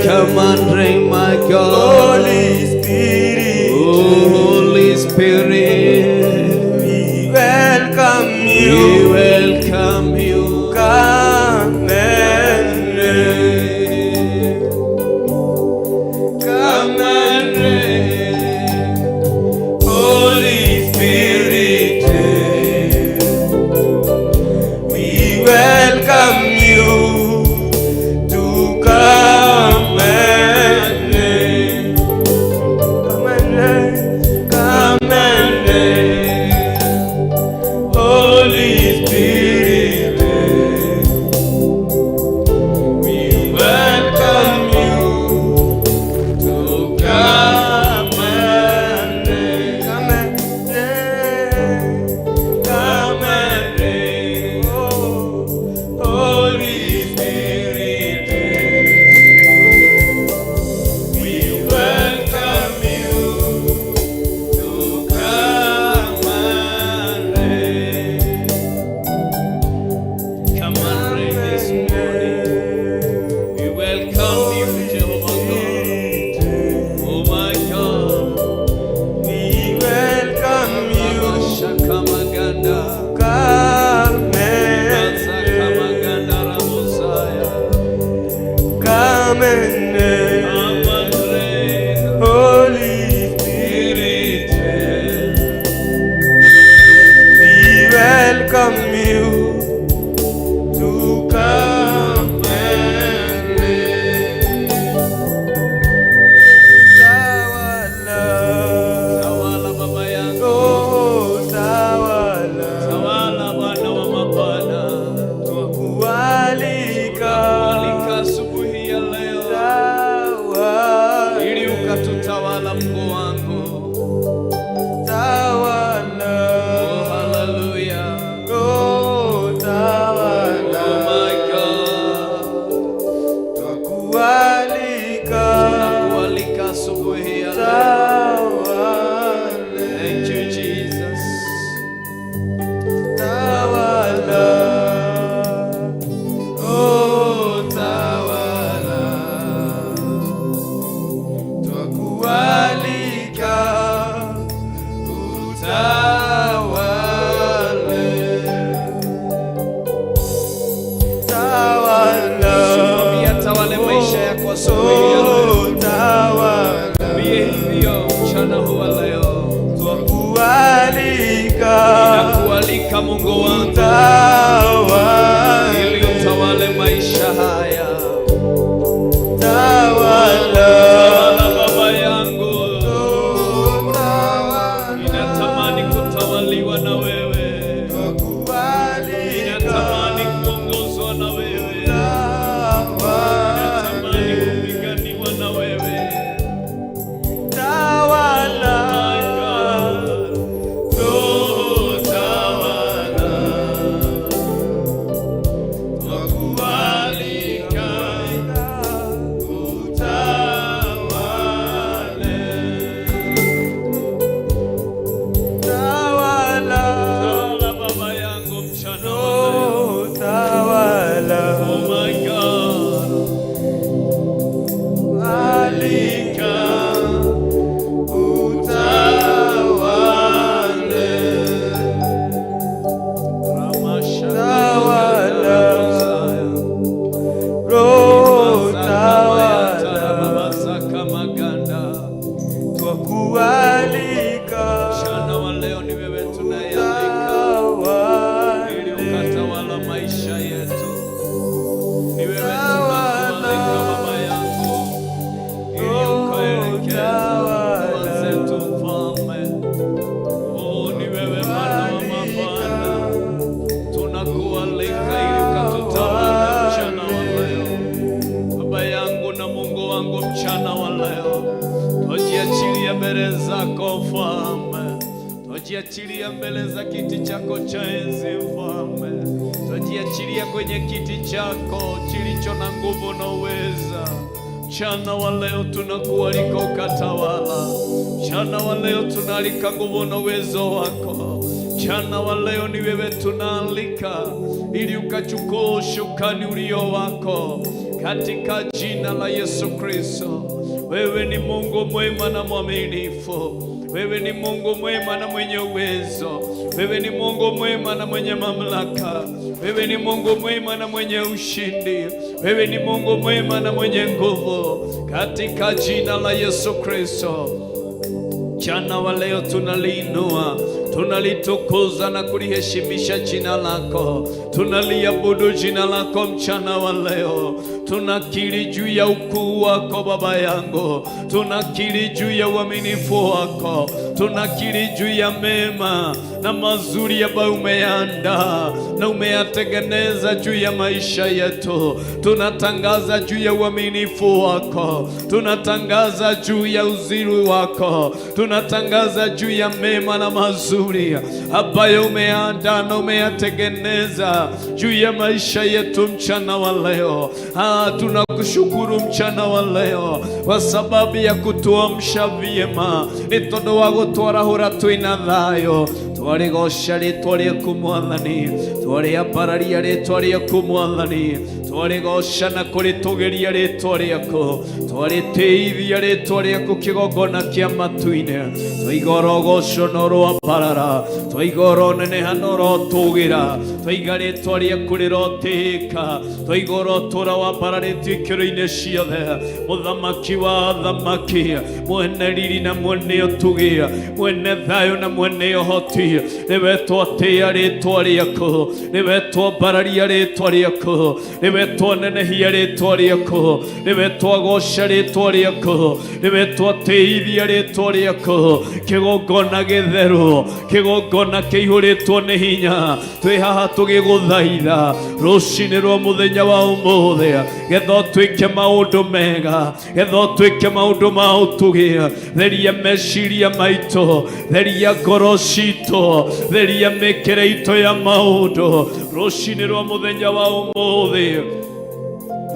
Come and reign, my God. Holy Spirit, oh, Holy Spirit, we welcome you. We welcome you. Come and reign. Come and reign. Holy Spirit, we welcome you. yetu. Ni wewe tunakualika Baba yangu, ili ukaelekeze zetu Mfalme. Ni wewe Bwana wa mabwana, tunakualika ili ukatutawale mchana wa leo. Baba yangu na Mungu wangu, mchana wa leo twajiachilia mbele zako Mfalme, twajiachilia mbele za kiti chako cha enzi Mfalme, twajiachilia kwenye kiti chako kilicho na nguvu na uweza. Mchana wa leo tunakualika ukatawala. Mchana wa leo tunaalika nguvu na uwezo wako. Mchana wa leo ni wewe tunaalika ili ukachukua ushukani ulio wako katika jina la Yesu Kristo. Wewe ni Mungu mwema na mwaminifu. Wewe ni Mungu mwema na mwenye uwezo. Wewe ni Mungu mwema na mwenye mamlaka. Wewe ni Mungu mwema na mwenye ushindi. Wewe ni Mungu mwema na mwenye nguvu katika jina la Yesu Kristo. Mchana wa leo tunaliinua, tunalitukuza na kuliheshimisha jina lako. Tunaliabudu jina lako mchana wa leo. Tunakiri juu ya ukuu wako Baba yangu. Tunakiri juu ya uaminifu wako. Tunakiri juu ya mema na mazuri ambayo umeandaa na umeyatengeneza juu ya maisha yetu. Tunatangaza juu ya uaminifu wako. Tunatangaza juu ya uzuri wako. Tunatangaza juu ya mema na mazuri ambayo umeandaa na umeyatengeneza juu ya maisha yetu mchana wa leo. Tunakushukuru mchana wa leo kwa sababu ya kutuamsha vyema, ni tondu wa gutwarahura twina thayo. Twarigosha ritwa rĩaku Mwathani, twarĩambararia rĩtwa rĩaku Mwathani, twarĩgosha na kũrĩtũgĩria rĩtwa rĩaku, twarĩtĩithia rĩtwa rĩaku kĩgongona kĩa matu-inĩ. Twaiga ũrogoco na ũroambarara, twaiga ũroneneha na ũrotũgĩra, twaiga rĩtwa rĩaku rĩrotĩĩka, twaiga ũrotũra wambararĩtio ikĩro-inĩ ciothe. Mũthamaki wa athamaki, mwene riri na mwene ũtugi, mwene thayũ na mwene ũhoti, niwe twatĩĩa rĩtwa rĩaku, niwe twambararia rĩtwa rĩaku, niwe twanenehia rĩtwa rĩaku, niwe twagoca rĩtwa rĩaku, niwe twatĩithia rĩtwa rĩaku. Kĩgongona gĩtheru, kĩgongona kĩihũrĩtwo nĩ hinya, twĩ haha tũgĩgũthaitha rũcinĩ rwa mũthenya wa ũmũthĩ, getha ũtwĩke maũndũ mega, getha ũtwĩke maũndũ ma ũtugi. Theria meciria maitũ, theria ngoro citũ, theria mĩkĩre itũ ya maũndũ rũcinĩ rwa mũthenya wa ũmũthĩ.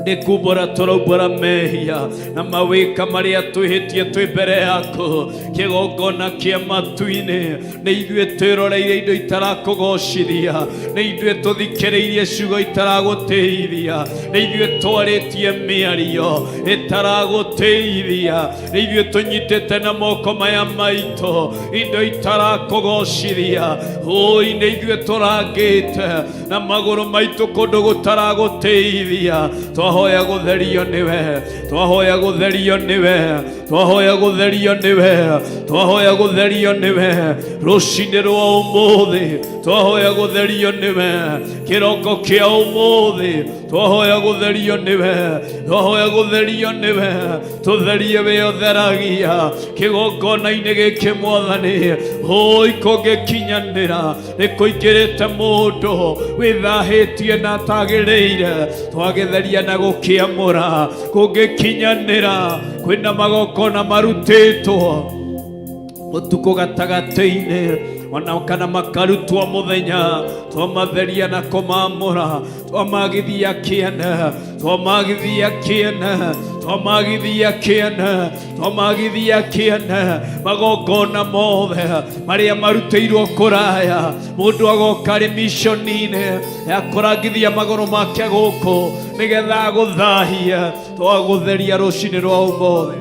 Ndikubora tũraubora mehia na mawĩka marĩa twĩhĩtie twĩ mbere yaku. Kĩgongona kĩa matu-inĩ, nĩ ithuĩ twĩroreire indo itarakũgocithia, nĩ ithuĩ tũthikĩrĩirie ciugo itaragũtĩithia, nĩ ithuĩ twarĩtie mĩario ĩtaragũtĩithia, nĩ ithuĩ tũnyitĩte na moko maya maitũ indo itarakũgocithia. Nĩ ithuĩ tũrangĩte na magũrũ maitũ kũndũ gũtaragũtĩithia. Twahoya gũtherio nĩwe, twahoya gũtherio nĩwe, twahoya gũtherio nĩwe, twahoya gũtherio nĩwe rũcinĩ rwa ũmũthĩ, twahoya gũtherio nĩwe kĩroko kĩa ũmũthĩ, twahoya gũtherio nĩwe, twahoya gũtherio nĩwe. Tũtherie wĩ ũtheragia kĩgongona-inĩ gĩkĩ Mwathani. Kũngĩkinyanĩra nĩ kũingĩrĩte mũndũ wĩthahĩtie na atagĩrĩire, twagĩtheria na gũkĩamũra. Kũngĩkinyanĩra kwĩna magongona marutĩtwo ũtukũ gatagatĩ-inĩ, ona kana makarutwo mũthenya, twamatheria na kũmamũra, twamagithia kĩene, twamagithia kĩene, twamagithia kĩene, twamagithia kĩene. Magongona mothe marĩa marutĩirwo kũraya, mũndũ agoka arĩ mishoni-inĩ ya kũrangithia magũrũ make gũkũ nĩgetha agũthahie, twagũtheria rũcinĩ rwa ũmũthĩ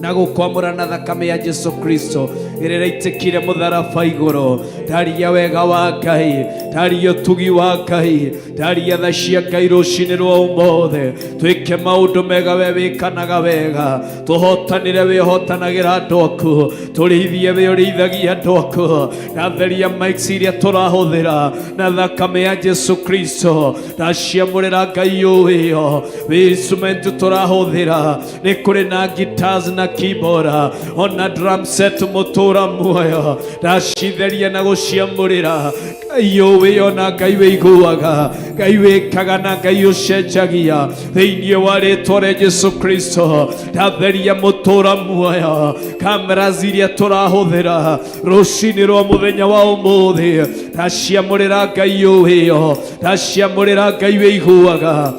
na gũkwamũra na thakame ya Jesu Kristo. irireitikire mutharaba iguru. Ndaria wega wa Ngai, ndaria utugi wa Ngai, ndaria tha cia Ngai rucini rwa umothe. Twike maundu mega we wikanaga wega, tuhotanire wihotanagira andu aku, turithie we urithagia andu aku, na theria mics iria turahuthira na thakame ya Jesu Kristo. Ndaciamurira Ngai uyo we instrument turahuthira, ni kuri na guitars na keyboard ona drum set mutura muoyo. Ndacitheria na guciamurira Ngai uwe ona Ngai we iguaga, Ngai wikaga na Ngai ucenjagia thiini wa ritwa ria Jesu Kristo. Ndatheria mutura muoyo kamera ziria turahuthira rucini rwa muthenya wa umuthi. Ndaciamurira Ngai uyo, ndaciamurira Ngai we iguaga,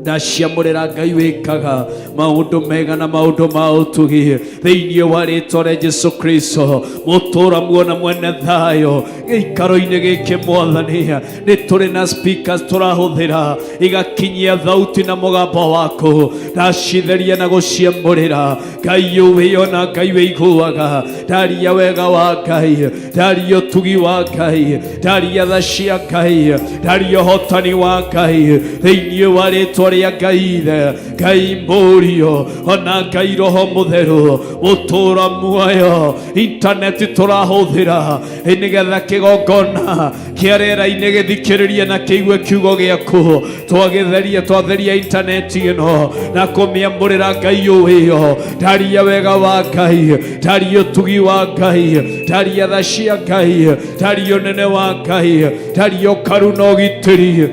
ndaciamurira Ngai wikaga maundu mega na maundu ma utugi thiini wa ritwa ria Jesu Kristo. Mutura muona mwene thayo gikaro-ini giki Mwathani, ni turi na speakers turahuthira igakinyia thauti na mugambo waku. Ndacitheria na guciamurira Ngai uyo na Ngai we iguaga. Ndaria wega wa Ngai, ndaria utugi wa Ngai, ndaria tha cia Ngai, ndaria hotani wa Ngai thiini wa ritwa ria Ngai the Ngai murio ona Ngai roho mutheru. Mutura muoyo internet turahuthira nigetha kigongona kiarera-ini githikiririe na kiigue kiugo giaku. Twatheria internet ino na kumiamurira Ngai uyo. Ndaria wega wa Ngai, ndaria utugi wa Ngai, ndaria tha cia Ngai, ndaria unene wa Ngai, ndaria ukaru na ugitiri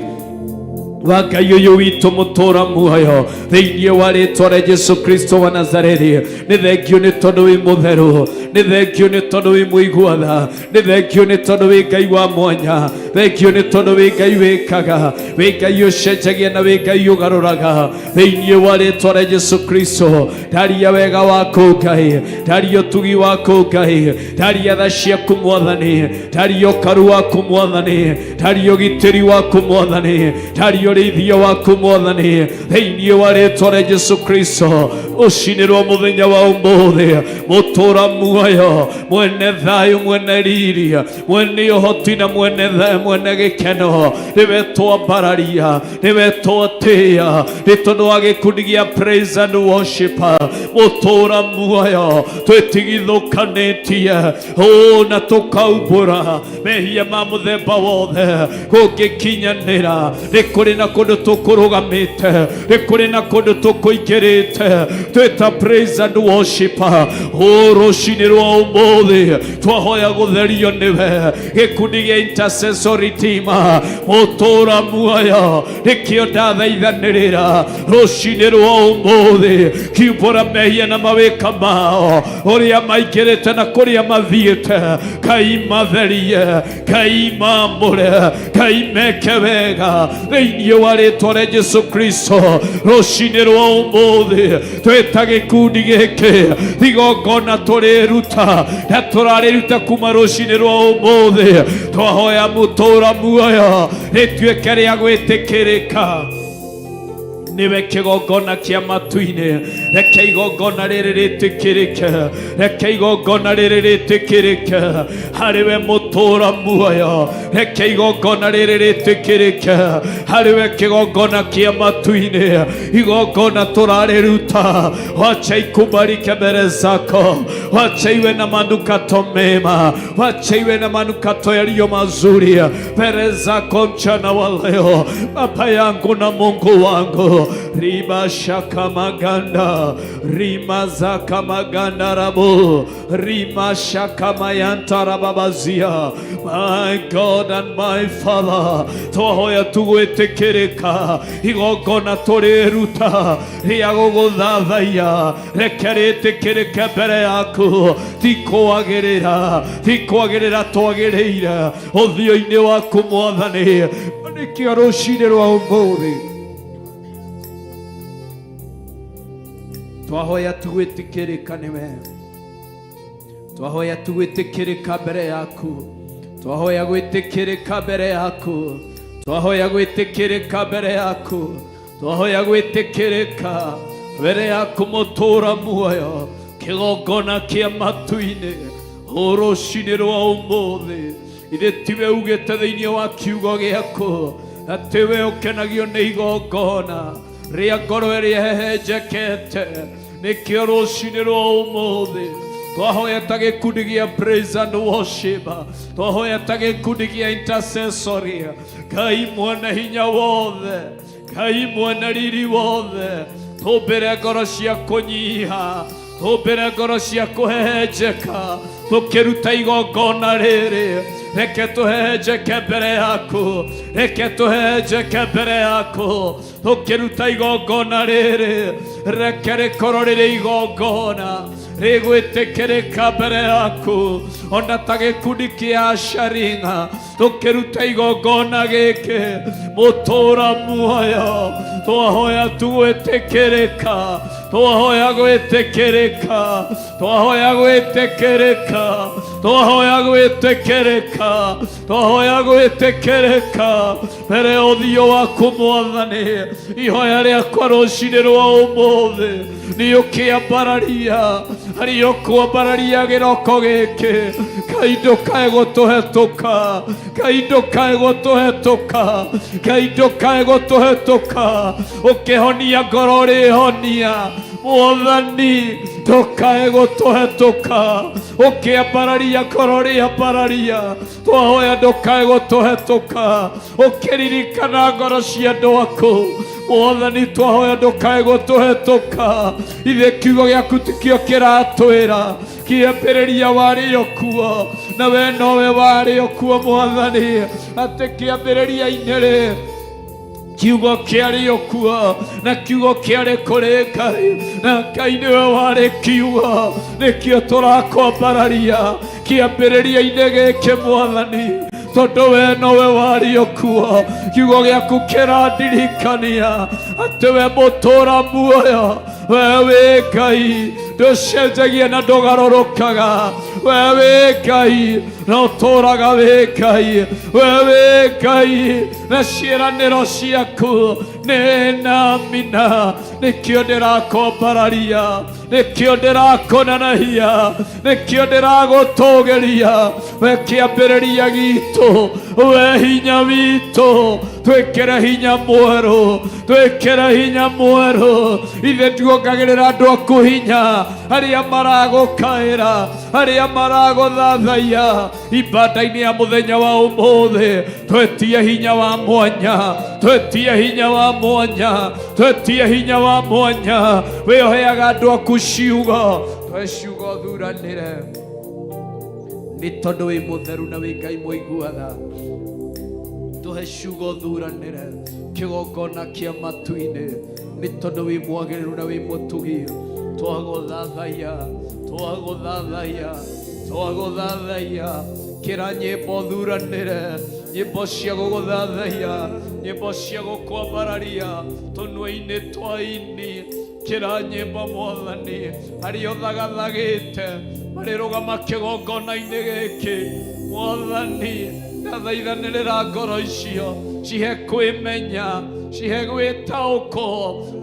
wa Ngai uyu witu mutura muoyo thiini wa ritwa ria Jesu Kristo wa Nazarethi. Ni thengio ni tondu wi mutheru, ni thengio ni tondu wi muiguatha, ni thengio ni tondu wi Ngai wa mwanya, thengio ni tondu wi Ngai wikaga, wi Ngai ucenjagia na wi Ngai ugaruraga thiini wa ritwa ria Jesu Kristo. Ndaria wega waku Ngai, ndaria utugi waku Ngai, ndaria tha ciaku Mwathani, ndaria ukaru waku Mwathani, ndaria ugitiri waku Mwathani, ndaria urithio waku Mwathani thiini wa ritwa ria Jesu Kristo. Rucini rwa muthenya wa umuthi mutura muoyo mwene thayu mwene riri mwene uhoti na mwene thayu mwene gikeno niwe twambararia niwe twatia ni tondu wa gikundi gia praise and worship. Mutura muoyo twitigithukanitie na tukaumbura mehia ma muthemba wothe gungikinyanira. Ni kuri na kundu tukurugamite, ni kuri na kundu tukuingirite twita praise and worship. Rucini rwa umuthi twahoya gutherio niwe gikundi gia intercessory team. Mutura muoyo nikio ndathaithanirira rucini rwa umuthi kiumbura mehia na mawika mao uria maingirite na kuria mathiite. Ngai matherie, Ngai mamure, Ngai meke wega thiini wa ritwa ria Jesu Kristo. Rucini rwa umuthi twita gikundi giki thigongona turiruta na turariruta kuma rucini rwa umuthi. Twahoya mutura muoyo rituike ria gwitikirika niwe kigongona kia matu-ini. Reke igongona riri ritikirike, reke igongona riri ritikirike hariwe mutura muoyo. Reke igongona riri ritikirike hariwe kigongona kia matu-ini. Igongona turariruta wacha ikubalike mbele zako, wacha iwe na manukato mema, wacha iwe na manukato yaliyo mazuri mbele zako mchana wa leo. Baba yangu na Mungu wangu, riba shaka maganda rima zaka maganda rabu rima shaka mayanta rababazia. My God and my Father, twahoya tugwitikirika igongona turiruta ria guguthathaiya. Reke ritikirike mbere yaku, tikwagirira twagiriire uthio-ini waku Mwathani. Nikio rucini rwa umuthi twahoya tugwitikirika niwe, twahoya tugwitikirika mbere yaku, twahoya gwitikirika mbere yaku, twahoya gwitikirika mbere yaku, twahoya gwitikirika mbere yaku mutura muoyo. Kigongona kia matu-ini rũcinĩ rwa ũmũthĩ ithe tiwe ugĩte thĩinĩ wa kiugo gĩaku atĩ we ũkenagio nĩ igongona rĩa ngoro ĩrĩa hehenjekete. Nĩkĩo rũcinĩ rwa ũmũthĩ twahoya ta gĩkundi gĩa praise and worship, twahoya ta gĩkundi gĩa intercessory. Ngai mwene hinya wothe, Ngai mwene riri wothe, tũmbĩre ngoro cia kũnyiha, tũmbĩre ngoro cia kũhehenjeka, tũkĩruta igongona rĩrĩ. Reke tũhehenjeke mbere yaku, reke tũhehenjeke mbere yaku, tũkĩruta igongona rĩrĩ. Reke rĩkorwo rĩrĩ igongona rĩgwĩtĩkĩrĩka mbere yaku, ona ta gĩkundi kĩa Sharinga tũkĩruta igongona gĩkĩ. Mũtũra muoyo twahoya tugwĩtĩkĩrĩka, twahoya gwĩtĩkĩrĩka, twahoya gwĩtĩkĩrĩka, twahoya gwĩtĩkĩrĩka, twahoya gwĩtĩkĩrĩka mbere ya ũthiũ waku Mwathani. Ihoya rĩakwa rũcinĩ rwa ũmũthĩ nĩ ũkĩambararia, harĩ ũkwambararia gĩroko gĩkĩ. Ngai ndũkae gũtũhetũka, Ngai ndũkae gũtũhetũka, Ngai ndũkae gũtũhetũka, ũkĩhonia ngoro ũrĩhonia Mwathani. Ndũkae gũtũhetũka, ũkĩambararia ngoro ũrĩambararia. Twahoya ndũkae gũtũhetũka, ũkĩririkana ngoro cia andũ aku Mwathani. Twahoya ndũkae gũtũhetũka, ithe kiugo gĩaku tikĩo kĩratwĩra kĩambĩrĩria warĩ o kuo, na we nowe warĩ o kuo Mwathani, atĩ kĩambĩrĩria-inĩ rĩ kiugo kĩarĩ o kuo, na kiugo kĩarĩ kũrĩ Ngai, na Ngai nĩwe warĩ kiugo. Nĩkĩo tũrakwambararia kĩambĩrĩria-inĩ gĩkĩ Mwathani, tondũ we nowe warĩ o kuo. Kiugo gĩaku kĩrandirikania atĩ we mũtũra muoyo, we wĩ Ngai ndũcenjagia na ndũgarũrũkaga. We wĩ Ngai na ũtũraga wĩ Ngai, we wĩ Ngai na ciĩranĩro ciaku nĩ na mina. Nĩkĩo ndĩrakwambararia, nĩkĩo ndĩrakũnenehia, nĩkĩo ndĩragũtũgĩria. We kĩambĩrĩria gitũ, we hinya witũ, twĩkĩre hinya mwerũ, twĩkĩre hinya mwerũ. Ithe tuongagĩrĩra andũ aku hinya, arĩa maragũkaĩra, arĩa maragũthathaiya ibada-inĩ ya mũthenya wa ũmũthĩ. Twetie hinya wa mwanya, twetie hinya wa mwanya, twetie hinya wa mwanya. Wĩoheaga andũ aku ciugo, twe ciugo thuranĩre, nĩ tondũ wĩ mũtheru na wĩ Ngai mũiguaga. Tũhe ciugo thuranĩre kĩgongona kĩa matu-inĩ, nĩ tondũ wĩ mwagĩrĩru na wĩ mũtugi. Twagũthathaiya, twagũthathaiya, twagũthathaiya. Kĩra nyĩmbo thuranĩre, nyĩmbo cia gũgũthathaiya, nyĩmbo cia gũkwambararia tũnua-inĩ twa ini. Kĩra nyĩmbo Mwathani, arĩa ũthagathagĩte marĩrũgama kĩgongona-inĩ gĩkĩ Mwathani. Ndathaithanĩrĩra ngoro icio cihe kwĩmenya, cihe gwĩtaũkwo,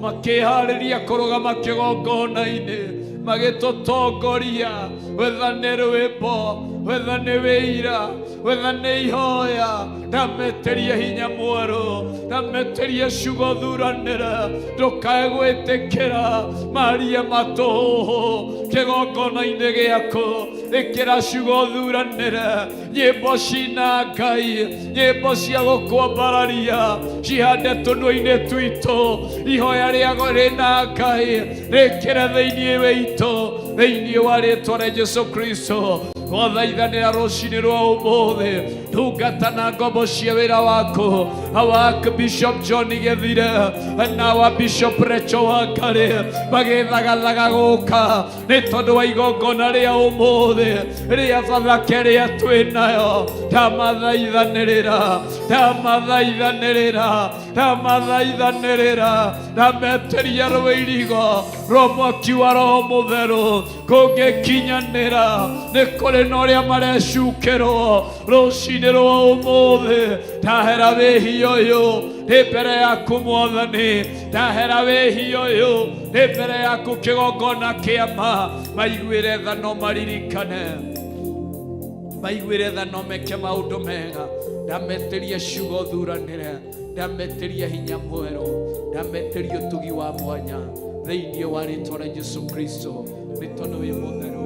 makĩharĩria kũrũgama kĩgongona-inĩ, magĩtũtongoria. Wetha nĩ rwĩmbo, wetha nĩ wĩira, wetha nĩ ihoya, ndameterie hinya mwerũ, ndameterie ciugo thuranĩre. Ndũkae gwĩtĩkĩra maria matũhũhũ kĩgongona-inĩ gĩaku. Ĩkĩra ciugo thuranĩre, nyĩmbo cina Ngai, nyĩmbo cia gũkwambararia, cihande tũnua-inĩ twitũ. Ihoya rĩago rĩna Ngai rĩkĩre thĩinĩ witũ, thĩinĩ wa rĩĩtwa rĩa Jesũ Kristo. Twathaithanĩra rũcinĩ rwa ũmũthĩ, ndungata na ngombo cia wĩra waku, our Bishop John Gĩthire na our Bishop Rachel Wangari magĩthagathaga gũka nĩ tondũ wa igongona rĩa ũmũthĩ rĩa Bathaka rĩa twĩnayo. Ndamathaithanĩrĩra, ndamathaithanĩrĩra, ndamathaithanĩrĩra, ndameteria rũirigo rwa mwaki wa Roho Mũtheru kũngĩkinyanĩra. Nĩ kũrĩ na ũrĩa marecukĩrwo rũcinĩ rwa ũmũthĩ. Ndahera wĩhia ũyũ ndĩ mbere yaku Mwathani, ndahera wĩhia ũyũ ndĩ mbere yaku kĩgongona kĩa ma. Maiguĩre tha no maririkane maiguire tha no meke maundu mega ndameteria ciugo thuranire ndameteria hinya mweru ndameteria utugi wa mwanya thĩinĩ wa rĩĩtwa rĩa Jesũ Kristo nĩ tondũ wĩ mũtheru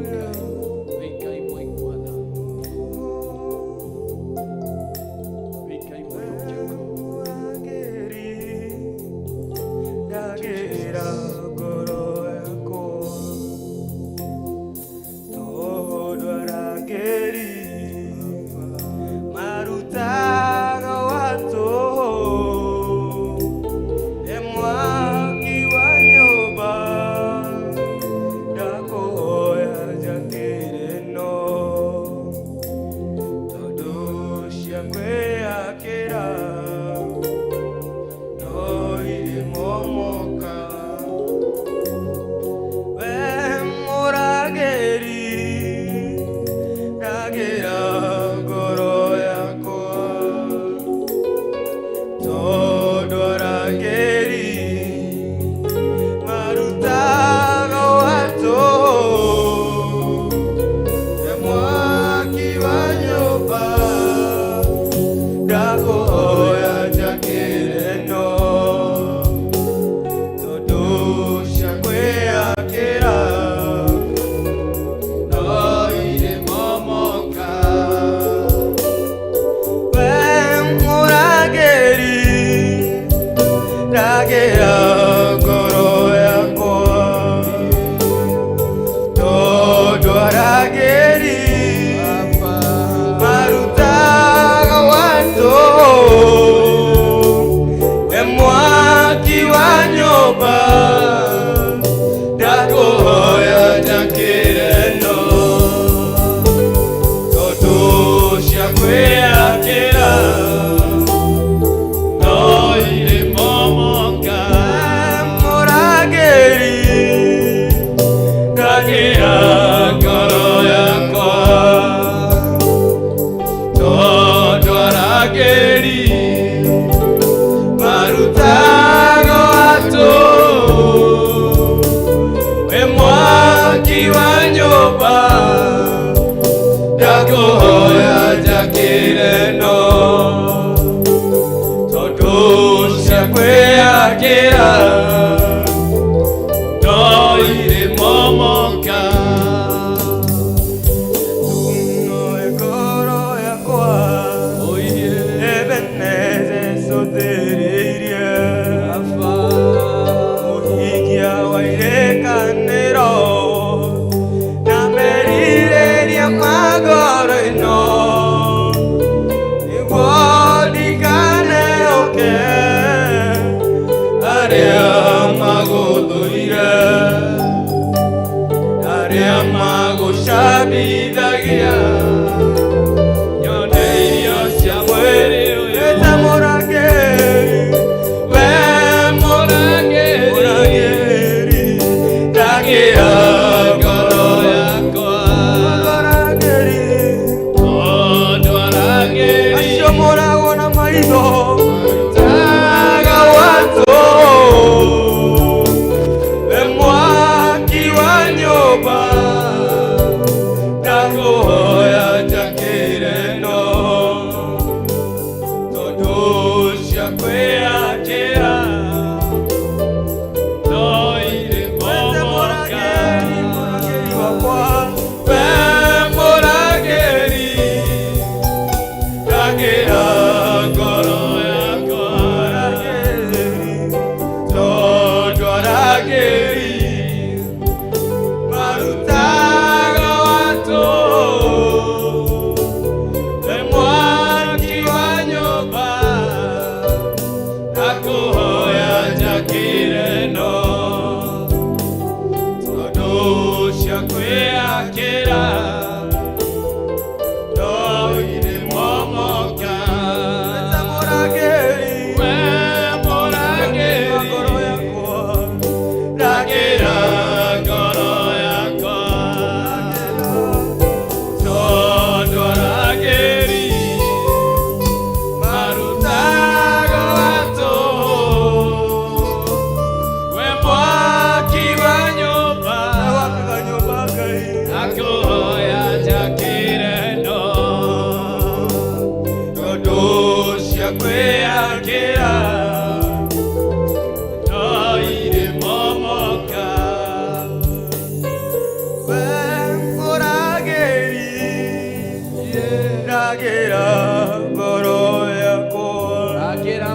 Ngai mwaiguatha Ngai ndagira ngoro yakwa tondũ arangĩri marutaga watu mwaki wa nyũmba ndakuhoya njakĩre no tondũ cia kwĩyakĩra no irĩ momoka we mũragĩri ndagĩra ngoro yakwa tondũ arangĩri marutaga watu mwaki wa nyũmba ndakuhoya njakĩre no tondũ cia kwĩyakĩra no irĩ momoka we mũrangĩri ndagĩra ngoro yakwa tondũ arangĩri marutaga watu we mwaki wa nyũmba ndakuhoya njakĩre no tondũ cia kwĩyakĩra no irĩ momoka mũrangĩri ndagĩra ngoro yakwa tondũ arangĩri marutaga watu we mwaki wa nyũmba ndakuhoya njakĩre no tondũ cia kwĩyakĩra no irĩ momoka tuno ngoro yakwa ebeneze sothĩrĩirie mũhikia wa irekanĩro na merirĩria magoro ĩno nĩguo ndikanehoke arĩa magũthũire arĩa magũcambithagia nyone irio cia mwĩrĩ ũyũ ta mũrangĩri we mũrangĩri ndagĩra ngoro yakwa tondũ arangĩri acio moragwo na maitho marutaga watu we mwaki wa nyũmba ndakuhoya njakĩre no tondũ cia kwĩyakĩra no irĩ momoka wakwa we mũrangĩri ndagĩra ngoro yakwa tondũ arangĩri marutaga watu we mwaki wa nyũmba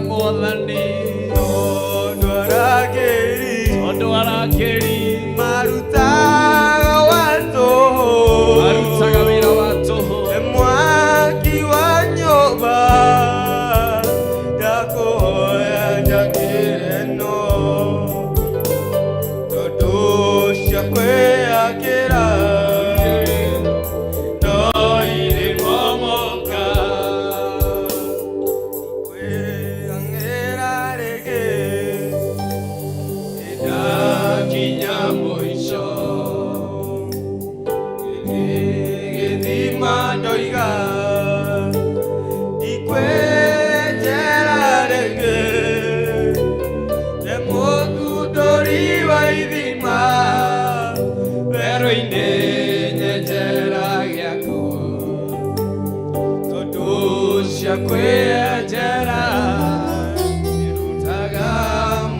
Mwathani Tondu arakeri marutaga wĩra wa tũhũ mwaki wa nyũmba ndakũhoya njakĩre no tondũ cia kwĩyakĩra no irĩ momoka kwĩang'ĩra rĩngĩ nĩndakinya mũico gĩthima ndoiga ikwĩnjera rĩngĩ nĩ mũthundũri wa ithima werũ-inĩ nyenjera gĩaku tondũ cia kwĩenjera irutaga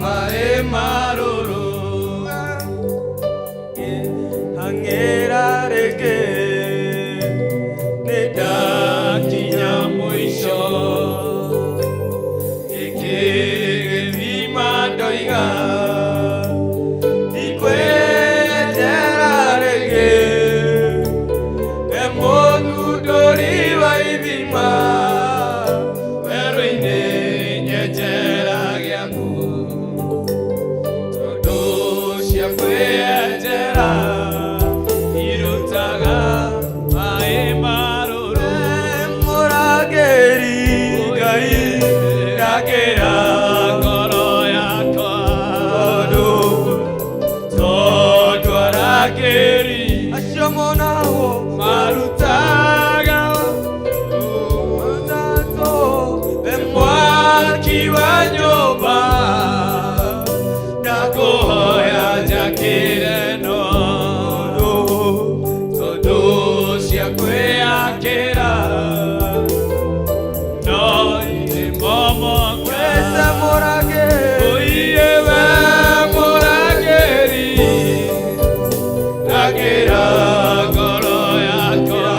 maĩ marũrũ ang'ĩra rĩngĩ nĩndakinya mũico gĩkĩ gĩthima ndoiga ikwĩnjera rĩngĩ nĩ mũthundũri wa ithima werũ-inĩ nyenjera gĩaku tondũ cia kwĩenjera irutaga maĩ marũrũ mũrangĩri Ngai ndakĩra ngoro yakwa tondũ arangĩri acio monagwo marutaga mwaki wa nyũmba ndakũhoya njakĩre no tondũ cia kwĩyakĩra no irĩ momoka ũiye we mũrangĩri ndakĩra ngoro yakwa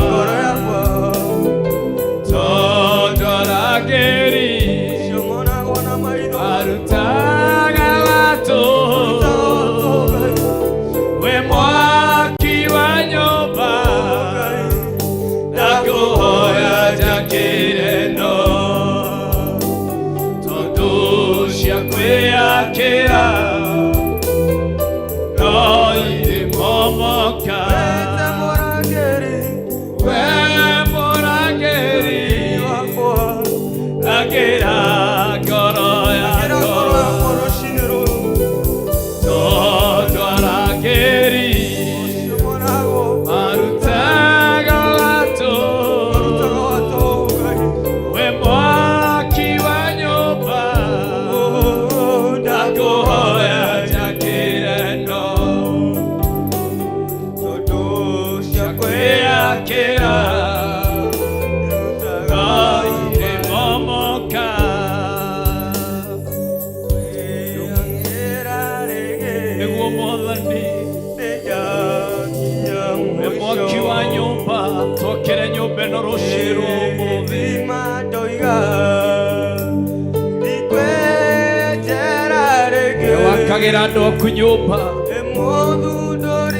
tondũ arangĩri arutaga watũhũ we mwaki wa nyũmba ndakũhoya njakĩre no tondũ cia kwĩyakĩra no irĩ momoka we mũrangĩri ndakĩra ngoro yakwa tondũ arangĩri marutaga watũhũ we mwaki wa nyũmba ndakũhoya njakĩre no tondũ cia kwĩyakĩra no irĩ momoka nĩguo Mwathani we mwaki wa nyũmba twakĩre nyũmba ĩno rũciinĩ rwa ũmũthĩ wakagĩra andũ aku nyũmba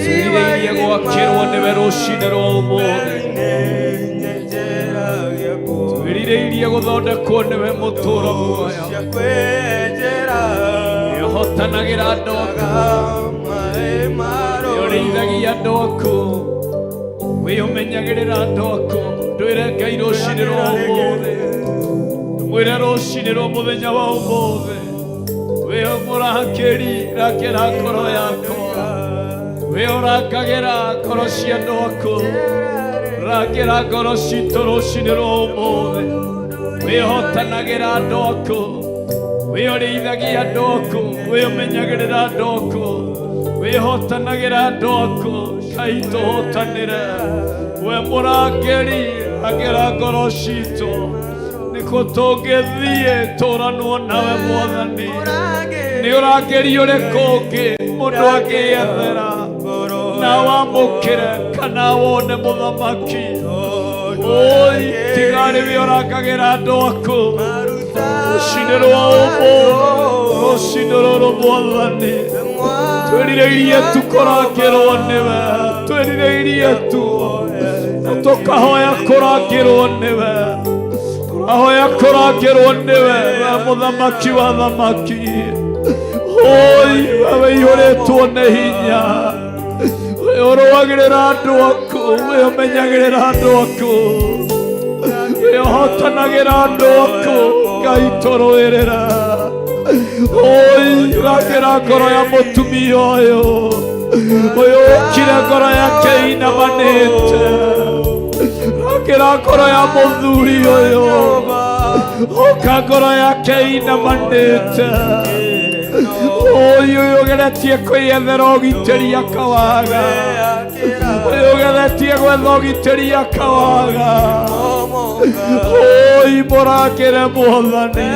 cirirĩirie gwakĩrwo nĩwe rũciinĩ rwa ũmũthĩ twĩrirĩirie gũthondekwo nĩwe mũtũũro muoyo nĩũhotanagĩra andũ aku nĩũrĩithagia andũ aku wĩũmenyagĩrĩra andũ aku ndwĩre Ngai rũciinĩ rwa ũmũthĩ mwĩre rũciinĩ rwa mũthenya wa ũmũthĩ wĩ mũrangĩri rakĩra ngoro yakwa wĩ ũrakagĩra ngoro cia andũ aku rakĩra ngoro citũ rũciinĩ rwa ũmũthĩ wĩhotanagĩra andũ aku wĩũrĩithagia andũ aku wĩũmenyagĩrĩra andũ aku wĩhotanagĩra andũ aku Ngai tũhotanĩre we mũrangĩri rakĩra ngoro citũ nĩkuo tũngĩthiĩ tũranwo nawe Mwathani nĩ ũrangĩri ũrĩkũ ũngĩ mũndũ angĩethera na wamũkĩre kana wone mũthamaki oi tiga rĩwe ũrakagĩra andũ aku Shinero omo Shinero Mwathani twerireirie tu kũrangĩrwo nĩwe twerireirie tu tũkahoya kũrangĩrwo nĩwe tũrahoya kũrangĩrwo nĩwe we mũthamaki wa thamaki oi we ihũrĩtwo nĩ hinya we ũrũagĩrĩra andũ aku we ũmenyagĩrĩra andũ aku we ũhotanagĩra andũ aku Ngai tũrũĩrĩra oi rakĩra ngoro ya mũtumia ũyũ ũkire ngoro yake inamanĩte rakĩra ngoro ya mũthuri ũyũ ũka ngoro yake inamanĩte ũyũ ũgeretie kwĩyethera ũgitĩri akawaga ũyũ ũgeretie gwetha ũgitĩri akawaga oi mũrakĩre Mwathani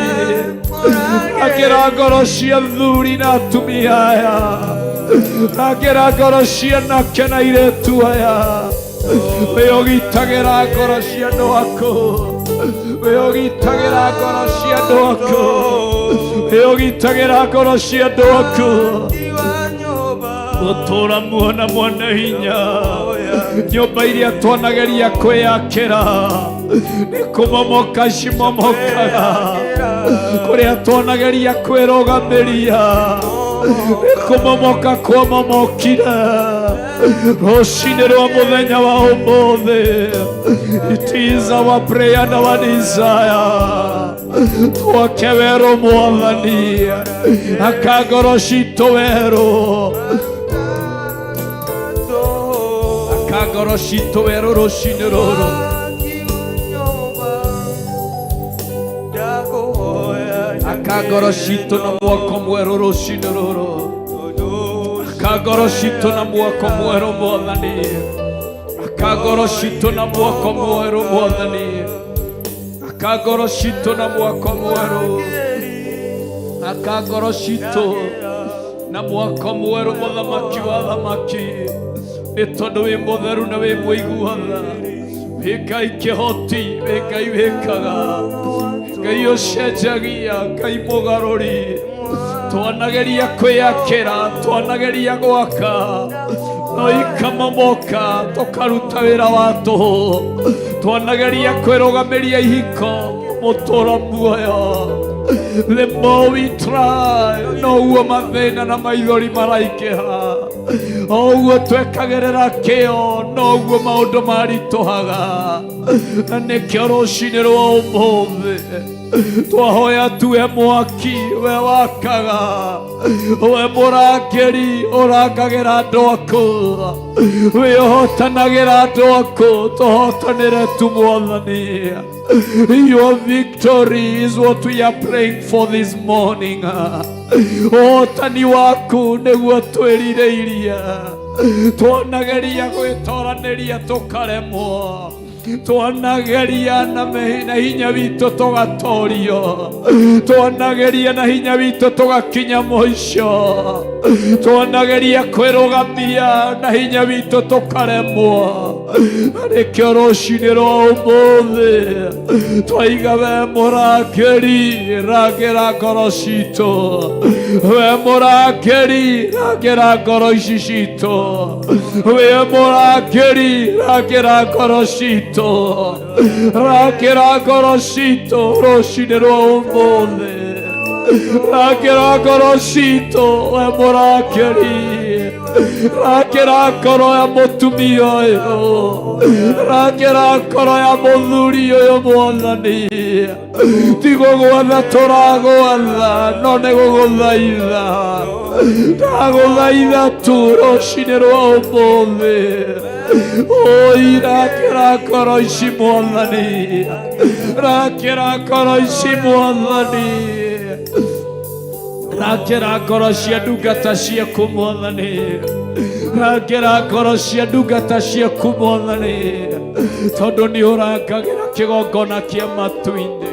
rakĩra ngoro cia thuri na atumia aya rakĩra ngoro cia anake na airĩtu aya we ũgitagĩra ngoro cia andũ aku we ũgitagĩra ngoro cia andũ aku we ũgitagĩra ngoro cia andũ aku gũtũũra muona mwene hinya nyũmba iria twanageria kwĩyakĩra nĩ kũmomoka cimomokaga kũrĩa twanageria kwĩrũgamĩria nĩ kũmomoka kwamomokire rũcinĩ rwa mũthenya wa ũmũthĩ. It is our prayer and our desire twoke werũ Mwathani aka ngoro citũ werũ aka ngoro citũ werũ rũcinĩ rũrũ aka ngoro citũ na mwako mwerũ rũcinĩ rũrũ aka ngoro citũ na mwako mwerũ Mwathani aka ngoro citũ na mwako mwerũ Mwathani aka ngoro citũ na mwako mwerũ aka ngoro citũ na mwako mwerũ mũthamaki wa thamaki nĩ tondũ wĩ mũtheru na wĩ mũiguatha wĩ Ngai kĩhoti wĩ Ngai wĩkaga Ngai ũcenjagia Ngai mũgarũri twanageria kwĩyakĩra twanageria gwaka no ikamomoka tũkaruta wĩra wa tũhũ twanageria kwĩrũgamĩria ihiko mũtũũra muoyo. The more we try noguo mathĩna na maithori maraingĩha oguo twekagĩrĩra kĩo noguo maũndũ maritũhaga na nĩkĩo rũcinĩ rwa ũmũthĩ twahoya tuwe mwaki we wakaga we mũrangĩri ũrangagĩra andũ aku we ũhotanagĩra andũ aku tũhotanĩre tu Mwathani. Your victory is what we are praying for this morning. Ũhotani waku nĩguo twĩrirĩirie twanageria gwĩtoranĩria tũkaremwo twanageria na hinya witũ tũgatorio twanageria na hinya witũ tũgakinya mũico twanageria kwĩrũgamia na hinya witũ tũkaremwo nĩkĩo rũcinĩ rwa ũmũthĩ twaiga we mũrangĩri rangĩra ngoro citũ we mũrangĩri rangĩra ngoro ici citũ we mũrangĩri rangĩra ngoro citũ rangĩra ngoro citũ rũcinĩ rwa ũmũthĩ rangĩra ngoro citũ we mũrangĩri rangĩra ngoro ya mũtumia ũyũ rangĩra ngoro ya mũthuri ũyũ Mwathani ti gũgwatha tũragwatha no nĩ gũgũthaitha ndagũthaitha tu rũcinĩ rwa ũmũthĩ oi rangĩra ngoro ici Mwathani rangĩra ngoro ici Mwathani rangĩra ngoro cia ndungata ciaku Mwathani rangĩra ngoro cia ndungata ciaku Mwathani tondũ nĩ ũrangagĩra kĩgongona kĩa matu-inĩ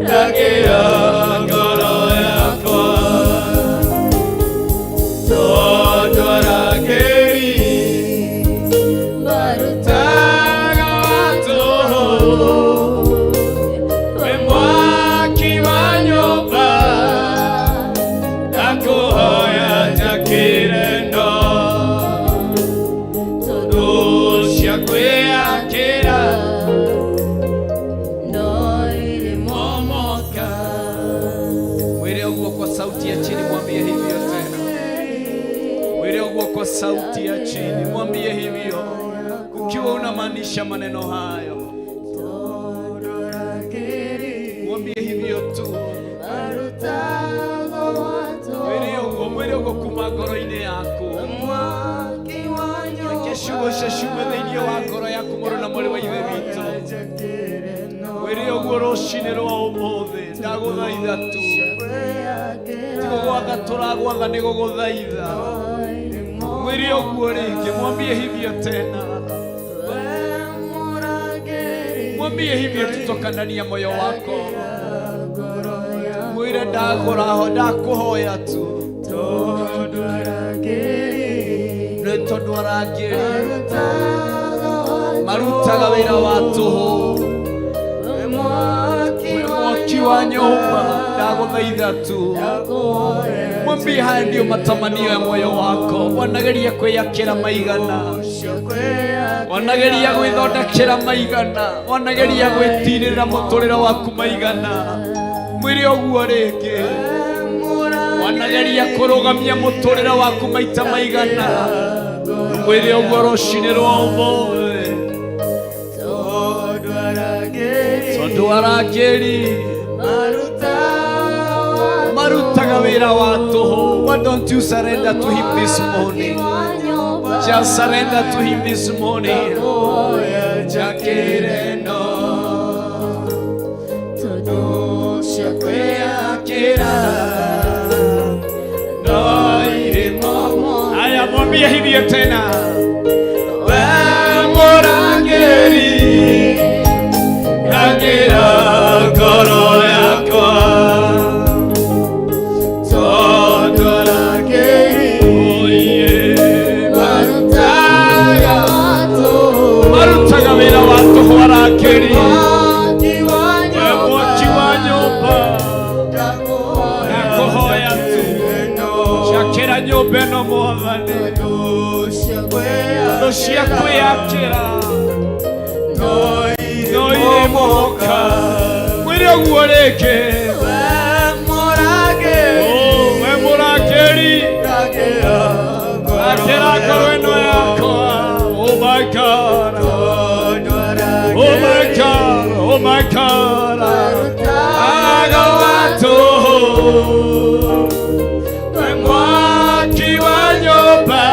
Ragira, goro yakwa sauti ya chini, mwambie hivyo tena. Mwile uguo kwa sauti ya chini, mwambie hivyo ukiwa unamaanisha maneno hayo. Mwambie hivyo tu. Mwile uguo kuma ngoro-inĩ yaku. Keshugo sheshume thĩinĩ wa ngoro yaku mũrũ na mũrĩ wa Ithe witũ. Mwĩre ũguo rũcinĩ rwa ũmũthĩ, ndagũthaitha tu. Ti gũgwatha tũragwatha nĩ gũgũthaitha. Mwĩre ũguo rĩngĩ, mwambie hivyo tena. Mwambie hivyo tutokanania moyo wako. Mwĩre ndakũhoya tu. Tondũ arangĩri marutaga wĩra wa tũhũ. Mwaki wa nyũmba, ndagũthaitha tu. Mwambie haya ndio matamanio ya moyo wako. Wanageria kwĩyakĩra maigana, wanageria gwĩthondekera maigana, wanageria gwĩtirĩra mũtũrĩre waku maigana. Mwĩre ũguo rĩngĩ, wanageria kũrũgamia mũtũrĩre waku maita maigana. Mwĩre ũguo rũcinĩ rwa ũmũthĩ, tondũ arangĩri marutaga wĩra wa tũhũ. Why don't you surrender to him this morning? Just surrender to him this morning. Jakĩre no tondũ ciakwĩyakĩra no irĩmo. Aya, mwambie hivyo tena. We mũrangĩri, rangĩra ngoro yakwa. Tondũ arangĩri marutaga wĩra wa tũhũ. Arangĩri we mwaki wa nyũmba, ndakũhoya tu. Jakĩra nyũmba ĩno Mwathani, ndũ cia kwĩyakĩra no irĩmoka. Mwĩre ũguo rĩngĩ, we mũrangĩri, rakĩra ngoro ĩno yakwa. Oh my God, oh my God, oh my God, agawatu we mwaki wa nyũmba,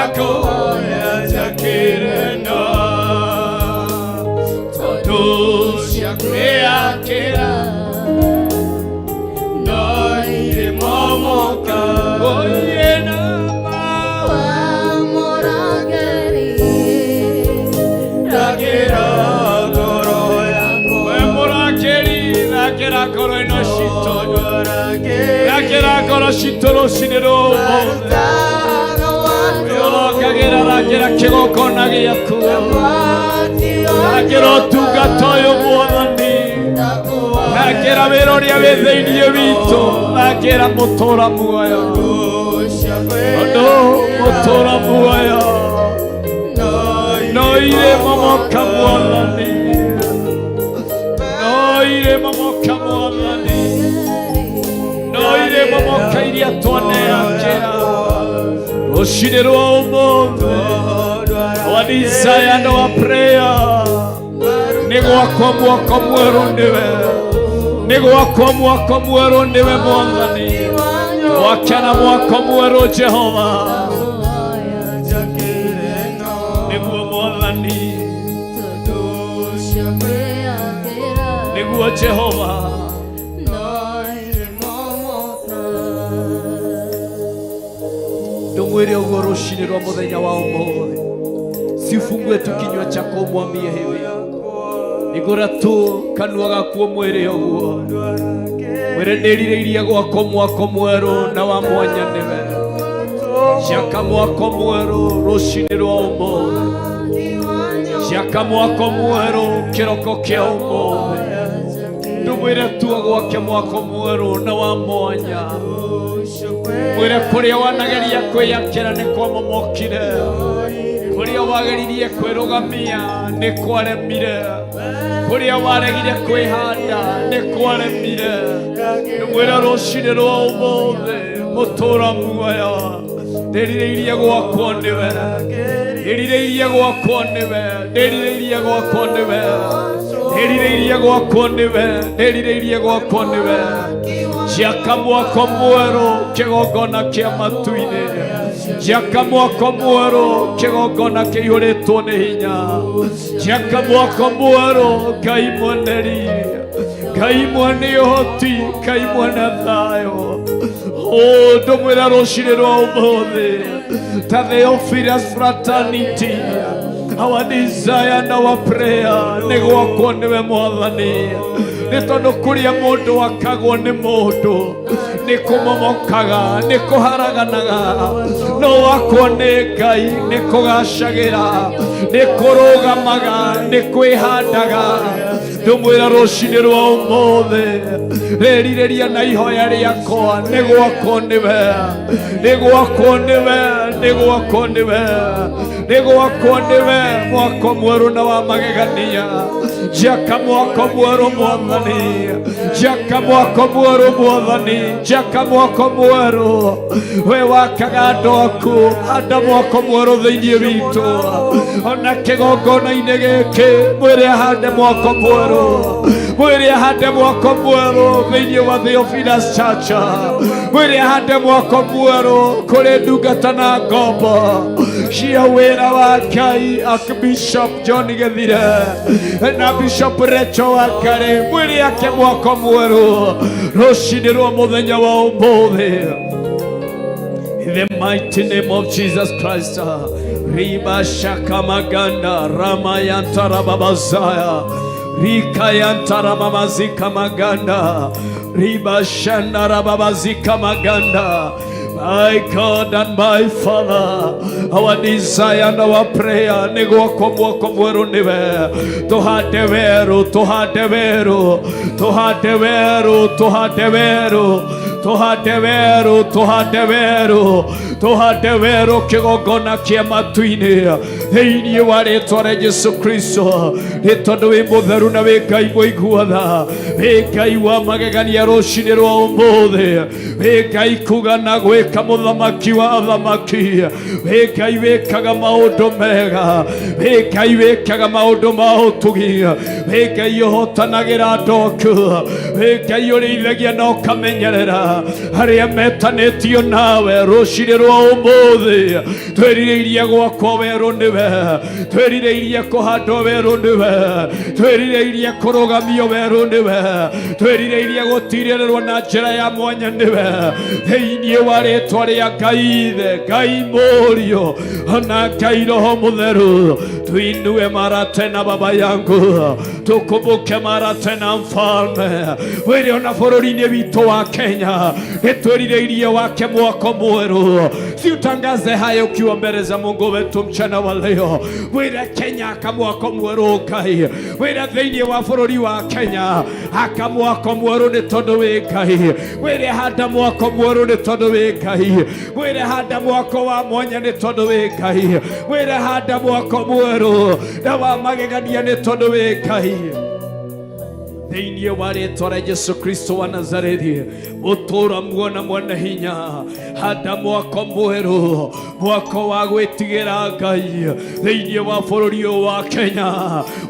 akoya jakĩre no tondũ ciakwĩyakĩra no irĩmomoka. Oye nama rakĩra ngoro yakwa. We mũrangĩri, rakĩra ngoro ĩno citũ, rakĩra ngoro citũ rũcinĩ rũmũthĩ. Wĩyokagĩra, rakĩra kĩgongona gĩaku, rakĩra ũtungata ũyũ Mwathani, rakĩra wĩra ũrĩa wĩ thĩinĩ witũ, rakĩra mũtũũra muoyo. Tondũ mũtũũra muoyo no irĩmomoka Mwathani, no irĩmomoka Mwathani, no irĩmomoka iria twaneyakĩra rũcinĩ rwa ũmũthĩ. Our desire and our prayer nĩ gwakwa mwako mwerũ nĩwe, nĩ gwakwa mwako mwerũ nĩwe Mwathani. Gwakana mwako mwerũ Jehova nĩguo Mwathani, nĩguo Jehova. Ndũmwĩre ũguo rũcinĩ rwa mũthenya wa ũmũthĩ. Sifungue tu kinywa chako, mwambie hivi. Igũra tu kanua gaku, mwĩre ũguo. Mwĩre ndĩrirĩirie gwako mwako mwerũ na wa mwanya nĩwe. Ciaka mwako mwerũ rũcinĩ rwa ũmũthĩ. Ciaka mwako mwerũ kĩroko kĩa ũmũthĩ. Ndũmwĩre tu gwake mwako mwerũ na wa mwanya. Mwĩre kũrĩa wanageria kwĩyakĩra nĩ kwamomokire, kũrĩa wageririe kwĩrũgamia nĩ kwaremire, kuria waregire kwihanda ni kwaremire mwira rucini rwa umuthi mutura muoyo ndĩrirĩirie gwakwo nĩwe ndĩrirĩirie gwakwo nĩwe ndĩrirĩirie gwakwo nĩwe ndĩrirĩirie gwakwo nĩwe ndĩrirĩirie gwakwo nĩwe njaka mwako mwerũ kĩgongona kĩa matu-inĩ njaka mwako mwerũ kĩgongona kĩihũrĩtwo nĩ hinya njaka mwako mwerũ Ngai mwene riiri Ngai mwene ũhoti Ngai mwene thayũ ndũmwĩra rũciinĩ rwa ũmũthĩ ta Theophilus fraternity our desire and our prayer nĩ gwakwo nĩwe Mwathani nĩ tondũ kũrĩa mũndũ akagwo nĩ mũndũ nĩ kũmomokaga nĩ kũharaganaga no wakwo nĩ Ngai nĩ kũgacagĩra nĩ kũrũgamaga nĩ kwĩhandaga ndũmwĩra rũciinĩ rwa ũmũthĩ rĩrirĩria na ihoya rĩakwa nĩ gwakwo nĩwe nĩ gwakwo nĩwe nĩ gwakwo nĩwe nĩ gwakwo nĩwe mwako mwerũ na wa magegania njaka mwako mwerũ Mwathani njaka mwako mwerũ Mwathani njaka mwako mwerũ we wakaga andũ aku handa mwako mwerũ thĩinĩ witũ ona kĩgongona-inĩ gĩkĩ mwĩre ahande mwako mwerũ mwĩre ahande mwako mwerũ thĩinĩ wa Theophilus Church mwĩre ahande mwako mwerũ kũrĩ ndungata na ngombo cia wĩra wa Ngai Archbishop John Gĩthire na Bishop Rachel Wakare mwĩre ake mwako mwerũ rũciinĩ rwa mũthenya wa ũmũthĩ. In the mighty name of Jesus Christ, Riba Shakamaganda Ramayantara Babazaya Rikayantara Babazika Maganda Riba Shandara Babazika Maganda. My God and my Father, our desire and our prayer nĩ gwakwo mwako mwerũ nĩwe tũhande werũ tũhande werũ tũhande werũ tũhande werũ tũhande werũ tũhande werũ tũhande werũ kĩgongona kĩa matu-inĩ thĩinĩ wa rĩĩtwa rĩa Jesũ Kristo nĩ tondũ wĩ mũtheru na wĩ Ngai mũiguatha wĩ Ngai wa magegania rũciinĩ rwa ũmũthĩ wĩ Ngai kuga na gwĩka mũthamaki wa athamaki wĩ Ngai wĩkaga maũndũ mega wĩ Ngai wĩkaga maũndũ ma ũtugi wĩ Ngai ũhotanagĩra andũ aku wĩ Ngai ũrĩithagia na ũkamenyerera arĩa metanĩtio nawe rũciinĩ rwa ũmũthĩ twĩrirĩirie gwakwo werũ nĩwe twĩrirĩirie kũhandwo werũ nĩwe twĩrirĩirie kũrũgamio werũ nĩwe twĩrirĩirie gũtirĩrĩrwo na njĩra ya mwanya nĩwe thĩinĩ wa rĩĩtwa rĩa Ngai Ithe Ngai Mũriũ ona Ngai Roho Mũtheru tuinue mara tena baba yangu tukumbuke mara tena mfalme wĩrĩ ona bũrũri-inĩ witũ wa Kenya nĩtwĩrirĩirie wake mwako mwerũ siutangaze hayo ukiwa mbele za Mungu wetu mchana wa leo wĩre Kenya akamwako mwerũ Ngai wĩre thĩinĩ wa bũrũri wa Kenya akamwako mwerũ nĩ tondũ wĩ Ngai wĩre handa mwako mwerũ nĩ tondũ wĩ Ngai wĩre handa mwako wa mwanya nĩ tondũ wĩ Ngai wĩre handa mwako mwerũ na wa magegania nĩ tondũ wĩ Ngai thĩinĩ wa rĩĩtwa rĩa Jesũ Kristo wa Nazarethi ũtũũra muona mwene hinya handa mwako mwerũ mwako wa gwĩtigĩra Ngai thĩinĩ wa bũrũri ũyũ wa Kenya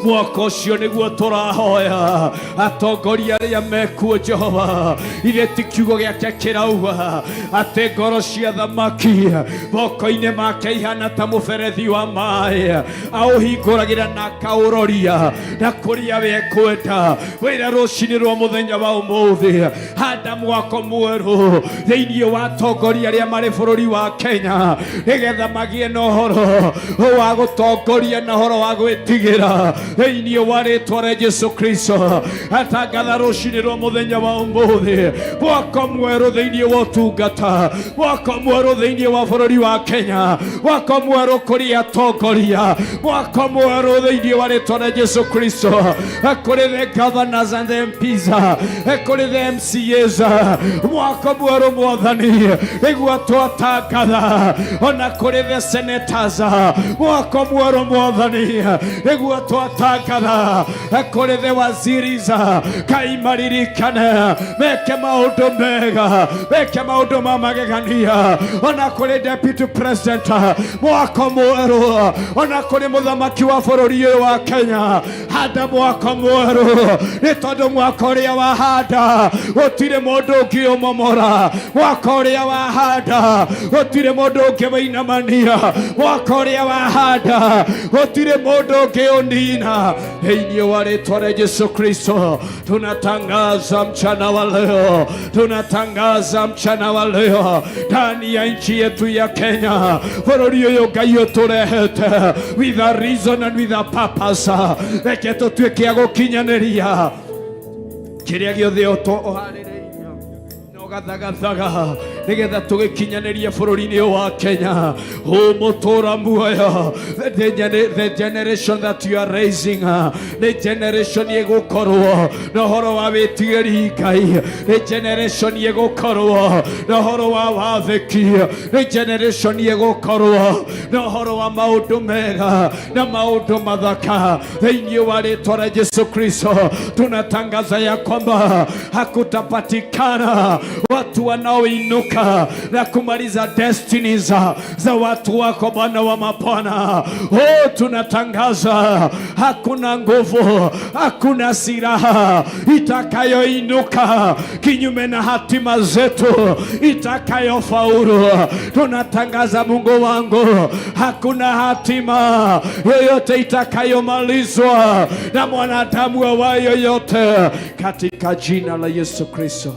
mwako ũcio nĩguo tũrahoya atongoria arĩa mekuo Jehova ithe ti kiugo gĩake kĩrauga atĩ ngoro cia thamaki moko-inĩ make ihana ta mũberethi wa maĩ aũhingũragĩra na akaũroria na kũrĩa we kwenda wĩra rũciinĩ rwa mũthenya wa ũmũthĩ handa mwako mwerũ thĩinĩ wa atongoria arĩa marĩ bũrũri wa Kenya nĩgetha magĩe na ũhoro wa gũtongoria na ũhoro wa gwĩtigĩra thĩinĩ wa rĩĩtwa rĩa Jesũ Kristo atangatha rũciinĩ rwa mũthenya wa ũmũthĩ mwako mwerũ thĩinĩ wa ũtungata mwako mwerũ thĩinĩ wa bũrũri wa Kenya mwako mwerũ kũrĩ atongoria mwako mwerũ thĩinĩ wa rĩĩtwa rĩa Jesũ Kristo kũrĩ the governor governors and the MPs kuri the MCAs mwako mweru mwathani niguo twatangatha ona kuri the senators mwako mweru mwathani niguo twatangatha kuri the waziris Kai maririkane meke maundu mega meke maundu ma magegania ona kuri deputy president mwako mweru ona kuri muthamaki wa bururi wa Kenya handa mwako mweru ni tondu mwako uria wahanda gutire mundu ungi umomora mwako uria wahanda gutire mundu ungi wainamania mwako uria wahanda gutire mundu ungi unina thĩinĩ wa rĩĩtwa rĩa Yesu Kristo tunatangaza mchana wa leo, tunatangaza mchana wa leo ndani ya nchi yetu ya Kenya bũrũri ũyũ Ngai ũtũrehete with a reason and with a purpose reke tũtuĩke a gũkinyanĩria kĩrĩa gĩothe ũharĩrĩirio na ũgathagathaga nigetha tugikinyanĩrie bũrũri-inĩ wa Kenya mũtũra muoyo. The generation that you are raising the generation ĩgũkorwo na ũhoro wa wĩtigĩri Ngai, the generation ĩgũkorwo na ũhoro wa wathĩki, the generation ĩgũkorwo na ũhoro wa maũndũ mega na maũndũ mathaka thĩinĩ wa rĩĩtwa rĩa Yesu Kristo. Tunatangaza ya kwamba hakutapatikana watu wanaoinuka na kumaliza destinies za watu wako Bwana wa mabwana. Tunatangaza hakuna nguvu, hakuna silaha itakayoinuka kinyume na hatima zetu itakayofaulu. Tunatangaza Mungu wangu, hakuna hatima yoyote itakayomalizwa na mwanadamu awaye yoyote katika jina la Yesu Kristo.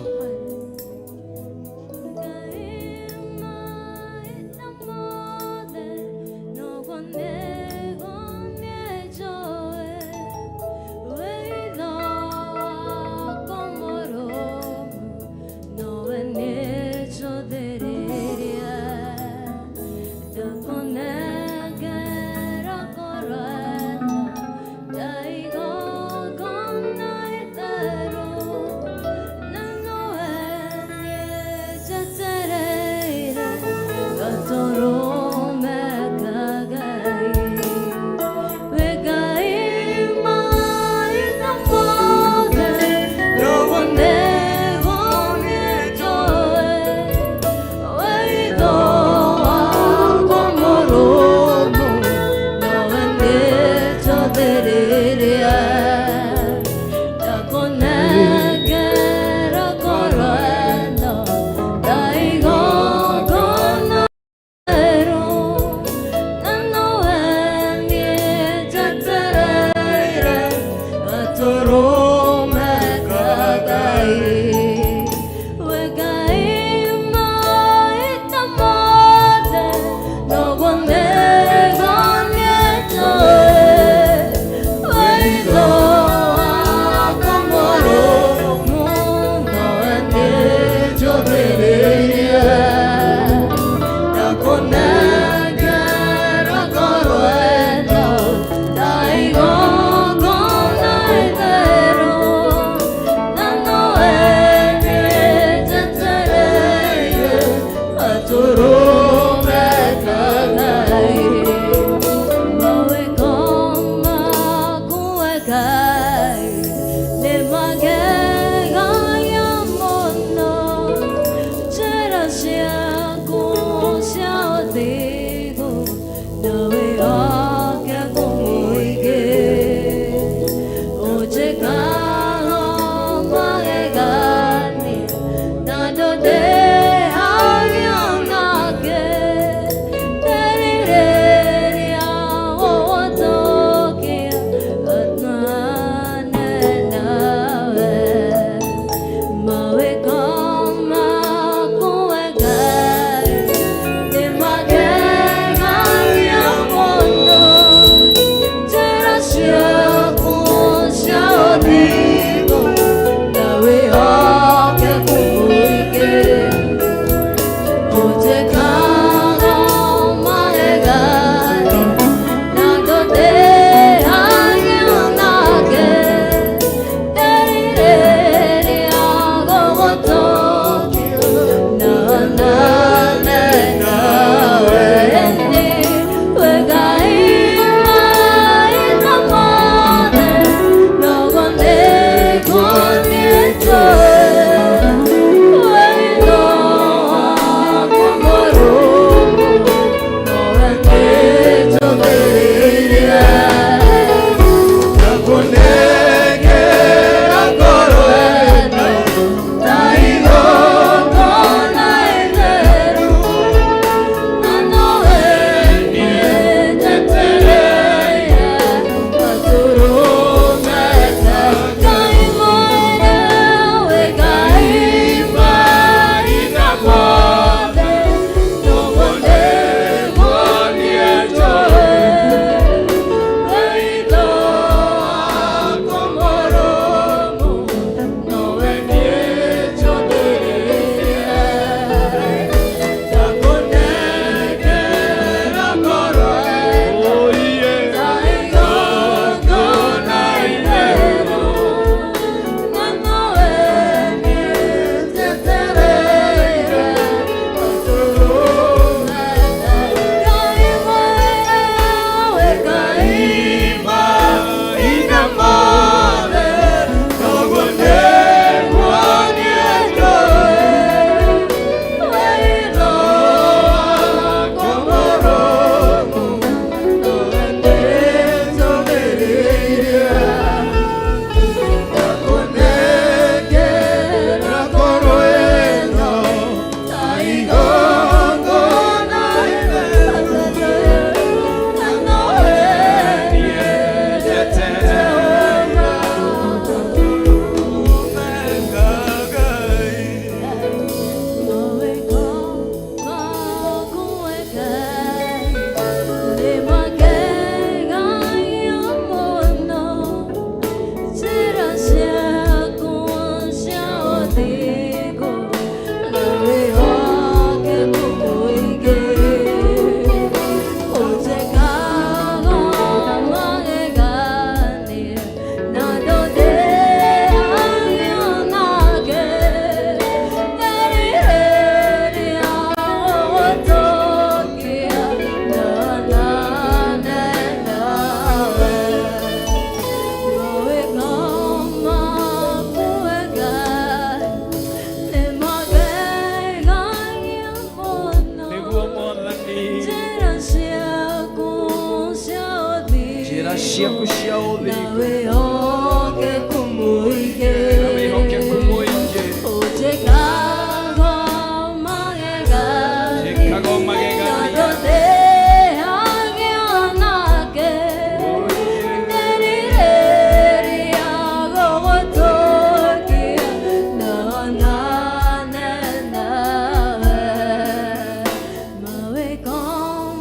ciaku cia ũthingu. na wĩhokeku mũingĩ Na wĩhokeku mũingĩ. ũnjĩkaga magegania Njĩkaga magegania. na ndũndĩhagia nake ndĩrirĩria gũgũtũkia na onane nawe mawĩko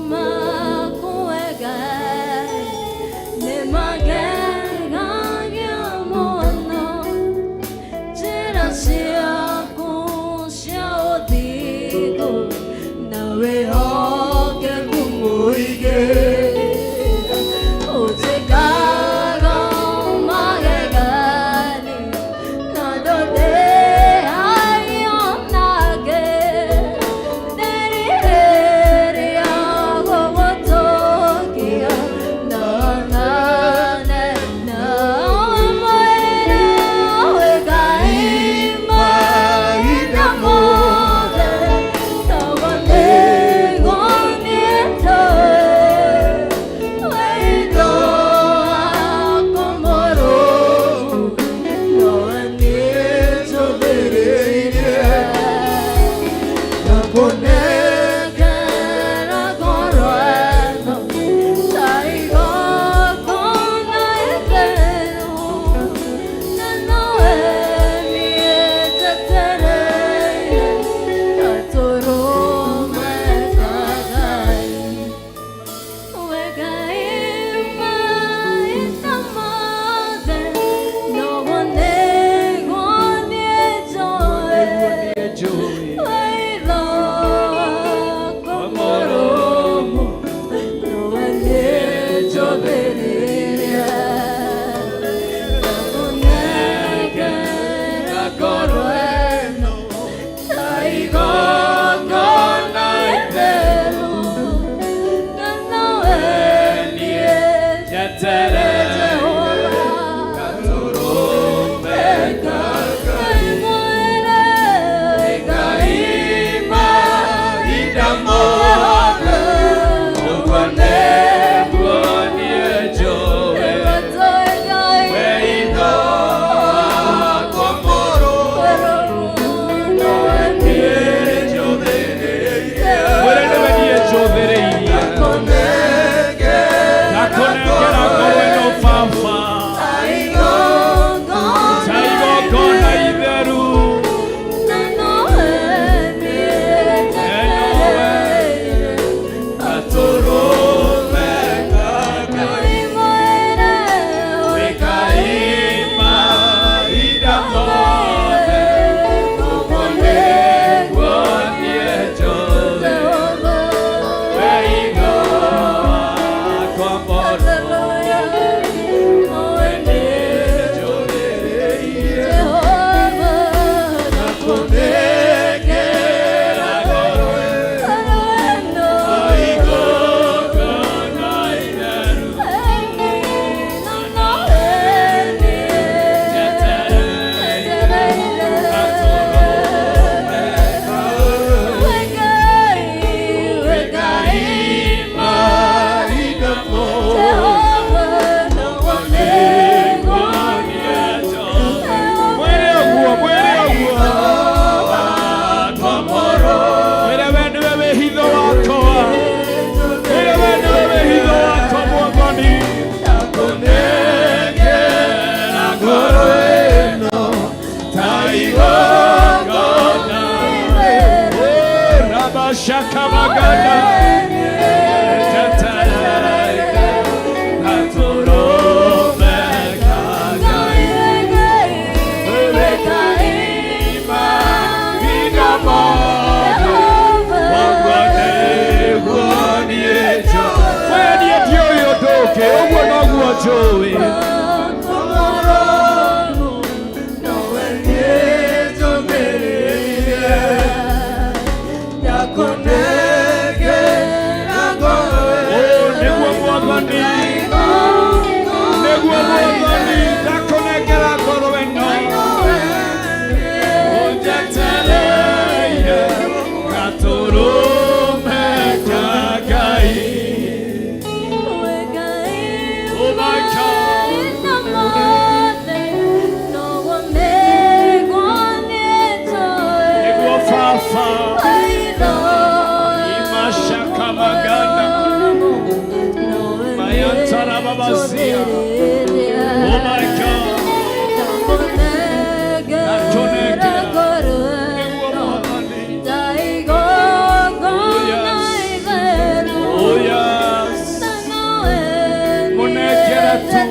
maku wega nĩ magegagia mũno njĩra ciaku cia ũthingu na wĩhokeku mũingĩ ũnjĩkaga magegania na ndũndĩhagia nake ndĩrirĩria gũgũtũkia na onane nawe mwĩre wĩgai mahinda mothe tondũ nĩguo niĩ njũĩ wendo waku mũrũmu nowe niĩ njũthĩrĩirie na kũnengera ngoro ĩno ta igongona itheru na nowe niĩ njetereire na tũrũme Ngai wegai mahinda mothe noguo nĩguo niĩ njũĩ Njũĩ. wendo waku mũrũmu nowe niĩ njũthĩrĩrie na kũnengera ngoro ĩno ta igongona itheru na nowe niĩ njetereire Jehova Tũrũme Ngai mwĩre Ngai mahinda mothe ũguo nĩguo niĩ njũĩ wendo wakwa mũrũmu nowe niĩ njũthĩrĩirie. Mwĩre nĩwe niĩ njũthĩrĩirie. Na kũnengera ngoro ĩno Baba ta igongona itheru na tũrũme Ngai wĩkai mahinda mothe ũguo nĩguo niĩ njũĩ wendo wakwa mũrũmu nowe niĩ njũthĩrĩirie. Na kũnengera ngoro ĩno igongona itheru Shaka magana Joey. Oh my vazia. Oh my God. Oh yes. Munekera tu.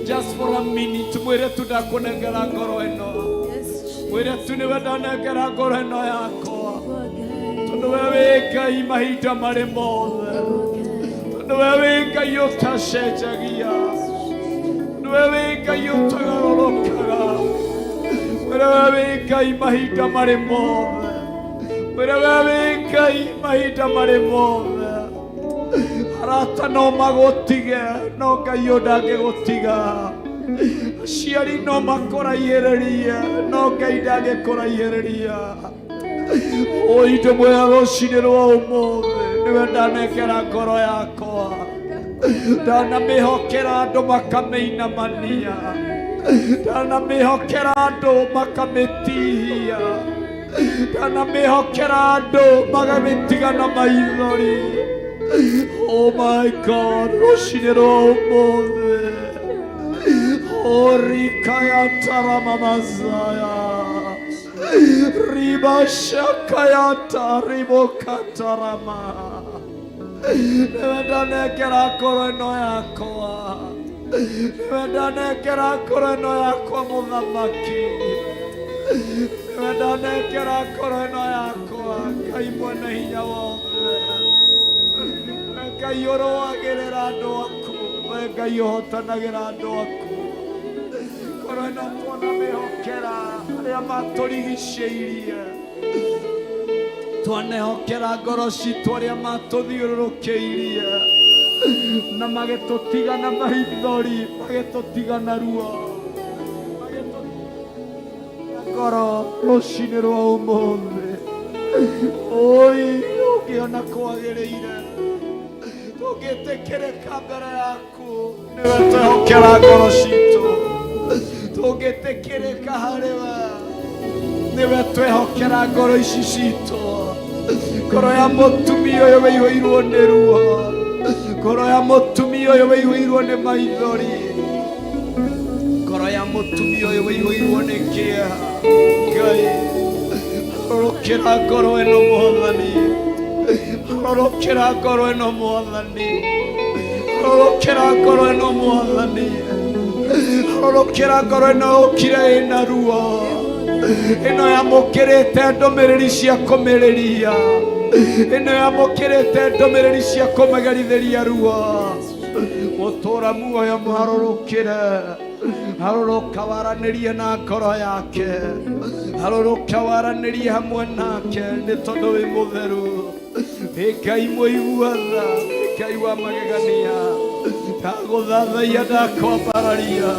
Just for a minute, mwere tudakonegera ngoro eno. Mwere tuniwedanegera ngoro eno yako. Tondu wewe Ngai mahinda mari mothe. Tondu wewe Ngai utacenjagia. Tondu wewe Ngai utagarũrũkaga. Mwere wewe Ngai mahinda mari mothe. Mwere wewe Ngai mahinda mari mothe. Arata no magotige, no Ngai ndangĩgũtiga. Aciari no makũraihĩrĩria, no Ngai ndangĩkũraihĩrĩria. O indo mwega rũcinĩ rwa ũmũthĩ, nĩwe ndanekera ngoro yakwa. Ndanamĩhokera andũ makamĩinamania. Ndanamĩhokera andũ makamĩtihia. Ndanamĩhokera andũ magamĩtiga na maithori. Oh my God, Roshinero Mothe. Oh Rikaya Taramamazaya. Riba Shakayata Ribokatarama. Nevadane kera koreno yakoa. Nevadane kera koreno yakoa mudhamaki. Nevadane kera koreno yakoa. Kaimwana hinya wothe. Ngai ũrũagĩrĩra andũ aku, Ngai ũhotanagĩra andũ aku. Korwo ĩno twanamĩhokera arĩa matũrigicĩirie, twanehokera ngoro citũ arĩa matũthiũrũrũkĩirie, na magĩtũtiga na maithori, magĩtũtiga na ruo, ngoro rũcinĩ rwa ũmũthĩ. Oi, ũngĩona kwagĩrĩire tũngĩtĩkĩrĩka mbere yaku, nĩwe twehokera ngoro citũ. Tũngĩtĩkĩrĩka harĩwe, nĩwe twehokera ngoro ici citũ. Ngoro ya mũtumia ũyũ wĩihũirwo nĩ ruo, ngoro ya mũtumia ũyũ wĩihũirwo nĩ maithori, ngoro ya mũtumia ũyũ wĩihũirwo nĩ kĩeha. Ngai, harũrũkĩra ngoro ĩno Mwathani. Harũrũkĩra ngoro ĩno Mwathani. Harũrũkĩra ngoro ĩno Mwathani. Harũrũkĩra ngoro ĩno ũkire ĩna ruo, ĩno yamũkĩrĩte ndũmĩrĩri cia kũmĩrĩria. ĩno yamũkĩrĩte ndũmĩrĩri cia kũmĩgerithiria ruo mũtũra muoyo mũharũrũkĩre harũrũka waranĩrie na ngoro yake harũrũka waranĩrie hamwe nake nĩ tondũ wĩ mũtheru Ngai mũiguaga Ngai wa magegania ndagũthathaia ndakwambararia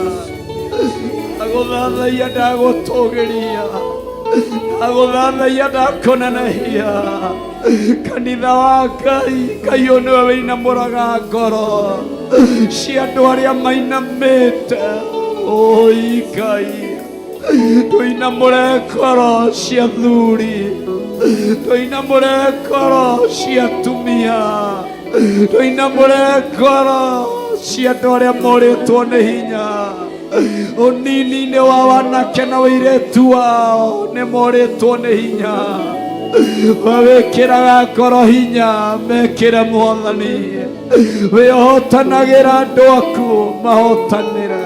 ndagũthathaia ndagũtũgĩria ndagũthathaia ndakũnenehia kanitha wa Ngai Ngai ũyũ nĩwe wĩinamũraga ngoro cia andũ arĩa mainamĩte oi Ngai tũinamũre ngoro cia athuri tũinamũre ngoro cia atumia tũinamũre ngoro cia andũ arĩa morĩtwo nĩ hinya ũnini-inĩ wa wanake na ũirĩtu wao nĩ morĩtwo nĩ hinya wĩkĩraga ngoro hinya mekĩre Mwathani wĩhotanagĩra andũ aku mahotanĩre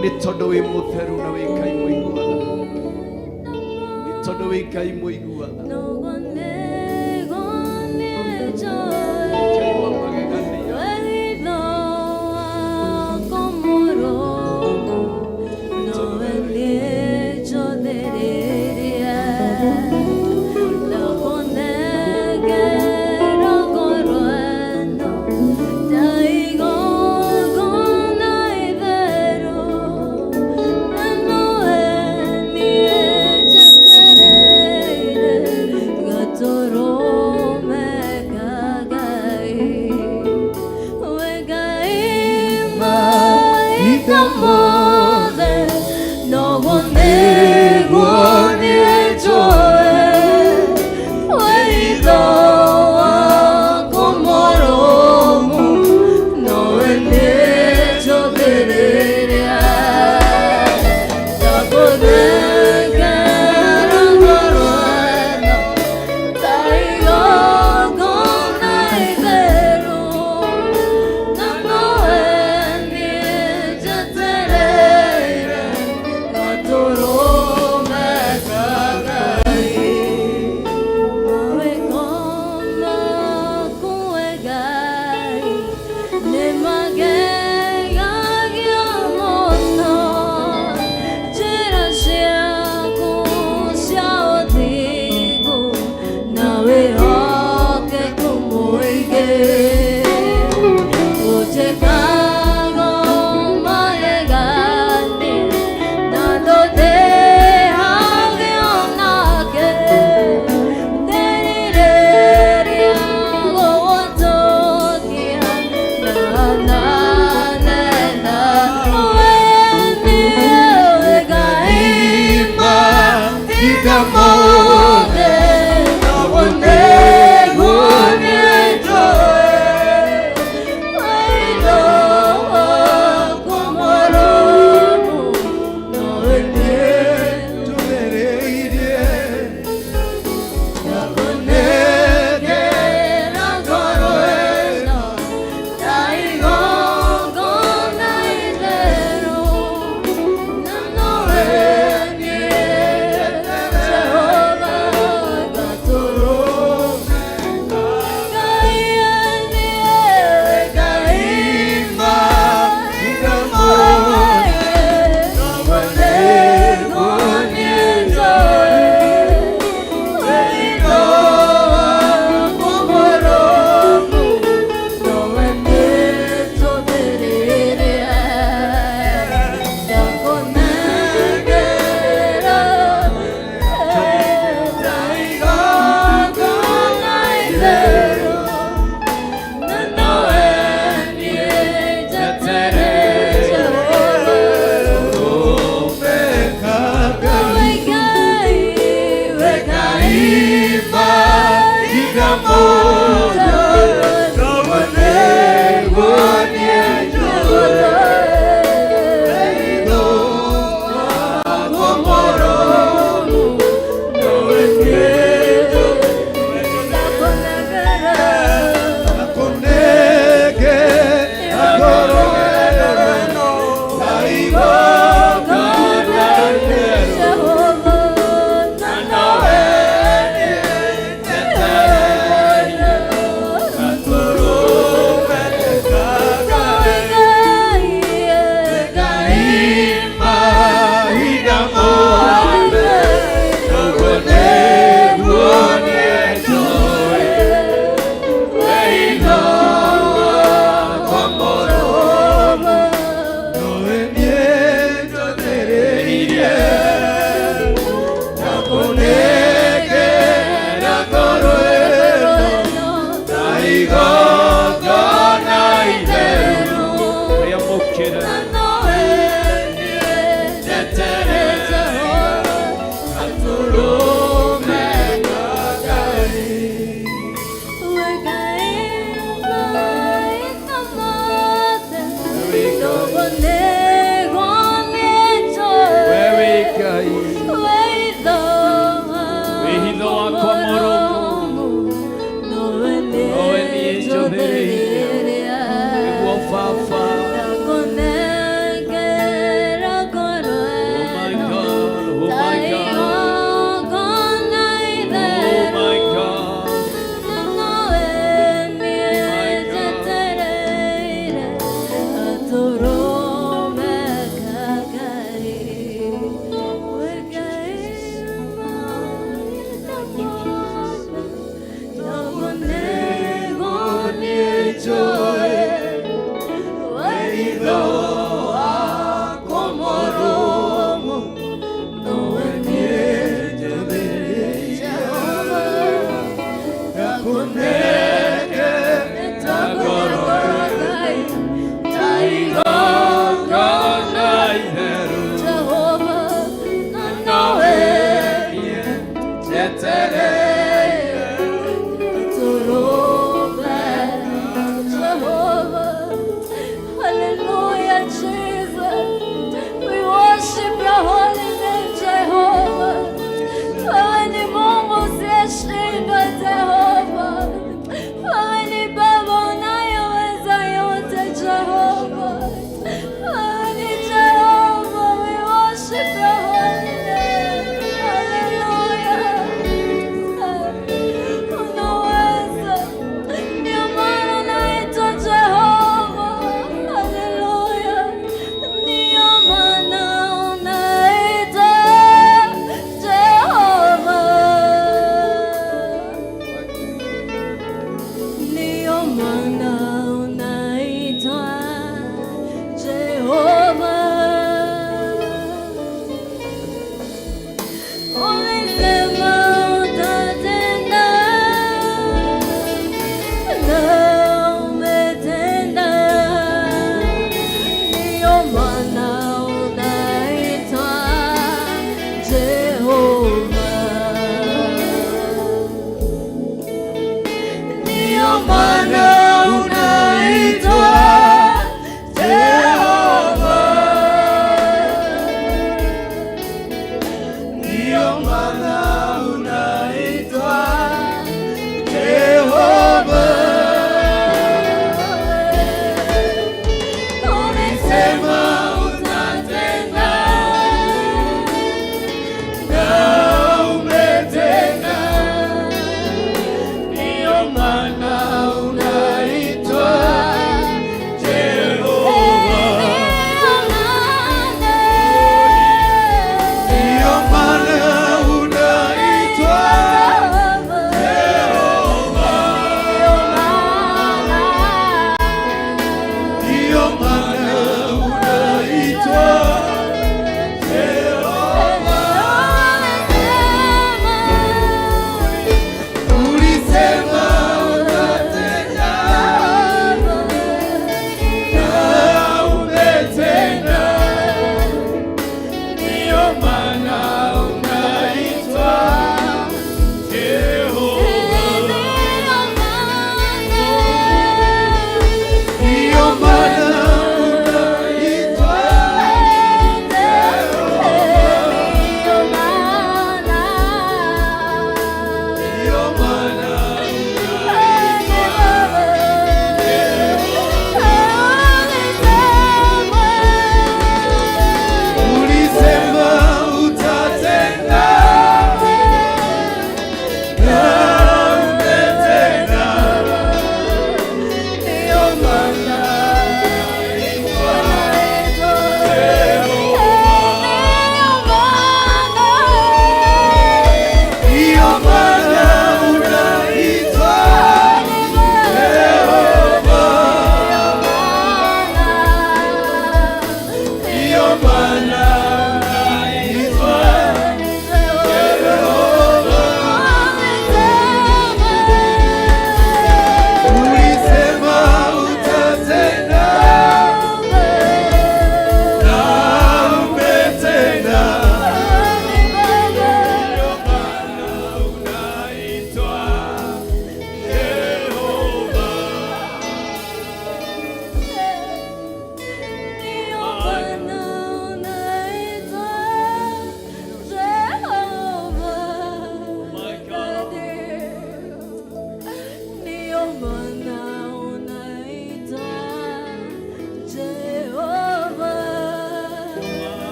nĩ tondũ wĩ mũtheru na wĩ Ngai mũiguaga nĩ tondũ wĩ Ngai mũiguaga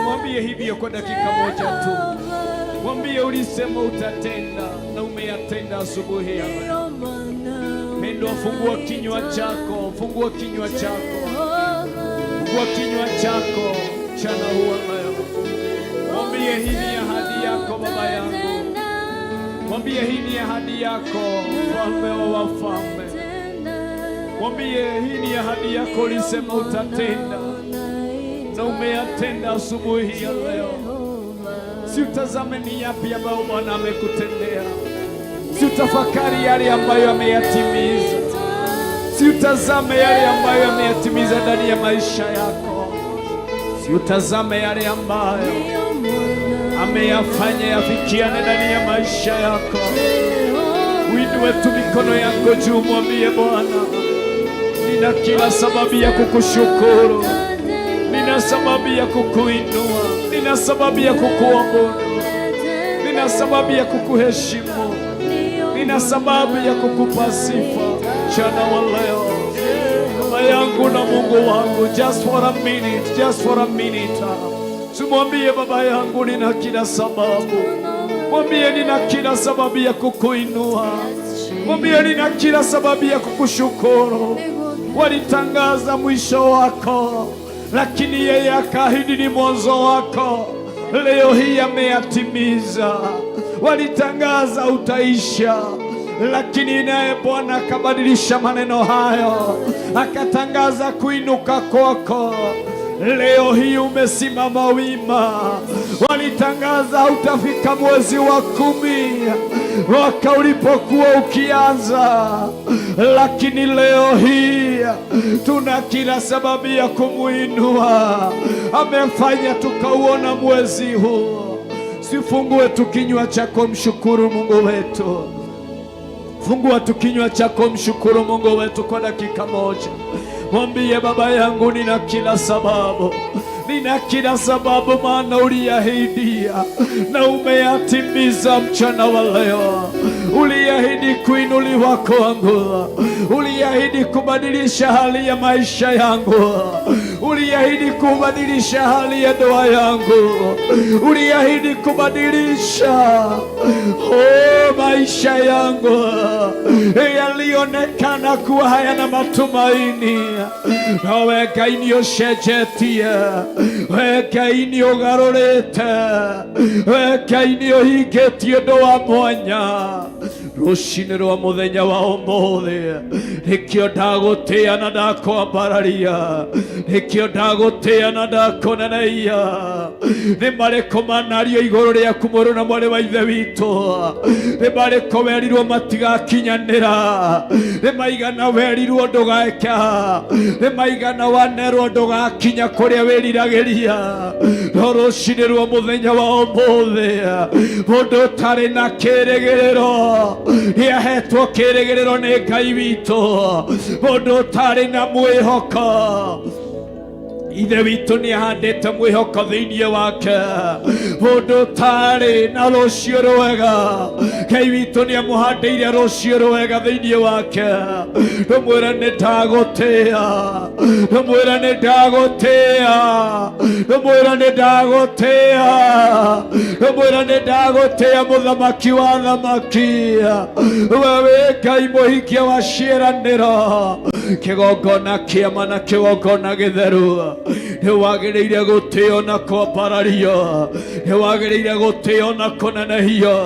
Mwambie hivyo kwa dakika moja tu. Mwambie ulisema utatenda na umeyatenda asubuhi ya leo. Mpendwa, fungua kinywa chako, fungua kinywa chako, fungua kinywa chako mchana huu leo. Mwambie hii ni ahadi yako baba yangu. Mwambie hii ni ahadi yako mfalme wa wafalme. Mwambie hii ni ahadi yako, ulisema utatenda na umeyatenda asubuhi ya leo. Si utazame ni yapi ambayo Bwana amekutendea. Si utafakari yale ambayo ameyatimiza. Si utazame yale ambayo ameyatimiza ndani ya maisha yako. Si utazame yale ambayo ameyafanya yafikiane ndani ya maisha yako. Uinue tu mikono yako juu, mwambie Bwana, nina kila sababu ya kukushukuru. Nina sababu ya kukuinua, nina sababu ya kukuabudu, nina sababu ya kukuheshimu, nina sababu ya kukupa sifa mchana wa leo. Baba yangu na Mungu wangu, just for a minute, just for a minute. Tumwambie baba yangu, nina kila sababu. Mwambie nina kila sababu ya kukuinua. Mwambie nina kila sababu ya kukushukuru. Walitangaza mwisho wako, lakini yeye akaahidi ni mwanzo wako. Leo hii ameyatimiza. Walitangaza utaisha, lakini naye Bwana akabadilisha maneno hayo, akatangaza kuinuka kwako. Leo hii umesimama wima. Walitangaza utafika mwezi wa 10 mwaka ulipokuwa ukianza, lakini leo hii tuna kila sababu ya kumuinua. Amefanya tukauona mwezi huu. Sifungue tu kinywa chako, mshukuru Mungu wetu. Fungua tu kinywa chako, mshukuru Mungu wetu kwa dakika moja. Mwambie, Baba yangu, nina kila sababu, nina kila sababu, maana uliahidia na umeyatimiza mchana wa leo. Uliahidi kuinuliwa kwangu, uliahidi kubadilisha hali ya maisha yangu, uliahidi kubadilisha hali ya ndoa yangu, uliahidi kubadilisha maisha yangu yalionekana kuwa hayana matumaini. Nawe Ngai nĩũcenjetie, we Ngai nĩũgarũrĩte, we Ngai nĩũhingĩtie ũndũ wa mwanya. Rũcinĩ rwa mũthenya wa ũmũthĩ nĩkĩo ndagũtĩa na ndakwambararia, nĩkĩo ndagũtĩa na ndakũneneia. Nĩ marĩkũ manario igũrũ rĩaku mũrũ na mwarĩ wa Ithe witũ? Nĩ marĩkũ werirwo matigakinyanĩra? Nĩ maigana werirwo ndũgeka? Nĩ maigana wanerwo ndũgakinya kũrĩa wĩriragĩria? No rũcinĩ rwa mũthenya wa ũmũthĩ mũndũ ũtarĩ na kĩĩrĩgĩrĩro nĩahetwo kĩĩrĩgĩrĩro nĩ Ngai witũ. Mũndũ ũtarĩ na mwĩhoko, Ithe witũ nĩahandĩte mwĩhoko thĩinĩ wake. Mũndũ ũtarĩ na rũciũ rwega, Ngai witũ nĩamũhandĩire rũciũ rwega thĩinĩ wake. Ndũmwĩre nĩ ndagũtĩa, ndũmwĩre nĩ ndagũtĩa, ndũmwĩre nĩ ndagũtĩa, ndũmwĩre nĩ ndagũtĩa, mũthamaki wa thamaki. We wĩ Ngai mũhingia wa ciĩranĩro, kĩgongona kĩama na kĩgongona gĩtheru. Nĩwagĩrĩire gũtĩo na kwambarario, nĩwagĩrĩire gũtĩo na kũnenehio,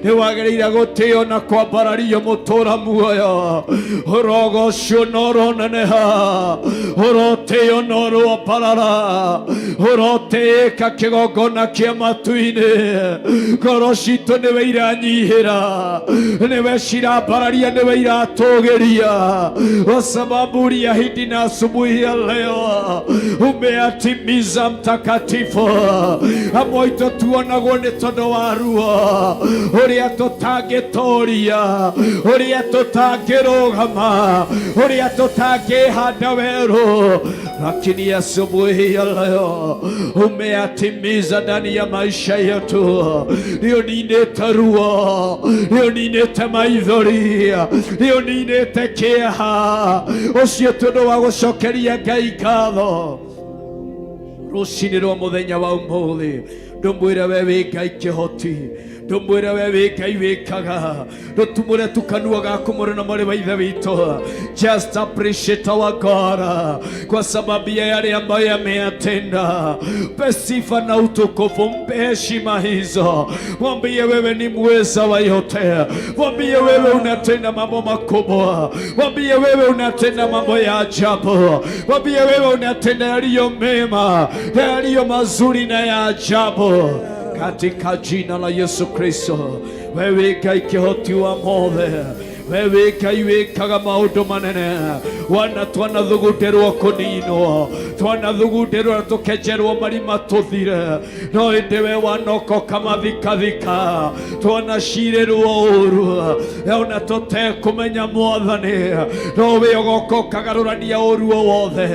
nĩwagĩrĩire gũtĩo na kwambarario mũtũra muoyo. Ũrogocio na ũroneneha, ũrotĩo na ũrombarara, ũrotĩĩka kĩgongona kĩa matu-inĩ. Ngoro citũ nĩwe iranyihĩra, nĩwe cirambararia, nĩwe iratũgĩria, kwa sababu uliahidi na asubuhi ya leo umeyatimiza Mtakatifu. Amwe tuonagwo nĩ tondũ wa ruo ũrĩa tũtangĩtũũria, ũrĩa tũtangĩrũgama, ũrĩa tũtangĩhanda werũ, lakini asubuhi ya leo umeyatimiza ndani ya maisha yetu. Nĩũninĩte ruo, nĩũninĩte maithori, nĩũninĩte kĩeha. Ũcio tondũ wa gũcokeria Ngai ngatho rũcinĩ rwa mũthenya wa ũmũthĩ. Ndũmwĩre we wĩ Ngai kĩhoti, ndũmwĩre we wĩ Ngai wĩkaga. Ndũtumũre tukanua gaku mũrũ na mwarĩ wa Ithe witũ. Just appreciate our God kwa sababu ya yale ambayo ameyatenda. Mpe sifa na utukufu, mpe heshima hizo. Mwambie wewe ni mweza wa yote, mwambie wewe unatenda mambo makubwa, mwambie wewe unatenda mambo ya ajabu, mwambie wewe unatenda yaliyo mema, yaliyo mazuri na ya ajabu, katika jina la Yesu Kristo. Wewe Ngai kĩhoti wa mothe, wewe Ngai wĩkaga maũndũ manene. Wana twanathugunderwo kũninwo, twanathugunderwo na tũkenjerwo marima tũthire, no hĩndĩ we wanokoka mathikathika. Twanacirĩrwo ũru ona tũtekũmenya Mwathani, no we ũgoka ũkagarũrania ũru o wothe,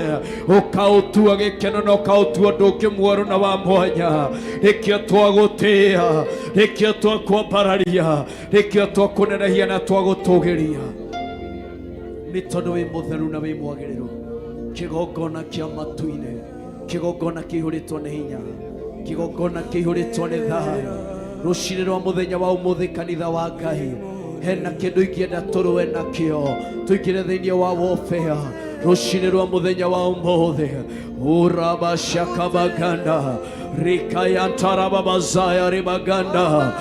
ũkaũtua gĩkeno na ũkaũtua ũndũ ũngĩ mwerũ na wa mwanya. Nĩkĩo twagũtĩĩa, nĩkĩo twakwambararia, nĩkĩo twakũnenehia na twagũtũgĩria. Nĩ tondũ wĩ mũtheru na wĩ mwagĩrĩru. Kĩgongona kĩa matu-inĩ, kĩgongona kĩihũrĩtwo nĩ hinya, kĩgongona kĩihũrĩtwo nĩ thayũ. Rũcinĩ rwa mũthenya wa ũmũthĩ, kanitha wa Ngai, hena kindu ingienda turwe nakio tuikire thiini wa warfare rucini rwa muthenya wa umuthi urabashakabaganda rikayantarababazaya ribaganda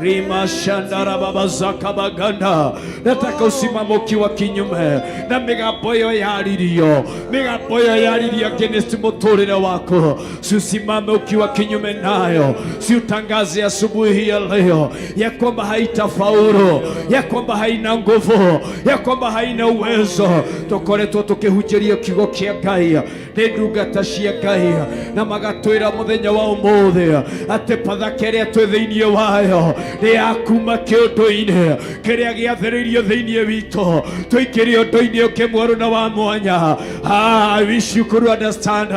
rimashandarababazakabaganda. Nataka usimame ukiwa kinyume na migambo iyo yaririo, migambo iyo yaririo against muturire wako. Usimame ukiwa kinyume nayo, si utangaze asubuhi ya leo ya kwamba haitafaulu, ya kwamba haina nguvu, ya kwamba haina uwezo. Tukoretwo tukihunjiria kiugo kia Ngai ni ndungata cia Ngai na magatwira muthenya wa umuthi ati pathaka iria twi thiini wayo ni ya kuma kiundu-ini kiria giathiririo thiini witu tuikire undu-ini uki mweru na wa mwanya. I wish you could understand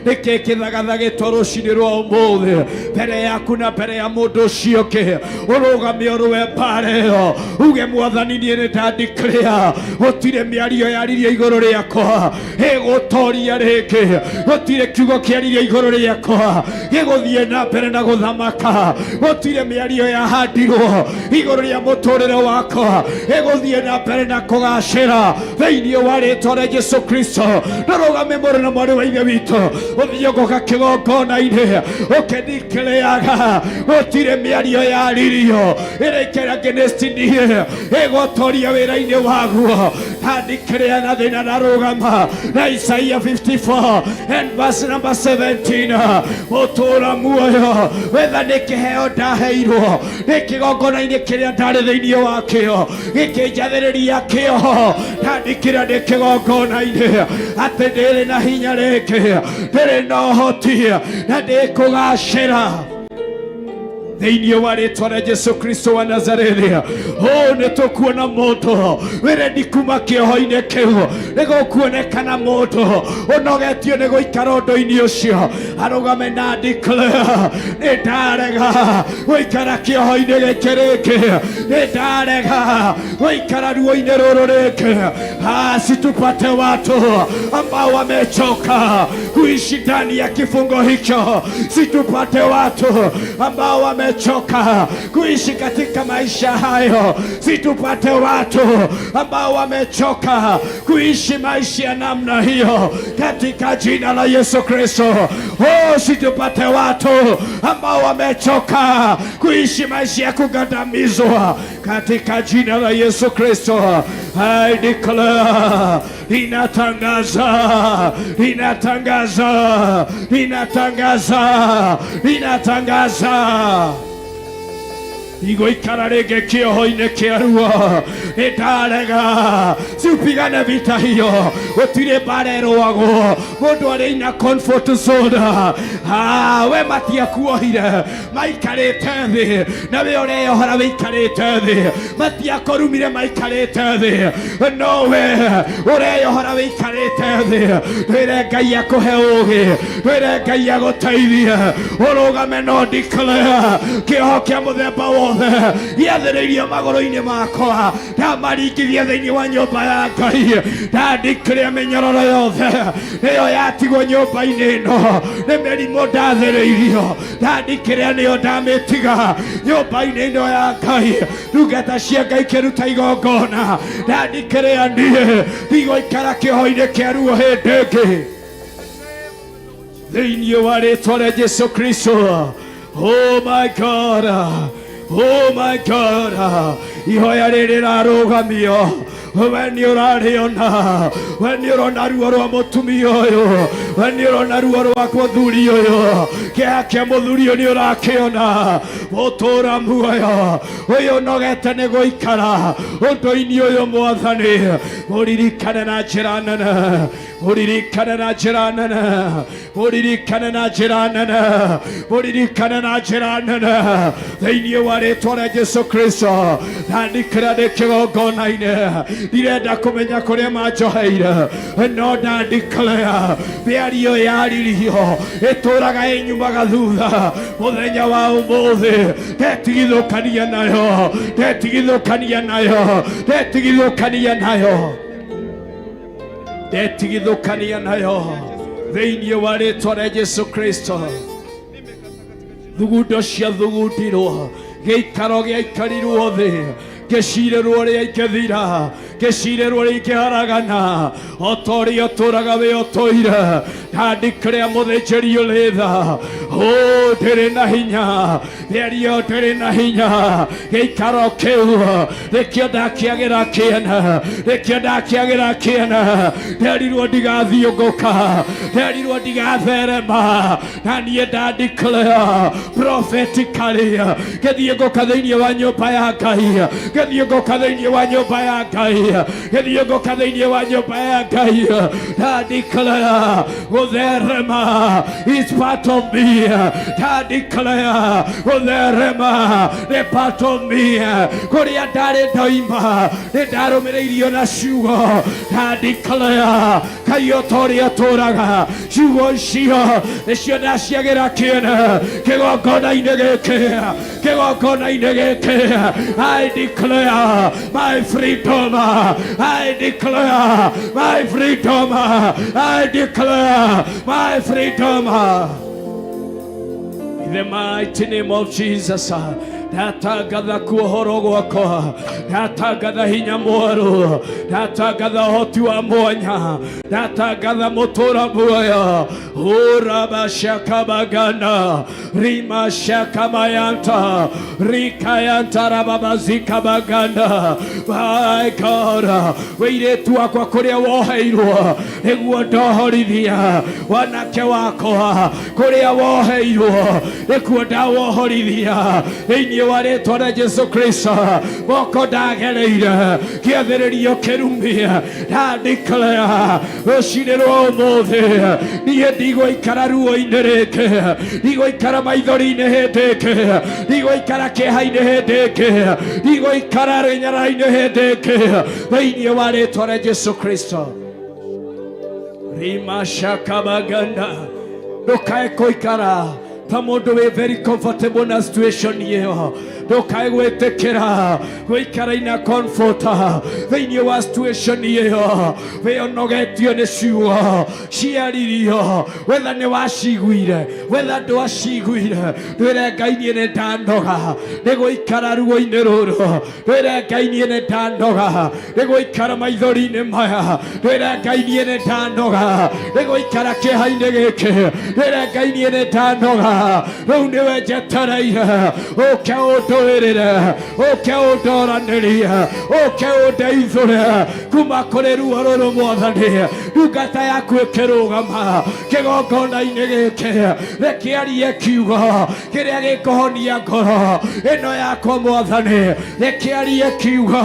niki kithagathagetwo rucini rwa umuthi mbere yaku na mbere ya mundu ucio ki urugame urwe mbara iyo uge Mwathani nie ni ndandeclare gutire miario yaririo iguru riakwa igutoria riki gutire kiugo kiaririo iguru riakwa giguthie na mbere na guthamaka gutire miario yahandirwo iguru ria muturire wakwa iguthie na mbere na kugacira thiini wa ritwa ria Jesu Kristo. Nurugame muru na mwari wa ithe witu uthie ugoka kigongona-ini ukideclareaga gutire miario yaririo irekera against nie igutoria wira-ini waguo. Ndandeclare na thina narugama na Isaiah 54 and verse number 17 mutura muoyo wetha ni kiheo ndaheirwo ni kigongona-ini kiria ndari thiini wakio gikinjathiriria kio. Ndandikira ni kigongona-ini ati ndiri na hinya ringi ndiri na uhoti na ndikugacira thiini wa ritwa ria Jesu Kristo wa Nazarethi. Ni tukuona mundu wirendi kuma kioho-ini kiu nigukuonekana mundu unogetio ni guikara undu-ini ucio arugame na declare ni ndarega guikara kioho-ini giki riki ni ndarega guikara ruo-ini ruru riki. Situpate watu ambao wamechoka kuishi ndani ya kifungo hicho, situpate watu ambao wamechoka kuishi katika maisha hayo, situpate watu ambao wamechoka kuishi maisha ya namna hiyo katika jina la Yesu Kristo. Situpate watu ambao wamechoka kuishi maisha ya kugandamizwa katika jina la Yesu Kristo. I declare, inatangaza, inatangaza, inatangaza, inatangaza igo ikara rege kioho-ini kia ruo ndarega siupigane vita hiyo gutire mbara irwagwo mundu ari ina comfort zone. We matiakuohire maikarite thi na we ureyohora wikarite thi matiakorumire maikarite thi no we ureyohora wikarite thi. Twire Ngai akuhe ugi, twire Ngai aguteithie urugame no declare kioho kia muthemba wo yathiririo maguru-ini makwa ndamaringithia thiini wa nyumba ya Ngai. Ndandeclare minyororo yothe niyo yatigwo nyumba-ini ino ni mirimu ndathiriirio ndandeclare niyo ndamitiga nyumba-ini ino ya Ngai. Ndungata cia Ngai kiruta igongona ndandeclare nie ndigũikara kĩoho-ini kia ruo hĩndĩ ĩngĩ thiini wa rĩtwa rĩa Jesu Kristo. Oh my God, oh my God, ihoya riri rarugamio we ni urariona, we ni urona ruo rwa mutumia uyu, we ni urona ruo rwa muthuri uyu, kia kia muthuri uyu ni urakiona mutura muoyo uyu nogete ni guikara undu-ini uyu Mwathani. Muririkane na njira nene, muririkane na njira nene, muririkane na njira nene, muririkane na njira nene thiini wa ritwa ria Jesu Kristo. Ndandikira ndi kigongona-ini ndirenda kumenya kuria manjoheire no ndandeclare miario yaririo ituraga inyumaga thutha muthenya wa umuthi. Ndetigithukania nayo, ndetigithukania nayo, ndetigithukania nayo, ndetigithukania nayo thiini wa ritwa ria Jesu Kristo. Thugundo cia thugundirwo giikaro giaikarirwo thi gĩcirĩrwo rĩa ingĩthira, gĩcirĩrwo rĩa ingĩharagana, o ta ũrĩa ũtũũraga wĩ ũtũire. Ndandĩkĩra mũthĩnjĩri ũrĩ tha, ndĩrĩ na hinya, rĩario ndĩrĩ na hinya, gĩikaro kĩu nĩkĩo ndakĩagĩra kĩene, nĩkĩo ndakĩagĩra kĩene. Nderirwo ndigathiũngũka, nderirwo ndigatherema, na niĩ ndandĩkĩra prophetically ngĩthiũngũka thĩinĩ wa nyũmba ya Ngai, ngĩthiũngũka thĩinĩ wa nyũmba ya Ngai, ngĩthiũngũka thĩinĩ wa nyũmba ya Ngai. Ndandĩkĩra gũtherema is part of me, ndandĩkĩra gũtherema nĩ part of me. Kũrĩa ndarĩ ndoima nĩ ndarũmĩrĩirio na ciugo, ndandĩkĩra Ngai o ta ũrĩa ũtũũraga, ciugo icio nĩcio ndaciagĩra kĩene kĩgongona-inĩ gĩkĩ, kĩgongona-inĩ gĩkĩ. I declare my freedom, I declare my freedom, I declare my freedom in the mighty name of Jesus. Ndatangatha kuohorwo gwakwa, ndatangatha hinya mwerũ, ndatangatha ũhoti wa mwanya, ndatangatha mũtũũra muoyo. Urabashakabagana rimashakamayanta rikayanta rababazikabagana. My God, wĩirĩtu wakwa kũrĩa woheirwo nĩguo ndohorithia, wanake wakwa kũrĩa woheirwo nĩkuo ndawohorithia. Thĩinĩ wa rĩĩtwa rĩa Jesũ Kristo, moko ndagereire kĩambĩrĩrio kĩrumia, ndandĩkĩra rũciinĩ rwa ũmũthĩ niĩ ndigũikara ruo-inĩ rĩngĩ, ndigũikara maithori-inĩ hĩndĩ ĩngĩ, ndigũikara kĩeha-inĩ hĩndĩ ĩngĩ, ndigũikara rĩnyara-inĩ hĩndĩ ĩngĩ, thĩinĩ wa rĩĩtwa rĩa Jesũ Kristo. Rimashakabaganda, ndũkae kũikara ta mũndũ wĩ very comfortable na situation ĩyo, ndũkae gwĩtĩkĩra gũikara ina comfort thĩinĩ wa situation ĩyo. Wĩonogetio nĩ ciugo ciaririo, wetha nĩ waciguire, wetha ndwaciguire, ndwĩre Ngai niĩ nĩ ndanoga nĩ gũikara ruo-inĩ rũrũ, ndwĩre Ngai niĩ nĩ ndanoga nĩ gũikara maithori-inĩ maya, ndwĩre Ngai niĩ nĩ ndanoga nĩ gũikara kĩeha-inĩ gĩkĩ, ndwĩre Ngai niĩ nĩ ndanoga. Rĩu nĩwe njetereire, ũke ũndũĩrĩre, ũke ũndoranĩrie, ũke ũndeithũre kuma kũrĩ ruo rũrũ Mwathani. Ndungata yaku ĩkĩrũgama kĩgongona-inĩ gĩkĩ, rĩkĩarie kiugo kĩrĩa gĩkũhonia ngoro ĩno yakwa Mwathani, rĩkĩarie kiugo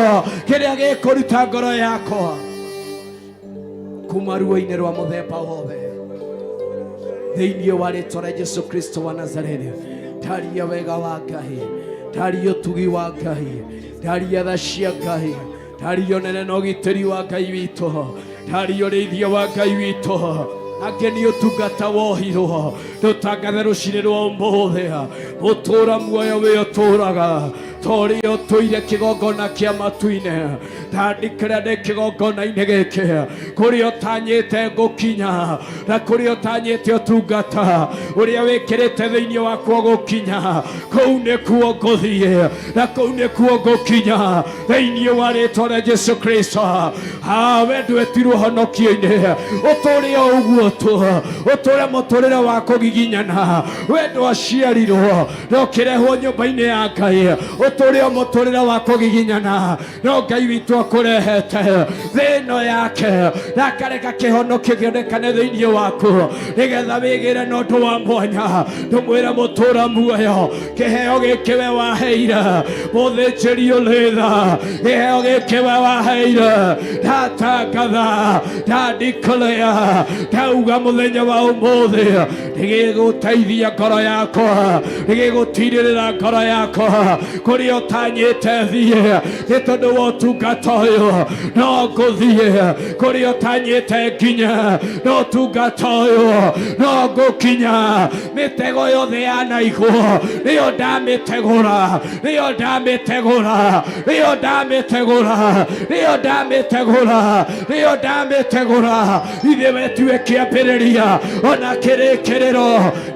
kĩrĩa gĩkũruta ngoro yakwa kuma ruo-inĩ rwa mũthemba wothe, thĩinĩ wa rĩĩtwa rĩa Jesũ Kristo wa Nazarethi. Ndaria wega wa Ngai, ndaria ũtugi wa Ngai, ndaria tha cia Ngai, ndaria ũnene na ũgitĩri wa Ngai witũ, ndaria ũrĩithia wa Ngai witũ. Angĩ nĩ ũtungata wohirwo, ndũtangathe rũciinĩ rwa ũmũthĩ, ũtũũra muoyo wĩ ũtũũraga ta ũrĩa ũtũire kĩgongona kĩa matu-inĩ. Ndandĩkĩra ndĩ kĩgongona-inĩ gĩkĩ kũrĩa ũtanyĩte gũkinya na kũrĩa ũtanyĩte ũtungata ũrĩa wĩkĩrĩte thĩinĩ wakwa gũkinya, kũu nĩkuo ngũthiĩ na kũu nĩkuo ngũkinya thĩinĩ wa rĩĩtwa rĩa Jesũ Kristo. We ndwetirwo ũhonokio-inĩ ũtũũre o ũguo tu, ũtũũre mũtũũrĩre wa kũgiginyana. We ndwaciarirwo na ũkĩrehwo nyũmba-inĩ ya Ngai, ũtũũre o mũtũũrĩre wa kũgiginyana. No Ngai witũ akũrehete thĩ ĩno yake na akareka kĩhonokio kĩonekane thĩinĩ waku, nĩgetha wĩgĩre na ũndũ wa mwanya. Ndũmwĩre mũtũũra muoyo, kĩheo gĩkĩ we waheire mũthĩnjĩri ũrĩ tha, kĩheo gĩkĩ we waheire. Ndatangatha, ndandĩkĩra, ndauga mũthenya wa ũmũthĩ nĩgĩgũteithia ngoro yakwa, nĩgĩgũtirĩrĩra ngoro yakwa kũrĩa ũtanyĩte thiĩ, nĩ tondũ wa ũtungata ũyũ no ngũthiĩ, kũrĩa ũtanyĩte nginya no ũtungata ũyũ no ngũkinya. Mĩtego yothe ya naigwo nĩyo ndamĩtegũra, nĩyo ndamĩtegũra, nĩyo ndamĩtegũra, nĩyo ndamĩtegũra, nĩyo ndamĩtegũra. Ithe we tiwe kĩambĩrĩria ona kĩrĩkĩrĩro.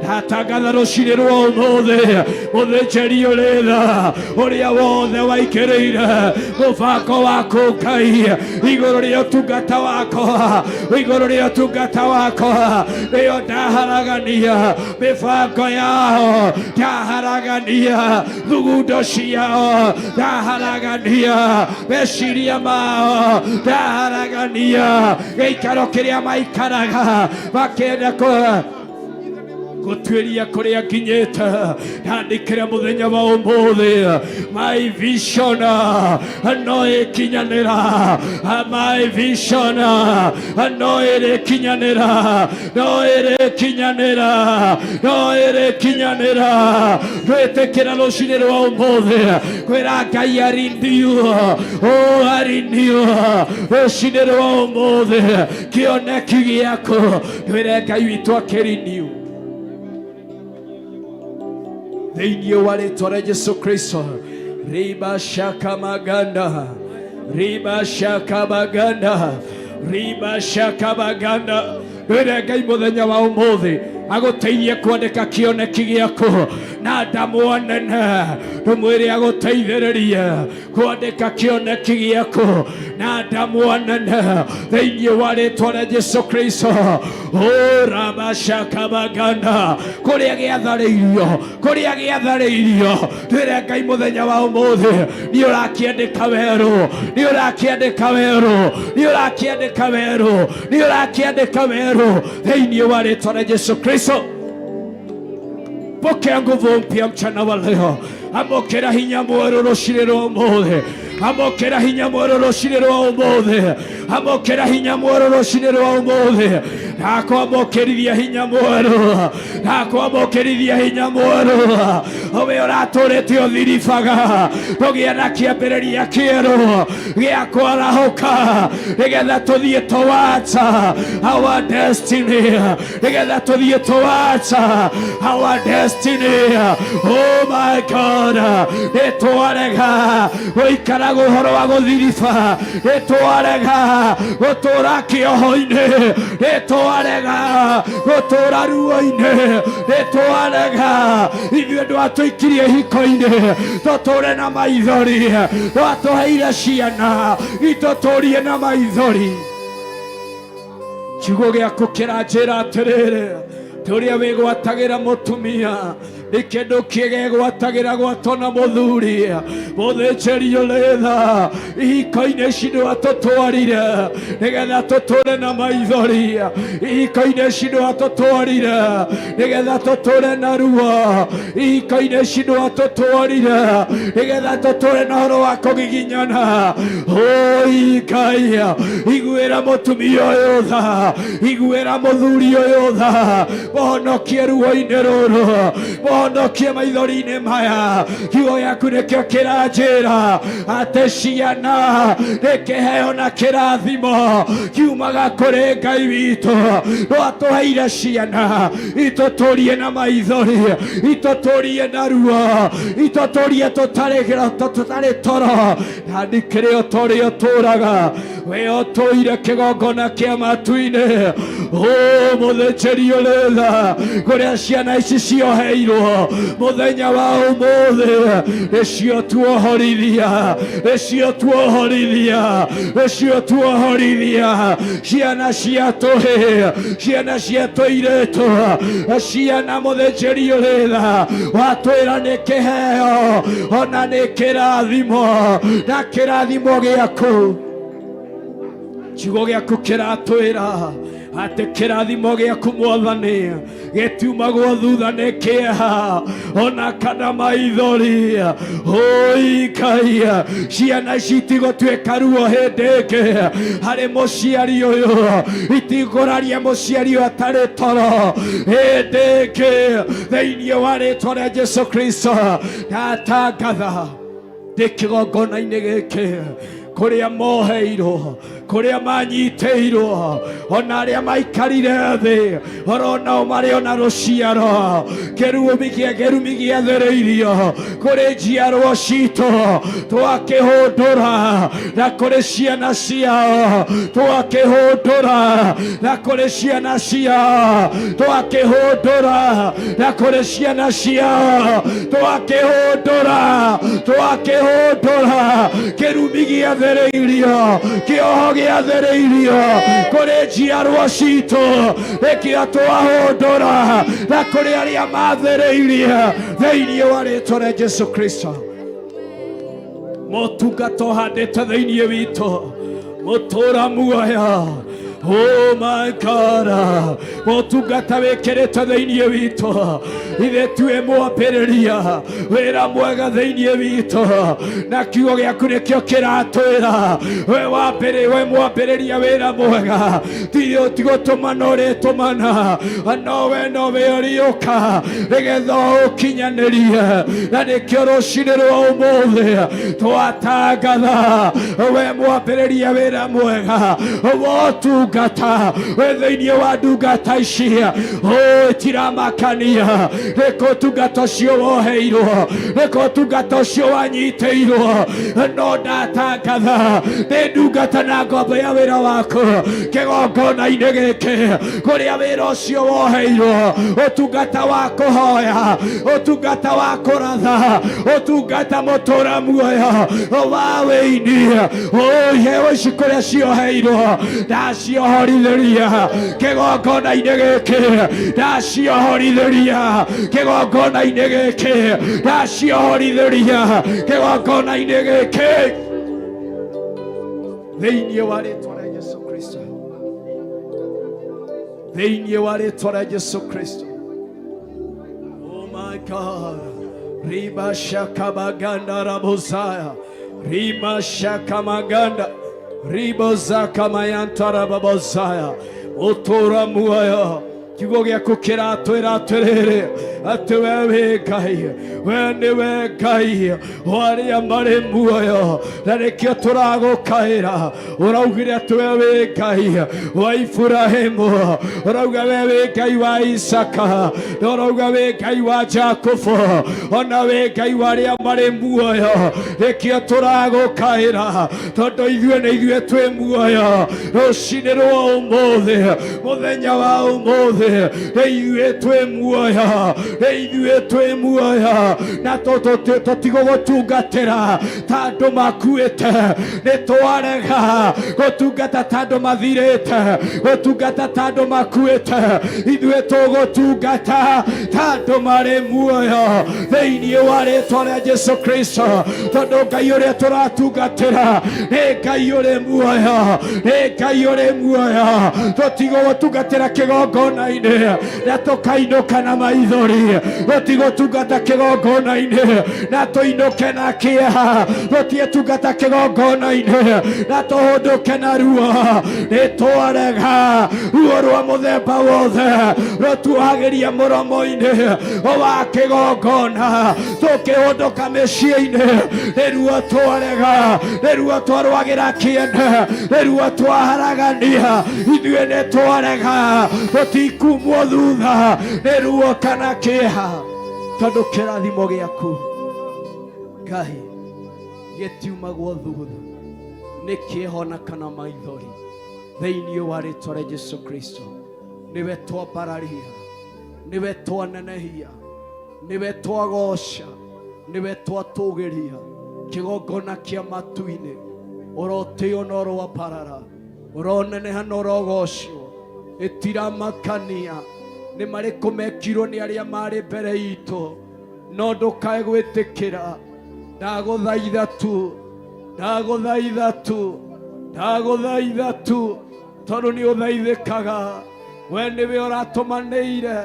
Ndatangatha rũciinĩ rwa ũmũthĩ mũthĩnjĩri ũrĩ tha, uria wothe waikirire mubango waku Ngai iguru ria utungata wakwa iguru ria utungata wakwa iyo ndaharagania mibango yao ndaharagania thugundo ciao ndaharagania meciria mao ndaharagania gĩikaro kĩrĩa maikaraga makenda gũtuĩria kũrĩa nginyĩte ndandĩkĩre mũthenya wa ũmũthĩ my vision no ĩkinyanĩra my vision no ĩrĩkinyanĩra no ĩrĩkinyanĩra no ĩrĩkinyanĩra twĩtĩkĩra rũcinĩ rwa ũmũthĩ kwĩra Ngai ariniu ariniu rũcinĩ rwa ũmũthĩ kĩoneki gĩaku twĩre Ngai witũ akĩriniu thĩinĩ wa rĩĩtwa rĩa Jesũ Kristo riba shaka maganda riba shaka maganda riba shaka maganda twĩre Ngai mũthenya wa ũmũthĩ agũteithie kwandĩka kĩoneki gĩaku na ndamwa nene tũmwĩre agũteithĩrĩrie kwandĩka kĩoneki gĩaku na ndamwa nene thĩinĩ wa rĩĩtwa rĩa Jesũ Kristo rabashaka maganda kũrĩa gĩatharĩirio twĩre Ngai mũthenya wa ũmũthĩ nĩ ũrakĩandĩka werũ nĩ ũrakĩandĩka werũ nĩ ũrakĩandĩka werũ nĩ ũrakĩandĩka werũ thĩinĩ wa rĩĩtwa rĩa Jesũ Kristo. Pokea nguvu mpya mchana wa leo, amokera hinya mwerũ rũcinĩ rwa ũmũthĩ, amokera hinya mwerũ rũcinĩ rwa ũmũthĩ, amokera hinya mwerũ rũcinĩ rwa ũmũthĩ, ndakwamũkĩrithia hinya mwerũ, ndakwamũkĩrithia hinya mwerũ, we ũratũrĩte ũthiribaga tũgĩe na kĩambĩrĩria kĩerũ gĩa kwarahũka nĩgetha tũthiĩ towards our destiny, nĩgetha tũthiĩ towards our destiny. Oh my God, nĩtwarega gũikara ũhoro wa gũthiriba, nĩtwarega gũtũra kĩoho-inĩ, nĩtwarega gũtũra ruo-inĩ, nĩtwarega ithuĩ ndwatũikirie hiko-inĩ tũtũre na maithori, ndwatũheire ciana itũtũrie na maithori. Kiugo gĩaku kĩranjĩra atĩrĩrĩ tũrĩa wĩgwatagĩra mũtumia nĩ kĩndũ kĩgegwatagĩra gwatwo na mũthuri. Mũthĩnjĩri ũrĩtha ihiko-inĩ ici nĩwatũtwarire nĩgetha tũtũre na maithori, ihiko-inĩ ici nĩwatũtwarire nĩgetha tũtũre na ruo, ihiko-inĩ ici nĩwatũtwarire nĩgetha tũtũre na ũhoro wa kũgiginyana. Ngai iguĩra mũtumia ũyũ tha, iguĩra mũthuri ũyũ tha, mũhonokie ruo-inĩ rũrũ, mũhonokie maithori-inĩ maya. Kiugo gĩaku nĩkĩo kĩranjĩra atĩ ciana nĩ kĩheo na kĩrathimo kiumaga kũrĩ Ngai witũ. Ndwatũheire ciana itũtũrie na maithori, itũtũrie na ruo, itũtũrie tũtarĩ toro, na nĩkĩrĩ ũtũũri ũtũũraga. We ũtũire kĩgongona kĩa matu-inĩ, mũthĩnjĩri ũrĩtha kũrĩa ciana ici cioheirwo mũthenya wa ũmũthĩ, nĩcio tuohorithia, nĩcio tuohorithia, nĩcio tuohorithia. Ciana cia tũhĩ, ciana cia tũirĩtu, ciana mũthĩnjĩri ũrĩtha watwĩra nĩ kĩheo ona nĩ kĩrathimo, na kĩrathimo gĩaku. Kiugo gĩaku kĩratwĩra atĩ kĩrathimo gĩaku Mwathani gĩtiumagwo thutha nĩ kĩeha ona kana maithori. Ngai ciana ici itigũtuĩka ruo hĩndĩ ĩngĩ harĩ mũciari ũyũ, itikũraria mũciari ũyũ atarĩ toro hĩndĩ ĩngĩ thĩinĩ wa rĩĩtwa rĩa Jesũ Kristo. Ndatangatha ndĩ kĩgongona-inĩ gĩkĩ kũrĩa moheirwo, kuria manyiteirwo ona aria maikarire thi orona mari ona ruciaro kerumi giathereirio kuri njiarwo citu twakihundura na kuri ciana ciao twakihundura na kuri ciana ciao twakihundura na kuri ciana ciao twakihundura kerumi giathereirio kioho giathereirio kuri njiarwo citu ikia twahundura na kuri aria mathereirie thĩinĩ wa rĩĩtwa rĩa Jesu Kristo. Motungata ũhandĩte thĩinĩ witũ mũtũũra muoyo. Oh my God, motungata wĩkĩrĩte thĩinĩ witũ ithe tuĩ mwambĩrĩria wĩra mwega thĩinĩ witũ na kiugo gĩaku nĩkĩo kĩratwĩra we mwambĩrĩria wĩra mwega tigũtũmana ũrĩtũmana nowe ũrĩũka nĩgetha ũkinyanĩrie na nĩkĩo rũciinĩ rwa ũmũthĩ twatangatha we mwambĩrĩria wĩra mwega wotungata we thĩinĩ wa ndungata ici tiramakania nĩkũ ũtungata ũcio woheirwo nĩkũ ũtungata ũcio wanyitĩirwo no ndatangatha nĩ ndungata na ngombo ya wĩra waku kĩgongona-inĩ gĩkĩ kũrĩa wĩra ũcio woheirwo ũtungata wa kũhoya ũtungata wa kũratha ũtungata mũtũũra muoyo wa wĩini iheo ici kũrĩa cioheirwo ndaciohorithĩria kĩgongona-inĩ gĩkĩ ndaciohorithĩria kĩgongona-inĩ gĩkĩ ndaciohorithĩria kĩgongona-inĩ gĩkĩ thĩinĩ wa rĩĩtwa rĩa Jesu Kristo thĩinĩ wa rĩĩtwa rĩa Jesu Kristo. Oh my God, riba shaka maganda rabosaya rima shaka maganda riboza kamayantara babosaya utura muoyo kiugo gĩaku kĩratwĩra atĩrĩrĩ atĩ we wĩ Ngai we nĩwe Ngai arĩa marĩ muoyo na nĩkĩo tũragũkaĩra ũraugire atĩ we wĩ Ngai wa Iburahĩmu ũrauga we wĩ Ngai wa Isaka na ũrauga wĩ Ngai wa Jakubu ona wĩ Ngai wa arĩa marĩ muoyo nĩkĩo tũragũkaĩra tondũ ithuĩ twĩ muoyo rũciinĩ rwa ũmũthĩ mũthenya wa ũmũthĩ ithuĩ twĩ muoyo na tũtigũgũtungatĩra ta andũ makuĩte nĩtwarega gũtungata ta andũ mathirĩte gũtungata ta andũ makuĩte ithuĩ tũgũtungata ta andũ marĩ muoyo thĩinĩ wa rĩĩtwa rĩa Jesu Kristo tondũ Ngai ũrĩa tũratungatĩra nĩ Ngai ũrĩ muoyo nĩ Ngai ũrĩ muoyo tũtigũgũtungatĩra kĩgongona-inĩ na tũkainũka na maithori tũtigũtungata kĩgongona-inĩ na tũinũke na kĩeha tũtigũtungata kĩgongona-inĩ na tũhũndũke na ruo nĩtwarega ruo rwa mũthemba wothe rũtuagĩria mũromo-inĩ wa kĩgongona tũkĩhũndũka mĩciĩ-inĩ nĩ ruo twarega nĩ ruo twarwagĩra kĩene nĩ ruo twaharagania ithuĩ nĩtwarega tũtikumwo thutha nĩ ruo kana kĩeha tondũ kĩrathimo gĩaku Ngai gĩtiumagwo thutha nĩ kĩeho kana maithori thĩinĩ wa rĩĩtwa rĩa Jesu Kristo. Nĩwe twambararia nĩwe twanenehia nĩwe twagoca nĩwe twatũgĩria kĩgongona kĩa matu-inĩ ũrotĩo na ũrwaparara ũroneneha na ũrogocwo ĩtiramakania nĩ marĩkũ mekirwo nĩ arĩa marĩ mbere itũ no ndũkae gwĩtĩkĩra ndagũthaitha tu tondũ nĩ ũthaithĩkaga we nĩwe ũratũmanĩire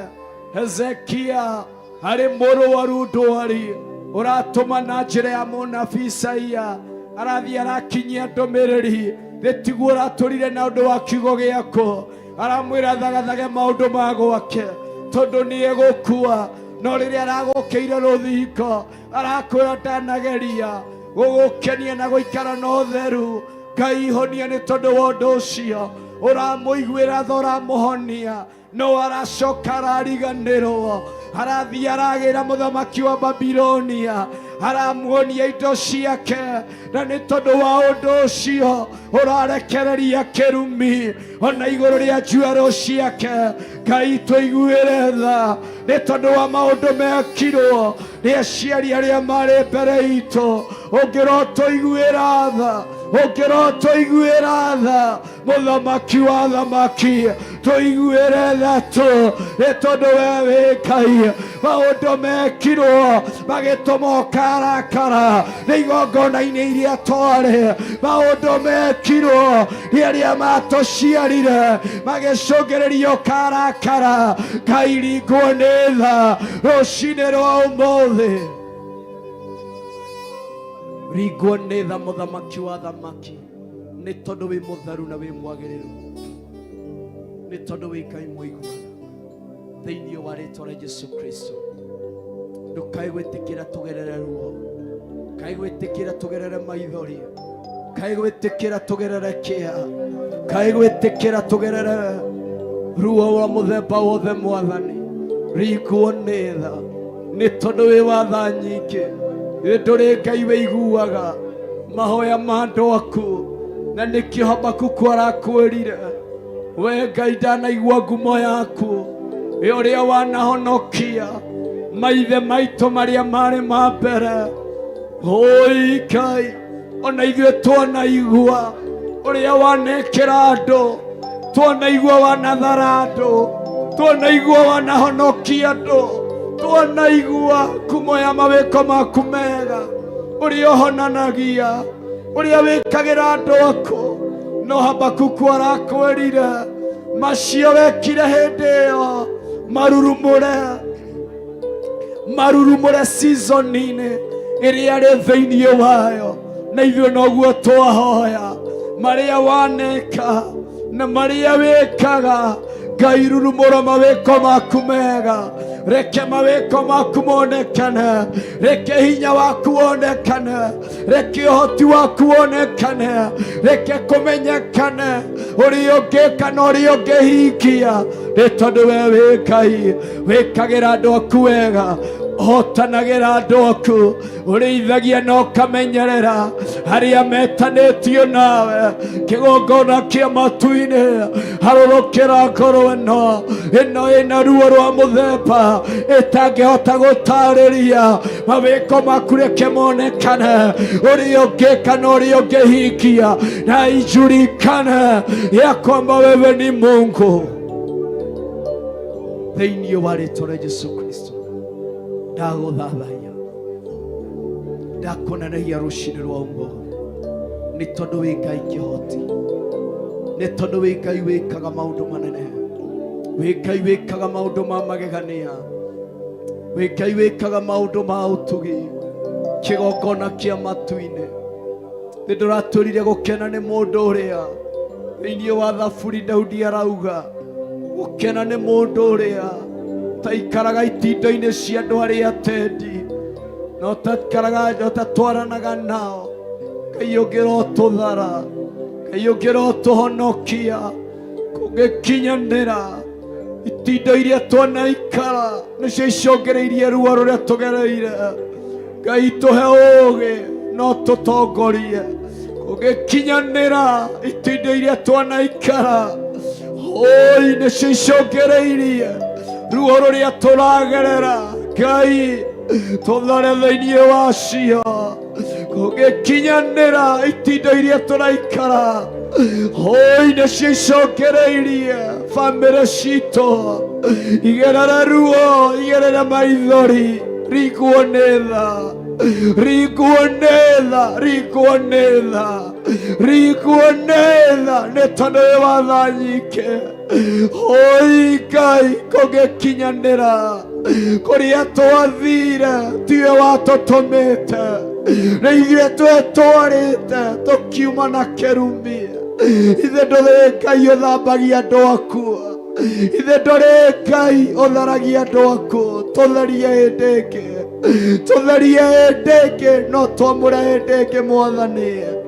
Hezekia arĩ mũrũaru ndwari ũratũma na njĩra ya mũnabii Isaia arathiĩ arakinyia ndũmĩrĩri tiguo ũratũrire na ũndũ wa kiugo gĩaku aramwĩra thagathage maũndũ ma gwake tondũ nĩ egũkua no rĩrĩa aragũkĩire rũthingo arakwĩra ndanageria gũgũkenia na gũikara na ũtheru Ngai honia nĩ tondũ wa ũndũ ũcio ũramũiguĩra tha ũramũhonia no aracoka arariganĩrwo arathiĩ aragĩra mũthamaki wa Babilonia aramuonia indo ciake na nĩ tondũ wa ũndũ ũcio ũrarekereria kĩrumi ona igũrũ rĩa njuĩro ciake. Ngai tũiguĩre tha nĩ tondũ wa maũndũ mekirwo nĩ aciari arĩa marĩ mbere itũ. Ũngĩro tũiguĩra tha, ũngĩro tũiguĩra tha mũthamaki wa thamaki, tũiguĩre tha tu nĩ tondũ we wĩ Ngai. Maũndũ mekirwo magĩtũma ũkarakara nĩ igongona-inĩ iria twarĩ. Maũndũ mekirwo nĩ arĩa matũciarire magĩcũngĩrĩria ũkarakara. Ngai ringwo nĩ tha rũcinĩ rwa ũmũthĩ, ringwo nĩ tha mũthamaki wa thamaki nĩ tondũ wĩ mũtheru na wĩ mwagĩrĩru, nĩ tondũ wĩ Ngai mũiguaga thĩinĩ wa rĩĩtwa rĩa Jesũ Kristo. Ndũkae gwĩtĩkĩra tũgerere ruo, kaĩ gwĩtĩkĩra tũgerere maithori, kaĩ gwĩtĩkĩra tũgerere kĩeha, kaĩ gwĩtĩkĩra tũgerere ruo wa mũthemba wothe. Mwathani ringwo nĩ tha nĩ tondũ wĩ wa tha nyingĩ. Ndũrĩ Ngai wĩiguaga mahoya ma andũ aku, na nĩkĩo Habakuku arakwĩrire we Ngai ndanaigua ngumo yaku ũrĩa wanahonokia maithe maitũ marĩa marĩ ma mbere. Oi Ngai, ona ithuĩ twanaigua ũrĩa wanekĩra andũ, twanaigua wanathara andũ, twanaigua wanahonokia andũ, twanaigua ngumo ya mawĩko maku mega ũrĩa ũhonanagia, ũrĩa wĩkagĩra andũ aku. No Habakuku arakwĩrire macio wekire hĩndĩ ĩyo marurumũre season-inĩ ĩrĩa arĩ thĩinĩ wayo. Na ithuĩ noguo twahoya marĩa waneka na marĩa wĩkaga. Ngai rurumũra mawĩko maku mega, reke mawĩko maku monekane, reke hinya waku wonekane, reke ũhoti waku wonekane, reke kũmenyekane ũrĩa ũngĩka na ũrĩa ũngĩhingia. Nĩ tondũ we wĩ Ngai wĩkagĩra andũ aku wega, ũhotanagĩra andũ aku, ũrĩithagia na ũkamenyerera arĩa metanĩtio nawe. Kĩgongona kĩa matu-inĩ harũrũkĩra ngoro ĩno ĩna ruo rwa mũthemba ĩtangĩhota gũtarĩria. Mawĩko maku reke monekane, ũrĩa ũngĩka na ũrĩa ũngĩhingia, na ijulikane ya kwamba wewe ni Mungu. Thĩinĩ wa rĩĩtwa rĩa Jesũ Kristo ndagũthathaiya, ndakuonanagia rũcinĩ rwa ũmũthĩ nĩ tondũ wĩ Ngai kĩhoti, nĩ tondũ wĩ Ngai wĩkaga maũndũ manene, wĩ Ngai wĩkaga maũndũ ma magegania, wĩ Ngai wĩkaga maũndũ ma ũtugi. Kĩgongona kĩa matu-inĩ nĩ ndũratũrire gũkena nĩ mũndũ ũrĩa thĩinĩ wa Thaburi Daudi arauga gũkena nĩ mũndũ ũrĩa taikaraga itinda-inĩ cia andũ arĩa atendi, no tatwaranaga nao. Ngai ũngĩrotũthara, Ngai ũngĩrotũhonokia kũngĩkinyanĩra itinda iria twanaikara nĩcio icũngĩrĩirie ruo rũrĩa tũgereire. Ngai tũhe ũũgĩ no tũtongorie kũngĩkinyanĩra itinda iria twanaikara. Oi nĩcio icũngĩrĩirie ruo rũrĩa tũragerera. Ngai tũthare thĩinĩ wacio kũngĩkinyanĩra itinda iria tũraikara. Oi nĩcio icũngĩrĩirie bamĩrĩ citũ igerere ruo, igerere maithori. Ringwo nĩ tha, ringwo nĩ tha, ringwo nĩ tha, ringwo nĩ tha nĩ tondũ wĩ wa tha nyingĩ. Oi Ngai kũngĩkinyanĩra kũrĩa twathire tiwe watũtũmĩte, na ithuĩ twĩtwarĩte tũkiuma na kĩrumi. Ithe ndũrĩ Ngai ũthambagia andũ aku, ithe ndũrĩ Ngai ũtharagia andũ aku. Tũtherie hĩndĩ ĩngĩ, tũtherie hĩndĩ ĩngĩ, no twamũre hĩndĩ ĩngĩ Mwathani.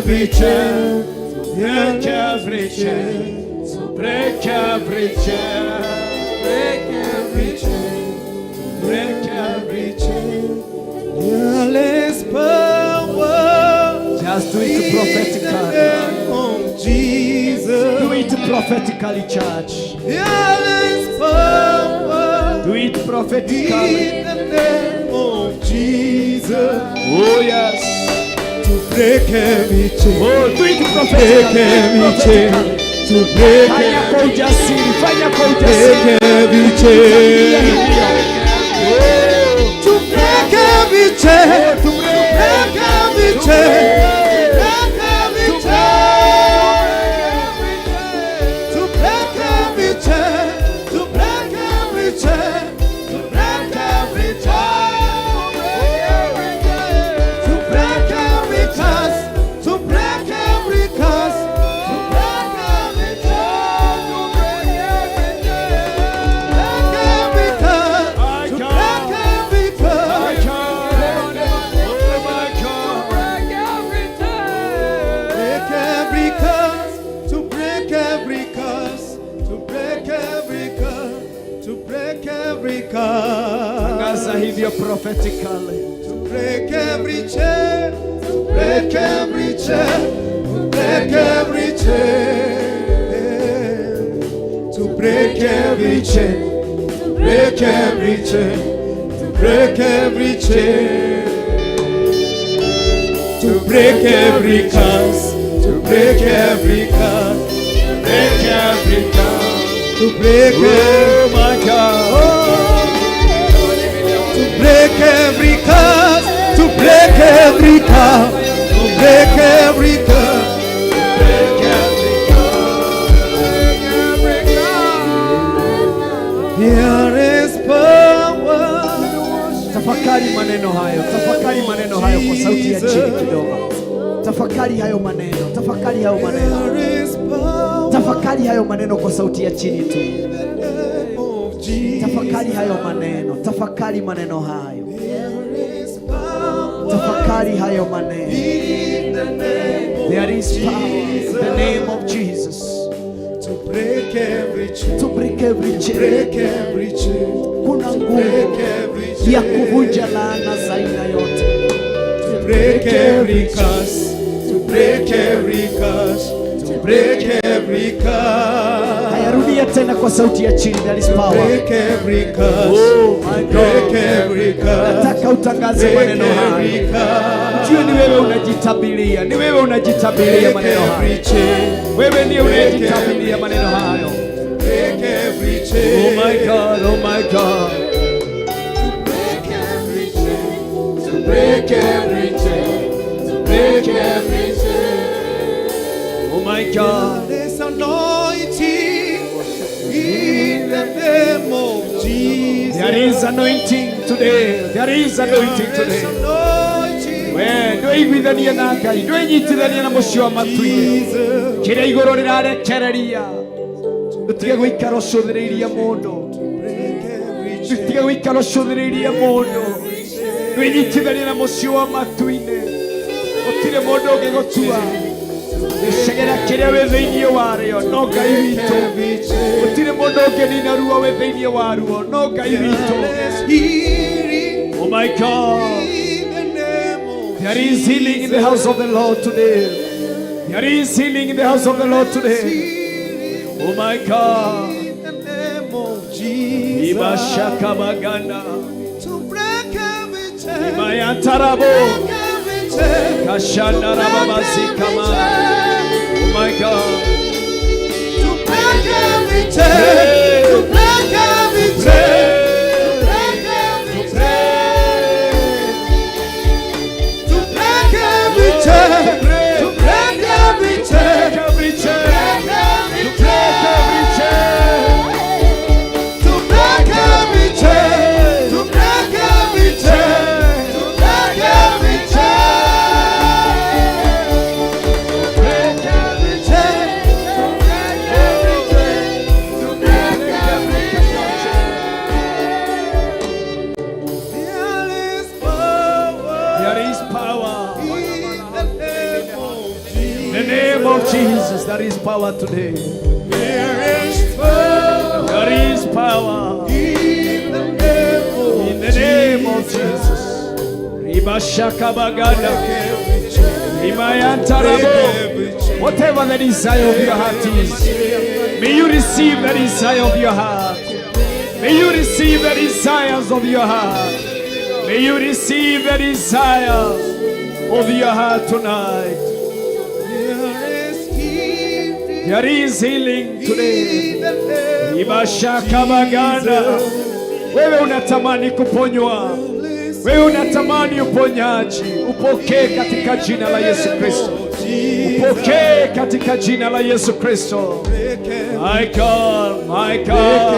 every chain, break every chain, break every chain, break every chain, break every chain. there is power. Just do it prophetically. Oh Jesus, Do it prophetically, church. there is power. Do it prophetically. In the name of Jesus, Oh yes. to break every chain, Oh, do it break prophetically. every chain, to break Fanya kwa every, ujasiri, fanya kwa break ujasiri. every chain, to break every chain, to break every chain, break every chain, to break every chain, to break every chain, to break every chain, to break every curse, to break every curse, to break every chain, to break every chain, to break every curse. Break every curse, to break every curse, to break every curse, to break every Tangaza curse, hivyo prophetically. to break every chain, to break every chain, to break every chain, to break every chain, to break every chain, to break every chain, to break every curse, to break every curse, Break every curse. to break Oh every, my God. to break every curse, to break every curse, to break every curse. Break every There is power. Tafakari maneno hayo, tafakari maneno hayo kwa sauti ya chini kidogo. Tafakari hayo maneno, tafakari hayo maneno, There is power. tafakari hayo maneno kwa sauti ya chini tu. In the name of Jesus. Tafakari hayo maneno, tafakari maneno hayo, There is power. tafakari hayo maneno. In the name of There is power in the name of Jesus to break every chain, to break every chain. break every chain, Kuna break nguvu every chain, ya kuvunja laana za aina yote. to break every curse, to break every curse, to break every curse, Haya, rudia tena kwa sauti ya chini. There is power. break every curse, Oh my break God. every curse, Nataka utangaze break maneno every hayo. curse, Jua ni wewe unajitabiria, ni wewe unajitabiria break maneno every hayo. chain, Wewe ndiye unayejitabiria maneno hayo. break every Oh chain, my God, oh my God. break every chain, to break every chain, to break every chain. Oh my God. There's anointing in the name of Jesus. There is anointing today. There is anointing There's today. anointing. We ndwĩiguithania na Ngai, ndwĩnyitithania na mũcio wa matu-inĩ. Jesus. Kĩrĩa igũrũ rĩrarekereria. Tũtige gũikara ũcũthĩrĩirie mũndũ. Break every chain. Tũtige gũikara ũcũthĩrĩirie mũndũ. Ndwĩnyitithania na mũcio wa matu-inĩ. Gũtirĩ mũndũ ũngĩgũtua. Gĩcegera kĩrĩa wĩ thĩinĩ warĩo no Ngai witũ. Every chain. Gũtirĩ mũndũ ũngĩnina ruo wĩ thĩinĩ waruo no Ngai witũ. There's healing Oh my God. in the name of There is healing in the house of the Lord today. There is healing in the house of the Lord today. healing Oh my God. in the name of Jesus. Ibashaka baganda. To break every chain. Imayantarabo. Break every chain. Kashanda rababasikama. Oh my God. To break every chain. To break every chain. To break every chain. To break every chain. To break every chain. Every chain. Break every chain. To break every chain. To break every chain. To break every chain. Break every chain. To break every chain. To break there is power today. There is power. There is power In the name of Jesus. Ribashaka bagada. Rimayantarabo. Whatever the desire of your heart is, may you receive the desire of your heart. May you receive the desires of your heart. May you receive the desires of your heart tonight. There is healing today. Ibashaka baganda. Wewe unatamani kuponywa. Wewe unatamani uponyaji. Upokee katika jina la Yesu Kristo. Upokee katika jina la Yesu Kristo. My God, my God,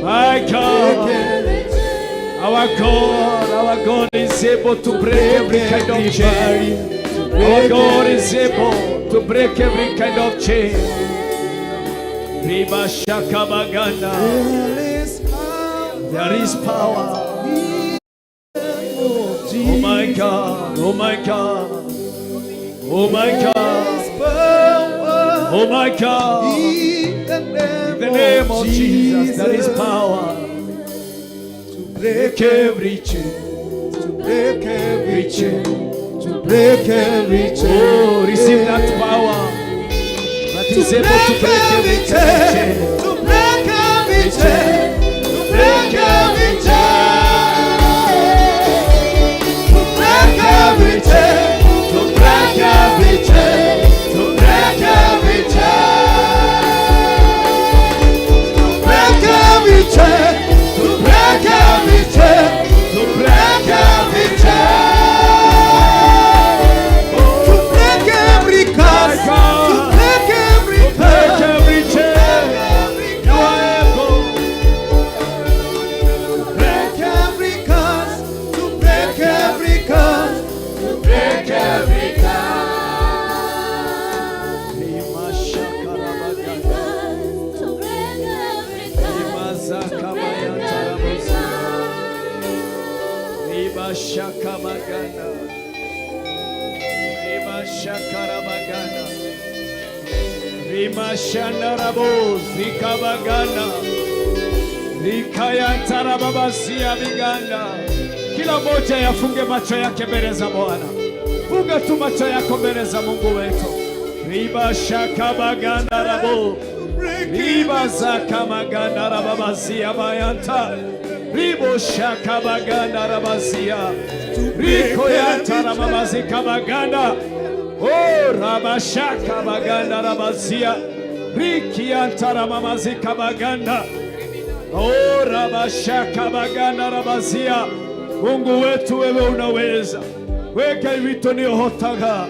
my God. Our God is able to break every kind of chain. Our God is able to break every kind of chain. Riba shaka baganda. There is power. Oh my God, oh my God, oh my God, oh my God. In the name of Jesus, there is power to break every chain, to break every chain, to break every chain. Oh, receive that power that is able to break every chain, to break every chain, to break every chain. Every chain, to break every chain, to break every chain, to break every chain, to break every chain, to break every chain, to break every curse, to break every chain. You are able to break every curse, to break every curse. Break every curse. To break every curse. Kila moja yafunge macho yake mbele za Bwana. Funga tu macho yako mbele za Mungu wetu. Riba shaka baganda rabo. Riba zaka maganda rababazia bayanta. Ribo shaka baganda rabazia. Riko yanta rababazika baganda. Oh rabashaka baganda rabazia. Riki yanta rababazika baganda. Oh rabashaka baganda rabazia. Mungu wetu wewe unaweza. Weka ibito ni hotaga.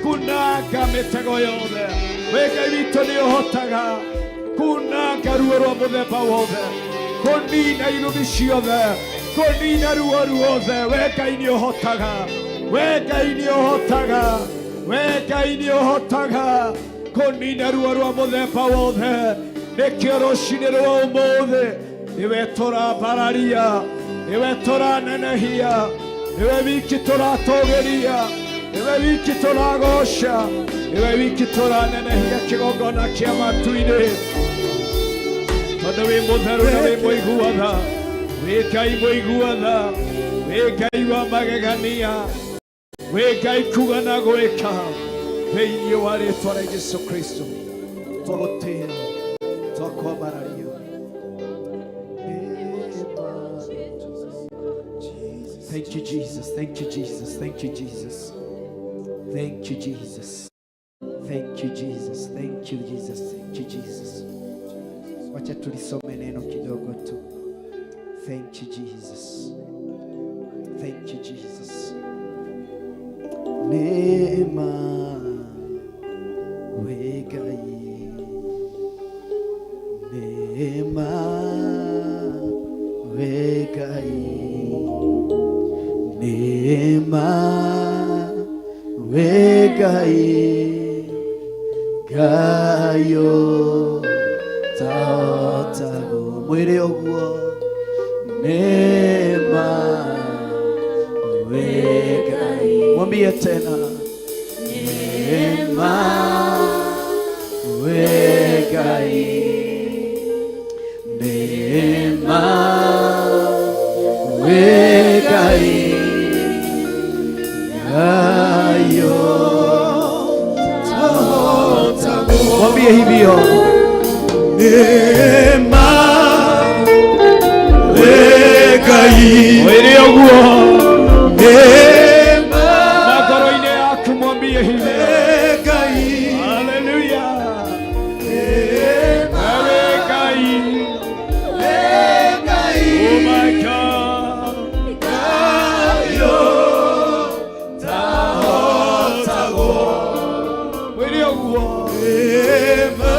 Kunaga metego yode. Weka ibito ni hotaga. Kunaga ruoro muthemba wothe. Konina irumiciothe. Konina ruoru wothe. Weka ini hotaga. Weka ini hotaga. Weka ini hotaga. Konina ruoru muthemba wothe. Nikio rucini rwa umuthe. Niwe turambararia. Niwe turanenehia. Niwe wiki turatogeria. Niwe wiki turagosha. Niwe wiki turanenehia kigongona kia matu-ini. Tondu wi mutheru na wi muiguatha. Wi Ngai muiguatha. Wi Ngai wa magegania. Wi Ngai kuga na gwika. Thĩinĩ wa rĩĩtwa rĩa Jesũ Kristo twagũtĩĩa twakwambararia. Thank you, Jesus. Thank you, Jesus. Thank you, Jesus. Thank you, Jesus. Thank you, Jesus. Thank you, Jesus. Thank you, Jesus. Wacha tulisome neno kidogo tu. Thank you, Jesus. Thank you, Jesus. Neema wegai. Neema wegai. Neema wegai gayo taotago mwere oguo. Neema wegai. Mwambie tena. Neema mwambie hivyo. Neema wekai Wereguo neema magoro-inĩ yaku mwambie hivyo. wekai Haleluya. neema Weregai. wekai Oh my God. kayo tahotago Wereguo neema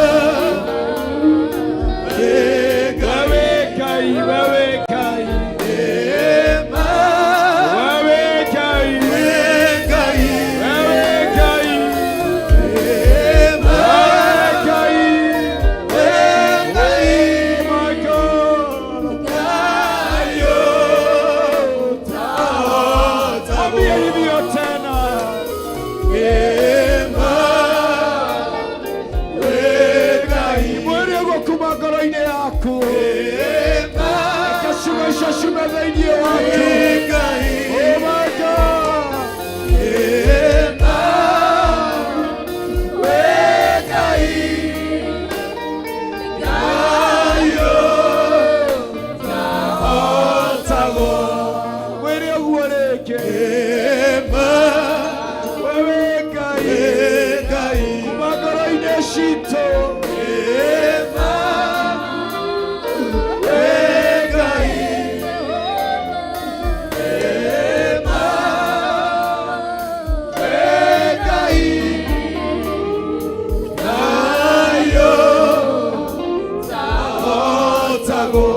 wekai weregai neema weregai wekai weregai neema weregai. wekai Oh my God. kayo tahotago Mwambie hivyo tena. neema wekai Wereguo kuma ngoro-inĩ yaku. neema Kashuga icacuna thĩinĩ waku. wekai Oh my God. neema wekai kayo tahotago Wereguo rĩngĩ. neema Wewe Ngai. wekai Kuma ngoro-inĩ citũ. neema wekai neema wekai nayo tahotago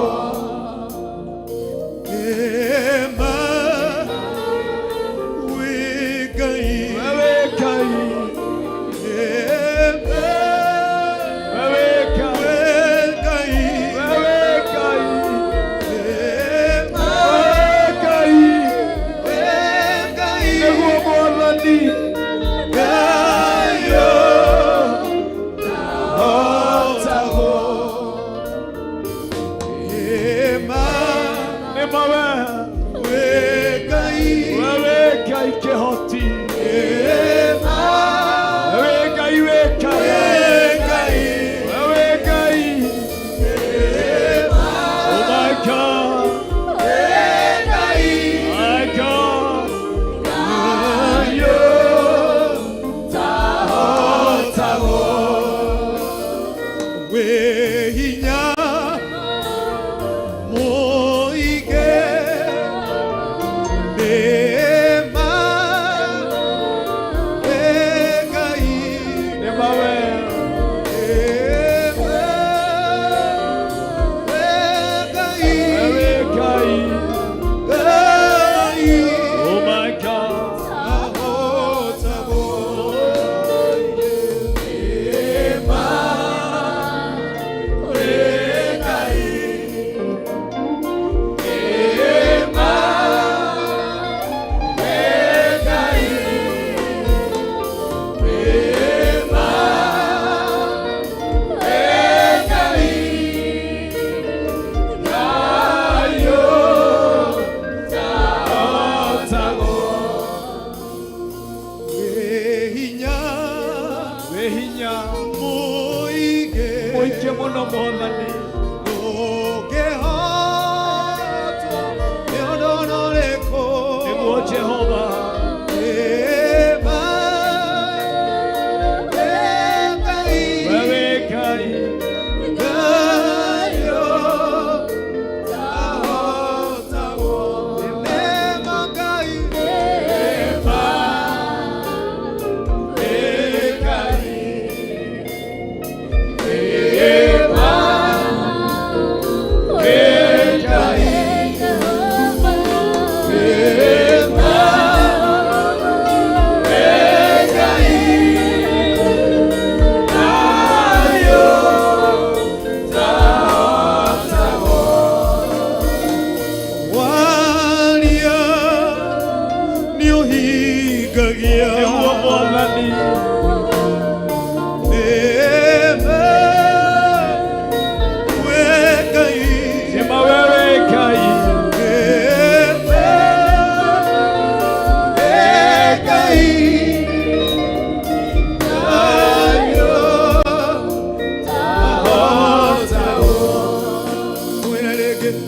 neema wekai Wewe Ngai. neema Wewe Ngai. wekai Wewe Ngai. neema Wewe Ngai. wekai Nĩguo Mwathani. kayo tahotago neema Nĩ mawe. wekai Wewe Ngai kĩhoti. neema Wewe Ngai wĩkaga. wekai Wewe Ngai. neema Oh my God. wekai My God. kayo tahotago wehinya moige neema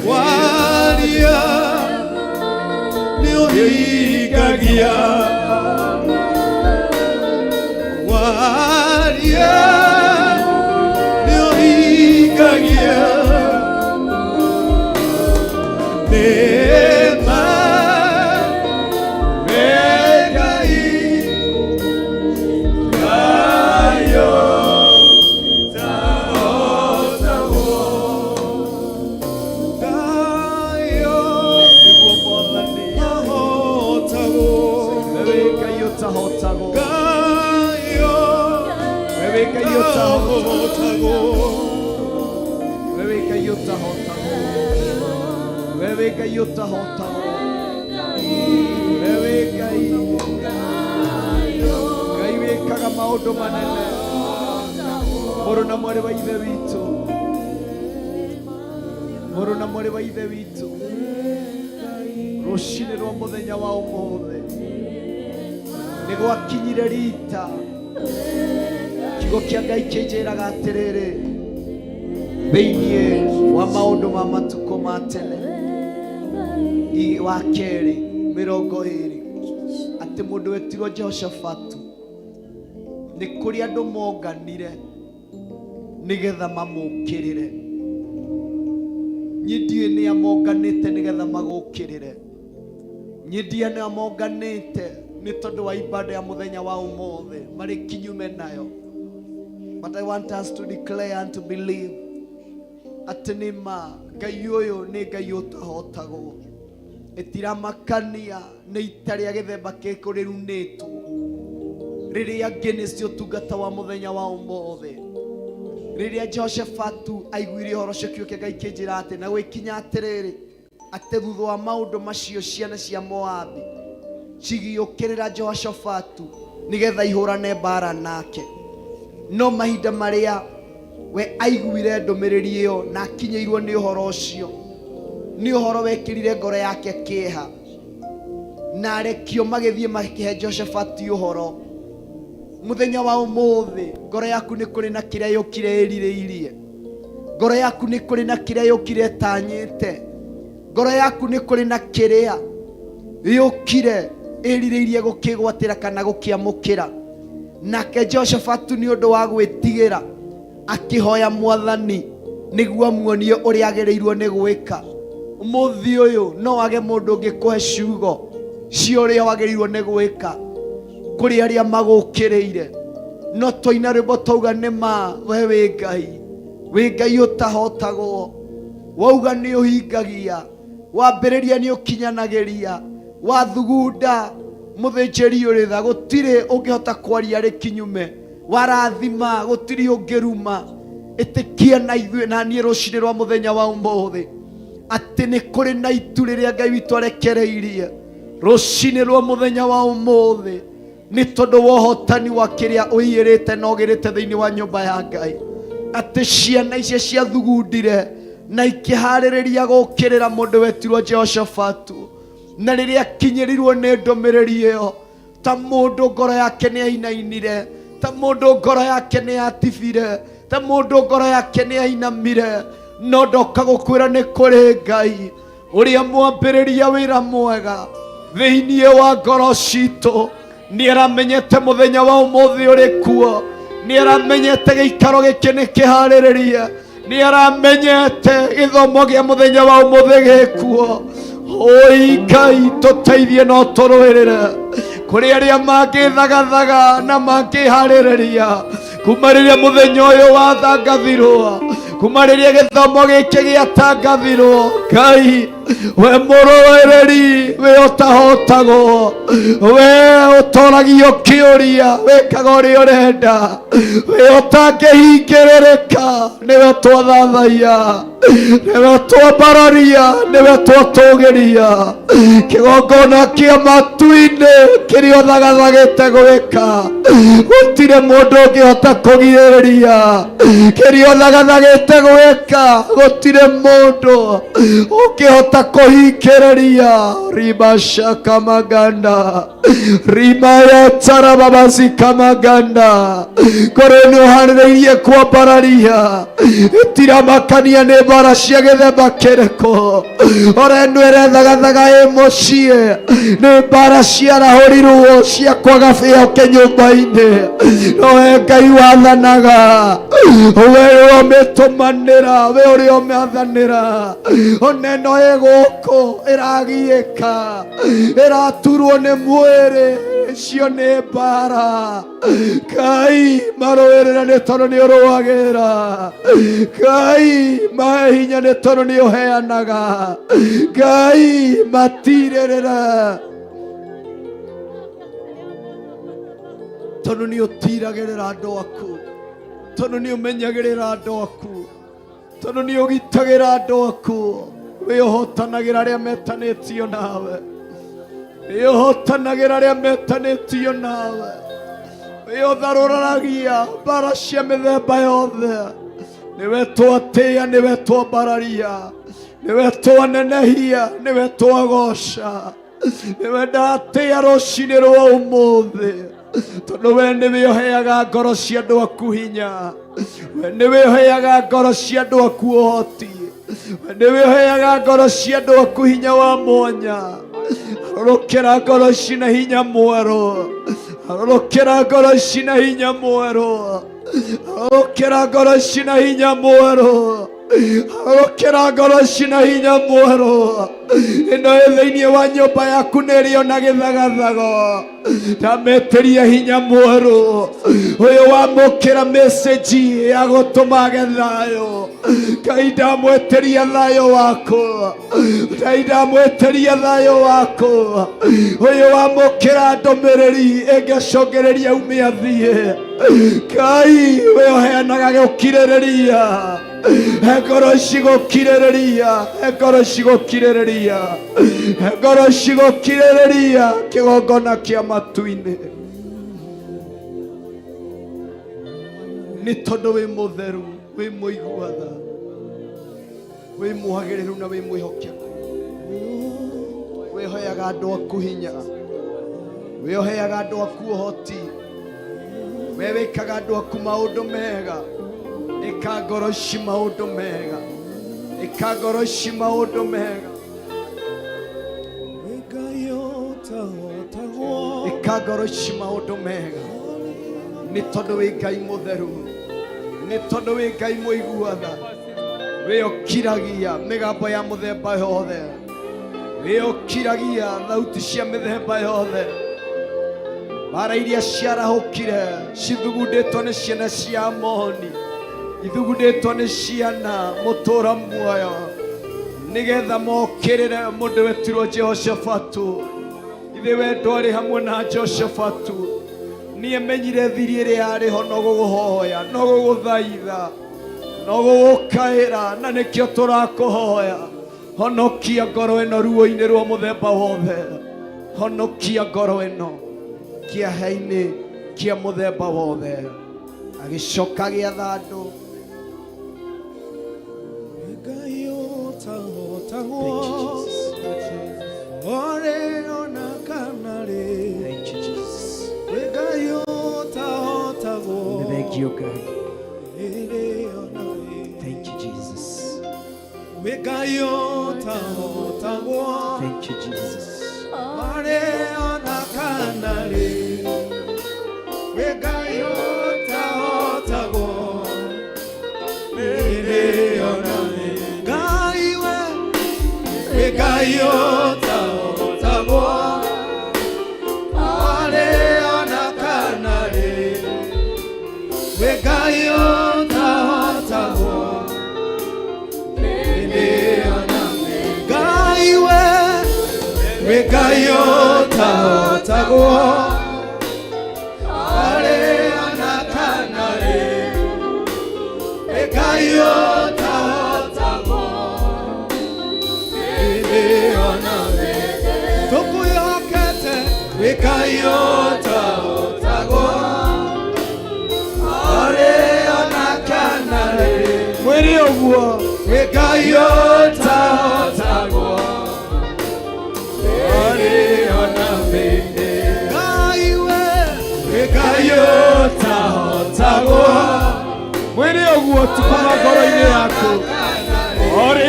waria nĩ ũhingagia waria nĩ ũhingagia nema wegai gayo taotawo gayo nĩguo Mwathani ahotawo wewe gayo tahotawo gayo wewe gayo tahotawo wewe gayo tahotawo wewe gayo tahotawo wewe gayo wĩkaga maũndũ manene mũrũ na mwarĩ wa ithe witũ mũrũ na mwarĩ wa ithe witũ rũcinĩ rwa mũthenya wa ũmũthĩ nĩ gwakinyire rita kiugo kĩa Ngai kĩnjĩraga atĩrĩrĩ thĩinĩ wa maũndũ ma matukũ ma tene wa kerĩ 20 atĩ mũndũ wetirwo Jehoshafatu nĩ kũrĩ andũ monganire nĩgetha mamũkĩrĩre. Nyindiĩ nĩ amonganĩte nĩgetha magũkĩrĩre. Nyindiĩ nĩ amonganĩte nĩ tondũ wa ibada ya mũthenya wa ũmũthĩ marĩ kinyume nayo. But I want us to declare and to believe atĩ nĩma Ngai ũyũ nĩ Ngai ũtahotagwo. Ĩtiramakania nĩ ita rĩa gĩthemba kĩrĩkũ rĩrunĩtwo rĩrĩa ngĩ nĩcio ũtungata wa mũthenya wa ũmũthĩ. Rĩrĩa Jehoshafatu aiguire ũhoro ũcio kiugo kĩa Ngai kĩnjĩra atĩ na gwĩkinya atĩrĩrĩ atĩ thutha wa maũndũ macio ciana cia Moabi cigĩũkĩrĩra Jehoshafatu nĩgetha ihũrane mbara nake. No mahinda marĩa we aiguire ndũmĩrĩri ĩyo na akinyĩirwo nĩ ũhoro ũcio nĩ ũhoro wekĩrire ngoro yake kĩeha na arekio magĩthiĩ makĩhe Jehoshafatu ũhoro. Mũthenya wa ũmũthĩ ngoro yaku nĩ kũrĩ na kĩrĩa yũkire ĩrirĩirie. Ngoro yaku nĩ kũrĩ na kĩrĩa yũkire tanyĩte. Ngoro yaku nĩ kũrĩ na kĩrĩa yũkire ĩrirĩirie gũkĩgwatĩra kana gũkĩamũkĩra. Nake Jehoshafatu nĩ ũndũ wa gwĩtigĩra akĩhoya Mwathani nĩguo amuonie ũrĩa agĩrĩirwo nĩ gwĩka. Ũmũthĩ ũyũ no wage mũndũ ũngĩkũhe ciugo cia ũrĩa wagĩrĩirwo nĩ gwĩka kũrĩ arĩa magũkĩrĩire. No twaina rwĩmbo twauga nĩma we wĩ Ngai ũtahotagwo. Wauga nĩ ũhingagia, wambĩrĩria nĩ ũkinyanagĩria, wathugunda mũthĩnjĩri ũrĩ tha gũtirĩ ũngĩhota kwaria rĩ kinyume, warathima gũtirĩ ũngĩruma. Ĩtĩkia na ithuĩ na niĩ rũcinĩ rwa mũthenya wa ũmũthĩ atĩ nĩ kũrĩ na itu rĩrĩa Ngai witũ arekereirie rũcinĩ rwa mũthenya wa ũmũthĩ nĩ tondũ wa ũhotani wa kĩrĩa ũiyĩrĩte na ũgĩrĩte thĩinĩ wa nyũmba ya Ngai. Atĩ ciana icio ciathugundire na ikĩharĩrĩria gũkĩrĩra mũndũ wetirwo Jehoshafatu. Na rĩrĩa akinyĩrirwo nĩ ndũmĩrĩri ĩyo ta mũndũ ngoro yake nĩ ainainire, ta mũndũ ngoro yake nĩ atibire, ta mũndũ ngoro yake nĩ ainamire. No ndoka gũkwĩra nĩ kũrĩ Ngai ũrĩa mwambĩrĩria wĩra mwega thĩinĩ wa ngoro citũ. Nĩ aramenyete mũthenya wa ũmũthĩ ũrĩ kuo, nĩ aramenyete gĩikaro gĩkĩ nĩ kĩharĩrĩrie, nĩ aramenyete gĩthomo gĩa mũthenya wa ũmũthĩ gĩkuo. Oi Ngai tũteithie no tũrũĩrĩre kũrĩ arĩa mangĩthagathaga na mangĩharĩrĩria kuma rĩrĩa mũthenya ũyũ wathangathirwo, kuma rĩrĩa gĩthomo gĩkĩ gĩatangathirwo. Ngai we mũrũĩrĩri, we ũtahotagwo, we ũtoragio kĩũria, wĩkaga ũrĩa ũrenda, we ũtangĩhingĩrĩrĩka, nĩwe twathathaia, nĩwe twambararia, nĩwe twatũgĩria. Kĩgongona kĩa matu-inĩ kĩrĩa ũthagathagĩte gwĩka gũtirĩ mũndũ ũngĩhota kũgirĩrĩria. Kĩrĩa ũthagathagĩte gwĩka gũtirĩ mũndũ ũngĩhota kuhingĩrĩria. Ribashaka maganda rimaya tarababasika maganda kũrĩ nĩ ũharĩrĩirie kwambararia. Ĩtiramakania nĩ bara cia gĩthemba kĩrĩkũ ũrenwĩre thagathaga ĩ mũciĩ nĩ bara ciarahũrirwo cia kwaga bĩo kĩnyũmba-inĩ no we Ngai wathanaga we ũmĩtũmanĩra we ũrĩa ũmĩathanĩra oneno ĩgũkũ ĩragiĩka ĩraturwo nĩ mwĩrĩ cio nĩ bara Ngai marũĩrĩra nĩ tondũ nĩ ũrũagĩra Ngai mahe hinya nĩ tondũ nĩ ũheanaga Ngai matirĩrĩra tondũ nĩ ũtiragĩrĩra andũ aku tondũ nĩ ũmenyagĩrĩra andũ aku tondũ nĩ ũgitagĩra andũ aku we ũhotanagĩra arĩa metanĩtio nawe we ũhotanagĩra arĩa metanĩtio nawe we ũtharũranagia mbara cia mĩthemba yothe nĩwe twatĩĩa nĩwe twambararia nĩwe twanenehia nĩwe twagoca nĩwe ndatĩĩa rũcinĩ rwa ũmũthĩ tondũ we nĩwe ũheaga ngoro cia andũ aku hinya we nĩwe ũheaga ngoro cia andũ aku ũhoti we nĩwe ũheaga ngoro cia andũ aku hinya wa mwanya arũrũkĩra ngoro ici na hinya mwerũ arũrũkĩra ngoro ici na hinya mwerũ arũrũkĩra ngoro ici na hinya mwerũ arũrũkĩra ngoro ici na hinya mwerũ ĩno ĩ thĩinĩ wa nyũmba yaku nĩ ĩrĩo na gĩthagathago ndametĩria hinya mwerũ ũyũ wamũkĩra message ya gũtũma thayũ Ngai ndamwĩtĩria thayũ waku Ngai ndamwĩtĩria thayũ waku ũyũ wamũkĩra ndũmĩrĩri ĩngĩcũngĩrĩria ume athiĩ Ngai we ũheanaga gũkirĩrĩria ngoro ici gũkirĩrĩria ngoro ici gũkirĩrĩria ngoro ici gũkirĩrĩria kĩgongona kĩa matu-inĩ nĩ tondũ wĩ mũtheru wĩ mũiguatha wĩ mwagĩrĩru na wĩ mwĩhokeku wĩhoyaga andũ aku hinya wĩhoyaga andũ aku ũhoti we wĩkaga andũ aku maũndũ mega ĩka ngoro ici maũndũ mega ĩka ngoro ici maũndũ mega ĩka ngoro ici maũndũ mega nĩ tondũ wĩ Ngai mũtheru nĩ tondũ wĩ Ngai mũiguatha we ũkiragia mĩgambo ya mũthemba yothe we ũkiragia thauti cia mĩthemba yothe mbara iria ciarahũkire cithugundĩtwo nĩ ciana cia Amoni ithugundĩtwo nĩ ciana mũtũũra muoyo nĩgetha mokĩrĩre mũndũ wetirwo Jehoshafatu ithe we ndwarĩ hamwe na Jehoshafatu niĩ menyire thiri ĩrĩa yarĩ ho no gũgũhoya no gũgũthaitha no gũgũkaĩra na nĩkĩo tũrakũhoya honokia ngoro ĩno ruo-inĩ rwa mũthemba wothe honokia ngoro ĩno kĩeha-inĩ kĩa mũthemba wothe agĩcoka gĩatha andũ Thank you, God. Thank you, Jesus. Thank you, Jesus.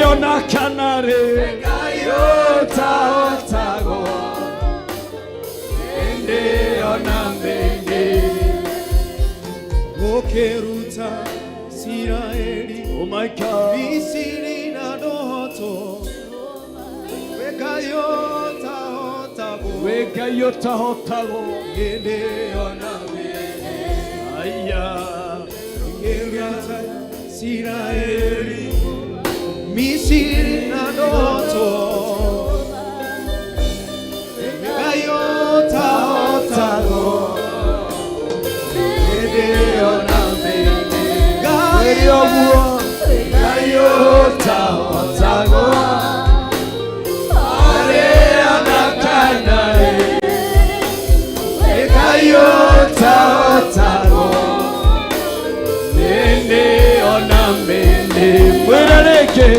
ona kanare Gayotahotago Ende ona mende Okeruta Siraeli Oh my God Misiri na dohoto Gayotahotago Ende ona mende Aya Okeruta Siraeli Misiri na dohoto Gayotahotago Ende ona mende Gayotahotago Are anakanare Gayotahotago Ende ona mende Mwereleke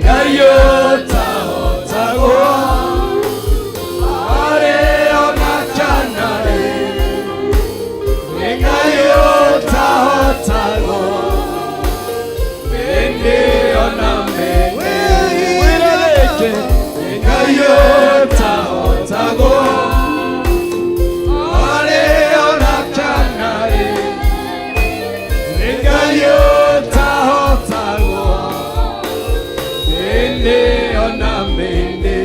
Gayotahotago Are anakanare Gayotahotago Ende ona mende Mwereleke Gayotahotago Are anakanare Gayotahotago Ende ona mende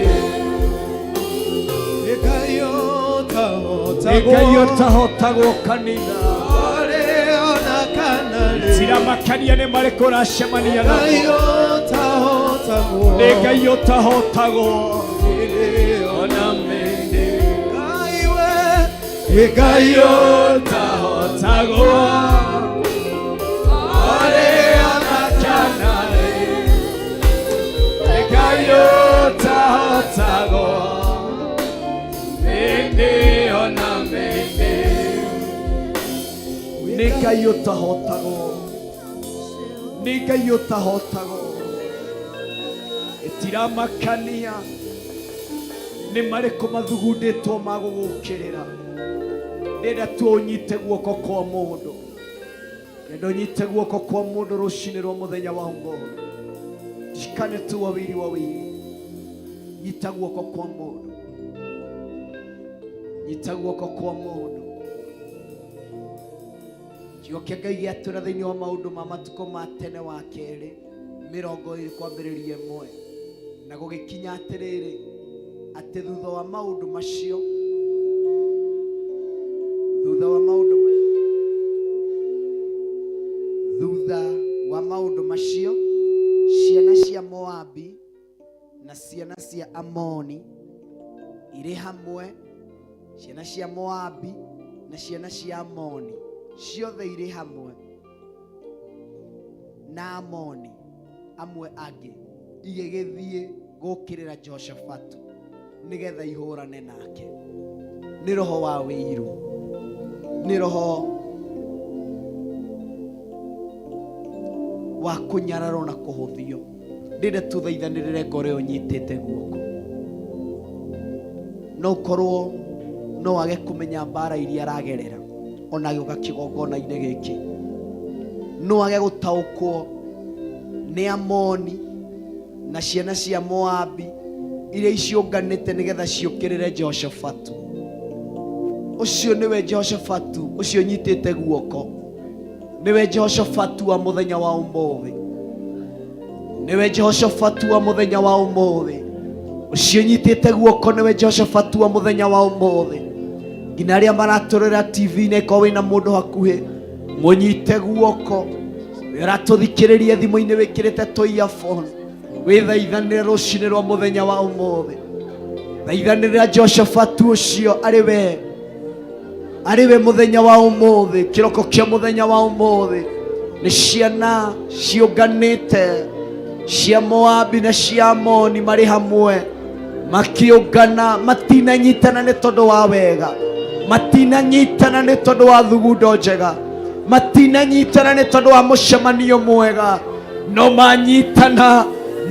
Gayotahotago kanina Are anakanare Siramakania ne marekora shamania na Gayotahotago Gayotahotago ona mende Gayotahotago Are anakanare Gayotahotago Mende ona mende Gayotahotago Etiramakania ne mareko mathugunditwo magugukirira Ndenda tuonyite guoko kwa mundu Ndenda unyite guoko kwa mundu rucini rwa muthenya wa ũmũthĩ Shikane tu wawili Nyita guoko kwa mundu Nyita guoko kwa mundu Gĩoke Ngai gĩatũra thĩinĩ wa maũndũ ma matukũ ma tene wa kerĩ 20 kwambĩrĩria 1 na gũgĩkinya atĩrĩrĩ atĩ thutha wa maũndũ macio ciana cia Moabi na ciana cia Amoni irĩ hamwe ciana cia Moabi na ciana cia Amoni ciothe irĩ hamwe na Amoni amwe angĩ igĩgĩthiĩ gũkĩrĩra Jehoshafatu nĩgetha ihũrane nake. Nĩ roho wa wĩiru, nĩ roho wa kũnyararwo na kũhũthio. Ndĩrenda tũthaithanĩrĩre ngoro ĩyo nyitĩte guoko. No ũkorwo no wage kũmenya mbara iria aragerera ona gĩũka kĩgongona-inĩ gĩkĩ. No wage gũtaũkwo nĩ Amoni na ciana cia Moabi iria iciũnganĩte nĩgetha ciũkĩrĩre Jehoshafatu. Ũcio nĩwe Jehoshafatu, ũcio nyitĩte guoko. Niwe Jehoshafatu wa muthenya wa ũmũthĩ. Niwe Jehoshafatu wa muthenya wa ũmũthĩ. Ũcio nyitĩte guoko niwe Jehoshafatu wa muthenya wa ũmũthĩ. Nginya arĩa maratũrĩra TV-inĩ ko wĩna mũndũ hakuhĩ mũnyite guoko. Ũratũthikĩrĩria thimũ-inĩ wĩkĩrĩte tũ-earphone. Wĩthaithanĩre rũcinĩ rwa muthenya wa ũmũthĩ. Thaithanĩrĩra Jehoshafatu ũcio ariwe muthenya wa ũmũthĩ. Kĩroko kĩa muthenya wa ũmũthĩ nĩ ciana ciũnganĩte cia Moabi na cia Amoni marĩ hamwe makĩũngana. Matinanyitana nĩ tondũ wa wega, matinanyitana nĩ tondũ wa thugundo njega, matinanyitana nĩ tondũ wa mũcemanio mwega, no manyitana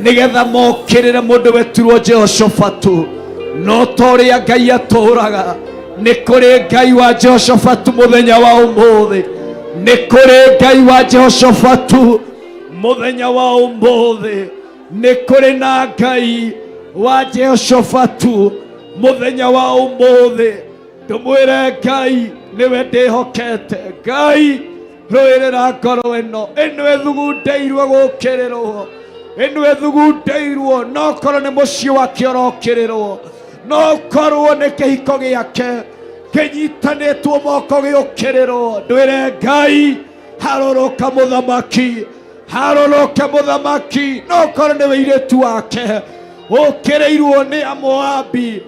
nĩgetha mokĩrĩre mũndũ wetirwo Jehoshafatu. No torĩa Ngai atũraga, nĩ kũrĩ Ngai wa Jehoshafatu muthenya wa ũmũthĩ. Nĩ kũrĩ Ngai wa Jehoshafatu muthenya wa ũmũthĩ. nĩ kũrĩ na Ngai wa Jehoshafatu mũthenya wa ũmũthĩ. Ndũmwĩre Ngai nĩwe ndĩhokete. Ngai rũĩrĩra ngoro ĩno. Ĩno ĩthugundeirwo gũkĩrĩrwo, ĩno ĩthugundeirwo. No korwo nĩ mũciĩ wake ũrokĩrĩrwo, no korwo nĩ kĩhiko gĩake kĩnyitanĩtwo moko gĩũkĩrĩrwo. Ndwĩre Ngai harũrũka mũthamaki, harũrũka mũthamaki. No korwo nĩ wĩirĩtu wake ũkĩrĩirwo nĩ Amoabi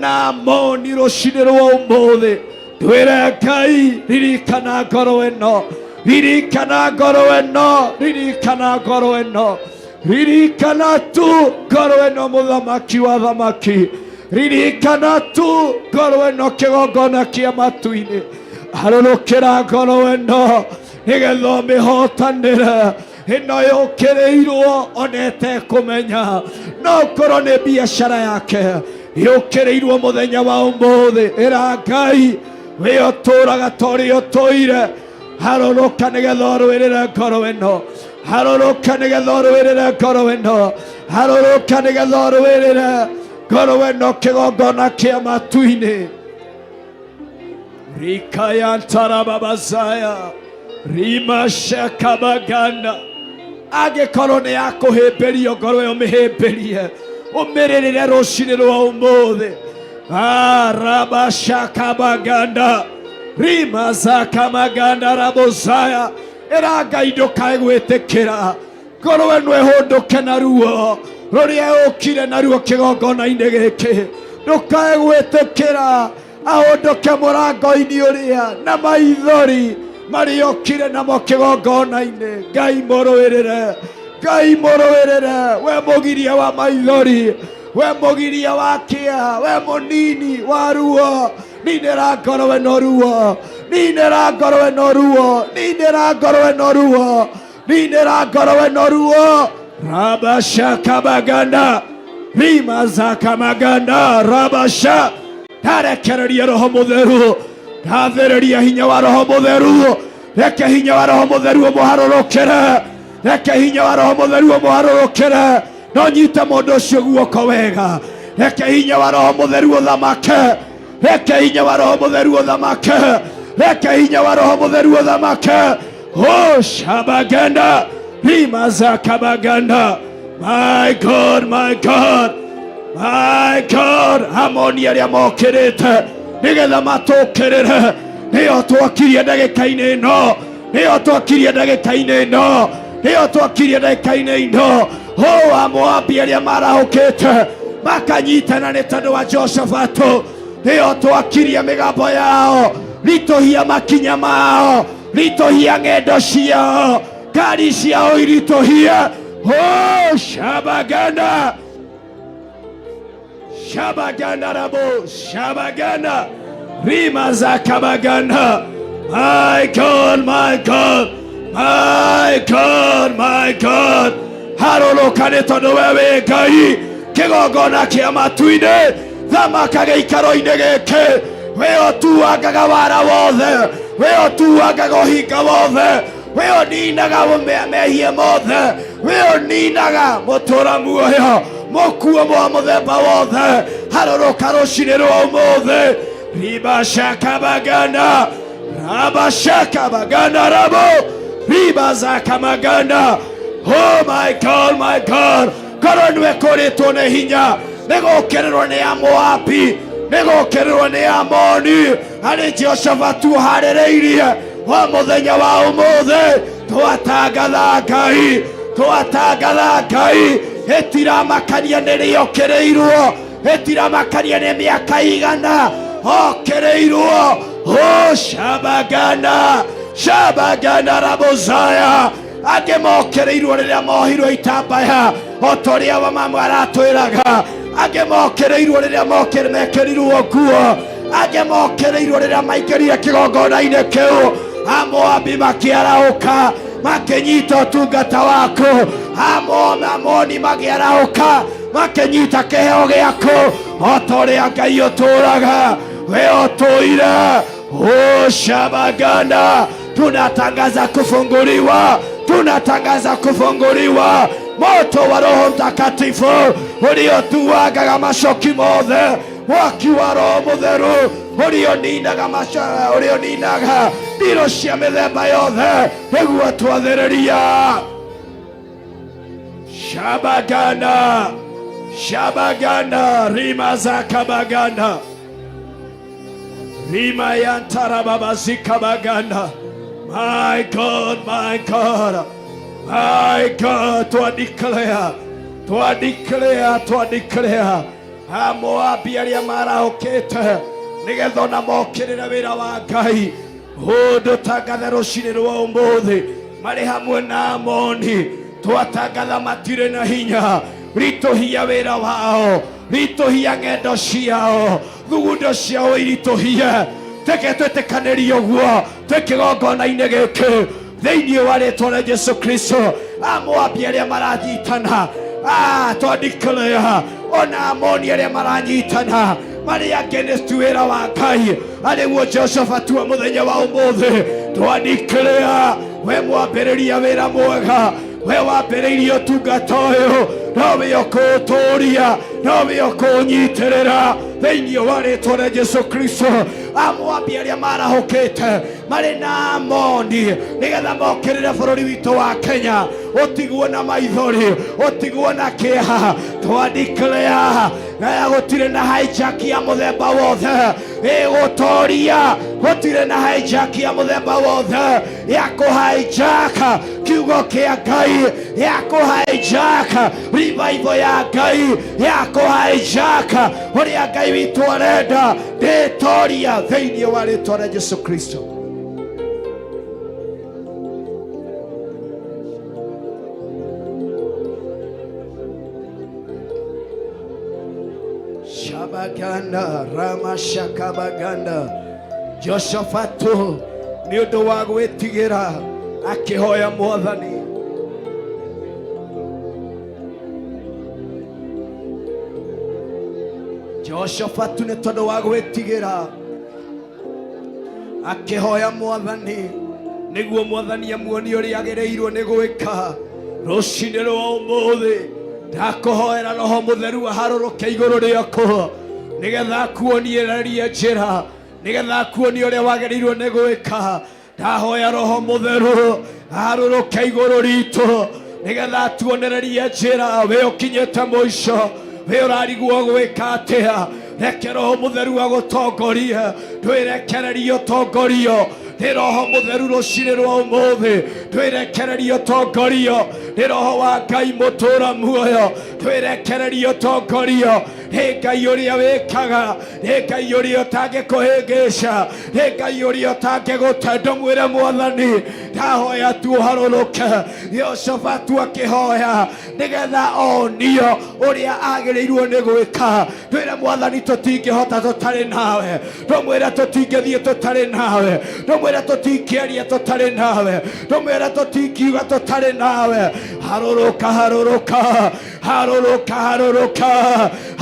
na Amoni rũcinĩ rwa ũmũthĩ. Ndwĩre Ngai ririkana ngoro ĩno, ririkana ngoro ĩno, ririkana ngoro ĩno, ririkana tu ngoro ĩno mũthamaki wa thamaki, ririkana tu ngoro ĩno kĩgongona kĩa matu-inĩ. Harũrũkĩra ngoro ĩno nĩgetha ũmĩhotanĩre. Ĩno yũkĩrĩirwo ona ĩtekũmenya, no korwo nĩ biacara yake yũkĩrĩirwo mũthenya wa ũmũthĩ. Ĩra Ngai we ũtũraga ta ũrĩa ũtũire. Harũrũka nĩgetha ũrũĩrĩre ngoro ĩno, harũrũka nĩgetha ũrũĩrĩre ngoro ĩno, harũrũka nĩgetha ũrũĩrĩre ngoro ĩno kĩgongona kĩa matu-inĩ. Rikaya ntarababazaya rima shakabaganda. Angĩkorwo nĩ ya kũhĩmbĩrio ngoro ĩyo mĩhĩmbĩrie, ũmĩrĩrĩre rũcinĩ rwa ũmũthĩ. Rabashakabaganda rima zakamaganda rabozaya. Ĩra Ngai ndũkae gwĩtĩkĩra ngoro ĩno ĩhũndũke na ruo rũrĩa ũkire naruo kĩgongona-inĩ gĩkĩ. Ndũkae gwĩtĩkĩra ahũndũke mũrango-inĩ ũrĩa na maithori marĩ okire namo kĩgongona-inĩ. Ngai mũrũĩrĩre, Ngai mũrũĩrĩre. We mũgiria wa maithori, we mũgiria wa kĩeha, we mũnini wa ruo, ninĩra ngoro ĩno ruo, ninĩra ngoro ĩno ruo, ninĩra ngoro ĩno ruo, ninĩra ngoro ĩno ruo. Rabasha kabaganda rima zakamaganda rabasha. Ndarekereria Roho Mũtheru, ndathĩrĩria hinya wa Roho Mũtheru. Reke hinya wa Roho Mũtheru ũmũharũrũkĩre, reke hinya wa Roho Mũtheru ũmũharũrũkĩre. No nyite mũndũ ũcio guoko wega. Reke hinya wa Roho Mũtheru ũthamake, reke hinya wa Roho Mũtheru ũthamake, reke hinya wa Roho Mũtheru ũthamake. Oh shabaganda rima zakabaganda. My God, my God, my God. Amoni arĩa mokĩrĩte nĩgetha matũkĩrĩre, nĩo twakirie ndagĩka-inĩ ĩno, nĩo twakirie ndagĩka-inĩ ĩno, nĩo twakirie ndagĩka-inĩ ĩno. O Amoabi arĩa marahũkĩte makanyitana nĩ tondũ wa Jehoshafatu, nĩo twakirie mĩgambo yao, ritũhia makinya mao, ritũhia ng'endo ciao, ngari ciao iritũhie. O shabaganda shabaganda rabo shabaganda rima zakabaganda. My God, my God, my God, my God. Harũrũka nĩ tondũ we wĩ Ngai kĩgongona kĩa matu-inĩ. Thamaka gĩikaro-inĩ gĩkĩ. We ũtuangaga wara wothe, we ũtuangaga ũhinga wothe, we ũninaga mehia mothe, we ũninaga mũtũra muoyo, mũkuo mwa mũthemba wothe. Harũrũka rũcinĩ rwa ũmũthĩ. Ribashakabaganda rabashakabaganda rabo ribazakamaganda. Oh my God, my God. Korwo nĩwe kũrĩtwo nĩ hinya nĩgũkĩrĩrwo nĩ Amoabi, nĩgũkĩrĩrwo nĩ Amoni, harĩ Jehoshafatu harĩrĩirie wa mũthenya wa ũmũthĩ. Twatangatha Ngai, twatangatha Ngai. Ĩtiramakania nĩ rĩokĩrĩirwo, ĩtiramakania nĩ mĩaka igana okĩrĩirwo. Oh shabaganda shabaganda rabozaya. Angĩ mokĩrĩirwo rĩrĩa mohirwo itambaya o ta ũrĩa wamamwe aratwĩraga. Angĩ mokĩrĩirwo rĩrĩa mekĩrirwo nguo, angĩ mokĩrĩirwo rĩrĩa maingĩrire kĩgongona-inĩ kĩu. Amoabi makĩarahũka makĩnyita ũtungata waku, Amoni makĩarahũka makĩnyita kĩheo gĩaku. O ta ũrĩa Ngai ũtũraga, we ũtũire. O shabaganda, tunatangaza kufunguliwa, tunatangaza kufunguliwa moto wa Roho Mtakatifu uliotuagaga macoki mothe, mwaki wa Roho Mutheru ulioninaga ndiro cia mĩthemba yothe nĩguo twathĩrĩria. Shabagana, Shabagana, Rima Zakabagana, Rima Yantara Babazika Bagana. My God, my God, my God, to declare, Moabi aria marahokete nigetha na mokirira wira wa Ngai. Ndutangathe rucini rwa umuthi mari hamwe na Amoni, twatangatha matire na hinya, rituhia wira wao, rituhia ng'endo ciao, thugundo ciao irituhie. Teke twĩtĩkanĩrie ũguo twĩ kĩgongona-inĩ gĩkĩ thĩinĩ wa rĩĩtwa rĩa Jesũ Kristo. Amoabi arĩa maranyitana, twandikĩrĩra ona Amoni arĩa maranyitana marĩ against wĩra wa Ngai, arĩguo Jehoshafatu wa mũthenya wa ũmũthĩ. Twandikĩrĩra we mwambĩrĩria wĩra mwega, we wambĩrĩirie ũtungata ũyũ, nowe ũkũũtũũria, nowe ũkũũnyitĩrĩra thĩinĩ wa rĩĩtwa rĩa Jesũ Kristo. Amoabi arĩa marahũkĩte marĩ na Amoni nĩgetha mokĩrĩre bũrũri witũ wa Kenya, ũtigwo na maithori, ũtigwo na kĩeha. Twandikĩrĩra gũtirĩ na hijack ya mũthemba wothe ĩgũtooria, gũtirĩ na hijack ya mũthemba wothe ya kũhijack kiugo kĩa Ngai, ya kũhijack revival ya Ngai, ya kũhijack ũrĩa Ngai witũ arenda. Ndĩtooria thĩinĩ wa rĩĩtwa rĩa Jesũ Kristo. Shabaganda Ramashakabaganda. Jehoshafatu nĩ ũndũ wa gwĩtigĩra akĩhoya Mwathani. Jehoshafatu nĩ tondũ wa gwĩtigĩra akĩhoya Mwathani nĩguo Mwathani amuonie ũrĩa agĩrĩirwo nĩ gwĩka. Rũcinĩ rwa ũmũthĩ ndakũhoera Roho Mũtheru aharũrũke igũrũ rĩaku nĩgetha akuoniererie njĩra, nĩgetha akuonie ũrĩa wagĩrĩirwo nĩ gwĩka. Ndahoya Roho Mũtheru aharũrũke igũrũ ritũ nĩgetha atuonererie njĩra. We ũkinyĩte mũico, we ũrarigwo gwĩka atĩa. Reke Roho Mũtheru agũtongorie, ndwĩrekererie ũtongorio nĩ Roho Mũtheru rũcinĩ rwa ũmũthĩ. Ndwĩrekererie ũtongorio nĩ Roho wa Ngai mũtũũra muoyo, ndwĩrekererie ũtongorio nĩ Ngai ũrĩa wĩkaga, nĩ Ngai ũrĩa ũtangĩkũhĩngĩca, nĩ Ngai ũrĩa ũtangĩgũte. Ndũmwĩre Mwathani ndahoya tu ũharũrũke. Jehoshafatu akĩhoya nĩgetha onio ũrĩa agĩrĩirwo nĩ gwĩka. Ndwĩre Mwathani tũtingĩhota tũtarĩ nawe, ndũmwĩre tũtingĩthiĩ tũtarĩ nawe, ndũmwĩre tũtingĩaria tũtarĩ nawe, ndũmwĩre tũtingiuga tũtarĩ nawe. Harũrũka, harũrũka, harũrũka, harũrũka,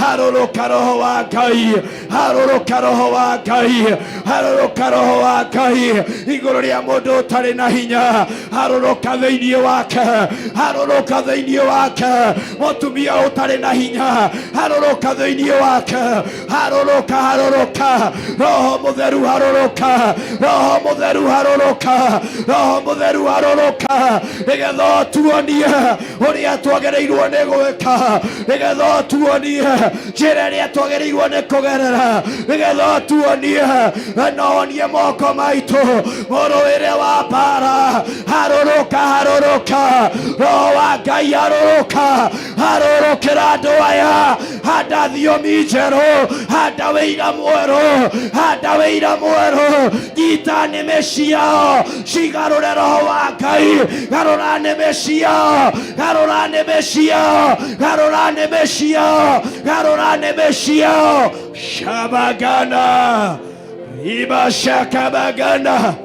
harũrũka Roho wa Ngai, harũrũka Roho wa Ngai, harũrũka Roho wa Ngai igũrũ rĩa mũndũ ũtarĩ na hinya. Harũrũka thĩinĩ wake, harũrũka thĩinĩ wake mũtumia ũtarĩ na hinya, harũrũka thĩinĩ wake, harũrũka, harũrũka Roho Mũtheru, harũrũka Roho Mũtheru, harũrũka Roho Mũtheru, harũrũka nĩgetha ũtuonie ũrĩa twagĩrĩirwo nĩ gwĩka, nĩgetha ũtuonie njĩra ĩrĩa twagĩrĩirwo nĩ kũgerera, nĩgetha ũtuonie na wonie moko maitũ mũrũĩre wa mbara. Harũrũka, harũrũka Roho wa Ngai, harũrũka, harũrũkĩra andũ aya. Handa thiomi njerũ, handa wĩira mwerũ, handa wĩira mwerũ. Nyita nĩmĩ ciao cigarũre Roho wa Ngai, garũra nĩmĩ ciao, garũra nĩmĩ ciao, garũra nĩmĩ ciao, garũra nĩmĩ ciao. Shabagana Riba Shakabagana,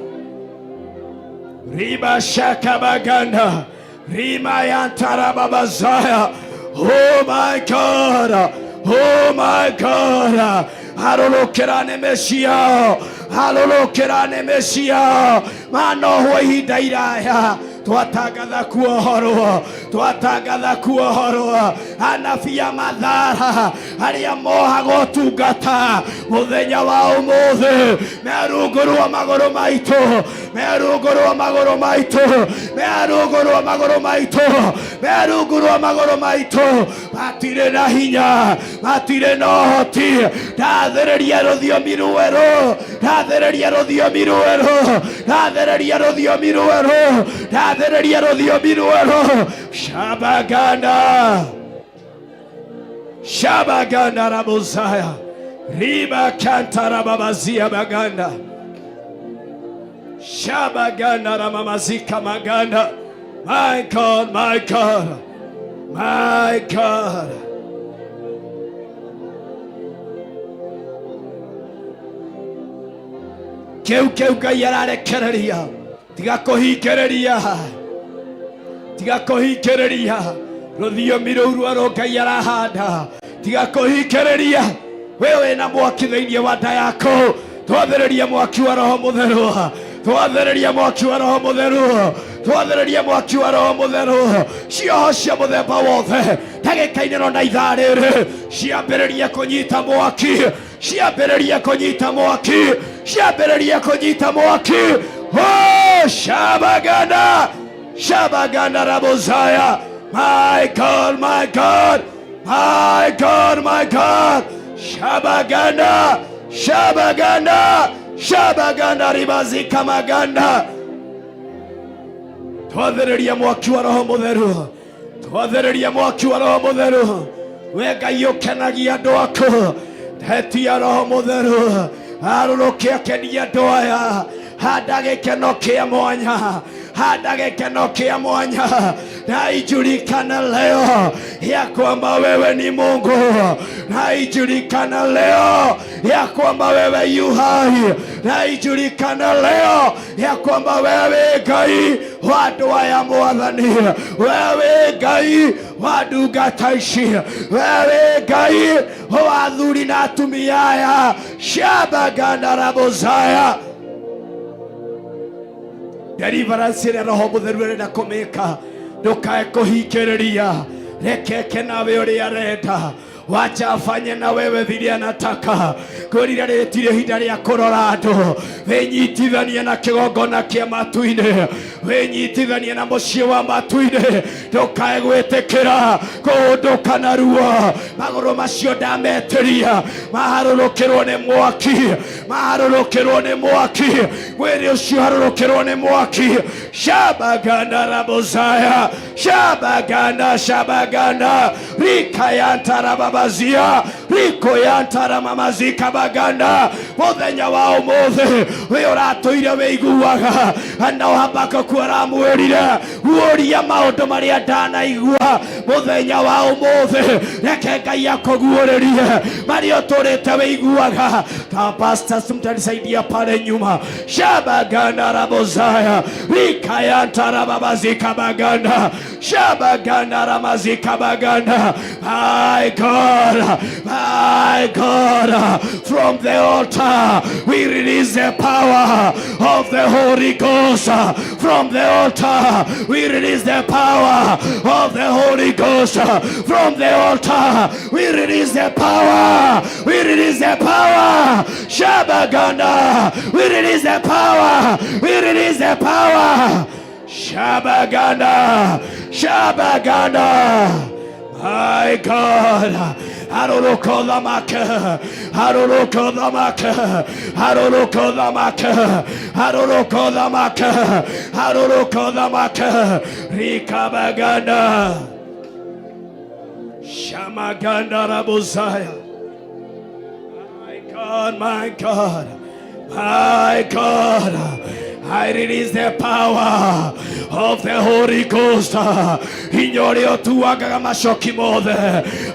Riba Shakabagana, Rima Yantara Babazaya. Oh my God, oh my God. Harũrũkĩra nĩmĩ ciao, harũrũkĩra nĩmĩ ciao. Manohwo ihinda iraya twatangatha kuohorwo, twatangatha kuohorwo. Anabii a mathara arĩa mohagwo tungata mũthenya wa ũmũthĩ, merungũrwo magũrũ maitũ, merungũrwo magũrũ maitũ, merungũrwo magũrũ maitũ, merungũrwo magũrũ maitũ. Matirĩ na hinya, matirĩ na ũhoti. Ndathĩrĩria rũthiomi rwerũ, ndathĩrĩria rũthiomi rwerũ, ndathĩrĩria rũthiomi rwerũ, ndathĩrĩria rũthiomi rwerũ. Shabaganda, Shabaganda Rabosaya, Riba Kantara Babazia Baganda, Shabaganda Ramamazika Maganda. My God, my God, my God. Keu Ngai ararekereria, tiga kũhingĩrĩria, tiga kũhingĩrĩria. Rũthiomi rũu rwa Ngai arahanda, tiga kũhingĩrĩria. Wewe na mwaki thĩinĩ wa nda yaku, twathĩrĩria mwaki wa Roho Mũtheru, twathĩrĩria mwaki wa Roho Mũtheru, twathĩrĩria mwaki wa Roho Mũtheru. Cioho cia mũthemba wothe ndagĩka-inĩ no na ithaa rĩrĩ ciambĩrĩrie kũnyita mwaki, ciambĩrĩrie kũnyita mwaki, ciambĩrĩrie kũnyita mwaki. Oh, Shabaganda, Shabaganda Rabosaya. My God, my God, my God, my God. Shabaganda, Shabaganda, Shabaganda Ribazika Maganda. Twathĩrĩria mwaki wa Roho Mũtheru, twathĩrĩria mwaki wa Roho Mũtheru. We Ngai ũkenagia andũ aku, hetia Roho Mũtheru arũrũke akenie andũ aya. Handa gĩkeno kĩa mwanya, handa gĩkeno kĩa mwanya. Na ijulikane leo ya kwamba wewe ni Mungu, na ijulikane leo ya kwamba wewe yu hai, na ijulikane leo ya kwamba wewe Ngai wa andũ aya Mwathani, wewe Ngai wa ndungata ici, wewe Ngai wa athuri na atumia aya. Shabaganda Rabosaya. Deliverance ya Roho Mũtheru ĩrenda kũmĩka, ndũkae kũhingĩrĩria. Reke nawe ũrĩa arenda, wacha afanye na wewe vile anataka. Kũrĩa rĩtirĩ ihinda rĩa kũrora andũ, wĩnyitithanie na kĩgongona kĩa matu-inĩ, wĩnyitithanie na mũciĩ wa matu-inĩ. Ndũkae gwĩtĩkĩra kũndũka na ruo. Magũrũ macio ndametĩria maharũrũkĩrwo nĩ mwaki, maharũrũkĩrwo nĩ mwaki, mwĩrĩ ũcio harũrũkĩrwo nĩ mwaki. Shabaganda Rabosaya, Shabaganda, Shabaganda Rikayanta Babazia, Riko Yantara Mamazika Baganda. Mũthenya wa ũmũthĩ we ũratũire wĩiguaga, na Habakuku aramwĩrire guoria maũndũ marĩa ndanaigua. Mũthenya wa ũmũthĩ reke Ngai akũguũrĩrie marĩa ũtũrĩte wĩiguaga. Ta pastors mtanisaidia pale nyuma. Shabaganda Rabosaya, Rika Yantara Babazika Baganda, Shabaganda Ramazika Baganda. My God, my God, from the altar we release the power of the Holy Ghost. From the altar we release the power of the Holy Ghost. From the altar we release the power, we release the power. Shabaganda, we release the power, we release the power. Shabaganda, Shabaganda. My God, Haroloko the Maka, Haroloko the Maka, Haroloko the Maka, Haroloko the Maka, Haroloko the Maka, Rikabaganda, Shamaganda Rabosaya. My God, my God, my God. I release the power of the Holy Ghost. Inyore otuagaga macoki mothe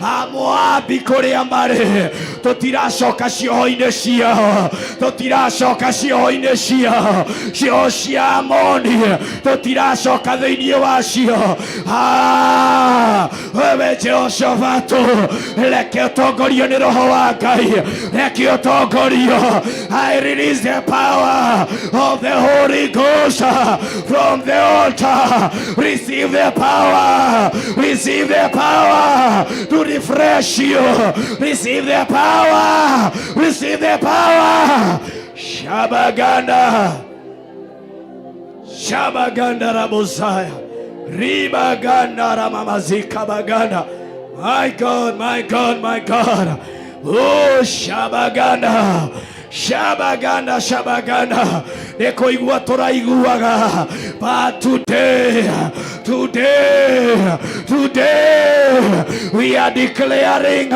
Amoabi kũrĩa marĩ, tũtiracoka cioho-inĩ ciao, tũtiracoka cioho-inĩ ciao, cioho cia Amoni tũtiracoka thĩinĩ wacio. Wewe Jehoshafatu, reke ũtongorio nĩ Roho wa Ngai, reke ũtongorio. I release the power of the Holy Ghost from the altar. Receive the power. Receive the power to refresh you. Receive the power. Receive the power. Shabaganda. Shabaganda Rabosaya. Ribaganda Ramamazika Baganda. My God, my God, my God. Oh, Shabaganda. Shabaganda, Shabaganda. Nekoigua toraiguaga. But today, we are declaring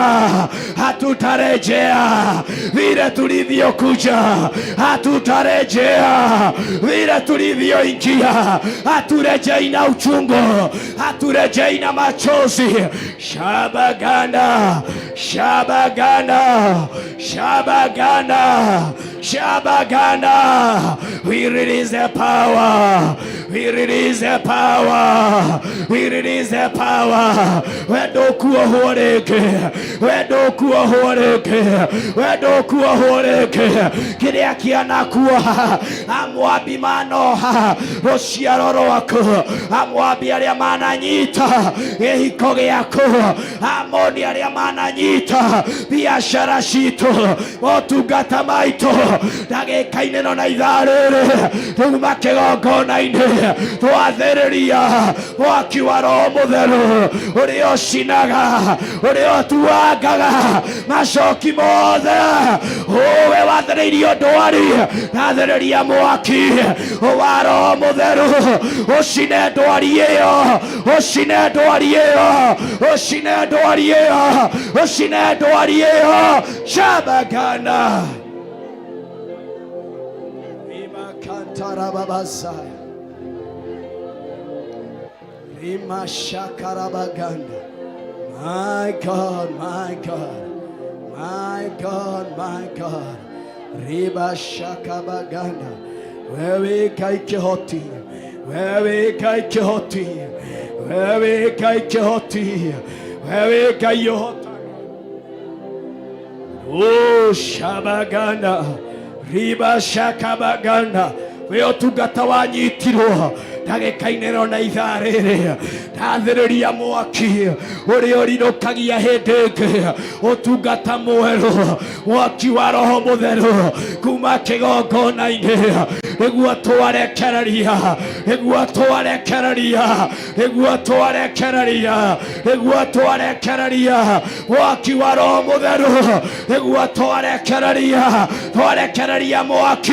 hatutarejea vile tulivyokuja, hatutarejea vile tulivyoingia, haturejei na uchungu, haturejei na machozi. Shabaganda, Shabaganda, Shabaganda, Shabaganda. We release the power. We release the power. We release the power. Wedokuwa horeke. Wedokuwa horeke. Wedokuwa horeke. Kiria kianakuwa. Amwabi mano. Roshiaroro wako. Amwabi aliamana nyita. Ehikoge yako. Amoni aliamana nyita. Biashara shito. Otugata maito. Dage kaineno na idharere. Tumake gogona ine. Twathereria mwaki wa Roho Mutheru uria ucinaga, uria utuangaga macoki mothe. We wathereirio ndwari, nathereria mwaki wa Roho Mutheru ucine ndwari iyo, ucine ndwari iyo, ucine ndwari iyo, ucine ndwari iyo. Shabaganda Imakantara babasaya Imashakarabaganda. My God, my God, my God, my God. Riba Shakabaganda. Wewe kai kihoti, wewe kai kihoti, wewe kai kihoti, wewe kai yohota. Oh Shabaganda, Riba Shakabaganda. We otugata wanyitirwo ndagĩkainĩro na itharĩrĩ ndathĩrĩria mwaki ũrĩa ũrinũkagia hĩndĩ ĩngĩ ũtungata mwerũ mwaki wa Roho Mũtheru kuma kĩgongona-inĩ nĩguo twarekereria nĩguo twarekereria nĩguo twarekereria nĩguo twarekereria mwaki wa Roho Mũtheru nĩguo twarekereria twarekereria mwaki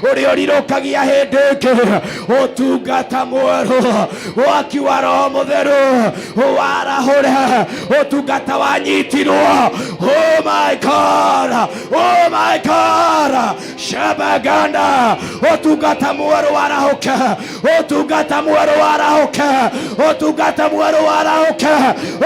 ũrĩa ũrinũkagia hĩndĩ ĩngĩ ũtungata mwerũ mwaki wa Roho Mũtheru warahũre ũtungata wanyitirwo. Oh my God, oh my God. Shabaganda ũtungata mwerũ warahũke, ũtungata mwerũ warahũke, ũtungata mwerũ warahũke,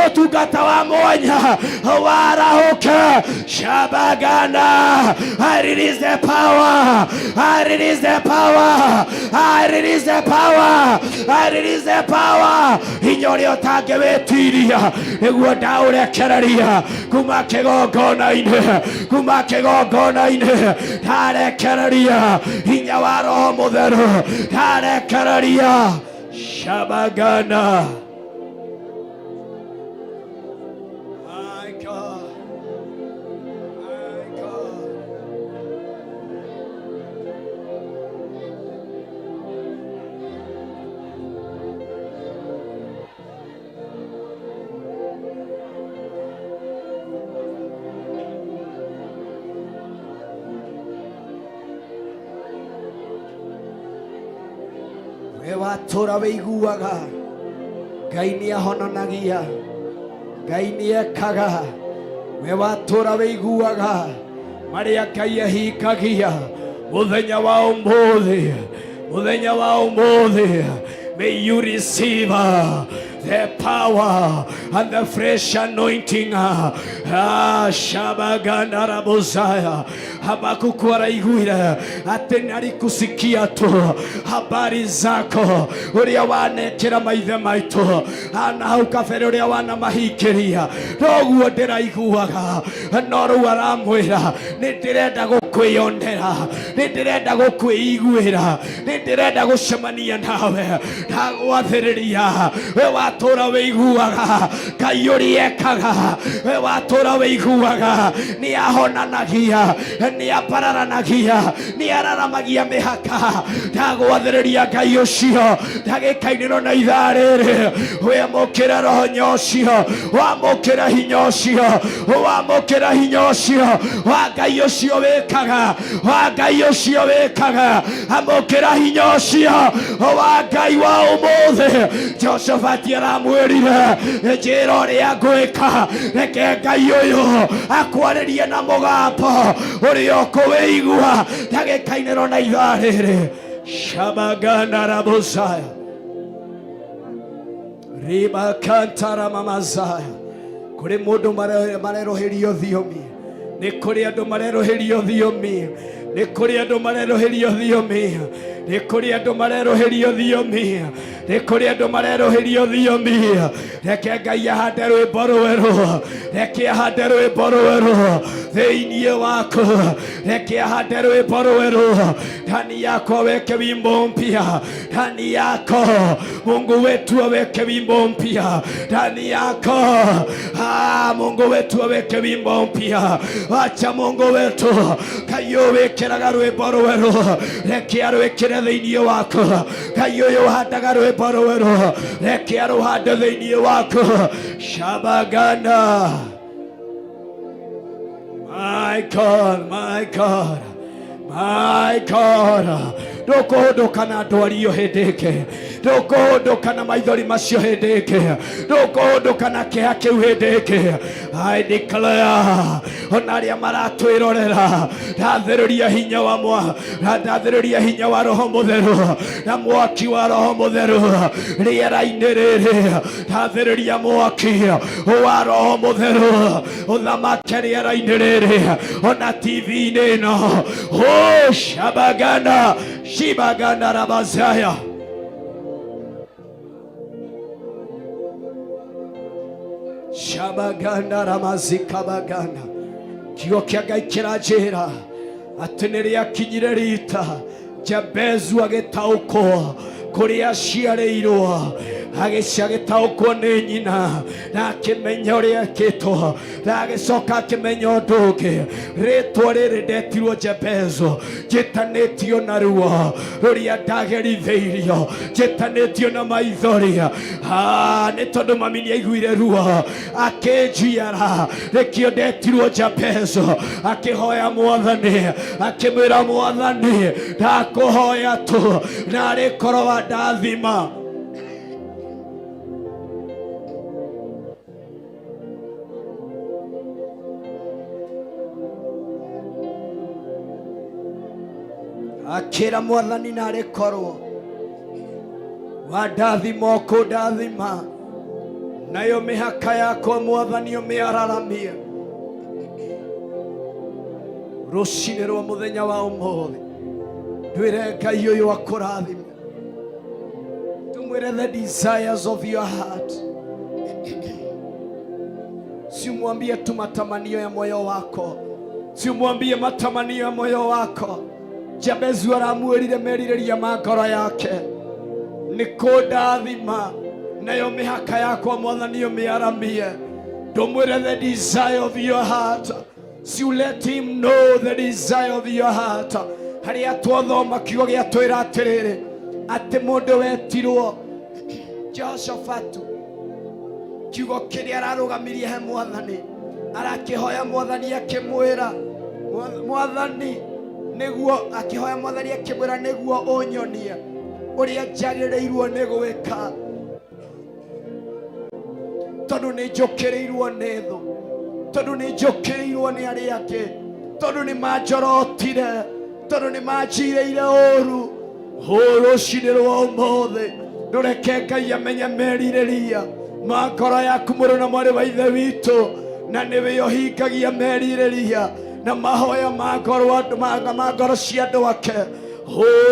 ũtungata wa mwanya warahũke. Shabaganda, I release the power, I release the power, I release the power, I release the power. Hinya ũrĩa ũtangĩwĩtiria nĩguo ndaũrekereria kuma kĩgongona-inĩ, kuma kĩgongona-inĩ ndarekereria hinya wa Roho Mũtheru ndarekereria. Shabaganda. My God, my God. We watũra wĩiguaga Ngai nĩahonanagia, Ngai nĩekaga. We watũra wĩiguaga marĩa Ngai ahingagia. Mũthenya wa ũmũthĩ, mũthenya wa ũmũthĩ, may you receive the power and the fresh anointing. Shabaganda rabozaya. Habakuku araiguire ati nari kusikia tu habari zako uria wanekera maithe maitu ana hau kabere uria wana mahikiria noguo ndiraiguaga no riu aramwira ni ndirenda gukwiyondera ni ndirenda gukwiiguira ni ndirenda gucemania nawe ndagwathiriria we watura wiguaga Ngai uriekaga we watura wiguaga ni ahonanagia ni apararanagia ni araramagia mihaka ndagwathiriria Ngai ucio ndagikainiro na ithariri we amukira roho nyocio wamukira hinya ucio wamukira hinya ucio wa Ngai ucio wikaga wa Ngai ucio wikaga amukira hinya ucio wa Ngai wa umuthe Joshafati aramwirire njira uria ngwika reke Ngai uyu akwaririe na mugambo uria ukuwigua ndagikainiro na ithariri Shabagana rabosaya riba kantara mamazaya kuri mundu mareroherio thiomi ni kuri andu mareroherio thiomi ni kuri andu mareroherio thiomi ni kuri andu mareroherio thiomi ni kuri andu mareroherio thiomi reke Ngai ahande rwimbo rweru reke ahande rwimbo rweru thiini wako reke ahande rwimbo rweru ndani yako weke wimbo mpya ndani yako Mungu wetu aweke wimbo mpya ndani yako Mungu wetu aweke wimbo mpya acha Mungu wetu kayo wekeraga rwimbo rweru reke arwekere thiini wako kayo yohandaga rwimbo rweru reke aruhande thiini wako Shabagana. My God, my God, my God. Ndukuhunduka na ndwario hindike ndukuhunduka na maithori macio hindike ndukuhunduka na kiha kiu hindike I declare ona aria maratwirorera ndathiriria hinya wa ndathiriria hinya wa roho mutheru na mwaki wa roho mutheru riera-ini riri ndathiriria mwaki wa roho mutheru uthamake riera-ini riri ona TV-ini ino Shabagana Shibagana rabazaya Shabagana ramazikabagana kigo kia Ngai kiranjira ati niria kinyire rita Jabezu agitaukwo kuria aciarĩirwo agĩcagĩtaũkwo nĩ nyina na akĩmenya ũrĩa ekĩtwo na agĩcoka akĩmenya ũndũ ũngĩ rĩtwa rĩrĩ ndetirwo Jebezu njĩtanĩtio na ruo rũrĩa ndagerithĩirio njĩtanĩtio na maithori nĩ tondũ mami nĩaiguire ruo akĩnjiara rĩkĩo ndetirwo Jebezu akĩhoya Mwathani akĩmwĩra Mwathani ndakũhoya tu narĩ korwo wandathima akira Mwathani narĩ korwo wandathima ũkũndathima nayo mĩhaka yakwa Mwathani ũmĩararamie rũcinĩ rwa mũthenya wa ũmũthĩ ndwĩre Ngai ũyũ akũrathime tumwĩre the desires of your heart simwambie tu matamanio ya moyo wako simwambie matamanio ya moyo wako Jabezu aramwĩrire merirĩria ma ngoro yake nĩkũndathima nayo mĩhaka yakwa Mwathani ũmĩaramie ndũmwĩre the desire of your heart you let him know the desire of your heart harĩa twathoma kiugo gĩatwĩra atĩrĩrĩ atĩ mũndũ wetirwo Jehoshafatu kiugo kĩrĩa ararũgamirie he Mwathani arakĩhoya Mwathani akĩmwĩra Mwathani nĩguo akĩhoya Mwathani akĩmwĩra nĩguo ũnyonie ũrĩa njagĩrĩirwo nĩ gwĩka tondũ nĩ njũkĩrĩirwo nĩ thũ tondũ nĩ njũkĩrĩirwo nĩ arĩa angĩ tondũ nĩ manjorotire tondũ nĩ manjirĩire ũũru rũcinĩ rwa ũmũthĩ ndũreke Ngai amenye merirĩria makoro yaku mũrũ na mwarĩ wa ithe witũ, na nĩwe ũhingagia merirĩria na mahoya ma ngoro cia andũ ake.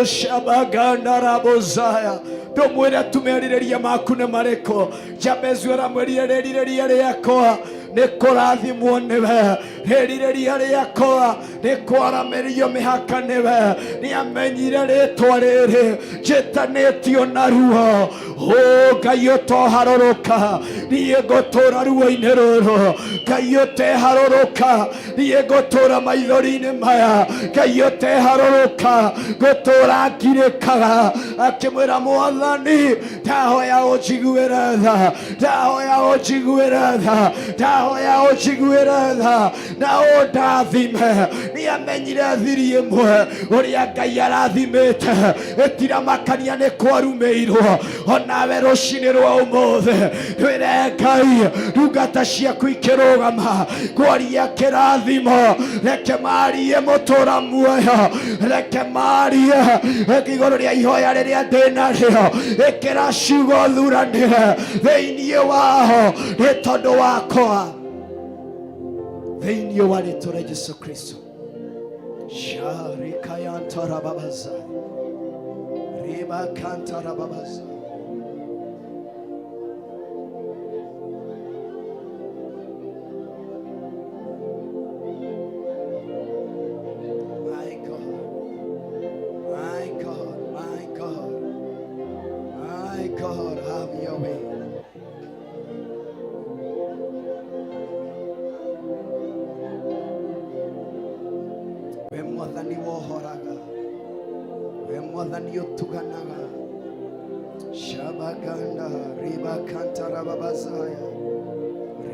Shabaganda rabozaya ndũmwĩre tu merirĩria maku nĩ marĩkũ. Jabezu aramwĩrire rĩrirĩria rĩakwa nĩ kũrathimwo nĩwe, rĩrirĩria rĩakwa nĩ kwaramĩrio mĩhaka nĩwe. Nĩamenyire rĩtwa rĩrĩ njĩtanĩtio na ruo. Ngai ũtoharũrũka, niĩ ngũtũũra ruo-inĩ rũrũ. Ngai ũteharũrũka, niĩ ngũtũũra maithori-inĩ maya. Ngai ũteharũrũka, ngũtũũra ngirĩkaga. Akĩmwĩra Mwathani, ndahoya ũnjiguĩre tha, ndahoya ũnjiguĩre tha, ndahoya ũnjiguĩre tha na ũndathime. Nĩamenyire thiri ĩmwe ũrĩa Ngai arathimĩte ĩtiramakania nĩ kwarumĩirwo. Onawe rũcinĩ rwa ũmũthĩ twĩre Ngai, ndungata ciaku ikĩrũgama kwaria kĩrathimo. Reke marie mũtũũra muoyo, reke marie igũrũ rĩa ihoya rĩrĩa ndĩ narĩo. Ĩkĩra ciugo thuranĩre thĩinĩ wao nĩ tondũ wakwa, thĩinĩ wa rĩĩtwa rĩa Jesũ Kristo. Sharikayantarababaza ribakantarababaza. God, have your way. We mwathani wohoraga, we mwathani utuganaga. Shabaganda riba kantara babazaya,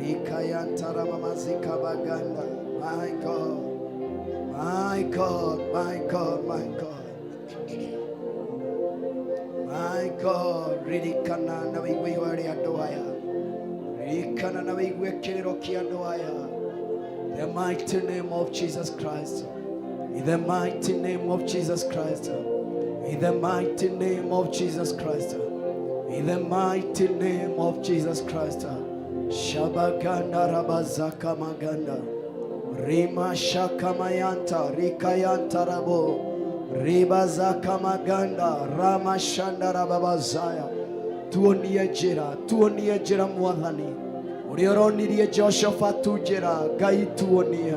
rikayantara mamazika baganda. My God, my God, my God, my God. My God, ririkana na wigwe ria ndoaya, ririkana na wigwe kiriro kia ndoaya. The mighty name of Jesus Christ, in the mighty name of Jesus Christ, in the mighty name of Jesus Christ, in the mighty name of Jesus Christ. Shabaganda rabazaka maganda, rima shaka mayanta, rikayanta rabo. Ribaza kamaganda rama shanda rababazaya. Tuonie jira Mwathani uria uronirie Jehoshafatu njira. Ngai tuonie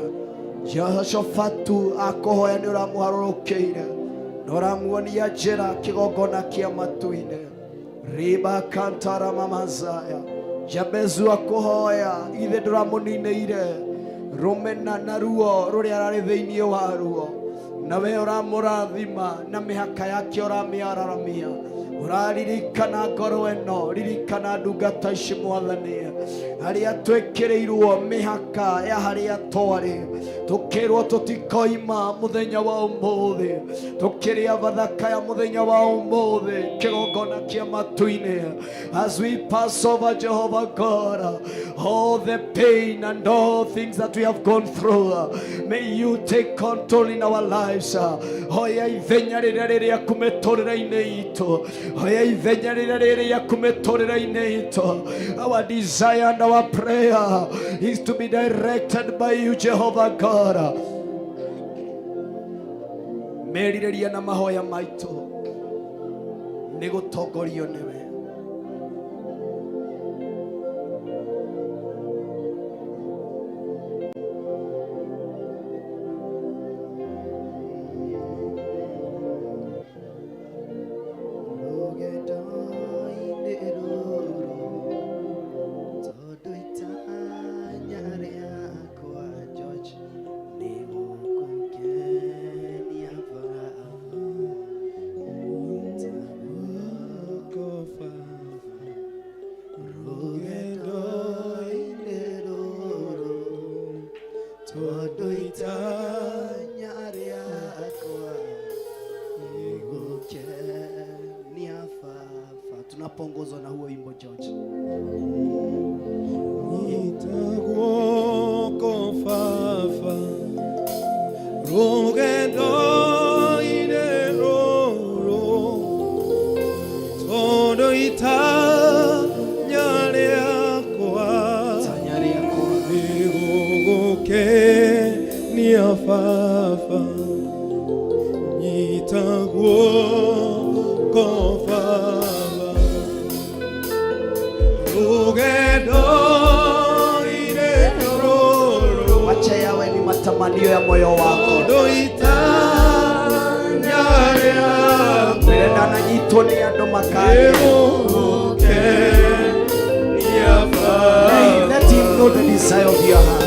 Jehoshafatu akohoya ni uramuharũrũkĩire na ũramuonia njĩra kĩgongona kĩa matu-inĩ. Riba kantara mamazaya. Jabezu akohoya ithe ndũramũninĩire rũmena na ruo rũrĩa ararĩ thĩinĩ wa ruo. Nawe ũramũrathima na mĩhaka yake ũramĩararamia. Ũraririkana ngoro ĩno, ririkana ndungata ici Mwathani, harĩa twĩkĩrĩirwo mĩhaka ya harĩa twarĩ. Tũkĩrwo tũtikoima mũthenya wa ũmũthĩ, tũkĩrĩa bathaka ya mũthenya wa ũmũthĩ kĩgongona kĩa matu-inĩ. As we pass over, Jehovah God, all the pain and all things that we have gone through, may you take control in our lives. Hoya ithenya rĩrĩa rĩrĩa kumĩtũrĩre-inĩ itũ, hoya ithenya rĩrĩa rĩrĩa kumĩtũrĩre-inĩ itũ. Our desire and our prayer is to be directed by you, Jehovah God. Merirĩria na mahoya maitũ nĩ gũtongorio nĩwe. Tunapongozwa na huo wimbo George. Nitakuokofafa rugendo ine roro todo itanyalea Kenya fafa Nitaguo Kofava Ugendo ire roro. Wacha yawe ni matamanio ya moyo wako. Nenda na jitoni ya domakani. Hey, let him know the desire of your heart.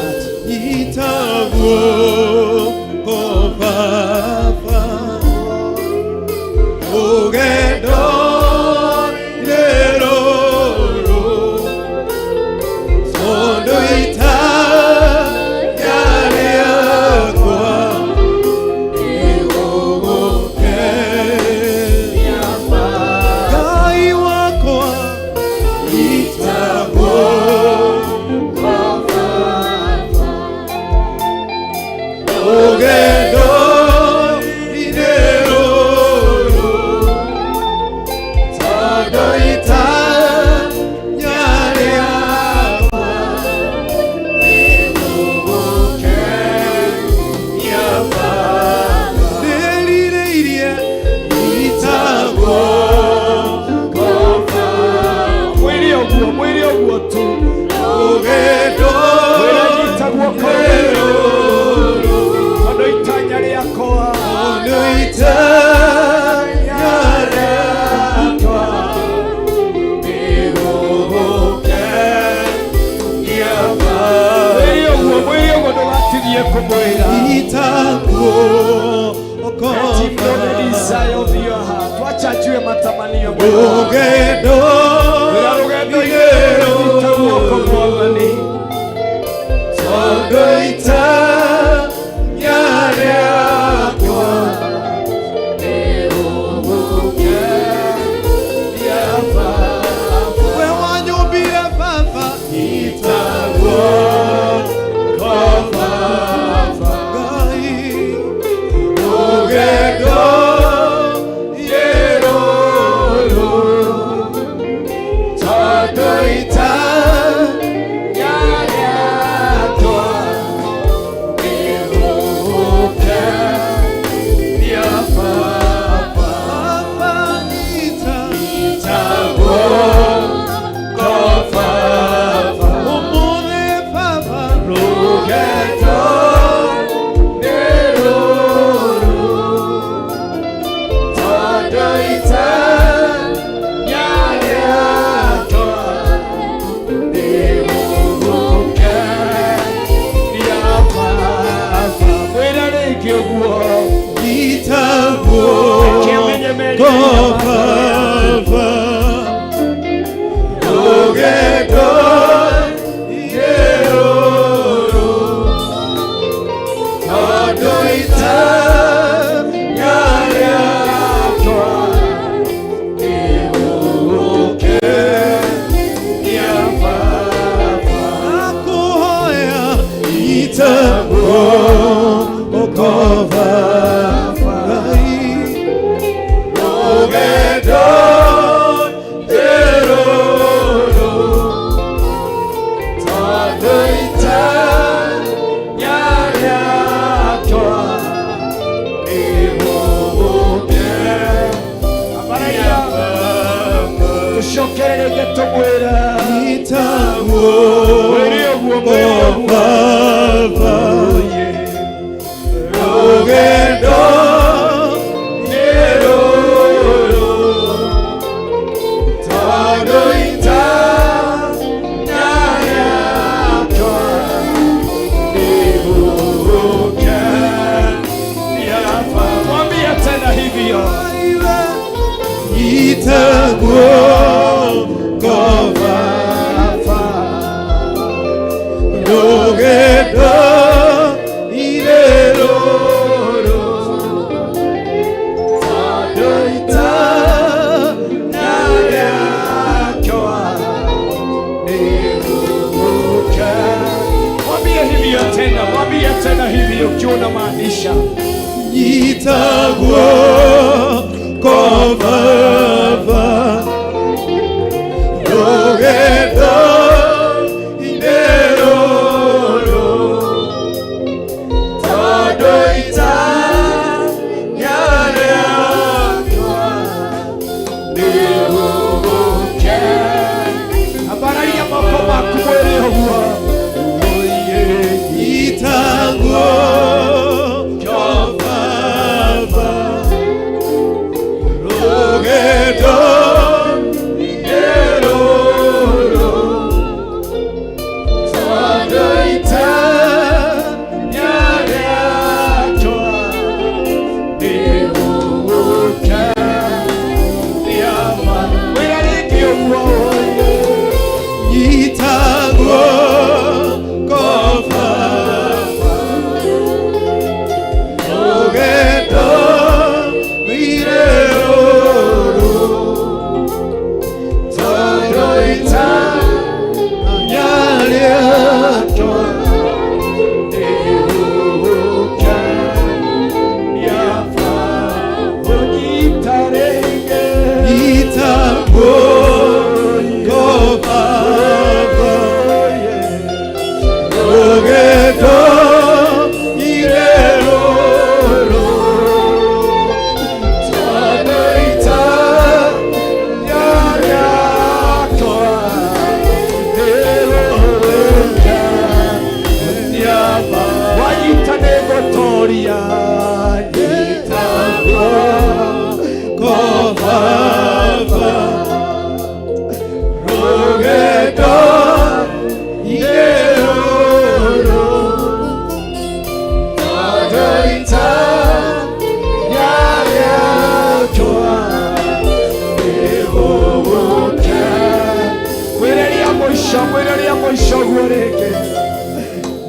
coguo rĩngĩ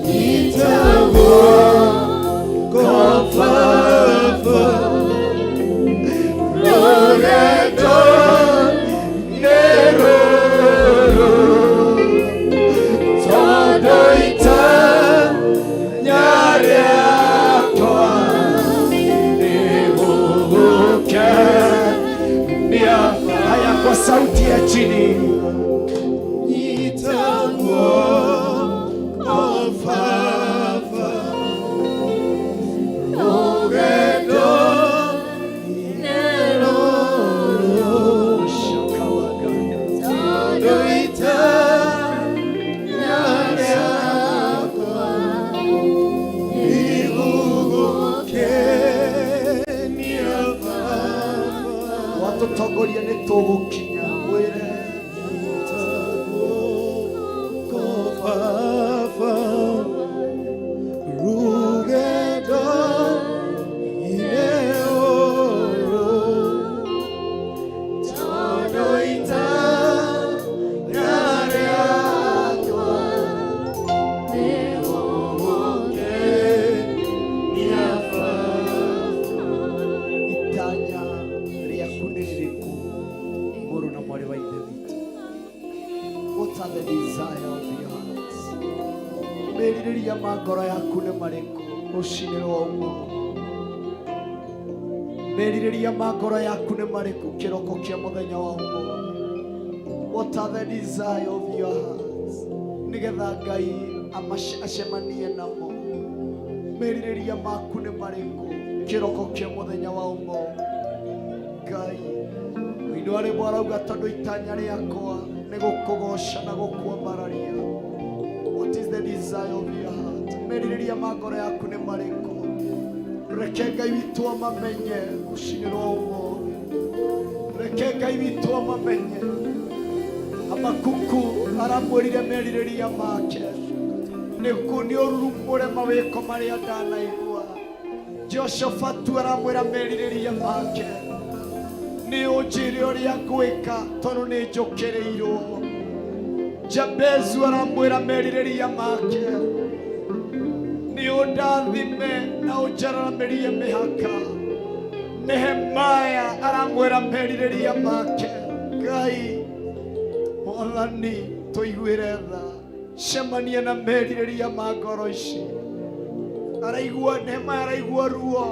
Nyitagwo kobaba rũgendo nĩ rũrũ tondũ itanya rĩakwa nĩ gũgũkenia. Haya kwa sauti ya chini. Nyitagwo kobaba rũgendo nĩ rũrũ tondũ itanya rĩakwa nĩ gũgũkenia Baba. Watutongoria nĩ tũgũkinya mwĩre itanya rĩaku nĩ rĩrĩkũ mũrũ na mwarĩ wa ithe witũ? What are the desire of your heart? Merirĩria ma ngoro yaku nĩ marĩkũ rũcinĩ rwa ũmũthĩ? Merirĩria ma ngoro yaku nĩ marĩkũ kĩroko kĩa mũthenya wa ũmũthĩ? What are the desire of your heart? Nĩgetha Ngai acemanie namo. Merirĩria maku nĩ marĩkũ kĩroko kĩa mũthenya wa ũmũthĩ? Ngai wĩndũ arĩ mwarauga tondũ itanya rĩakwa nĩ gũkũgoca na gũkwambararia. What is the desire of your heart? Merirĩria ma ngoro yaku nĩ marĩkũ? Reke Ngai witũ amamenye rũcinĩ rwa ũmũthĩ. Reke Ngai witũ amamenye. Habakuku aramwĩrire merirĩria make nĩguo nĩ ũrurumũre mawĩko marĩa ndanaigua. Jehoshafatu aramwĩra merirĩria make nĩ ũnjĩre ũrĩa ngwĩka tondũ nĩ njũkĩrĩirwo. Jabezu aramwĩra merirĩria make nĩ ũndathime na ũnjararamĩrie mĩhaka. Nehemaya aramwĩra merirĩria make. Ngai Mwathani tũiguĩre tha, cemania na merirĩria ma ngoro ici. Nehemaya araigua ruo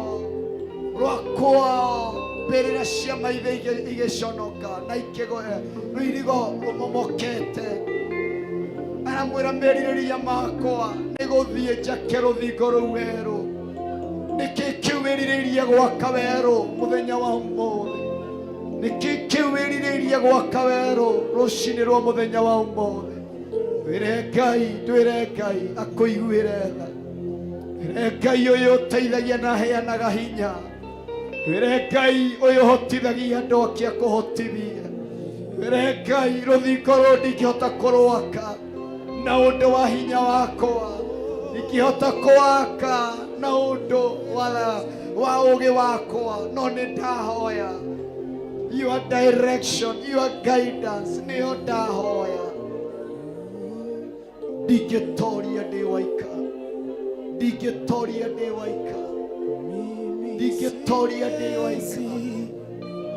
rwa kwao mbĩrĩra cia maithe igĩconoka na rũirigo rũmomokete. Aramwĩra merirĩria makwa nĩ gũthiĩ njake rũthingo rũu werũ. Nĩkĩ kĩu wĩrirĩirie gwaka werũ mũthenya wa ũmũthĩ? Nĩkĩ kĩu wĩrirĩirie gwaka werũ rũcinĩ rwa mũthenya wa ũmũthĩ? Twĩre Ngai akũiguĩre tha. Twĩre Ngai ũyũ ũteithagia na aheanaga hinya. Twĩre Ngai ũyũ ũhotithagia andũ ake akũhotithie. Twĩre Ngai rũthingo rũu ndingĩhota kũrwaka na ũndũ wa hinya wakwa. Ndingĩhota kũwaka na ũndũ wa ũũgĩ wakwa, no nĩ ndahoya your direction, your guidance nĩyo ndahoya. Ndingĩtoria ndĩ waika, ndingĩtoria ndĩ waika, ndingĩtoria ndĩ waika,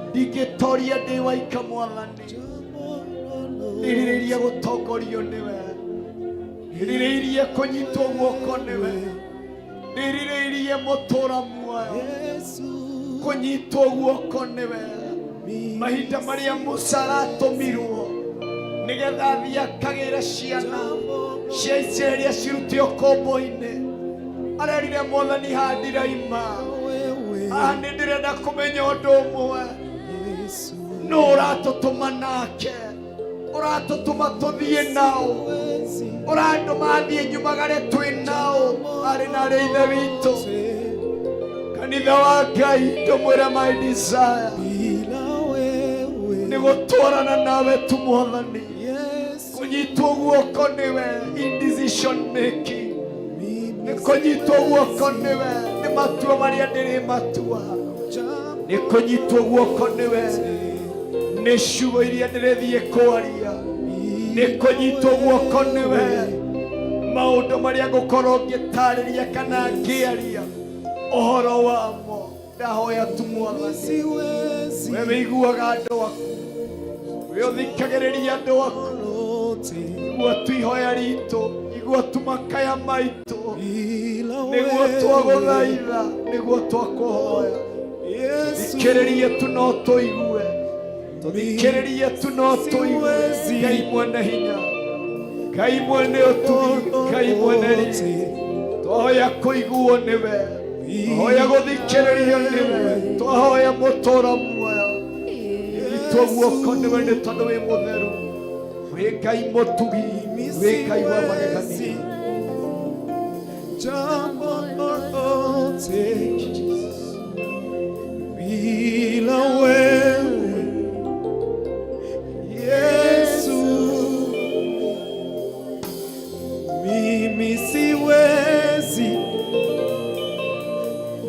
ndingĩtoria ndĩ waika. Mwathani nĩrirĩirie gũtongorio nĩwe, nĩrirĩirie kũnyitwo guoko nĩwe, nĩrirĩirie mũtũũra muoyo kũnyitwo guoko nĩwe. Mahinda marĩa Musa aratũmirwo nĩgetha athiĩ akagĩre ciana cia Isiraeli acirute ũkombo-inĩ, arerire Mwathani haha ndiraima, haha nĩ ndĩrenda kũmenya ũndũ ũmwe, nũũ ũratũtũma nake, ũratũtũma tũthiĩ nao, ũratũma athiĩ nyumagare twĩ nao, arĩ na arĩ ithe witũ. Kanitha wa Ngai ndũmwĩre my desire nĩ gũtwarana nawe tu Mwathani, kũnyitwo guoko nĩwe in decision making, nĩ kũnyitwo guoko nĩwe nĩ matua marĩa ndĩrĩ matua, nĩ kũnyitwo guoko nĩwe nĩ ciugo iria ndĩrĩthiĩ kwaria, Nikonyitwo guoko niwe maundu maria ngukorwo ngitariria kana ngiaria uhoro wamo ndahoya tu Mwathani wewe iguaga andu aku we uthikagiriria andu aku igua tu ihoya ritu igua tu makaya maitu niguo twaguthaitha niguo twakuhoya thikiririe tu no tuigue thikiririe tu no tuigue Ngai mwene hinya Ngai mwene utugi Ngai mwene riri twahoya kuiguo niwe twahoya guthikiririo niwe twahoya mutura muoyo itwo guoko niwe ni tondu wi mutheru wi Ngai mutugi wi Ngai wa magegania jambo lolote bila wewe Yesu mimi siwezi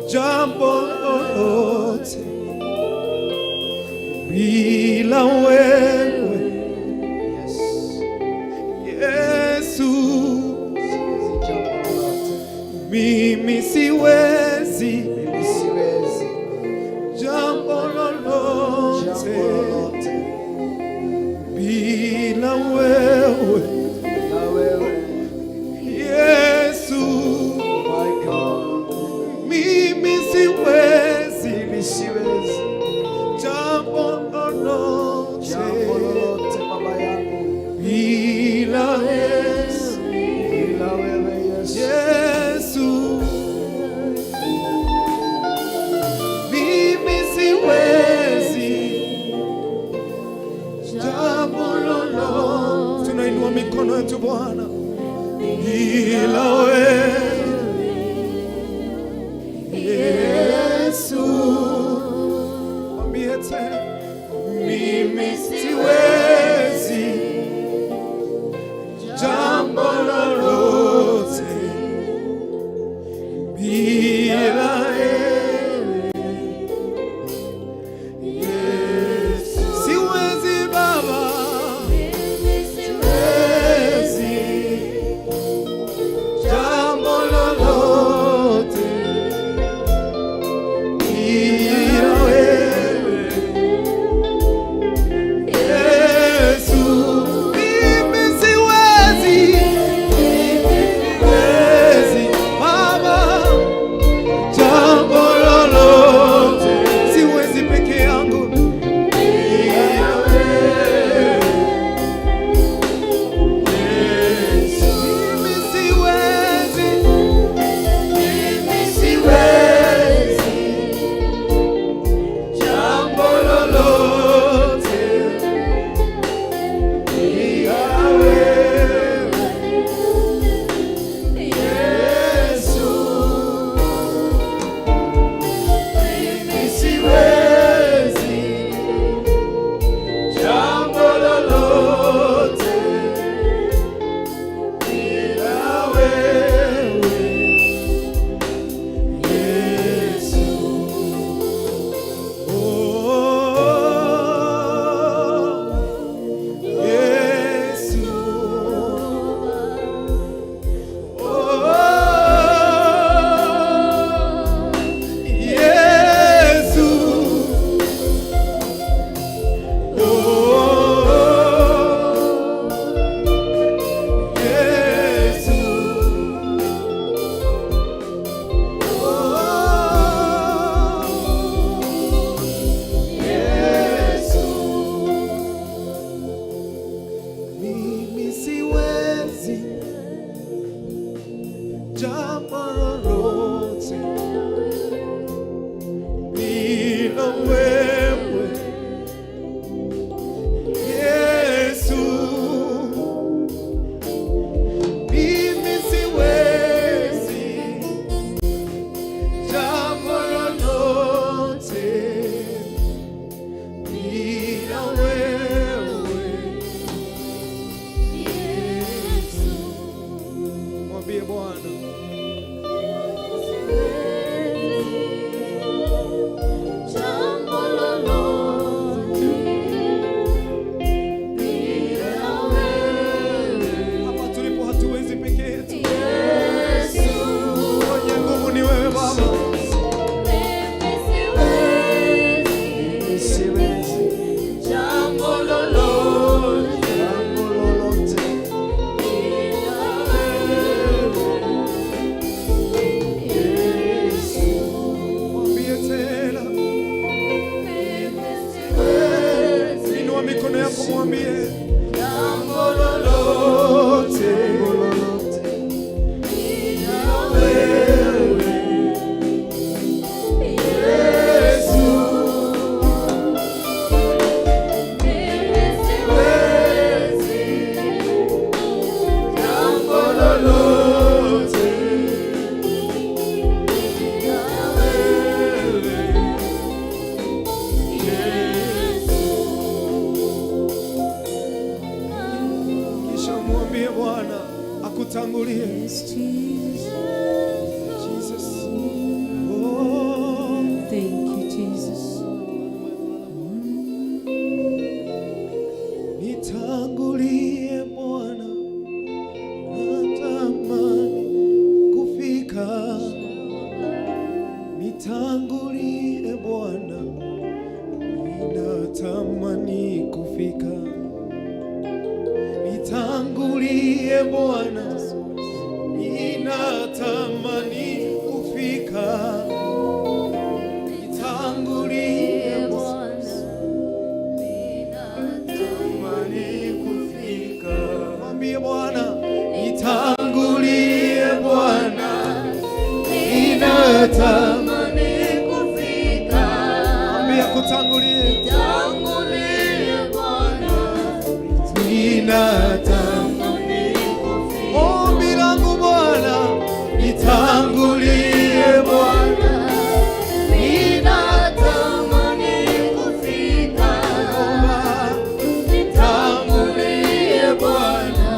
jambo lolote bila wewe Yesu mimi siwezi jambo lolote bila wewe Yesu mimi siwezi jambo lolote baba yangu bila wewe Yesu mimi siwezi jambo lolote. Tunainua mikono yetu Bwana bila wewe Yesu mwambie tena mimi siwezi jambo lolote bila wewe Yesu siwezi baba siwezi jambo lolote bila wewe Yesu mimi siwezi baba jambo lolote siwezi peke yangu bila wewe Yesu mimi siwezi jambo lolote bila wewe Yesu mimi siwezi jambo lolote bila wewe Yesu oh Yesu oh Yesu oh Yesu Yesu mimi siwezi jambo lolote bila wewe Yesu mimi siwezi jambo lolote bila wewe mwambie Bwana jambo ninatamani kufika, nitangulie Bwana, ninatamani kufika. Mwambie Bwana, nitangulie Bwana, ninatamani kufika. Mwambie kutangulie, nitangulie Bwana, ninatamani kufika. Ombi langu Bwana, nitangulie Bwana, ninatamani kufika. Nitangulie Bwana,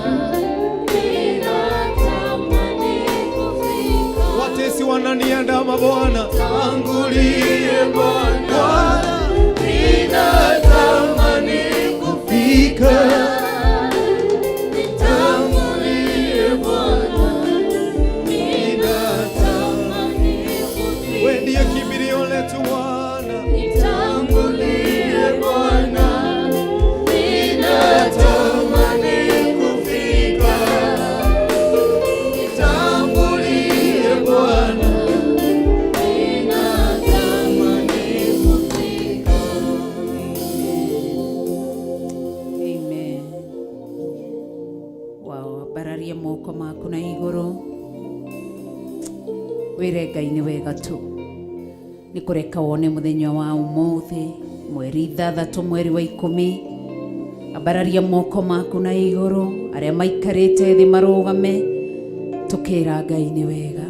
ninatamani kufika. Watesi wananiandama Bwana, tangulie Bwana, ninatamani kufika. Nitangulie Bwana, ninatamani kufika. Wewe ndiye kimbilio letu Bwana, nitangulie Bwana, ninatamani kufika. Nitangulie Bwana, ninatamani kufika. Amen. Wow, bararia moko maku na iguru. Wire Ngai ni wega tu. Ni kureka wone muthenya wa umuthi, mweri 6 mweri wa 10. Abararia moko maku na iguru, aria maikarite thi marugame. Tukira Ngai ni wega.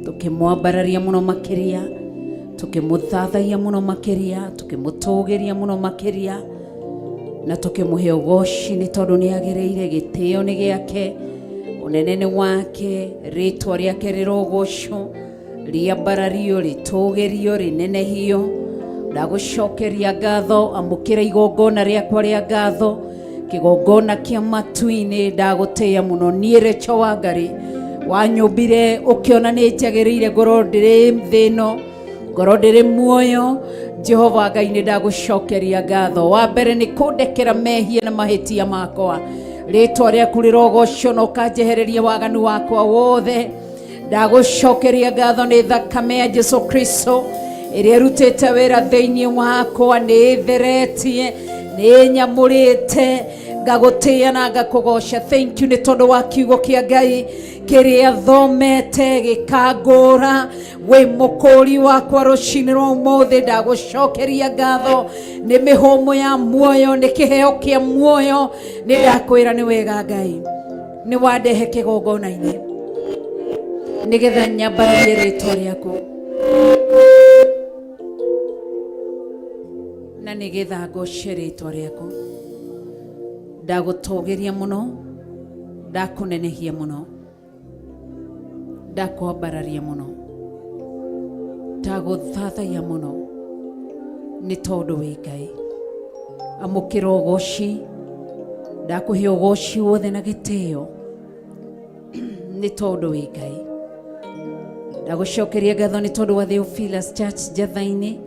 Tukimwambararia muno makiria, tukimuthathaia muno makiria, tukimutugiria muno makiria. Na tukimuhe ugoci ni tondu ni agereire, gitio ni giake, unenene wake, ritwa riake rirogocwo, riambarario, ritugirio, rinenehio. Ndagucokeria ngatho, amukira igongona riakwa ria ngatho, kigongona kia matu-ini. Ndagutia muno nie Recho Wangari, wanyumbire ukiona ni njagiriire, ngoro ndiri thino, ngoro ndiri muoyo. Jehova Ngai ni ndagucokeria ngatho. Wa mbere ni kundekera mehia na mahitia makwa, ritwa riaku rirogocwo na ukanjehereria waganu wakwa wothe. Ndagucokeria ngatho ni thakame ya Jesu Kristo iria irutite wira thiini wakwa, ni theretie, ni nyamurite, ngagutia na ngakugoca. Thank you ni tondu wa kiugo kia Ngai kiria thomete gikangura. We mukuri wakwa rucini rwa umuthi, ndagucokeria ngatho. Ni mihumo ya muoyo, ni kiheo kia muoyo. Ni ndakwira ni wega Ngai, ni wandehe kigongona-ini nigetha nyambararie ritwa riaku, na nigetha ngoce ritwa riaku. Ndagutugiria muno, ndakunenehia muno, ndakwambararia muno, ndaguthathaia muno ni tondu wi Ngai. Amukira ugoci, ndakuhe ugoci wothe na gitio ni tondu wi Ngai. Ndagucokeria ngatho ni tondu wa Theophilus Church Njatha-ini.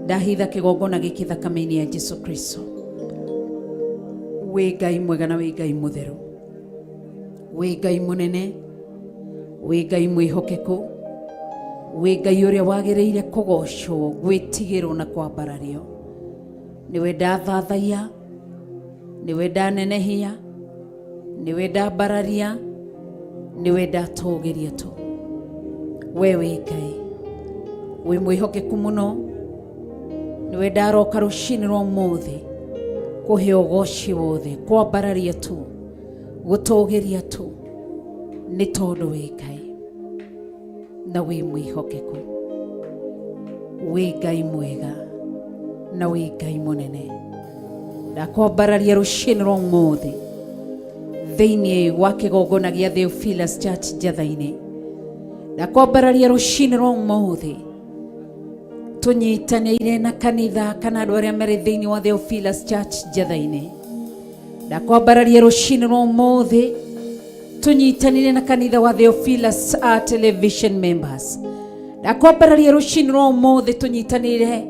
Ndahitha kigongona giki thakame-ini ya Jesu Kristo. Wi Ngai mwega na wi Ngai mutheru, wi Ngai munene, wi Ngai mwihokeku, wi Ngai uria wagireire kugocwo, gwitigirwo na kwambarario. Niwe ndathathaia, niwe ndanenehia, niwe ndambararia, niwe ndatugiria tu. We wi Ngai wi mwihokeku muno, niwe ndaroka rucini rwa umuthi kuhe ugoci wothe, kwambararia tu, gutugiria tu ni tondu wi Ngai na wi mwihokeku. Wi Ngai mwega na wi Ngai munene. Ndakwambararia rucini rwa umuthi thiini wa kigongona gia Theophilus Church Njatha-ini. Ndakwambararia rucini rwa umuthi tunyitanire na kanitha kana andu aria mari thiini wa Theophilus Church Njatha-ini. Ndakwambararia rucini rwa umuthi tunyitanire na kanitha wa Theophilus television members. Ndakwambararia rucini rwa umuthi tunyitanire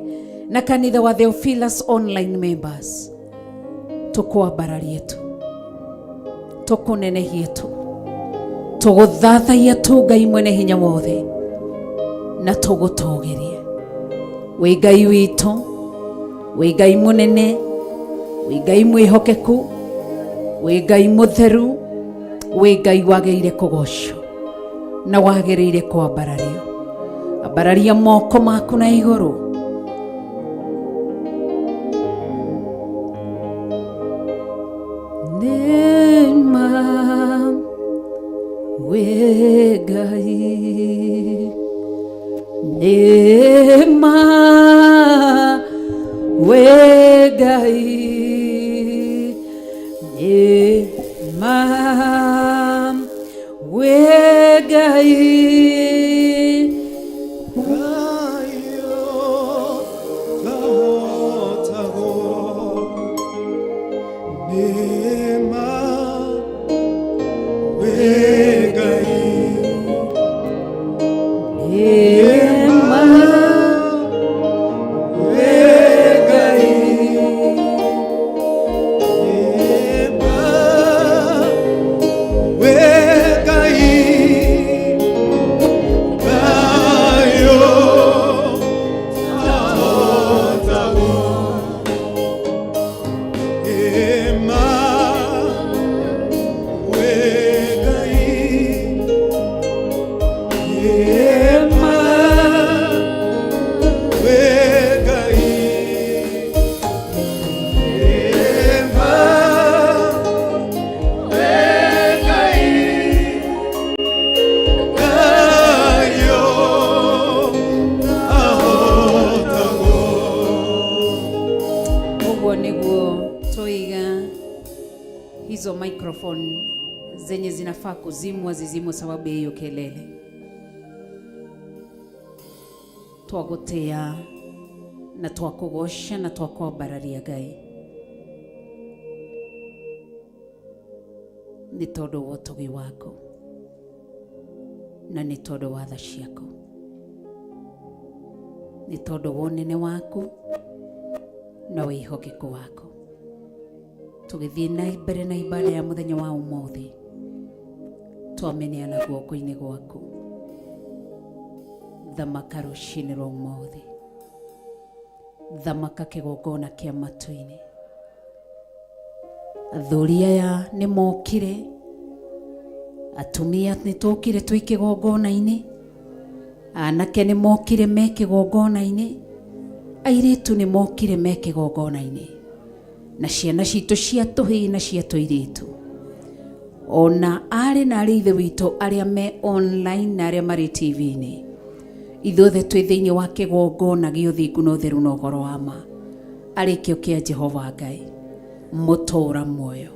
na kanitha wa Theophilus online members. Tukwambararie tu, tukunenehie tu, tũgũthathaiya tu Ngai mwene hinya wothe na tũgũtũgĩrie. Wĩ Ngai witũ, wĩ Ngai mũnene, wĩ Ngai mwĩhokeku, wĩ Ngai mũtheru, wĩ Ngai wagĩrĩire kũgocwo na wagĩrĩire kwambarario. Ambararia moko maku na igũrũ. Nema wĩ Ngai, nema wĩ Ngai, nema wĩ Ngai. Hizo microphone zenye zinafaa kuzimwa zizimwe sababu ya hiyo kelele. Twagotea na twakugosha na twakwambararia Ngai nĩ tondũ wa ũtugi wako na nĩ tondũ wa tha ciako, nĩ tondũ wa ũnene waku na wĩhokeku wako. Tũgĩthiĩ na mbere na ibada ya mũthenya wa ũmũthĩ, twameneana guoko-inĩ gwaku. Thamaka rũcinĩ rwa ũmũthĩ, thamaka kĩgongona kĩa matu-inĩ. Athuri aya nĩ mokire, atumia nĩ tũkire twĩ kĩgongona-inĩ, anake nĩ mokire me kĩgongona-inĩ, airĩtu nĩ mokire me kĩgongona-inĩ, na ciana citũ cia tũhĩĩ na cia tũirĩtu, ona arĩ na arĩ ithe witũ arĩa me online na arĩa marĩ TV-inĩ. Ithuothe twĩ thĩinĩ wa kĩgongona gĩa ũthingu na ũtheru na ũhoro wa ma, arĩkĩo kĩa Jehova Ngai mũtũũra muoyo.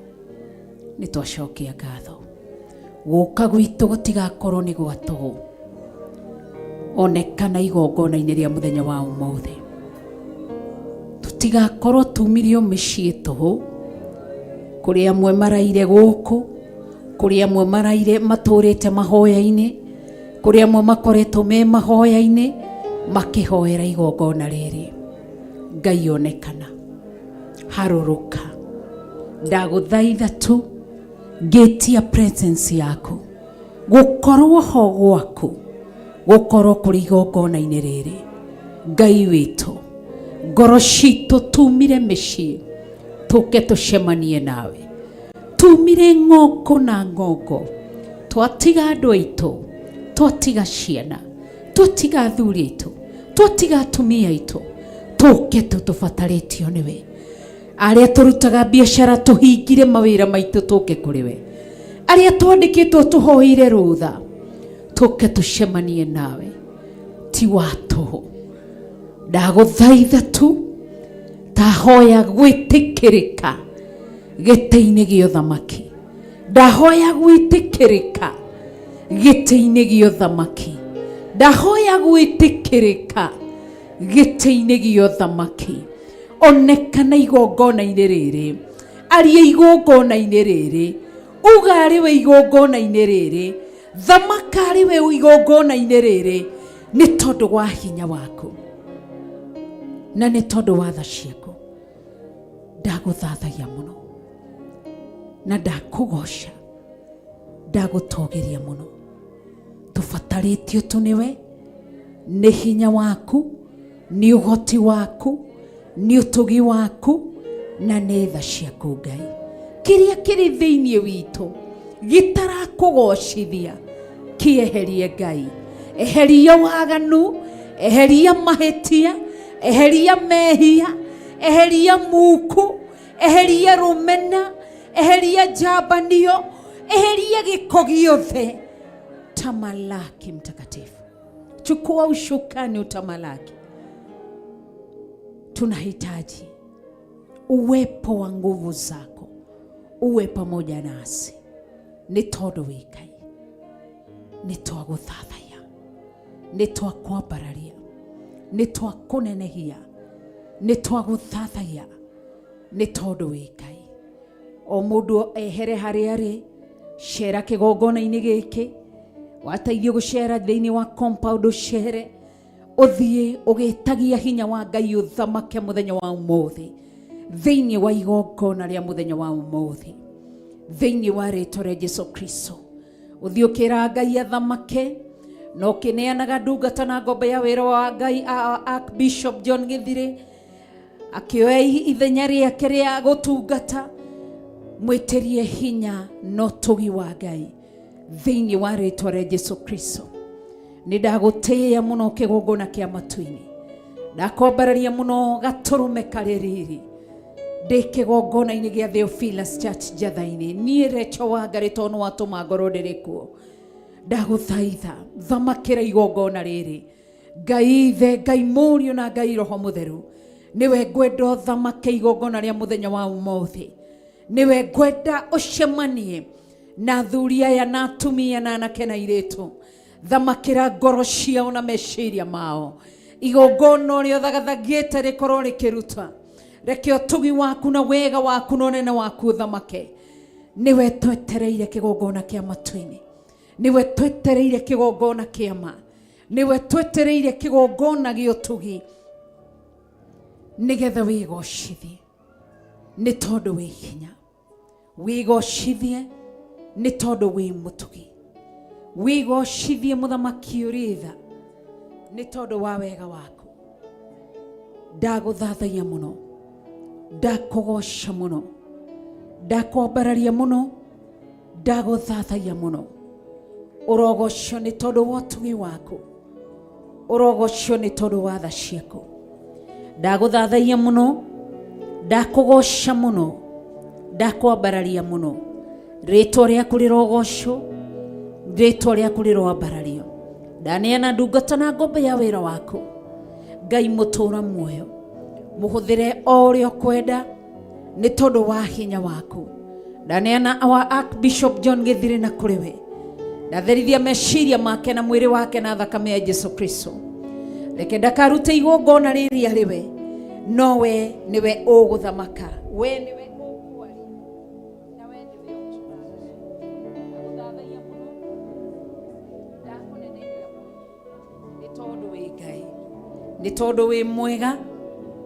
Nĩ twacokia ngatho. Gũka gwitũ gũtigakorwo nĩ gwa tũhũ, onekana igongona-inĩ rĩa mũthenya wa ũmũthĩ. Tũtigakorwo tumirio mĩciĩ tũhũ, kũrĩ amwe maraire gũkũ, kũrĩ amwe maraire matũrĩte mahoya-inĩ, kũrĩ amwe makoretwo me mahoya-inĩ makĩhoera igongona rĩrĩ. Ngai onekana, harũrũka, ndagũthaitha tu ngĩtia presence yaku, gũkorwo ho gwaku, gũkorwo kũrĩ igongona-inĩ rĩrĩ. Ngai witũ, ngoro citũ tumire mĩciĩ tũke tũcemanie nawe, tumire ng'ongo na ng'ongo, twatiga andũ aitũ, twatiga ciana, twatiga athuri aitũ, twatiga atumia aitũ, tũke tũbatarĩtio nĩwe. Arĩa tũrutaga biacara tũhingire mawĩra maitũ tũke kũrĩ we, arĩa twandĩkĩtwo tũhoire rũtha, tũke tũcemanie nawe, ti wa tũhũ. Ndagũthaitha tu tahoya gwĩtĩkĩrĩka gĩtĩ-inĩ gĩa ũthamaki, ndahoya gwĩtĩkĩrĩka gĩtĩ-inĩ gĩa ũthamaki, ndahoya gwĩtĩkĩrĩka gĩtĩ-inĩ gĩa ũthamaki. Onekana igongona-inĩ rĩrĩ, aria igongona-inĩ rĩrĩ, uga arĩ we igongona-inĩ rĩrĩ, thamaka arĩ we igongona-inĩ rĩrĩ, nĩ tondũ wa hinya waku na nĩ tondũ wa tha ciaku. Ndagũthathaia mũno na ndakũgoca, ndagutogeria muno tubataritio tu niwe ni hinya waku ni uhoti waku ni utugi waku na nĩ tha ciaku Ngai kiria kiri thĩinĩ witũ gitarakũgocithia kieherie Ngai eheria waganu eheria mahĩtia eheria mehia eheria muku eheria rumena eheria jabanio eheria gĩko gĩothe. Tamalaki Mtakatifu, chukua ushukani utamalaki. Tunahitaji uwepo wa nguvu zako uwe pamoja nasi. Nĩ tondũ wĩ Ngai nĩ twagũthathaiya nĩ twakwambararia nĩ twakũnenehia nĩ twagũthathaiya nĩ tondũ wĩ Ngai. O mũndũ ehere harĩa arĩ, cera kĩgongona-inĩ gĩkĩ, wateithio gũcera thĩinĩ wa compound ũcere, ũthiĩ ũgĩtagia hinya wa Ngai ũthamake mũthenya wa ũmũthĩ thĩinĩ wa igongona rĩa mũthenya wa ũmũthĩ thĩinĩ wa rĩĩtwa rĩa Jesũ Kristo. Ũthiĩ ũkĩra Ngai athamake na ũkĩneanaga ndungata na ngombo ya wĩra wa Ngai Archbishop John Gĩthirĩ akĩoya ithenya rĩake rĩa gũtungata. Mwĩtĩrie hinya no ũtugi wa Ngai thĩinĩ wa rĩĩtwa rĩa Jesũ Kristo. Nĩ ndagũtĩĩa mũno kĩgongona kĩa matu-inĩ, ndakwambararia mũno gatũrũme karĩ riri ndĩ kĩgongona-inĩ gĩa Theophilus Church Njatha-inĩ. Niĩ Recho Wangari tondũ watũma ngoro ndĩrĩ kuo, ndagũthaitha thamakĩra igongona rĩrĩ. Ngai Ithe, Ngai Mũriũ na Ngai Roho Mũtheru, niwe ngwenda ũthamake igongona rĩa mũthenya wa ũmũthĩ. Niwe ngwenda ũcemanie na athuri aya na atumia na anake na airĩtu. Thamakĩra ngoro ciao na meciria mao. Igongona ũrĩa ũthagathagiĩte rĩkorwo rĩkĩruta. Reke ũtugi waku na wega waku na ũnene waku ũthamake. Niwe twetereire kĩgongona kĩa matu-inĩ, niwe twetereire kĩgongona kĩa ma, niwe twetereire kĩgongona gĩa ũtugi nĩgetha wĩgocithie nĩ tondũ wĩ hinya, wĩgocithie nĩ tondũ wĩ mũtugi, wĩgocithie mũthamaki ũrĩ tha nĩ tondũ wa wega waku. Ndagũthathaiya mũno, ndakũgoca mũno, ndakwambararia mũno, ndagũthathaiya mũno. Ũrogocio nĩ tondũ wa ũtugi waku, ũrogocio nĩ tondũ wa tha ciaku. Ndagũthathaiya mũno, ndakũgoca mũno, ndakwambararia mũno. Rĩĩtwa rĩaku rĩrogocwo, rĩĩtwa rĩaku rĩroambarario. Ndaneana ndungata na ngombo ya wĩra waku. Ngai mũtũũra muoyo, mũhũthĩre o ũrĩa ũkwenda nĩ tondũ wa hinya waku. Ndaneana our Archbishop John Gĩthirĩ na kũrĩ we. Ndatherithia meciria make na mwĩrĩ wake na thakame ya Jesũ Kristo. Reke ndakarute igongona rĩrĩ arĩ we, no we niwe ũgũthamaka, we niwe ũkwaria na we niwe ũtũũraga. Ndagũthathaiya mũno, ndakũnenehia mũno nĩ tondũ wĩ Ngai, nĩ tondũ wĩ mwega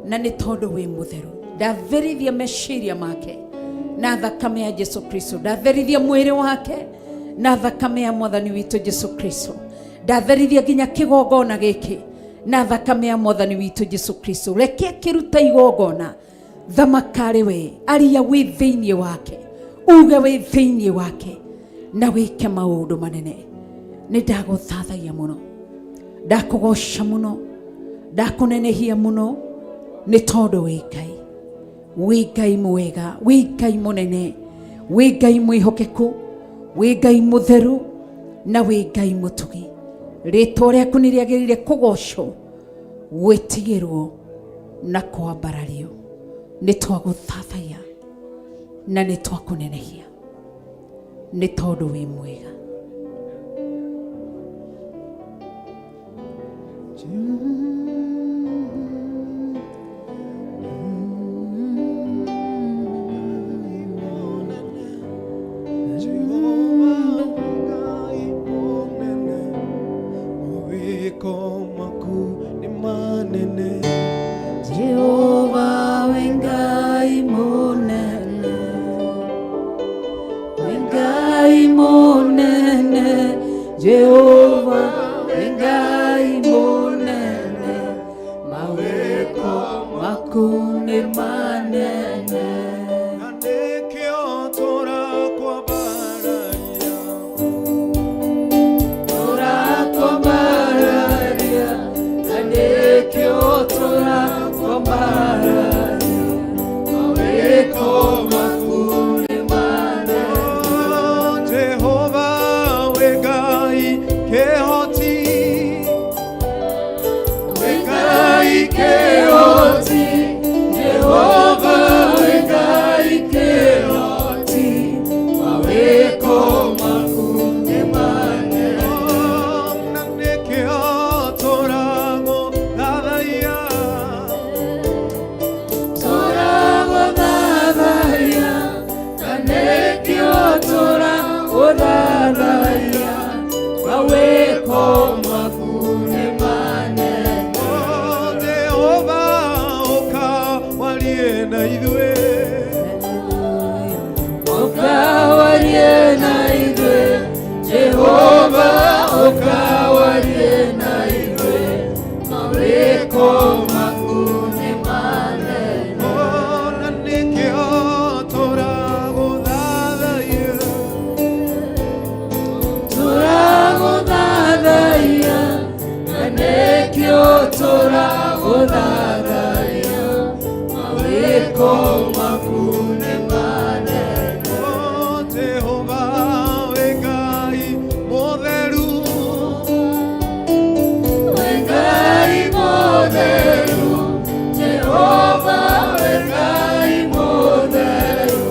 na nĩ tondũ wĩ mũtheru. Ndatherithia meciria make na thakame ya Jesũ Kristo. Ndatherithia mwĩrĩ wake na thakame ya Mwathani witũ Jesũ Kristo. Ndatherithia nginya kĩgongona gĩkĩ na thakame ya Mwathani witũ Jesũ Kristo. Reke kĩruta igongona, thamakare we, aria wĩ thĩinĩ wake, uge wĩ thĩinĩ wake na wĩke maũndũ manene. Nĩ ndagũthathaiya mũno, ndakũgoca mũno, ndakũnenehia mũno nĩ tondũ wĩ Ngai, wĩ Ngai mwega, wĩ Ngai mũnene, wĩ Ngai mwĩhokeku, wĩ Ngai mũtheru na wĩ Ngai mũtugi. Rĩĩtwa rĩaku nĩ rĩagĩrĩire kũgocwo, gwĩtigĩrwo na kwambarario. Nĩ twagũthathaiya na nĩ twakũnenehia nĩ tondũ wĩ mwega. Ngai mũnene Jehova Ngai munene, maweko maku ni manene. Nikio tũrakwambararia, tũrakwambararia, na nĩkĩo tũrakwambararia, mawĩko maku nĩ manene. Jehova wĩ Ngai kĩhoti, Wĩ Ngai kĩhoti, Jehova wĩ Ngai kĩhoti, mawĩko maku nĩ manene. na nĩkĩo tũramũthathaiya, Tũramũthathaiya, na nĩkĩo tũramũthathaiya, mawĩko maku nĩ manene. Jehova ũkawarie na ithuĩ, Ũkawarie na ithuĩ, Jehova ũkawarie na ithuĩ, mawĩko maku nĩ manene. na nĩkĩo tũramũthathaiya, Tũramũthathaiya, na nĩkĩo tũramũthathaiya, mawĩko maku nĩ manene. Jehova wĩ Ngai mũtheru, Wĩ Ngai mũtheru, Jehova wĩ Ngai mũtheru,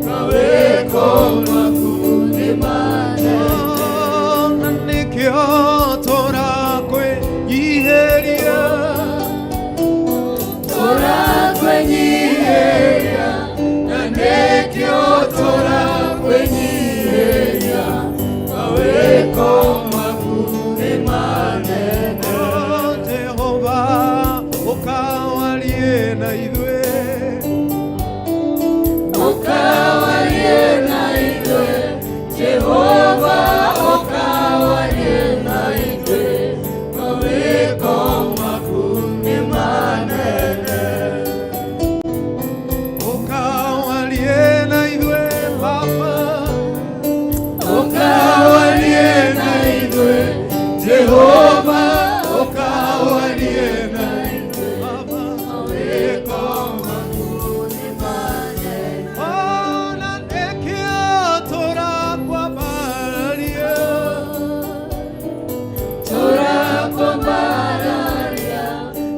mawĩko maku nĩ manene. na nĩkĩo tũrakwĩnyihĩria, Tũrakwĩnyihĩria, na nĩkĩo tũrakwĩnyihĩria, mawĩko maku nĩ manene. Jehova ũkawarie na ithuĩ, Ũkawarie na ithuĩ, Jehova ũkawarie na ithuĩ, mawĩko maku nĩ manene. ũkawarie na ithuĩ Baba, Ũkawarie na ithuĩ, Jehova ũkawarie na ithuĩ, Baba. mawĩko maku nĩ manene. Na nĩkĩo tũrakwambararia, Tũrakwambararia,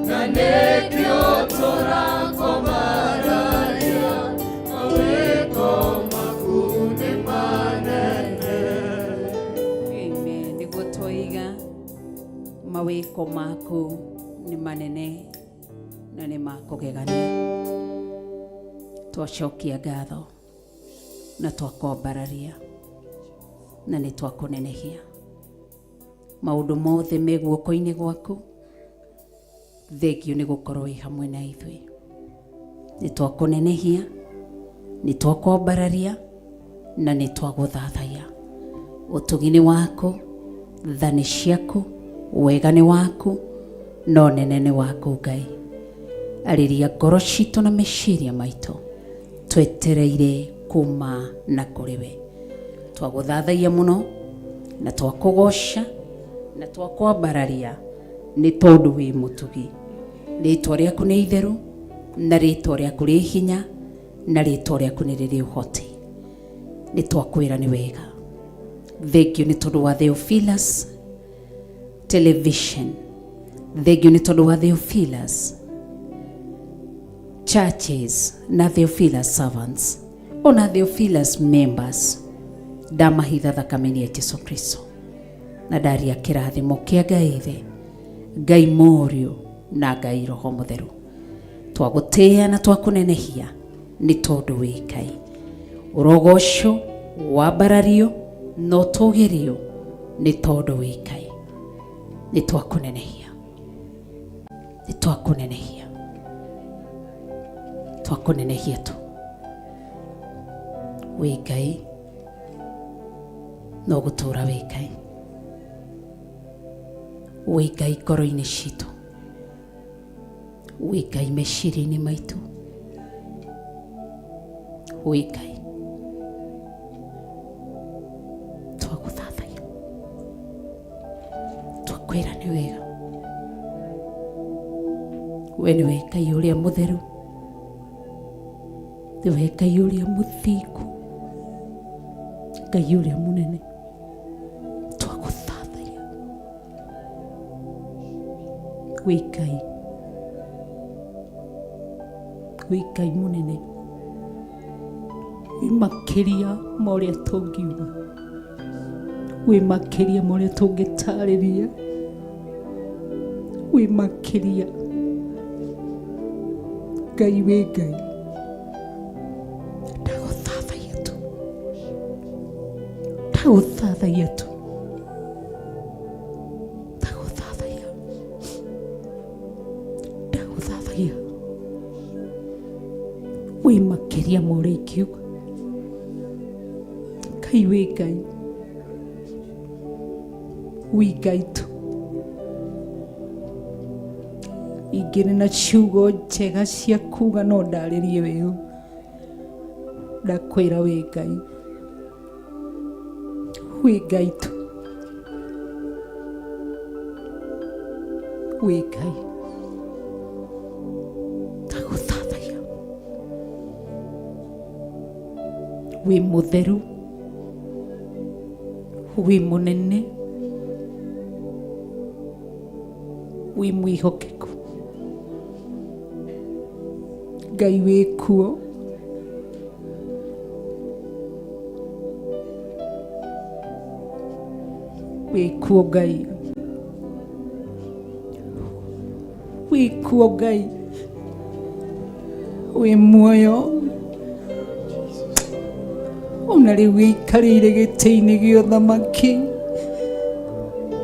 na nĩkĩo tũrakwambararia, mawĩko maku nĩ manene. Amen. Nĩguo twoiga mawĩko maku nĩ manene na nĩ ma kũgegania. Twacokia ngatho na twakwambararia na nĩ twakũnenehia. Maũndũ mothe me guoko-inĩ gwaku, thengio nĩ gũkorwo wĩ hamwe na ithuĩ. Nĩ twakũnenehia, nĩ twakwambararia na nĩ twagũthathaiya. Ũtugi nĩ waku, tha nĩ ciaku, wega nĩ waku, no nene nĩ waku Ngai. Arĩria ngoro citũ na meciria maitũ, twetereire kuma na kũrĩ we. Twagũthathaiya mũno na twakũgoca na twakwambararia nĩ tondũ wĩ mũtugi. Rĩtwa rĩaku nĩ itheru, na rĩtwa rĩaku rĩ hinya, na rĩtwa rĩaku nĩ rĩrĩ ũhoti. Nĩ twakwĩra nĩ wega. Thengio nĩ tondũ wa Theophilus Television. Thengio nĩ tondũ wa Theophilus Churches na Theophilus Servants, ona Theophilus Members. Ndamahitha thakame-inĩ ya Jesũ Kristo, na ndaria kĩrathimo kĩa Ngai Ithe, Ngai Mũriũ na Ngai Roho Mũtheru. Twagũtĩĩa na twakũnenehia nĩ tondũ wĩ Ngai. Ũrogocwo, wambarario, no tũgerio nĩ tondũ wĩ Ngai. Nĩ twakũnenehia, nĩ twakũnenehia, twakũnenehia tu. Wĩ Ngai, no gũtũũra wĩ Ngai. wĩ Ngai ngoro-inĩ citũ, wĩ Ngai meciria-inĩ maitũ, wĩ Ngai twagũthathaiya, twakwĩra nĩ wega. We nĩwe Ngai ũrĩa mũtheru, nĩwe Ngai ũrĩa mũthingu, Ngai ũrĩa mũnene. Twagũthathaiya wĩ Ngai, wĩ Ngai mũnene, wĩ makĩria ma ũrĩa tũngiuga, wĩ makĩria ma ũrĩa tũngĩtarĩria, wĩ makĩria. Ngai wĩ Ngai, ndagũthathaiya tu, ndagũthathaiya tu, ndagũthathaiya, ndagũthathaiya, wĩ makĩria ma ũrĩa ingiuga. Ngai wĩ Ngai, wĩ Ngai tu. Ingĩrĩ na ciugo njega cia kuga no ndarĩrie wĩũ, ndakwĩra wĩ Ngai, wĩ Ngai tu, wĩ Ngai, ndagũthathaiya, wĩ mũtheru, wĩ mũnene, wĩ mwĩhokeku. Ngai wĩ kuo, wĩ kuo Ngai, wĩ kuo Ngai, wĩ muoyo, ona rĩu wĩikarĩire gĩtĩ-inĩ gĩa ũthamaki,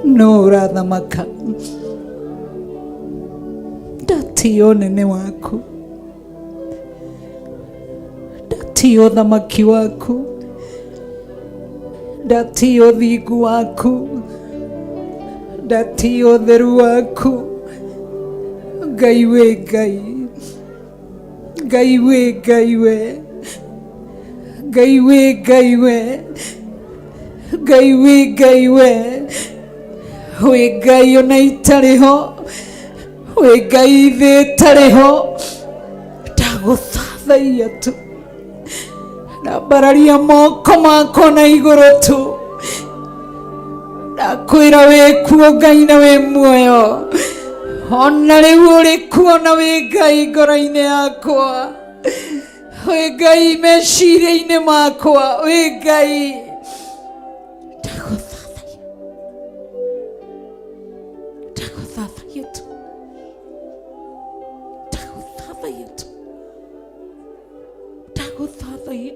no ũrathamaka. Ndatĩĩa ũnene waku, ndatĩĩa ũthamaki waku, ndatĩĩa ũthingu waku, ndatĩĩa ũtheru waku. Ngai wĩ Ngai, Ngai wĩ Ngai we, Ngai wĩ Ngai we, Ngai wĩ Ngai we, wĩ Ngai ona itarĩ ho, wĩ Ngai thĩ ĩtarĩ ho. Ndagũthathaiya tu, ndambararia moko makwa na igũrũ tu, ndakwĩra wĩ kuo Ngai na wĩ muoyo, ona rĩu ũrĩ kuo na wĩ Ngai ngoro-inĩ yakwa, wĩ Ngai meciria-inĩ makwa, wĩ Ngai. Ndagũthathaiya, ndagũthathaiya tu, ndagũthathaiya tu, ndagũthathaiya,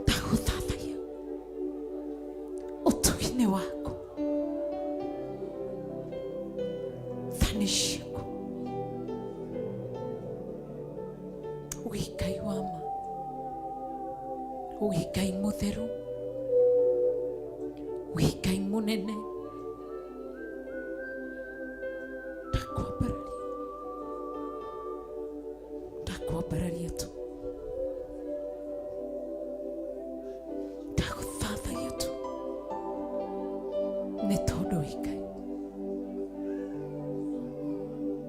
ndagũthathaiya ũtugi-inĩ waku, thani ciaku, wĩ Ngai wa ma, wĩ Ngai mũtheru, wĩ Ngai mũnene. Ndakwambararia tu, ndagũthathaiya tu, nĩ tondũ wĩ Ngai,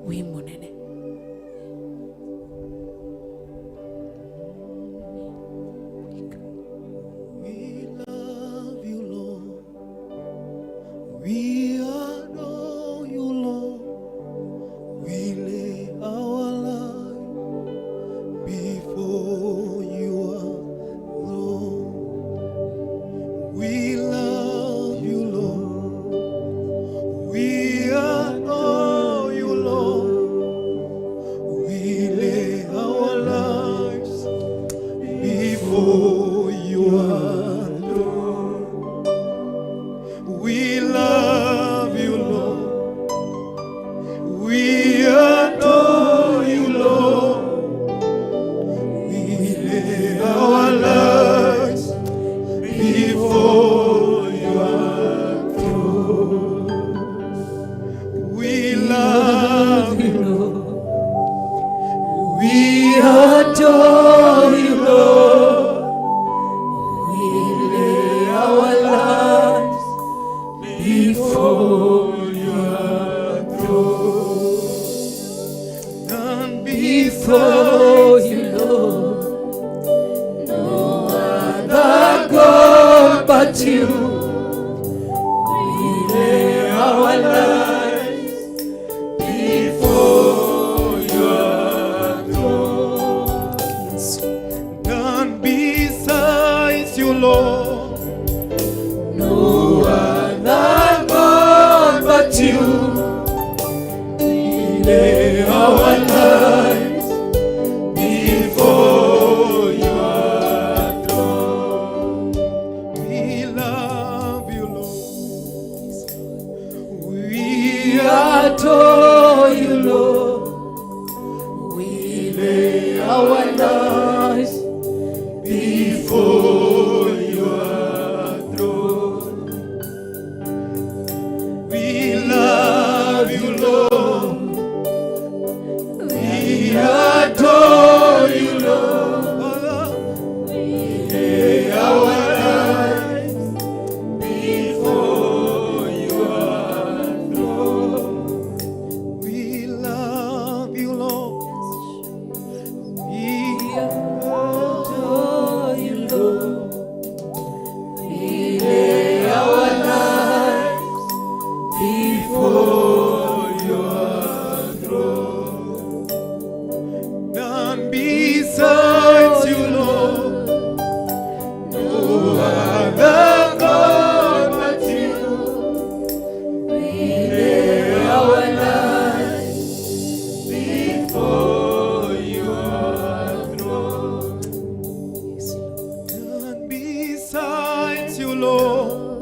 wĩ mũnene. We adore you, Lord. our lives before your throne. None besides you, Lord. No other God but you. We lay our lives before your throne. We love you, Lord. We adore you, Lord. We lay our lives before your throne. We love you, Lord. We adore you, Lord. We lay our lives before your throne. We love you, Lord. We adore you, Lord. We lay our lives before your throne. None besides you, Lord. No other God but you. We lay our lives before your throne. None besides you, Lord.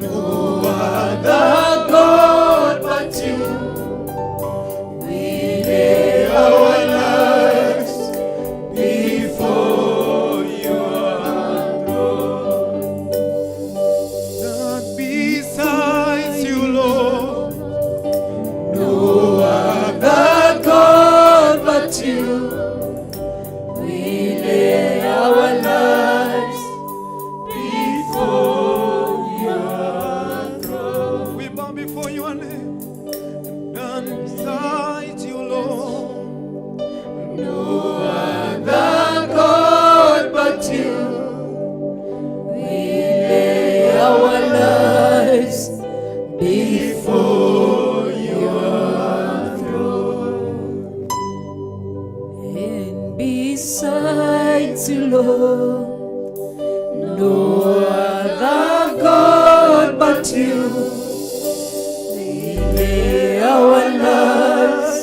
No other God but you. We lay our lives before your throne. None besides you, Lord. No other God but you. We lay our lives before your throne. We bow before your name. None besides you, Lord. No other God but you. We lay our lives before your throne. And besides you, Lord, no other God but you. We lay our lives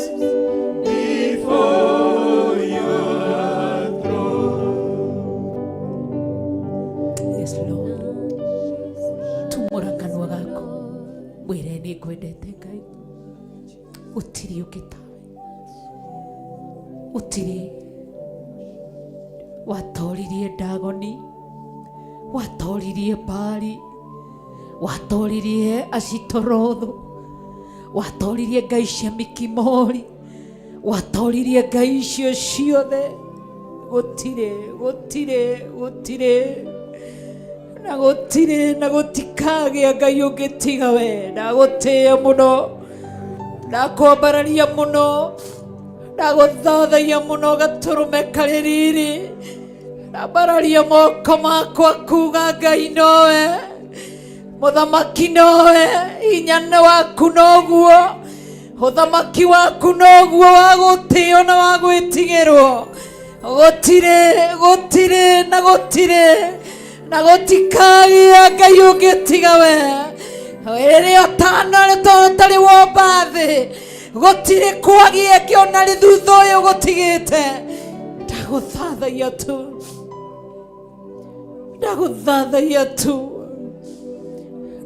before your throne. Yes, Lord. Tumura kanua gako wire ni kwendete Ngai, utiri ukitawe, utiri watoririe Dagoni, watoririe Baali, watoririe Ashitorothu, watoririe ngai cia Mikimori, watoririe ngai icio ciothe. Gutire na gutikagĩa ngai ũngĩ tiga we. Ndagũtĩĩa mũno, ndakwambararia mũno, ndagũthathaiya mũno Gatũrũme karĩ riri. Ndambararia moko makwa kuga Ngai nowe, Mũthamaki nowe, hinya nĩ waku noguo, ũthamaki waku noguo wa gũtĩĩo na wa gwĩtigĩrwo. Gũtirĩ na gũtikagĩa ngai ũngĩ tiga we. Rĩrĩa ũtanarĩ tũtarĩ womba thĩ, gũtirĩ kwagĩa kĩona rĩ thutha ũyũ gũtigĩte.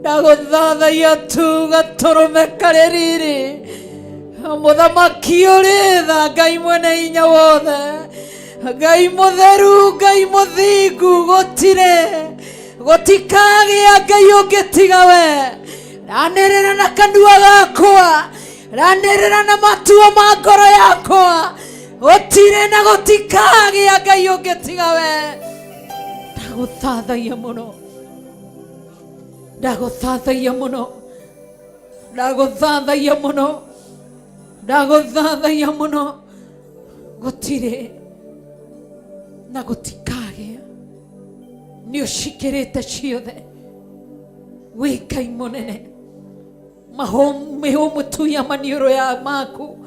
Ndagũthathaiya tu Gatũrũme karĩ riri. Mũthamaki ũrĩ tha, Ngai mwene hinya wothe, Ngai mũtheru, Ngai mũthingu. Gũtikagĩa ngai ũngĩ tiga we. Ranĩrĩra na kanua gakwa, ranĩrĩra na matuo ma ngoro yakwa. Gũtirĩ na gũtikagĩa ngai ũngĩ tiga we. Ndagũthathaiya mũno. Gũtirĩ na gũtikagĩa. Nĩ ũcikĩrĩte ciothe. Wĩ Ngai mũnene, Mihumu tu ya manioro ya maku.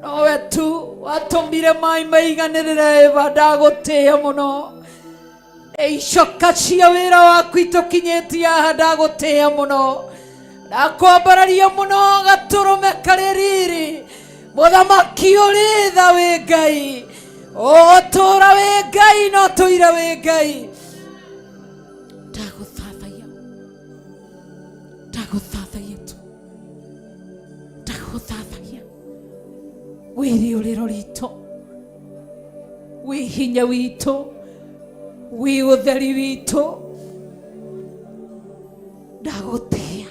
Nowe tu watumbire mai maiganirire Eva ndagutia muno. Icoka cia wira waku itukinyitie ndagutia muno. Ndakwambararia muno gaturume kari riri. Muthamaki uri tha wi Ngai. O tura wi Ngai no tuira wi Ngai. Ndaguthathaiya. Ndaguthathaiya tu. Ndaguthathaiya. Wiri uriro rito. Wi hinya wito. Wi utheri wito. Ndagutia.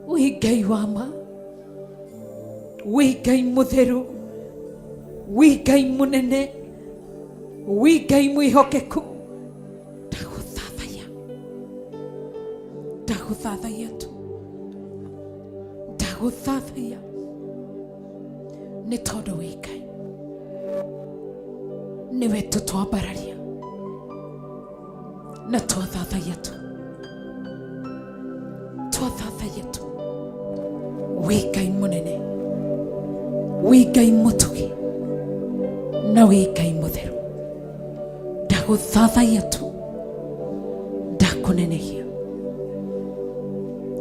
Wi Ngai wa ma. Wi Ngai mutheru. Wi Ngai munene. Wi Ngai mwihokeku. Ndaguthathaiya. Ndaguthathaiya tu. Ndaguthathaiya. Nĩ tondũ wĩ Ngai. Nĩwe tũtwambararia na twathathaiya tu. Twathathaiya tu. Wĩ Ngai munene. Wĩ Ngai mutugi. Na wĩ Ngai mutheru. Ndaguthathaiya tu. Ndakunenehia.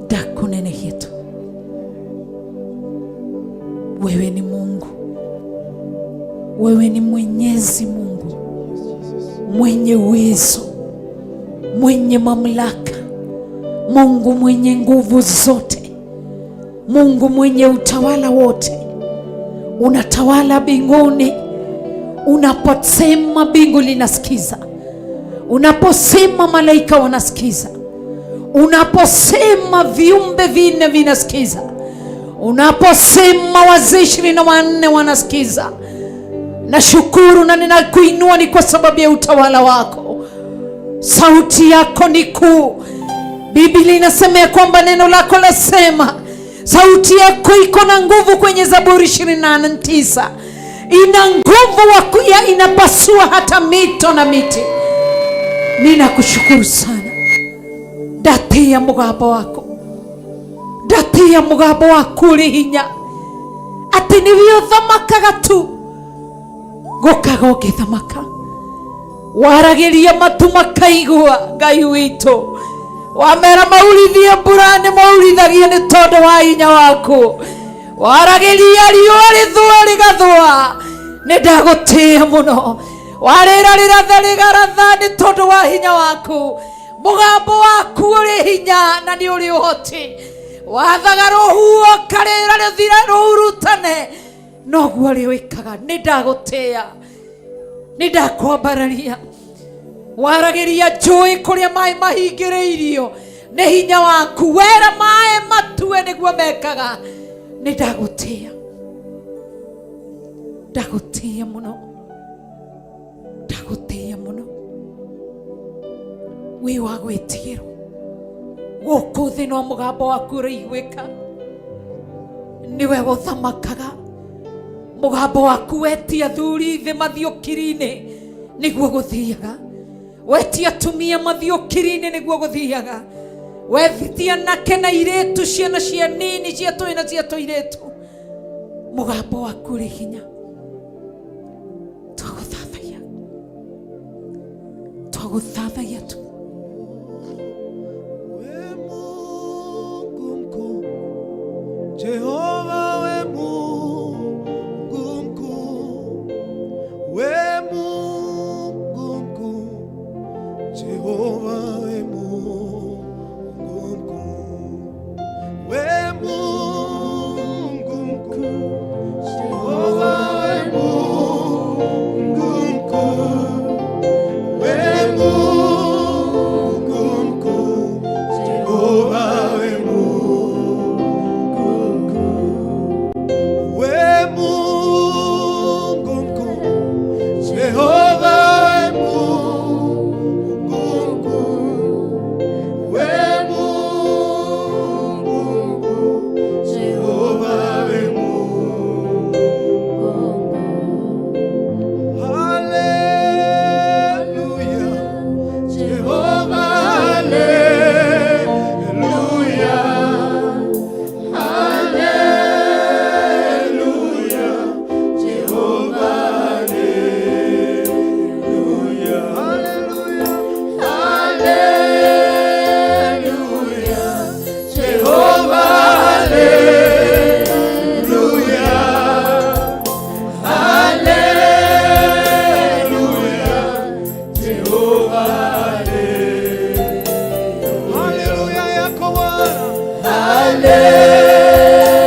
Ndakunenehia tu. Wewe ni Mungu. Wewe ni Mwenyezi Mungu, mwenye uwezo, mwenye mamlaka, Mungu mwenye nguvu zote, Mungu mwenye utawala wote. Unatawala mbinguni. Unaposema mbingu linasikiza. Unaposema malaika wanasikiza. Unaposema viumbe vinne vinasikiza. Unaposema wazee 24 wanasikiza. Nashukuru na ninakuinua ni kwa sababu ya utawala wako. Sauti yako ni kuu. Biblia inasema ya kwamba neno lako lasema sauti yako iko na nguvu. Kwenye Zaburi 28:9 ina nguvu ya inapasua hata mito na miti. Ninakushukuru sana. Ndatia mugabo wako. Ndatia mugabo waku uri hinya. Ati niwe uthamakaga tu. Gokaga ũgĩthamaka. Waragiria matu makaigua Ngai witũ. Wamera maurithie mbura nĩ maurithagia nĩ tondũ wa hinya waku. Waragiria riũa rĩthũa rĩgathũa nĩ ndagũtĩĩa mũno. Warĩra rĩratha rĩgaratha nĩ tondũ wa hinya waku. Mũgambo waku ũrĩ hinya na nĩ ũrĩ ũhoti. Wathaga rũhuho karĩra rũthira rũhurutane. Noguo rĩwĩkaga. Nĩ ndagũtĩĩa. Nĩ ndakwambararia. Waragiria njũĩ kũrĩa maĩ mahingĩrĩirio nĩ hinya waku. Wera maĩ matue nĩguo mekaga. Nĩ ndagũtĩĩa. Ndagũtĩĩa mũno. Ndagũtĩĩa mũno. Wĩ wa gwĩtigĩrwo. Gũkũ thĩ no mũgambo waku ũrĩiguĩka. Nĩwe gũthamakaga. Mũgambo waku wetia athuri thĩ mathiũkiri-inĩ nĩguo gũthiaga. Wetia atumia mathiũkiri-inĩ nĩguo gũthiaga. Wetia anake na airĩtu, ciana cia nini, cia tũĩ na cia tũirĩtu. Mũgambo waku ũrĩ hinya. Twagũthathaiya. Twagũthathaiya tu. We Mungu mkuu, Jehova we Mungu mkuu. We Mungu mkuu, Jehova we Mungu mkuu. We Mungu mkuu, Jehova we Mungu mkuu. We Mungu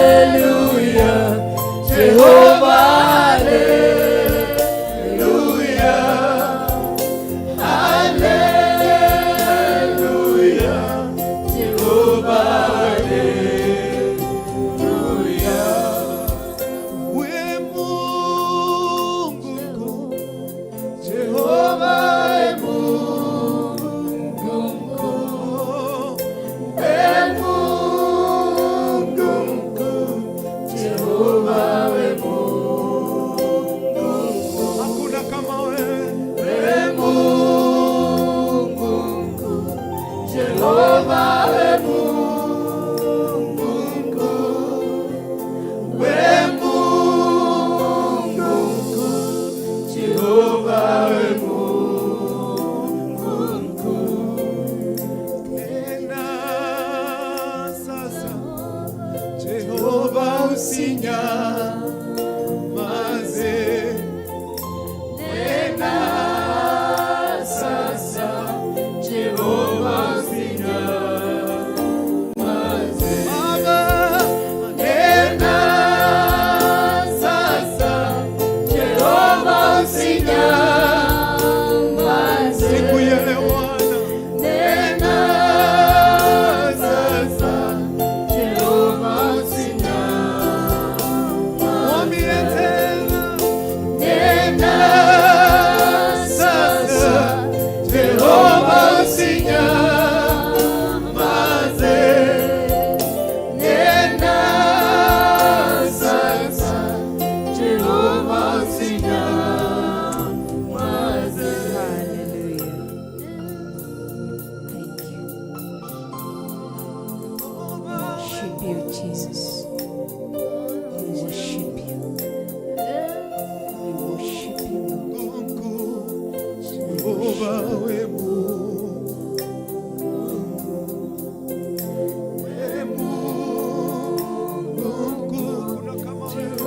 Hallelujah, Jehovah, hallelujah, hallelujah, Jehovah, hallelujah. We Mungu mkuu, Jehovah Mungu mkuu, we Mungu mkuu, Jehovah we Mungu mkuu. Hakuna kama wewe, we Mungu mkuu, Jehovah we Mungu mkuu, we Mungu mkuu, Jehovah we Mungu mkuu. Tena sasa Jehova usinyamaze, tena sasa Jehova usinyamaze. Baba, tena sasa Jehova usinyamaze. Siku ya leo Bwana, tena sasa Jehova usinyamaze. Mwambie tena, tena sasa Jehova usinyamaze, tena sasa Jehova usinyamaze. Hallelujah. Thank you. Worship you, Jesus. We worship you. We worship you, Lord. Jehovah we Mungu, we Mungu mkuu, kuna kama wewe.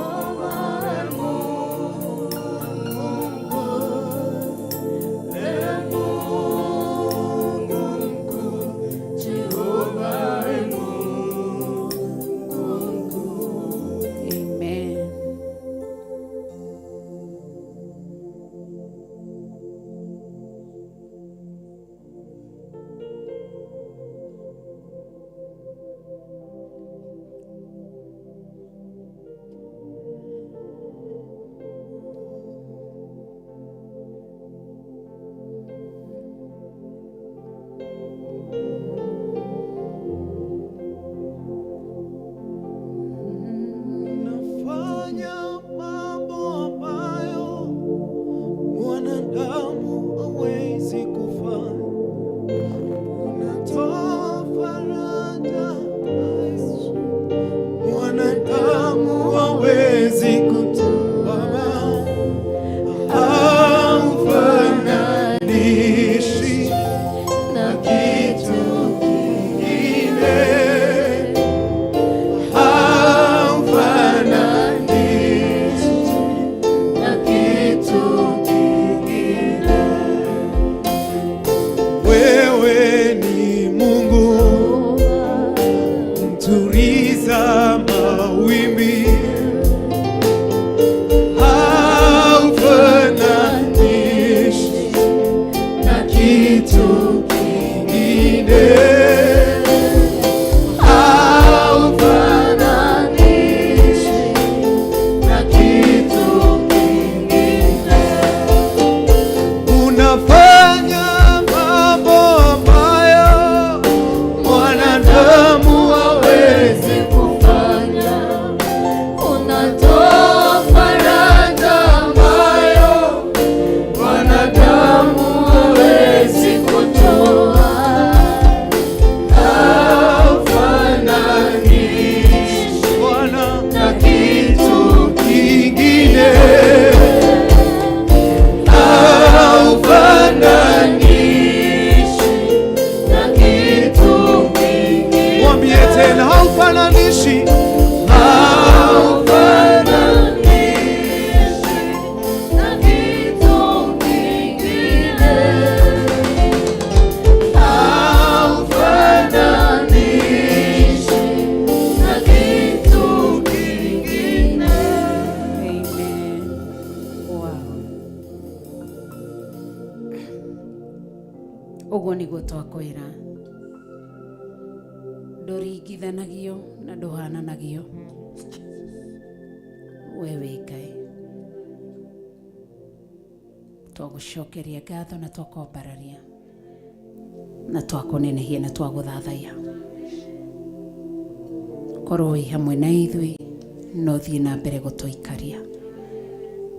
Amen. Unafanya mambo ambayo mwanadamu hawezi kufanya. Unatoa faraja mwanadamu hawezi kutoa. Haufananishi na kitu kingine. Wewe ni Mungu mtuliza mawimbi, haufananishi na kitu kingine. Haufananishi na kitu kingine. Unafanya mambo ambayo mwanadamu hawezi kufanya. Unatoa faraja ambayo mwanadamu hawezi kutoa. Haufananishi Bwana na kitu kingine. Haufananishi na kitu kingine. Mwambie tena, haufananishi, haufananishi na kitu kingine. Haufananishi twakwĩra ndũringithanagio na ndũhananagio, we wĩ Ngai. Twagũcokeria ngatho na twakwambararia na twakũnenehia na twagũthathaiya. Korwo wĩ hamwe na ithuĩ no thiĩ na mbere gũtũikaria.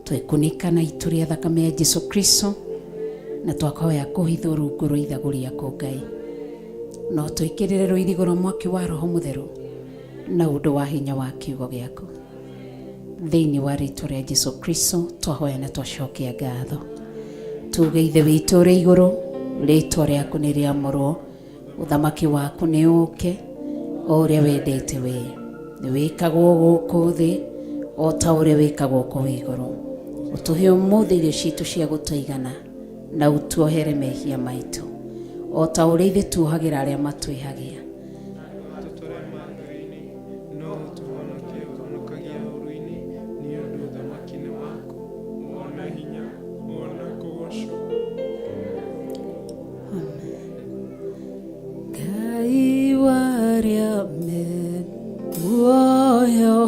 Twĩkunĩka na itu rĩa thakame ya Jesu Kristo na twakhoya kũhithwo rungu rwa ithagu rĩaku Ngai. No twĩkĩrĩre rũirigo rwa mwaki wa Roho Mũtheru na ũndũ wa hinya wa kiugo gĩaku. Thĩinĩ wa rĩĩtwa rĩa Jesu Kristo twahoya na twacokia ngatho. Tuge Ithe witũ ũrĩ igũrũ, rĩĩtwa rĩaku nĩ rĩamũrwo, ũthamaki waku nĩ ũũke, o ũrĩa wendete we. Nĩ wĩkagwo gũkũ thĩ o ta ũrĩa wĩkagwo kũu igũrũ. Ũtũhe ũmũthĩ irio ciitũ cia gũtũigana na ũtuohere mehia maitũ o ta ũrĩa ithe tuohagĩra arĩa matwĩhagia. Ngai warĩa muoyo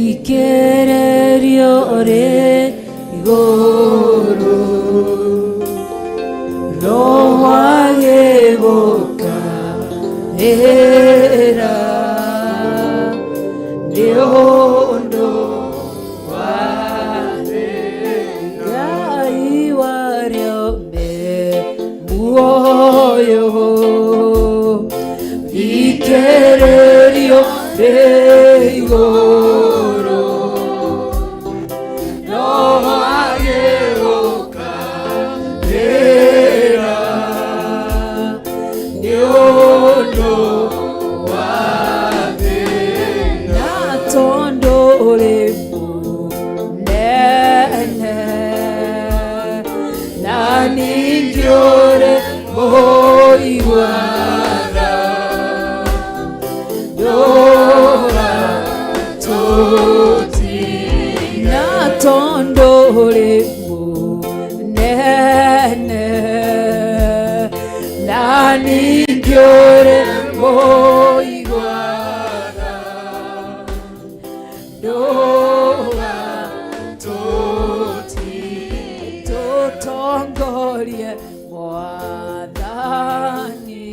ikererio rĩ igũrũ, Roho agĩgũkaĩra nĩ ũndũ wa thĩ. Ngai warĩa muoyo ikererio rĩ igũrũ, Roho agĩgũkaĩra nĩ ũndũ wa thĩ. Na tondũ ũrĩ mũnene na ningĩ ũrĩ mũigua-tha, ndũra tũtina. Tondũ ũrĩ mũnene na ningĩ ũrĩ mũigua-tha, ndũra tũtina. Tũtongorie Mwathani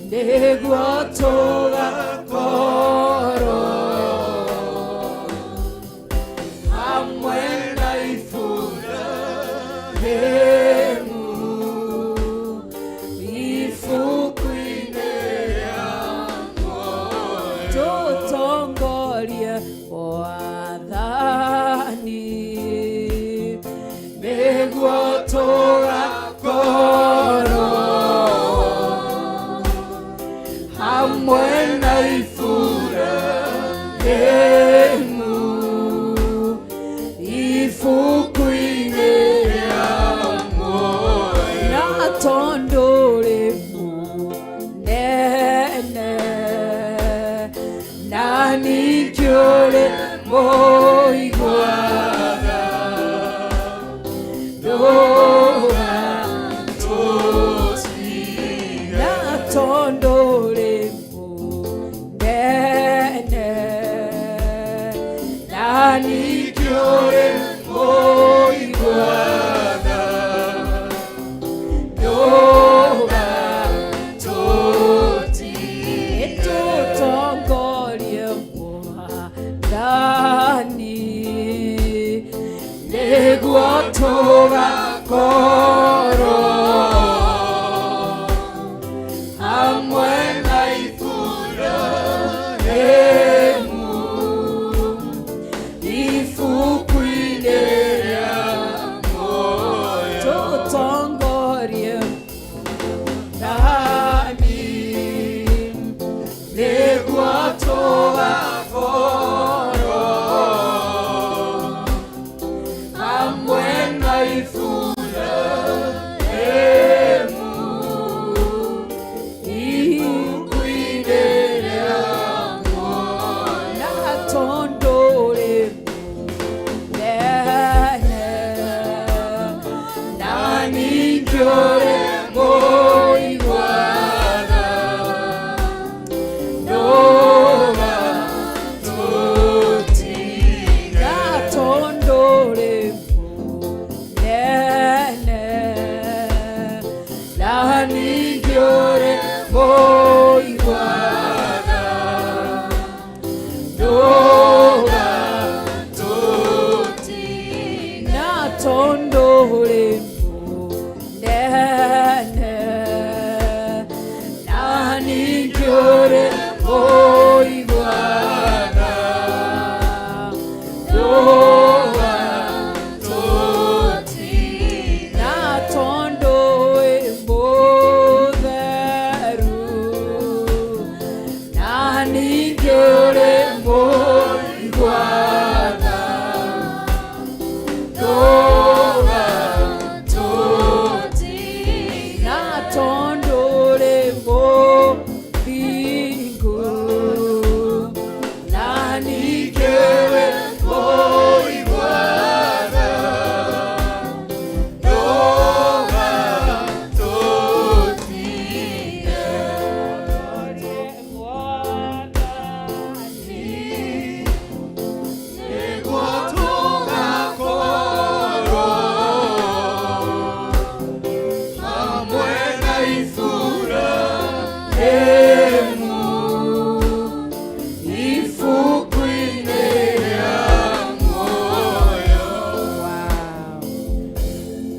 nĩguo tũgakorwo hamwe na Iburahĩmu ibuku-inĩ rĩa muoyo. Tũtongorie Mwathani nĩguo tũgakorwo hamwe na Iburahĩmu ibuku-inĩ rĩa muoyo. Na tondũ ũrĩ mũnene na ningĩ ũrĩ mũigua-tha, ndũra tũtina. Na tondũ ũrĩ mũnene na ningĩ ũrĩ mũigua-tha, ndũra tũtina. Tũtongorie Mwathani nĩguo tũgakorwo hamwe na Iburahĩmu ibuku-inĩ rĩa muoyo. Tũtongorie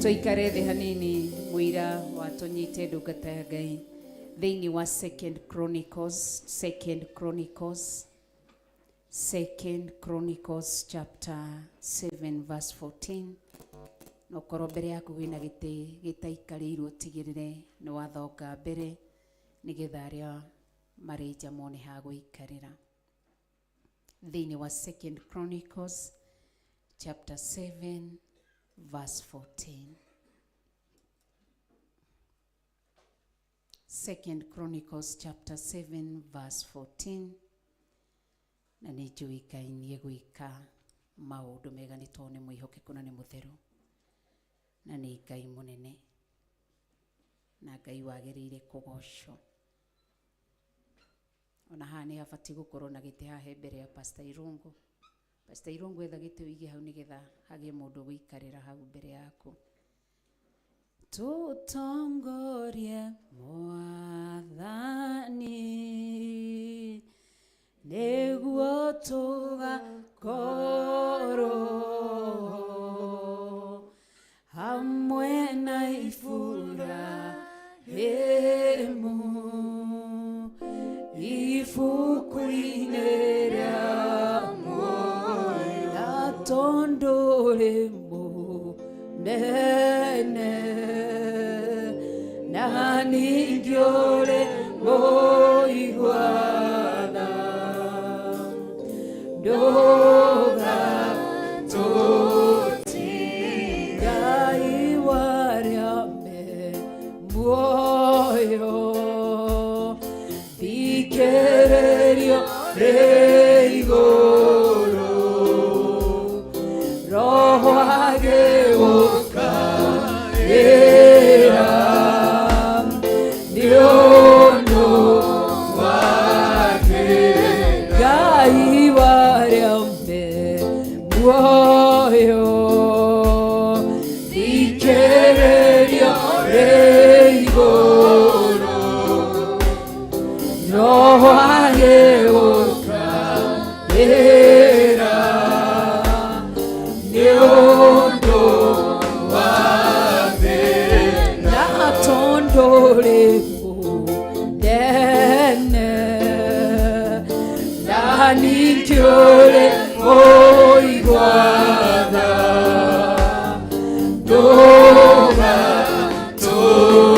Tuikare thĩ hanini mũira wa tũnyite ndungata ya Ngai thĩinĩ wa Second Chronicles chapter 7 verse 14. No korwo mbere yaku wĩna gĩtĩ gĩtaikarĩirwo tigĩrĩre nĩ wathoka mbere nĩgetha arĩa marĩ nja mone ha gũikarĩra. Thĩinĩ wa Second Chronicles chapter 7 verse 14. Second Chronicles chapter 7 verse 14. Na nĩ njũĩkainie gwĩka maũndũ mega nĩ tondũ nĩ mwĩhokeku na nĩ mũtheru na nĩ Ngai mũnene na Ngai wagĩrĩire kũgocwo. Ona haha nĩ habatiĩ gũkorwo na gĩtĩ haha mbere ya Pastor Irungu. Pastor Irungu etha gĩtĩ ũige hau nĩgetha hagĩe mũndũ gũikarĩra hau mbere yaku. Tutongorie Mwathani nĩguo tũgakorwo hamwe na Iburahĩmu ibuku-inĩ rĩa muoyo na tondũ rĩ mũnene na ningĩ ũrĩ mũiguana ndũgatũtige Ngai warĩa me muoyo thikĩrĩrio rĩ igũrũ Roho agĩgũkaĩra nĩ ũndũ wake Ngai warĩa me muoyo thikĩrĩrio rĩ igũrũ Roho agĩgũkaĩra nĩ ũndũ wake na tondũ rĩ mũnene na ningĩ ũrĩ mũiguana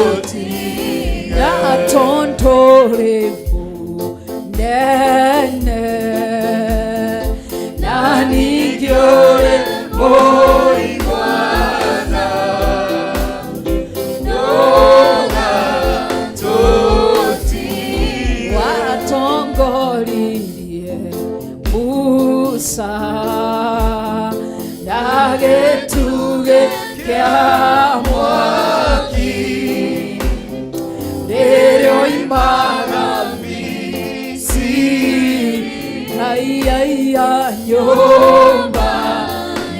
ndũgatũtige na tondũ rĩ mũnene na ningĩ ũrĩ mũiguana ndũgatũtige watongoririe Musa na gĩtugĩ kĩa mwaki rĩrĩa oimaga Misiri nyũmba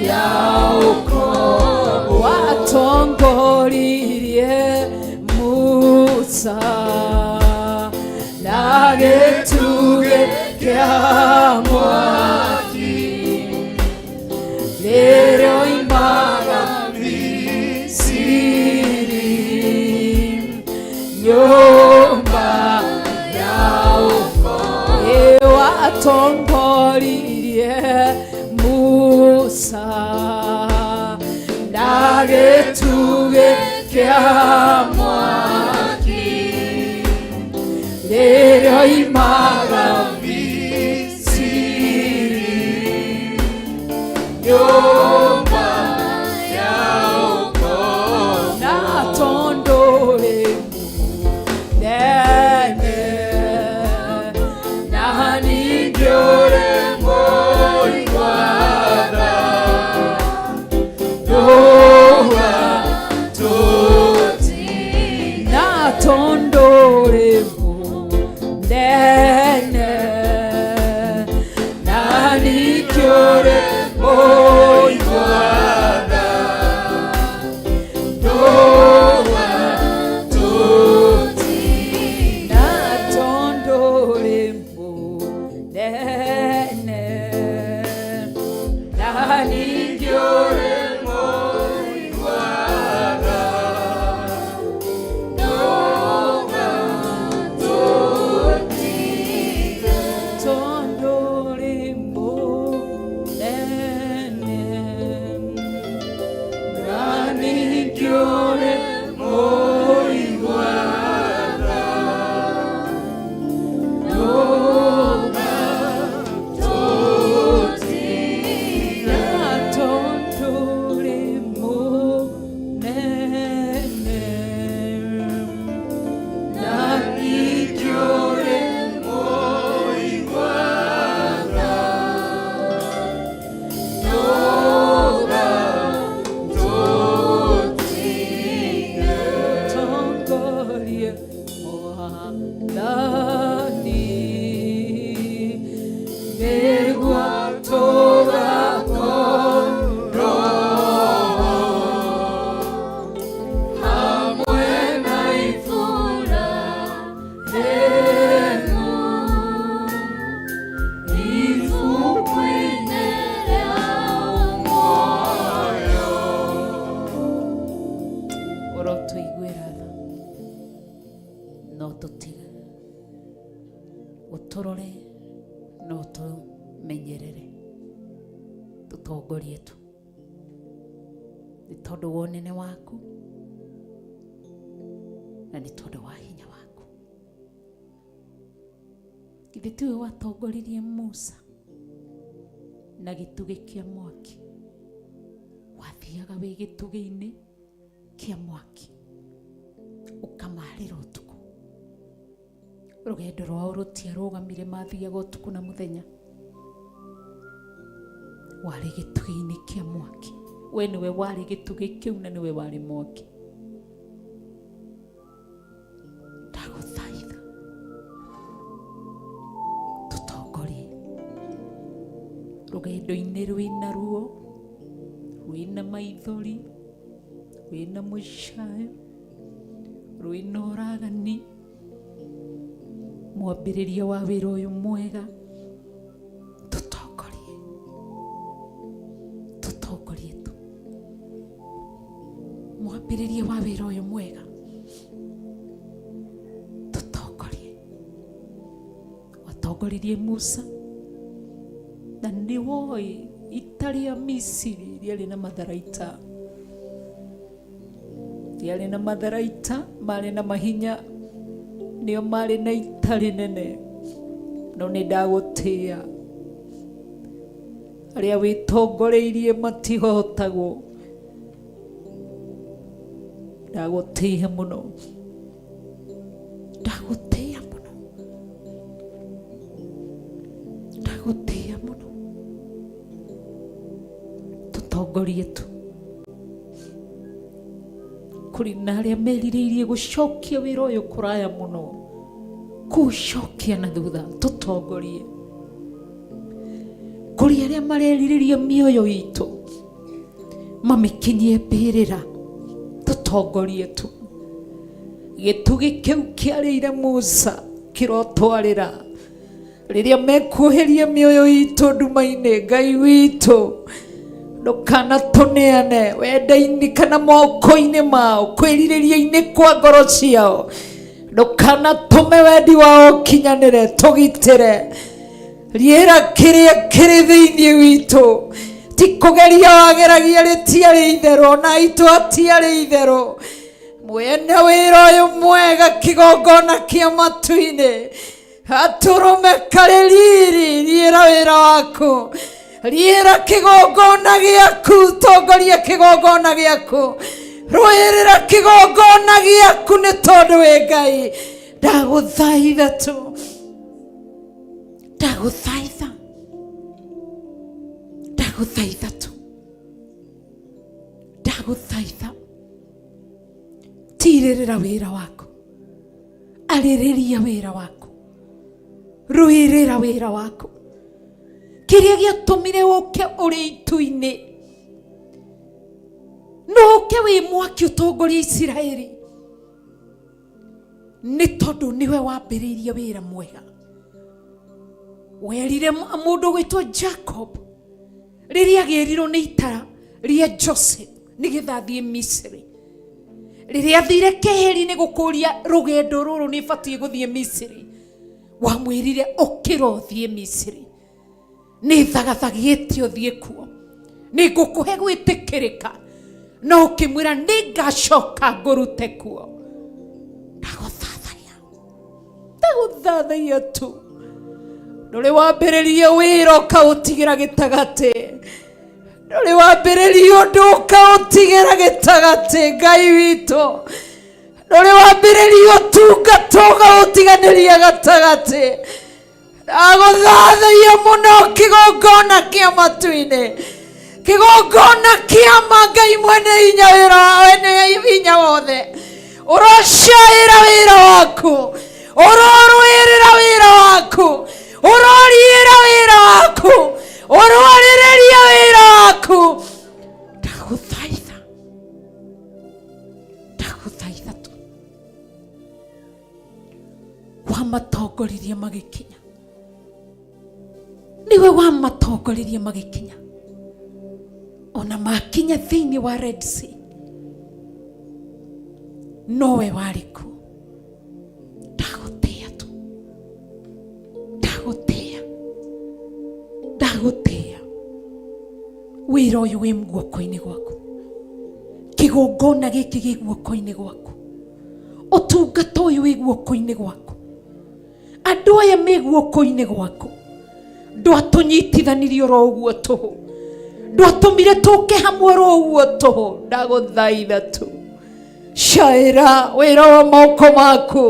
ya ũkombo watongoririe Musa gĩtugĩ kĩa mwaki rĩrĩa oimaga Misiri, nyũmba ya ũkombozi watongoririe Musa na gĩtugĩ kĩa mwaki rĩrĩa oimaga Misiri, nyũmba ya ũkombozi na tondũrĩ mũnene na ningĩ ũrĩ mũigua-tha Noa tũti na tondũrĩ mũnene na ningĩ ũrĩ mũigua-tha Noa tũti na tondũrĩ mũnene na ningĩ ũrĩ mũigua-tha Noa tũti tondũrĩ mũnene na ningĩ ũrĩ mũigua-tha Noa tũti na tondũrĩ mũnene na ningĩ ũrĩ mũigua-tha Noa tũti tongorie Mwathani nĩguo tũgakorwo hamwe na Iburahĩmu ibuku-inĩ rĩa muoyo. Ũrotũiguĩra tha no tũtige, ũtũrore no tũmenyerere, tũtongorie tu nĩ tondũ wa ũnene waku na nĩ tondũ wa hinya waku. Githĩ tiwe watongoririe Musa na gĩtugĩ kĩa mwaki? Wathiaga wĩ gĩtugĩ-inĩ kĩa mwaki ũkamarĩra ũtukũ. Rũgendo rwao rũtiarũgamire, mathiaga ũtukũ na mũthenya. Warĩ gĩtugĩ-inĩ kĩa mwaki. We nĩwe warĩ gĩtugĩ kĩu na nĩwe warĩ mwaki. Ndagũthaitha tũtongorie rũgendo-inĩ rwĩna ruo, rwĩna maithori, rwĩna mũicayo, rwĩna ũragani. Mwambĩrĩria wa wĩra ũyũ mwega tũtongorie tu. Mwambĩrĩria wa wĩra ũyũ mwega tũtongorie. Watongoririe Musa na nĩ woĩ ita rĩa Misiri rĩarĩ na matharaita, rĩarĩ na matharaita, marĩ na mahinya, nĩo marĩ na ita rĩnene. No nĩ ndagũtĩĩa, arĩa wĩtongoreirie matihotagwo. Ndagũtĩĩa mũno, ndagũtĩĩa mũno, ndagũtĩĩa mũno. Tũtongorie tu kũrĩ na arĩa merirĩirie gũcokia wĩra ũyũ kũraya mũno, kũcokia na thutha. Tũtongorie kũrĩ arĩa marerirĩria mĩoyo itũ mamĩkinyie mbĩrĩra. Tũtongorie tu. Gĩtugĩ kĩu kĩarĩire Musa kĩrotwarĩra riria mekuhiria mioyo itu nduma-ini. Ngai witu ndukana tuneane wenda-ini kana moko-ini mao, kwiririria-ini kwa ngoro ciao. Ndukana tume wendi wao kinyanire, tugitire riera kiria kiri thiini witu. Ti kugeria wageragia ritiari itheru, na itu atiari itheru. Mwene wira uyu mwega kigongona kia matu-ini, aturume kari riri riera wira waku, riera kigongona giaku, tongoria kigongona giaku, rwirira kigongona giaku ni tondu wi Ngai. Ndaguthaitha tu, ndaguthaitha, ndaguthaitha tu, ndaguthaitha. Tirĩrĩra wĩra waku, arĩrĩria wĩra waku, rũĩrĩra wĩra waku. Kĩrĩa gĩatũmire ũke ũrĩ itu-inĩ, no ũke wĩ mwaki ũtongoria Isiraeli, nĩ tondũ nĩwe wambĩrĩirie wĩra mwega. Werire mũndũ gwĩtwo Jacob rĩrĩa agĩrirwo nĩ itara rĩa Joseph nĩgetha athiĩ Misiri. Rĩrĩa athire keheri-inĩ gũkũria rũgendo rũrũ nĩ batiĩ gũthiĩ Misiri, wamwĩrire ũkĩra ũthiĩ Misiri. Nĩ thagathagĩte ũthiĩ kuo, nĩ ngũkũhe gwĩtĩkĩrĩka, no ũkĩmwĩra nĩ ngacoka ngũrute kuo. Ndagũthathaiya tu, ndũrĩ wambĩrĩrie wĩra ũkaũtigĩra gĩtagatĩ, ndũrĩ wambĩrĩrie ũndũ ũkaũtigĩra gĩtagatĩ. Ngai witũ, ndũrĩ wambĩrĩrie ũtungata ũkaũtiganĩria gatagatĩ. Ndagũthathaiya mũno kĩgongona kĩa matu-inĩ, kĩgongona kĩa Ngai mwene hinya wĩra wene hinya wothe, ũrocaĩra wĩra waku, ũrorũĩrĩra wĩra waku, ũroriĩra wĩra waku, ũrorĩrĩria wĩra waku. Ndagũthaitha, ndagũthaitha tu, wamatongoririe magĩkinya, niwe wamatongoririe magĩkinya, ona makinya thĩinĩ wa Red Sea, nowe warĩ kuo. Ndagũtĩĩa tu, ndagũtĩĩa, ndagũtĩĩa. Wĩra ũyũ wĩ guoko-inĩ gwaku, kĩgongona gĩkĩ gĩ guoko-inĩ gwaku, ũtungata ũyũ wĩ guoko-inĩ gwaku, andũ aya me guoko-inĩ gwaku. Ndwatũnyitithanirie oro ũguo tũhũ, ndwatũmire tũke hamwe oro ũguo tũhũ. Ndagũthaitha tu, caĩra wĩra wa moko maku,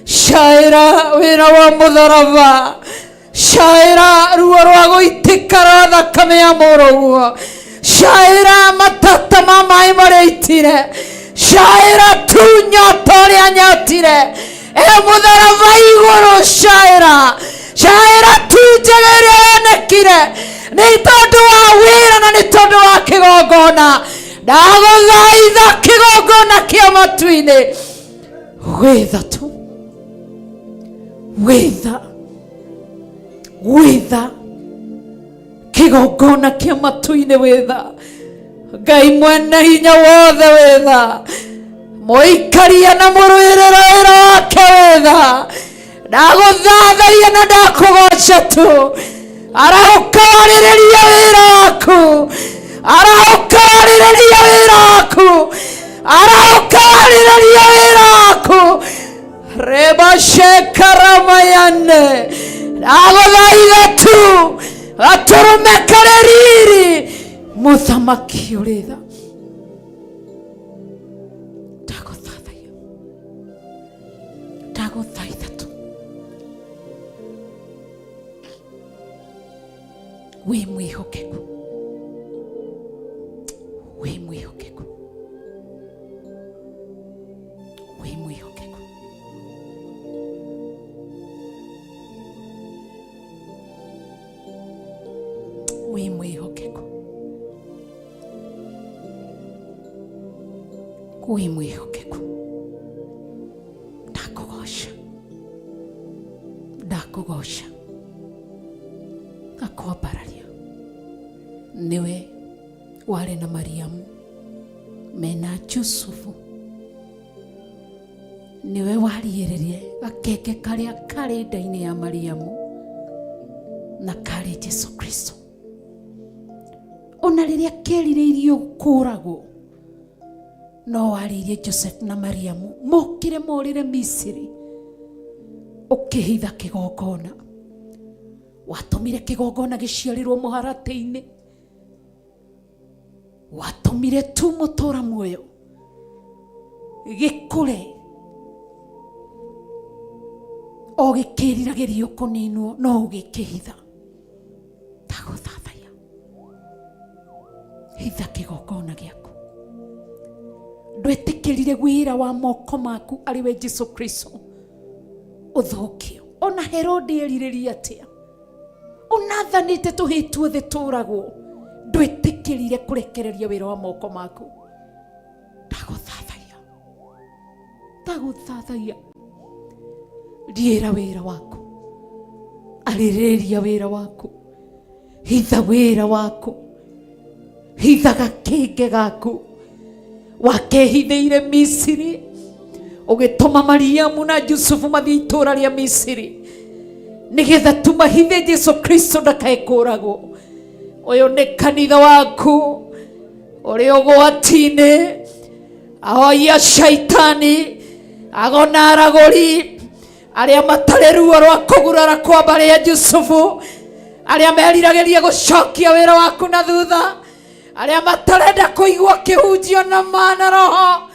caĩra wĩra wa mũtharaba, caĩra ruo rwa gũitĩka rwa thakame ya mũrũguo, caĩra matata ma maĩ marĩa itire, caĩra tu nyota ũrĩa nyotire mũtharaba igũrũ, caĩra, caĩra tu njega ĩrĩa yonekire nĩ tondũ wa wĩra na nĩ tondũ wa kĩgongona. Ndagũthaitha kĩgongona kĩa matu-inĩ, wĩtha tu, wĩtha, wĩtha kĩgongona kĩa matu-inĩ, wĩtha Ngai mwene hinya wothe, wĩtha mũikaria na mũrũĩrĩra wĩra wake, wĩtha. Ndagũthathaiya na ndakũgoca tu, arahũka warĩrĩria wĩra waku, arahũka warĩrĩria wĩra waku, arahũka warĩrĩria wĩra waku. Reba shekaramayane, ndagũthaitha tu, gatũrũme karĩ riri, mũthamaki ũrĩ tha. Ndagũthathaiya, ndagũthaitha tu, wĩ mwĩhokeku, wĩ mwĩhokeku, wĩ mwĩhokeku. Wĩ mwĩhokeku, wĩ mwĩhokeku. Ndakũgoca, ndakũgoca, gakwambararia niwe wari na Mariamu mena Jusufu, niwe wariererie gakeke karia kari nda-ini ya Mariamu na kari Jesu Kristo. Ona riria keririirio kuragwo no waririe Joseph na Mariamu mokire morire Misiri, ukihitha kigongona. Watumire kigongona giciarirwo muharati-ini, watumire tu mutura muoyo gikure o gikiriragirio kuninwo no ugikihitha. Ndaguthathaiya, hitha kigongona giaku. Ndwetikirire wira wa moko maku ariwe Jesu Kristo uthukio. Ona Herode eriririe atia, unathanite tuhitwo the turagwo, ndwetikirire kurekereria wira wa moko maku. Ndaguthathaiya, ndaguthathaiya, riera wira waku, aririria wira waku, hitha wira waku, hitha gakenge gaku wakehithiire Misiri, ugituma Mariamu na Jusufu mathie itura ria Misiri nigetha tumahithe Jesu Kristo ndakaekuragwo. Uyu ni kanitha waku uri ugwati-ini, ahoia shaitani, agona araguri, aria matare ruo rwa kugurara kwa mbari ya Jusufu, aria meriragiria gucokia wira waku na thutha, aria matarenda kuigua kihunjio na mana roho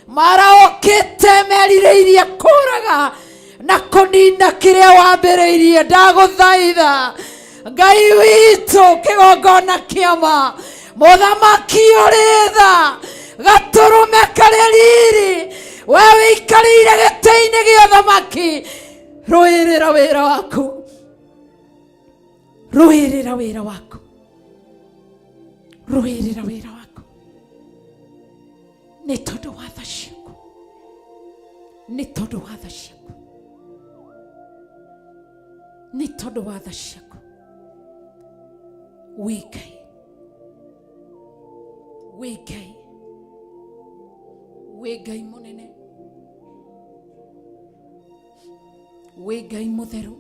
maraokite meririirie kuraga na kunina kiria wambiriirie. Ndaguthaitha Ngai witu kigongona kiama, muthamaki uri tha, gaturume kari riri, we wikarire giti-ini gia uthamaki, ruirira wira waku, ruirira wira waku, ruirira wira waku. Ni tondu wa tha ciaku, ni tondu wa tha ciaku, ni tondu wa tha ciaku. Wi Ngai, wi Ngai, wi Ngai munene, wi Ngai mutheru,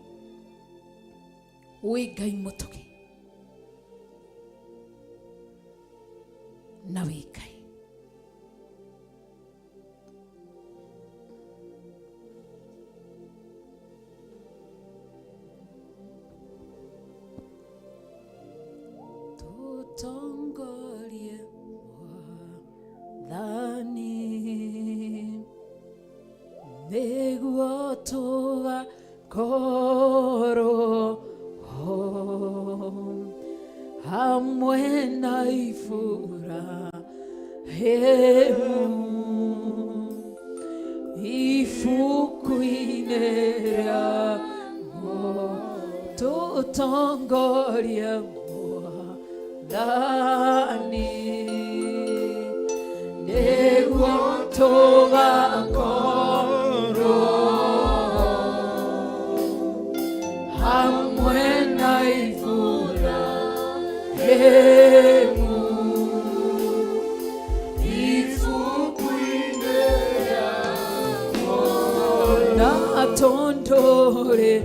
wi Ngai mutugi, na wi Ngai tutongorie Mwathani, niguo tugakorwo hamwe na Iburahĩmu ibuku-inĩ rĩamo. Tutongorie Mwathani, niguo tugakorwo hamwe na Iburahĩmu ibuku-inĩ rĩamo, na tondore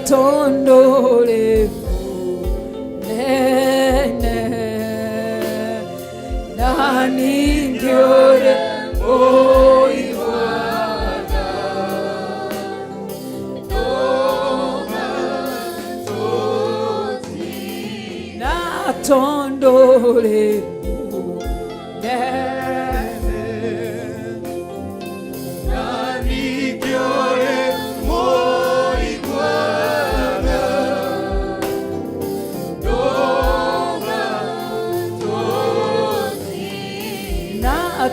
tondore nene na ningiore oiwana na tondore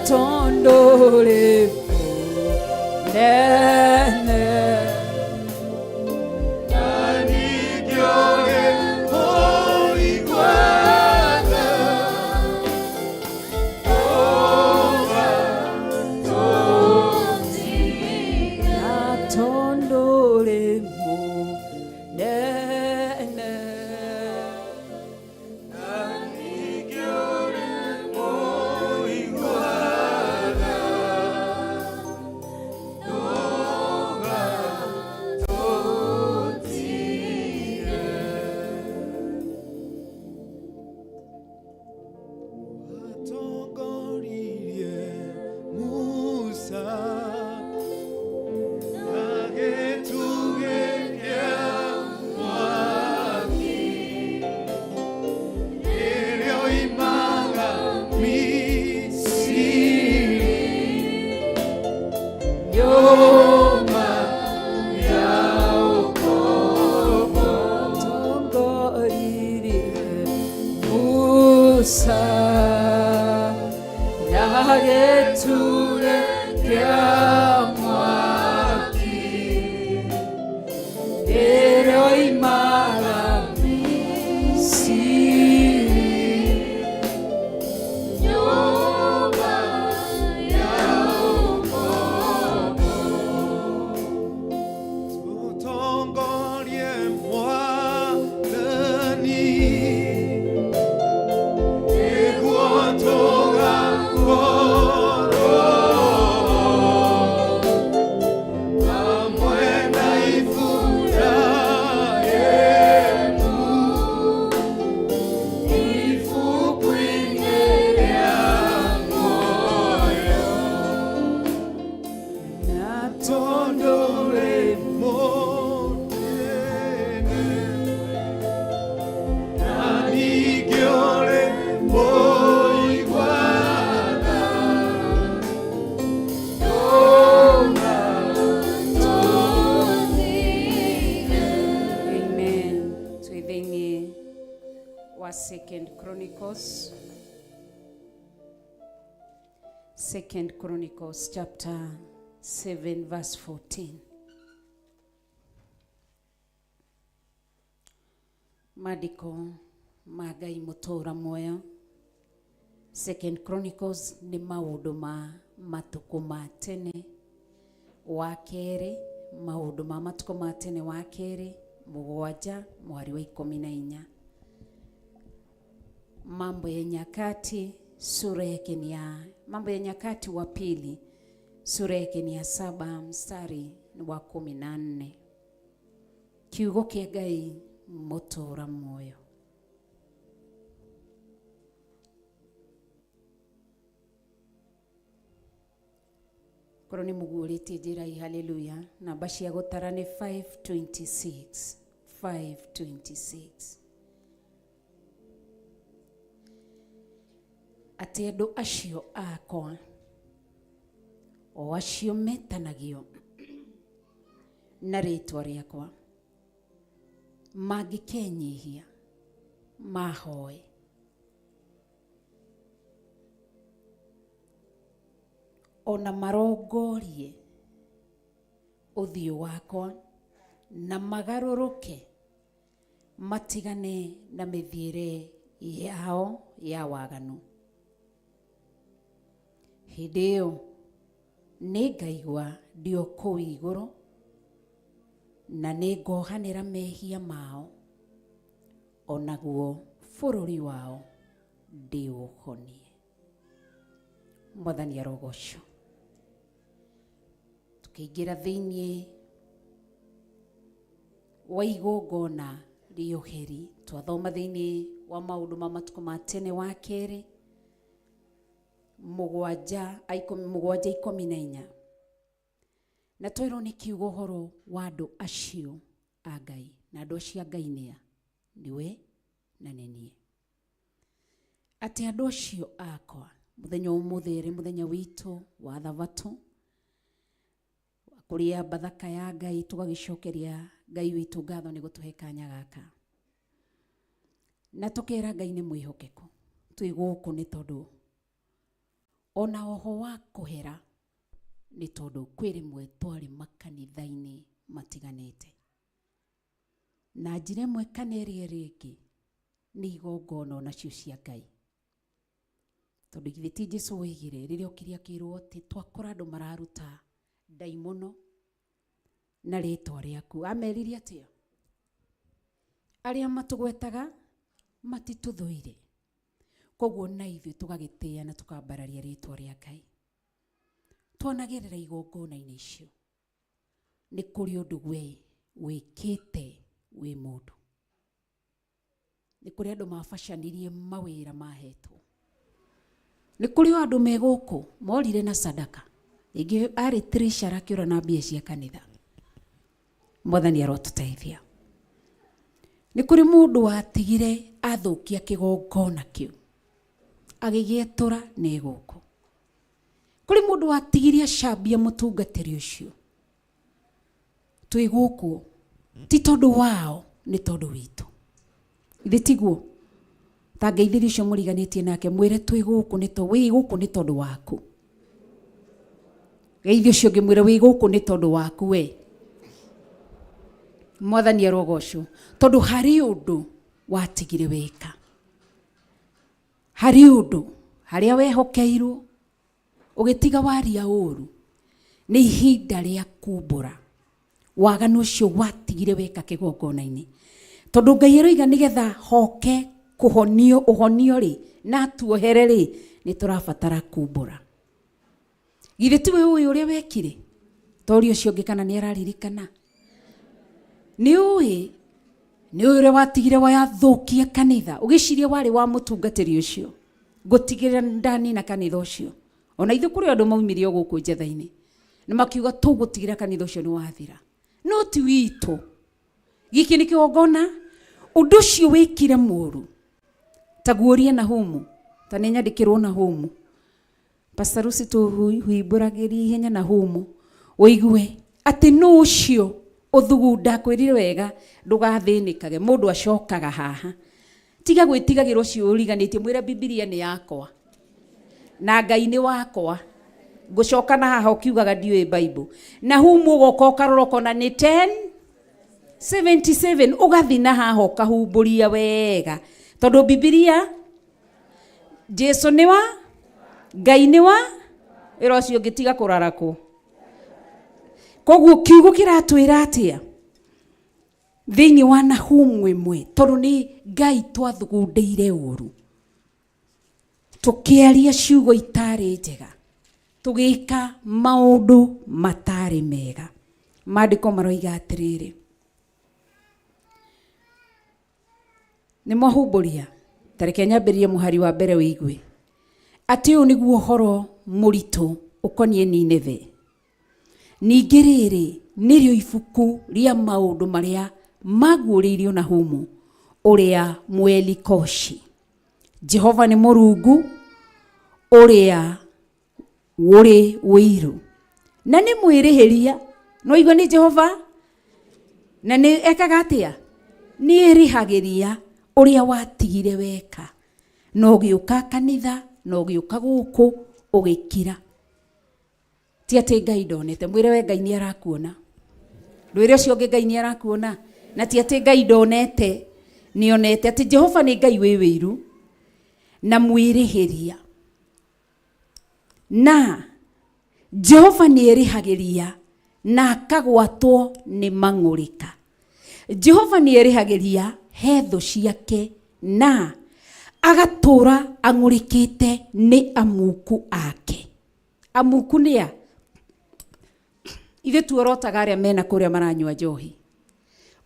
tondore nene nani tondore munene Second Chronicles chapter 7 verse 14. Maandiko magai mutura moyo. Second Chronicles ni maundu ma matuko ma tene wa keri, maundu ma matuko ma tene wa keri, mugwanja mwari wa 14. Mambo ya Nyakati sura yake ni ya Mambo ya Nyakati wa pili sura yake ni ya 7 mstari wa 14. Kiugo kia Ngai mutura moyo. Koroni mugurite jirai haleluya na bashi ya gotarane 5:26 ati andu acio akwa o acio metanagio na ritwa riakwa magikenyihia mahoe ona marongorie uthio wakwa na magaruruke matigane na mithiire yao ya waganu. Hideo ningaigua ndio kuu iguru na ningohanira mehia mao onaguo bururi wao ndiuhonie. Mwathani arogocwo. Tukiingira thiini wa igongona rioheri twathoma thiini wa maundu ma matuko ma tene wa keri 7:14 na twirwo ni kiugo horo wa andu acio a Ngai na andu acio Ngai niwe na nenie ati andu acio akwa muthenya umuthiri muthenya witu wa thabato kuria bathaka ya Ngai tugagicokeria Ngai witu ngatho ni gutuhe kanya gaka na tukera Ngai ni mwihokeku twi guku ni tondu ona oho wa kuhera ni tondu kwirimwe twari makanithaini matiganite na njira imwe kana iria ringi ni igongona nacio cia Ngai tondu githiti Jesu wigire riria okiria kirwo ati twakora andu mararuta daimono na rĩtwa rĩaku. Ameririe atĩa? Arĩa matũgwetaga matitũthũire. Koguo na ithuĩ tũgagĩtĩĩa na tũkambararia rĩtwa rĩa Ngai. Twanagĩrĩra igongona-inĩ icio. Nĩ kũrĩ ũndũ we wĩkĩte wĩ mũndũ. Nĩ kũrĩ andũ mabacanirie mawĩra mahetwo. Nĩ kũrĩ andũ megũkũ morire na sadaka. Ĩngĩ arĩ treasurer akĩũra na mbia cia kanitha. Mwathani arotũteithia. Nĩ kũrĩ mũndũ watigire athũkia kĩgongona kĩu. Agĩgĩetũra nĩ gũkũ. Kũrĩ mũndũ watigire acambia mũtungatĩri ũcio. Twĩ gũkũ ti tondũ wao, nĩ tondũ witũ. Ithe tiguo. Ta Ngeithiri ũcio mũriganĩtie nake mwĩre twĩ gũkũ nĩ tondũ waku. Ngeithi ũcio ngĩmwĩra wĩ gũkũ nĩ tondũ waku we. Mwathani arogocwo. Tondũ harĩ ũndũ watigire wĩka. Harĩ ũndũ harĩa wehokeirwo ũgĩtiga waria ũru. Nĩ ihinda rĩa kumbũra waganu ũcio watigire wĩka kĩgongona-inĩ. Tondũ Ngai eroiga nĩgetha hoke kũhonio ũhonio rĩ na tuohere rĩ nĩ tũrabatara kumbũra. Githĩ tiwe ũĩ ũrĩa wekire? Tori ũcio ũngĩ kana nĩ araririkana? Nĩ ũĩ ũrĩa watigire wathũkia kanitha ũgĩciria warĩ wa mũtungatĩri ũcio. Ngũtigĩra ndanina kanitha ũcio. Ona ithuĩ kũrĩ andũ maumire gũkũ njetha-inĩ nĩ makiuga tũgũtigĩra kanitha ũcio nĩ wathira. No ti witũ. Gĩkĩ nĩ kĩgongona. Ũndũ ũcio wĩkire mũru. Ta guorie Nahumu. Ta nĩ nyandĩkĩrwo Nahumu. Pastor Lucy tũhuimbũragĩria ihenya Nahumu. Ũigue atĩ no ũcio ũthugunda kwĩrire wega ndũgathĩnĩkage. Mũndũ acokaga haha. Tiga gwĩtigagĩrwo ũcio ũriganĩtie mwĩra Biblia nĩ yakwa. Na Ngai nĩ wakwa. Ngũcoka na haha ũkiugaga ndiũĩ Bible. Nahumu ũgoka ũkaroroko na nĩ 10:77 ũgathi na haha ũkahumbũria wega. Tondũ Biblia Jesu nĩ wa Ngai nĩ wa wĩra ũcio ũngĩtiga kũrarakwo. Koguo kiugo kĩratwĩra atĩa? Thĩinĩ wa Nahumu 1 tondũ nĩ Ngai twathugundĩire ũru. Tũkĩaria ciugo itarĩ njega. Tũgĩka maũndũ matarĩ mega. Maandĩko maroiga atĩrĩrĩ. Nĩ mwahumbũria. Tareke nyambĩrĩrie mũhari wa mbere wĩigue. Atĩ ũyũ nĩguo ũhoro mũritũ ũkoniĩ Nineve. Ningĩ rĩrĩ nĩrĩo ibuku rĩa maũndũ marĩa maguũrĩirio Nahumu ũrĩa Mũelikoshi. Jehova nĩ Mũrungu ũrĩa ũrĩ wĩiru. Na nĩ mwĩrĩhĩria. No igua nĩ Jehova. Na nĩ ekaga atĩa? Nĩ erĩhagĩria ũrĩa watigire weka. No ũgĩũka kanitha, no ũgĩũka gũkũ ũgĩkira. Ti atĩ Ngai ndonete. Mwĩre we Ngai nĩ arakuona. Ndwĩre ũcio ũngĩ Ngai nĩ arakuona. Na ti atĩ Ngai ndonete. Nĩ onete atĩ Jehova nĩ Ngai wĩ wĩiru na mwĩrĩhĩria. Na Jehova nĩ erĩhagĩria na akagwatwo nĩ mang'ũrĩka. Jehova nĩ erĩhagĩria he thũ ciake na agatũra ang'ũrĩkĩte nĩ amuku ake. Amuku nĩ a? Ithe tuorotaga arĩa mena kũrĩa maranyua njohi.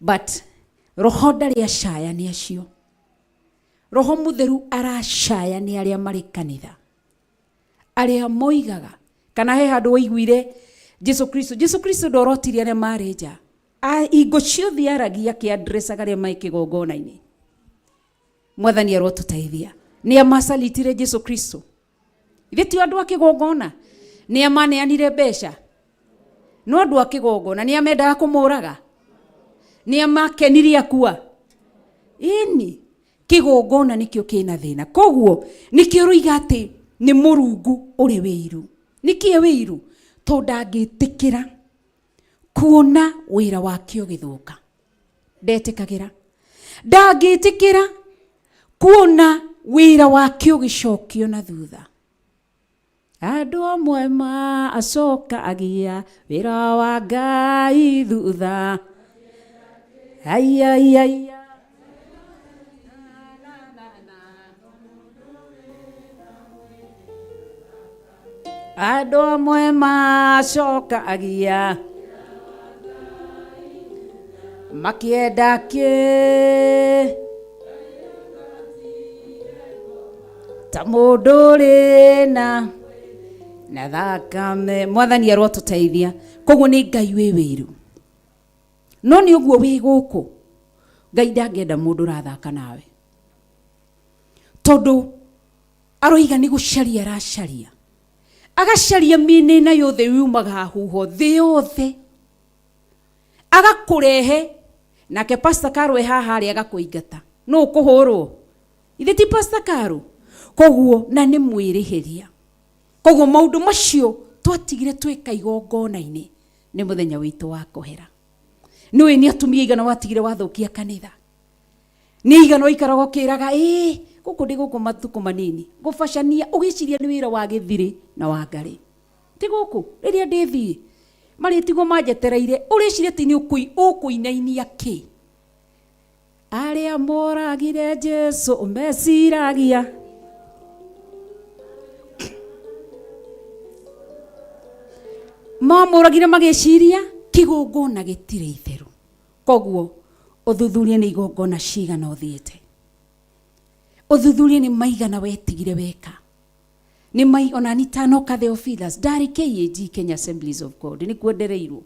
But roho ndarĩ acaya nĩ acio. Roho Mũtheru aracaya nĩ arĩa marĩ kanitha. Arĩa moigaga kana he handũ waiguire Jesu Kristo ndorotirie arĩa marĩ nja. Ingo ciothe aragia akĩandresaga arĩa marĩ kĩgongona-inĩ. Mwathani arotũteithia. Nĩ amasalitire Jesu Kristo. Ithe ti andũ a kĩgongona. Nĩ amaneanire mbeca. No andũ a kĩgongona nĩ amendaga kũmũraga. Nĩ amakenirie akua. Ĩni kĩgongona nĩkĩo kĩna thĩna. Koguo nĩkĩo roiga atĩ nĩ Mũrungu ũrĩ wĩiru. Nĩkĩe wĩiru? Tondũ ndangĩtĩkĩra kuona wĩra wake ũgĩthũka. Ndetĩkagĩra. Ndangĩtĩkĩra kuona wĩra wake ũgĩcokio na thutha. andũ amwe maacoka agia wĩra wa Ngai thutha. Ai andũ amwe maacoka agia makĩenda ta mũndũ ũrĩ na thakame. Mwathani arotũteithia. Koguo nĩ Ngai wĩ wĩru, no nĩ ũguo wĩ gũkũ Ngai ndangĩenda mũndũ ũrathaka nawe, tondũ aroiga nĩ gũcaria aracaria, agacaria mĩena yothe yumaga huho thĩ yothe, agakũrehe nake Pastor Karo haha harĩ agakũingata. No ũkũhũrwo ithe ti Pastor Karo? Koguo na nĩ mwĩrĩhĩria. Koguo maũndũ macio twatigire twĩka igongona-inĩ nĩ mũthenya witũ wa kũhera. Nĩwe nĩ atumia igana watigire wathũkia kanitha, nĩ igana waikaraga ũkĩraga gũkũ ndĩ gũkũ matukũ manini gũbacania, ũgĩciria nĩ wĩra wa gĩthirĩ na wa Ngarĩ. Ti gũkũ rĩrĩa ndĩthiĩ marĩtigwo manjetereire, ũrĩciria ti nĩ ũkũinainia kĩ? Arĩa moragire Jesu meciragia mamũragire magĩciria kĩgongona gĩtirĩ itherũ. Koguo ũthuthuria nĩ igongona cigana ũthiĩte, ũthuthuria nĩ maigana wetigire weka, nĩ ona nitanoka Theophilus ndarĩ KAG Kenya Assemblies of God, nĩ kwendereirwo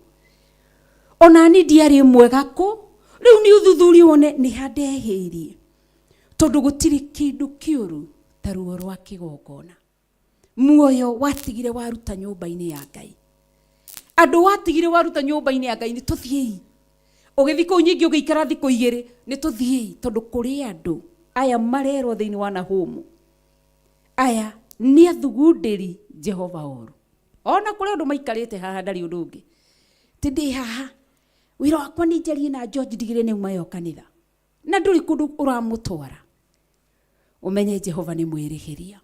ona ni ndiarĩ mwega kũ. Rĩu nĩ ũthuthuria wone nĩ handehĩirie, tondũ gũtirĩ kĩndũ kĩũru ta ruo rwa kĩgongona. Muoyo watigire waruta nyũmba-inĩ ya Ngai, andũ watigire waruta nyũmba-inĩ ya Ngai, nĩ tũthiĩi. Ũgĩthiĩ kũu nyingĩ ũgĩikara thikũ igĩrĩ, nĩ tũthiĩi, tondũ kũrĩ andũ aya marerwo thĩinĩ wa Nahumu, aya nĩ athugundĩri Jehova oru. Ona kũrĩ andũ maikarĩte haha ndarĩ ũndũ ũngĩ, ti ndĩ haha wĩra wakwa nĩ njarie na George ndigire nĩ umayo kanitha na ndũrĩ kũndũ ũramũtwara. Ũmenye Jehova nĩ mwĩrĩhĩria.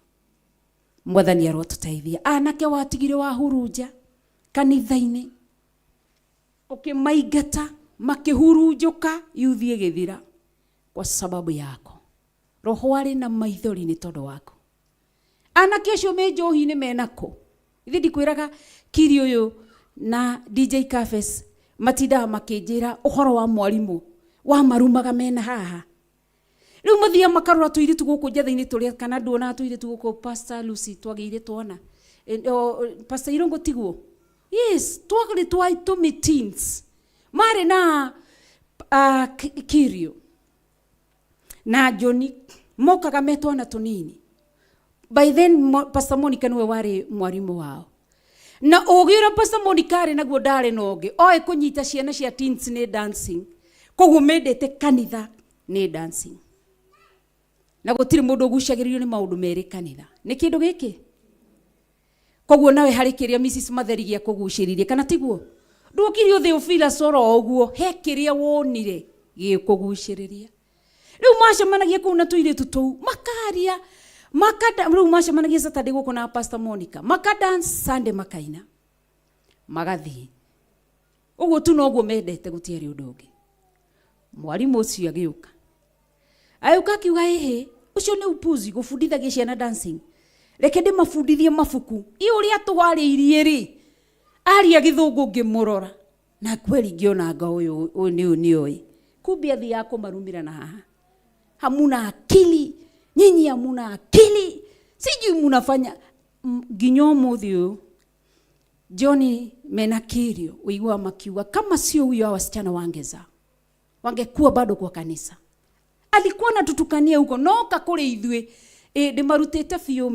Mwathani arotũteithia. Anake watigire wahurunja kanitha-inĩ ũkĩmaingata makĩhurunjũka yuthi ĩgĩthira kwa sababu yako. Roho arĩ na maithori nĩ tondũ wako. Anake acio me njohi-inĩ menako. Ithe ndikwĩraga Kiri ũyũ na DJ Cafes matindaga makĩnjĩra ũhoro wa mwarimũ wa marumaga mena haha. Rĩu mathia makarora tũirĩtu gũkũ njatha-inĩ tũrĩa, kana nduona tũirĩtu gũkũ Pastor Lucy twagĩire tuona Pastor Irongo tiguo. Yes, twagĩre twaitũmi teens marĩ na Kirio na Johnny mokaga metwana tũnini. By then Pastor Monica nĩwe warĩ mwarimu wao, na ũgĩra Pastor Monica arĩ naguo ndarĩ na ũngĩ oĩ kũnyita ciana cia teens nĩ dancing. Koguo mendete kanitha nĩ dancing, na gũtirĩ mũndũ ũgucagĩrĩrio nĩ maũndũ merĩ kanitha nĩ kĩndũ gĩkĩ. Koguo nawe harĩ kĩrĩa Mrs. Matheri gĩa kũgucĩrĩria, kana tiguo? Ndũkire Theophilus oro ũguo, he kĩrĩa wonire gĩkũgucĩrĩria. Rĩu macemanagia kũu na tũirĩtu tũu makaria rĩu macemanagia Saturday gũkũ na Pastor Monica makadance, Sunday makaina magathiĩ. Ũguo tu noguo mendete, gũtiarĩ ũndũ ũngĩ. Mwarimu ũcio agĩũka ayuka akiuga ũcio nĩ upuzi gũbundithagia ciana dancing, reke ndĩmabundithie mabuku. Ũrĩa tũharĩirie rĩ aria gĩthũngũ ngĩmũrora na kweli ngĩona anga ũyũ nĩ oĩ. Kumbe athi ya kũmarumĩra na haha. Hamuna akili nyinyi, hamuna akili, sijui mnafanya nginya ũmũthĩ ũyũ. Johnny mena Kirio uigua makiuga kama sio huyo hawa wasichana wangekuwa bado kwa kanisa. Alikuwa anatutukania huko noka kũrĩ ithuĩ ndĩmarutĩte biũ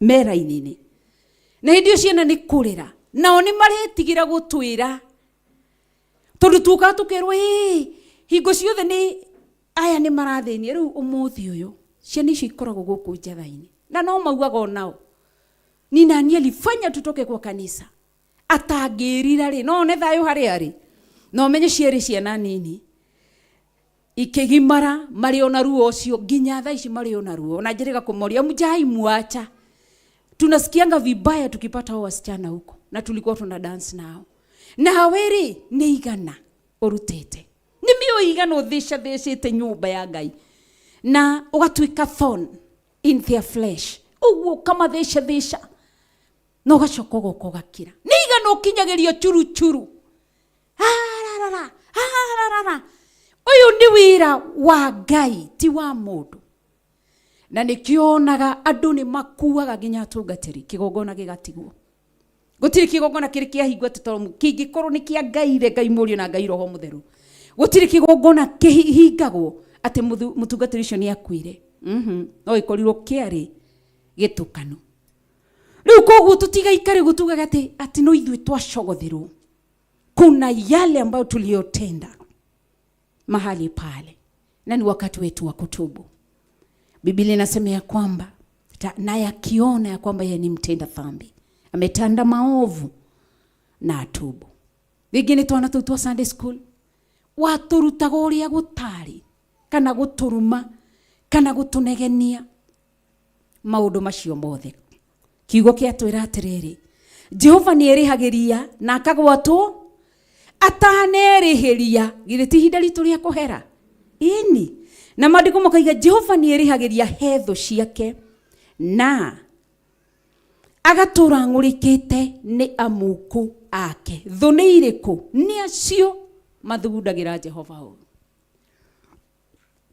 mera-inĩ, na hĩndĩ ciana nĩ kũrĩra nao nĩ maretigira gũtwĩra, tondũ tuka tũkerwo hingo ciothe nĩ aya nĩ marathĩnia. Rĩu ũmũthĩ ũyũ ciana icio ikoragwo gũkũ njatha-inĩ na no maugaga onao ni nani alifanya tutoke kwa kanisa. Atangĩrira rĩ no ne thayũ harĩa arĩ, no menye cierĩ ciana nini ikigimara marĩ ona ruo ũcio nginya thaa ici marĩ ona ruo. Na njĩrĩga kũmoria mujai muacha tunasikianga vibaya tukipata hao wasichana huko, na tulikuwa tuna dance nao. Na weri ni igana urutete, ni mio igana uthicate nyumba ya Ngai, na ugatuika thorn in their flesh, uguo kama thica no gacoka goko gakira. Ni igana ukinyagirio churu uyu ni wira wa Ngai ti wa mundu. Na nikionaga andu ni makuaga nginya atungatiri kigongona gigatigwo. Gutiri kigongona kiri kiahingwo tetomu kingikorwo ni kia Ngai re Ngai Murio na Ngai Roho Mutheru. Gutiri kigongona kihingagwo ati mutungatiri cio ni akuire. No ikorirwo kiari gitukano. Riu koguo tutigaikare gutugaga ati no ithuĩ twacogothirwo. Kuna yale ambayo tuliyotenda mahali pale, na ni wakati wetu wa kutubu. Biblia inasema ya kwamba naye akiona ya kwamba yeye ni mtenda dhambi, ametenda maovu, na atubu. Wengine twana twa Sunday school waturutaga uria gutari kana guturuma kana gutunegenia maundu macio mothe. Kiugo kiatwira atiriri, Jehova ni erihagiria na akagwatwo atanerihiria. Githĩ ti ihinda ritu ria kuhera? Ini na maandiko makaiga Jehova ni erihagiria hetho ciake na agatura ngurikite ni amuku ake. Thu ni iriku? Ni acio mathundagira Jehova uru.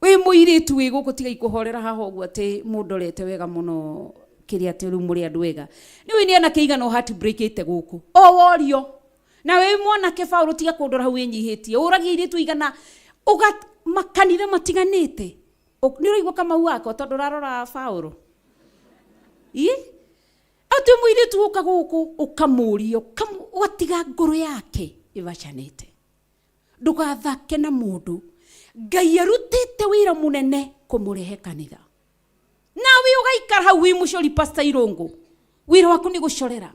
We muiritu wi guku tiga ikuhorera haha uguo ati mundorete wega muno kiria ati ru muri andu wega. Ni we ni ana kiigana o heart break ite guku o worio. Na we mwana ke Paulo tiga kundora hau enyihitie uragi iritu igana uga makanire matiganite. Ni uraigwa kama wako tondu rarora Paulo ati muiritu uka guku ukamurio watiga ngoro yake ivacanite. Ndugathake na mundu Ngai arutite wira munene kumurehe kanitha. Nawe ugaikara hau wi mucori Pastor Irungu, wira waku ni gucorera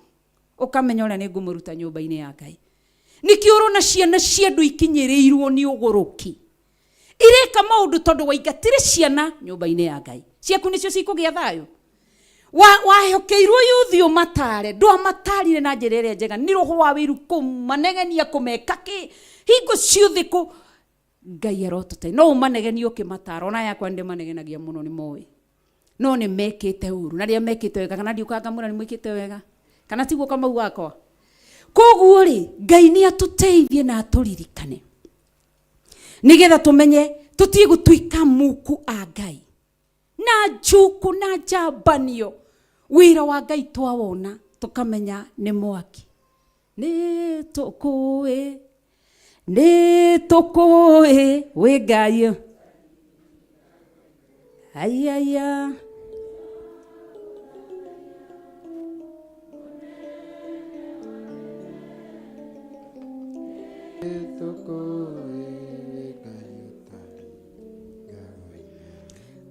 ukamenya ora ni ngumuruta nyumba-ini ya Ngai. Nikio urona ciana cia ndu ikinyirirwo ni uguruki ireka maundu tondu waigatire ciana nyumba-ini ya Ngai. Ciaku nicio cikugia thayo. Wahokeirwo yuthio matare ndo amatarire na njirere njega ni roho wa wiru kumanegenia kumekaki hingo ciothe ku Ngai arotute no umanegenia ukimatara. Ona yakwa ndi manegenagia muno ni moe no ni mekite uru na ria mekite wega kana ndiukanga muna ni mwikite wega kana tiguo kama ugakwa. Koguo ri Ngai ni atuteithie na aturirikane nigetha tumenye tutie gutuika muku a Ngai na njuku na njambanio. Wira wa Ngai twawona tukamenya ni mwaki. Ni tukuwe we Ngai ayaya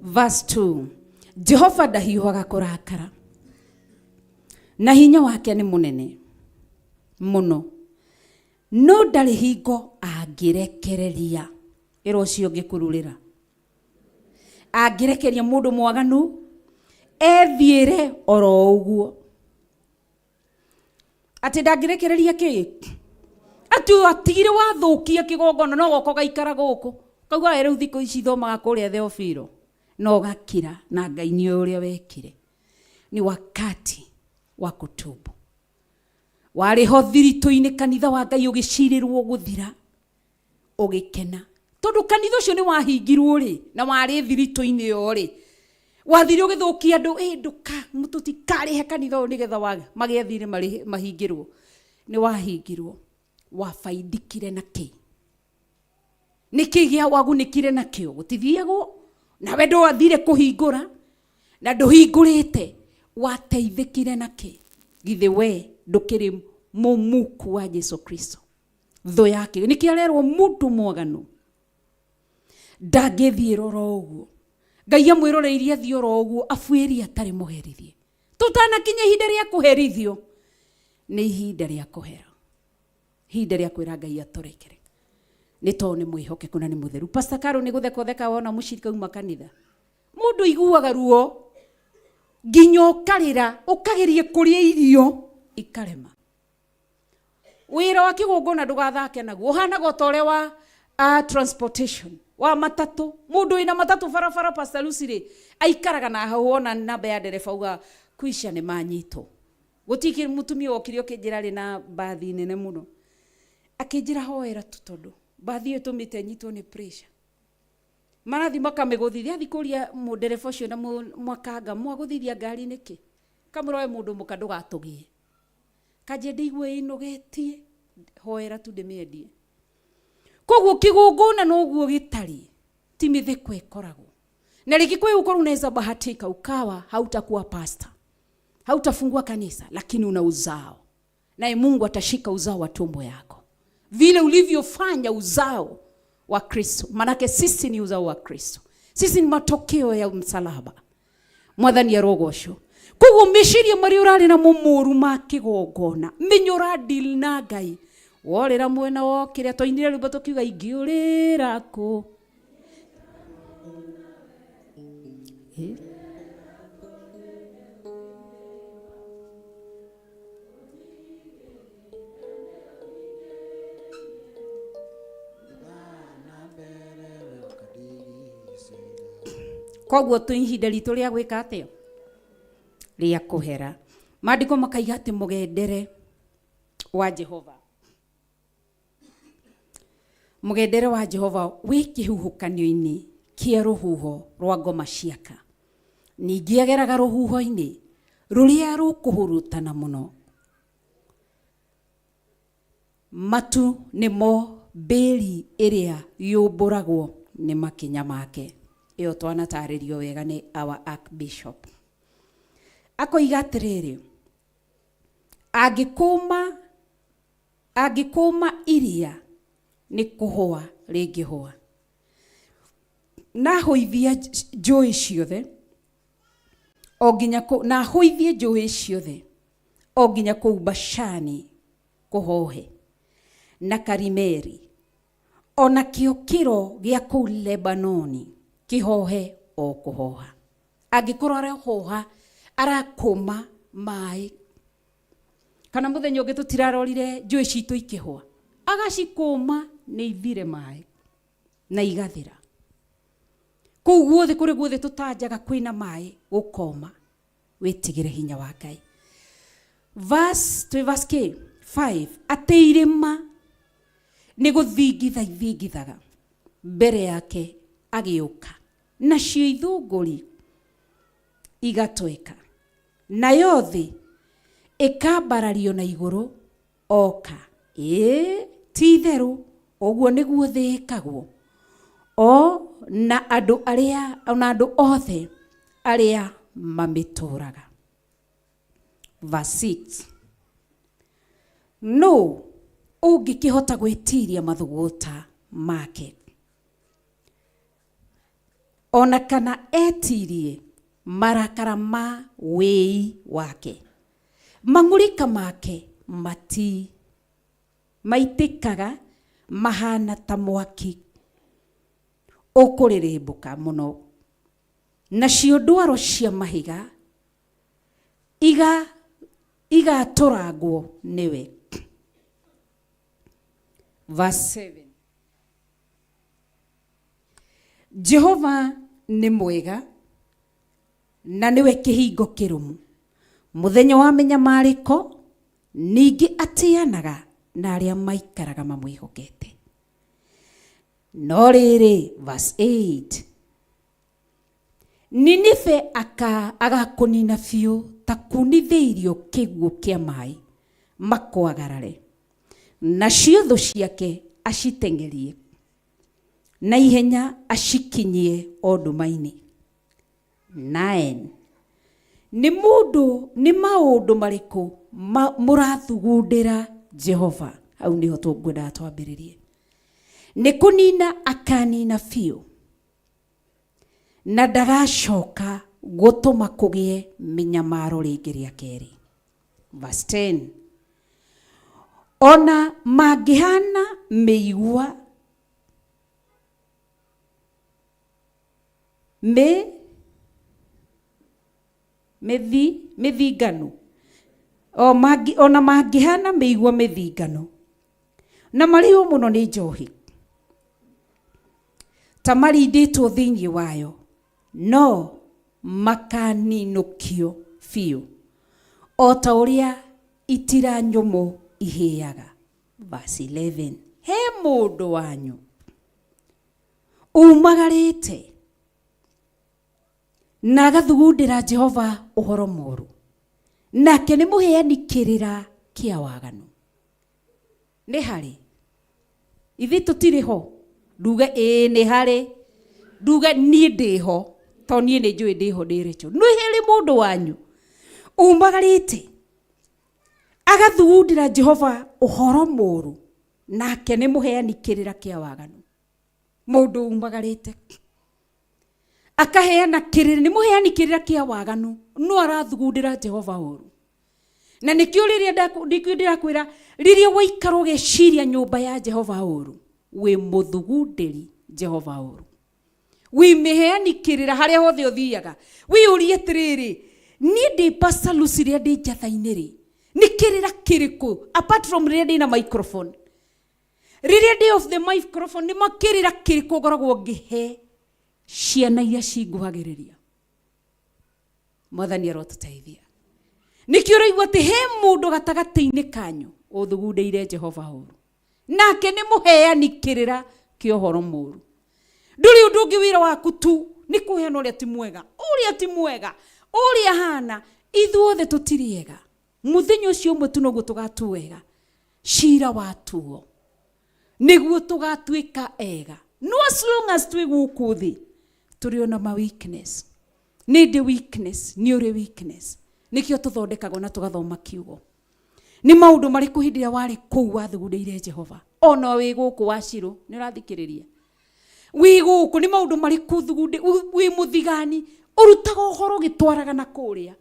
Verse 2. Jehova ndahiũhaga kũrakara na hinya wake ni munene muno, no ndarĩ hingo angĩrekereria. Ĩra ũcio ngĩkururĩra angĩrekeria mũndũ mwaganu ethiĩre oro ũguo. Ati ndangĩrekereria kĩ? Ati atigire wathukia kĩgongona no goko gaikara gũkũ kauga rĩu thikũ ici thomaga kũrĩa Theophilo no gakira na Ngai ni ũrĩa wekire. Ni wakati wa kutubu. Wari ho thirito-ini kanitha wa Ngai ũgĩcirirwo guthira ũgĩkena tondu kanitha ũcio ni wahingirwo ri na wari thirito-ini yo ri wathire ũgĩthũkia andũ nduka mũtutikarĩhe kanitha ũyũ nigetha magĩathire mahingirwo. Ni wahingirwo wafaidikire na kĩ? Niki gĩa wagunikire na kĩo? Gũtithiagwo na we ndwathire kuhingũra na nduhingũrĩte wateithĩkire na kĩ? Githĩ we ndũkĩrĩ mũmuku wa Yesu Kristo thũ yake? Niki arerwo mũndũ mwaganu ndangĩthiĩ ro ũguo. Ngai amwĩroreirie athiĩ ro ũguo afuĩrie atarĩ mũherithie. Tutanakinya ihinda rĩa kũherithio nĩ ihinda rĩa kũhera, ihinda rĩa kwĩra Ngai atũrekere nĩ tondũ nĩ mwĩhokeku na nĩ mũtheru. Pastor Carol nĩ gũtheka wona mũcirika uma kanitha mũndũ iguaga ruo nginya ukarira ukagerie kuria irio ikarema. Wira wa kigongona ndugathake naguo uhanaga utore wa transportation wa matatu. Mundu ina matatu barabara Pastor Lucy aikaraga na hau ona namba ya ndereba uga kuisha ni manyito. Gutiki mutumia okire okinjira ri na bathi nene muno akinjira hoera tu tondu bathi etumite nyitwo ni pressure. Marathi makameguthithia thikuria mundereba ucio na mwakanga mwaguthithia ngari niki kamuroe mundu mukadu gatugie kaje ndigwe inogetie hoera tu ndimiendie. Koguo kigongona noguo gitari ti mitheko ikoragwo na riki kwe uko unaweza bahatika ukawa hautakuwa pastor, hautafungua kanisa, lakini una uzao, naye Mungu atashika uzao wa tumbo yako vile ulivyofanya uzao wa Kristo. Manake sisi ni uzao wa Kristo, sisi ni matokeo ya msalaba. Mwathani arogosho. Koguo meshiria mari urari na mumuru ma kigongona menyora deal na Ngai worera mwena wo kiria toinire rubo tukiuga ingiurira ku koguo tu ihinda ritu ria gwika atio ria kuhera. Maandiko makaiga ati mugendere wa Jehova, mugendere wa Jehova wi kihuhukanio-ini kia ruhuho rwa ngoma ciaka, ningi ageraga ruhuho-ini ruria rukuhurutana muno. Matu nimo mbiri iria yumburagwo ni makinya make. Iyo twanataririo wega ni our Archbishop. Akoiga atiriri, agikuma iria ni kuhua ringihua na hoithia njui ciothe oginya na hoithie njui ciothe oginya ku Bashani kuhohe na Karimeri ona kiokiro gia ku Lebanoni kihohe o kuhoha. Agikorora hoha arakoma mai kana muthenya ungi tutirarorire njui citu ikihua agacikoma ni ithire mai na igathira. Kuu guothe kuri guothe tutanjaga kwina mai gukoma witigire hinya wa Ngai. Verse 5 ateirima ni guthingithaga mbere yake agiuka nacio ithunguri igatweka nayo thi ikambarario na iguru oka. Ti theru oguo niguo thi ikagwo o na andu othe aria mamituraga. Verse 6 no ungikihota gwitiria mathuguta make ona kana etirie marakara ma wei wake. Mangurika make maitikaga mahana ta mwaki ukuririmbuka muno nacio ndwaro cia mahiga igaturagwo niwe. Verse 7 Jehova ni mwega na niwe kihingo kirumu muthenya wa minyamariko ningi atianaga na aria maikaraga mamwihokete. No riri verse 8 Ninive agakunina biu ta kunitheirio kiguo kia mai makwagarare nacio thu ciake acitengerie na ihenya ashikinyie o ndumaini. 9 Ni maundu mariku murathugundira Jehova. Au niho tungwenda twambiririe. Ni kunina akanina biu na ndagacoka gutuma kugie minyamaro ringi ria keri. Verse 10 Ona mangihana meigua mĩthingano ona mangĩhana mĩigua mĩthingano na marĩo mũno nĩ njohi ta marindĩtwo thĩinĩ wayo no makaninũkio biũ o ta ũrĩa itira nyũmũ ihĩaga. Verse 11. He mũndũ wanyu umagarĩte na agathugundĩra Jehova ũhoro mũũru, nake nĩ mũheani kĩrĩra kĩa waganu. Nĩ harĩ ithuĩ tũtirĩ ho? Nduga nĩ harĩ, nduga niĩ ndĩho, to niĩ nĩ njũĩ ndĩho ndĩ Rachel. Nĩ harĩ mũndũ wanyu umagarĩte agathugundĩra Jehova ũhoro mũũru, nake nĩ mũheani kĩrĩra kĩa waganu. Mũndũ umagarĩte akaheana kĩrĩra, nĩ mũheani kĩrĩra kĩa waganu, no arathugundĩra Jehova ũũru. Na nĩkĩo rĩrĩa ndĩrakwĩra rĩrĩa waikara ũgeciria nyũmba ya Jehova ũũru, wĩ mũthugundĩri Jehova ũũru, wĩ mĩheani kĩrĩra harĩa hothe ũthiaga. Wĩyũrie atĩrĩrĩ, niĩ ndĩ Pastor Lucy rĩrĩa ndĩ njatha-inĩ rĩ, nĩ kĩrĩra kĩrĩkũ apart from rĩrĩa ndĩ na microphone? Rĩrĩa ndĩ off the microphone nĩ makĩrĩra kĩrĩkũ ngoragwo ngĩhe ciana iria cinguhagĩrĩria? Mwathani arotũteithia. Nĩkĩo ũraigua atĩ he mũndũ gatagatĩ-inĩ kanyu ũthugundĩire Jehova ũũru, nake nĩ mũheani kĩrĩra kĩa ũhoro mũũru. Ndũrĩ ũndũ ũngĩ wĩra waku tu nĩ kũheana ũrĩa ti mwega, ũrĩa ti mwega, ũrĩa hana. Ithuothe tũtirĩ ega, mũthenya ũcio ũmwe tu noguo tũgatu wega, cira watuo nĩguo tũgatuĩka ega. No as long as twĩ gũkũ thĩ tũrĩ ona ma weakness. Nĩ ndĩ weakness, nĩ ũrĩ weakness. Nĩkĩo tũthondekagwo na tũgathoma kiugo. Nĩ maũndũ marĩkũ hĩndĩ ĩrĩa warĩ kũu wathugundĩire Jehova? Ona wĩ gũkũ Wacirũ, nĩ ũrathikĩrĩria? Wĩ gũkũ nĩ maũndũ marĩkũ thugundĩ, wĩ mũthigani ũrutaga ũhoro ũgĩtwaraga na kũrĩa?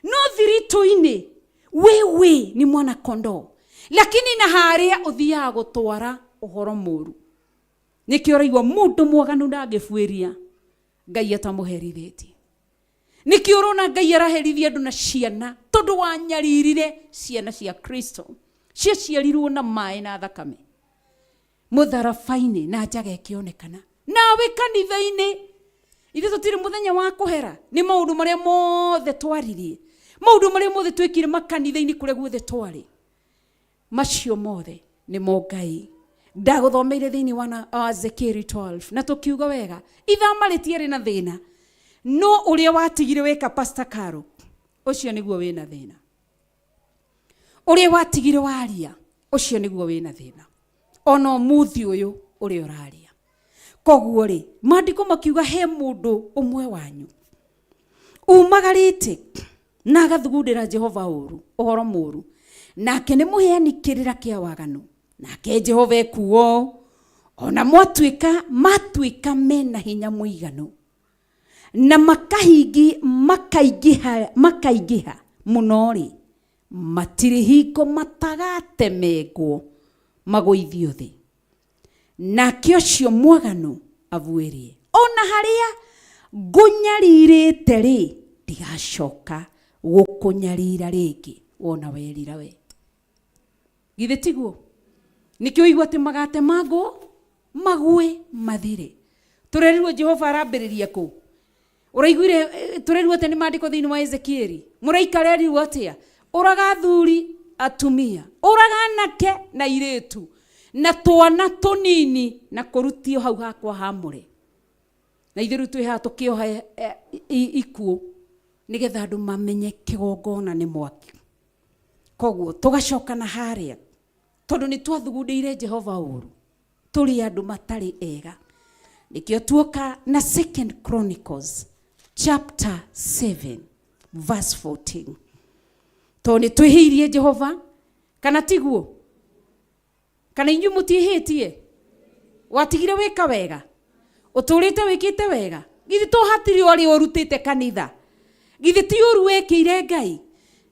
No thiritũ-inĩ wĩ nĩ mwana kondoo, lakini na harĩa ũthiaga gũtwara ũhoro mũũru. Nĩkĩo ũraigua mũndũ mwaganu ndangĩbuĩria Ngai atamũherithĩtie. Nĩkĩo ũrona Ngai araherithia andũ na ciana tondũ wanyaririre ciana cia Kristo ciaciarirwo na maĩ na thakame mũtharaba-inĩ na njaga ĩkĩonekana. Nawe kanitha-inĩ ithuĩ tũtirĩ mũthenya wa kũhera. Nĩ maũndũ marĩa mothe twaririe, maũndũ marĩa mothe twĩkire makanitha-inĩ kũrĩa guothe twarĩ, macio mothe nĩ mo Ngai ndagũthomeire thĩinĩ wa Ezekiel 12 na tũkiuga wega ithama rĩtiarĩ na thĩna, no ũrĩa watigire weka Pastor Carol ũcio nĩguo wĩna thĩna. Ũrĩa watigire waria ũcio nĩguo wĩna thĩna, ona mũthĩ ũyũ ũrĩa ũraria. Koguo rĩ, maandĩko makiuga he mũndũ ũmwe wanyu umagarĩte na agathugundĩra Jehova ũũru, ũhoro mũũru, nake nĩ mũheani kĩrĩra kĩa waganu. Nake Jehova ekuo, ona matuĩka mena hinya mũiganu na makaingĩha mũno rĩ, matirĩ hingo matagatemengwo magũithio thĩ. Nake ũcio mwaganu avuĩrie, ona harĩa ngũnyarirĩte rĩ, ndigacoka gũkũnyarira rĩngĩ wona werira we. Githĩ tiguo? Nĩkĩo igua atĩ magate magwe mathire. Tũrerirwo Jehova arambĩrĩria kũ? Ũraiguire tũrerirwo atĩ nĩ maandĩko thĩinĩ wa Ezekieli. Mũraika arerirwo atĩa? Ũraga athuri atumia, ũraga anake na airĩtu na twana tũnini na kũrutio hau hakwa hamũre. Na ithuĩ twĩ haha tũkĩoha ikuũ nĩgetha andũ mamenye kĩgongona nĩ mwaki. Koguo tũgacoka na harĩa tondũ nĩ twathugundĩire Jehova ũũru, tũrĩ andũ matarĩ ega. Nĩkĩo tuoka na 2 Chronicles chapter 7 verse 14. Tondũ nĩ twĩhĩirie Jehova, kana tiguo? Kana inyuĩ mũtiĩhĩtie? Watigire wĩka wega? Ũtũrĩte wĩkĩte wega? Githĩ to hatirĩ ũrĩa ũrutĩte kanitha? Githĩ ti ũru wĩkĩire Ngai?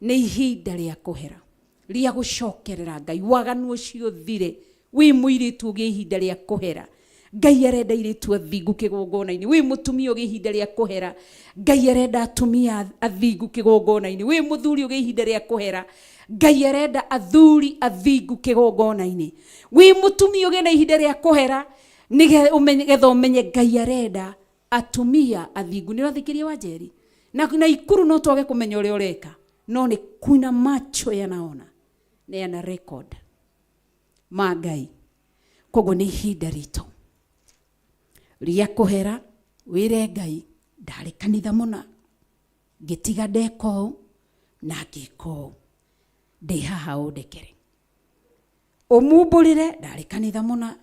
Nĩ ihinda rĩa kũhera, rĩa gũcokerera Ngai. Waganu ũcio thire, wĩ mũirĩtu ũgĩe ihinda rĩa kũhera. Ngai arenda iritu athingu kigongona-ini. Wi mutumia ugi ihinda ria kuhera, Ngai arenda atumia athingu kigongona-ini. Wi muthuri ugi ihinda ria kuhera, Ngai arenda athuri athingu kigongona-ini. Wi mutumia ugi na ihinda ria kuhera, nigetha umenye Ngai arenda atumia athingu. Ni rathikiria Wanjeri na ikuru no twage kumenya uria ureka, no ni kuna macho yanaona na yana record ma Ngai. Koguo ni ihinda ritu ria kuhera. Wire Ngai ndari kanitha muna, ngitiga ndeko na ngiko ndi haha undekere, umumburire ndari kanitha muna,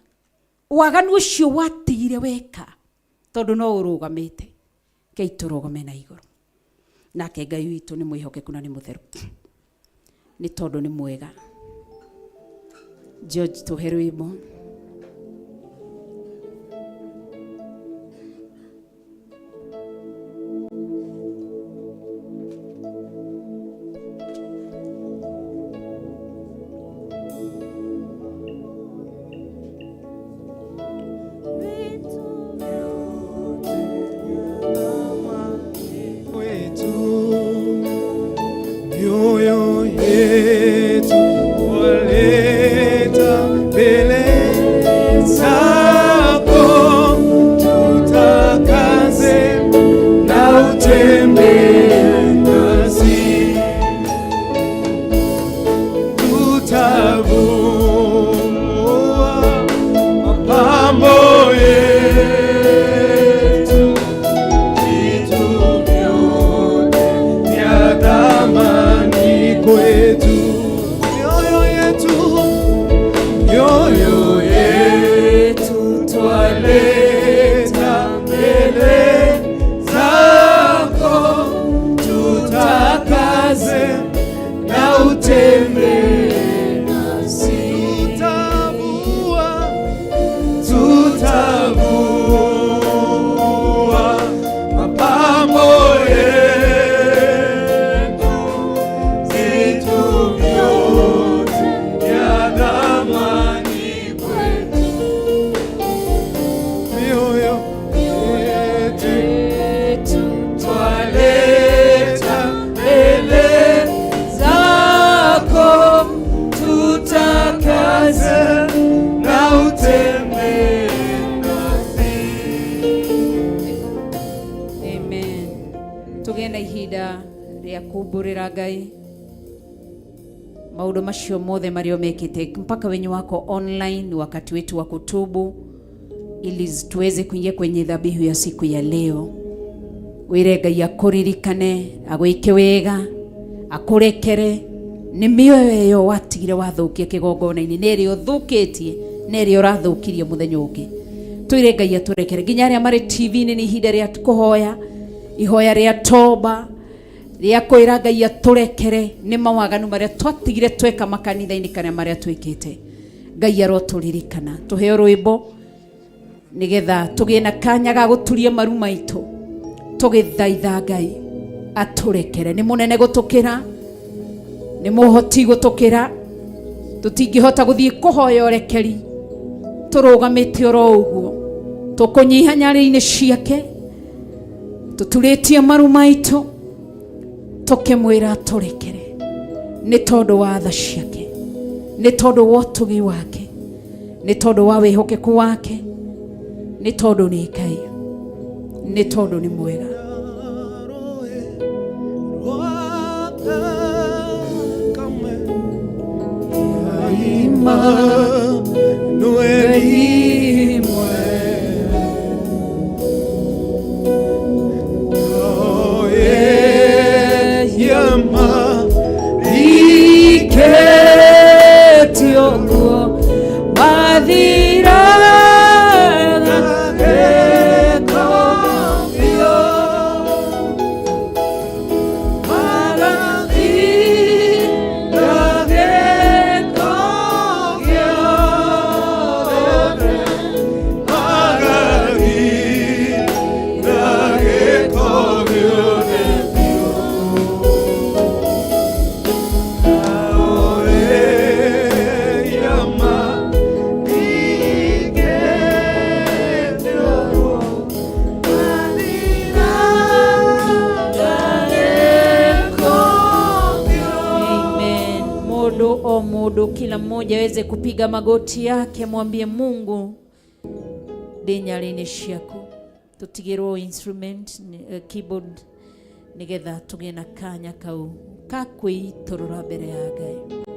waganu ucio watigire weka tondu no urugamite. Ngai turugame na iguru, nake Ngai witu ni mwihokeku na ni mutheru, ni tondu ni mwega. George tuhe rwimbo. Kuburira Ngai maundu macio mothe mario mekite mpaka wenye wako online. Wakati wetu wa kutubu ili tuweze kuingia kwenye dhabihu ya siku ya leo. Wire Ngai akuririkane, agwike wega, akurekere ni mioyo yo watigire wathukia kigongona-ini, neri uthukitie, neri urathukirie muthenya ungi. Twire Ngai aturekere nginya aria mari TV-ini. Ni ihinda ria kuhoya, ihoya ria toba ria kwira Ngai aturekere ni mawaganu maria twatigire tweka makanitha-ini kana maria twikite. Ngai aroturirikana. Tuheo rwimbo nigetha tugie na kanya ga guturia maru maitu, tugithaitha Ngai aturekere. Ni munene gutukira, ni muhoti gutukira, tutingihota guthie kuhoya urekeri turugamite oro uguo, tukunyiha nyari-ini ciake, tuturitie maru maitu, tukimwira aturekere ni tondu wa tha ciake, ni tondu wa utugi wake, ni tondu wa wihokeku wake, ni tondu ni Ngai, ni tondu ni mwega. mmoja aweze kupiga magoti yake, mwambie Mungu ndinyarĩ-inĩ ciaku. Tutigĩrwo instrument keyboard nigetha tũgĩe na kanya kau ka kwĩitũrũra mbere ya Ngai.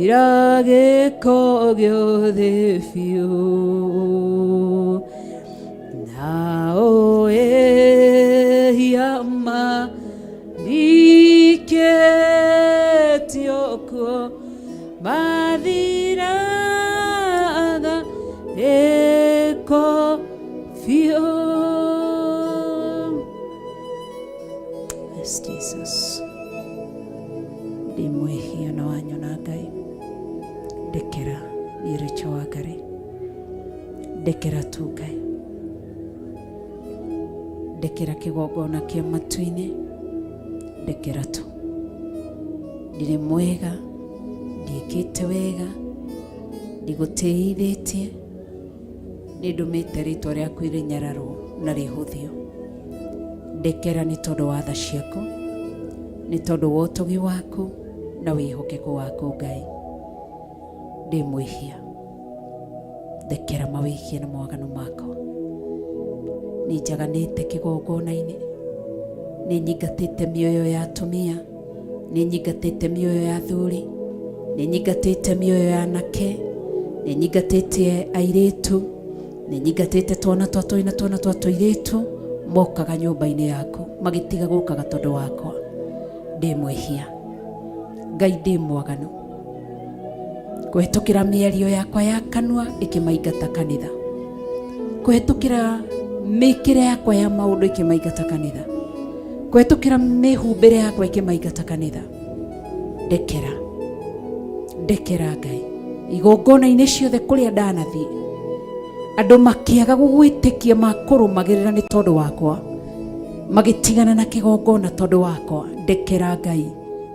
iragĩko gĩothe biũ na ũĩhia mathikĩtio kuo mathiraga gĩko biũ. Yes, Jesus. Ndi mwĩhia na wanyona Ngai, ndekera nĩrĩcho wa Ngai, ndekera tu Ngai, ndekera kĩgongona kĩa matu-inĩ, ndekera tu. Ndirĩ mwega, ndiĩkĩte wega, ndigũtĩithĩtie, nĩndũmĩte rĩtwa rĩaku rĩnyararwo na rĩhũthio. Ndekera nĩ tondũ wa tha ciaku, nĩ tondũ wa ũtugi waku na wĩhokeku waku Ngai. Ndĩ mwĩhia, ndekera mawĩhia na mawaganu makwa. Nĩ njaganĩte kĩgongona-inĩ, nĩ nyingatĩte mĩoyo ya atumia, nĩ nyingatĩte mĩoyo ya athuri, nĩ nyingatĩte mĩoyo ya anake, nĩ nyingatĩte airĩtu, nĩ nyingatĩte twana twa tũi na twana twa tũirĩtu mokaga nyũmba-inĩ yaku magĩtiga gũkaga tondũ wakwa. Ndĩ mwĩhia Ngai, ndĩ mwaganu kũhetũkĩra mĩario yakwa ya kanua ĩkĩmaingata kanitha, kũhetũkĩra mĩkĩre yakwa ya maũndũ ĩkĩmaingata kanitha, kũhetũkĩra mĩhumbĩre yakwa ĩkĩmaingata kanitha. Ndekera, ndekera Ngai, igongona-inĩ ciothe kũrĩa ndanathiĩ andũ makĩaga gũgwĩtĩkia makũrũmagĩrĩra nĩ tondũ wakwa, magĩtigana na kĩgongona tondũ wakwa. Ndekera Ngai,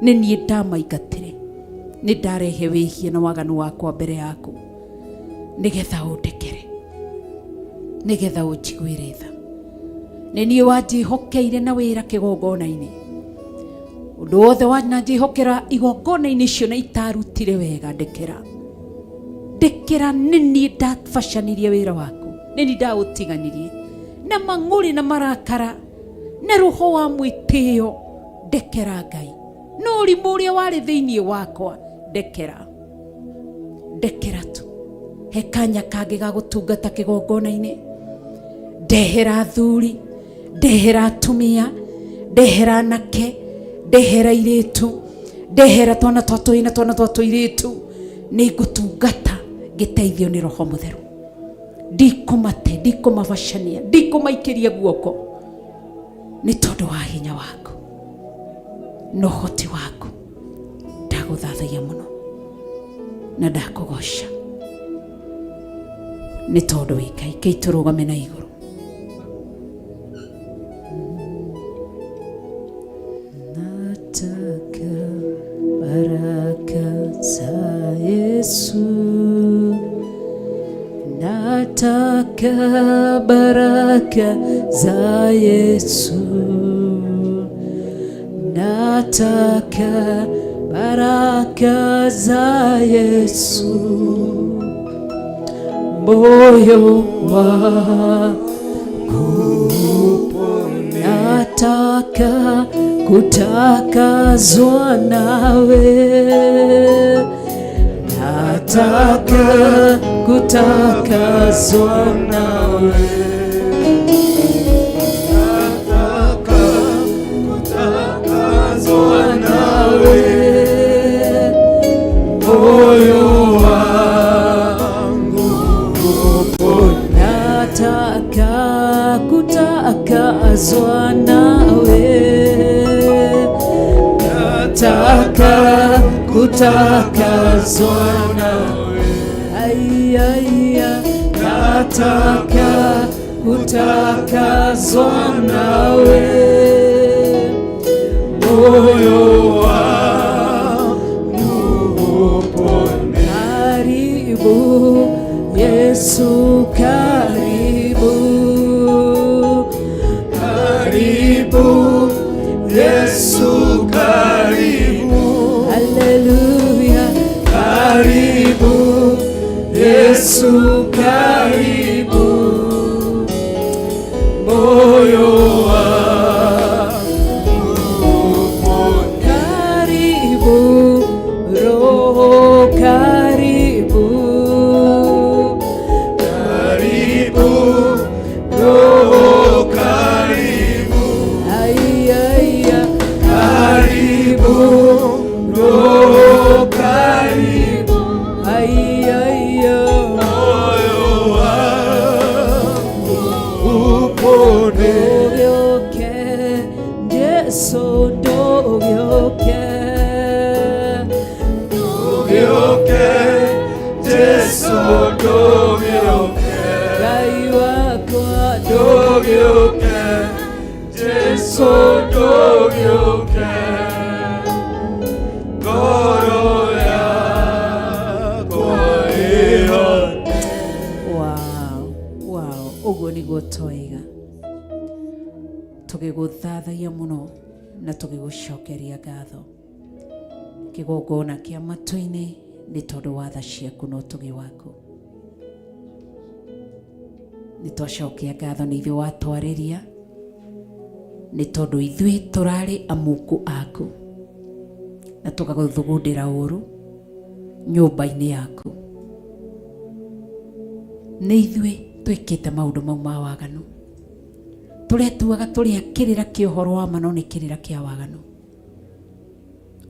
nĩ niĩ ndamaingatire, nĩ ndarehe wĩhia na waganu wakwa mbere yaku, nĩgetha ũndekere, nĩgetha ũnjiguĩre tha. Nĩ niĩ wanjĩhokeire na wĩra kĩgongona-inĩ, ũndũ wothe wanjĩhokera igongona-inĩ icio na itarutire wega. Ndekera, ndekera, nĩ niĩ ndabacanirie wĩra waku, nĩ niĩ ndaũtiganirie na mang'ũrĩ na marakara na roho wa mwĩtĩo. Ndekera Ngai, no ũrimũ ũrĩa warĩ thĩinĩ wakwa. Ndekera, ndekera tu, he kanya kangĩ ga gũtungata kĩgongona-inĩ. Ndehera athuri, ndehera atumia, ndehera anake, ndehera airĩtu, ndehera twana twa tũi na twana twa tũirĩtu. Nĩ ngũtungata ngĩteithio nĩ Roho Mũtheru. Ndikũmate, ndikũmabacania, ndikũmaikĩria guoko, nĩ tondũ wa hinya waku na ũhoti waku. Ndagũthathaia mũno na ndakũgoca, nĩ tondũ wĩ Ngai. Kei tũrũgame na igũrũ. Nataka baraka za Yesu, nataka baraka za Yesu, nataka baraka za Yesu, moyo wangu nataka kutakazwa nawe, nataka kutakazwa nawe, nataka kutakazwa nawe, moyo wangu nataka kutakazwa nawe, nataka kutakazwa nawe, ayaya, nataka kutakazwa nawe, moyo wangu upone. Karibu Yesu, karibu, karibu Yesu, karibu, haleluya, karibu Yesu, karibu, moyo wangu upone. ndũgĩũke Jesu ndũgĩũke ndũgĩũke Jesu ndũgĩũke Ngai wakwa ndũgĩũke Jesu ndũgĩũke ngoro yakwa ĩhone. Wow, ũguo nĩguo twaiga tũgĩgũthathagia mũno na tũgĩgũcokeria ngatho. Kĩgongona kĩa matũ-inĩ nĩ tondũ wa tha ciaku na ũtugi waku. Nĩ twacokia ngatho nĩ ithuĩ watwarĩria, nĩ tondũ ithuĩ tũrarĩ amuku aku na tũgagũthugundĩra ũru nyũmba-inĩ yaku. Nĩ ithuĩ twĩkĩte maũndũ mau ma waganu, tũretuaga tũrĩa kĩrĩra kĩa ũhoro wa ma no nĩ kĩrĩra kĩa waganu.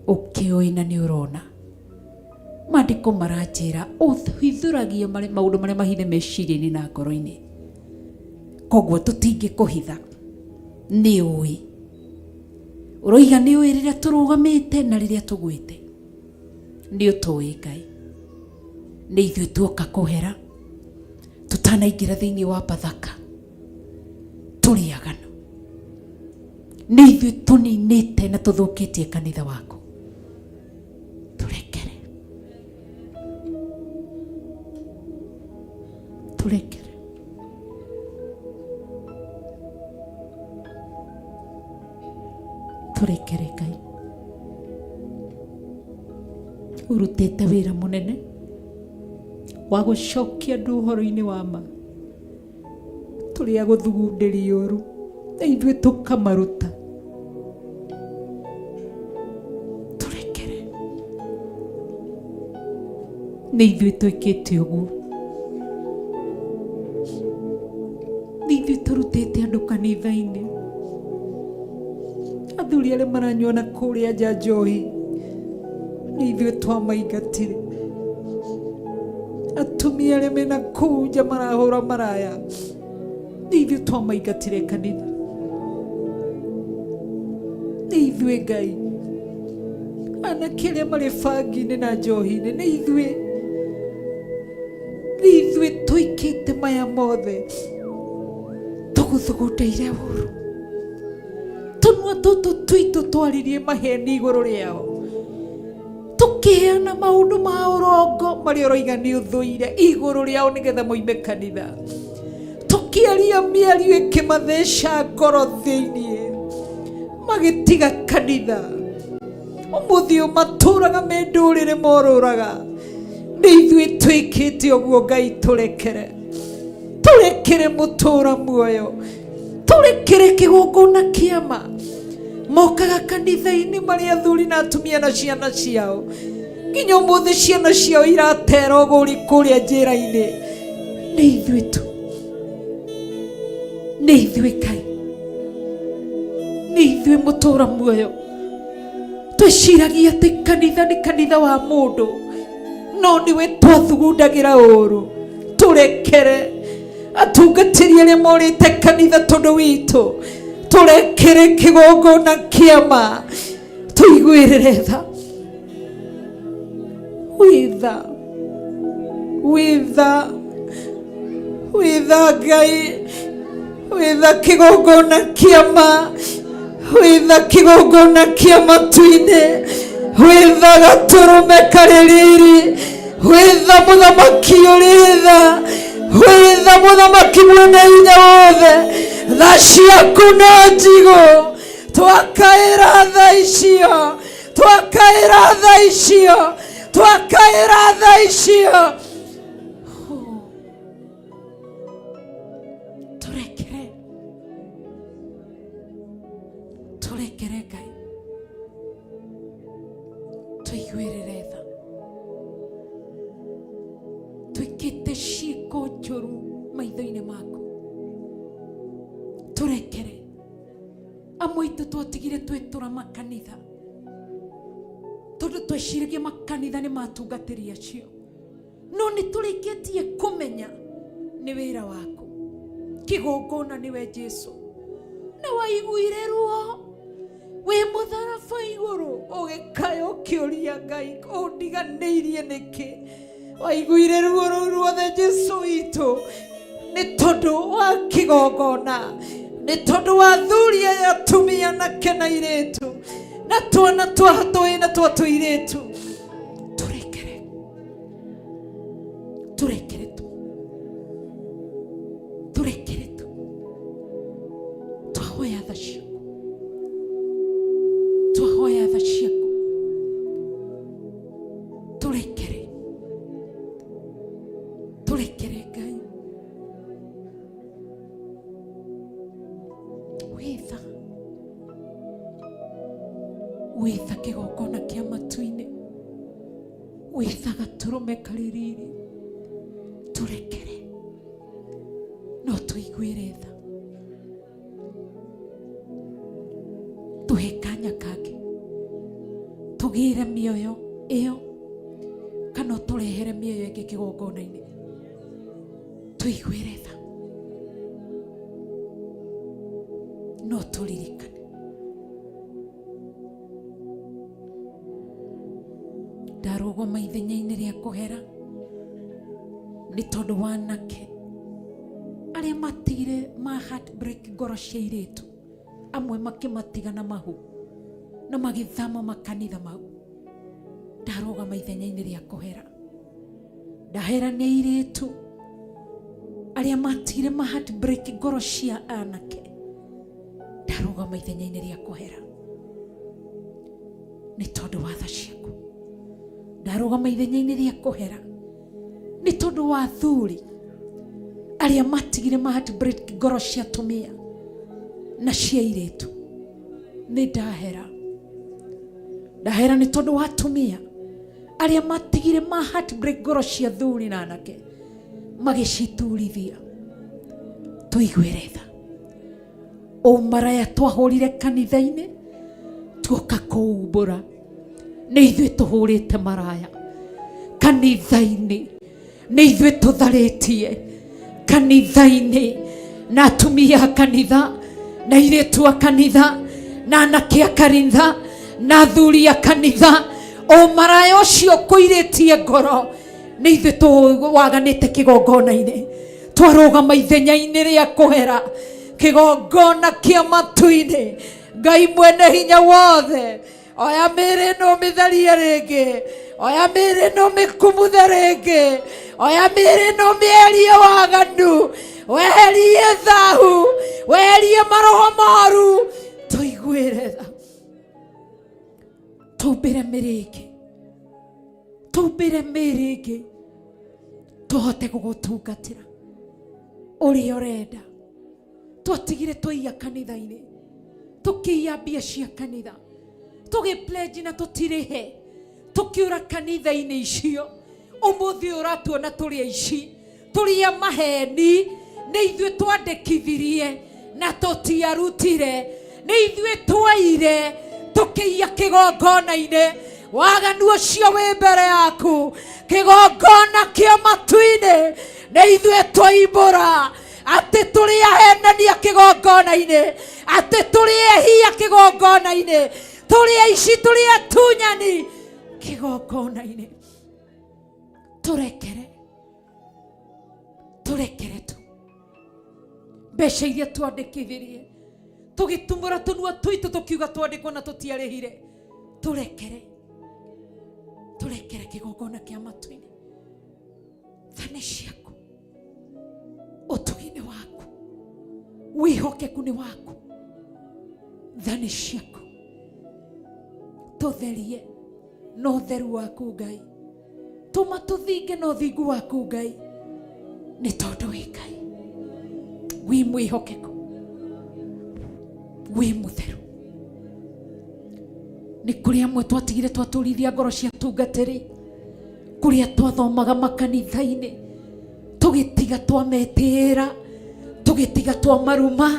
Ũkĩũĩ na nĩ ũrona maandĩko maranjĩra ũhithũragia maũndũ marĩa mahithe meciria-inĩ na ngoro-inĩ, koguo tũtingĩkũhitha. Nĩ ũĩ ũroiga, nĩ ũĩ rĩrĩa tũrũgamĩte na rĩrĩa tũgwĩte. Nĩ ũtũĩ Ngai, nĩ ithuĩ tuoka kũhera tũtanaingĩra thĩinĩ wa Bathaka tũrĩ aganu. Nĩ ithuĩ tũninĩte na tũthũkĩtie kanitha waku. Tũrekere, tũrekere. Tũrekere Ngai, ũrutĩte wĩra mũnene wa gũcokia andũ ũhoro-inĩ wa ma, tũrĩa gũthugundĩria ũru na ithuĩ tũkamaruta. Tũrekere, nĩ ithuĩ twĩkĩte ũguo, nĩ ithuĩ tũrutĩte andũ kanitha-inĩ. Athuri arĩa maranyua na kũrĩa nja njohi, nĩ ithuĩ twamaingatire. Atumia arĩa mena kũu nja marahũra maraya, nĩ ithuĩ twamaingatire kanitha. Nĩ ithuĩ Ngai, anake arĩa marĩ bangi-inĩ na njohi-inĩ, nĩ ithuĩ twĩkĩte maya mothe tũgũthugundĩire ũru. Tũnua tũtũ twitũ twaririe maheni igũrũ rĩao, tũkĩheana maũndũ ma ũrongo marĩa ũroiga nĩ ũthũire igũrũ rĩao nĩgetha moime kanitha. Tũkĩaria mĩario ĩkĩmatheca ngoro thĩinĩ, magĩtiga kanitha. Ũmũthĩ matũũraga me ndũrĩrĩ morũraga. Nĩ ithuĩ twĩkĩte ũguo Ngai, tũrekere. Tũrekere mũtũũra muoyo, tũrekere kĩgongona kĩa ma. Mokaga kanitha-inĩ marĩ athuri na atumia na ciana ciao, nginya ũmũthĩ ciana ciao iratera ũgũri kũrĩa njĩra-inĩ. Nĩ ithuĩ tu, nĩ ithuĩ Ngai, nĩ ithuĩ mũtũũra muoyo. Twĩciragia atĩ kanitha nĩ kanitha wa mũndũ, no nĩwe twathugundagĩra ũru. Tũrekere atungatĩri arĩa morĩte kanitha tondũ witũ, tũrekere kĩgongona kĩa ma, tũiguĩrĩre tha. Witha Ngai, witha kĩgongona kĩa ma, witha kĩgongona kĩa matu-inĩ, witha gatũrũme karĩ riri, witha mũthamaki ũrĩ tha, witha mũthamaki mwene hinya wothe. Tha ciaku no njigũ, twakaĩra tha icio, twakaĩra tha icio, twakaĩra tha icio. Tũrekere, tũrekere Ngai, tũiguĩrĩre tha. Twĩkĩte ciĩko njũru maitho-inĩ maku, tũrekere. Amwe aitũ twatigire twĩtũra makanitha tondũ tweciragia makanitha nĩ matungatĩri acio, no nĩ tũrĩkĩtie kũmenya nĩ wĩra waku. Kĩgongona nĩwe Jesũ, na waiguire ruo we mutharaba iguru ugikayo kiuria Ngai undiganiirie niki waiguire ruo rũu ruothe Jesu witũ nĩ tondũ wa kĩgongona nĩ tondũ wa athuri aya atumia anake na airĩtu na twana twa tũĩ na twa tũirĩtu turekere tu twahoya tha ciaku turekere Ngai witha kĩgongona kĩa matu-inĩ witha gatũrũme kaririri turekere no tũiguĩre tha tũhe kanya kangĩ tũgĩre mĩoyo ĩyo kana tũrehere mĩoyo ĩngĩ kĩgongona-inĩ tũiguĩre tha no tũririkane ndarũgama ithenya-inĩ rĩa kũhera nĩ tondũ wa anake arĩa matigire ma heartbreak ngoro cia airĩtu amwe makĩmatiga na mahu na magĩthama makanitha mau. Ndarũgama ithenya-inĩ rĩa kũhera ndahera nĩ airĩtu arĩa matigire ma heartbreak ngoro cia anake. Ndarũgama ithenya-inĩ rĩa kũhera nĩ tondũ wa tha ciaku. Ndarũgama ithenya-inĩ rĩa kũhera nĩ tondũ wa athuri arĩa matigire ma heartbreak ngoro cia atumia na cia airĩtu. Nĩ ndahera nĩ tondũ wa atumia arĩa matigire ma heartbreak ngoro cia athuri na anake magĩciturithia. Tũiguĩre tha ũmaraya twahũrire kanitha-inĩ tuoka kũumbũra. Nĩ ithuĩ tũhũrĩte maraya kanitha-inĩ, nĩ ithuĩ tũtharĩtie kanitha-inĩ na atumia a kanitha na airĩtu a kanitha na anake a kanitha na athuri a kanitha. Ũmaraya ũcio kũirĩtie ngoro nĩ ithuĩ tũwaganĩte kĩgongona-inĩ. Twarũgama ithenya-inĩ rĩa kũhera kĩgongona kĩa matu-inĩ. Ngai mwene hinya wothe, oya mĩĩrĩ ĩno mĩtharie rĩngĩ, oya mĩĩrĩ ĩno mĩkumuthe rĩngĩ, oya mĩĩrĩ ĩno mĩerie waganu, weherie thahu, weherie maroho moru. Tũiguĩre tha tumbĩre mĩĩrĩ ĩngĩ tũhote gũgũtungatĩra ũrĩa ũrenda. Twatigire tũiya kanitha-inĩ, tũkĩiya mbia cia kanitha, tũgĩpledge na tũtirĩhe, tũkĩũra kanitha-inĩ icio. Ũmũthĩ ũratuona tũrĩ aici, tũrĩ a maheni. Nĩ ithuĩ twandĩkithirie na tũtiarutire, nĩ ithuĩ twaire tũkĩiya kĩgongona-inĩ. Waganu ũcio wĩ mbere yaku, kĩgongona kĩa matu-inĩ nĩ ithuĩ twaibũra. Atĩ tũrĩ ahenania kĩgongona-inĩ, atĩ tũrĩ ehia kĩgongona-inĩ, tũrĩ aici, tũrĩ atunyani kĩgongona-inĩ. Tũrekere tu mbeca iria twandĩkithirie, tũgĩtumũra tũnua tũitũ tũkiuga twandĩkwo na tũtiarĩhire. Tũrekere kĩgongona kĩa matu-inĩ. Tha nĩ ciaku, ũtugi nĩ waku, wĩhokeku nĩ waku. Tha nĩ ciaku, tũtherie na ũtheru waku Ngai, tũma tũthinge na ũthingu waku Ngai, nĩ tondũ wĩ Ngai, wĩ mwĩhokeku, wĩ mũtheru. Nĩ kũrĩ amwe twatigire twatũrithia ngoro cia tungatĩri, kũrĩa twathomaga makanitha-inĩ, tũgĩtiga twametĩĩra, tũgĩtiga twamaruma,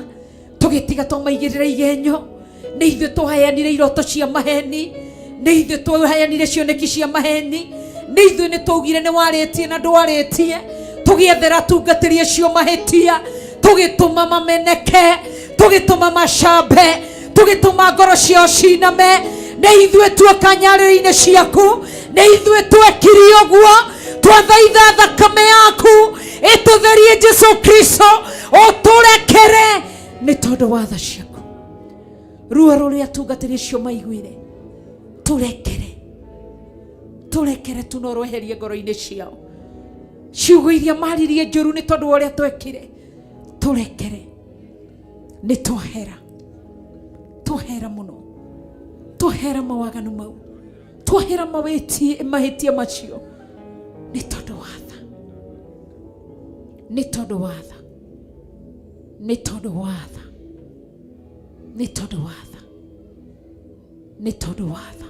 tũgĩtiga twamaigĩrĩra igenyo. Nĩ ithuĩ twaheanire iroto cia maheni, nĩ ithuĩ twaheanire cioneki cia maheni, nĩ ithuĩ nĩ twaugire nĩ warĩtie na ndwarĩtie, tũgĩethera tungatĩri acio mahĩtia, tũgĩtũma mameneke, tugituma macambe, tugituma ngoro ciao ciname. Nĩ ithuĩ tuoka nyarĩrĩ-inĩ ciaku, nĩ ithuĩ twekire ũguo, twathaitha thakame yaku ĩtũtherie Jesu Kristo, ũtũrekere nĩ tondũ wa tha ciaku. Ruo rũrĩa atungatĩri acio maiguire, tũrekere tunorweherie ngoro-inĩ ciao. Ciugo iria maririe njũru nĩ tondũ wa ũrĩa twekire, tũrekere. Nĩ twahera mũno, twahera mawaganu mau, twahera mahĩtia macio nĩ tondũ wa tha, nĩ tondũ wa tha, nĩ tondũ wa tha, nĩ tondũ wa tha, nĩ tondũ wa tha,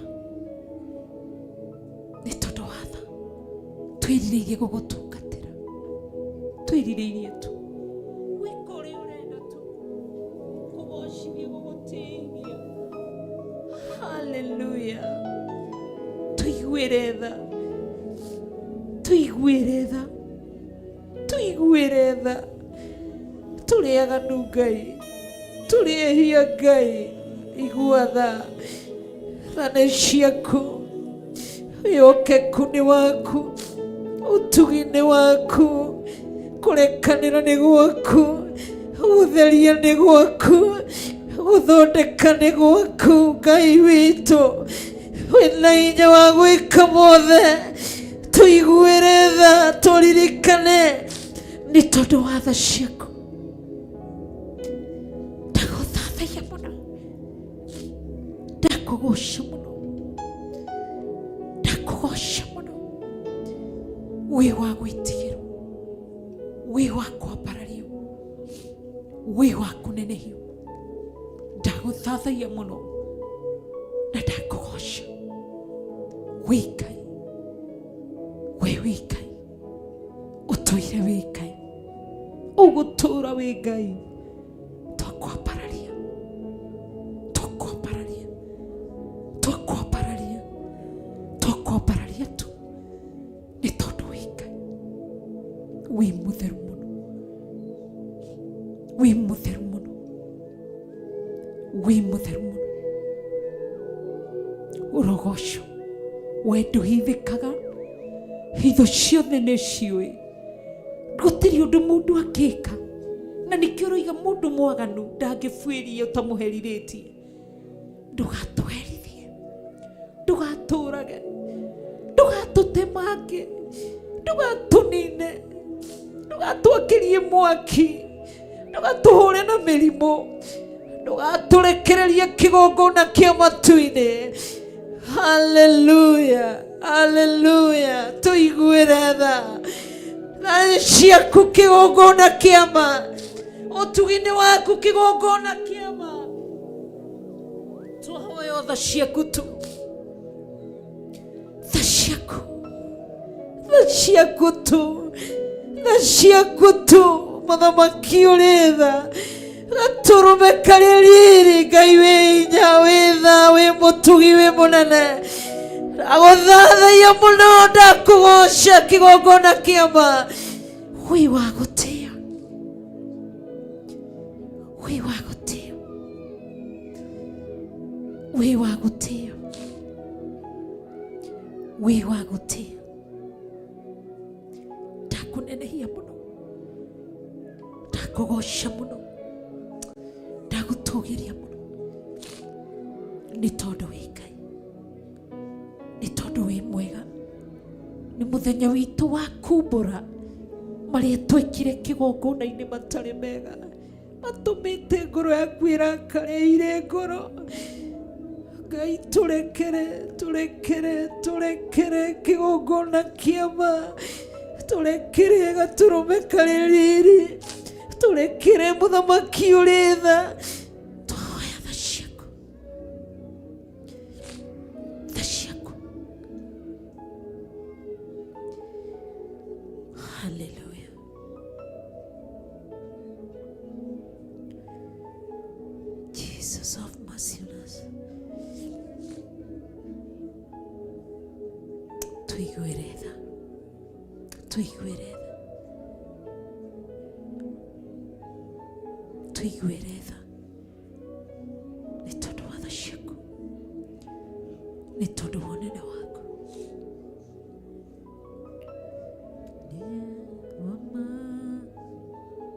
nĩ tondũ wa tha. Twĩrirĩirie gũgũtungatĩra, twĩrirĩirie tu wĩka ũrĩa ũrenda tu, kũgocithia, gũgũtĩithia. Hallelujah. Tuiguĩre tha, tuiguĩre tha, tuiguĩre tha. Tũrĩ aganu Ngai, tũrĩ ehia Ngai, igua tha. Tha nĩ ciaku, wĩhokeku nĩ waku, ũtugi nĩ waku, kũrekanĩra nĩ gwaku, gũtheria nĩ gwaku, gũthondeka nĩ gwaku. Ngai witũ, wĩna hinya wa gwĩka mothe, tũiguĩre tha, tũririkane nĩ tondũ wa tha ciaku. Ndagũthathaiya mũno, ndakũgoca mũno, ndakũgoca mũno. Wĩ wa gwĩtigĩrwo, wĩ wa kwambarario, wĩ wa kũnenehio. Ndagũthathaiya mũno na ndakũgoca. Wĩ Ngai, wĩ Ngai, ũtũire wĩ Ngai, ũgũtũũra wĩ Ngai. Twakwambararia, twakwambararia, twakwambararia, twakwambararia tu nĩ tondũ wĩ Ngai. Wĩ mũtheru mũno, wĩ mũtheru mũno, wĩ mũtheru mũno. Ũrogoco we ndũhithĩkaga, hitho ciothe nĩ ciũĩ. Gũtirĩ ũndũ mũndũ angĩka, na nĩkĩo ũroiga mũndũ mwaganu ndangĩbuĩria ũtamũherirĩtie. Ndũgatũherithie, ndũgatũrage, ndũgatũtemange, ndũgatũnine, ndũgatwakĩrie mwaki, ndũgatũhũre na mĩrimũ, ndũgatũrekererie kĩgongona kĩa matu-inĩ. Hallelujah, hallelujah. Tũiguĩre tha, tha ciaku kĩgongona kĩa ma, ũtugi-inĩ waku kĩgongona kĩa ma. Twahoya tha ciaku tu, tha ciaku, tha ciaku tu, tha ciaku tu. Mũthamaki ũrĩ tha, gatũrũme karĩ riri. Ngai wĩ hinya, wĩ tha, wĩ mũtugi, wĩ mũnene. Ndagũthathaiya mũno, ndakũgoca kĩgongona kĩa ma. Wĩ wa gũtĩĩa, wĩ wa gũtĩĩa, wĩ wa gũtĩĩa, wĩ wa gũtĩĩa. Ndakũnenehia mũno, ndakũgoca mũno, ndagũtũgĩria mũno nĩ tondũ wĩ Ngai, nĩ tondũ wĩ mwega. Nĩ mũthenya witũ wa kumbũra marĩa twekire kĩgongona-inĩ matarĩ mega, matũmĩte ngoro yaku ĩrakare, ire ngoro. Ngai tũrekere, tũrekere, tũrekere kĩgongona kĩa ma, tũrekere gatũrũme karĩ riri, tũrekere mũthamaki ũrĩ tha. Twahoya tha ciaku, tha ciaku. Hallelujah. Jesus of merciless, tuiguĩre tha, tuiguĩre tha, tuiguĩre tha. nĩ tondũ wa ũnene waku.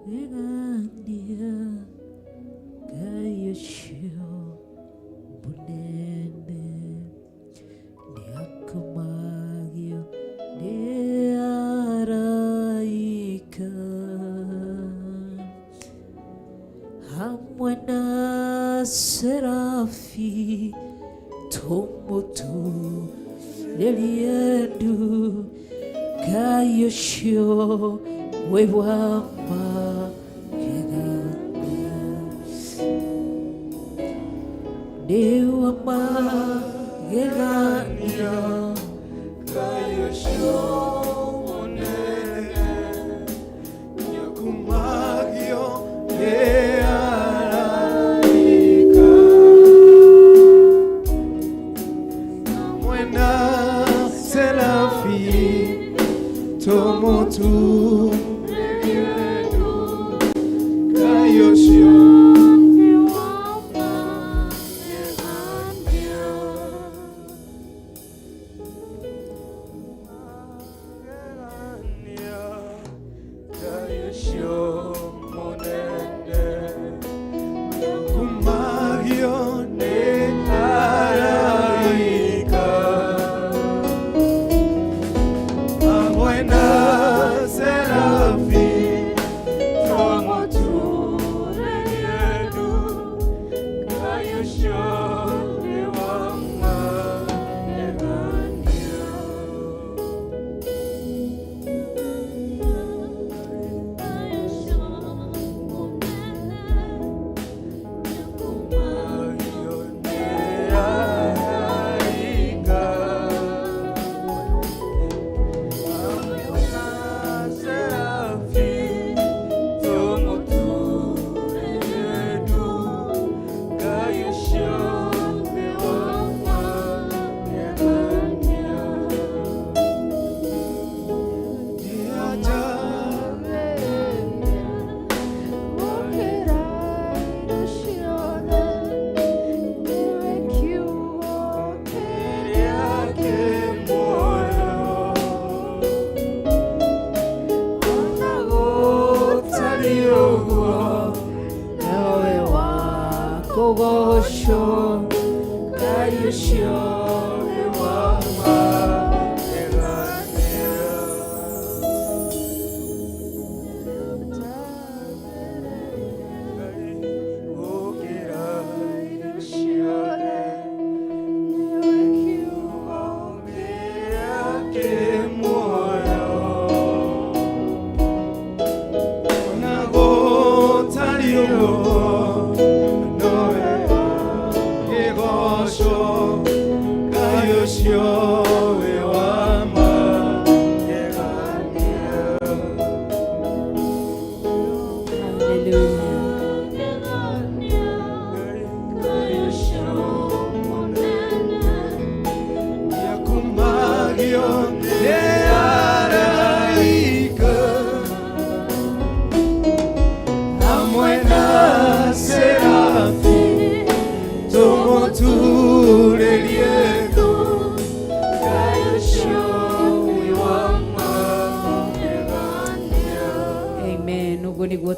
Wamagegania Ngai ũcio mũnene, nĩakomagio nĩ araika hamwe na serafi, tũmũturĩrie ndu. Ngai ũcio wĩ wa magegania, nĩ wa magegania. Ngai ũcio mũnene, nĩakumagio nĩ araika hamwe na serafi, tũmũturĩrie ndu. Ngai ũcio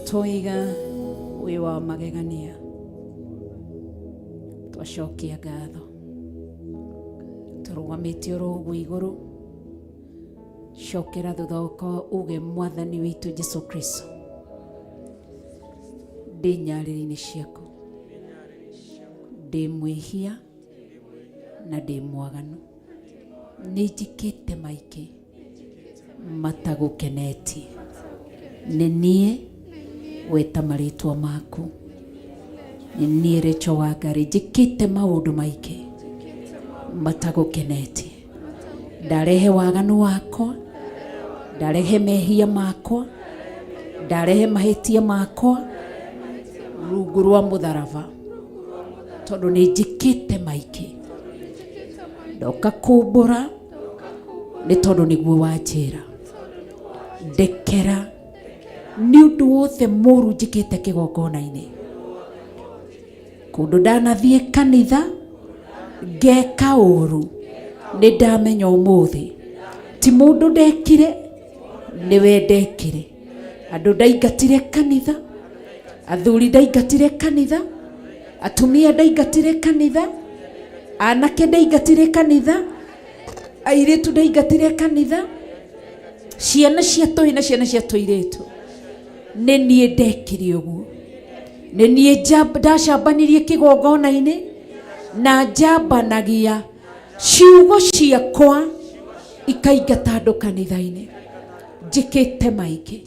tũiga wĩ wa magegania. Twacokia ngatho tũrũgamĩte oro ũguo igũrũ. Cokera thutha ũko uge Mwathani witũ Jesu Kristo, ndĩ nyarĩrĩ-inĩ ciaku, ndĩ mwĩhia na ndĩ mwaganu, nĩ njĩkĩte maingĩ matagũkenetie. Nĩ niĩ weta marĩtwa maku, nĩ niĩ Rachel Wangari njĩkĩte maũndũ maingĩ matagũkenetie. Ndarehe waganu wakwa, ndarehe mehia makwa, ndarehe mahĩtia makwa rungu rwa mũtharaba, tondũ nĩ njĩkĩte maingĩ. Ndoka kũmbũra nĩ tondũ nĩguo wanjĩra. Ndekera nĩ ũndũ wothe mũru njĩkĩte kĩgongona-inĩ. Kũndũ ndanathiĩ kanitha ngeka ũru nĩ ndamenya ũmũthĩ ti mũndũ ndekire nĩwe ndekire. Andũ ndaingatire kanitha, athuri ndaingatire kanitha, atumia ndaingatire kanitha, anake ndaingatire kanitha, airĩtu ndaingatire kanitha, ciana cia tũhĩ na ciana cia tũirĩtu. Nĩ niĩ ndekire ũguo. Nĩ niĩ ndacambanirie kĩgongona-inĩ na njambanagia ciugo ciakwa ikaingata andũ kanitha-inĩ. Njĩkĩte maingĩ.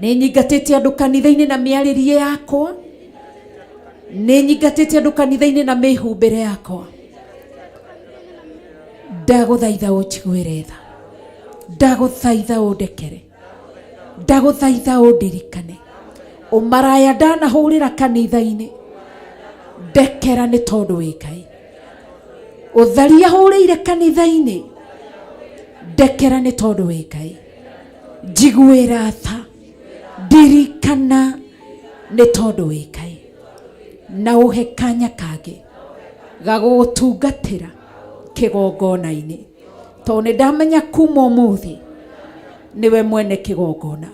Nĩ nyingatĩte andũ kanitha-inĩ na mĩarĩrie yakwa. Nĩ nyingatĩte andũ kanitha-inĩ na mĩhumbĩre yakwa. Ndagũthaitha ũnjiguĩre tha. Ndagũthaitha ũndekere. Ndagũthaitha ũndirikane. Ũmaraya ndanahũrĩra kanitha-inĩ ndekera nĩ tondũ wĩ Ngai. Ũtharia hũrĩire kanitha-inĩ ndekera nĩ tondũ wĩ Ngai. Njiguĩra tha, ndirikana nĩ tondũ wĩ Ngai. Na ũhe kanya kangĩ ga gũgũtungatĩra kĩgongona-inĩ, tondũ nĩ ndamenya kuma ũmũthĩ niwe mwene kĩgongona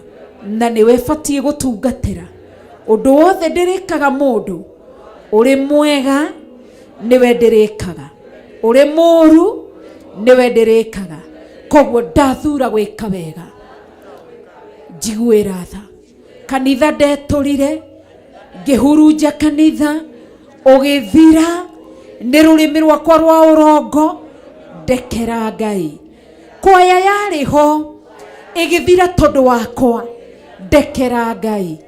na niwe batiĩ gũtungatĩra. Ũndũ wothe ndĩrĩkaga mũndũ ũrĩ mwega niwe ndĩrĩkaga, ũrĩ mũũru niwe ndĩrĩkaga. Koguo ndathura gwĩka wega. Njiguĩra tha. Kanitha ndetũrire, ngĩhurunja kanitha ũgĩthira nĩ rũrĩmĩ rwakwa rwa ũrongo ndekera Ngai. Kwaya yarĩ ho ĩgĩthira tondũ wakwa ndekera Ngai.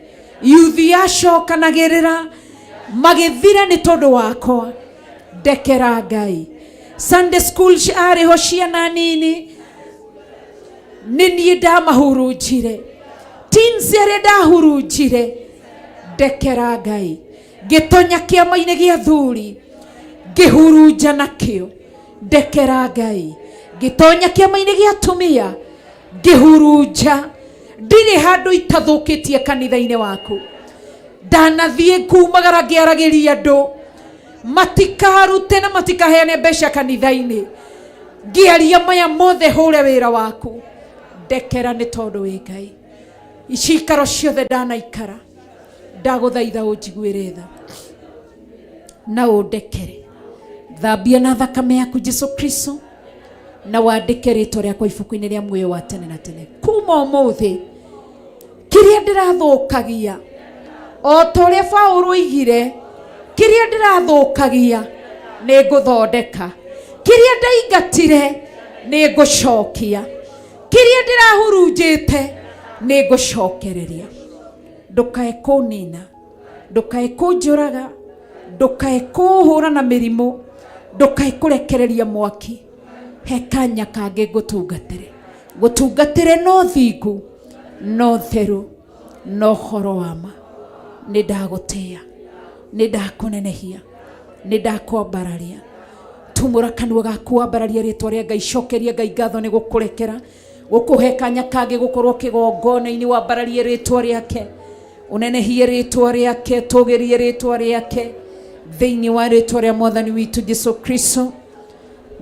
Yuthi yacokanagĩrĩra magĩthira nĩ tondũ wakwa ndekera Ngai. Sunday school arĩ ho ciana nini nĩ niĩ ndamahurunjire. Teens arĩa ndahurunjire ndekera Ngai. Ngĩtonya kĩama-inĩ gĩa athuri ngĩhurunja nakĩo ndekera Ngai. Ngĩtonya kĩama-inĩ gĩa atumia ngĩhurunja. Ndirĩ handũ itathũkĩtie kanitha-inĩ waku. Ndanathiĩ kumagara ngĩaragĩria andũ matikarute na matikaheane mbeca kanitha-inĩ, ngĩaria maya mothe hũre wĩra waku ndekera nĩ tondũ wĩ Ngai. Icikaro ciothe ndanaikara ndagũthaitha ũnjiguĩre tha na ũndekere. Thambia na thakame yaku Jesũ Kristo na wandĩke rĩtwa rĩakwa ibuku-inĩ rĩa muoyo wa tene na tene. Kuma ũmũthĩ kĩrĩa ndĩrathũkagia, o ta ũrĩa Paũlũ oigire, kĩrĩa ndĩrathũkagia nĩ ngũthondeka, kĩrĩa ndaingatire nĩ ngũcokia, kĩrĩa ndĩrahurunjĩte nĩ ngũcokereria. Ndũkae kũnina, ndũkae kũnjũraga, ndũkae kũhũra na mĩrimũ, ndũkae kũrekereria mwaki. He kanya kangĩ ngũtungatĩre no thingu, no theru, no ũhoro wa ma. Nĩ ndagũtĩĩa, nĩ ndakũnenehia, nĩ ndakwambararia. Tumũra kanua gaku wambararia rĩtwa rĩa Ngai. Cokeria Ngai ngatho nĩ gũkũrekera, gũkũhe kanya kangĩ gũkorwo kĩgongona-inĩ wambararie rĩtwa rĩake, ũnenehie rĩtwa rĩake, tũgĩrie rĩtwa rĩake thĩinĩ wa rĩtwa rĩa Mwathani witũ Jesũ Kristo.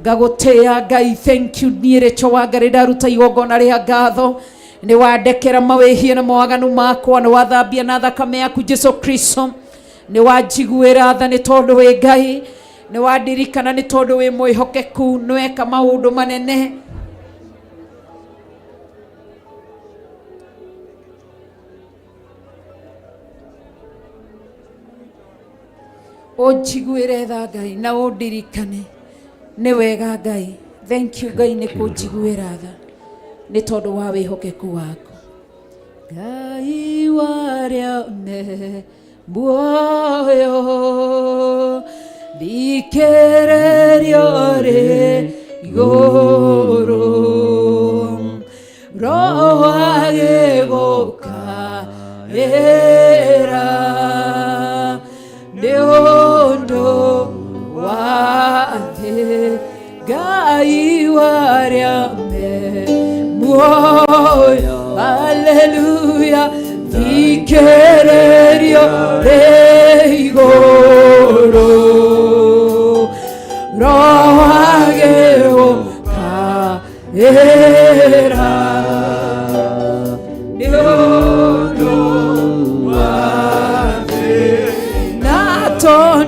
Ngagũtĩĩa Ngai. Thank you. Niĩ rĩcho wa Ngai ndaruta igongona rĩa ngatho. Nĩ wandekera mawĩhia na mawaganu makwa, nĩ wathambia na thakame yaku Jesũ Kristo, nĩ wanjiguĩra tha nĩ tondũ wĩ Ngai, nĩ wandirikana nĩ tondũ wĩ mwĩhokeku, nĩ weka maũndũ manene. Ũnjiguĩre tha Ngai na ũndirikane. Nĩ wega Ngai. Thank you Ngai nĩ kũnjiguĩra tha nĩ tondũ wa wĩhokeku waku. Ngai warĩa me muoyo thikĩrĩrio rĩ igũrũ, Roho agĩgũkaĩra nĩ ũndũ wa thĩ. Ngai warĩa me muoyo, haleluya, thikĩrĩrio rĩ igũrũ,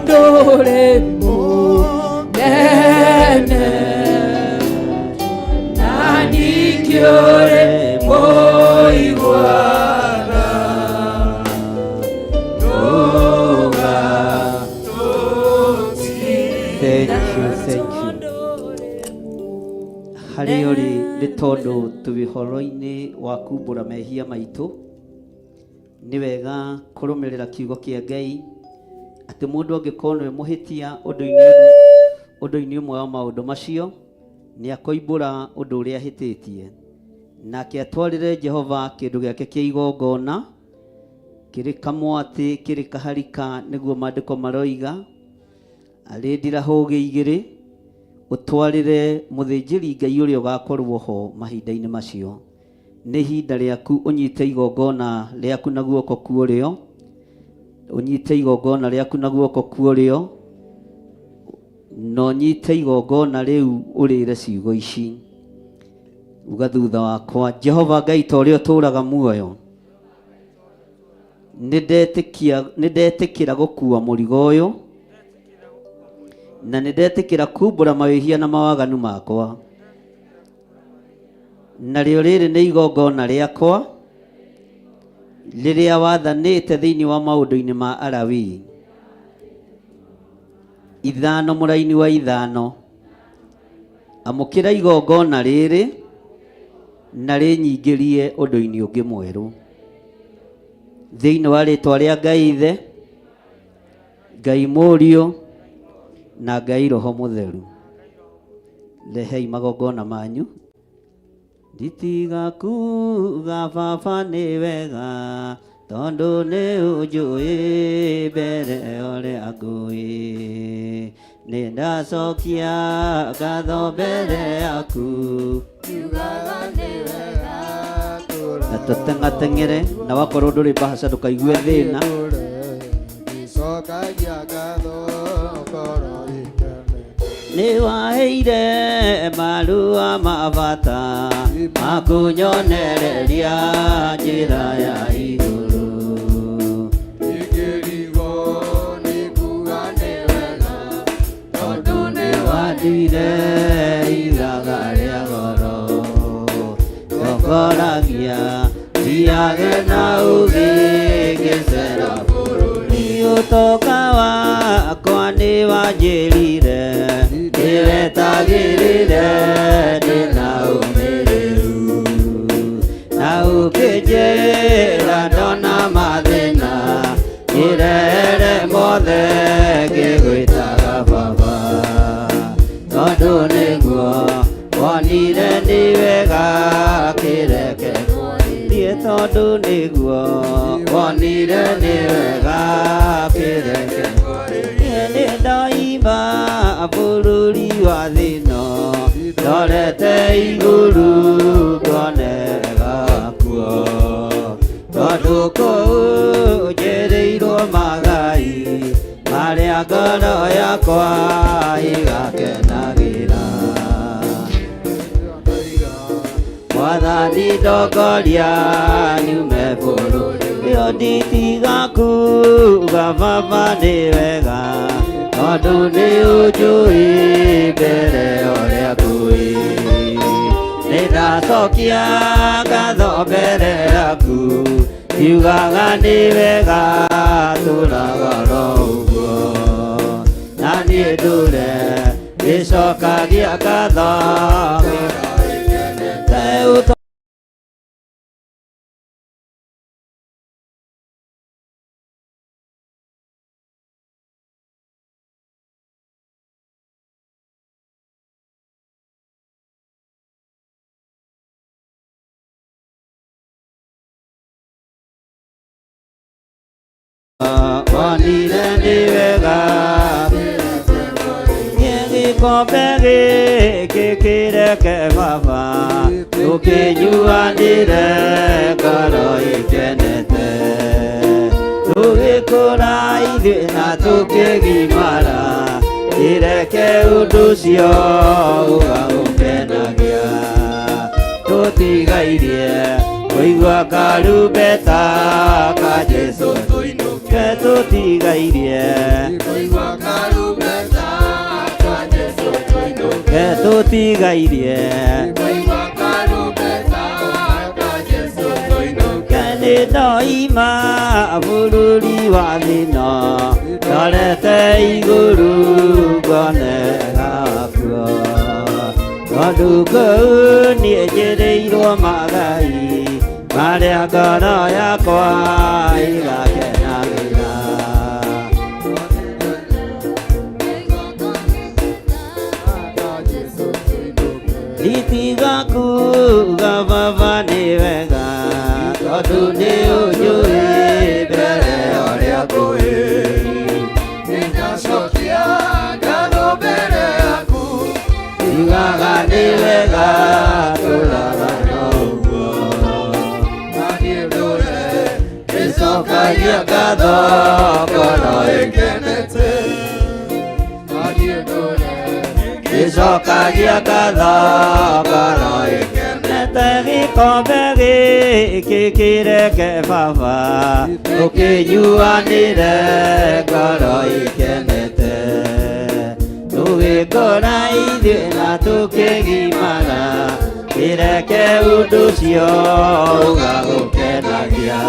ndore munene nani kiore moigwana noga Thank you. Harĩ ũrĩ nĩ tondũ tũrĩ ũhoro-inĩ wa kumbũra mehia maitũ, nĩ wega kũrũmĩrĩra kiugo kĩa Ngai atĩ mũndũ angĩkorwo nĩ mũhĩtia ũndũ-inĩ ũmwe wa maũndũ macio nĩ akoimbũra ũndũ ũrĩa ahĩtĩtie, nake atwarĩre Jehova kĩndũ gĩake kĩa igongona kĩrĩ kamwatĩ kĩrĩ kaharika, nĩguo maandĩko maroiga arĩ ndirahũgĩ igĩrĩ, ũtwarĩre mũthĩnjĩri Ngai ũrĩa ũgakorwo ho mahinda-inĩ macio. Nĩ ihinda rĩaku ũnyite igongona rĩaku na guoko kuorĩo, ũnyite igongona rĩaku na guoko kuorĩo, na ũnyite igongona rĩu ũrĩre ciugo ici. Uga thutha wakwa: Jehova Ngai ta ũrĩa ũtũũraga muoyo, nĩ ndetĩkĩra gũkua mũrigo ũyũ, na nĩ ndetĩkĩra kumbũra mawĩhia na mawaganu makwa, narĩo rĩrĩ nĩ igongona rĩakwa rĩrĩa wathanĩte thĩinĩ wa maũndũ-inĩ ma Alawii. Ithano mũraini wa ithano, amũkĩra igongona rĩrĩ na rĩnyingĩrie ũndũ-inĩ ũngĩ mwerũ, thĩinĩ wa rĩtwa rĩa Ngai Ithe, Ngai Mũriũ na Ngai Roho Mũtheru. Rehei magongona manyu. Nditiga kuga Baba nĩ wega, tondũ nĩ ũnjũĩ mbere ũrĩa ngũĩ. Nĩ ndacokia ngatho mbere yaku, Yugaga nĩ wega na tũteng'ateng'ere, na wakorwo ndũrĩ mbahaca ndũkaigue thĩna. Ndicokagia ngatho ngoro ikene. Nĩ waheire marũa ma bata ma kũnyonereria njĩra ya igũrũ. Ingĩrigwo nĩ kuga nĩ wega, tondũ nĩ Wandire ithaga rĩa goro, tongoragia thiage na ũgĩ ngĩcera bũrũri. Ũtonga wakwa nĩ wanjĩrire, nĩwetagĩrĩre ndĩna ũmĩrĩru, na ũkĩnjĩra ndona mathĩna, ngĩrehere mothe ngĩgwĩtaga Baba, tondũ nĩguo wonire nĩ wega kĩreke niĩ, tondũ nĩguo wonire nĩ wega kĩreke niĩ. Nĩ ndoima bũrũri wa thĩno, ndorete igũrũ ngonega kuo, tondũ kũu njĩrĩirwo magai marĩa ngoro yakwa igakenagĩra. Mwathani ndongoria nyume bũrũri ũyũ, nditiga kuga Baba nĩ wega, tondũ nĩ ũnjũĩ mbere ũrĩa ngũĩ. Nĩ ndacokia ngatho mbere yaku, ngiugaga nĩ wega tũũraga oro ũguo, na niĩ ndũre ngĩcokagia ngatho wonire nĩ wega gĩkombe gĩkĩ kĩreke Baba, tũkĩnyuanĩre ngoro ikenete, tũgĩkũra ithuĩ na tũkĩgimara, ireke ũndũ ũcio ũgagũkenagia, tũtigairie Tũigua karumbeta ka Jesũ tũinũke tũtigairie. Tũigua karumbeta ka Jesũ tũinũke tũtigairie. Tũigua karumbeta ka Jesũ tũinũke. Nĩ ndoima bũrũri wa thĩ ĩno, ndorete igũrũ ngonera kuo. Tondũ kũu niĩ njĩrĩirwo magai marĩa ngoro yakwa igakenagĩra. Itiga kuga baba nĩ wega, tondũ nĩ ũnjũĩ mbere ũrĩa ngũĩ. Nĩndacokia ngatho mbere yaku, iugaga nĩ wega tũraga noguo. Na niĩ ndũre nĩcokagia ngatho ngoro ĩkenete. Na niĩ ndũre nĩcokagia ngatho ngoro ĩkenete. Gĩkombe gĩkĩ kĩreke baba tũkĩnyuanĩre ngoro ĩkenete. Tũgĩkora ithuĩ na tũkĩgimara, kĩreke ũndũ ũcio ũgagũkenagia.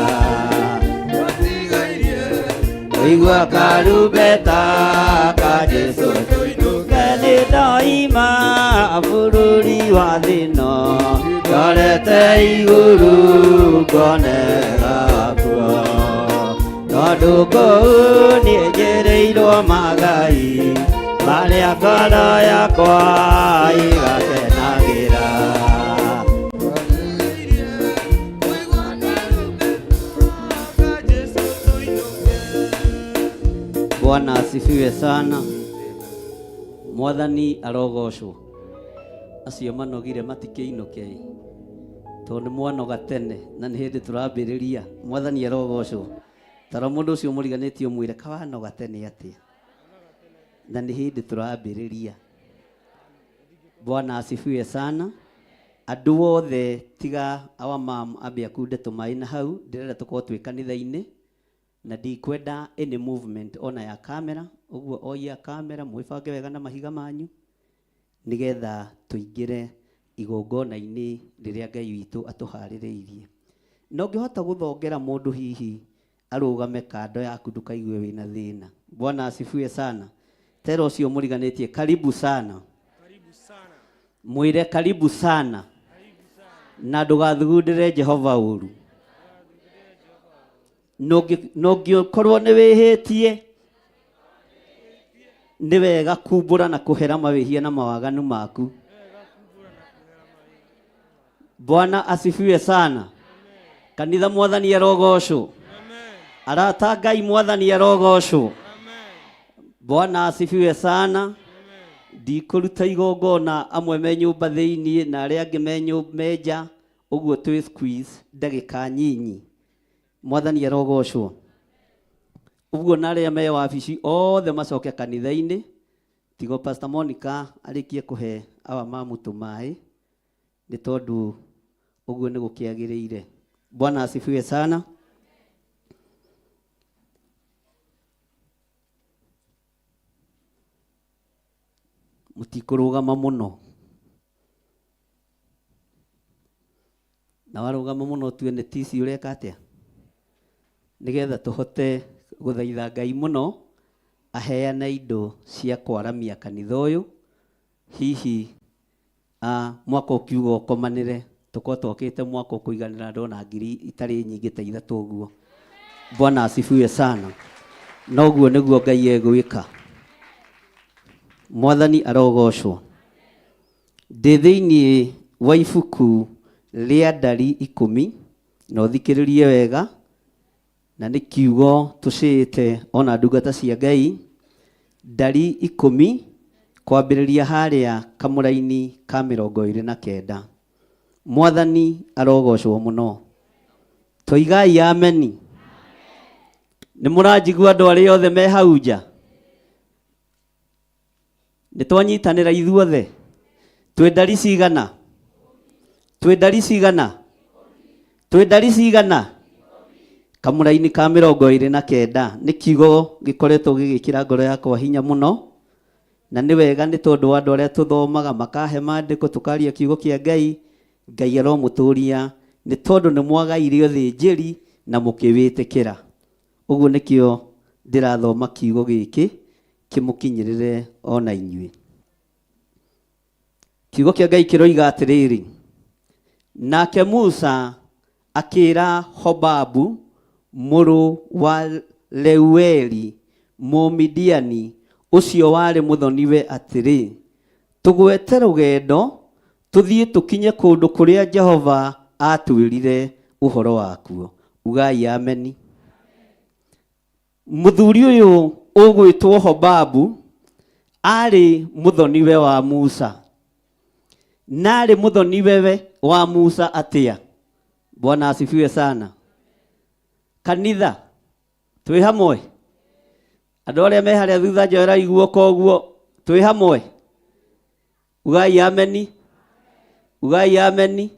Tũigua karumbeta ka Jesũ tũinũke. Nĩ ndoima bũrũri wa thĩ ĩno, ndorete igũrũ ngonera kuo. Tondũ kũu niĩ njĩrĩirwo magai marĩa ngoro yakwa igakenagĩra. Bwana asifiwe sana. Mwathani arogocwo. Acio manogire matikĩinũke, tondũ nĩ mwanoga tene na nĩ hĩndĩ tũrambĩrĩria. Mwathani arogocwo. Tara mũndũ ũcio mũriganĩtie ũmwĩre kawanoga tene atĩa, na nĩ hĩndĩ tũrambĩrĩria. Bwana asifiwe sana. Andũ othe tiga our mom ambe akunde tũmaĩ na hau, ndĩrenda tũkorwo twĩ kanitha-inĩ na ndikwenda any movement ona ya kamera. Ũguo oya kamera mwĩbange wega na mahiga manyu nĩgetha tũingĩre igongona-inĩ rĩrĩa Ngai witũ atũharĩrĩirie. Na ũngĩhota gũthongera mũndũ hihi arũgame kando yaku ndũkaigue wĩna thĩna. Bwana asifiwe sana. Tera ũcio mũriganĩtie karibu sana. Mwĩre karibu sana. Na ndũgathugundĩre Jehova ũru. Nũngĩkorwo nĩ wĩhĩtie, nĩ wega kumbũra na kũhera mawĩhia na mawaganu maku. Bwana asifiwe sana. Kanitha Mwathani arogocwo. Arata Ngai Mwathani arogocwo. Bwana asifiwe sana. Ndikũruta igongona amwe me nyũmba thĩinĩ na arĩa angĩ me nyũmba nja, ũguo twĩ squeeze ndagĩka nyinyi. Mwathani arogocwo. Ũguo na arĩa me wabici othe macoke kanitha-inĩ, tigo Pastor Monica arĩkie kũhe awa mamu tũmaĩ, nĩ tondũ ũguo nĩ gũkĩagĩrĩire. Bwana asifiwe sana. Mũtikũrũgama mũno. Na warũgama mũno tuone tisi ũreka atĩa, nĩgetha tũhote gũthaitha Ngai mũno aheane indo cia kwaramia kanitha ũyũ. Hihi mwaka ũkiuga ũkomanĩre, tũkorwo twakĩte mwaka ũkũiganĩra ndona ngiri itarĩ nyingĩ ta ithatũ ũguo. Bwana asifiwe sana. Noguo nĩguo Ngai egwĩka. Mwathani arogocwo. Ndĩ thĩinĩ wa ibuku rĩa Ndari 10, na ũthikĩrĩrie wega, na nĩ kiugo tũcĩte ona ndungata cia Ngai. Ndari 10 kwambĩrĩria harĩa kamũra-inĩ ka 29. Mwathani arogocwo mũno. Tũigai ameni. Nĩ mũranjigua andũ arĩa othe me hau nja? Nĩ twanyitanĩra ithuothe? Twĩ ndari cigana? Twĩ ndari cigana? twĩ ndari cigana kamũraini ka 29 nĩ kiugo gĩkoretwo gĩgĩkĩra ngoro yakwa hinya mũno, na nĩ wega nĩ tondũ andũ arĩa tũthomaga makahe maandĩko tũkaria kiugo kĩa Ngai, Ngai aromũtũria nĩ tondũ nĩ mwagaire ũthĩnjĩri na mũkĩwĩtĩkĩra. Ũguo nĩkĩo ndĩrathoma kiugo gĩkĩ kĩmũkinyĩrĩre ona inyuĩ. Kiugo kĩa Ngai kĩroiga atĩrĩrĩ, nake Musa akĩra Hobabu mũrũ wa Reueli Mũmidiani ũcio warĩ mũthoniwe atĩrĩ, tũgwete rũgendo tũthiĩ tũkinye kũndũ kũrĩa Jehova atwĩrire ũhoro wakuo. Ugai ameni. Mũthuri ũyũ ũgwĩtwo Hobabu arĩ mũthoniwe wa Musa. Na arĩ mũthoniwe wa Musa atĩa? Bwana asifiwe sana. Kanitha twĩ hamwe? Andũ arĩa me harĩa thutha njoera iguoko ũguo, twĩ hamwe? Ugai ameni. Ugai ameni.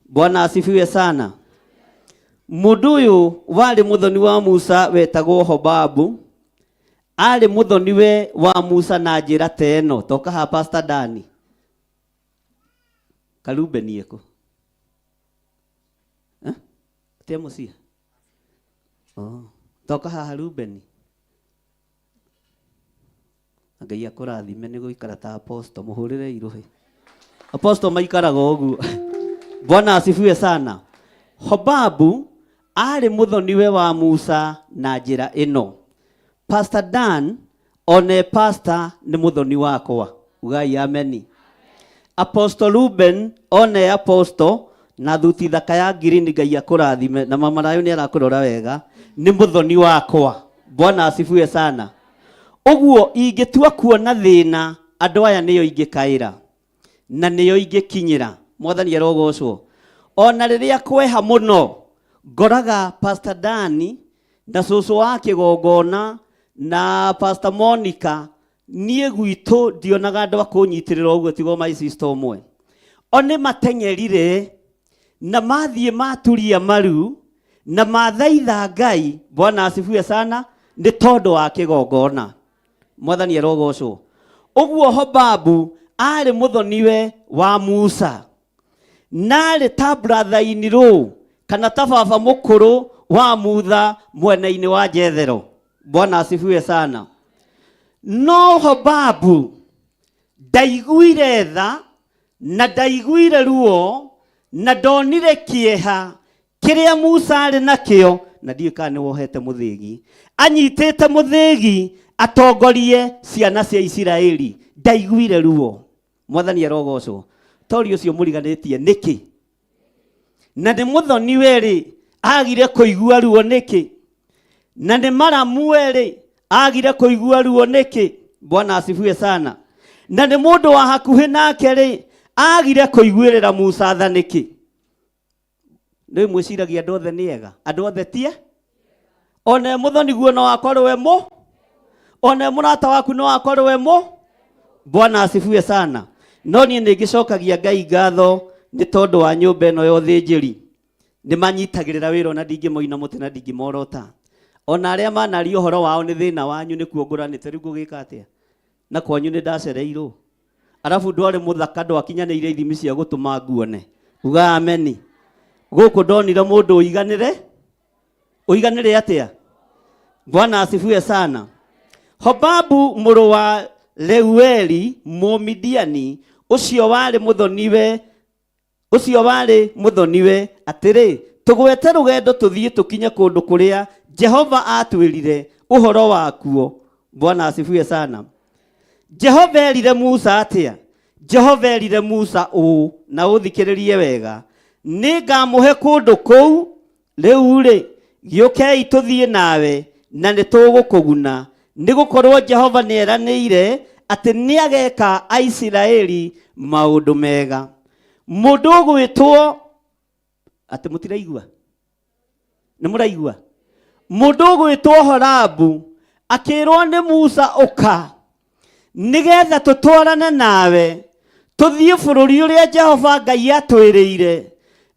Bwana asifiwe sana. Mũndũ ũyũ warĩ mũthoni wa Musa wetagwo Hobabu, arĩ mũthoniwe wa Musa na njĩra ta ĩno. Toka ha Pastor Dani. Karubeni eko. Tia musia. Toka ha Rubeni. Ngai akũrathime nĩ gũikara ta apostle, mũhũrĩre iruhe. Apostle maikaraga ũguo. Bwana asifiwe sana. Hobabu arĩ mũthoniwe wa Musa na njĩra ĩno. Pastor Dan one pastor nĩ mũthoni wakwa. Ugai ameni. Apostle Ruben one apostle na thuti thaka ya green Ngai akũrathime na mama nayo nĩ arakũrora wega nĩ mũthoni wakwa. Bwana asifiwe sana. Ũguo ingĩtua kuona thĩna andũ aya nĩyo ingĩkaĩra na nĩyo ingĩkinyĩra. Mwathani arogocwo. Ona rĩrĩa kweha mũno ngoraga Pastor Dani na cũcũ wa kĩgongona na Pastor Monica, niĩ gwitũ ndionaga andũ akũnyitĩrĩra ũguo tigo my sister ũmwe. One mateng'erire na mathiĩ maturia maru na mathaitha Ngai. Bwana asifiwe sana. Nĩ tondũ wa kĩgongona. Mwathani arogocwo. Ũguo Hobabu arĩ mũthoniwe wa Musa, na arĩ ta brother in law kana ta baba mũkũrũ wa Mutha mwena-inĩ wa Jethero. Bwana asifiwe sana. No Hobabu ndaiguire tha na ndaiguire ruo na ndonire kĩeha kĩrĩa Musa arĩ nakĩo, na ndiũĩ kana nĩ wohete mũthĩgi, anyitĩte mũthĩgi atongorie ciana cia Isiraeli. Ndaiguire ruo. Mwathani arogocwo. Tori ũcio mũriganĩtie nĩkĩ? Na nĩ mũthoniwe rĩ agire kũigua ruo nĩkĩ? Na nĩ maramuwe rĩ agire kũigua ruo nĩkĩ? Bwana asifiwe sana. Na nĩ mũndũ wa hakuhĩ nake rĩ agire kũiguĩrĩra Musa tha nĩkĩ? Nĩ mwĩciragia andũ othe nĩ ega? Andũ othe tie? Ona mũthoni guo no akorwo we mũ? Ona mũrata waku no akorwo we mũ? Bwana asifiwe sana. No niĩ nĩngĩcokagia Ngai ngatho nĩ tondũ wa nyũmba ĩno ya ũthĩnjĩri. Nĩ manyitagĩrĩra wĩra ona ndingĩmoina mũtĩ na ndingĩmorota. Ona arĩa manaria ũhoro wao nĩ thĩna wanyu nĩkuo ngũranĩte, rĩu ngũgĩka atĩa? Na kwanyu nĩ ndacereirwo. Arabu ndwarĩ mũthaka ndwakinyanĩire ithimi cia gũtũma nguone. Uga ameni. Gũkũ ndonire mũndũ ũiganĩre atĩa? Bwana asifiwe sana. Hobabu mũrũ wa Reueli Mũmidiani ũcio warĩ mũthoniwe atĩrĩ, tũgwete rũgendo tũthiĩ tũkinye kũndũ kũrĩa Jehova atwĩrire ũhoro wakuo. Bwana asifiwe sana. Jehova erire Musa atĩa? Jehova erire Musa ũũ, na ũthikĩrĩrie wega, nĩngamũhe kũndũ kũu, rĩu rĩ gĩũkei tũthiĩ nawe na nĩ tũgũkũguna, nĩgũkorwo Jehova nĩeranĩire atĩ nĩageka Aisiraeli maũndũ mega. Mũndũ ũgwĩtwo atĩ mũtiraigua? Nĩ mũraigua? Mũndũ ũgwĩtwo Hobabu akĩrwo nĩ Musa ũka nĩgetha tũtwarane nawe tũthiĩ bũrũri ũrĩa Jehova Ngai atwĩrĩire,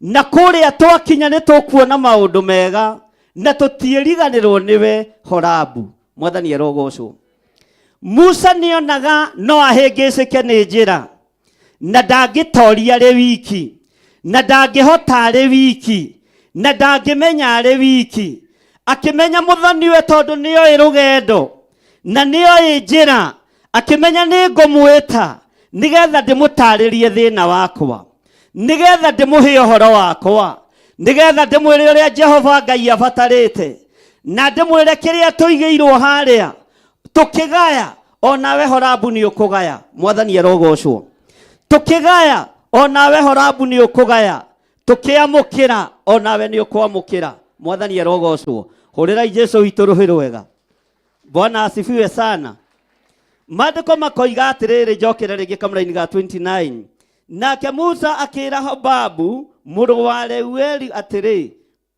na kũrĩa twakinya nĩ tũkuona maũndũ mega na tũtiĩriganĩrwo nĩwe Horabu. Mwathani arogocwo. Musa nĩonaga no ahĩngĩcĩke nĩ njĩra na ndangĩtoria arĩ wiki na ndangĩhota arĩ wiki na ndangĩmenya arĩ wiki. Akĩmenya mũthoniwe tondũ nĩoĩ rũgendo na nĩoĩ njĩra. Akĩmenya nĩ ngũmwĩta nĩgetha ndĩmũtarĩrie thĩna wakwa, nĩgetha ndĩmũhe ũhoro wakwa, nĩgetha ndĩmwĩre ũrĩa Jehova Ngai abatarĩte, na ndĩmwĩre kĩrĩa tũigĩirwo harĩa tũkĩgaya. Onawe Horabu nĩ ũkũgaya. Mwathani arogocwo. Tũkĩgaya onawe Horabu nĩ ũkũgaya. Tũkĩamũkĩra onawe nĩ ũkwamũkĩra. Mwathani arogocwo. Hũrĩrai Jesũ witũ rũhĩ rwega. Bwana asifiwe sana. Maandĩko makoiga atĩrĩrĩ, njokere rĩngĩ kamũra-inĩ ga 29. Nake Musa akĩĩra Hobabu mũrũ wa Reueli atĩrĩ,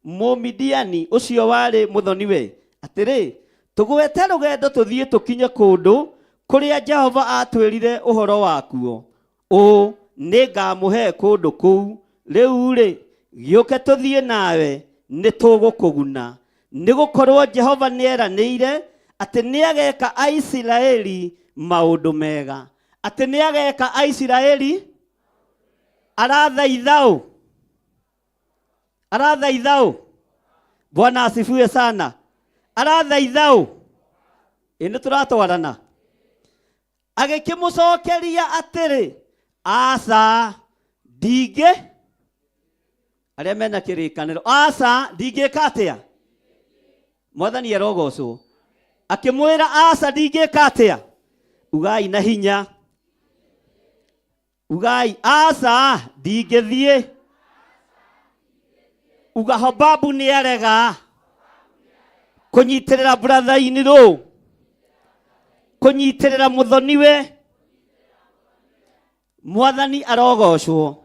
Mũmidiani ũcio warĩ mũthoniwe atĩrĩ, tũgwete rũgendo tũthiĩ tũkinye kũndũ kũrĩa Jehova atwĩrire ũhoro wakuo. Nĩ ngamũhe kũndũ kũu. Rĩu-rĩ, gĩũke tũthiĩ nawe nĩ tũgũkũguna, nĩ gũkorwo Jehova nĩeranĩire atĩ nĩageka Aisiraeli maũndũ mega. Atĩ nĩageka Aisiraeli arathaitha ũ? Bwana asifiwe sana. Arathaitha ũ? Nĩ tũratwarana. Agĩkĩmũcokeria atĩrĩ, aca ndingĩ. Arĩa mena kĩrĩkanĩro, aca ndingĩka atĩa? Mwathani arogocwo. Akĩmwĩra aca ndingĩka atĩa? Ugai na hinya. Ugai aca ndingĩthiĩ. Uga Hobabu nĩarega kũnyitĩrĩra brother-inĩ rũu, kũnyitĩrĩra mũthoniwe. Mwathani arogocwo.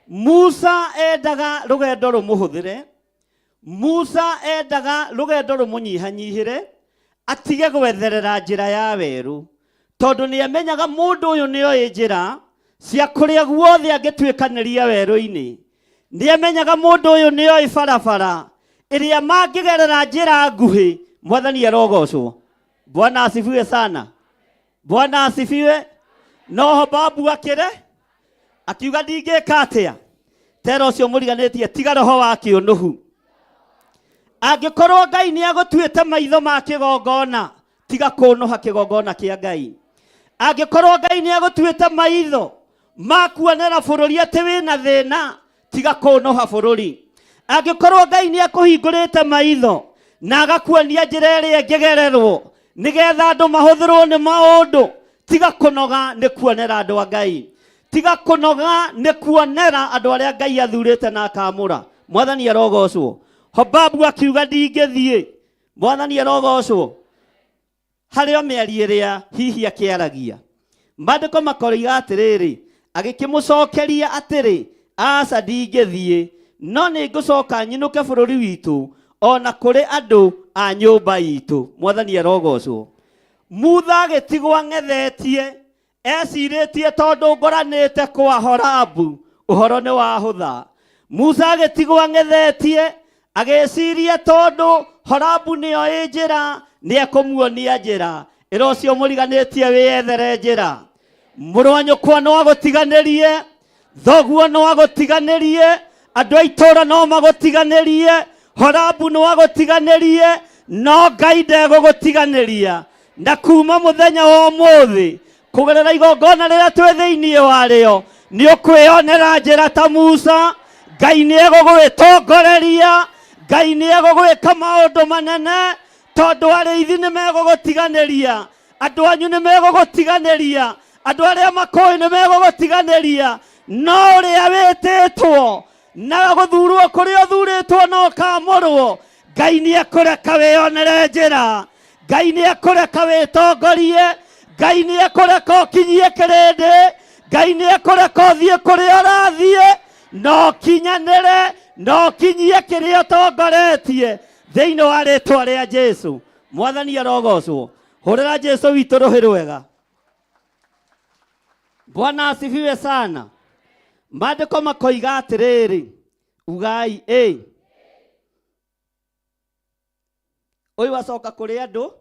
Musa endaga rũgendo rũmũhũthĩre. Musa endaga rũgendo rũmũnyihanyihĩre, atige gwetherera njĩra ya werũ, tondũ nĩamenyaga mũndũ ũyũ nĩoĩ njĩra cia kũrĩa guothe angĩtuĩkanĩria werũ-inĩ. Nĩamenyaga mũndũ ũyũ nĩoĩ barabara ĩrĩa mangĩgerera njĩra nguhĩ. Mwathani arogocwo. Bwana asifiwe sana. Bwana asifiwe. No Hobabu akĩre akiuga ndingĩka atĩa? Tera ũcio mũriganĩtie, tiga roho wa kĩũnũhu. Angĩkorwo Ngai nĩagũtuĩte maitho ma kĩgongona, tiga kũnũha kĩgongona kĩa Ngai. Angĩkorwo Ngai nĩagũtuĩte maitho ma kuonera bũrũri atĩ wĩna thĩna, tiga kũnũha bũrũri. Angĩkorwo Ngai nĩakũhingũrĩte maitho na agakuonia njĩra ĩrĩa ĩngĩgererwo nĩgetha andũ mahũthĩrwo nĩ maũndũ, tiga kũnoga nĩ kuonera andũ a Ngai. Tiga kũnoga nĩ kuonera andũ arĩa Ngai athurĩte na akamũra. Mwathani arogocwo. Hobabu akiuga ndingĩthiĩ. Mwathani arogocwo. Harĩ o mĩario ĩrĩa hihi akĩaragia, maandĩko makoiga atĩrĩrĩ, agĩkĩmũcokeria atĩrĩ, aca ndingĩthiĩ, no nĩngũcoka nyinũke bũrũri witũ ona kũrĩ andũ a nyũmba itũ. Mwathani arogocwo. Musa agĩtigwo ang'ethetie, ecirĩtie tondũ ngoranĩte kwa Horabu ũhoro nĩ wahũtha. Musa agĩtigwo ang'ethetie, agĩciria tondũ Horabu nĩoĩ njĩra nĩekũmuonia njĩra. Ĩra ũcio mũriganĩtie wĩyethere njĩra. Mũrũ wa nyũkwa no agũtiganĩrie, thoguo no agũtiganĩrie, andũ a itũũra no magũtiganĩrie, Horabu no agũtiganĩrie, no Ngai ndegũgũtiganĩria. Na kuma mũthenya wa ũmũthĩ kũgerera igongona rĩrĩa twĩ thĩinĩ warĩo nĩ ũkwĩonera njĩra ta Musa. Ngai nĩegũgwĩtongoreria, Ngai nĩegũgwĩka maũndũ manene, tondũ arĩithi nĩ megũgũtiganĩria, andũ anyu nĩ megũgũtiganĩria, andũ arĩa makũĩ nĩ megũgũtiganĩria, no ũrĩa wĩtĩtwo na gũthurwo kũrĩa ũthurĩtwo no kamũrwo, Ngai nĩekũreka wĩonere njĩra. Ngai nĩekũreka wĩtongorie, Ngai nĩekũreka ũkinyie kĩrĩndĩ, Ngai nĩekũreka ũthiĩ kũrĩa ũrathiĩ, no kinyanĩre, no kinyie kĩrĩa ũtongoretie thĩinĩ wa rĩtwa rĩa Jesũ. Mwathani arogocwo. Hũrĩra Jesũ witũ rũhĩ rwega. Bwana asifiwe sana. Maandĩko makoiga atĩrĩrĩ, ugai Oyu acoka kuri andu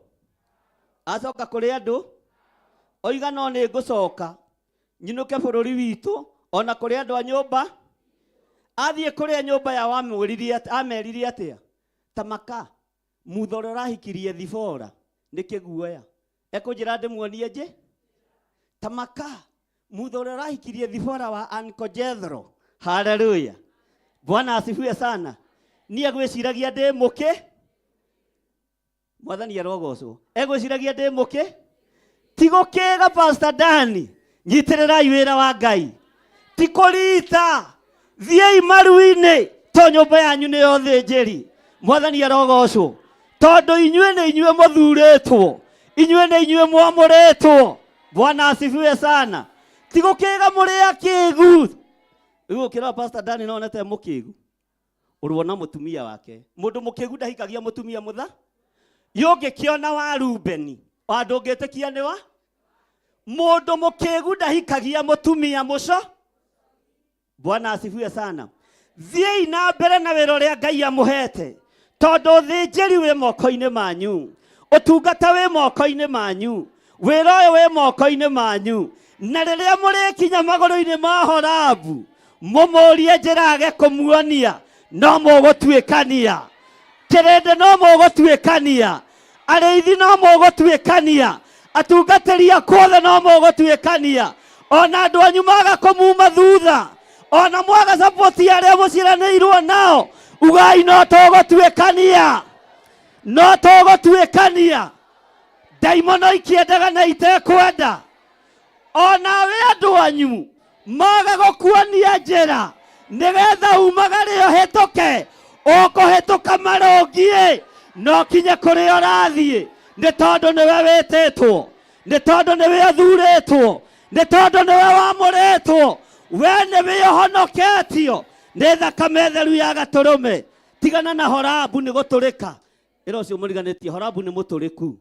acoka kuri andu oiga no ni ngucoka nyinuke bururi witu ona kuri andu a nyumba athie kuri nyumba ya ameririe atia tamaka muthore rahikirie thibora nikiguoya ekunjira ndimuonie nje tamaka muthore rahikirie thibora wa Uncle Jethro. Haleluya, Bwana asifiwe sana. Nie gwiciragia ndi muke mwathani arogocwo egwiciragia ndi muke tigukega Pastor Dani nyitirirai wira wa Ngai tikurita thiei maruini to nyumba yanyu ni yothe njeri. Mwathani arogocwo tondu inyue ni inyue muthuritwo inyue ni inyue mwamuritwo. Bwana asifiwe sana. Tigukega muria kigu igu kira Pastor Dani no nete mukigu urwona mutumia wake mundu mukigu ndahikagia mutumia mutha yoge kiona wa Rubeni andu ngitikia ni wa mundu mukigu ndahikagia mutumia muco. Bwana asifiwe sana. Thiei na mbere na wira uria Ngai amuhete tondu thinjiri wi moko-ini manyu utungata wi moko-ini manyu wira uyu wi moko-ini manyu na riria murikinya maguru-ini ma Horabu mumurie njira age kumuonia no mugutwikania kirende no mugutwikania ariithi no mugutwikania atungatiria kwothe no mugutwikania ona andu anyu maga kumuma thutha ona mwaga support aria muciranirwo nao ugai no tugutwikania no tugutwikania daimono ikiendaga na itekwenda ona we andu anyu maga gukuonia njira nigetha umagario hituke ukuhituka marongie no kinye kuri urathie ni tondu niwe wititwo ni tondu niwe athuritwo ni tondu niwe wamuritwo we niwe honoketio ni thakame theru ya gaturume. Tigana na Horabu ni guturika ira ucio muriganitie. Horabu ni muturiku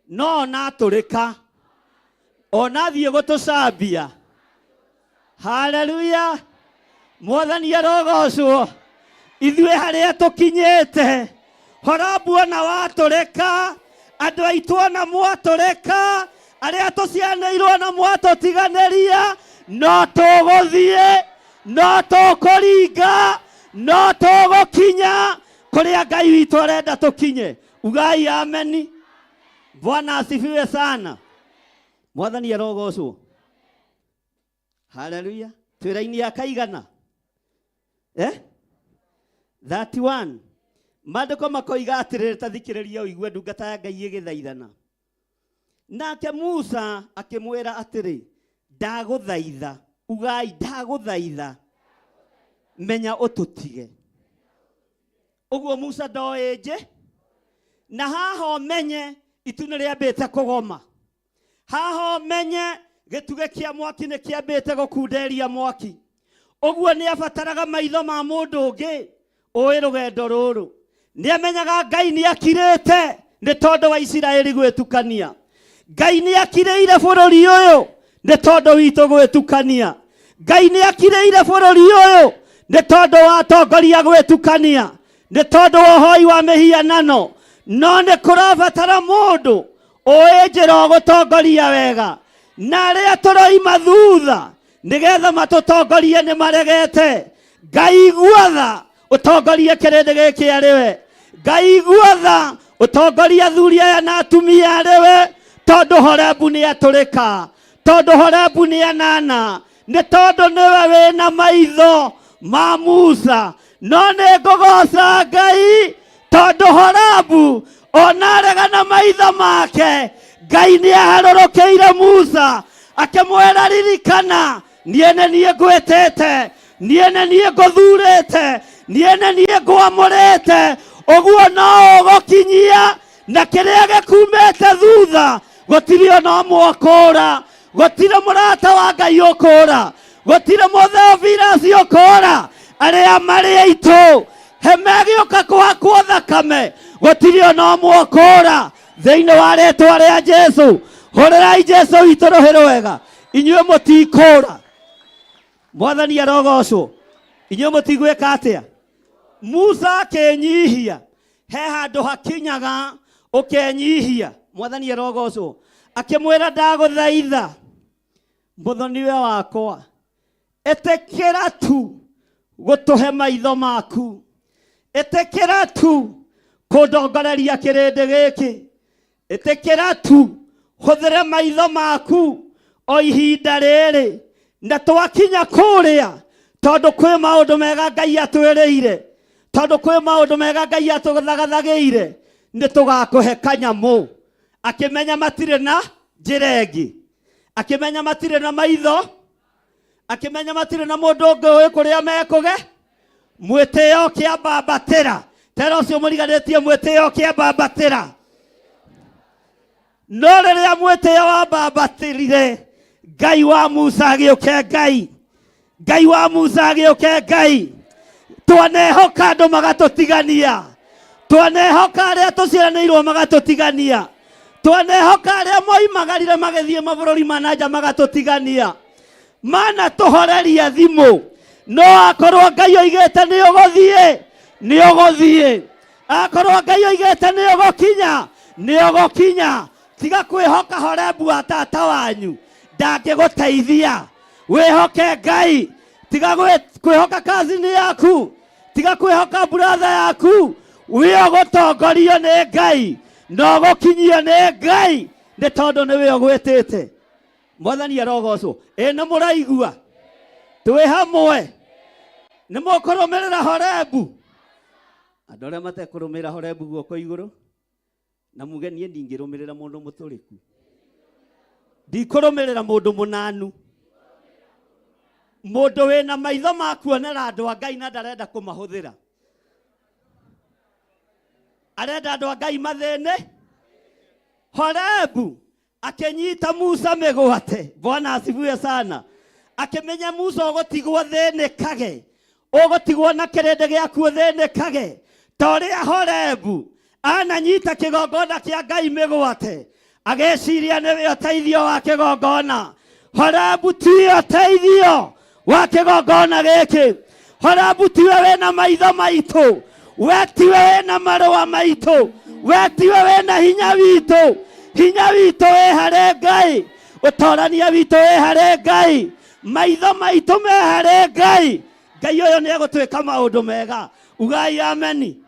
no na turika ona thie gutucambia. Haleluya, mwathani arogocwo. Ithue haria tukinyite Horabu ona waturika andu aitu ona mwaturika aria tucianirwo na mwatutiganiria no tuguthie no tukuringa no tugukinya kuria Ngai witu arenda tukinye. Ugai ameni. Bwana asifiwe sana. Mwathani arogocwo. Haleluya. Twira-ini ya kaigana 31 mandiko makoiga atiriri tathikiriria uigue ndungata ya Ngai igithaithana. Nake Musa akimwira atiri ndaguthaitha ugai ndaguthaitha menya ututige. Uguo Musa ndoenje na haha menye itu ni riambite kugoma. Haha menye gituge kia mwaki ni kiambite gukunderia mwaki. Uguo ni abataraga maitho ma mundu ungi oe rugendo ruru. Ni amenyaga Ngai ni akirite ni tondu wa Isiraeli gwitukania. Ngai ni akireire bururi uyu ni tondu witu gwitukania. Ngai ni akireire bururi uyu ni tondu wa atongoria gwitukania. Ni tondu wa hoi wa mihianano. No ni kurabatara mundu oe njira gutongoria wega na aria turoima thutha nigetha matutongorie ni maregete. Ngai guotha utongorie kirindi giki ariwe. Ngai guotha utongorie athuri aya na atumia ariwe tondu Horebu ni aturika tondu Horebu ni anana ni tondu niwe wina maitho ma Musa. No ni ngugoca Ngai tondu Horebu ona aregana maitho make. Ngai ni aharurukiire Musa akimwira ririkana niene nie ngwitete niene nie nguthurite niene nie ngwamurite. Uguo no ugukinyia na kiria gikumite thutha gutiri ona mwakora gutire murata wa Ngai ukora gutire muthaviraci ukora aria mari aitu hemegiuka kwakwo thakame gutiri ona mwakora thiini wa ritwa ria Jesu. Horerai Jesu witu ruhiru wega inyue mutikura. Mwathani arogocwo. Inyo mutigweka atia? Musa akenyihia. He handu hakinyaga ukenyihia. Mwathani arogocwo. Akimwira ndaguthaitha. Muthoniwe wakwa. Etekera tu gutuhe maitho maku. Etekera tu kundongoreria kirindi giki. Etekera tu huthere maitho maku o ihinda riri. Na twakinya kuria tondu kwi maundu mega Ngai atwiriire. Tondu kwi maundu mega Ngai atuthagathagiire. Ni tugakuhe kanyamu. Akimenya matire na njira ingi. Akimenya matire na maitho. Akimenya matire na mundu ungi uyu kuria mekuge. Mwitio kiambabatira. Tera ucio muriganitie mwitio kiambabatira. No riria mwitio wambabatirire, Ngai wa Musa agiuke Ngai. Ngai wa Musa agiuke Ngai. Twanehoka andu magatutigania. Twanehoka aria tuciaranirwo magatutigania. Twanehoka aria moimagarire magithie mabururi mananja magatutigania. Mana tuhoreria thimu. No akorwo Ngai oigite ni uguthie, ni uguthie. Akorwo Ngai oigite ni ugukinya, ni ugukinya. Tiga kwihoka Horebu wa tata wanyu. Ndangiguteithia. Wihoke Ngai. Tiga kwihoka kazini yaku. Tiga kwihoka brother yaku. Wio gutongorio ni Ngai. No gukinyio ni Ngai. Ni tondu ni wio gwitite. Mwathani arogocwo. Ni muraigua. Twi hamwe. Ni mukurumirira Horebu. Andu aria matekurumira Horebu guoko iguru. Na muge nie ndingirumirira mundu muturiku. Ndikurumirira mundu munanu. Mundu wina maitho makuonera andu a Ngai na ndarenda kumahuthira. Arenda andu a Ngai mathine. Horebu akenyita Musa migwate. Bwana asifiwe sana. Akimenya Musa ugutigwo thinikage. Ugutigwo na kirindi giaku thinikage. Toria Horebu ananyita kigongona kia Ngai migwate. Ageciria niwe uteithio wa kigongona. Horebu ti uteithio wa kigongona giki. Horebu tiwe wina maitho maitu. We tiwe wina marua maitu. We tiwe wina hinya witu. Hinya witu wi hari Ngai. Utorania witu wi hari Ngai. Maitho maitu me hari Ngai. Ngai uyu ni egutwika maundu mega. Ugai ameni.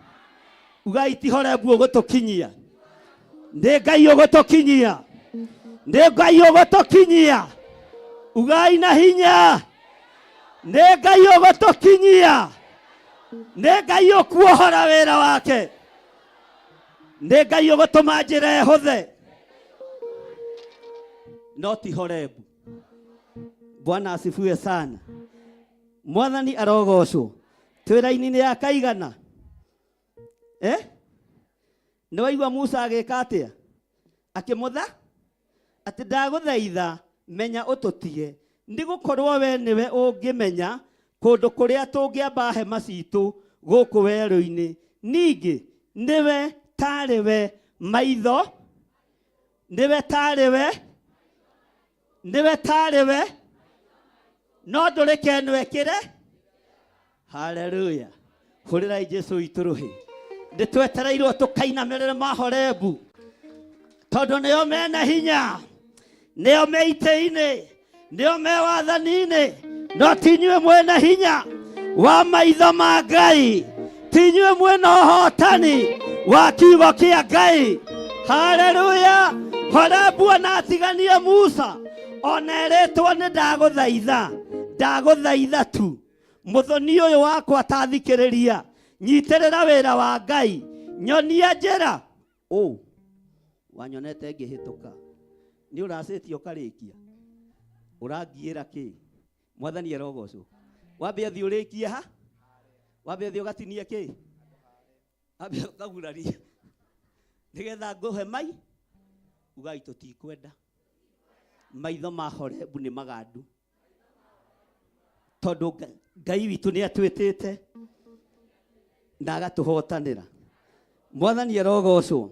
Ugai ti Horebu ugutukinyia. Ndi Ngai ugutukinyia. Ndi Ngai ugutukinyia. Ugai na hinya. Ndi Ngai ugutukinyia. Ndi Ngai ukuohora wira wake. Ndi Ngai ugutuma njira ehuthe. No ti Horebu. Bwana asifiwe sana. Mwathani arogocwo. Twira-ini ni akaigana. Ni waigua Musa agika atia? Akimutha ati ndaguthaitha menya ututige. Ndigukorwo we niwe ungimenya kundu kuria tungiamba hema citu guku weru-ini. Ningi niwe tariwe maitho. Niwe tariwe. Niwe tariwe. No ndurike nwekire. Hallelujah. Hurira Jesu ituruhi. Nditwetereirwo tukainamirire Horebu. Tondu nio mena hinya. Nio me ite-ini. Nio me wathani-ini. No tinyue mwena hinya wa maitho ma Ngai. Tinyue mwena uhotani wa kiugo kia Ngai. Hallelujah. Horebu anatigania Musa. Oneretwo ni ndaguthaitha. Ndaguthaitha tu. Muthoni uyu wakwa atathikiriria. Nyitirira wira wa Ngai. Nyonia njira. Wanyonete ngihituka. Ni uracitio karikia. Urangiira ki? Mwathani arogocwo. Wambe athi urikie ha? Wambe athi ugatinie ki? Wambe ukaguraria. Nigetha nguhe mai. Ugai tutikwenda. Maitho ma Horebu ni magandu. Tondu Ngai witu ni atwitite na agatuhotanira. Mwathani arogocwo.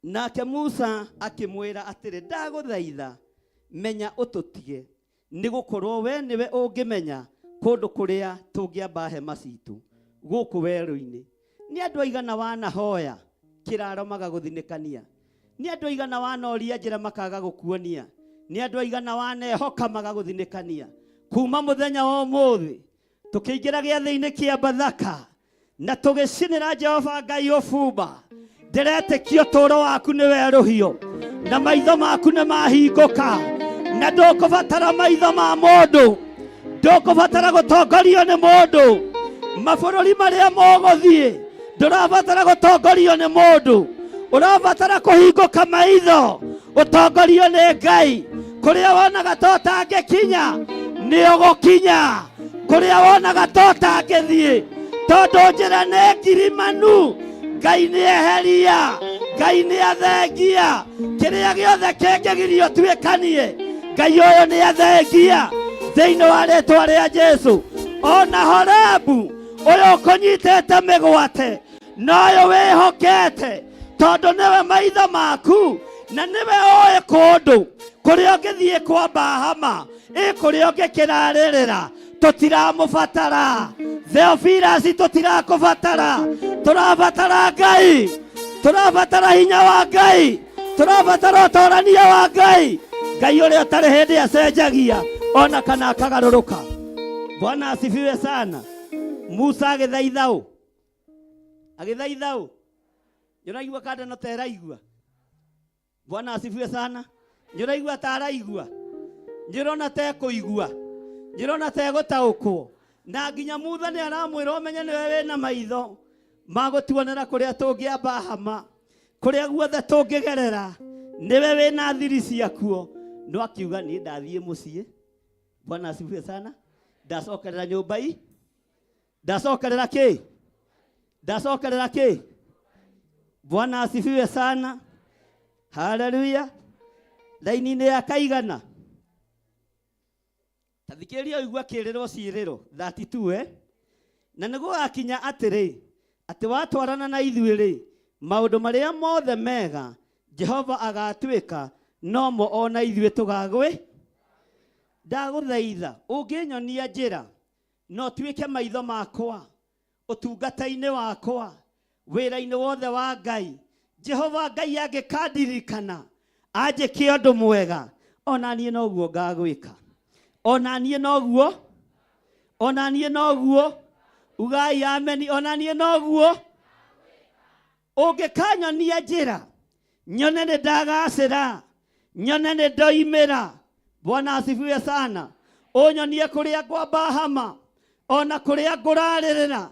Nake Musa akimwira atiri ndaguthaitha menya ututige. Nigukorwo we niwe ungimenya kundu kuria tungiamba hema citu guku weru-ini ni andu aigana wanahoya kiraro magaguthinikania ni andu aigana wanoria njira makaga gukuonia ni andu aigana wanehoka magaguthinikania kuma muthenya wa umuthi tukiingira giathi-ini kia Bathaka na tugicinira Jehova Ngai ufumba ndiretikio toro waku ni weruhio na maitho maku ni mahinguka na ndukubatara maitho ma mundu ndukubatara gutongorio ni mundu mabururi maria mogothie ndurabatara gutongorio ni mundu urabatara kuhinguka maitho utongorio ni Ngai kuria wonaga tota ngikinya ni ugukinya kuria wonaga tota ngithie tondu njira ni ngirimanu Ngai ni eheria Ngai ni athengia kiria giothe kingigirio twikanie Ngai uyu ni athengia thiini wa ritwa ria Jesu ona Horebu uyu kunyitete migwate noyo wihokete tondu niwe maitho maku na niwe oe kundu kuria ngithie kwamba hama kuria ngikiraririra tutiramubatara Theophilus tutirakubatara turabatara Ngai turabatara hinya wa Ngai turabatara utorania wa Ngai Ngai uria utari hindi acenjagia ona kana akagaruruka. Bwana asifiwe sana. Musa agithaithau nyuraigua kada no teraigua. Bwana asifiwe sana. Nyuraigua taraigua nyirona te kuigua nyirona te gutaukwo na nginya mutha ni aramwira umenye niwe wina maitho magutuonera kuria tungiamba hama kuria guothe tungigerera niwe wina thiri ciakuo no akiuga ni ndathie mucie. Bwana asifiwe sana. Ndacokerera nyumba ii ndacokerera ki Bwana asifiwe sana. Haleluya. Laini-ini ya kaigana tathikiria igua kirirwo ciiriro 32 na niguo akinya atiri ati watwarana na ithuiri maundu maria mothe mega Jehova agatwika nomo ona ithuĩ tugagwe. Ndaguthaitha unginyonia njira no twike maitho makwa utungata-ini wakwa wira-ini wothe wa Ngai. Jehova Ngai angikandirikana anjikie undu mwega ona nie noguo ngagwika ona nie noguo ugai amen ona nie noguo ungikanyonia njira nyone ni ndagacira nyone ni ndoimira. Bwana asifiwe sana. Unyonie kuria kwamba hama ona kuria nguraririra.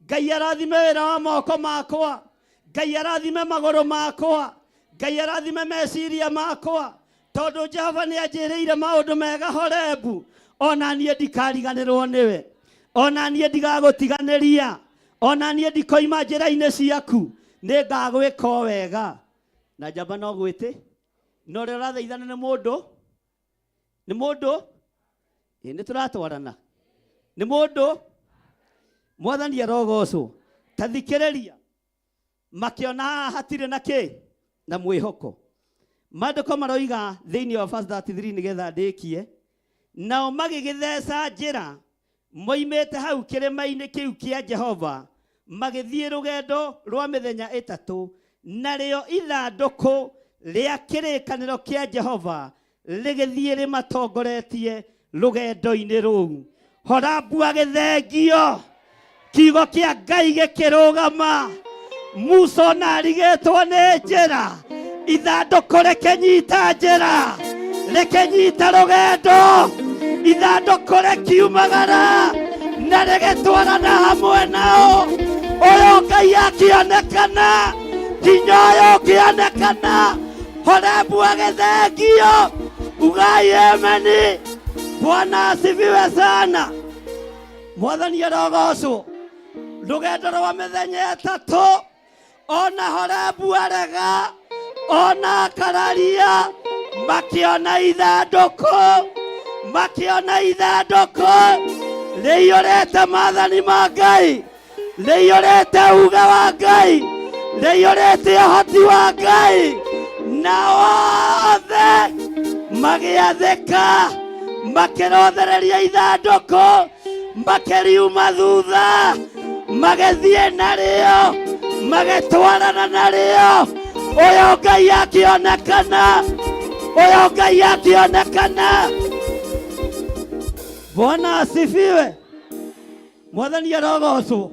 Ngai arathime wira wa moko makwa Ngai arathime maguru makwa Ngai arathime meciria makwa tondu Jehova ni anjiriire maundu mega Horebu ona nie ndikariganirwo niwe ona nie ndigagutiganiria ona nie ndikoima njira-ini ciaku ni ngagwika wega na njamba no gwiti no ria rathaithana ni mundu ni turatwarana ni mundu mwathani arogocwo. Tathikiriria makiona hatire na ki na mwihoko. Maandiko maroiga thiini wa verse 33 nigetha ndikie nao magigithesa njira moimete hau kirima-ini kiu kia Jehova magithie rugendo rwa mithenya itatu nario ithanduku ria kirikaniro kia Jehova ligithie rimatongoretie rugendo-ini ruu. Horabu agithengio kiugo kia Ngai gikirugama Musa na arigitwo ni njira ithanduku rekenyita njira rekenyita rugendo ithanduku rekiumagara na rigitwarana hamwe nao. Uyu Ngai akionekana nginya uyu ukionekana. Horebu agithengio ugai ameni. Bwana asifiwe sana. Mwathani arogocwo. Rugendo rwa mithenya itatu ona Horebu arega ona akararia makiona ithanduku riiyurite maathani ma Ngai riiyurite uga wa Ngai riiyurite uhoti wa Ngai na wothe magiathika makirothereria ithanduku makĩriuma thutha magĩthiĩ narĩo magĩtwarana narĩo. Ũyũ Ngai akĩonekana, ũyũ Ngai akĩonekana. Bwana asifiwe. Mwathani arogocwo.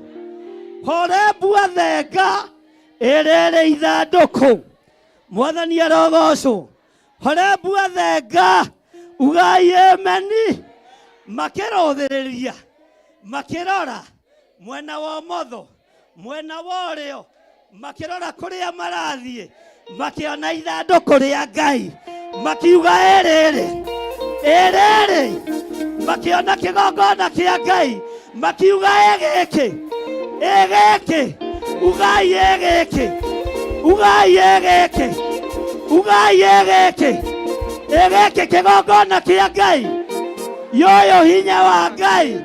Horebu athenga ĩrĩ ithandũkũ. Mwathani arogocwo. Horebu athenga ugai ameni. Makĩrũthĩrĩria makĩrora mwena wa ũmotho mwena wa ũrĩo makĩrora kũrĩa marathiĩ makĩona ithandũkũ rĩa Ngai makiuga ĩrĩrĩ makĩona kĩgongona kĩa Ngai makiuga ĩgĩkĩ ugai ĩgĩkĩ kĩgongona kĩa Ngai. Yoyo hinya wa Ngai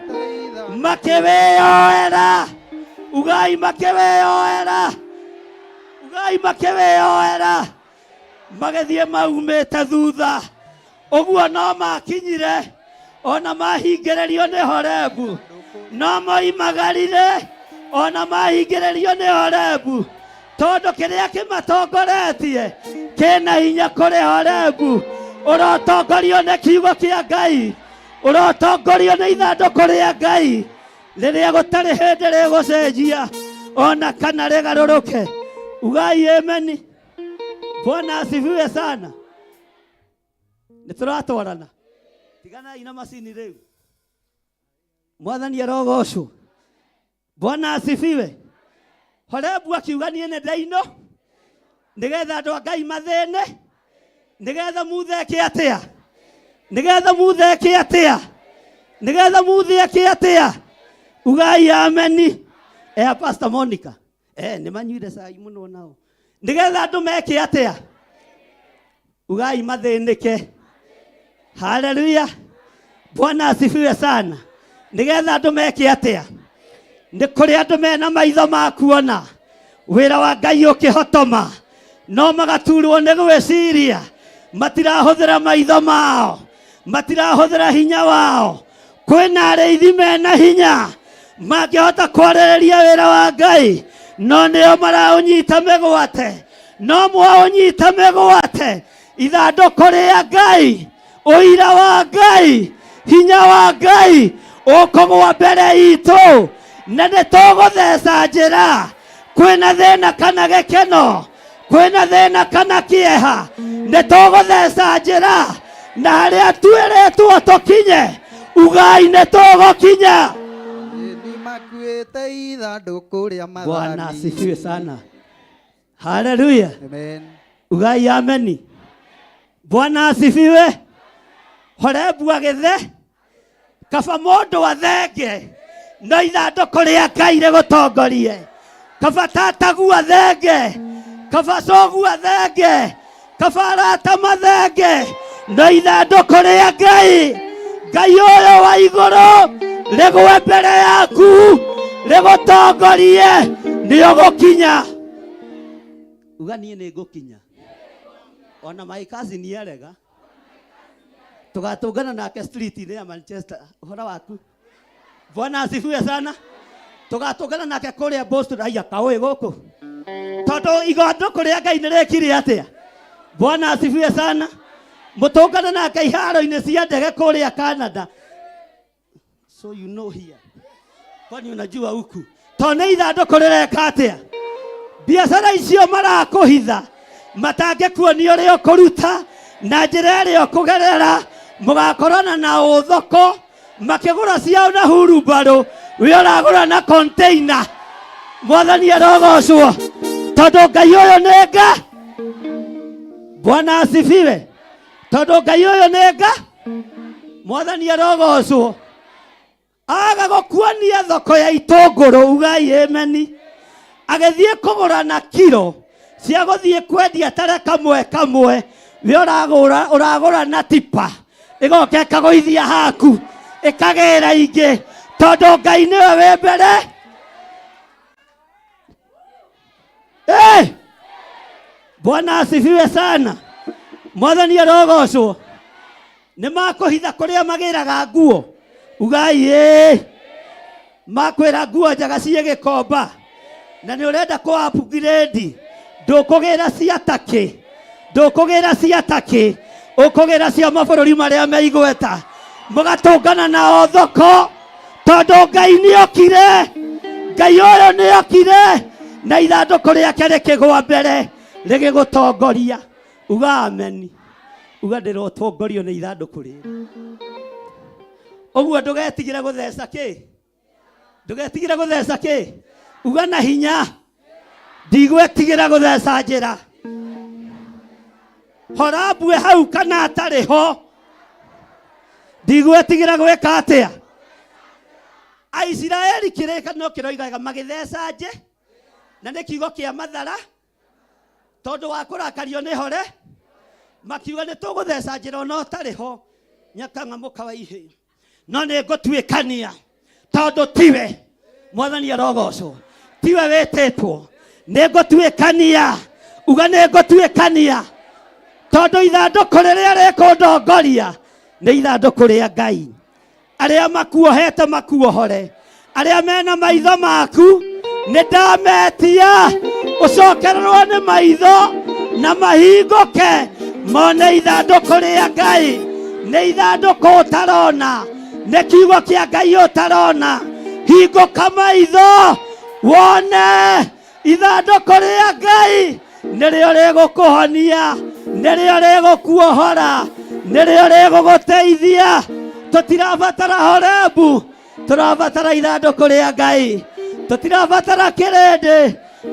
makĩwĩyoera ugai makĩwĩyoera magĩthiĩ maumĩte thutha. Ũguo no makinyire ona mahingĩrĩrio nĩ Horebu, no moimagarire ona mahingĩrĩrio nĩ Horebu, tondũ kĩrĩa kĩmatongoretie kĩna hinya kũrĩ Horebu. Ũrotongorio nĩ kiugo kĩa Ngai, ũrotongorio nĩ ithandũkũ rĩa Ngai rĩrĩa gũtarĩ hĩndĩ rĩgũcenjia ona kana rĩgarũrũke. Ugai ameni. Bwana asifiwe sana. Nĩtũratwarana, tiganai na macini rĩu. Mwathani arogocwo. Bwana asifiwe. Horebu akiuga niĩ nĩ ndaino nĩgetha andũ a Ngai mathĩne, nĩgetha mutheke atĩa, nĩgetha mutheke atĩa. Ugai ameni. Pastor Monica nĩ manyuire cai mũno nao. Nĩgetha andũ meke atĩa, ugai mathĩnĩke. Haleluya. Bwana asifiwe sana. Nĩgetha andũ meke atĩa. Nĩ kũrĩ andũ mena maitho ma kuona wĩra wa Ngai ũkĩhotoma, no magaturwo nĩ gwĩciria matirahũthĩra maitho mao, matirahũthĩra hinya wao. Kwĩna arĩithi mena hinya mangĩhota kwarĩrĩria wĩra wa Ngai, no nĩo maraũnyita mĩgwate, no mwaũnyita mĩgwate. Ithandũkũ rĩa Ngai, ũira wa Ngai, hinya wa Ngai ũkũgwa mbere itũ na nĩtũgũtheca njĩra. Kwĩna thĩna kana gĩkeno, kwĩna thĩna kana kĩeha, nĩtũgũtheca njĩra na harĩa twĩrĩtwo tũkinye, ugai nĩtũgũkinya. Bwana asifiwe sana. Haleluya. Amen. Ugai ameni. Bwana asifiwe. Horebu agĩthe kaba mũndũ athenge no ithandũkũ rĩa Ngai rĩgũtongorie. Kaba tatagu athenge, kaba cogu athenge, kaba arata mathenge no ithandũkũ rĩa Ngai. Ngai ũyũ wa igũrũ rĩgwe mbere yaku rĩgũtongorie, nĩũgũkinya. Uga niĩ nĩngũkinya. Ona my cousin nĩerega tugatũngana nake street-inĩ ya Manchester. Ũhoro waku? Bwana asifiwe sana. Tugatũngana nake kũrĩa Boston. Aya kaũĩ gũkũ tondũ ithandũkũ rĩa Ngai nĩrĩkire atĩa. Bwana asifiwe sana. Mũtũngana nake iharo-inĩ cia ndege kũrĩa Canada. So you know here. Kwani unajua huku tondũ nĩ ithandũkũ rĩreka atĩa. Biacara icio marakũhitha matangĩkuonia ũrĩa ũkũruta na njĩra ĩrĩa ũkũgerera, mũgakorana na ũthoko makĩgũra ciao na hurumbarũ, we ũragũra na container. Mwathani arogocwo tondũ Ngai ũyũ nĩ nga. Bwana asifiwe. Tondũ Ngai ũyũ nĩ nga. Mwathani arogocwo. Aga gũkuonia thoko ya itũngũrũ, ugai ameni. Agĩthiĩ kũgũra na kilo cia gũthiĩ kwendia tare kamwe kamwe, we ũragũra na tipa ĩgoka ĩkagũithia haku ĩkagĩra ingĩ, tondũ Ngai nĩwe wĩ mbere. Bwana asifiwe sana. Mwathani arogocwo. Nĩ makũhitha kũrĩa magĩraga nguo, ugai makwĩra nguo njaga ciĩ gĩkomba na nĩ ũrenda kũ upgrade ndũkũgĩra cia takĩ ndũkũgĩra cia takĩ ũkũgĩra cia mabũrũri marĩa me igweta mũgatũngana nao thoko tondũ Ngai nĩokire Ngai ũyũ nĩokire na ithandũkũ rĩake rĩkĩgwa mbere rĩgĩgũtongoria uga ameni uga ndĩrotongorio nĩ ithandũkũ rĩrĩ ũguo ndũgetigĩre gũtheca kĩ ndũgetigĩre gũtheca kĩ uga na hinya ndigwĩtigĩra gũtheca njĩra hora mbue hau kana atarĩ ho ndigwĩtigĩra gwĩka atĩa Aisiraeli kĩrĩkanĩro kĩroigaga magĩtheca nje na nĩ kiugo kĩa mathara tondũ wa kũrakario nĩ hore makiuga nĩ tũgũtheca njĩra ona ũtarĩ ho nyakang'amũka wa ihĩ no nĩ ngũtuĩkania tondũ tiwe Mwathani arogocwo tiwe wĩtĩtwo nĩ ngũtuĩkania uga nĩ ngũtuĩkania tondũ ithandũkũ rĩrĩa rĩkũndongoria nĩ ithandũkũ rĩa Ngai arĩa makuohete makuohore arĩa mena maitho maku nĩ ndametia ũcokererwo nĩ maitho na mahingũke mone ithandũkũ rĩa Ngai nĩ ithandũkũ ũtarona nĩ kiugo kĩa Ngai ũtarona hingũka maitho wone ithandũkũ rĩa Ngai nĩrĩo rĩgũkũhonia nĩrĩo rĩgũkuohora nĩrĩo rĩgũgũteithia tũtirabatara Horebu tũrabatara ithandũkũ rĩa Ngai tũtirabatara kĩrĩndĩ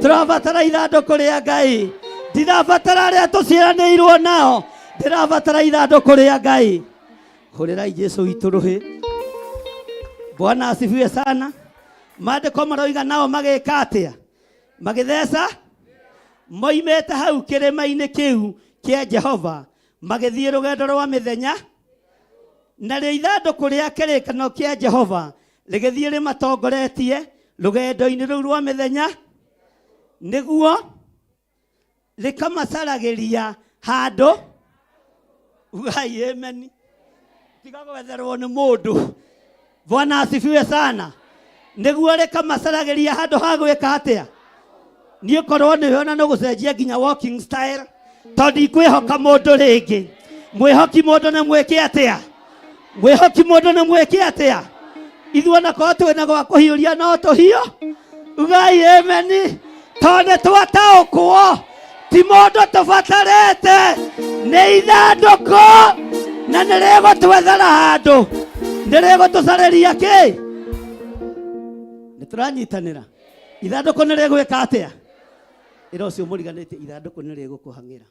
tũrabatara ithandũkũ rĩa Ngai ndirabatara arĩa tũciaranĩirwo nao ndĩrabatara ithandũkũ rĩa Ngai hũrĩrai Jesũ witũ rũhĩ Bwana asifiwe sana maandĩko maroiga nao magĩka atĩa magĩtheca moimĩte hau kĩrĩma-inĩ kĩu kĩa Jehova magĩthiĩ rũgendo rwa mĩthenya na rĩo ithandũkũ rĩa kĩrĩkanĩro kĩa Jehova rĩgĩthiĩ rĩmatongoretie rũgendo-inĩ rũu rwa mĩthenya nĩguo rĩkamacaragĩria handũ ugai ameni tiga gwetherwo nĩ mũndũ Bwana asifiwe sana nĩguo rĩkamacaragĩria handũ ha gwĩka atĩa niĩ korwo nĩwe ona nĩgũcenjia nginya walking style tondũ ikwĩhoka mũndũ rĩngĩ mwĩhoki mũndũ nĩ mwĩke atĩa mwĩhoki mũndũ nĩ mwĩke atĩa ithuĩ nakorwo twĩna gwa kũhiũria no tũhiũ ugai ameni tondũ twataũkwo ti mũndũ tũbatarĩte nĩ ithandũkũ na nĩrĩgũtwethera handũ nĩrĩgũtũcarĩria kĩ nĩtũranyitanĩra ithandũkũ nĩrĩgwĩka atĩa ĩra ũcio mũriganĩtie ithandũkũ nĩrĩgũkũhang'ĩra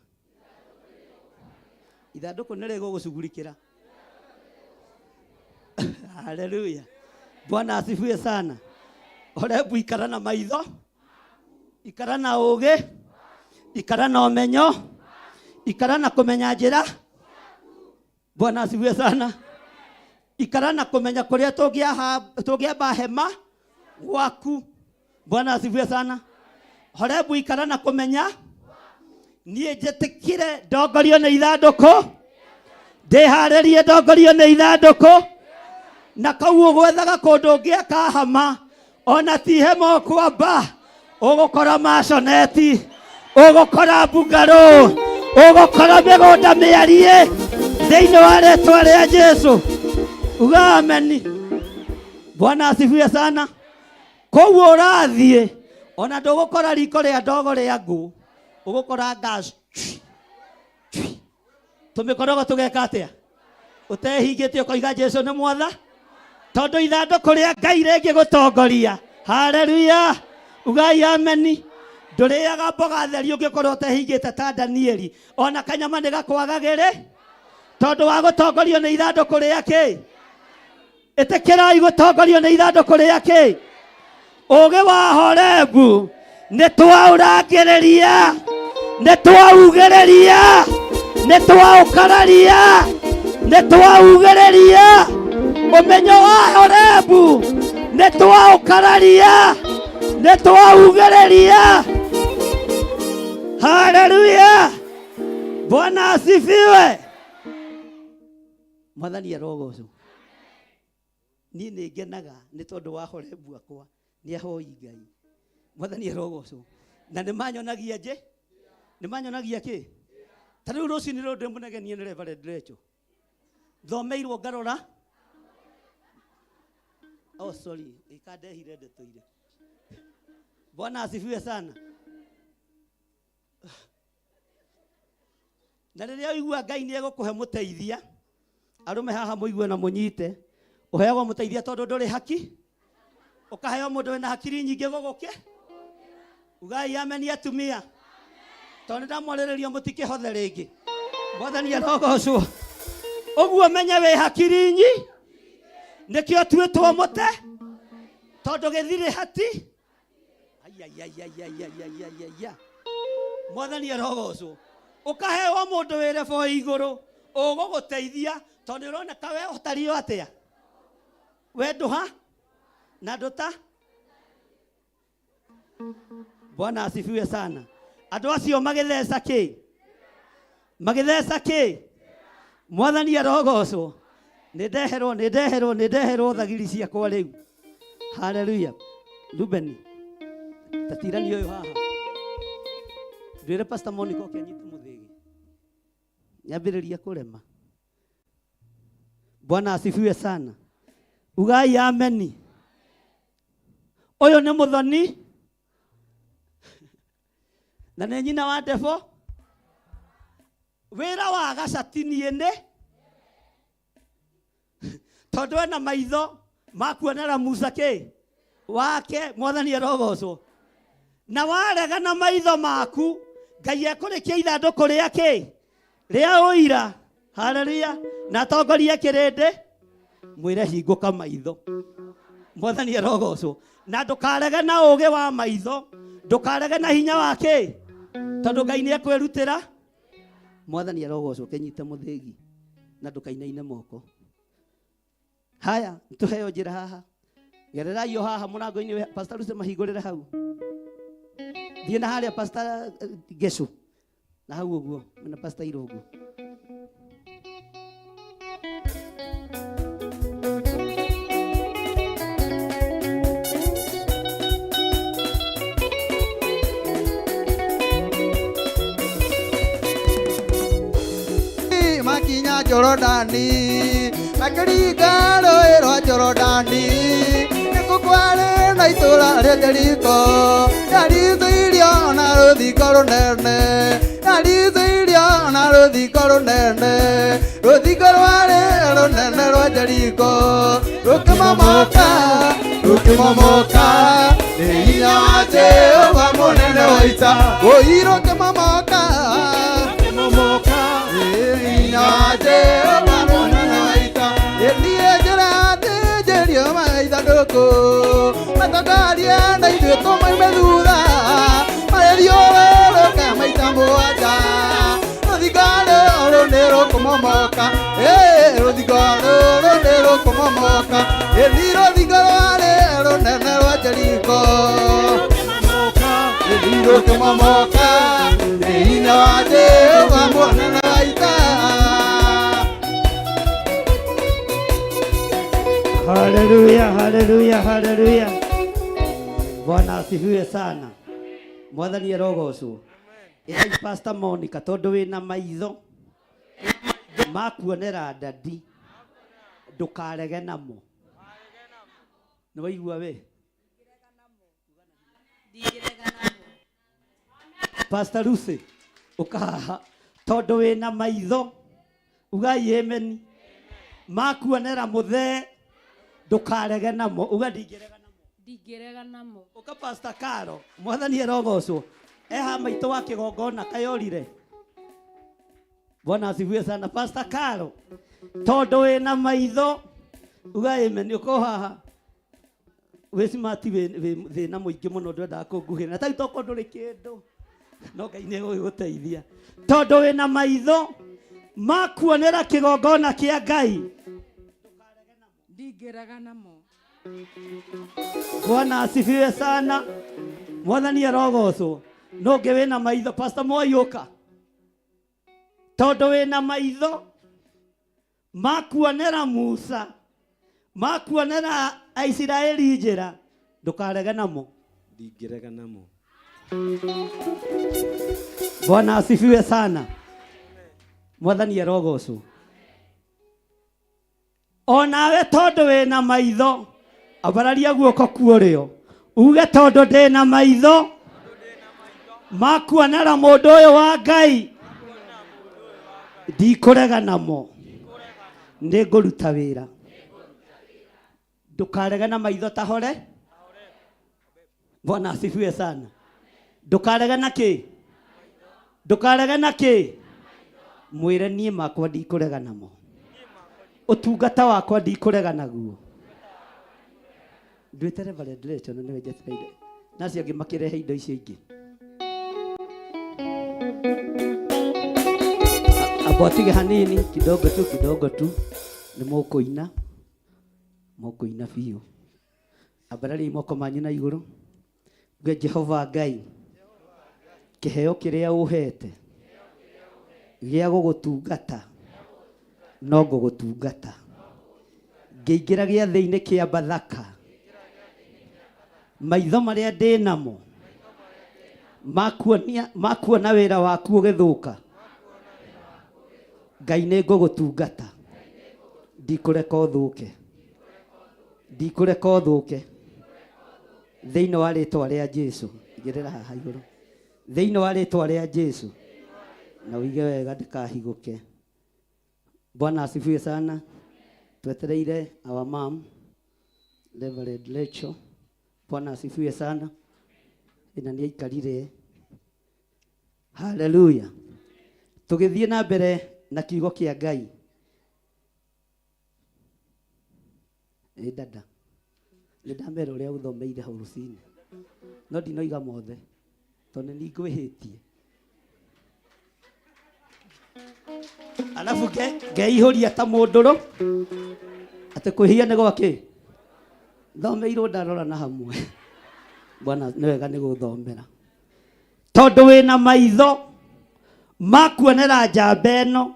ithandũkũ nĩrĩgũgũcugurikĩra haleluya Bwana asifiwe sana Horebu ikara na maitho ikara na ũgĩ ikara na ũmenyo ikara na kũmenya njĩra Bwana asifiwe sana ikara na kũmenya kũrĩa tũngĩamba hema gwaku Bwana asifiwe sana Horebu ikara na kũmenya niĩ njĩtĩkire ndongorio nĩ ithandũkũ ndĩharĩrie ndongorio nĩ ithandũkũ na kau ũgwethaga kũndũ ũngĩaka hama ona ti hema ũkwamba ũgũkora maconeti ũgũkora mbungarũ ũgũkora mĩgũnda mĩarie thĩinĩ wa rĩtwa rĩa Jesũ uga ameni Bwana asifiwe sana koguo ũrathiĩ ona ndũgũkora riko rĩa ndogo rĩa ngũ ũgũkora gas tũmĩkorogo tũgeka atĩa ũtehingĩte ũkoiga Jesũ nĩ mwatha tondũ ithandũkũ rĩa Ngai rĩngĩgũtongoria haleluya ugai ameni ndũrĩaga mboga theri ũngĩkorwo ũtehingĩte ta Danieli ona kanyama nĩgakwagagĩrĩ tondũ wa gũtongorio nĩ ithandũkũ rĩa kĩ ĩtĩkĩrai gũtongorio nĩ ithandũkũ rĩa kĩ ũgĩ wa Horebu nĩtwaũrangĩrĩria nĩtwaugĩrĩria nĩtwaũkararia nĩtwaugĩrĩria ũmenyo wa Horebu nĩtwaũkararia nĩtwaugĩrĩria haleluya Bwana asifiwe Mwathani arogocwo ni ngenaga nĩ tondũ wa Horebu akwa nĩ ahoi Ngai. Mwathani arogocwo. Na nĩ manyonagia kĩ? Ta rĩu rũcinĩ rũrũ ndĩmũnegenie nĩ Reverend Rachel. Thomeirwo ngarora. Oh sorry, ikandehire ndeto-inĩ. Bwana asifiwe sana. Na rĩrĩa ũigua Ngai nĩ egũkũhe mũteithia, arũme haha mũigue na mũnyite, ũheagwo mũteithia tondũ ndũrĩ haki, ũkaheo mũndũ wĩna hakiri nyingĩ gũgũkĩ. Ugai ameni atumia. Tondũ ndamwarĩrĩria mũtikĩhothe rĩngĩ. Mwathani arogocwo. Ũguo menye wĩ hakiri nyingĩ. Nĩkĩo tuĩtwo mũte. Tondũ gĩthirĩ hati. Ayayayayayayayaya. Mwathani arogocwo. Ũkaheo mũndũ wĩ level igũrũ, ũgũgũteithia tondũ ũroneka we ũtario atĩa. We ndũha na ndũta. Bwana asifiwe sana. Andũ acio magĩtheca kĩ? Mwathani arogocwo. Nĩndeherwo thagiri ciakwa rĩu. Hallelujah. Ruben, tatirani ũyũ haha. Ndwĩre Pastor Monica ũkĩanyita mũthĩgi. Nyambĩrĩria kũrema. Bwana asifiwe sana. Ugai ameni. Ũyũ nĩ mũthoni. Na nĩ nyina wa Ndebo. Wĩra wa gacatinie nĩ tondũ ena maitho makuonera Musa kĩ wake. Mwathani arogocwo. Na warega na maitho maku, Ngai ekũrĩkia ithandũkũ rĩa kĩ? Rĩa ũira. Haleluya. Na atongoria kĩrĩndĩ mwĩre hingũka maitho. Mwathani arogocwo. Na ndũkarege na ũũgĩ wa maitho, ndũkarege na hinya wa kĩ? Tondũ Ngai nĩ ekwĩrutĩra. Mwathani arogocwo. Kenyite mũthĩgi na ndũkainaine moko. Haya, tuheo njĩra haha. Gererai o haha mũrango-inĩ. Pastor Lucy mahingũrĩre hau. Thiĩ na harĩa Pastor Geshu. Na hau ũguo, na Pastor Irũngu. Makinya Jorodani, makĩringa rũĩ rwa Jorodani, nĩkũkwarĩ na itũũra rĩa Jeriko, yarithĩirio na rũthingo rũnene, yarithĩirio na rũthingo rũnene, rũthingo rwarĩ rũnene rwa Jeriko, rũkĩmomoka, nĩ hinya wa Jehova mũnene wa ita, rũĩ rũkĩmomoka. Jehova mũnene wa ita, ĩniĩ njĩra thĩnjĩrio maithandũkũ, matongoria na ithuĩ tũmoime thutha, marĩthiũrũrũke maita mũgwanja, rũthingo rũrũ nĩ rũkũmomoka, rũthingo rũrũ nĩ rũkũmomoka, ĩni rũthingo rwarĩ rũnene rwa Jeriko, ĩni rũkĩmomoka, nĩ hinya wa Jehova mũnene wa ita. Haleluya, haleluya, haleluya. Bwana asifiwe sana. Mwathani arogocwo. Ĩrai Pastor Monica tondũ wĩna maitho makuonera ndadi, ndũkarege namo. Nĩ waigua we? Pastor Lucy ũkahaha tondũ wĩna maitho, ugai amen, makuonera mũthee, ndũkarege namo. Uga ndingĩrega namo. Ũka Pastor Karo. Mwathani arogocwo. Eha maitũ wa kĩgongona kayorire. Bwana asifiwe sana. Pastor Karo, tondũ wĩna maitho, uga amen. Ũko haha wĩcimati thĩna mũingĩ mũno ndwendaga kũnguhĩra. Na tarĩ toko ndũrĩ kĩndũ, no Ngai nĩ egũgũteithia. Tondũ wĩna maitho makuonera kĩgongona kĩa Ngai, ndingĩrega namo. Bwana asifiwe sana. Mwathani arogocwo. No ũngĩ wĩna maitho. Pastor Moi ũka. Tondũ wĩna maitho makuonera Musa, makuonera Aisiraeli njĩra ndũkarege namo. ndingĩrega namo. Bwana asifiwe sana. Mwathani arogocwo. Onawe tondu wĩna maitho abararia guoko kuorio uge tondu ndĩna maitho makuonera mũndũ ũyũ wa Ngai ndikũrega namo, nĩngũruta wĩra. Ndũkarege na maitho tahore. Bwana asifiwe sana. Ndũkarege na kĩ? Ndũkarege na kĩ? Mwĩre niĩ makwa ndikũrega namo. Ũtungata wakwa ndikũrega naguo. Ndwĩtere validation nĩwe njetereire. Nacio angĩ makĩrehe indo icio ingĩ. Abotige hanini kidogo tu nĩ mũkũina biũ. Abarari moko manyu na igũrũ. Ngai Jehova Ngai kĩheo kĩrĩa ũhete gĩa gũgũtungata no ngũgũtungata. Ngĩingĩra gĩathĩ-inĩ kĩa Bathaka maitho marĩa ndĩ namo makuona wĩra waku ũgĩthũka, Ngai nĩ ngũgũtungata. Ndikũreka ũthũke thĩinĩ wa rĩĩtwa rĩa Jesũ. Igĩrĩra haha igũrũ thĩinĩ wa rĩĩtwa rĩa Jesũ na ũige wega ndĩkahigũke. Bwana asifiwe sana. Twetereire our mom Reverend Rachel. Bwana asifiwe sana. Ina nĩ aikarire. Hallelujah. Tũgĩthiĩ na mbere na kiugo kĩa Ngai. Dada nĩndamera ũrĩa ũthomeire hau rũcinĩ no ndinoiga mothe tondũ nĩ ngwĩhĩtie. Alafu ngeihũria ta mũndũrũ atĩ kwĩhia nĩ gwakĩ thomeirwo ndarora na hamwe. Bwana nĩ wega nĩ gũthomera tondũ wĩna maitho makuonera njamba ĩno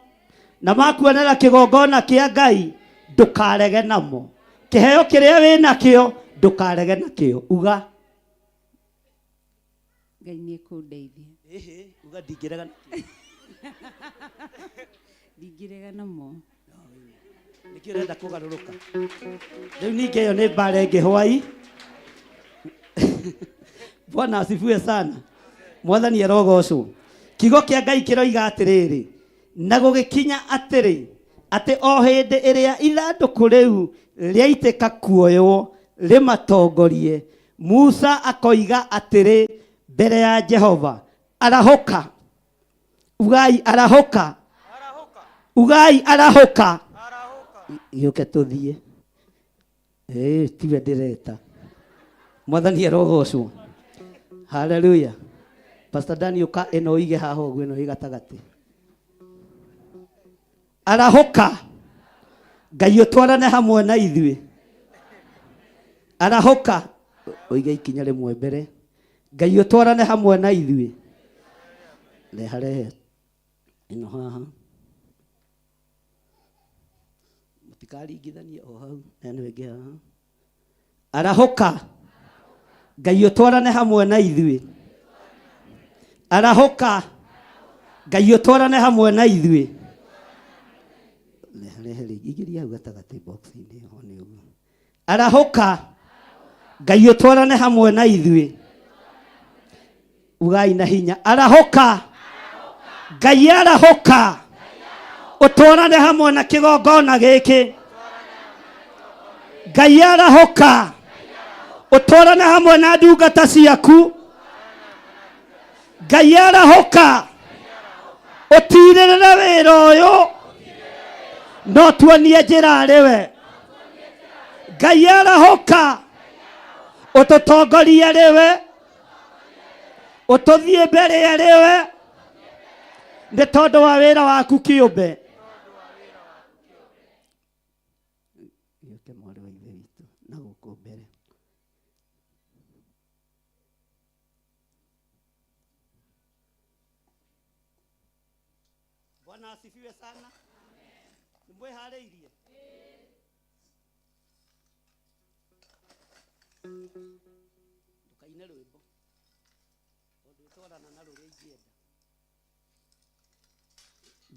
na makuonera kĩgongona kĩa Ngai ndũkarege namo. Kĩheo kĩrĩa wĩna kĩo ndũkarege nakĩo. Uga Ngai nĩ kũndeithia. Uga ndingĩrega nakĩo. Ndingĩrega namo. Nĩkĩo ũrenda kũgarũrũka. Rĩu ningĩ ĩyo nĩ mbara ĩngĩ hwai. Bwana asifiwe sana. Mwathani arogocwo. Kiugo kĩa Ngai kĩroiga atĩrĩrĩ na gũgĩkinya atĩrĩ atĩ o hĩndĩ ĩrĩa ithandũkũ rĩu rĩaitĩka kuoywo rĩmatongorie, Musa akoiga atĩrĩ mbere ya Jehova, arahũka. Ugai arahũka. Ugai arahũka. Gĩũke tũthiĩ. Tiwe ndĩreta. Mwathani arogocwo. Hallelujah. Pastor Daniel ka ĩno ũige haha ũguo ĩno ĩ gatagatĩ. Arahũka. Ngai ũtwarane hamwe na ithuĩ. Arahũka. Ũige ikinya rĩmwe mbere. Ngai ũtwarane hamwe na ithuĩ. Reharehe ĩno haha. Mũtikaringithanie o hau. Nĩ wengĩ haha. Arahũka. Ngai ũtwarane hamwe na ithuĩ. Arahũka. Ngai ũtwarane hamwe na ithuĩ. Igĩria hau gatagatĩ box-inĩ ho nĩ ũguo. Arahũka. Ngai ũtwarane hamwe na ithuĩ. Ugai na hinya. Arahũka. Ngai arahũka. Ũtwarane hamwe na kĩgongona gĩkĩ. Ngai arahũka. Ũtwarane hamwe na ndungata ciaku. Ngai arahũka. Ũtirĩrĩre wĩra ũyũ no tuonie njĩra rĩwe. Ngai arahũka. Ũtũtongorie rĩwe. Ũtũthiĩ mbere ya rĩwe nĩ tondũ wa wĩra waku kĩũmbe. Gĩũke mwarĩ wa ithe witũ na gũkũ mbere. Bwana asifiwe sana. Mwĩharĩirie. ndukaine rwimbo tondu twarana na ruria ingienda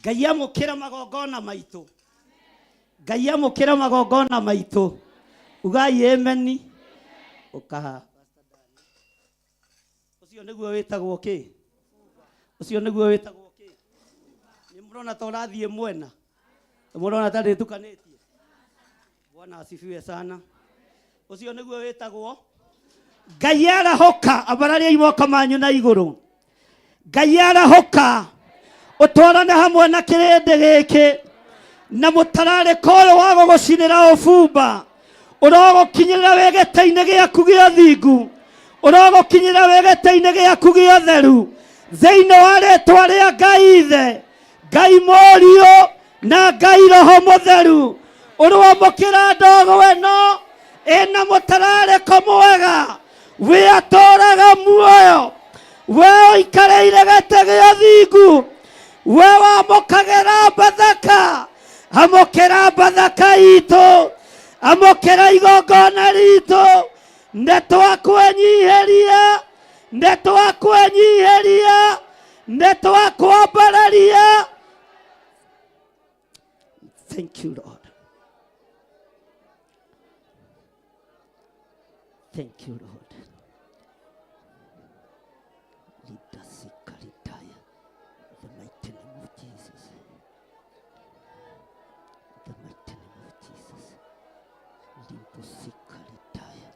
Ngai amukira magongona maitu Ngai amukira magongona maitu ugai ameni ukaha ucio niguo witagwo ki ucio niguo witagwo ki ni murona ta urathie mwena murona ta nditukanetie Bwana asifiwe sana ucio niguo witagwo Ngai arahoka abararia imoka manyu na iguru Ngai arahoka utwarane hamwe na kirindi giki na mutarariko uyu wa gugucinira ubumba urogukinyirira wegete-ini giaku gia thingu urogukinyirira wegete-ini giaku gia theru thiini wa ritwa ria Ngai ithe Ngai Mũriũ na Ngai Roho Mũtheru urwamukira ndogo eno ina mutarariko mwega we atũraga muoyo we uikareire gete gia thingu we wamũkagĩra Bathaka amũkĩra Bathaka itu amũkĩra igongona ritu nĩtwakwenyiheria nĩtwakwambararia. Thank you, Lord. Thank you, Lord. Lead us, Karitaya, the mighty name of Jesus. The mighty name of Jesus. Lead us, Karitaya,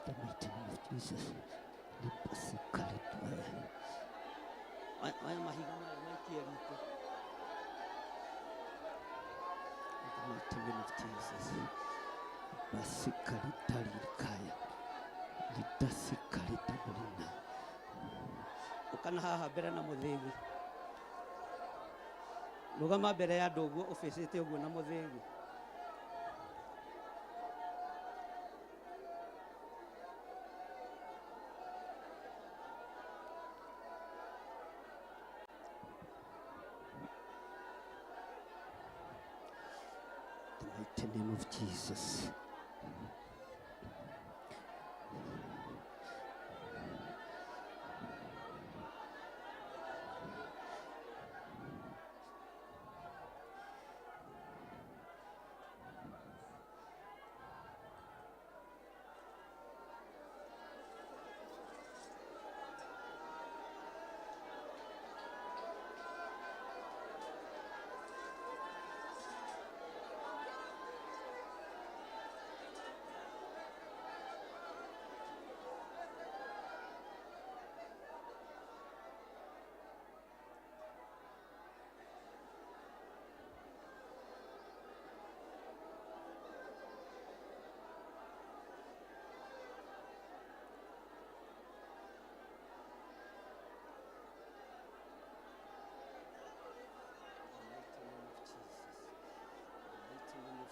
the mighty name of Jesus. Lead us, Karitaya. I am a higama, mighty Eriko. The mighty name of Jesus. Basikaritaya. Lidasikaritaburina. Ukana haha mbere na muthingi. Rugama mbere ya ndugu uficite uguo na muthingi. The mighty name of Jesus.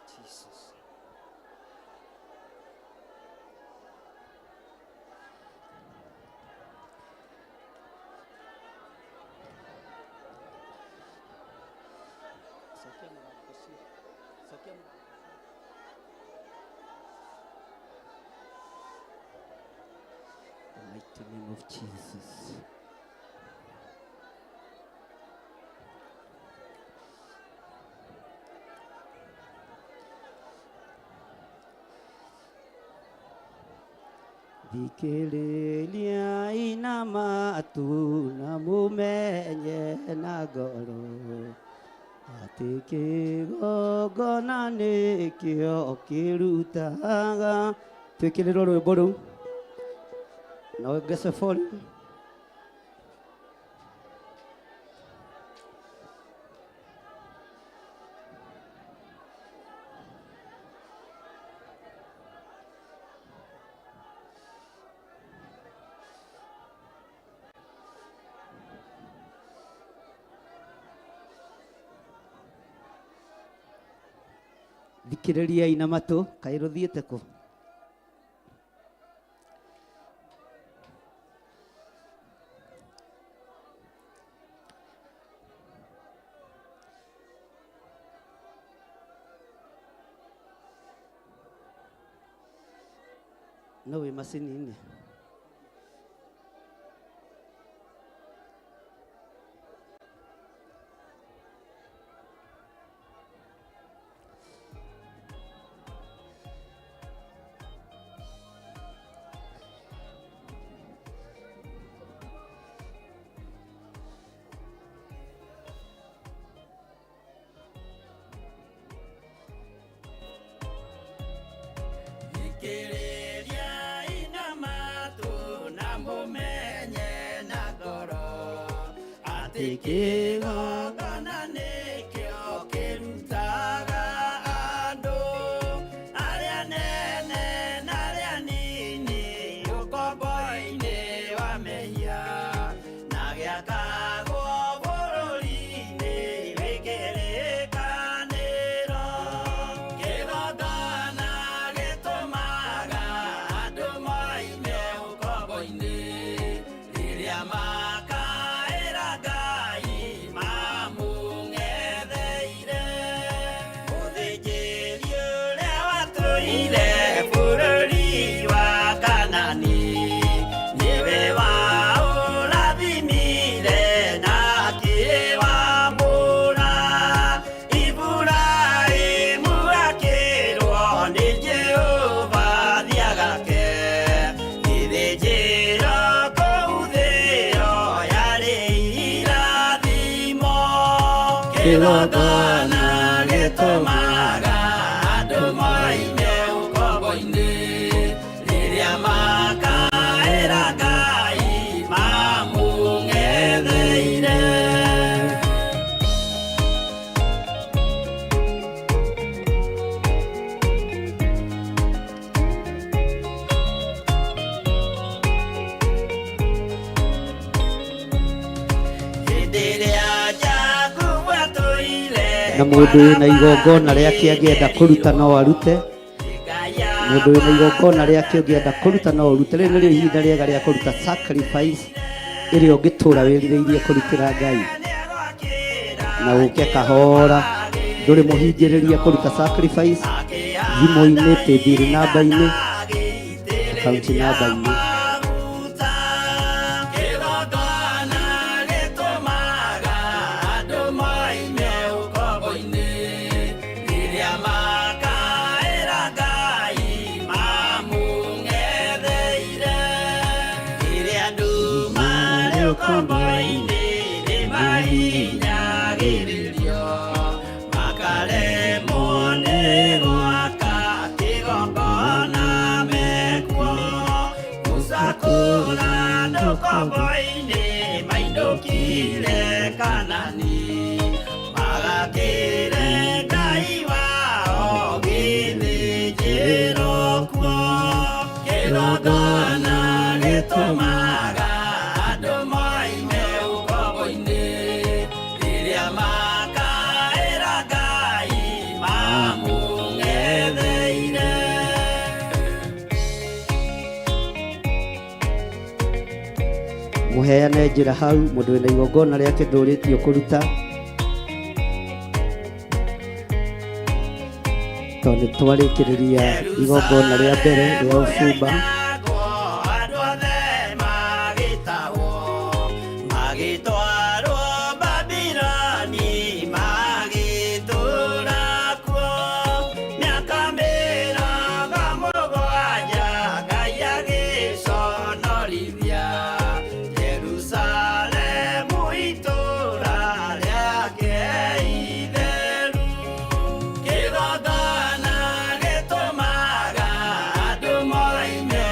Jesus. The mighty name of Jesus. Dikiriria ina matu na mumenye na ngoro ati kigongona nikio kirutaga twikiriro rwimbo rũu no ngece bori thikiriria ina matu kai ruthiite ku no wĩ macini-inĩ. Kĩgongona nĩkĩo kĩrutaga andũ arĩa nene na arĩa nini ũkombo-inĩ wa mehia, na gĩakagwo bũrũri-inĩ wĩkĩrĩkanĩro. Kĩgongona gĩtũmaga andũ moime ũkombo-inĩ rĩrĩa makaĩra Ngai mamũng'etheire. Mũthĩnjĩri ũrĩa watũire bũrũri wa Kanani nĩwe waũrathimire na akĩwamũra. Iburahĩmu akĩrwo nĩ Jehova thiagake, gĩthĩnjĩro kũu thĩyo yarĩ irathimo. Kĩgongona gĩtũmaga andũ moime ũkombo-inĩ rĩrĩa makaĩra Ngai mamũng'etheire. Hĩndĩ ĩrĩa Jakubu atũire Na mũndũ wĩna igongona rĩake angĩenda kũruta no arute. Mũndũ wĩna igongona rĩake ũngĩenda kũruta no ũrute. Rĩu nĩrĩo ihinda rĩega rĩa kũruta sacrifice ĩrĩa ũngĩtũra wĩrirĩirie kũrutĩra Ngai, na ũke kahora. Ndũrĩ mũhingĩrĩria kũruta sacrifice, thimũ-inĩ, paybill namba-inĩ, akaunti namba-inĩ. Kĩgongona gĩtũmaga andũ moime ũkombo-inĩ rĩrĩa makaĩra Ngai mamũng'etheire. Rĩrĩa andũ marĩ ũkombo-inĩ nĩmahinyagĩrĩrio, makaremwo nĩ gwaka kĩgongona mekuo. Mũcakũra andũ ũkombo-inĩ mainũkire Kanani, magakĩre Ngai wao gĩthĩnjĩro kuo. Kĩgongona gĩtũmaga andũ moime ũkombo-inĩ rĩrĩa makaĩra Ngai mamũng'etheire. Mũheane njĩra hau, mũndũ wĩna igongona rĩake ndũrĩtio kũruta, tondũ twarĩkĩrĩria igongona rĩa mbere rĩa ũbumba. Andũ othe magĩtahwo, magĩtwarwo Babironi, magĩtũũra kuo mĩaka mĩrongo mũgwanja. Ngai agĩconorithia Jerusalemu, itũũra rĩake itheru. Kĩgongona gĩtũmaga andũ moime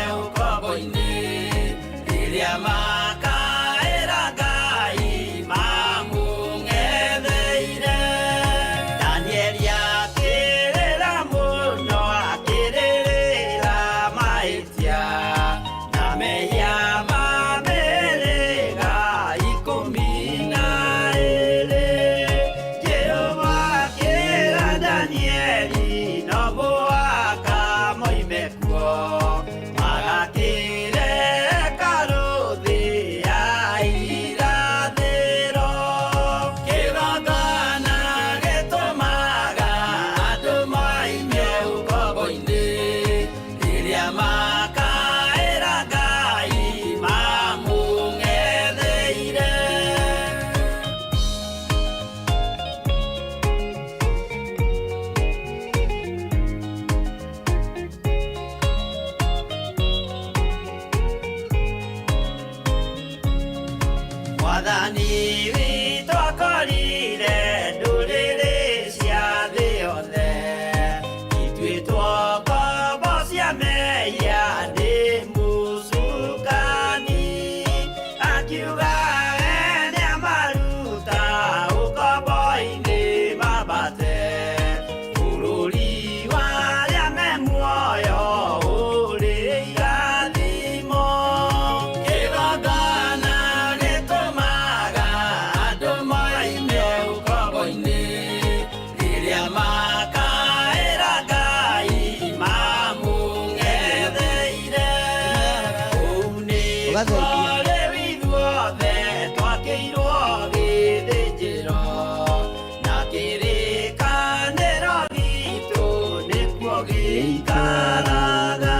gĩikaraga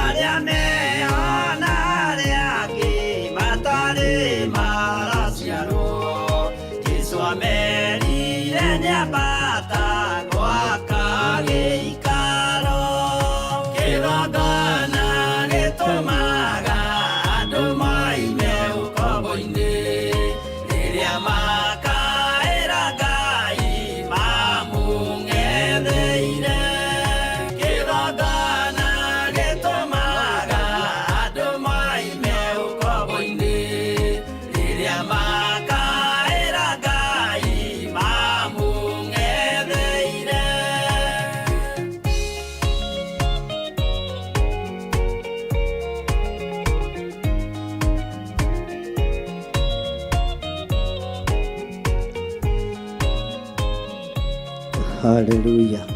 arĩa mehana arĩa angĩ matarĩ maraciarwo Jesũ amerire nĩambata gwaka gĩikaro kĩgongona gĩtũmaga andũ maime ũkombo-inĩ rĩrĩa makaĩra Ngai mamũng'etheire kĩgongona gĩtũmaga andũ maime ũkombo-inĩ rĩrĩa makaĩra Ngai mamũng'etheire. Haleluya.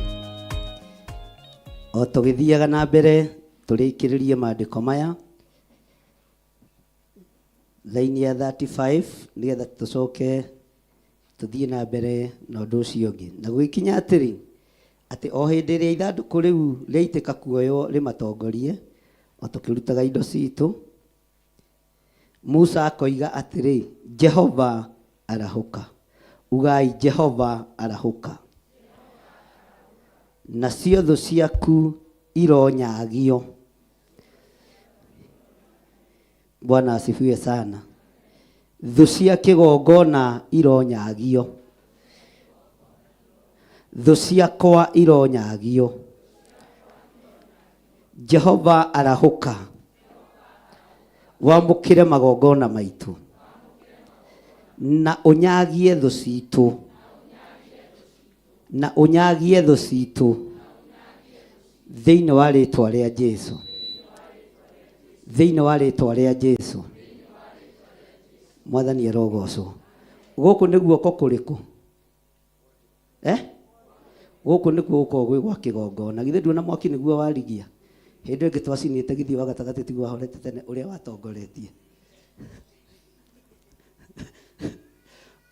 O tũgĩthiaga na mbere tũrĩkĩrĩrie maandĩko maya thaini ya 35 nĩgetha tũcoke tũthiĩ na mbere na ũndũ ũcio ũngĩ na gũgĩkinya atĩrĩ atĩ o hĩndĩ ĩrĩa ithandũkũ rĩu rĩaitĩka kuoywo rĩmatongorie o tũkĩrutaga indo citũ Musa akoiga atĩrĩ Jehova arahũka ugai Jehova arahũka nacio thũ ciaku ironyagio. Bwana asifiwe sana. Thũ cia kĩgongona ironyagio. Thũ ciakwa ironyagio. Jehova arahũka wamũkĩre magongona maitũ na ũnyagie thũ citũ na ũnyagie thũ citũ thĩinĩ wa rĩĩtwa rĩa Jesũ thĩinĩ wa rĩĩtwa rĩa Jesũ. Mwathani arogocwo. Gũkũ nĩ guoko kũrĩkũ? Gũkũ nĩkuo gũkoragwo gwĩ gwa kĩgongona. Githĩ nduona mwaki nĩguo warigia? Hĩndĩ ĩngĩ twacinĩte githĩ wa gatagatĩ tiguo wahorete tene ũrĩa watongoretie.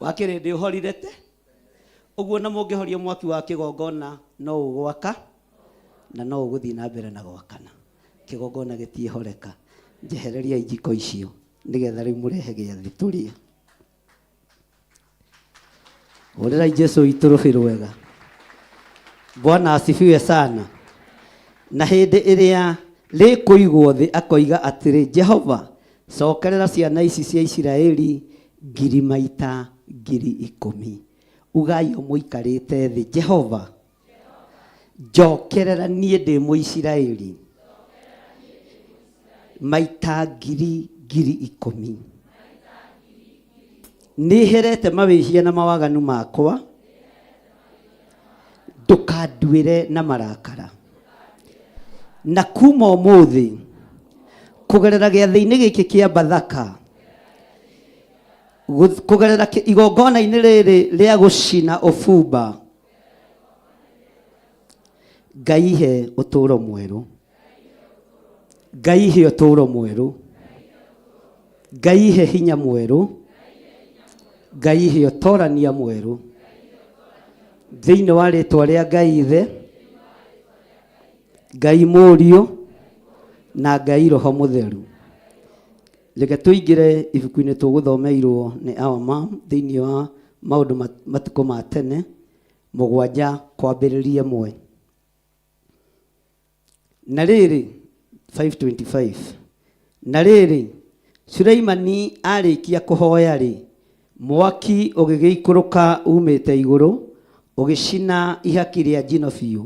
Wakĩrĩ ndĩ ũhorirete ũguo na mũngĩhoria mwaki wa kĩgongona no ũgwaka na no ũgũthiĩ na mbere na gwakana. Kĩgongona gĩtiĩhoreka. Njehereria ijiko icio nĩgetha rĩu mũrehe gĩathĩ tũrĩe. Hũrĩrai Jesũ witũ rũbĩ rwega. Bwana asifiwe sana. Na hĩndĩ ĩrĩa rĩkũigwo thĩ akoiga atĩrĩ Jehova cokerera ciana ici cia Isiraeli 1000 maita 10,000. Ugai o mũikarĩte thĩ Jehova njokerera niĩ ndĩ Mũisiraeli maita 10,000. Nĩherete mawĩhia na mawaganu makwa ndũkanduĩre na marakara. Na kuma ũmũthĩ kũgerera gĩathĩ-inĩ gĩkĩ kĩa Bathaka kũgerera igongona-inĩ rĩrĩ rĩa gũcina ũbumba Ngai he ũtũũro mwerũ. Ngai he ũtũũro mwerũ. Ngai he hinya mwerũ. Ngai he ũtorania mwerũ thĩinĩ wa rĩĩtwa rĩa Ngai Ithe, Ngai Mũriũ na Ngai Roho Mũtheru. Reke tũingĩre ibuku-inĩ tũgũthomeirwo nĩ our mom thĩinĩ wa maũndũ matukũ ma tene 7 kwambĩrĩria 1. Na rĩrĩ 5:25. Na rĩrĩ Sulaimani arĩkia kũhoya rĩ mwaki ũgĩgĩikũrũka umĩte igũrũ ũgĩcina ihaki rĩa njino biũ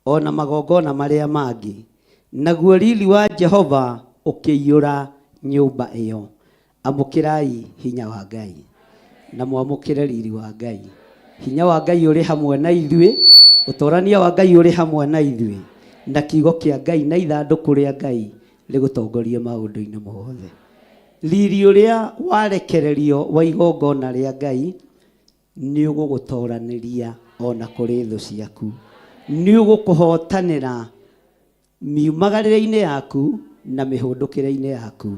ona magongona marĩa mangĩ. Naguo riri wa Jehova ũkĩiyũra nyũmba ĩyo. Amũkĩrai hinya wa Ngai na mwamũkĩre riri wa Ngai. Hinya wa Ngai ũrĩ hamwe na ithuĩ. Ũtorania wa Ngai ũrĩ hamwe na ithuĩ. Na kiugo kĩa Ngai na ithandũkũ rĩa Ngai rĩgũtongorie maũndũ-inĩ mothe. Riri ũrĩa warekererio wa igongona rĩa Ngai nĩ ũgũgũtoranĩria ona kũrĩ thũ ciaku. Nĩ ũgũkũhotanĩra miumagarĩre-inĩ yaku na mĩhũndũkĩre-inĩ yaku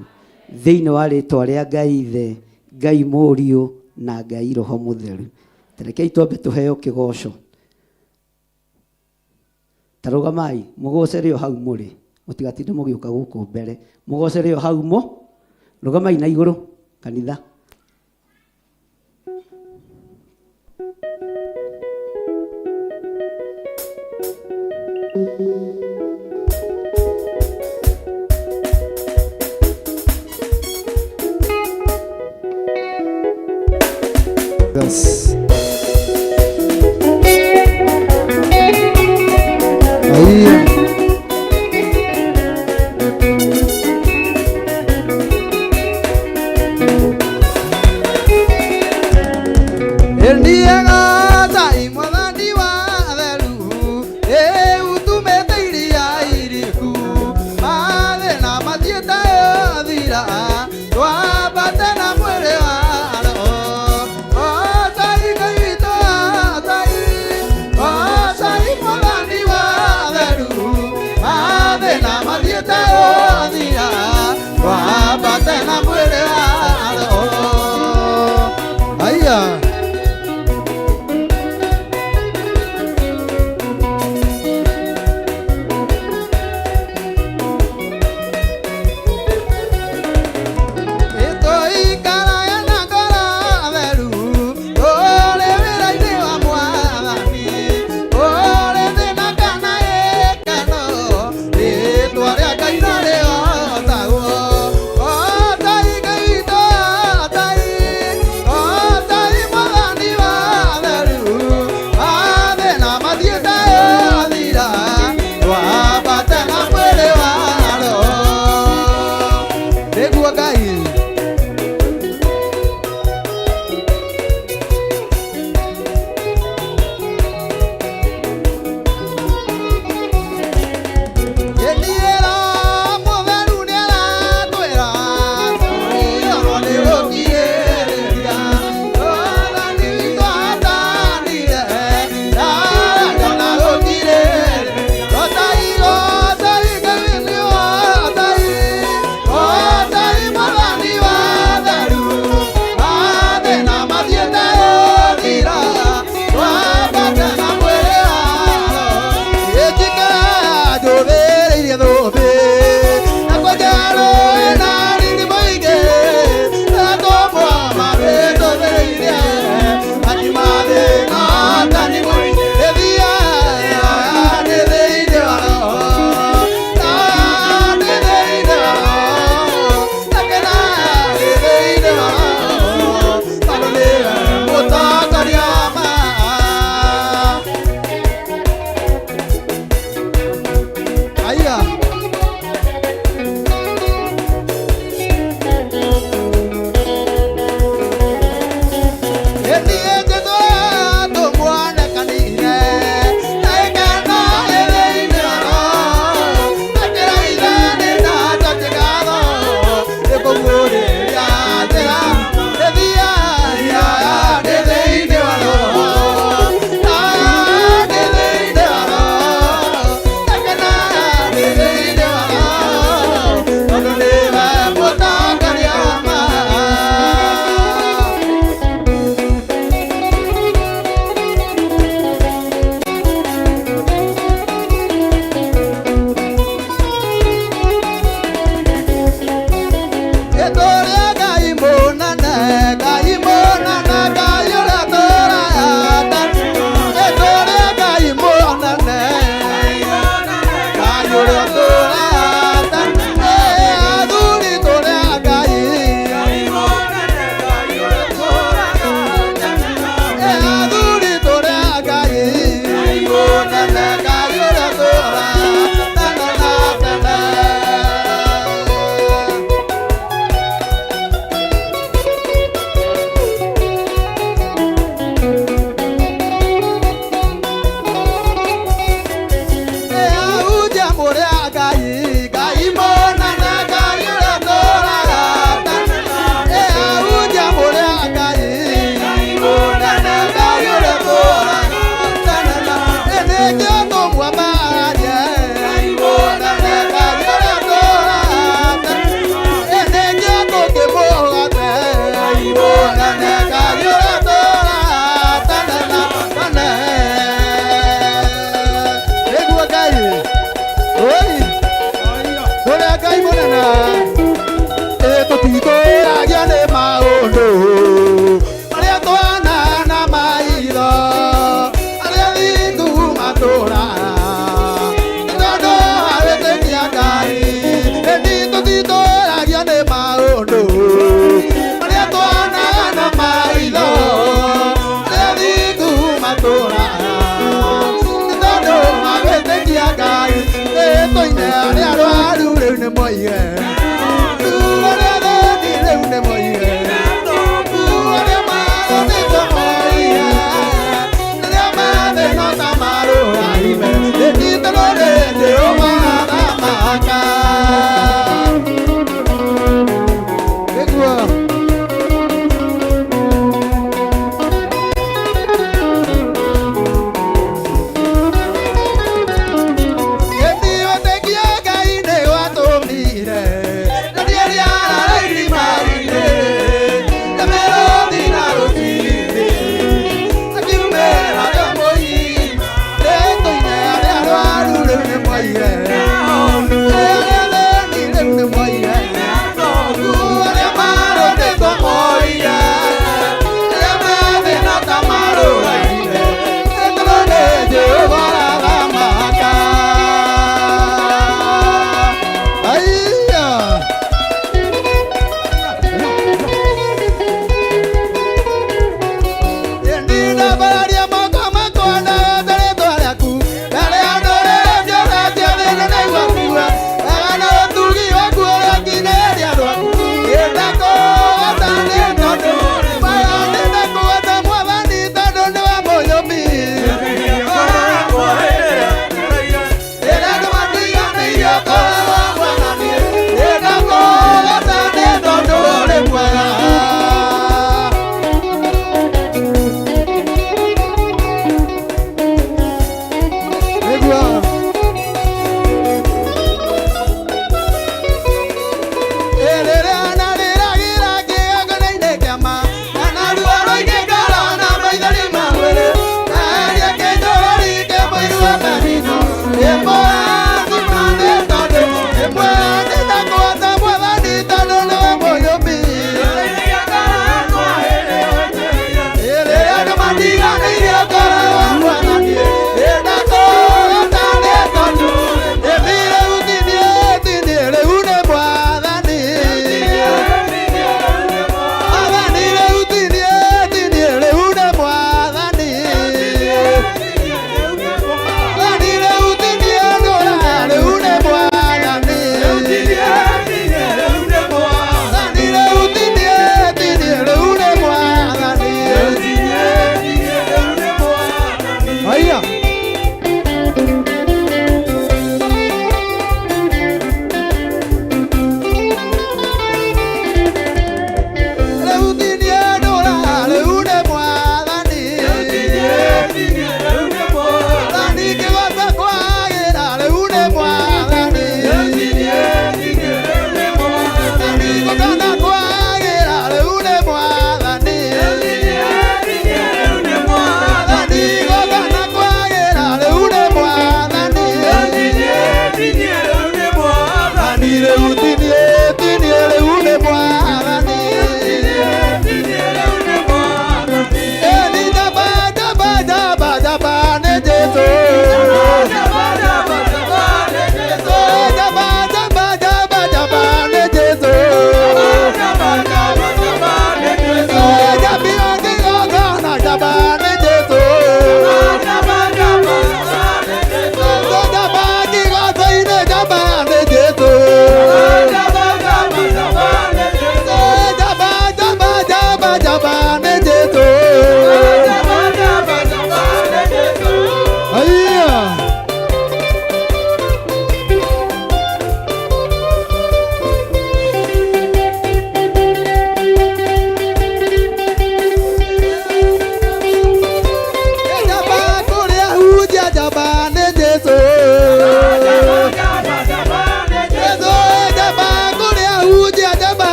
thĩinĩ wa rĩĩtwa rĩa Ngai Ithe, Ngai Mũriũ na Ngai Roho Mũtheru. Rekei twambe tũheo kĩgoco. Tarugamai mugocere o hau muri mutigatinde mugiuka guku mbere mugocere o hau mo rugamai na iguru kanitha. Yes.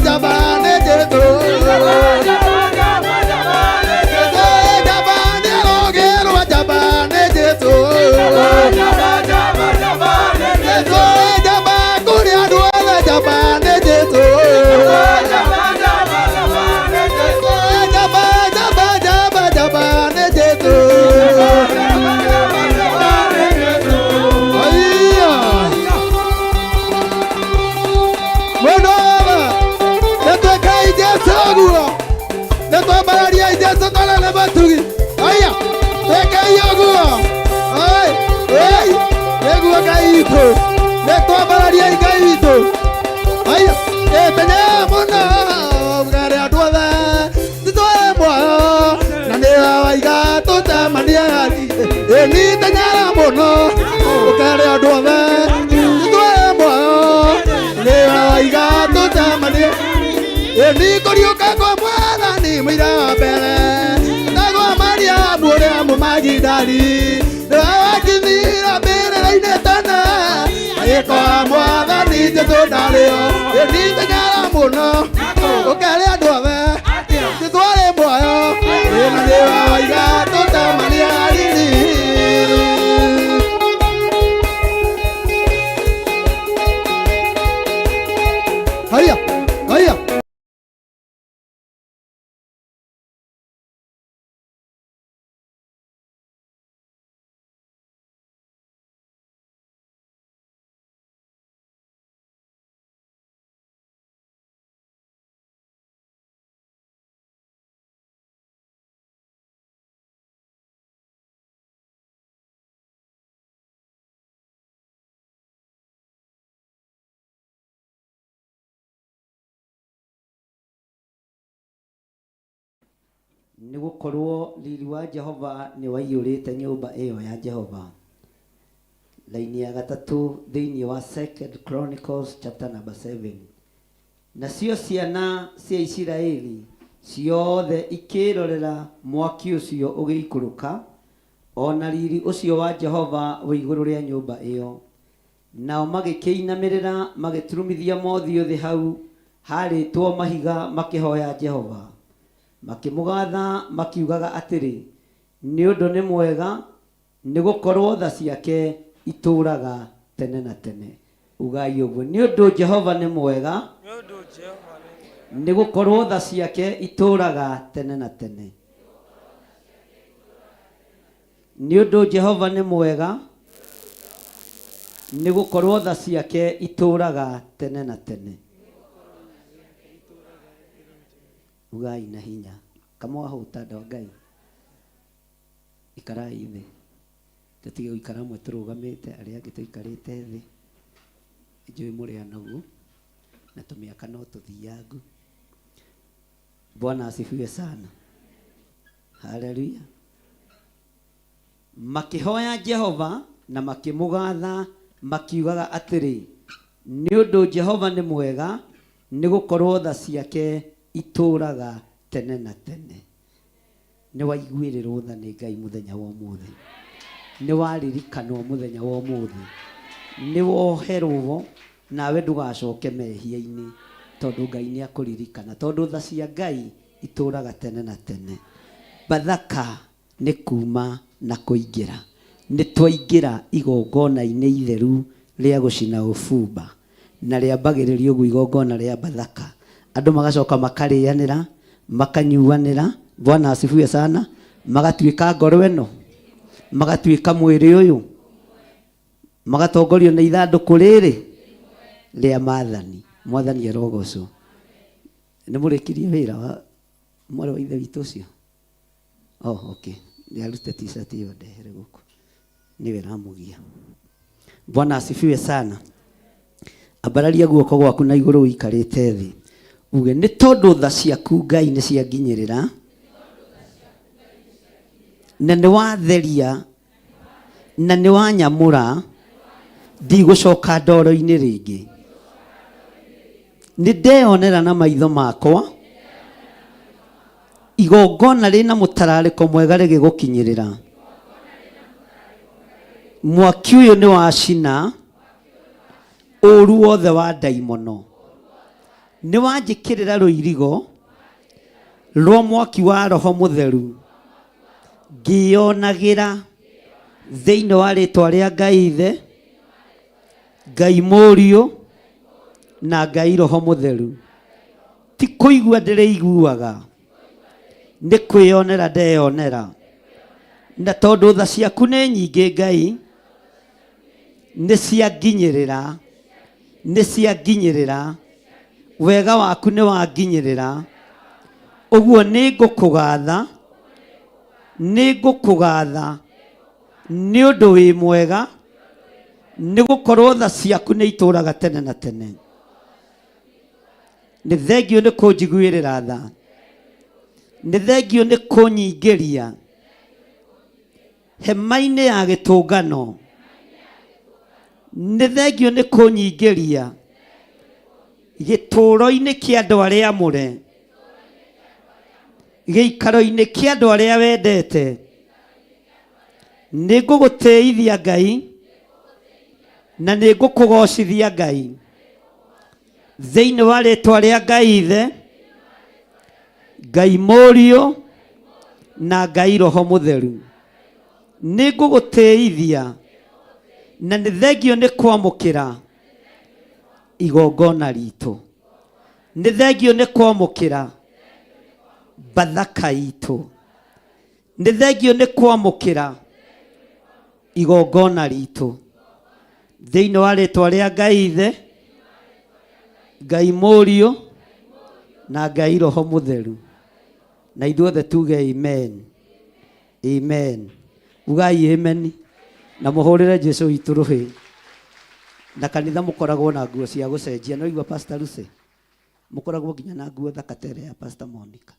Jabane Gaito, Neto Bararia Gaito. Aya, tenya mona, gare adwada. Titoe moyo, nandea waiga tota maniari. Ni tenya mona, gare adwada. Titoe moyo, nandea waiga tota maniari. Ni korioka kwa mwana ni mwira bele. Nago Maria bure mumagidari. Wakithira bere raine tana. Ayeko mwana ni teto daleo. Ni tanyara muno. Ukale adwave. Titware moyo. Na dewa waiga tota maniari. Haya, haya. Nĩ gũkorwo riri wa Jehova nĩ waiyũrĩte nyũmba ĩyo ya Jehova. Laini ya gatatũ thĩinĩ wa 2 Chronicles chapter number 7. Nacio ciana cia Isiraeli ciothe ikĩrorera mwaki ũcio ũgĩikũrũka, ona riri ũcio wa Jehova wĩ igũrũ rĩa nyũmba ĩyo. Nao magĩkĩinamĩrĩra magĩturumithia mothiũ thĩ hau harĩtwo mahiga makĩhoya Jehova. Makĩmũgatha makiugaga atĩrĩ, nĩ ũndũ nĩ mwega, nĩ gũkorwo tha ciake itũũraga tene na tene. Ugai ũguo, nĩ ũndũ Jehova nĩ mwega, nĩ gũkorwo tha ciake itũũraga tene na tene. Nĩ ũndũ Jehova nĩ mwega, nĩ gũkorwo tha ciake itũũraga tene na tene. Ugai na hinya. Kamwa huta ndo Ngai. Ikarai thĩ. Tutige gũikara mwe tũrũgamĩte, arĩa angĩ tũikarĩte thĩ. Njũĩ mũrĩanaguo na tũmĩaka no tũthiangu. Bwana asifiwe sana. Haleluya. Makĩhoya Jehova na makĩmũgatha makiugaga atĩrĩ, nĩ ũndũ Jehova nĩ mwega, nĩ gũkorwo tha ciake itũũraga tene na tene. Nĩ waiguĩrĩrwo tha nĩ Ngai mũthenya wa ũmũthĩ. Nĩ waririkanwo mũthenya wa ũmũthĩ. Nĩ woherwo nawe ndũgacoke mehia-inĩ, tondũ Ngai nĩ akũririkana, tondũ tha cia Ngai itũũraga tene na tene. Bathaka nĩ kuma na kũingĩra. Nĩ twaingĩra igongona-inĩ itheru rĩa gũcina ũbumba, na rĩambagĩrĩrio ũguo igongona rĩa Bathaka. Andũ magacoka makarĩanĩra, makanyuanĩra. Bwana asifiwe sana. Magatuĩka ngoro ĩno, magatuĩka mwĩrĩ ũyũ, magatongorio na ithandũkũ rĩrĩ rĩa Maathani. Mwathani arogocwo. Nĩ mũrĩkirie wĩra wa mwarĩ wa ithe witũ ũcio? Okay. Nĩ arute t-shirt ĩyo ndehere gũkũ. Nĩwe ramũgia. Bwana asifiwe sana. Ambararia guoko gwaku na igũrũ ũikarĩte thĩ. Uge nĩ tondũ tha ciaku Ngai nĩ cianginyĩrĩra, na nĩ watheria, na nĩ wanyamũra, ndigũcoka ndoro-inĩ rĩngĩ. Nĩ ndeyonera na maitho makwa igongona rĩna mũtararĩko mwega rĩgĩgũkinyĩrĩra. Mwaki ũyũ nĩ wacina ũru wothe wa ndaimono. Nĩ wanjĩkĩrĩra rũirigo rwa mwaki wa Roho Mũtheru, ngĩyonagĩra thĩinĩ wa rĩtwa rĩa Ngai Ithe, Ngai Mũriũ na Ngai Roho Mũtheru. Ti kũigua ndĩrĩiguaga, nĩ kwĩyonera ndeyonera. Na tondũ tha ciaku nĩ nyingĩ Ngai, nĩ cianginyĩrĩra, nĩ cianginyĩrĩra. Wega waku nĩ wanginyĩrĩra. Ũguo nĩ ngũkũgatha, nĩ ngũkũgatha nĩ ũndũ wĩ mwega, nigukorwo tha ciaku nĩ itũraga tene na tene. Nĩ thengio nĩ kũnjiguĩrĩra tha, nĩ thengio nĩ kũnyingĩria hema-inĩ ya gĩtũngano, nĩ thengio nĩ kũnyingĩria gĩtũũro-inĩ kĩa andũ arĩa amũre, gĩikaro-inĩ kĩa andũ arĩa wendete. Nĩ ngũgũtĩithia Ngai na nĩ ngũkũgocithia Ngai thĩinĩ wa rĩĩtwa rĩa Ngai Ithe, Ngai Mũriũ na Ngai Roho Mũtheru. Nĩ ngũgũtĩithia na nĩ thengio nĩ kwamũkĩra igongona ritũ, nĩ thengio nĩ kwamũkĩra bathaka itũ, nĩ thengio nĩ kwamũkĩra igongona ritũ thĩinĩ wa rĩĩtwa rĩa Ngai Ithe, Ngai Mũriũ na Ngai Roho Mũtheru. Na ithuothe tuge amen. Amen. Ugai amen na mũhũrĩre Jesũ witũ rũhĩ. Na kanitha mũkoragwo na nguo cia gũcenjia. No igua Pastor Lucy, mũkoragwo nginya na nguo thaka tere ya Pastor Monica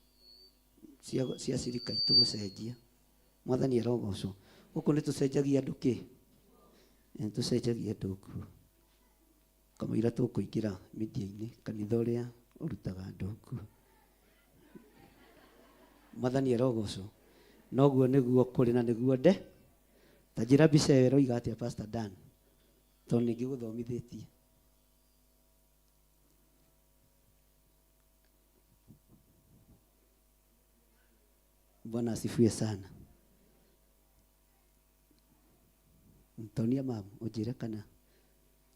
cia cirika itũ gũcenjia. Mwathani arogocwo. Gũkũ nĩ tũcenjagia andũ kĩ? Nĩ tũcenjagia andũ nguo. Kamũira tũkũingĩra media-inĩ, kanitha ũrĩa ũrutaga andũ nguo. Mwathani arogocwo. Noguo nĩguo kũrĩ na nĩguo nde. Ta njĩra mbica ĩyo ĩroiga atĩa Pastor Dan, tondũ ningĩ gũthomithĩtie. Bwana asifiwe sana. Mtonia mam, ũnjĩre kana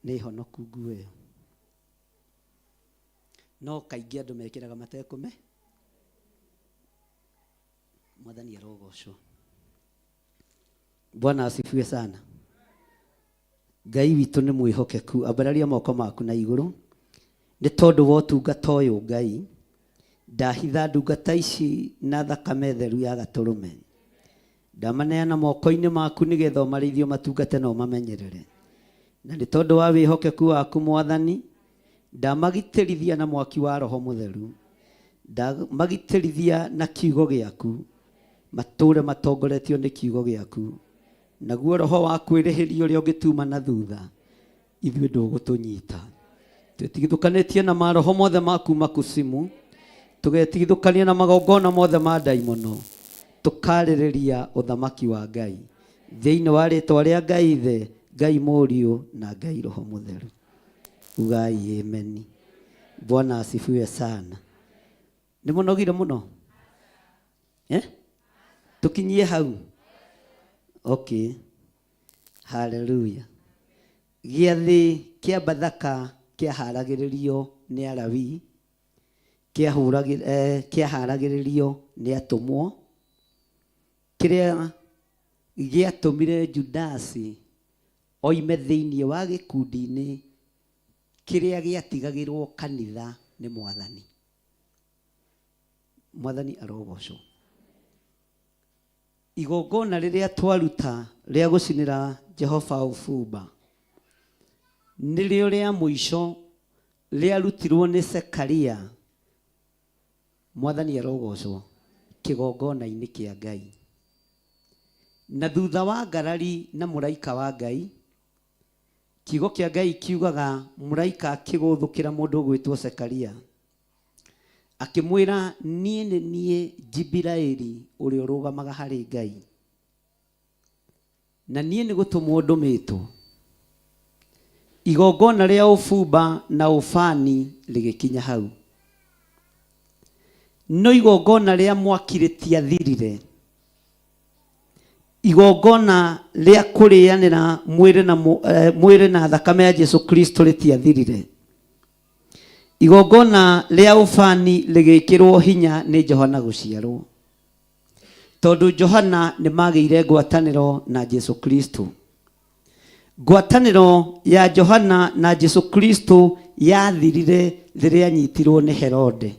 nĩ honoku nguo ĩyo. No kaingĩ andũ mekĩraga matekũme. Mwathani arogocwo. Bwana asifiwe sana. Ngai witũ nĩ mwĩhokeku. Ambararia moko maku na igũrũ. Nĩ tondũ wa ũtungata ũyũ Ngai, ndahitha ndungata ici na thakame theru ya Gatũrũme. Ndamaneana moko-inĩ maku nĩgetha ũmarĩithio matungate na ũmamenyerere. Na nĩ tondũ wa wĩhokeku waku Mwathani, ndamagitĩrithia na mwaki wa Roho Mũtheru. Ndamagitĩrithia na kiugo gĩaku, matũre matongoretio nĩ kiugo gĩaku. Naguo Roho wa kwĩrĩhĩria ũrĩa ũngĩtuma na thutha, ithuĩ ndũgũtũnyita. Twĩtigithũkanĩtie na maroho mothe maku makusimu, tũgetigithũkania na magongona mothe ma ndaimono, tũkarĩrĩria ũthamaki wa Ngai thĩinĩ wa rĩĩtwa rĩa Ngai Ithe, Ngai Mũriũ na Ngai Roho Mũtheru. Ugai amen. Bwana asifiwe sana. Nĩ mũnogire mũno? Tukinyie hau. Okay. Hallelujah. Gĩathĩ kĩa bathaka kĩaharagĩrĩrio nĩ Alawii, kĩaharagĩrĩrio nĩ atũmwo, kĩrĩa gĩatũmire Judasi oime thĩinĩ wa gĩkundi-inĩ kĩrĩa gĩatigagĩrwo kanitha nĩ Mwathani. Mwathani arogocwo. Igongona rĩrĩa twaruta rĩa gũcinĩra Jehova ũbumba nĩrĩo rĩa mũico rĩarutirwo nĩ Zekaria. Mwathani arogocwo. Kĩgongona-inĩ kĩa Ngai. Na thutha wa ngarari na mũraika wa Ngai, kiugo kĩa Ngai kiugaga mũraika akĩgũthũkĩra mũndũ ũgwĩtwo Zekaria, akĩmwĩra, niĩ nĩ niĩ Jibiraeli ũrĩa ũrũgamaga harĩ Ngai, na niĩ nĩ gũtũmwo ndũmĩtwo. Igongona rĩa ũbumba na ũbani rĩgĩkinya hau. No igongona rĩa mwaki rĩtiathirire. Igongona rĩa kũrĩanĩra mwĩrĩ na thakame ya Jesu Kristo rĩtiathirire. Igongona rĩa ũbani rĩgĩkĩrwo hinya nĩ Johana gũciarwo, tondũ Johana nĩ magĩire ngwatanĩro na Jesu Kristo. Ngwatanĩro ya Johana na Jesu Kristo yathirire rĩrĩa anyitirwo nĩ Herode.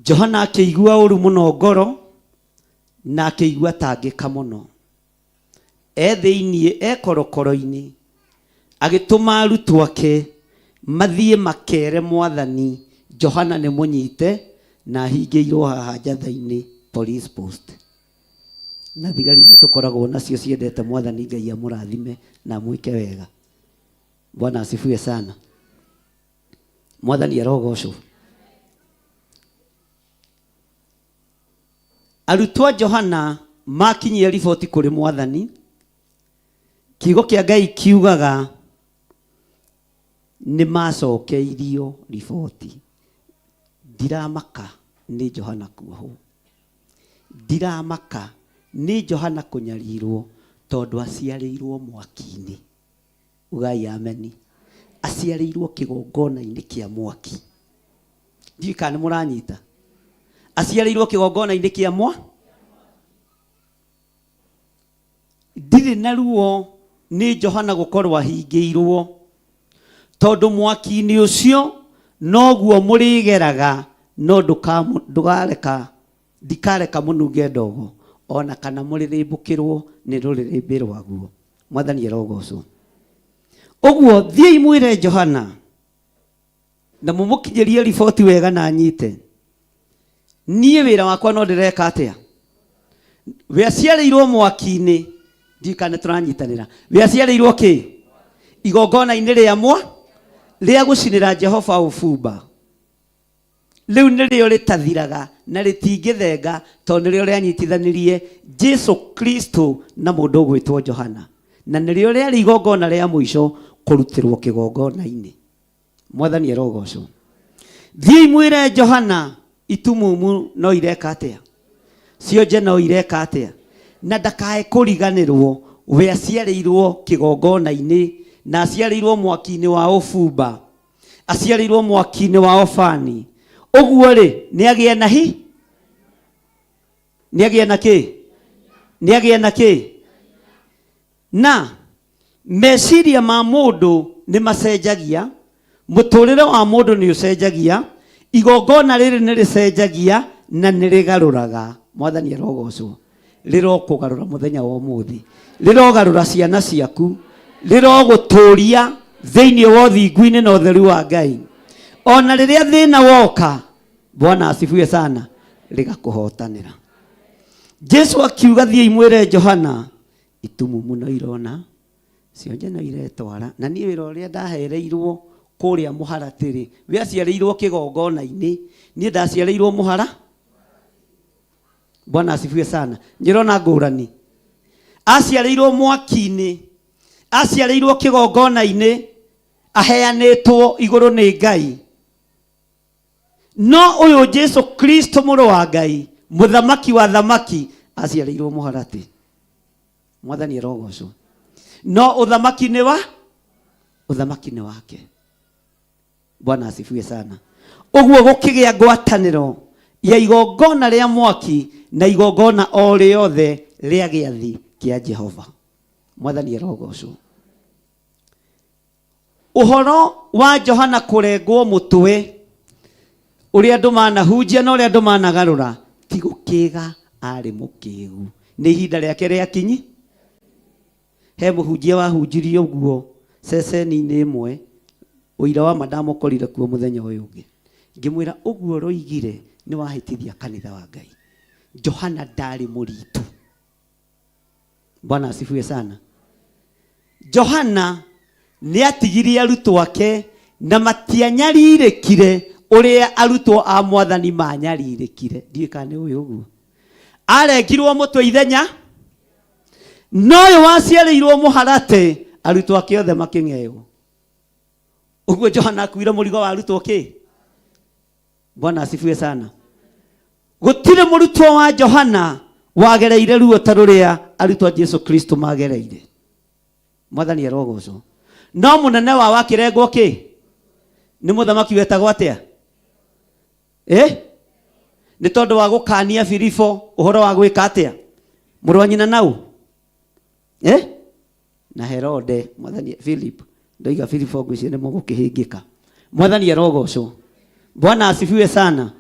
Johana akĩigua ũru mũno ngoro na akĩigua tangĩka mũno, thiini ekorokoro-ini agituma arutwo ake mathie makere Mwathani Johana nĩ mũnyite na hingĩirwo haha njatha-inĩ police post. Na thigari tukoragwo nacio ciendete Mwathani Ngai amũrathime na mwĩke wega. Bwana asifiwe sana. Mwathani arogocwo. Arutwo Johana makinyia riboti kũrĩ Mwathani. Kiugo kĩa Ngai kiugaga nĩ macokeirio riboti. Ndiramaka nĩ Johana kuohwo. Ndiramaka nĩ Johana kũnyarirwo tondũ aciarĩirwo mwaki-inĩ. Ugai ameni. Aciarĩirwo kĩgongona-inĩ kĩa mwaki. Ndiũĩ kana nĩ mũranyita. Aciarĩirwo kĩgongona-inĩ kĩa mwaki. Ndirĩ na ruo nĩ Johana gũkorwo ahingĩirwo tondũ mwaki-inĩ ũcio noguo mũrĩgeraga no ndikareka mũnunge ndogo ona kana mũrĩrĩmbũkĩrwo nĩ rũrĩrĩmbĩ rwaguo. Mwathani arogocwo. Ũguo thiĩi mwĩre Johana na mũmũkinyĩrie riboti wega na nyite. Niĩ wĩra wakwa no ndĩreka atĩa? We aciarĩirwo mwaki-inĩ. Ndiũĩ kana tũranyitanĩra. We aciarĩirwo kĩ? Igongona-inĩ rĩa gũcinĩra Jehova ũbumba. Rĩu nĩrĩo rĩtathiraga na rĩtingĩthenga tondũ nĩrĩo rĩanyitithanirie Jesu Kristo na mũndũ ũgwĩtwo Johana. Na nĩrĩo rĩarĩ igongona rĩa mũico kũrutĩrwo kĩgongona-inĩ. Mwathani arogocwo. Thiĩi mwĩre Johana itumumu no ireka atĩa? Cionje no ireka atĩa? Na ndakae kũriganĩrwo we aciarĩirwo kĩgongona-inĩ na aciarĩirwo mwaki-inĩ wa ũbumba. Aciarĩirwo mwaki-inĩ wa ofani. Ũguo rĩ nĩagĩa na hi? Nĩagĩa na kĩ? Nĩagĩa na kĩ? Na meciria ma mũndũ nĩ macenjagia. Mũtũrĩre wa mũndũ nĩ ũcenjagia. Igongona rĩrĩ nĩ rĩcenjagia na nĩ rĩgarũraga. Mwathani arogocwo. Rĩrokũgarũra mũthenya wa ũmũthĩ. Rĩrogarũra ciana ciaku. Rĩrogũtũria thĩinĩ wa ũthingu-inĩ na ũtheru wa Ngai. Ona rĩrĩa thĩna woka, Bwana asifiwe sana, rĩgakũhotanĩra. Jesu akiuga thiĩi mwĩre Johana itumumu no irona, cionje no iretwara. Na niĩ wĩra ũrĩa ndahereirwo kũrĩa mũharatĩrĩ. We aciarĩirwo kĩgongona-inĩ, niĩ ndaciarĩirwo mũhara. Bwana asifiwe sana. Nyĩrona ngũrani. Aciarĩirwo mwaki-inĩ, aciarĩirwo kĩgongona-inĩ, aheanĩtwo igũrũ nĩ Ngai. No ũyũ Jesu Kristo mũrũ wa Ngai, mũthamaki wa thamaki, aciarĩirwo mũharatĩ. Mwathani arogocwo. No ũthamaki nĩ wake. Bwana asifiwe sana. Ũguo gũkĩgĩa ngwatanĩro ya igongona rĩa mwaki na igongona o rĩothe rĩa gĩathi kĩa Jehova. Mwathani arogocwo. Ũhoro wa Johana kũrengwo mũtwe ũrĩa andũ manahunjia na ũrĩa andũ managarũra ti gũkĩga arĩ mũkĩgu. Nĩ ihinda rĩake rĩakinyi. He mũhunjia wahunjirie ũguo ceceni-inĩ ĩmwe, ũira wa madam ũkorire kuo mũthenya ũyũ ũngĩ. Ngĩmwĩra ũguo roigire nĩ wahĩtithia kanitha wa Ngai. Johana ndarĩ mũritu. Bwana asifiwe sana. Johana nĩ atigirie arutwo ake na matianyarirĩkire ũrĩa arutwo a Mwathani manyarirĩkire. Ndiũĩ kana nĩ ũyũ ũguo. Arengirwo mũtwe ithenya. No ũyũ waciarĩirwo mũharatĩ arutwo ake othe makĩng'eyo. Ũguo Johana akuire mũrigo wa arutwo kĩ? Bwana asifiwe sana. Gũtirĩ mũrutwo wa Johana wagereire ruo ta rũrĩa arutwo a Jesu Kristo magereire. Mwathani arogocwo. No mũnene wa wakĩrengwo kĩ? Nĩ mũthamaki wetagwo atĩa? Nĩ tondũ wa gũkania Filipo ũhoro wa gwĩka atĩa? Mũrũ wa nyina nau? Na Herode. Mwathani Philip. Ndoiga Filipo ngwĩciria nĩ mũgũkĩhĩngĩka. Mwathani arogocwo. Bwana asifiwe sana.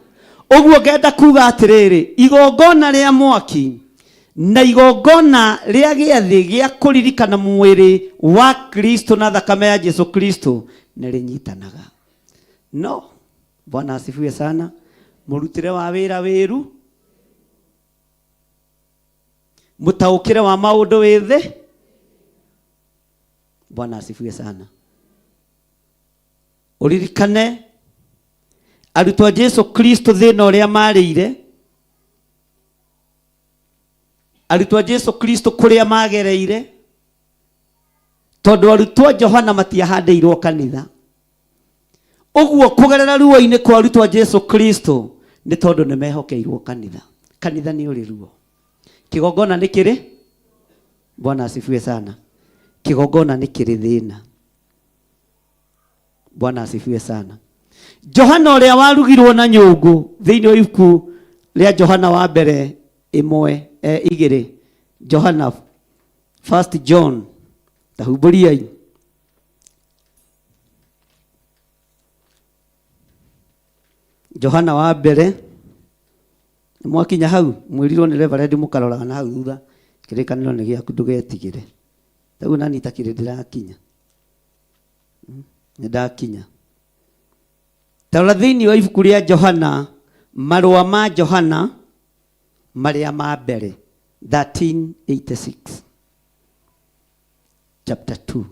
Ũguo ngenda kuga atĩrĩrĩ, igongona rĩa mwaki na igongona rĩa gĩathĩ gĩa kũririkana mwĩrĩ wa Kristo na thakame ya Jesu Kristo nĩ rĩnyitanaga. No, Bwana asifiwe sana. Mũrutĩre wa wĩra wĩru, mũtaũkĩre wa maũndũ wĩthĩ. Bwana asifiwe sana. Uririkane arutwo a Jesu Kristo thĩna ũrĩa marĩire, arutwo a Jesu Kristo kũrĩa magereire, tondũ arutwo a Johana matiahandĩirwo kanitha. Ũguo kũgerera ruo-inĩ kwa arutwo a Jesu Kristo nĩ tondũ nĩ mehokeirwo kanitha. Kanitha nĩ ũrĩ ruo. Kĩgongona nĩ kĩrĩ? Bwana asifiwe sana. Kĩgongona nĩ kĩrĩ thĩna. Bwana asifiwe sana. Johana ũrĩa warugirwo na nyũngũ thĩinĩ wa ibuku rĩa Johana wa mbere 1:2. Johana 1 John tahumbũriai. Johana wa mbere mwakinya hau mwĩrirwo nĩ Reverend mũkaroraga na hau thutha kĩrĩkanĩro nĩ gĩaku ndũgetigĩre. Tagu nani takire ndĩrakinya. Nĩndakinya. Tarora thĩinĩ wa ibuku rĩa Johana, marũa ma Johana marĩa ma mbere 1386 chapter 2.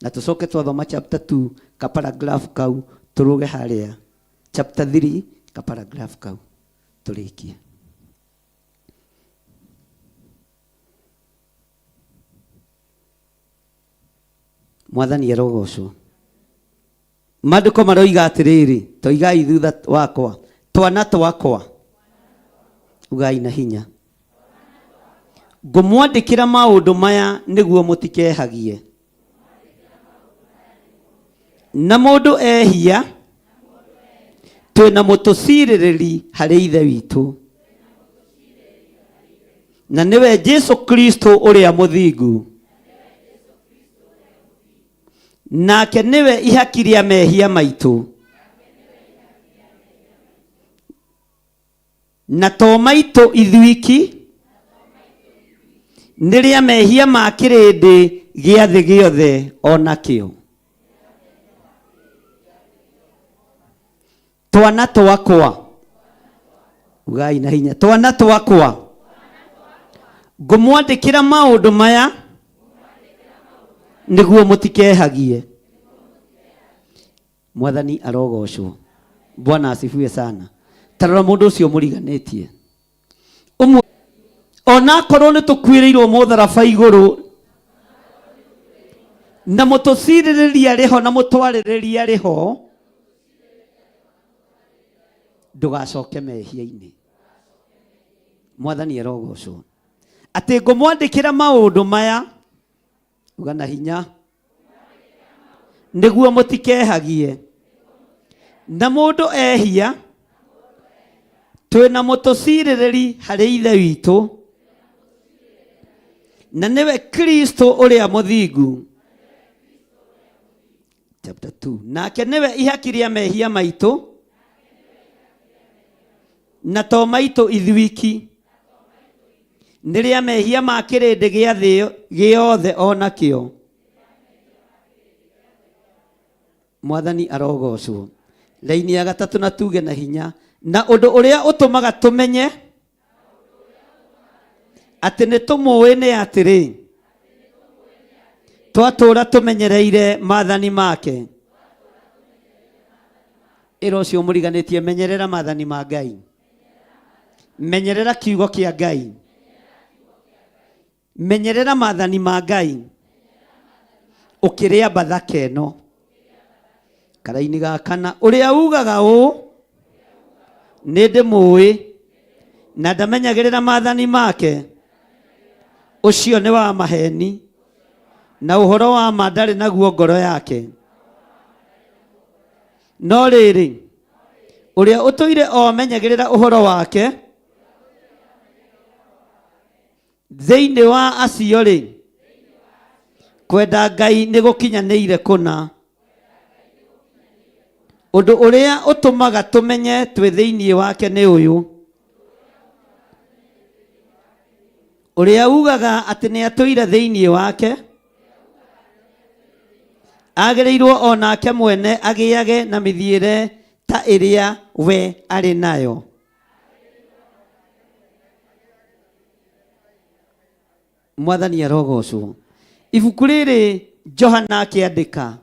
Na tucoke twathoma chapter 2 ka paragraph kau turuge harĩa chapter 3 ka paragraph kau turikie. Mwathani arogocwo. Maandĩko maroiga atĩrĩrĩ, toigai thutha wakwa, twana twakwa, ugai na hinya, ngũmwandĩkĩra maũndũ maya nĩguo mũtikehagie. Na mũndũ ehia, twĩna mũtũcirĩrĩri harĩ ithe witũ, na nĩwe Jesu Kristo ũrĩa mũthingu. Nake nĩwe ihaki rĩa mehia maitũ, na to maitũ ithuiki, nĩ rĩa mehia ma kĩrĩndĩ gĩa thĩ gĩothe onakĩo. Twana twakwa, ugai na hinya, twana twakwa, ngũmwandĩkĩra maũndũ maya nĩguo mũtikehagie. Mwathani arogocwo. Bwana asifiwe sana. Tarora mũndũ ũcio mũriganĩtie. Ona korwo nĩ tũkuĩrĩirwo mũtharaba igũrũ, na mũtũcirĩrĩria rĩho na mũtwarĩrĩria rĩho, ndũgacoke mehia-inĩ. Mwathani arogocwo. Atĩ ngũmwandĩkĩra maũndũ maya, uga na hinya, nĩguo mũtikehagie. Na mũndũ ehia, twĩna mũtũcirĩrĩri harĩ ithe witũ, na nĩwe Kristo ũrĩa mũthingu. Chapter 2. Nake nĩwe ihaki rĩa mehia maitũ, na to maitũ ithuiki, nĩ rĩa mehia ma kĩrĩndĩ gĩa thĩ gĩothe onakĩo. Mwathani arogocwo. Raini ya gatatũ na tuge na hinya, na ũndũ ũrĩa ũtũmaga tũmenye atĩ nĩ tũmũĩ nĩ atĩrĩ, twatũũra tũmenyereire maathani make. Ĩra ũcio mũriganĩtie, menyerera maathani ma Ngai. Menyerera kiugo kĩa Ngai. Menyerera maathani ma Ngai ũkĩrĩa bathaka ĩno. Karaini ga kana, ũrĩa ugaga ũũ nĩ ndĩmũĩ na ndamenyagĩrĩra maathani make, ũcio nĩ wa maheni, na ũhoro wa ma ndarĩ naguo ngoro yake. No rĩrĩ, ũrĩa ũtũire o menyagĩrĩra ũhoro wake, thĩinĩ wa acio rĩ, kwenda Ngai nĩ gũkinyanĩire kũna. Ũndũ ũrĩa ũtũmaga tũmenye twĩ thĩinĩ wake nĩ ũyũ, Uria ugaga atĩ nĩ atũire thĩinĩ wake agĩrĩirwo onake mwene agĩage na mĩthiĩre ta ĩrĩa we arĩ nayo. Mwathani arogocwo. Ibuku rĩrĩ Johana akĩandĩka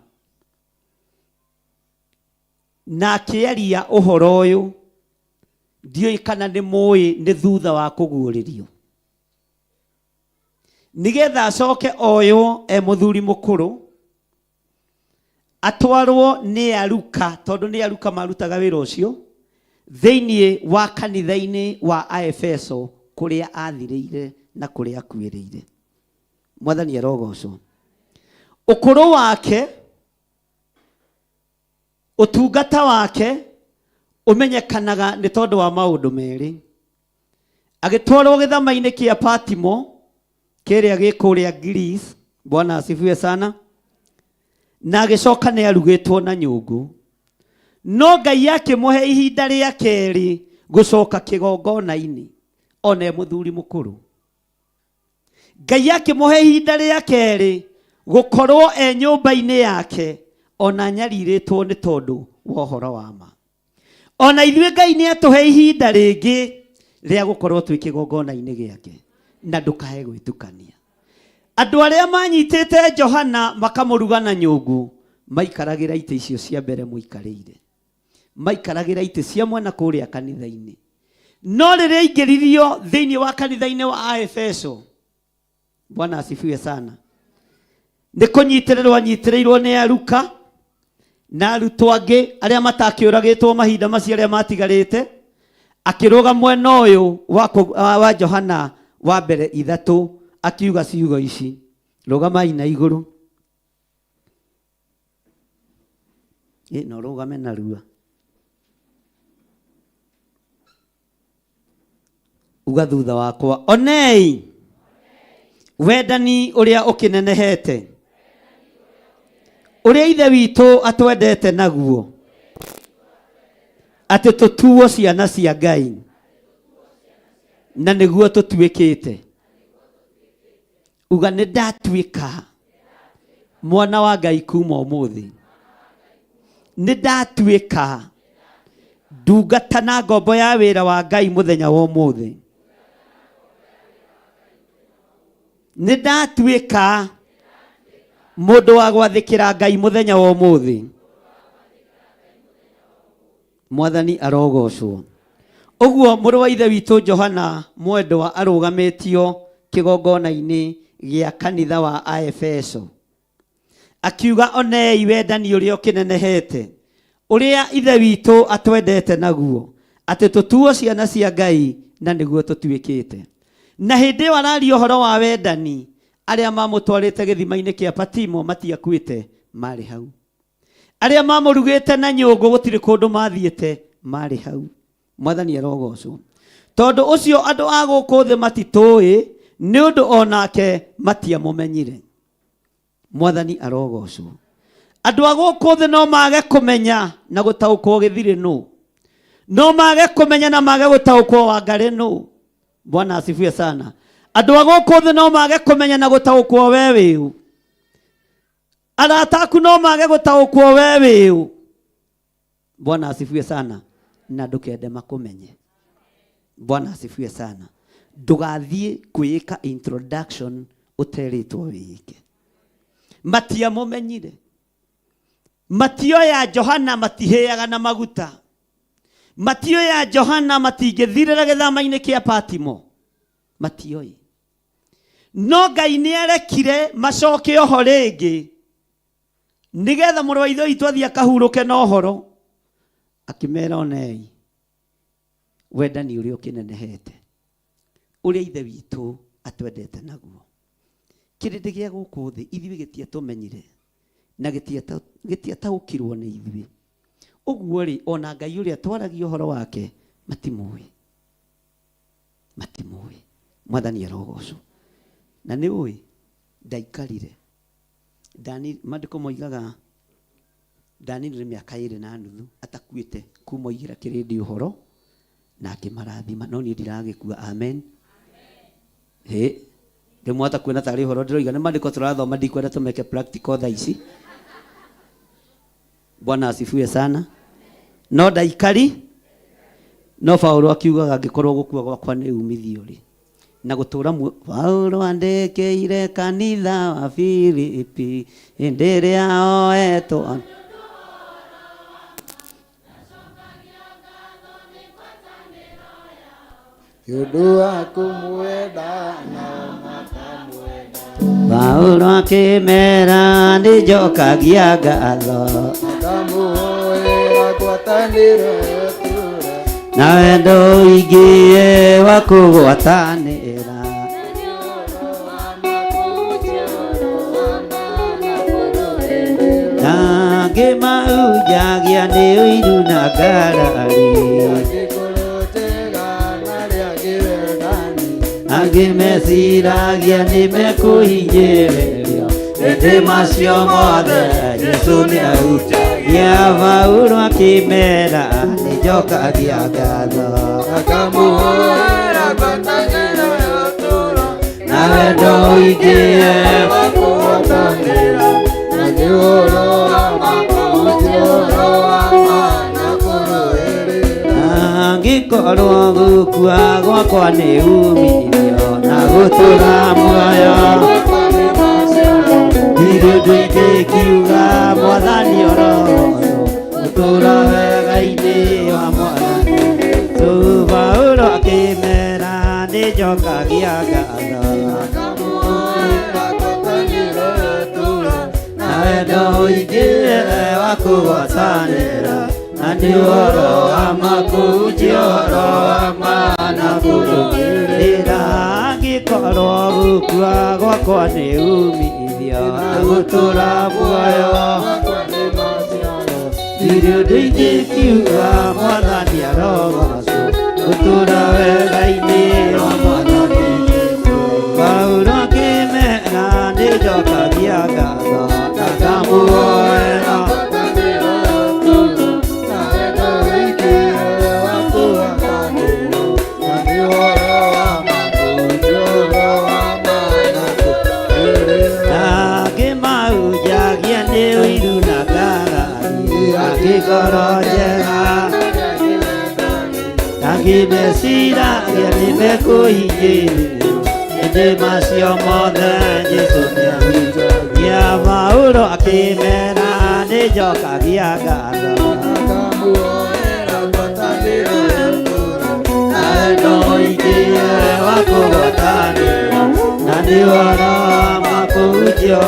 na akĩaria ũhoro ũyũ, ndiũĩ kana nĩ mũĩ nĩ thutha wa kũguũrĩrio, nĩgetha acoke oywo mũthuri mũkũrũ atwarwo nĩ aruka, tondũ nĩ aruka marutaga wĩra ũcio thĩinĩ wa kanitha-inĩ wa Aefeso kũrĩa athirĩire na kũrĩa akuĩrĩire. Mwathani arogocwo. Ũkũrũ wake, ũtungata wake ũmenyekanaga nĩ tondũ wa maũndũ merĩ. Agĩtwarwo gĩthama-inĩ kĩa Patimo kĩrĩa gĩ kũrĩa Greece, Bwana asifiwe sana, na agĩcoka nĩ arugĩtwo na nyũngũ. No Ngai akĩmũhe ihinda rĩa kerĩ gũcoka kĩgongona-inĩ ona mũthuri mũkũrũ. Ngai akĩmũhe ihinda rĩa kerĩ gũkorwo nyũmba-inĩ yake ona nyarirĩtwo nĩ tondũ wa ũhoro wa ma. Ona ithuĩ Ngai nĩ atũhe ihinda rĩngĩ rĩa gũkorwo twĩ kĩgongona-inĩ gĩake na ndũkahe gwĩtukania. Andũ arĩa manyitĩte Johana makamũruga na nyũngũ maikaragĩra itĩ icio cia mbere mũikarĩire, maikaragĩra itĩ cia mwena kũrĩa kanitha-inĩ. No rĩrĩa aingĩririo thĩinĩ wa kanitha-inĩ wa Aefeso, Bwana asifiwe sana, nĩ kũnyitĩrĩrwo anyitĩrĩirwo nĩ aruka na arutwo angĩ arĩa matakĩũragĩtwo mahinda macio arĩa matigarĩte, akĩrũga mwena ũyũ wa Johana wa mbere 3 akiuga ciugo ici. Rũgamai na igũrũ. No rũgame na rua. Uga thutha wakwa, onei wendani ũrĩa ũkĩnenehete, ũrĩa ithe witũ atwendete naguo, atĩ tũtuo ciana cia Ngai, na nĩguo tũtuĩkĩte. Uga nĩ ndatuĩka mwana wa Ngai kuma ũmũthĩ. Nĩ ndatuĩka ndungata na ngombo ya wĩra wa Ngai mũthenya wa ũmũthĩ. Nĩ ndatuĩka mũndũ wa gwathĩkĩra Ngai mũthenya wa ũmũthĩ. Mwathani arogocwo. Ũguo mũrũ wa ithe witũ Johana mwendwa arũgamĩtio kĩgongona-inĩ gĩa kanitha wa Aefeso, akiuga onei wendani ũrĩa ũkĩnenehete, ũrĩa ithe witũ atwendete naguo, atĩ tũtuo ciana cia Ngai na nĩguo tũtuĩkĩte. Na hĩndĩ ĩyo araria ũhoro wa wendani, arĩa mamũtwarĩte gĩthima-inĩ kĩa Patimo matiakuĩte, marĩ hau. Arĩa mamũrugĩte na nyũngũ gũtirĩ kũndũ mathiĩte, marĩ hau. Mwathani arogocwo. Tondũ ũcio andũ a gũkũ thĩ matitũĩ, nĩ ũndũ onake matiamũmenyire. Mwathani arogocwo. Andũ a gũkũ thĩ no mage kũmenya na gũtaũkwo gĩthirĩ nũ, no mage kũmenya na mage gũtaũkwo Wangari nũ. Bwana asifiwe sana. Andũ a gũkũ thĩ no mage kũmenya na gũtaũkwo we wĩũ. Arata aku no mage gũtaũkwo we wĩũ. Bwana asifiwe sana. Na ndũkende makũmenye. Bwana asifiwe sana. Ndũgathiĩ kwĩka introduction ũterĩtwo wĩke. Matiamũmenyire. Matioya Johana matihĩaga na maguta. Matioya Johana matingĩthirĩra gĩthama-inĩ kĩa Patimo. Matioĩ. No Ngai nĩerekire macoke oho rĩngĩ, nĩgetha mũrũ wa ithe witũ athiĩ akahurũke na ũhoro. Akĩmera onei wendani ũrĩa ũkĩnenehete, ũrĩa ithe witũ atwendete naguo. Kĩrĩndĩ gĩa gũkũ thĩ ithuĩ gĩtiatũmenyire na gĩtiataũkirwo nĩ ithuĩ. Ũguo rĩ, ona Ngai ũrĩa twaragia ũhoro wake matimũĩ. Matimũĩ. Mwathani arogocwo. Na nĩ ũĩ ndaikarire. Maandĩko moigaga ndanĩrire mĩaka 2.5 atakuĩte kuma oigĩra kĩrĩndĩ ũhoro na akĩmarathima, no niĩ ndiragĩkua. Amen. ndimwata kwena tari horo ndiroiga nĩ mandĩko tũrathoma ndikwenda tũmeke practical thaa ici. Bwana asifiwe sana. No ndaikari no Paulo akiugaga angĩkorwo gũkua gwakwa nĩ umithio rĩ na gũtũra Paulo andĩkĩire kanitha wa Filipi hĩndĩ ĩrĩa oetwo Yudu wa kumwenda na makamwenda Paulo akĩmera nĩnjokagia ngatho akamuhoera ngwatanĩro ĩtura na wendo ingĩ wa kũgwatanĩra na ngĩmaunjagia nĩ ũiru na ngarari angĩmeciragia nĩmekũhinyĩrĩrio hĩndĩ macio mothe Jesũ nĩahutagia Paulo akĩmera nĩnjokagia ngatho akamuhoera ngwatanĩro ĩtura na wendo ingĩ wa kũgwatanĩra na nĩ ũhoro wa makũnjũro wa mana kũrũĩrĩra angĩkorwo gũkua gwakwa nĩ umithio na gũtũra muoyo irũndũ ingĩkiuga Mwathani oroho gũtũra wega-inĩ wa Mwathani Paulo akĩmera nĩnjokagia ngatho akamuhoera ngwatanĩro ĩtura na wendo ingĩ wa kũgwatanĩra na nĩ ũhoro wa makũnjio ũhoro wa mana kũrũmĩrĩra angĩkorwo gũkua gwakwa nĩ umithio na gũtũra muoyo irũndũ ingĩkiuga Mwathani arogocwo gũtũra wega-inĩ wa Mwathani Paulo akĩmera nĩnjokagia ngatho na ngamuhoera angĩmaunjagia nĩ ũiru na ngarari angĩkorwo njega angĩmeciragia nĩmekũhinyĩrĩrio hĩndĩ macio mothe Jesũ nĩahutagia Paulo akĩmera nĩnjokagia ngatho akamuhoera ngwatanĩro ĩtura na wendo ingĩ wa kũgwatanĩra na nĩ ũhoro wa makũnjio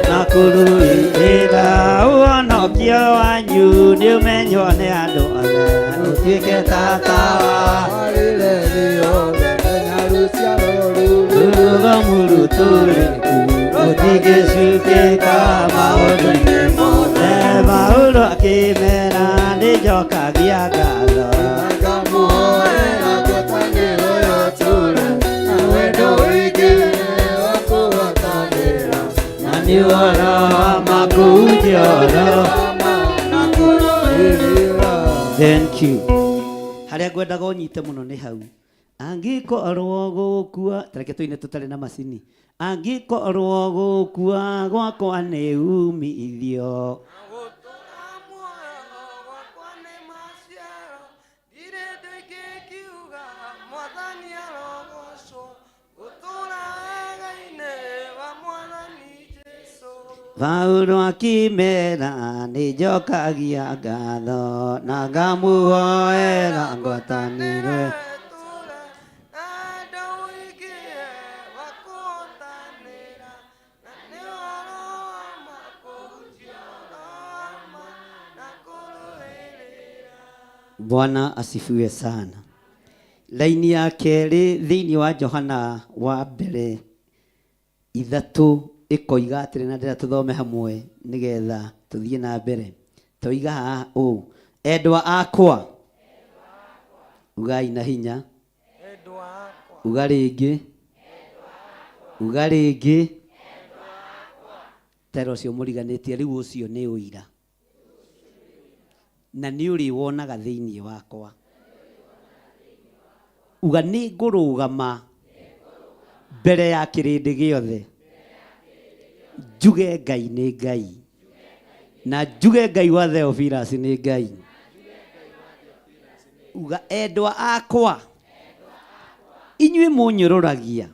na kũrũĩrĩra ũhonokio wanyu nĩ ũmenywo nĩ andũ othe ũtuĩke ta tawa rũrũgamu rũtũrĩku ũtingĩcukĩka maũndũ-inĩ mothe Paulo akĩmera nĩnjokagia ngatho akamuhoera ngwatanĩro ĩtura na wendo ingĩ wa kũgwatanĩra na nĩ ũhoro wa makũnjio na kũrũĩrĩra. Thank you. Harĩa ngwendaga ũnyite mũno nĩ hau angĩkorwo gũkua tareke tũine tũtarĩ na macini angĩkorwo gũkua gwakwa nĩ umithio Paulo akĩmera nĩnjokagia ngatho na ngamuhoera ngwatanĩro Bwana asifiwe sana. Laini ya kerĩ thĩinĩ wa Johana wa mbere 3:1 atĩrĩ na ndĩra tũthome hamwe nĩgetha tũthiĩ na mbere. Tũiga haha ũũ: endwa akwa, ugai na hinya, uga rĩngĩ, uga rĩngĩ, tero ũcio mũriganĩtie rĩu ũcio nĩ ũira na nĩ ũrĩ wonaga thĩinĩ wakwa. Uga nĩ ngũrũgama mbere ya kĩrĩndĩ gĩothe njuge Ngai nĩ Ngai na njuge Ngai wa Theophilus nĩ Ngai. Uga endwa akwa, inyuĩ mũnyũrũragia,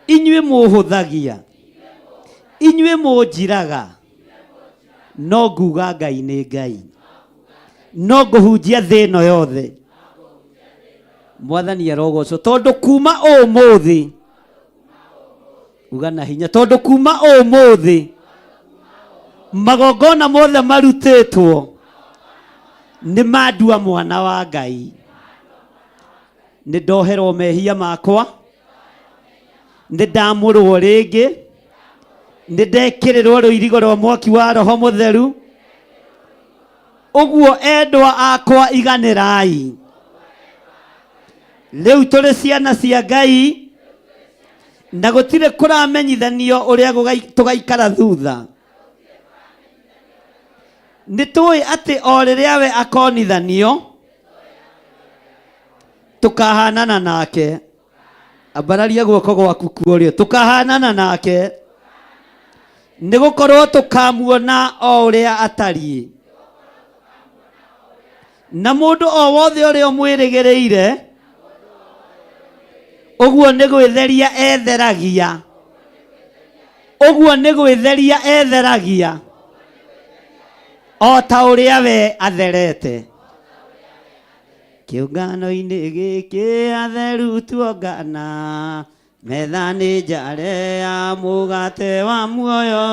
inyuĩ mũhũthagia, inyuĩ mũnjiraga, no nguga Ngai nĩ Ngai, no ngũhunjia thĩ ĩno yothe. Mwathani arogocwo tondũ kuma ũmũthĩ, uga na hinya, tondũ kuma ũmũthĩ magongona mothe marutĩtwo nĩ mandua mwana wa Ngai. Nĩ ndoherwo mehia makwa, nĩ ndamũrwo rĩngĩ, nĩ ndekĩrĩrwo rũirigo rwa mwaki wa Roho Mũtheru. Ũguo endwa akwa iganĩrai, rĩu tũrĩ ciana cia Ngai na gũtirĩ kũramenyithanio ũrĩa tũgaikara thutha. Nĩ tũĩ atĩ o rĩrĩa we akonithanio tũkahanana nake. Ambararia guoko gwaku kuorio, tũkahanana nake nĩ gũkorwo tũkamuona o ũrĩa atariĩ. Na mũndũ o wothe ũrĩa ũmwĩrĩgĩrĩire, ũguo nĩ gwĩtheria etheragia, ũguo nĩ gwĩtheria etheragia o ta ũrĩa we atherete. Kĩũngano-inĩ gĩkĩ atheru tuongana, metha nĩ njare ya mũgate wa muoyo,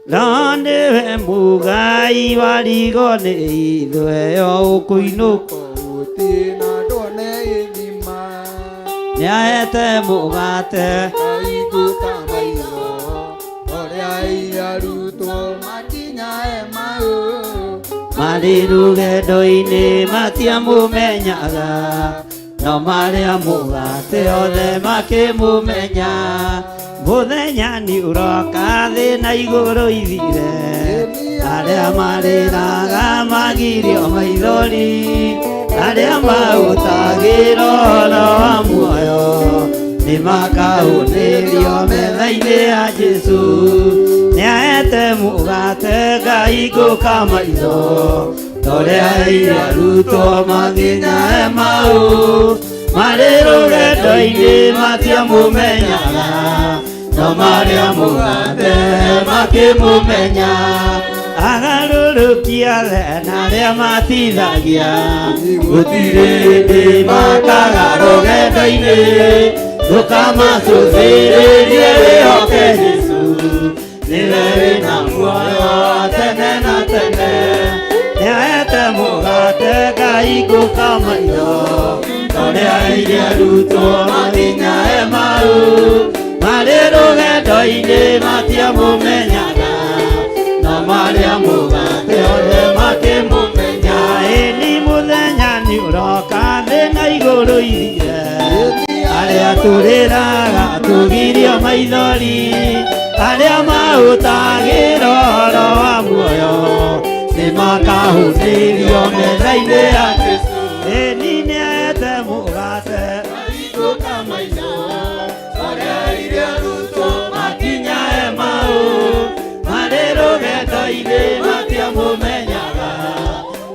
no nĩwe Mũgai wa rigo nĩ ithuĩ yo ũkũinũka Gũtirĩ ndone ithima, nĩahete mũgate kaigũka maitho, ũrĩa irarutwo makinyae mau. marĩ rũgendo-inĩ matiamũmenyaga, no marĩa mũgate othe makĩmũmenya. Mũthenya nĩ ũroka thĩ na igũrũ ithire, arĩa marĩraga magirio maithori, arĩa maũtagĩra ũhoro wa muoyo nĩ makahũnĩrio metha-inĩ ya Jesu. Nĩahete mũgate ngaingũka maitho, torĩa irarutwo makinyae mau. Marĩ rũgendo-inĩ matiamũmenyaga, no marĩa mũgate makĩmũmenya. Agarũrũkia thĩ na arĩa matithagia, gũtirĩ hĩndĩ makaga rũgendo-inĩ. Ndũkamacũthĩrĩrie wĩhoke Jesu, niwe wĩna muoyo tene na tene. Nĩahete mũgate ngaingũka maitho, torĩa irarutwo makinyae mau. Marĩ rũgendo-inĩ matiamũmenyaga, no marĩa mũgate othe makĩmũmenya. Ĩni mũthenya nĩ ũroka thĩ na igũrũ ithire, arĩa tũrĩraga tũgirio maithori, arĩa maũtagĩra ũhoro wa muoyo nĩ makahũnĩrio metha-inĩ ya Jesu. Ĩni nĩahete mũgate ngaingũka maitho, torĩa irarutwo makinyae mau. Marĩ rũgendo-inĩ matiamũmenyaga,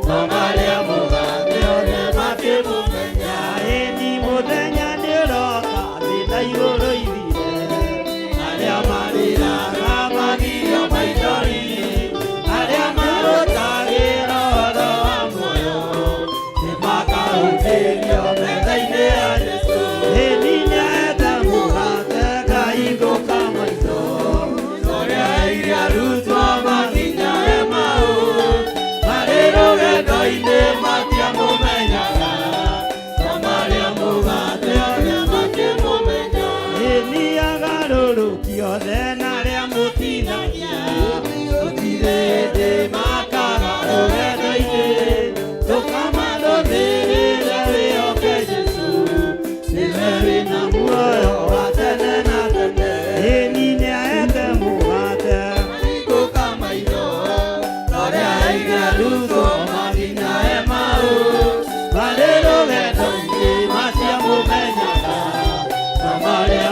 no marĩa mũgate othe makĩmũmenya. Ĩni mũthenya nĩ ũroka thĩ na igũrũ ithire, arĩa marĩraga magirio maithori, arĩa maũtagĩra ũhoro wa muoyo nĩ makahũnĩrio metha-inĩ ya Jesu. Ĩni nĩahete mũgate ngaingũka maitho, torĩa irarutwo makinyae mau. Marĩ rũgendo-inĩ matiamũmenyaga, no marĩa mũgate othe makĩmũmenya. Ĩni agarũrũkia othe na arĩa mũtithagia, gũtirĩ hĩndĩ makaga rũgendo-inĩ. Ndũkamarũthĩrĩre wĩhoke Jesu, niwe wĩna muoyo wa tene na tene. Ĩni nĩahete mũgate ngaingũka maitho, torĩa irarutwo makinyae mau. Marĩ rũgendo-inĩ matiamũmenyaga, no marĩa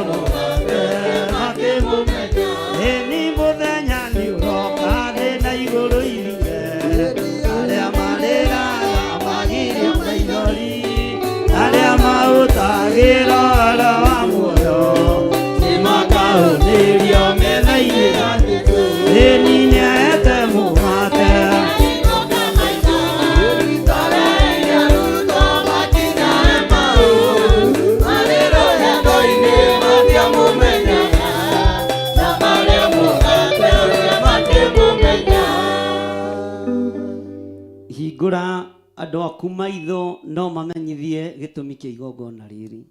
andũ aku maitho no mamenyithie gĩtũmi kĩa igongona rĩrĩ.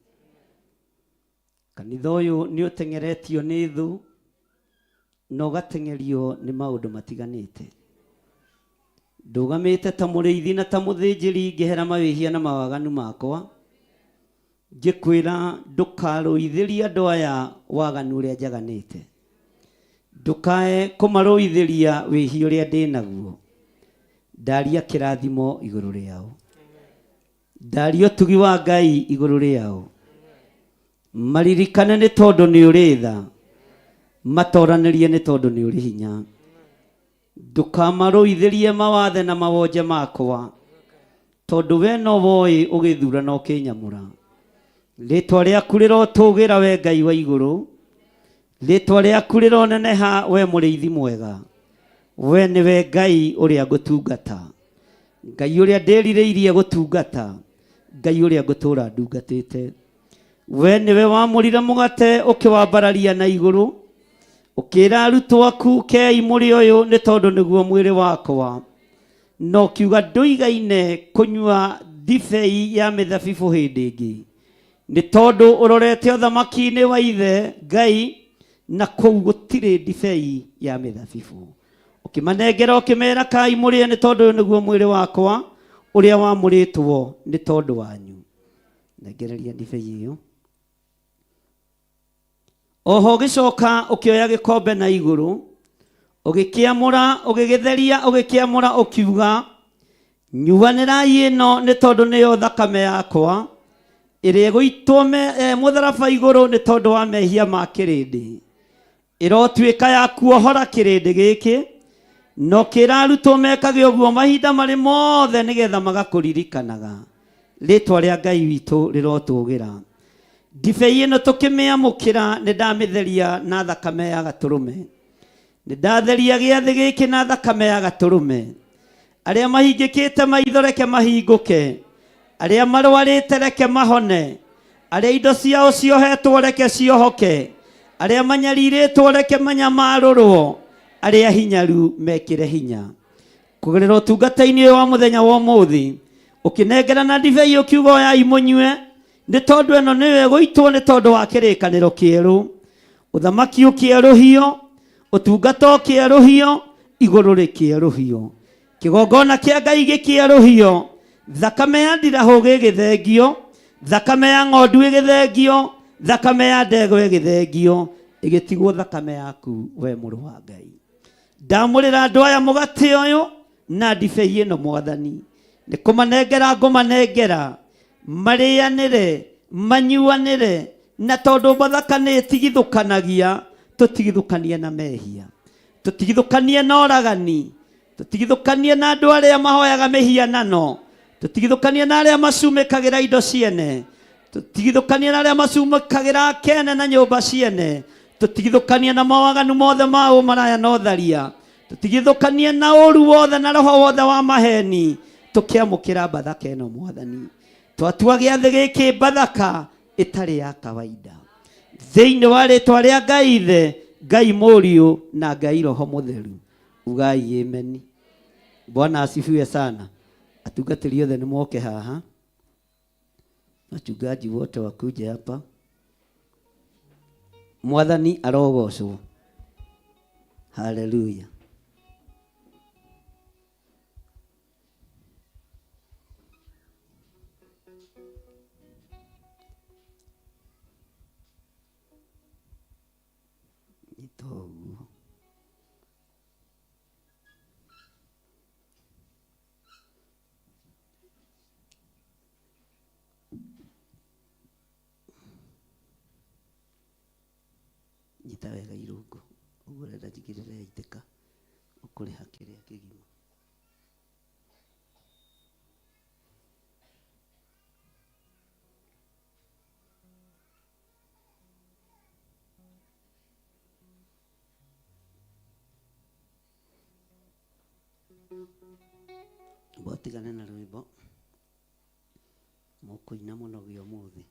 Kanitha ũyũ nĩ ũtengeretio nĩ thũ na ũgateng'erio nĩ maũndũ matiganĩte. Ndũgamĩte ta mũrĩithi na ta mũthĩnjĩri ngĩhera mawĩhia na mawaganu makwa, ngĩkwĩra ndũkarũithĩrie andũ aya waganu ũrĩa njaganĩte, ndũkae kũmarũithĩria wĩhia ũrĩa ndĩ naguo. Ndaria kĩrathimo igũrũ rĩao, ndaria ũtugi wa Ngai igũrũ rĩao. Maririkane nĩ tondũ nĩ ũrĩ tha, matoranĩrie nĩ tondũ nĩ ũrĩ hinya. Ndũkamarũithĩrie mawathe na mawonje makwa, tondũ we no woĩ ũgĩthura na ũkĩnyamũra. Rĩtwa rĩaku rĩrotũgĩra we Ngai wa igũrũ, rĩtwa rĩaku rĩroneneha we mũrĩithi mwega. We nĩwe Ngai ũrĩa ngũtungata, Ngai ũrĩa ndĩrirĩirie gũtungata, Ngai ũrĩa ngũtũra ndungatĩte. We nĩwe wamũrire mũgate ũkĩwambararia na igũrũ, ũkĩra arutwo aku kei mũrĩ ũyũ nĩ tondũ nĩguo mwĩrĩ wakwa, no kiuga ndũigaine kũnyua ndibei ya mĩthabibũ hĩndĩ ĩngĩ, nĩ tondũ ũrorete ũthamaki-inĩ wa ithe Ngai, na kũu gũtirĩ ndibei ya mĩthabibũ. Ũkĩmanengera ũkĩmera kai mũrĩe nĩ tondũ ũyũ nĩguo mwĩrĩ wakwa ũrĩa wamũrĩtwo nĩ tondũ wanyu. Nengereria ndibei ĩyo. Oho ũgĩcoka ũkĩoya gĩkombe na igũrũ, ũgĩkĩamũra ũgĩgĩtheria ũgĩkĩamũra ũkiuga, nyuanĩrai ĩno nĩ tondũ nĩyo thakame yakwa ĩrĩa ĩgũitwo mũtharaba igũrũ nĩ tondũ wa mehia ma kĩrĩndĩ. Ĩrotuĩka ya kuohora kĩrĩndĩ gĩkĩ, no kĩra arutwo mekage ũguo mahinda marĩ mothe nĩgetha magakũririkanaga. Rĩtwa rĩa Ngai witũ rĩrotũgĩra. Ndibei ĩno tũkĩmĩamũkĩra nĩ ndamĩtheria na thakame ya gatũrũme, nĩ ndatheria gĩathĩ gĩkĩ na thakame ya gatũrũme. Arĩa mahingĩkĩte maitho reke mahingũke, arĩa marwarĩte reke mahone, arĩa indo ciao ciohetwo reke ciohoke, arĩa manyarirĩtwo reke manyamarũrwo, arĩa hinyaru mekĩre hinya. Kũgerera ũtungata-inĩ ũyũ wa mũthenya wa ũmũthĩ, ũkĩnengera na ndibei ũkiuga oyai mũnyue, nĩ tondũ ĩno nĩyo ĩgũitwo nĩ tondũ wa kĩrĩkanĩro kĩerũ. Ũthamaki ũkĩerũhio, ũtungata ũkĩerũhio, igũrũ rĩkĩerũhio, kĩgongona kĩa Ngai gĩkĩerũhio, thakame ya ndirahũ gĩgĩthengio, thakame ya ng'ondu ĩgĩthengio, thakame ya ndegwa ĩgĩthengio, ĩgĩtigwo thakame yaku we mũrũ wa Ngai. Ndamũrĩra andũ aya mũgate ũyũ na ndibei ĩno Mwathani, nĩ kũmanengera ngũmanengera, marĩanĩre manyuanĩre, na tondũ bathaka nĩ ĩtigithũkanagia, tũtigithũkanie na mehia, tũtigithũkanie na oragani, tũtigithũkanie na andũ arĩa mahoyaga mĩhianano, tũtigithũkanie na arĩa macumĩkagĩra indo ciene, tũtigithũkanie na arĩa macumĩkagĩra kene na nyũmba ciene, tũtigithũkanie na mawaganu mothe ma ũmaraya na ũtharia, tũtigithũkanie na ũru wothe na roho wothe wa maheni, tũkĩamũkĩra bathaka ĩno Mwathani. Twatua gĩathĩ gĩkĩ bathaka ĩtarĩ ya kawaida, thĩinĩ wa rĩtwa rĩa Ngai Ithe, Ngai Mũriũ na Ngai Roho Mũtheru. Ugai amen. Bwana asifiwe sana. Atungatĩri othe nĩ moke haha, wachungaji wote wakuje hapa. Mwathani arogocwo. Haleluya. Nyita wega irungu ũguo renda njigĩrĩre yaitĩka ũkũrĩha kĩrĩa kĩgima. Botigane na rwĩmbo mũkũina mũno gĩa ũmũthĩ.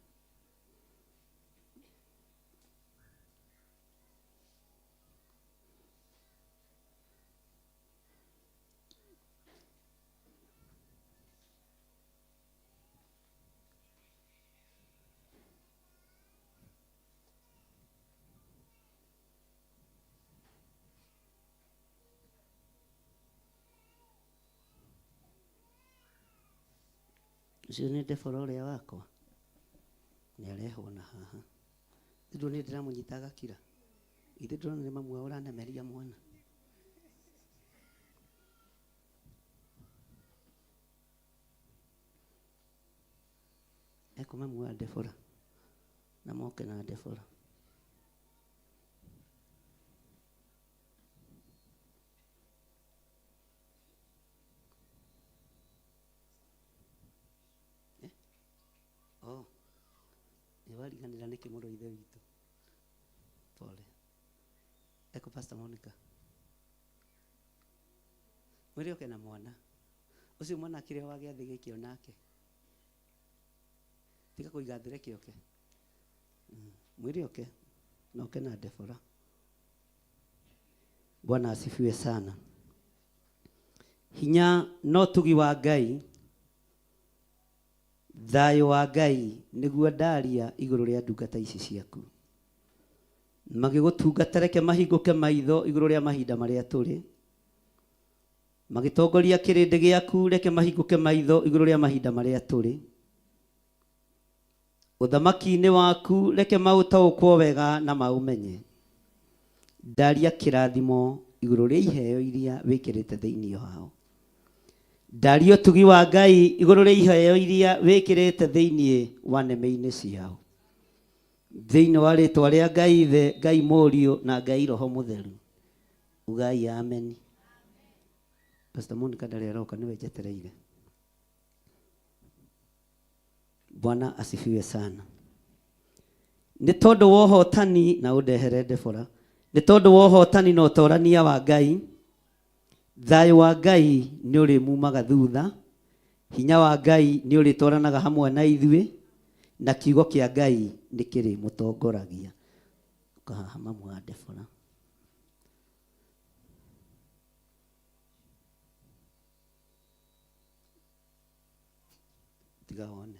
Ucio nĩ Debora ũrĩa wakwa nĩ arehwo na haha ndũ nĩ ndĩramũnyita agakira ithe ndĩrona nĩ mamu wao ũranemeria mwana eko mamu wa Debora na moke na Debora oh nĩwariganĩra nĩkĩ mũrũ ithe witũ pole eko Pastor Monica mwĩrĩ oke na mwana ũcio mwana kĩrĩa wa gĩathĩ gĩkĩ onake tiga kũiga thire kĩoke mwĩrĩ oke na oke na Debora. Bwana asifiwe sana. Hinya no tugi wa Ngai thayo wa Ngai niguo ndaria iguru ria ndungata ici ciaku magigutungata reke mahinguke maitho iguru ria mahinda maria turi magitongoria kirindi giaku reke mahinguke maitho iguru ria mahinda maria turi uthamaki-ini waku reke mautaukwo wega na maumenye ndaria kirathimo iguru ria iheo iria wikirite thiini wao ndario tugi wa Ngai iguru ria iheo iria wikirite thiini wa neme-ini ciao thiini wa ritwa ria Ngai Ithe Ngai Mũriũ na Ngai Roho Mutheru ugai amen. Pastor Monica ndari aroka niwe njetereire. Bwana asifiwe sana. Ni tondu wa hotani na undehere Debora ni tondu wa hotani na utorania wa Ngai thayo wa Ngai ni uri mumaga thutha hinya wa Ngai ni uri twaranaga hamwe na ithuĩ na kiugo kia Ngai ni kiri mutongoragia kaha mamu wa Debora tigaone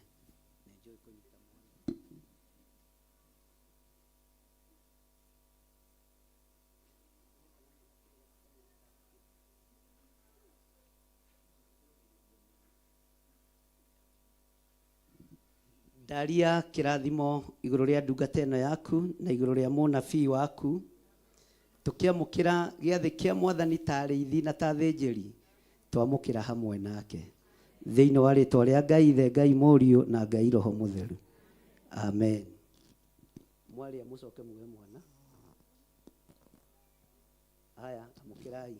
ndaria kirathimo iguru ria ndungata ino yaku na iguru ria munabii waku tukiamukira giathi kia mwathani tariithi na tathinjiri twamukira hamwe nake thiini wa ritwa ria Ngai Ithe Ngai Mũriũ na Ngai Roho Mutheru amen. Mwari amucoke muwe mwana haya amukirai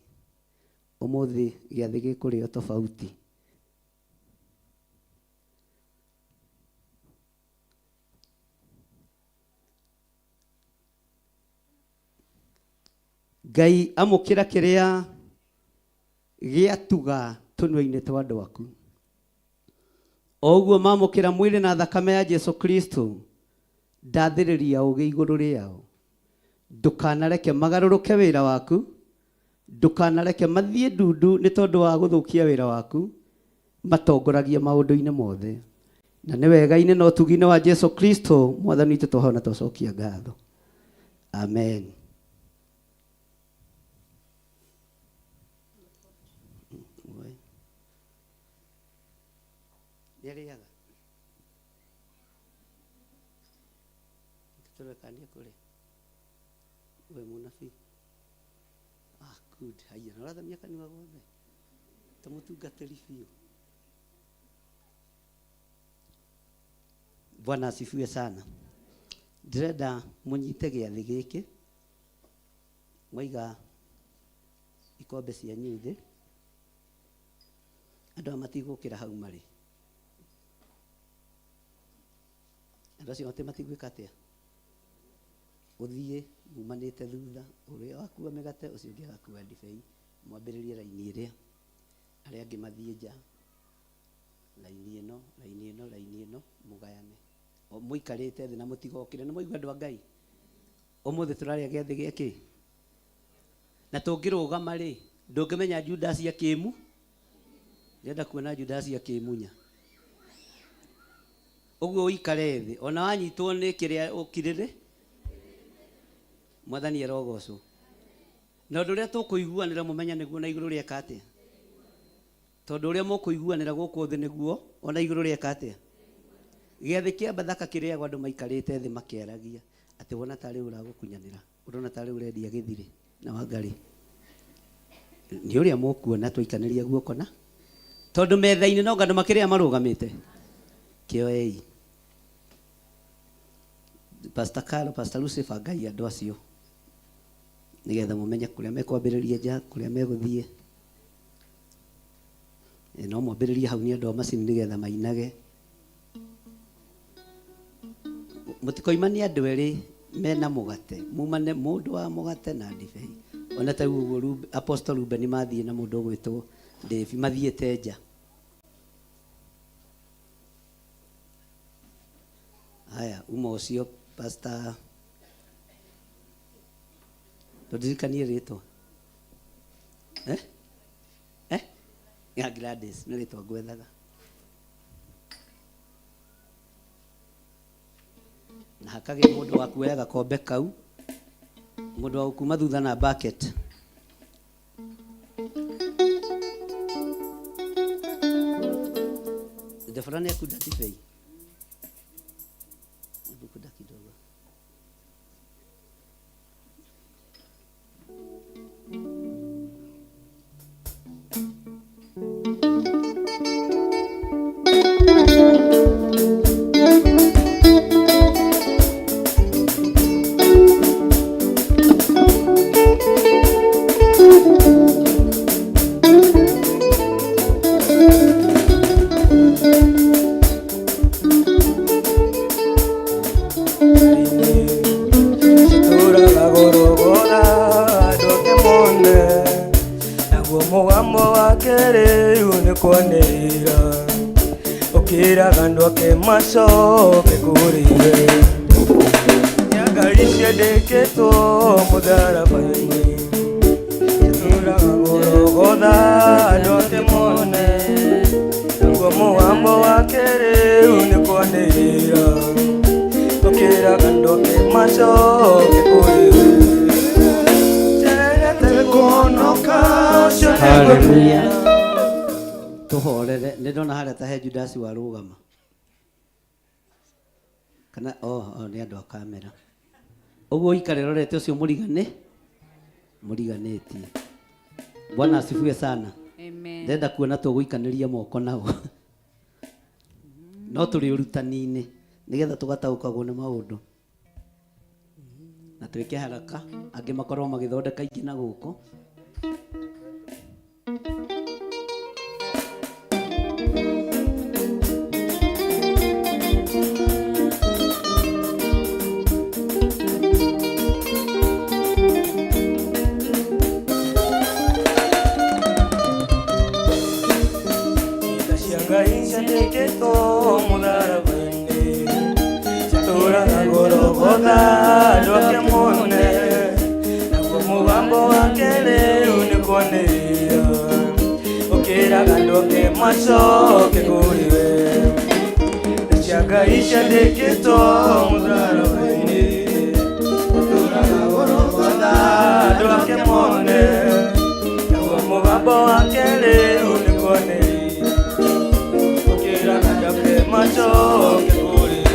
umuthi giathi gikurio tofauti Ngai amukira kiria giatuga tunua-ini twa andu aku oguo mamukira mwiri na thakame ya Jesu Kristo ndathiriria ugi iguru riao ndukanareke magaruruke wira waku ndukanareke mathie ndundu ni tondu wa guthukia wira waku matongoragia maundu-ini mothe na ni wega-ini no tugi-ini wa Jesu Kristo mwathani witu tuhona tucokia ngatho amen. Yariyaga turekanie kule we munabii good haya narathamia kanua gothe tumutungatĩri biũ. Bwana asifiwe sana. Ndĩrenda mũnyite gĩathĩ gĩkĩ mwaiga ikombe cianyu thĩ andũ matigũkĩra hau marĩ andũ acio matigwĩka atĩa uthie mumanite thutha uria wakua migate ucio ungi agakua ndibei mwambiririe raini iria aria angi mathie nja raini ino mugayane o muikarite thi na mutigokire ni muigua andu a Ngai umuthi turaria giathi giki na tungirugama ri ndungimenya Judas akimu ndenda kuona Judas akimunya uguo uikare thi ona wanyitwo ni kiria ukirire mwathani arogocwo na undu uria tukuiguanira mumenya niguo na iguru ria kate tondu uria mukuiguanira guku thi niguo ona iguru rieka atia giathi kia Bathaka kiriagwo andu maikarite thi makiaragia ati wona tari uragukunyanira urona tari urendia githiri na Wangari ni uria mukuona twaikaniria guoko na tondu metha-ini no andu makiria marugamite kioei Pastor Carlo, Pastor Lucifer, Ngai andu acio nigetha mumenye kuria mekwambiriria nja kuria meguthie no mwambiriria hau ni andu a macini nigetha mainage mutikoimania andu eri mena mugate mumane mundu wa mugate na ndibei ona ta uguo Apostle Ruben mathie na mundu gwitwo Dave mathiete nja haya uma ucio Pastor Todikanie rito ya Gladys nä rä twa ngwethaga na hakage må ndå wakuoya gakombe kau må ndå wa kuma thutha na bucket ndefara nä akuda tibei ndukuda kidogo macoke kuriwe nyagaricia ndikitwo mutharabai-ini turaga gorogotha andu ake mone naguo mugambo wake riu ni kwanirira ukiraga andu ake macoke kuriwe njenete kuhonoka ucio haleluya tuhorere nä ndona harä a ta he Judasi warugama kana nä andå a kamera å guo ikare rorete å cio må riganä Bwana asifiwe sana. Ndenda kuona tå gå ikanä ria moko nao no tå rä å rutani-inä nä getha tå gataå kagwo nä maå ndå na twä ke haraka angä makorwo magä thondeka ingä na gå kå andu ake mone naguo mugambo wake riu ni kwanirira ukiraga andu ake macoke kuriwe cia Ngai ciandikitwo mutharabai-ini turaga gorogotha andu ake mone naguo mugambo wake riu ni kwanirira ukiraga andu ake macoke kuriwe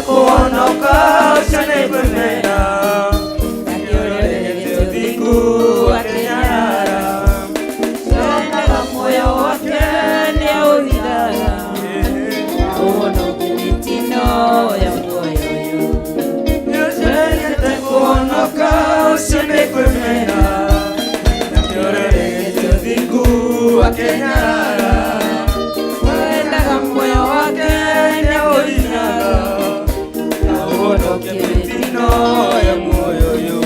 kuonoka ucione kwemena akiorere thiku akenyara sonaga moyo wake ni authaga uhonoke mitino ya muoyo ucione kuonoka ucione kwemena akiorere thiku akenyara sonaga moyo wake ni authaga uhonoke mitino ya muoyo yo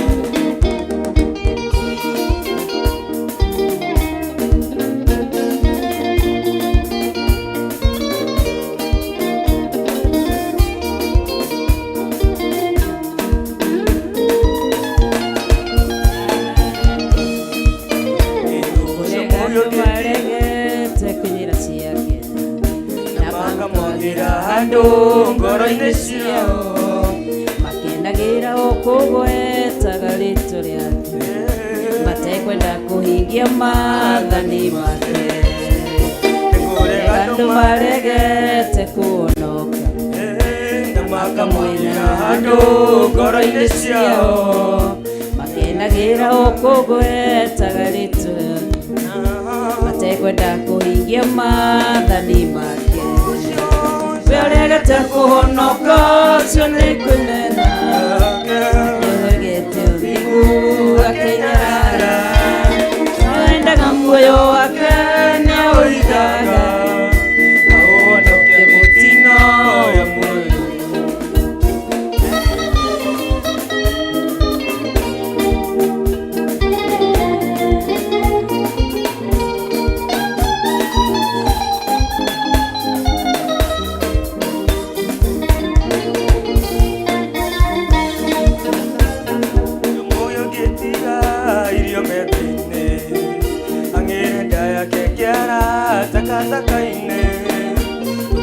andu ngoro-inĩ ciao makenagĩra o kũgwetaga rĩtwa rĩake matekwenda kũhinga kũhingia maathani make. Andũ maregete kuonoka makamũiya andũ ngoro-inĩ ciao, makenagĩra ũkũngũĩtaga rĩtwa, matekwenda kũhingia maathani make. We ũregete kũhonoka ũcio nĩ kũnena, nĩwegete ũthigu akĩnyarara, wendaga muoyo wake nĩaũigaga, ahonoke mũtino ya muoyo. Takatakaine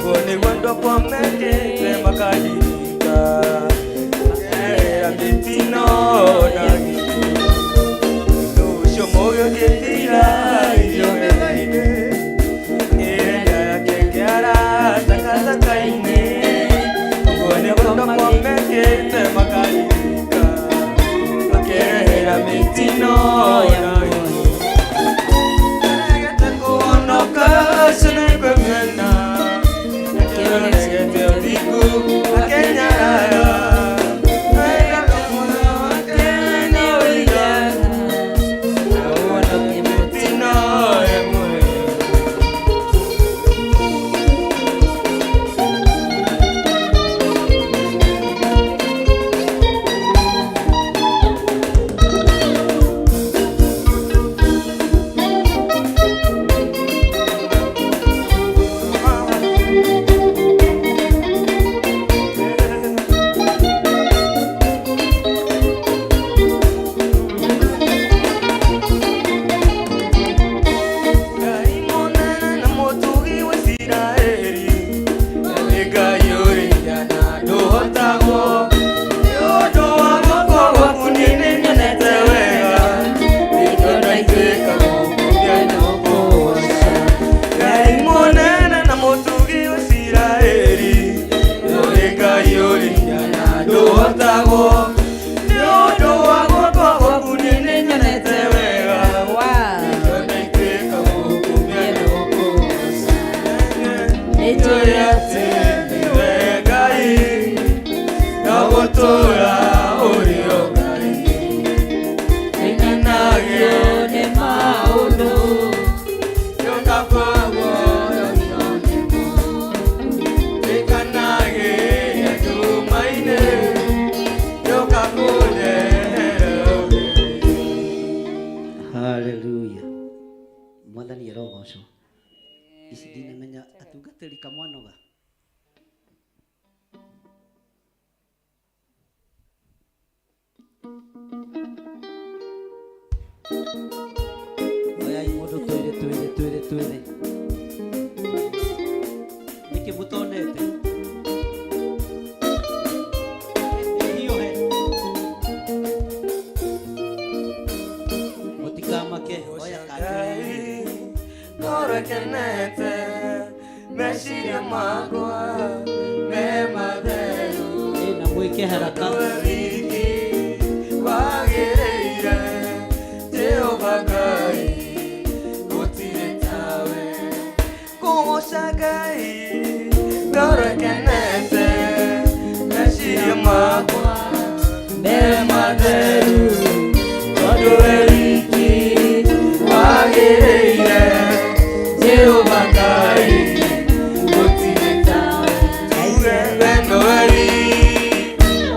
Gone wando kwa mekete makadika Era mitino nagiku Nusho moyo getira iyo medaine Era kekiara takatakaine Gone wando kwa mekete makadika Era mitino nagiku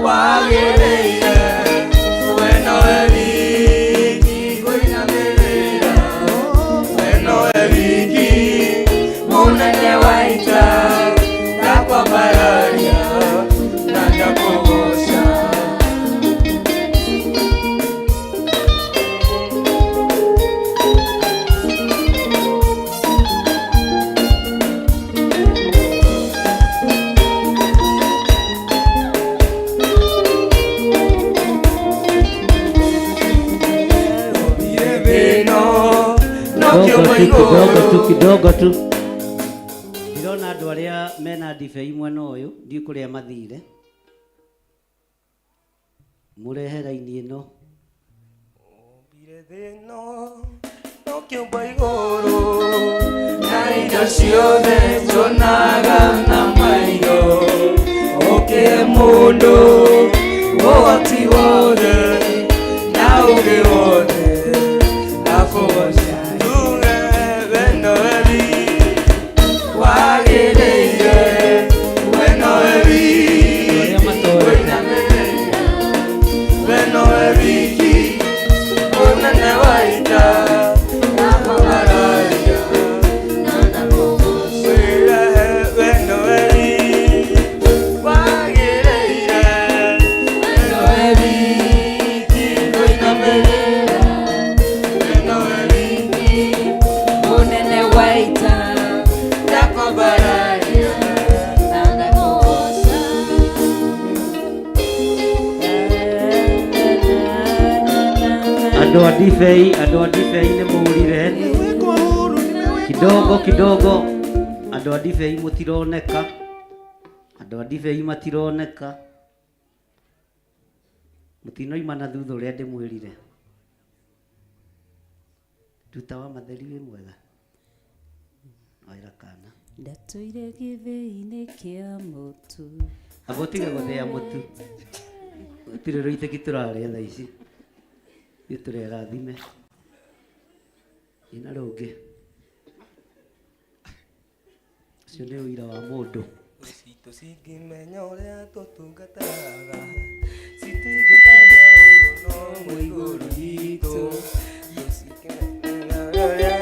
Wagere kidogo tu. Ndirona andu aria mena ndibei mwena uyu ndi kuria mathire murehe raini ino thino no kiumba iguru na indo ciothe tuonaga na maitho ukie mundu ũhoti wothe na ũgĩ wothe akũgoca tuge wendo wewi wagĩrĩire wendo wewi wĩinamĩrĩria wendo wewi ũnene wa ita na mabararia wĩrehe wendo wewi wagĩrĩire wendo wewi wĩinamĩrĩria wendo wewi Unene waita na mabararia andu a ndibei nĩ mũrire kidogo andu a ndibei mũtironeka andu a ndibei matironeka mũtinoima na thutha ũrĩa ndĩmwĩrire nduta wa matheri wĩ mwega oira kana ndatũire gĩthĩi-inĩ kĩa mũtu aba ũtige gũthĩa mũtu gũtirĩ rũitĩki tũrarĩa thaa ici ithuĩ tũrerathime ina rũngĩ ũcio nĩ ũira wa mũndũ citũ cingĩmenya ũrĩa tũtungataga citingĩkanya ũguo no mũigũrũ witũ cingĩmenya ũrĩa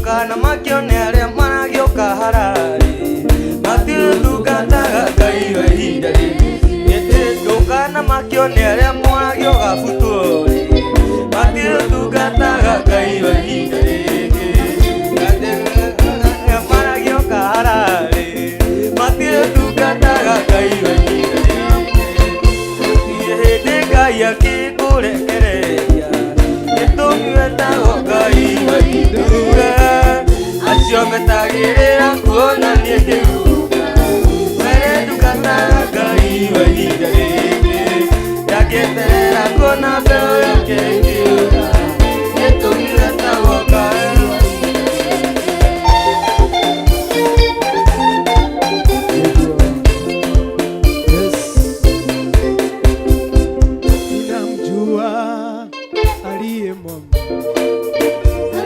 Kana makione nĩ arĩa moragio gabutũri matiũtungataga Ngai wa ihinda rĩngĩ. Maragio kahararĩ matiũtungataga Ngai wa ihinda rĩngĩ. Hĩndĩ Ngai akĩkũrekereria gĩtũmi wetagwo Ngai wa ihinda rĩngĩ. Acio metagĩrĩra kuonania kĩhuka were ndungataga Ngai wa ihinda rĩngĩ. Ndangĩeterera kuona mbeũ yake ĩkĩũra gĩtũmi wetagwo Ngai wa Ninamjua aliye mwamba,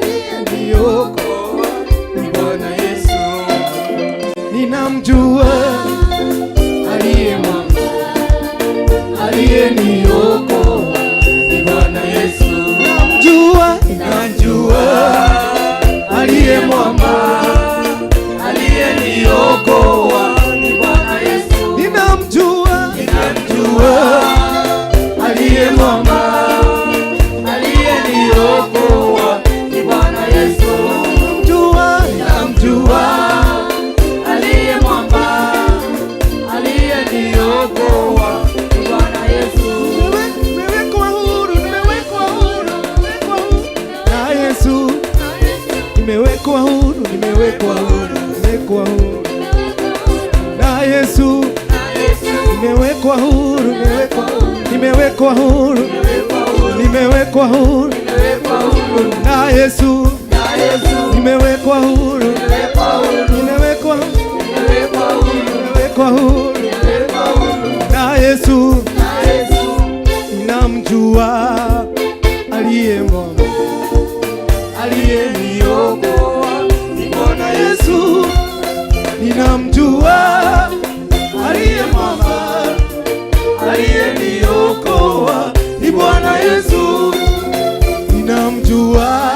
aliyeniokoa ni Bwana Yesu. Ninamjua aliye mwamba, aliyeniokoa ni Bwana Yesu. Ninamjua aliye mwamba, aliyeniokoa ni Bwana Yesu. Ninamjua aliye mwamba, aliyeniokoa ni Bwana Yesu. Ninamjua aliye mwamba, aliyeniokoa ni Bwana Yesu. Nimewekwa huru na Yesu. Nimewekwa huru na Yesu. Nimewekwa huru na Yesu. Nimewekwa huru na Yesu. Ninamjua aliye mwamba, aliyeniokoa ni Bwana Yesu. Ninamjua aliye mwamba, aliyeniokoa ni Bwana Yesu. Ninamjua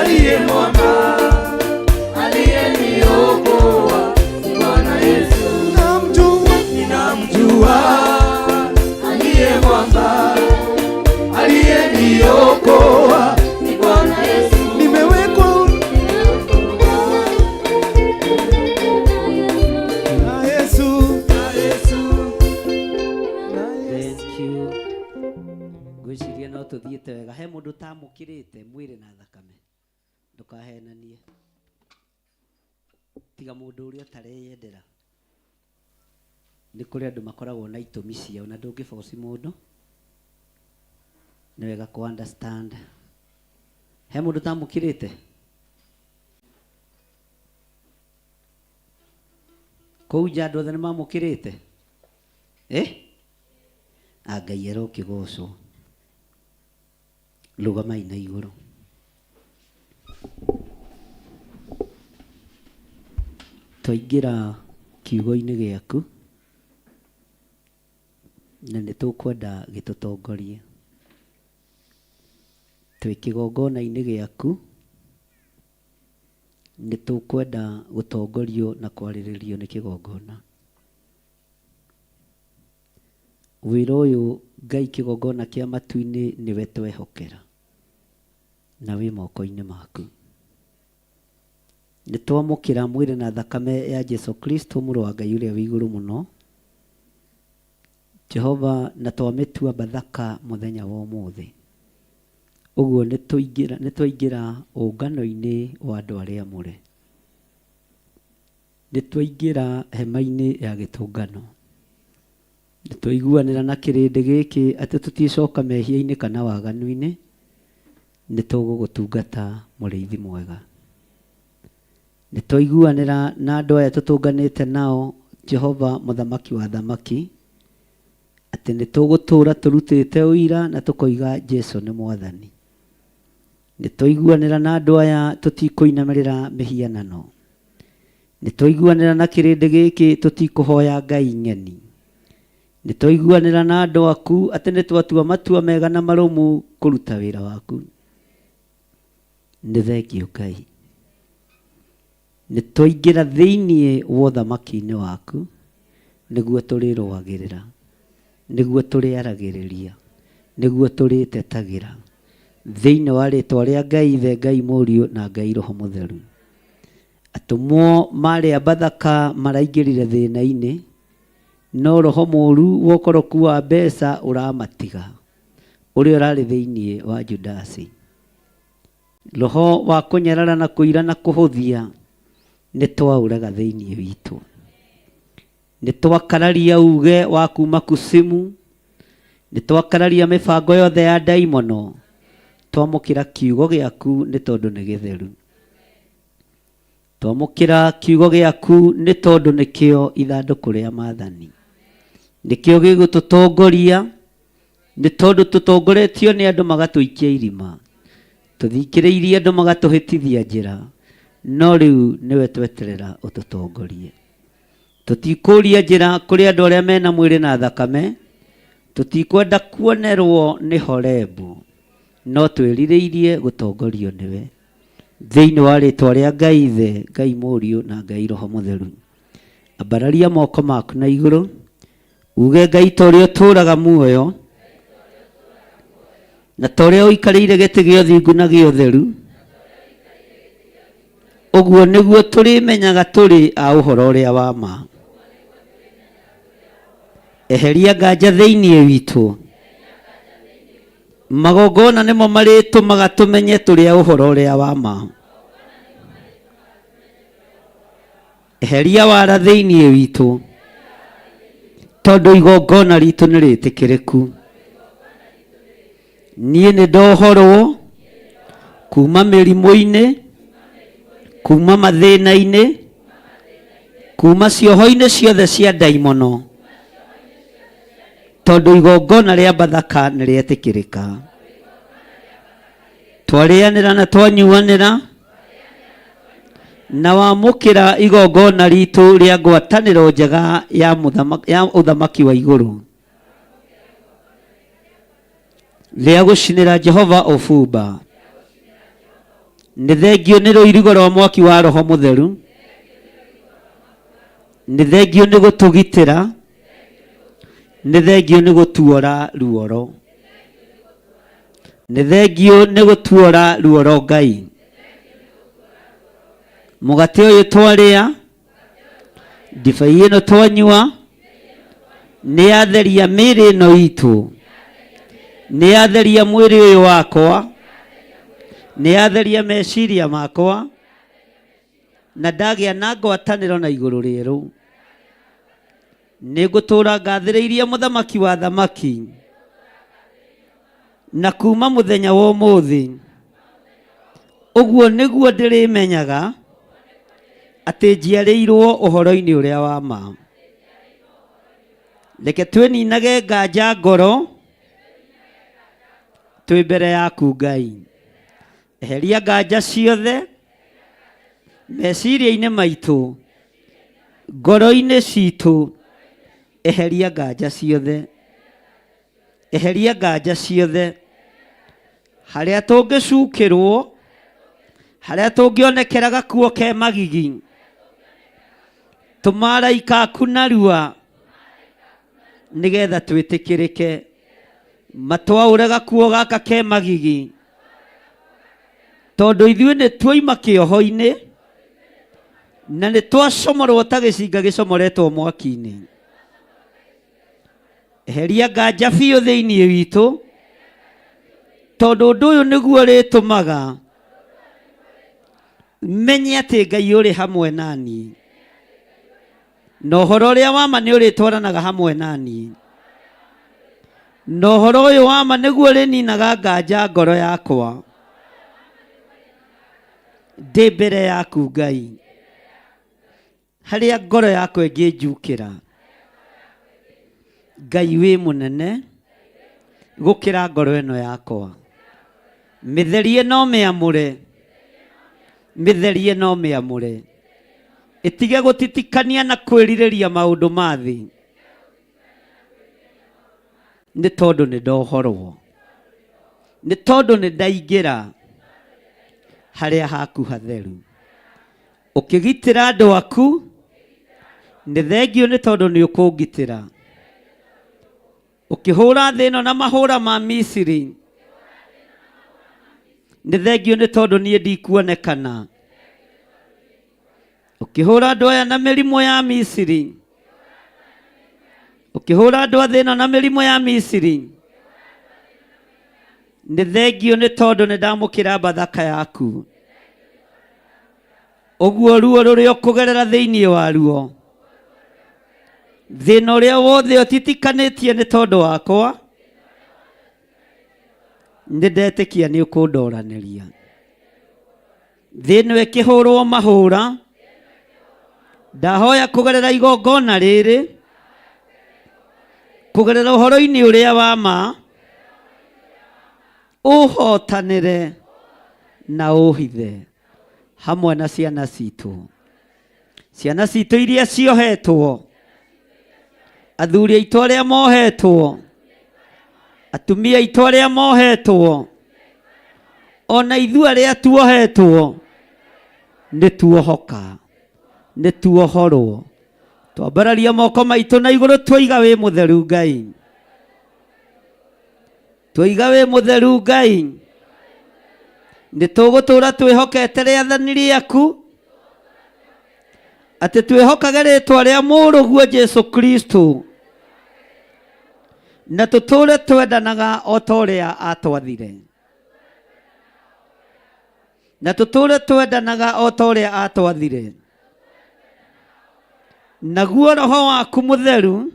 aliye mwamba, aliyeniokoa ni Bwana Yesu. Ninamjua aliye mwamba, aliyeniokoa ni Bwana Yesu. Nimewekwa na Yesu. Thank you. Gwĩciria no tũthiĩte wega. He mũndũ tamũkĩrĩte mwĩrĩ na thakame, ndũkahenanie, tiga mũndũ ũrĩa ũtareyendera. Nĩ kũrĩ andũ makoragwo na itũmi ciao na ndũngĩboci mũndũ, nĩ wega ku understand. He mũndũ tamũkĩrĩte? Kũu nja andũ othe nĩ mamũkĩrĩte? Ngai arokĩgocwo. Rũgamai na igũrũ. Twaingĩra kiugo-inĩ gĩaku na nĩ tũkwenda gĩtũtongorie. Twĩ kĩgongona-inĩ gĩaku nĩ tũkwenda gũtongorio na kwarĩrĩrio nĩ kĩgongona. Wĩra ũyũ Ngai kĩgongona kĩa matu-inĩ nĩwe twehokera na wĩ moko-inĩ maku. Nĩ twamũkĩra mwĩrĩ na thakame ya Jesu Kristo mũrũ wa Ngai ũrĩa wĩ igũrũ mũno, Jehova, na twamĩtua bathaka mũthenya wa ũmũthĩ. Ũguo nĩ twaingĩra ũngano-inĩ wa andũ arĩa mũre, nĩ twaingĩra hema-inĩ ya gĩtũngano, nĩ twaiguanĩra na kĩrĩndĩ gĩkĩ atĩ tũticoka mehia-inĩ kana waganu-inĩ, nĩ tũgũgũtungata mũrĩithi mwega. Nĩ twaiguanĩra na andũ aya tũtũnganĩte nao, Jehova mũthamaki wa thamaki, atĩ nĩ tũgũtũũra tũrutĩte ũira na tũkoiga Jesu nĩ mwathani. Nĩ twaiguanĩra na andũ aya tũtikũinamĩrĩra mĩhianano. Nĩ twaiguanĩra na kĩrĩndĩ gĩkĩ tũtikũhoya ngai ng'eni. Nĩ twaiguanĩra na andũ aku atĩ nĩ twatua matua mega na marũmu kũruta wĩra waku. Nĩ thengiũ Ngai. Nĩ twaingĩra thĩiniĩ wa ũthamaki-inĩ waku nĩguo tũrĩrũagĩrĩra. nĩguo tũrĩaragĩrĩria, nĩguo tũrĩtetagĩra thĩinĩ wa rĩtwa rĩa Ngai Ithe, Ngai Mũriũ na Ngai Roho Mũtheru. Atũmwo marĩa Bathaka maraingĩrire thĩna-inĩ, no roho mũũru wokoroku wa mbeca ũramatiga, ũrĩa ũrarĩ thĩinĩ wa Judasi. Roho wa kũnyarara na kũira na kũhũthia nĩ twaũraga thĩinĩ witũ. Nĩ twakararia uge wa kuma kusimu, nĩ twakararia mĩbango yothe ya ndaimono, twamũkĩra kiugo gĩaku nĩ tondũ nĩ gĩtheru. Twamũkĩra kiugo gĩaku nĩ tondũ nĩkĩo ithandũkũ rĩa maathani, nĩkĩo gĩgũtũtongoria, nĩ tondũ tũtongoretio nĩ andũ magatũikia irima, tũthikĩrĩirie andũ magatũhĩtithia njĩra, no rĩu nĩwe tweterera ũtũtongorie. Tũtikũria njĩra kũrĩ andũ arĩa mena mwĩrĩ na thakame, tũtikwenda kuonerwo nĩ Horebu, no twĩrirĩirie gũtongorio nĩwe, thĩinĩ wa rĩtwa rĩa Ngai Ithe, Ngai Mũriũ na Ngai Roho Mũtheru. Ambararia moko maku na igũrũ, uge Ngai ta ũrĩa ũtũũraga muoyo, na ta ũrĩa ũikarĩire gĩtĩ gĩa ũthingu na gĩa ũtheru, ũguo nĩguo tũrĩmenyaga tũrĩ a ũhoro ũrĩa wa ma. Eheria nganja thĩinĩ witũ, magongona nĩmo marĩtũmaga tũmenye tũrĩ a ũhoro ũrĩa wa ma. Eheria wara thĩinĩ witũ, tondũ igongona ritũ nĩ rĩtĩkĩrĩku. Niĩ nĩ ndohorwo kuma mĩrimũ-inĩ, kuma mathĩna-inĩ, kuma cioho-inĩ ciothe cia ndaimono, tondũ igongona rĩa Bathaka nĩ rĩetĩkĩrĩka. Twarĩanĩra na twanyuanĩra na wamũkĩra igongona ritũ rĩa ngwatanĩro njega ya ũthamaki wa igũrũ, rĩa gũcinĩra Jehova ũbumba. Nĩ thengio nĩ rũirigo rwa mwaki wa Roho Mũtheru, nĩ thengio nĩ gũtũgitĩra, nĩ thengio nĩ gũtuora ruoro, nĩ thengio nĩ gũtuora ruoro Ngai. Mũgate ũyũ twarĩa, ndibei ĩno twanyua, nĩ yatheria mĩĩrĩ ĩno itũ, nĩ yatheria mwĩrĩ ũyũ wakwa, nĩ yatheria meciria makwa, na ndagĩa na ngwatanĩro na igũrũ rĩerũ. Nĩ ngũtũũra ngathĩrĩirie mũthamaki wa thamaki, na kuma mũthenya wa ũmũthĩ, ũguo nĩguo ndĩrĩmenyaga atĩ njiarĩirwo ũhoro-inĩ ũrĩa wa ma. Reke twĩninage nganja ngoro twĩ mbere yaku Ngai. Eheria nganja ciothe meciria-inĩ maitũ, ngoro-inĩ citũ, eheria nganja ciothe, eheria nganja ciothe. Harĩa tũngĩcukĩrwo, harĩa tũngĩonekera gakuo ke magigi, tũmaraika aku narua, nĩgetha twĩtĩkĩrĩke, matwaũre gakuo gaka ke magigi, tondũ ithuĩ nĩ twoima kĩoho-inĩ, na nĩ twacomorwo ta gĩcinga gĩcomoretwo mwaki-inĩ. Eheria nganja biũ thĩinĩ witũ, tondũ ũndũ ũyũ nĩguo rĩtũmaga menye atĩ Ngai ũrĩ hamwe naniĩ, na ũhoro ũrĩa wa ma nĩ ũrĩtwaranaga hamwe naniĩ, na ũhoro ũyũ wa ma nĩguo rĩninaga nganja ngoro yakwa. Ndĩ mbere yaku Ngai, harĩa ngoro yakwa ĩngĩnjukĩra, Ngai wĩ mũnene gũkĩra ngoro ĩno yakwa. Mĩtherie no mĩamũre, mĩtherie no mĩamũre, ĩtige gũtitikania na kwĩrirĩria maũndũ ma thĩ, nĩ tondũ nĩ ndohorwo, nĩ tondũ nĩ ndaingĩra harĩa haku hatheru, ũkĩgitĩra andũ aku. Nĩ thengio nĩ tondũ nĩ ũkũngitĩra, ukihura thino na mahura ma Misiri nĩ thengio nĩ tondũ niĩ ndikuonekana. Ukihura andũ aya na mĩrimũ ya Misiri, ukihura andũ a thĩno na mĩrimũ ya Misiri, nĩ thengio nĩ tondũ nĩ ndamũkĩra bathaka yaku. Ũguo ruo rũrĩa ũkũgerera thĩinĩ waruo, thĩna ũrĩa wothe ũtitikanĩtie nĩ tondũ wakwa, nĩ ndetĩkia nĩ ũkũndoranĩria. Thĩna ĩkĩhũrwo mahũra, ndahoya kũgerera igongona rĩrĩ, kũgerera ũhoro-inĩ ũrĩa wa ma, ũhotanĩre na ũhithe hamwe na ciana citũ. Ciana citũ iria ciohetwo, athuri aitũ arĩa mohetwo, atumia aitũ arĩa mohetwo, ona ithuĩ arĩa tuohetwo, nĩ tuohoka, nĩ tuohorwo. Twambararia moko maitũ na igũrũ twoiga wĩ mũtheru Ngai. Twoiga wĩ mũtheru Ngai. Nĩ tũgũtũũra twĩhokete rĩathani rĩaku, atĩ twĩhokage rĩĩtwa rĩa mũrũguo Jesu Kristo, na tũtũũre twendanaga o ta ũrĩa atwathire. Na tũtũũre twendanaga o ta ũrĩa atwathire. Naguo Roho waku mũtheru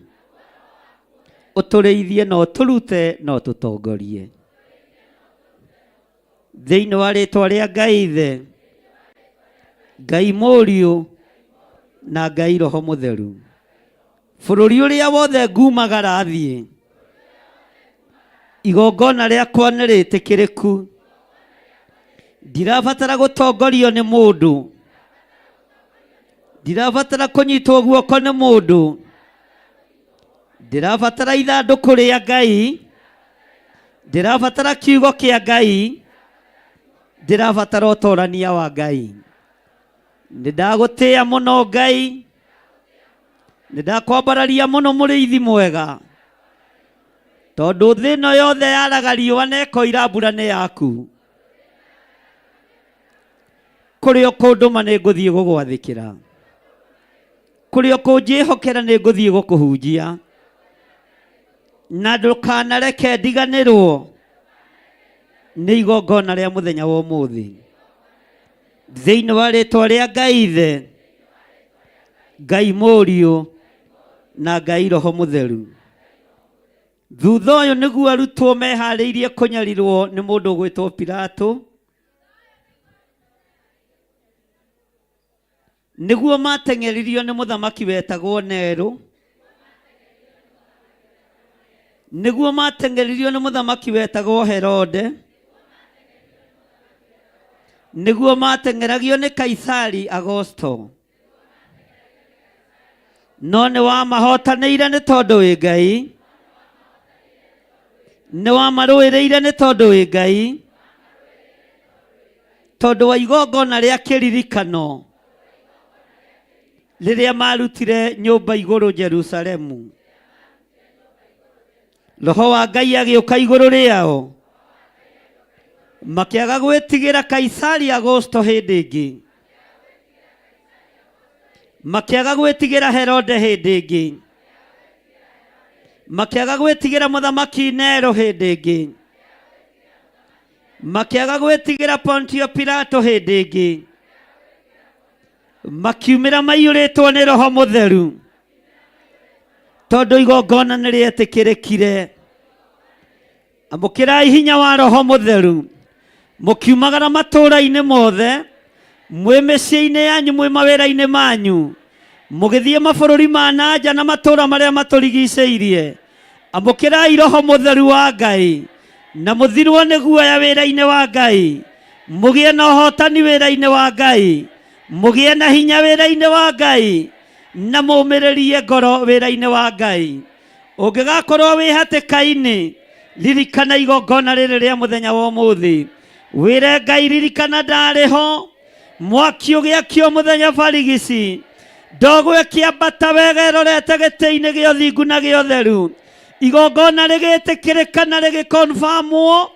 ũtũrĩithie na ũtũrute na ũtũtongorie. Thĩinĩ wa rĩĩtwa rĩa Ngai Ithe, Ngai Mũriũ na Ngai Roho Mũtheru. Bũrũri ũrĩa wothe ngumagara thiĩ, igongona rĩakwa nĩ rĩtĩkĩrĩku. Ndirabatara gũtongorio nĩ mũndũ, ndirabatara kũnyitwo guoko nĩ mũndũ, ndirabatara ithandũkũ rĩa Ngai, ndirabatara kiugo kĩa Ngai, ndirabatara ũtorania wa Ngai. Nĩ ndagũtĩĩa mũno Ngai, nĩ ndakwambararia mũno mũrĩithi mwega, tondũ thĩ ĩno yothe yaraga riũa na ĩkoira mbura nĩ yaku. Kũrĩa ũkũndũma nĩ ngũthiĩ gũgwathĩkĩra, kũrĩa ũkũnjĩhokera nĩ ngũthiĩ gũkũhunjia, na ndũkanareke ndiganĩrwo nĩ igongona rĩa mũthenya wa ũmũthĩ. Thĩinĩ wa rĩĩtwa rĩa Ngai Ithe, Ngai Mũriũ na Ngai Roho Mũtheru. Thutha ũyũ nĩguo arutwo meharĩirie kũnyarirwo nĩ mũndũ ũgwĩtwo Pilato, nĩguo mateng'eririo nĩ mũthamaki wetagwo Nero, nĩguo mateng'eririo nĩ mũthamaki wetagwo Herode, nĩguo mateng'eragio nĩ Kaisari Agosto, no nĩ wamahotanĩire nĩ tondũ wĩ Ngai, nĩ wamarũĩrĩire nĩ tondũ wĩ Ngai, tondũ wa igongona rĩa kĩririkano rĩrĩa marutire nyũmba igũrũ Jerusalemu. Roho wa Ngai agĩũka igũrũ rĩao, makĩaga gwĩtigĩra Kaisari Agosto hĩndĩ ĩngĩ, makĩaga gwĩtigĩra Herode hĩndĩ ĩngĩ, makĩaga gwĩtigĩra mũthamaki Nero hĩndĩ ĩngĩ, makĩaga gwĩtigĩra Pontio Pilato hĩndĩ ĩngĩ, makiumĩra maiyũrĩtwo nĩ Roho Mũtheru, tondũ igongona nĩ rĩetĩkĩrĩkire. Amũkĩrai hinya wa Roho Mũtheru, mũkiumagara matũũra-inĩ mothe, mwĩ mĩciĩ-inĩ yanyu, mwĩ mawĩra-inĩ manyu, mũgĩthiĩ mabũrũri ma nanja na matũũra marĩa matũrigicĩirie. Amũkĩrai Roho Mũtheru wa Ngai, na mũthirwo nĩ guoya wĩra-inĩ wa Ngai, mũgĩe na ũhotani wĩra-inĩ wa Ngai, mũgĩe na hinya wĩra-inĩ wa Ngai, na mũmĩrĩrie ngoro wĩra-inĩ wa Ngai. Ũngĩgakorwo wĩ hatĩka-inĩ, ririkana igongona rĩrĩ rĩa mũthenya wa ũmũthĩ. Wĩre Ngai, ririkana ndarĩ ho, mwaki ũgĩakio mũthenya barigici, ndogo ĩkĩambata wega ĩrorete gĩtĩ-inĩ gĩa ũthingu na gĩa ũtheru, igongona rĩgĩtĩkĩrĩka na rĩgĩkonfamwo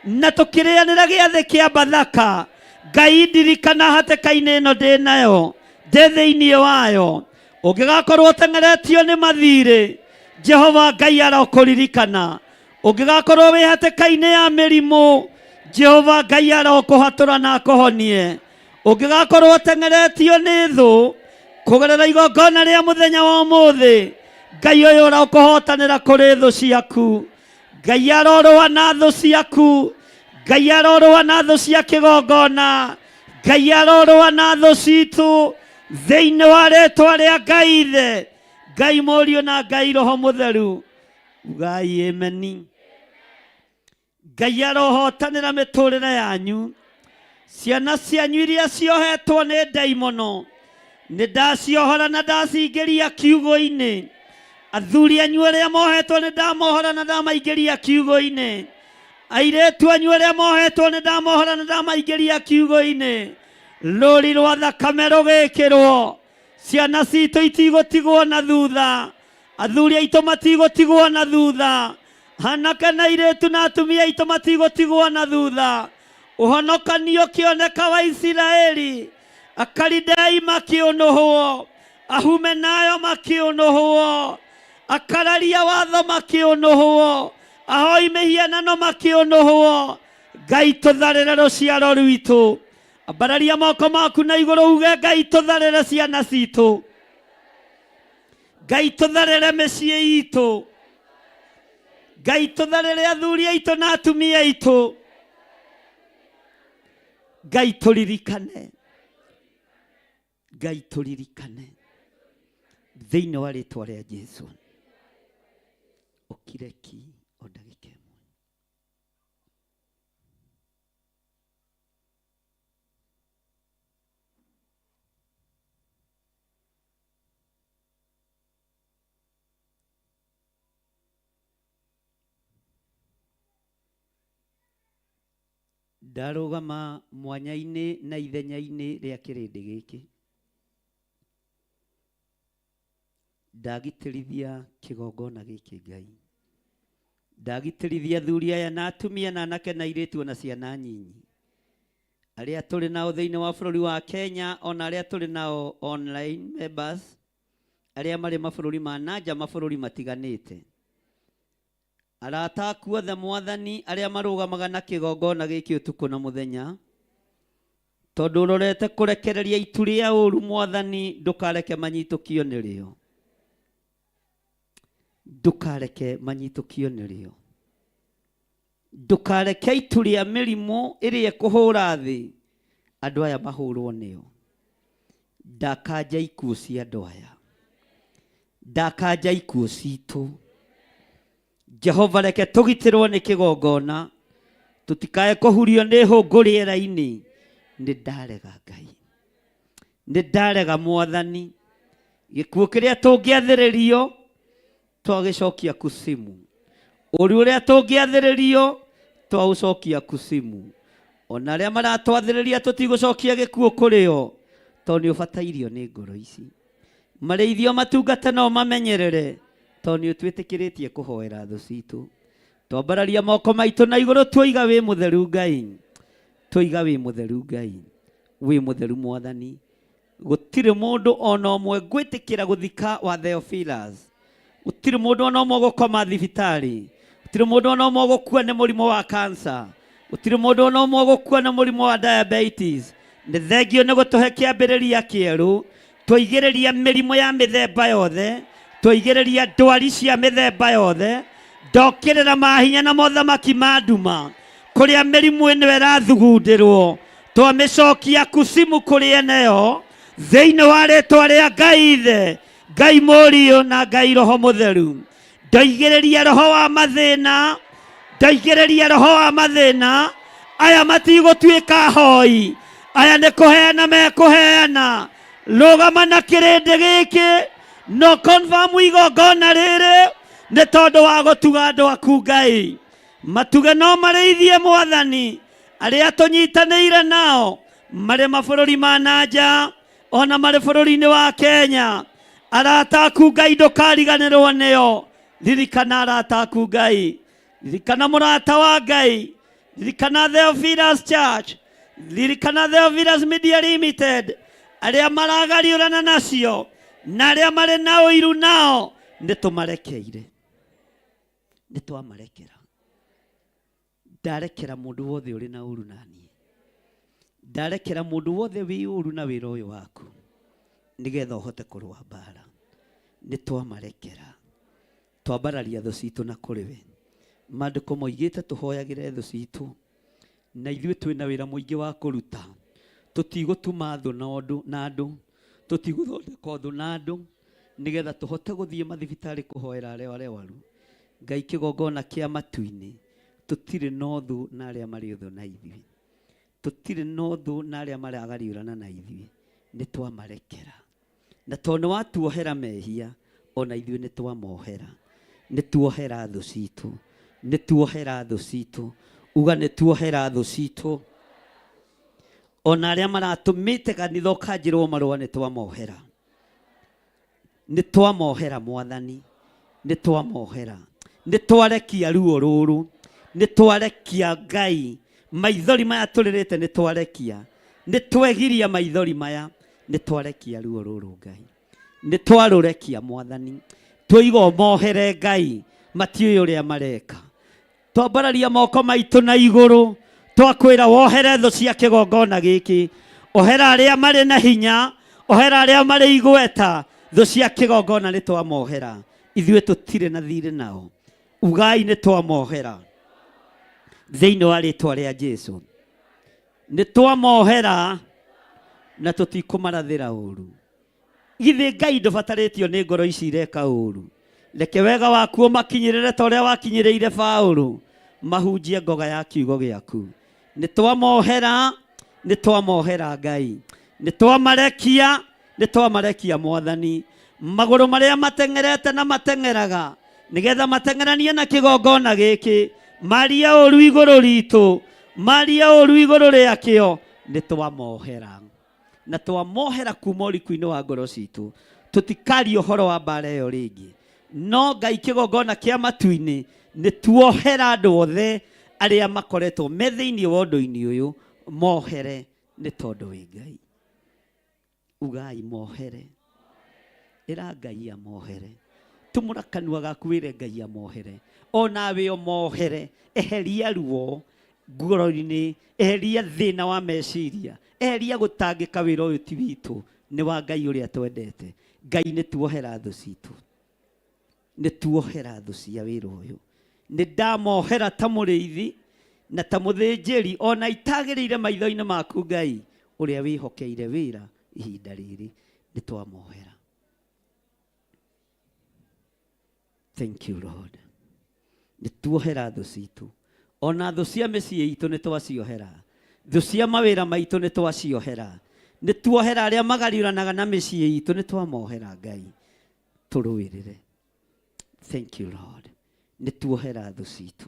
na tũkĩrĩanĩra gĩathĩ kĩa Bathaka. Ngai ndirikana hatĩka-inĩ ĩno ndĩ nayo, ndĩ thĩinĩ wayo. Ũngĩgakorwo ũteng'eretio nĩ mathirĩ, Jehova Ngai arokũririkana. Ũngĩgakorwo wĩ hatĩka-inĩ ya mĩrimũ, Jehova Ngai arokũhatũra na akũhonie. Ũngĩgakorwo ũteng'eretio nĩ thũ, kũgerera igongona rĩa mũthenya wa ũmũthĩ, Ngai ũyũ ũrokũhotanĩra kũrĩ thũ ciaku. Ngai arorũa na thũ ciaku. Ngai arorũa na thũ cia kĩgongona. Ngai arorũa na thũ citũ thĩinĩ wa rĩĩtwa rĩa Ngai Ithe, Ngai Mũriũ na Ngai Roho Mũtheru. Ugai ameni. Ngai arohotanĩra mĩtũrĩre yanyu. Ciana cianyu iria ciohetwo nĩ ndaimono, nĩ ndaciohora na ndacingĩria kiugo-inĩ. Athuri anyu arĩa mohetwo nĩ ndamohora na ndamaingĩria kiugo-inĩ. Airĩtu anyu arĩa mohetwo nĩ ndamohora na ndamaingĩria kiugo-inĩ. Rũri rwa thakame rũgĩkĩrwo. Ciana citũ itigũtigwo na thutha. Athuri aitũ matigũtigwo na thutha. Anake na airĩtu na atumia aitũ matigũtigwo na thutha. Ũhonokanio kĩoneka wa Isiraeli. Akalidei makĩũnũhwo. Ahumenayo makĩũnũhwo. Akararia watho makĩũnũhwo. Ahoi mĩhianano makĩũnũhwo. Ngai tũtharĩre rũciaro rwitũ. Ambararia moko maku na igũrũ uge Ngai tũtharĩre ciana citũ. Ngai tũtharĩre mĩciĩ itũ. Ngai tũtharĩre athuri aitũ na atumia aitũ. Ngai tũririkane. Ngai tũririkane. Thĩinĩ wa rĩĩtwa rĩa Jesũ. Ũkireki o ndagĩka ĩmwe. Ndarũgama mwanya-inĩ na ithenya-inĩ rĩa kĩrĩndĩ gĩkĩ. Ndagitĩrithia kĩgongona gĩkĩ Ngai. Ndagitĩrithia athuri aya na atumia na anake na airĩtu na ciana nyinyi. Arĩa tũrĩ nao thĩinĩ wa bũrũri wa Kenya, ona arĩa tũrĩ nao online members, arĩa marĩ mabũrũri ma nanja, mabũrũri matiganĩte. Arata aku othe Mwathani arĩa marũgamaga na kĩgongona gĩkĩ ũtukũ na mũthenya, tondũ ũrorete kũrekereria itu rĩa ũũru Mwathani, ndũkareke manyitũkio nĩrĩo. Ndũkareke manyitũkio nĩrĩo. Ndũkareke itu rĩa mĩrimũ ĩrĩa kũhũra thĩ andũ aya mahũrwo nĩyo. Ndakanja ikuũ cia andũ aya. Ndakanja ikuũ citũ. Jehova reke tũgitĩrwo nĩ kĩgongona, tũtikae kũhurio nĩ hũngũ rĩera-inĩ. Nĩ ndarega Ngai. Nĩ ndarega Mwathani. Gĩkuũ kĩrĩa tũngĩathĩrĩrio twagĩcokia kusimu. Ũru ũrĩa tũngĩathĩrĩrio twaũcokia kusimu. Ona arĩa maratwathĩrĩria tũtigũcokia gĩkuũ kũrĩo, tondũ nĩ ũbatairio nĩ ngoro ici. Marĩithio matungata no mamenyerere, tondũ nĩ ũtwĩtĩkĩrĩtie kũhoera thũ citũ. Twambararia moko maitũ na igũrũ tuoiga wĩ mũtheru Ngai. Tuoiga wĩ mũtheru Ngai. Wĩ mũtheru Mwathani. Gũtirĩ mũndũ ona ũmwe gwĩtĩkĩra gũthika wa Theophilus. Gũtirĩ mũndũ ona ũmwe gũkoma thibitarĩ. Gũtirĩ mũndũ ona ũmwe gũkua nĩ mũrimũ wa cancer. Gũtirĩ mũndũ ona ũmwe gũkua nĩ mũrimũ wa diabetes. Nĩ thengio nĩ gũtũhe kĩambĩrĩria kĩerũ. Twaigĩrĩria mĩrimũ ya mĩthemba yothe. Twaigĩrĩria ndwari cia mĩthemba yothe. Ndokĩrĩra mahinya na mothamaki ma nduma. Kũrĩa mĩrimũ ĩno ĩrathugundĩrwo. Twamĩcokia kusimu kũrĩ eneyo. Thĩinĩ wa rĩĩtwa rĩa Ngai Ithe, Ngai Mũriũ na Ngai Roho Mũtheru. Ndoigĩrĩria roho wa mathĩna. Ndoigĩrĩria roho wa mathĩna. Aya matigũtuĩka hoi. Aya nĩ kũheana mekũheana. Rũgama na kĩrĩndĩ gĩkĩ. No confirm igongona rĩrĩ nĩ tondũ wa gũtuga andũ aku Ngai. Matuge no marĩithie Mwathani. Arĩa tũnyitanĩire nao marĩ mabũrũri ma nanja, ona marĩ bũrũri-inĩ wa Kenya. Arata aku Ngai ndũkariganĩrwo nĩo. ririkana arata aku Ngai, ririkana mũrata wa Ngai, ririkana Theophilus Church, ririkana Theophilus Media Limited, arĩa maragariũrana nacio na arĩa marĩ na ũiru nao nĩtũmarekeire, nĩtwamarekera. Ndarekera mũndũ wothe ũrĩ na ũru naniĩ, ndarekera mũndũ wothe wĩ ũru na wĩra ũyũ waku, nĩgetha ũhote kũrũa mbara. Nĩtwamarekera, twambararia thũ citũ na kũrĩ we. Maandĩko moigĩte tũhoyagĩre thũ citũ, na ithuĩ twĩna wĩra mũingĩ wa kũruta. Tũtigũtuma thũ na andũ, tũtigũthondeka thũ na andũ, nĩgetha tũhote gũthiĩ mathibitarĩ kũhoera arĩa arwaru. Ngai kĩgongona kĩa matu-inĩ, tũtirĩ na thũ na arĩa marĩ thũ na ithuĩ, tũtirĩ na thũ na arĩa maragariũrana na ithuĩ. Nĩtwamarekera, na tondũ watuohera mehia, ona ithuĩ nĩtwamohera. Nĩtuohera thũ citũ, nĩtuohera thũ citũ, uga nĩtuohera thũ citũ. Ona arĩa maratũmĩte kanitha ũkanjĩrwo marũa nĩtwamohera, nĩtwamohera Mwathani, nĩtwamohera. Nĩtwarekia ruo rũrũ, nĩtwarekia Ngai. Maithori maya tũrĩrĩte nĩtwarekia, nĩtwegiria maithori maya, nĩtwarekia ruo rũrũ Ngai, nĩtwarũrekia Mwathani. Tũiga mohere Ngai, matiũĩ ũrĩa mareka. Twambararia moko maitũ na igũrũ, twakwĩra wohere thũ cia kĩgongona gĩkĩ. Ohera arĩa marĩ na hinya, ohera arĩa marĩ igweta. Thũ cia kĩgongona nĩtwamohera, ithuĩ tũtirĩ na thirĩ nao. Ugai nĩtwamohera thĩinĩ wa rĩĩtwa rĩa Jesũ. Nĩtwamohera na tũtikũmarathĩra ũru. Githĩ Ngai ndũbatarĩtio nĩ ngoro ici ireka ũru? Reke wega waku ũmakinyĩrĩre ta ũrĩa wakinyĩrĩire Paũlũ, mahunjie ngoga ya kiugo gĩaku. Nĩtwamohera, nĩtwamohera Ngai, nĩtwamarekia, nĩtwamarekia Mwathani. Magũrũ marĩa mateng'erete na mateng'eraga, nĩgetha mateng'eranie na kĩgongona gĩkĩ, maria ũru igũrũ ritũ, maria ũru igũrũ rĩakĩo, nĩtwamohera. Na twamohera kuma ũriku-inĩ wa ngoro citũ. Tũtikaria ũhoro wa mbara ĩyo rĩngĩ, no Ngai kĩgongona kĩa matu-inĩ nĩtuohera andũ othe arĩa makoretwo me thĩinĩ wa ũndũ-inĩ ũyũ. Mohere nĩ tondũ wĩ Ngai. Ugai mohere, ĩra Ngai amohere. Tumũra kanua gaku wĩre Ngai amohere. Onawe ũmohere, eheria ruo ngoro-inĩ, eheria thĩna wa meciria, eheria gũtangĩka. Wĩra ũyũ ti witũ, nĩ wa Ngai ũrĩa twendete. Ngai nĩtuohera thũ citũ, nĩtuohera thũ cia wĩra ũyũ. Nĩndamohera ta mũrĩithi na ta mũthĩnjĩri, ona itagĩrĩire maitho-inĩ maku Ngai ũrĩa wĩhokeire wĩra ihinda rĩrĩ. Nĩtwamohera. Thank you Lord. Nĩtuohera thũ citũ, ona thũ cia mĩciĩ itũ nĩtwaciohera, thũ cia mawĩra maitũ nĩtwaciohera. Nĩtuohera arĩa magariũranaga na mĩciĩ itũ, nĩtwamohera Ngai. Tũrũĩrĩre. Thank you Lord. Nĩtuohera thũ citũ.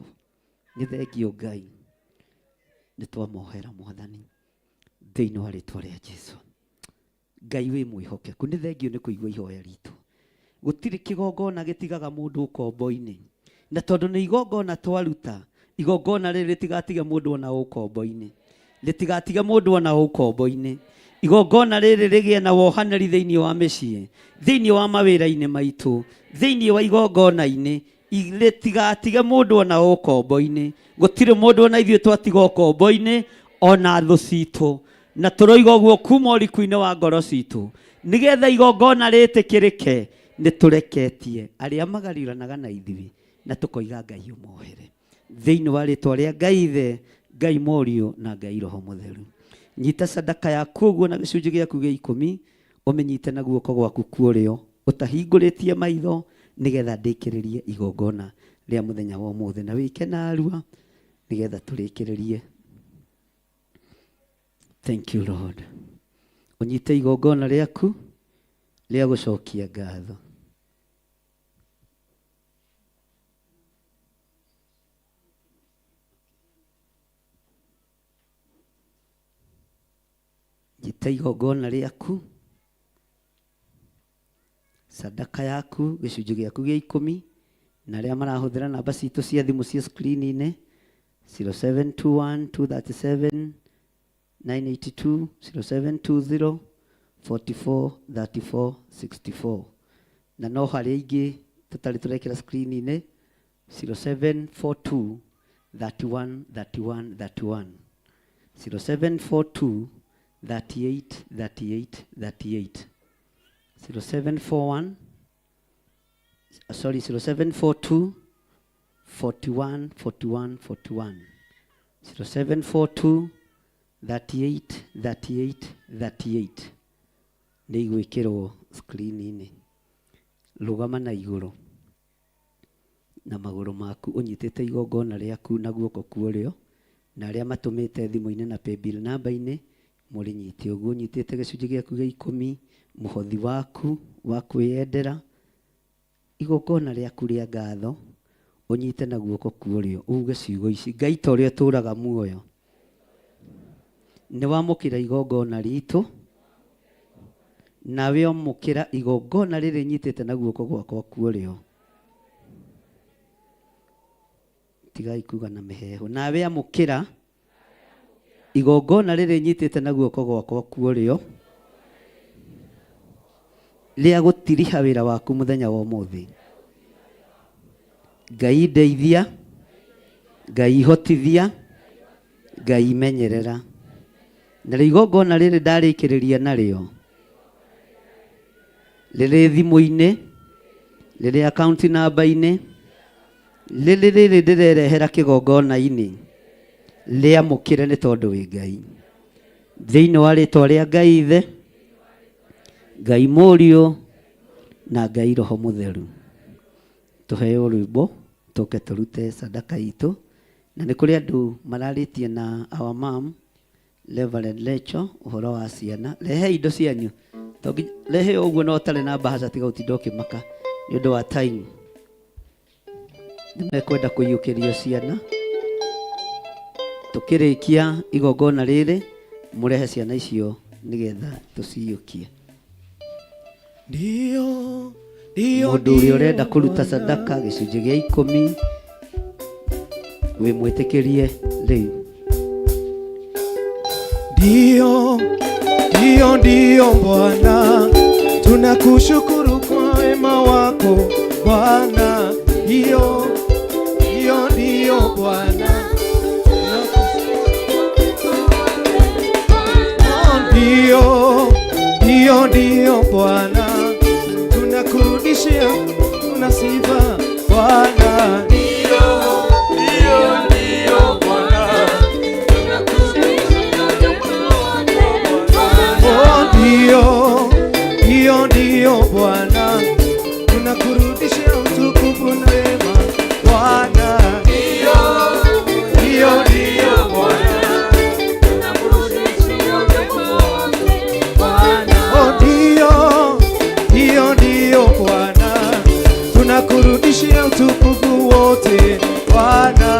Nĩ thengio Ngai, nĩtwamohera Mwathani thĩinĩ wa rĩĩtwa rĩa Jesũ. Ngai wĩ mwĩhokeku, nĩ thengio nĩ kũigua ihoya ritũ. Gũtirĩ kĩgongona gĩtigaga mũndũ ũkombo-inĩ, na tondũ nĩ igongona twaruta, igongona rĩrĩ rĩtigatige mũndũ ona ũkombo-inĩ, rĩtigatige mũndũ ona ũkombo-inĩ. Igongona rĩrĩ rĩgĩe na wohanĩri thĩinĩ wa mĩciĩ, thĩinĩ wa mawĩra-inĩ maitũ, thĩinĩ wa igongona-inĩ, rĩtigatige mũndũ ona ũkombo-inĩ. Gũtirĩ mũndũ ona ithuĩ twatiga ũkombo-inĩ, ona thũ citũ, na tũroiga ũguo kuma ũriku-inĩ wa ngoro citũ, nĩgetha igongona rĩtĩkĩrĩke. Nĩtũreketie arĩa magariũranaga na ithuĩ, na tũkoiga Ngai ũmohere thĩinĩ wa rĩĩtwa rĩa Ngai Ithe, Ngai Mũriũ na Ngai Roho Mũtheru. Nyita sadaka yaku ũguo na gĩcunjĩ gĩaku gĩa 10, ũmĩnyite na guoko gwaku kũrĩo, ũtahingũrĩtie maitho, nĩgetha ndĩkĩrĩrie igongona rĩa mũthenya wa ũmũthĩ. Na wĩke narua nĩgetha tũrĩkĩrĩrie. Thank you Lord. Ũnyite igongona rĩaku rĩa gũcokia ngatho. Nyita igongona rĩaku, sadaka yaku, gĩcunjĩ gĩaku gĩa 10, na arĩa marahũthĩra namba citũ cia thimũ cia screen-inĩ 0721 237 982 0720 44 34 64 na no harĩ ingĩ tũtarĩ tũrekĩra screen-inĩ 0742 31 31 31 0742 38 38 38 0741 0742 41 41 41 0742 38 38 38 nĩ igwĩkĩrwo screen-inĩ. Rũgama na igũrũ na magũrũ maku ũnyitĩte igongona rĩaku na guoko kuorĩo, na arĩa matũmĩte thimũ-inĩ na paybill namba-inĩ mũrĩnyite ũguo, ũnyitĩte gĩcunjĩ gĩaku gĩa 10 mũhothi waku wa kwĩyendera igongona rĩaku rĩa ngatho ũnyite na guoko kuorĩo, uge ciugo ici: Ngai ta ũrĩa ũtũũraga muoyo, nĩ wamũkĩra igongona ritũ, nawe ũmũkĩra igongona rĩrĩ nyitĩte na guoko gwakwa kuorĩo. Tigai kuga na mĩheho. Nawe amũkĩra igongona rĩrĩ nyitĩte na guoko gwakwa kuorĩo rĩa gũtiriha wĩra waku mũthenya wa ũmũthĩ. Ngai ndeithia, Ngai hotithia, Ngai menyerera. Na igongona rĩrĩ ndarĩkĩrĩria narĩo, rĩrĩ thimũ-inĩ, rĩrĩ account namba-inĩ, rĩrĩ ndĩrerehera kĩgongona-inĩ, rĩamũkĩre nĩ tondũ wĩ Ngai. Thĩinĩ wa rĩtwa rĩa Ngai Ithe, Ngai Mũriũ na Ngai Roho Mũtheru. Tũheo rwĩmbo tũke tũrute sadaka itũ, na nĩ kũrĩ andũ mararĩtie na our mom Reverend Lecho ũhoro wa ciana. Rehe indo cianyu, rehe ũguo no ũtarĩ na mbahaca tiga ũtinda ũkĩmaka nĩ ũndũ wa time. Nĩmekwenda kũiyũkĩrio ciana. Tũkĩrĩkia igongona rĩrĩ mũrehe ciana icio nĩgetha tũciyũkie. Mũndũ ũrĩa ũrenda kũruta sadaka gĩcunjĩ gĩa 10 wĩ mwĩtĩkĩrie rĩu. Ndio Bwana, tunakushukuru kwa wema wako Bwana. Ndio Bwana, ndio Bwana, tunakurudishia na sifa Bwana. Ndio Bwana, ndio Bwana, tunakurudishia utukufu na wema Bwana. Ndio Bwana, tunakurudishia utukufu Bwana. Ndio Bwana, tunakurudishia utukufu wote Bwana.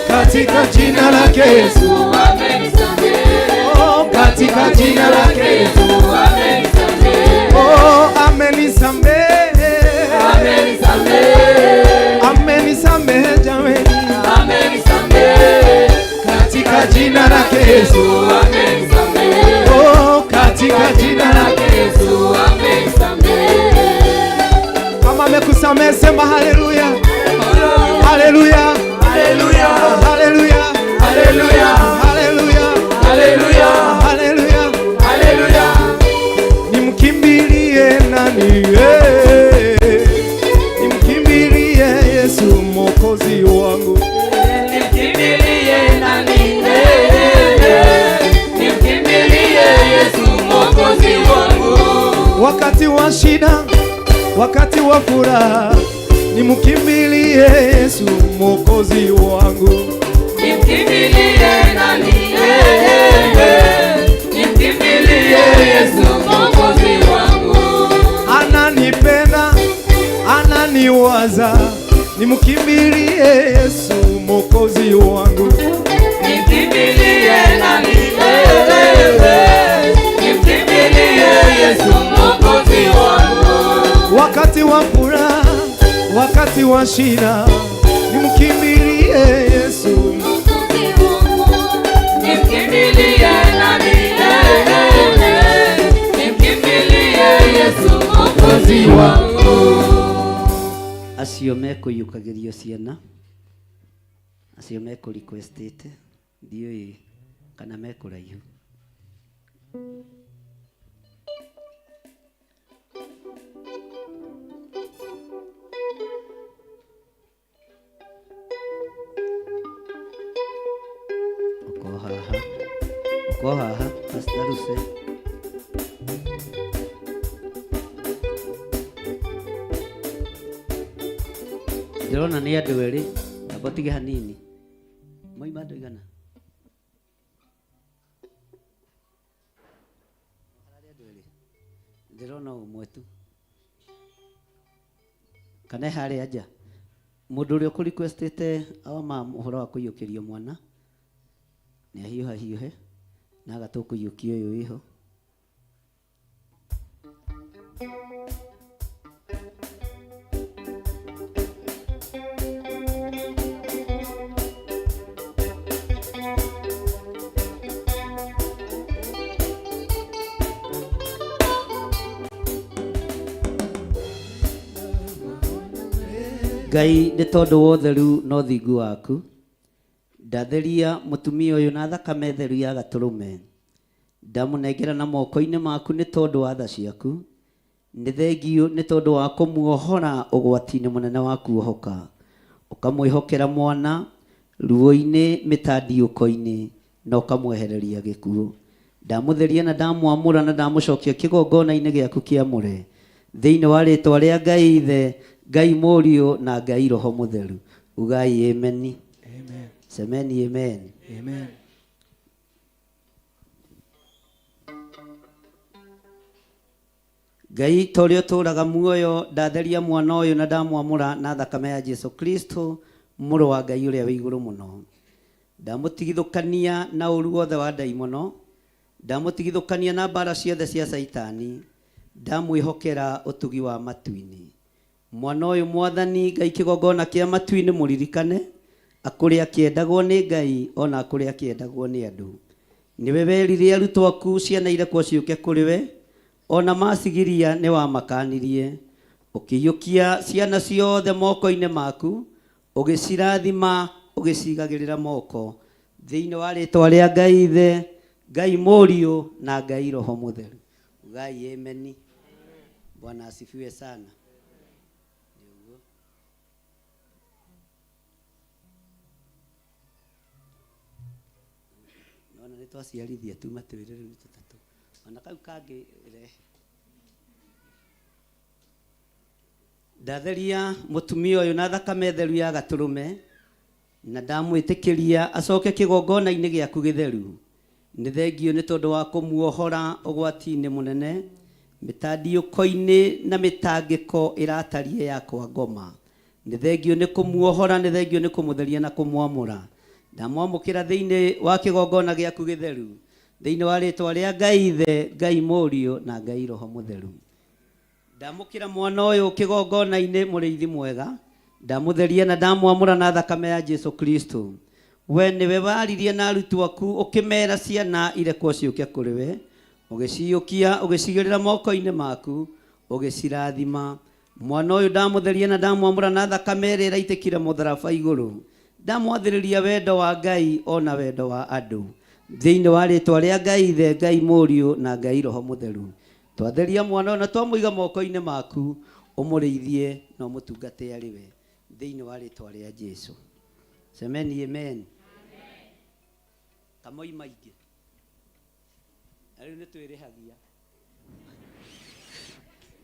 Katika jina lake Yesu amenisamehe. Katika jina lake Yesu amenisamehe. Amenisamehe jameni. Katika jina lake Yesu amenisamehe. Katika jina lake Yesu amenisamehe. Kama amekusamehe sema haleluya. Haleluya. Haleluya. Haleluya. Haleluya. Haleluya. Haleluya. Haleluya. Haleluya. Nimkimbilie nani? Nimkimbilie Yesu Mwokozi wangu. Nimkimbilie nani? Nimkimbilie Yesu Mwokozi wangu. Wakati wa shida, wakati wa furaha, nimkimbilie Yesu Mwokozi wangu. Nimkimbilie nani? Nimkimbilie Yesu Mwokozi wangu. Ananipenda, ananiwaza furaha, nimkimbilie Yesu mwokozi wangu. Nikimbilie nani? Nikimbilie Yesu mwokozi wangu. Wakati wa furaha, wakati wa shida, nimkimbilie Yesu Mwokozi wangu. Nikimbilie nani? Nikimbilie Yesu mwokozi wangu. acio mekũiyũkagĩrio ciana, acio mekũrequestĩte, ndiũĩ kana mekũraihu. Uko haha Pastor Luce. Ndĩrona nĩ andũ erĩ, amba tige hanini. Moima andũ igana? Ndĩrona ũmwe tu. Kana harĩa nja. Mũndũ ũrĩa ũkũrequestĩte auma ũhoro wa kũiyũkĩrio mwana nĩ ahiũhe na agatũkũiyũkia ũyũ wĩho. Ngai nĩ tondũ wa ũtheru na ũthingu waku, ndatheria mũtumia ũyũ na thakame theru ya gatũrũme, ndamũnengera na moko-inĩ maku nĩ tondũ wa tha ciaku. Nĩ thengio nĩ tondũ wa kũmuohora ũgwati-inĩ mũnene wa kuohoka, ũkamwĩhokera mwana ruo-inĩ mĩtandiũko-inĩ na ũkamwehereria gĩkuũ. Ndamũtheria na ndamwamũra na ndamũcokia kĩgongona-inĩ gĩaku kĩamũre, thĩinĩ wa rĩĩtwa rĩa Ngai Ithe, Ngai Mũriũ na Ngai Roho Mũtheru. Ugai ameni. Amen. Semeni amen. Amen. Ngai ta ũrĩa ũtũũraga muoyo, ndatheria mwana ũyũ na ndamwamũra na thakame ya Jesu Kristo, mũrũ wa Ngai ũrĩa wĩ igũrũ mũno. Ndamũtigithũkania na ũru wothe wa ndaimono, ndamũtigithũkania na mbara ciothe cia Saitani, ndamwĩhokera ũtugi wa matu-inĩ. Mwana ũyũ Mwathani Ngai kĩgongona kĩa matu-inĩ mũririkane, akũrĩa akĩendagwo nĩ Ngai ona akũrĩa akĩendagwo nĩ andũ. Nĩwe werire arutwo aku ciana irekwo ciũke kũrĩ we, ona macigiria nĩ wamakanirie. Ũkĩiyũkia ciana ciothe moko-inĩ maku, ũgĩcirathima ũgĩcigagĩrĩra moko, thĩinĩ wa rĩĩtwa rĩa Ngai Ithe, Ngai Mũriũ na Ngai Roho Mũtheru. Ugai ameni. Bwana asifiwe sana. Naona nĩtwaciarithia tu matwĩre rĩu tũtatũ. Ona kau kangĩ rehe. Ndatheria mũtumia ũyũ na thakame theru ya gatũrũme, na ndamwĩtĩkĩria acoke kĩgongona-inĩ gĩaku gĩtheru. Nĩ thengio nĩ tondũ wa kũmuohora ũgwati-inĩ mũnene, mĩtandiũko-inĩ na mĩtangĩko ĩratarie yakwa ngoma. Nĩ thengio nĩ kũmuohora, nĩ thengio nĩ kũmũtheria na kũmwamũra. Ndamwamũkĩra thĩinĩ wa kĩgongona gĩaku gĩtheru, thĩinĩ wa rĩĩtwa rĩa Ngai Ithe, Ngai Mũriũ na Ngai Roho Mũtheru. Ndamũkĩra mwana ũyũ kĩgongona-inĩ mũrĩithi mwega, ndamũtheria na ndamwamũra na thakame ya Jesu Kristo. We nĩwe waririe na arutwo aku ũkĩmera ciana irekwo ciũke kũrĩ we, ũgĩciyũkia ũgĩcigĩrĩra moko-inĩ maku, ũgĩcirathima. Mwana ũyũ ndamũtheria na ndamwamũra na thakame ĩrĩa ĩraitĩkire mũtharaba igũrũ, ndamwathĩrĩria wendo wa Ngai ona wendo wa andũ, thĩinĩ wa rĩĩtwa rĩa Ngai Ithe, Ngai Mũriũ na Ngai Roho Mũtheru. Twatheria mwana ũyũ na twamũiga moko-inĩ maku, ũmũrĩithie na ũmũtungate arĩ we, thĩinĩ wa rĩĩtwa rĩa Jesu. Semeni amen. Kamoi maingĩ na rĩu nĩtwĩrĩhagia.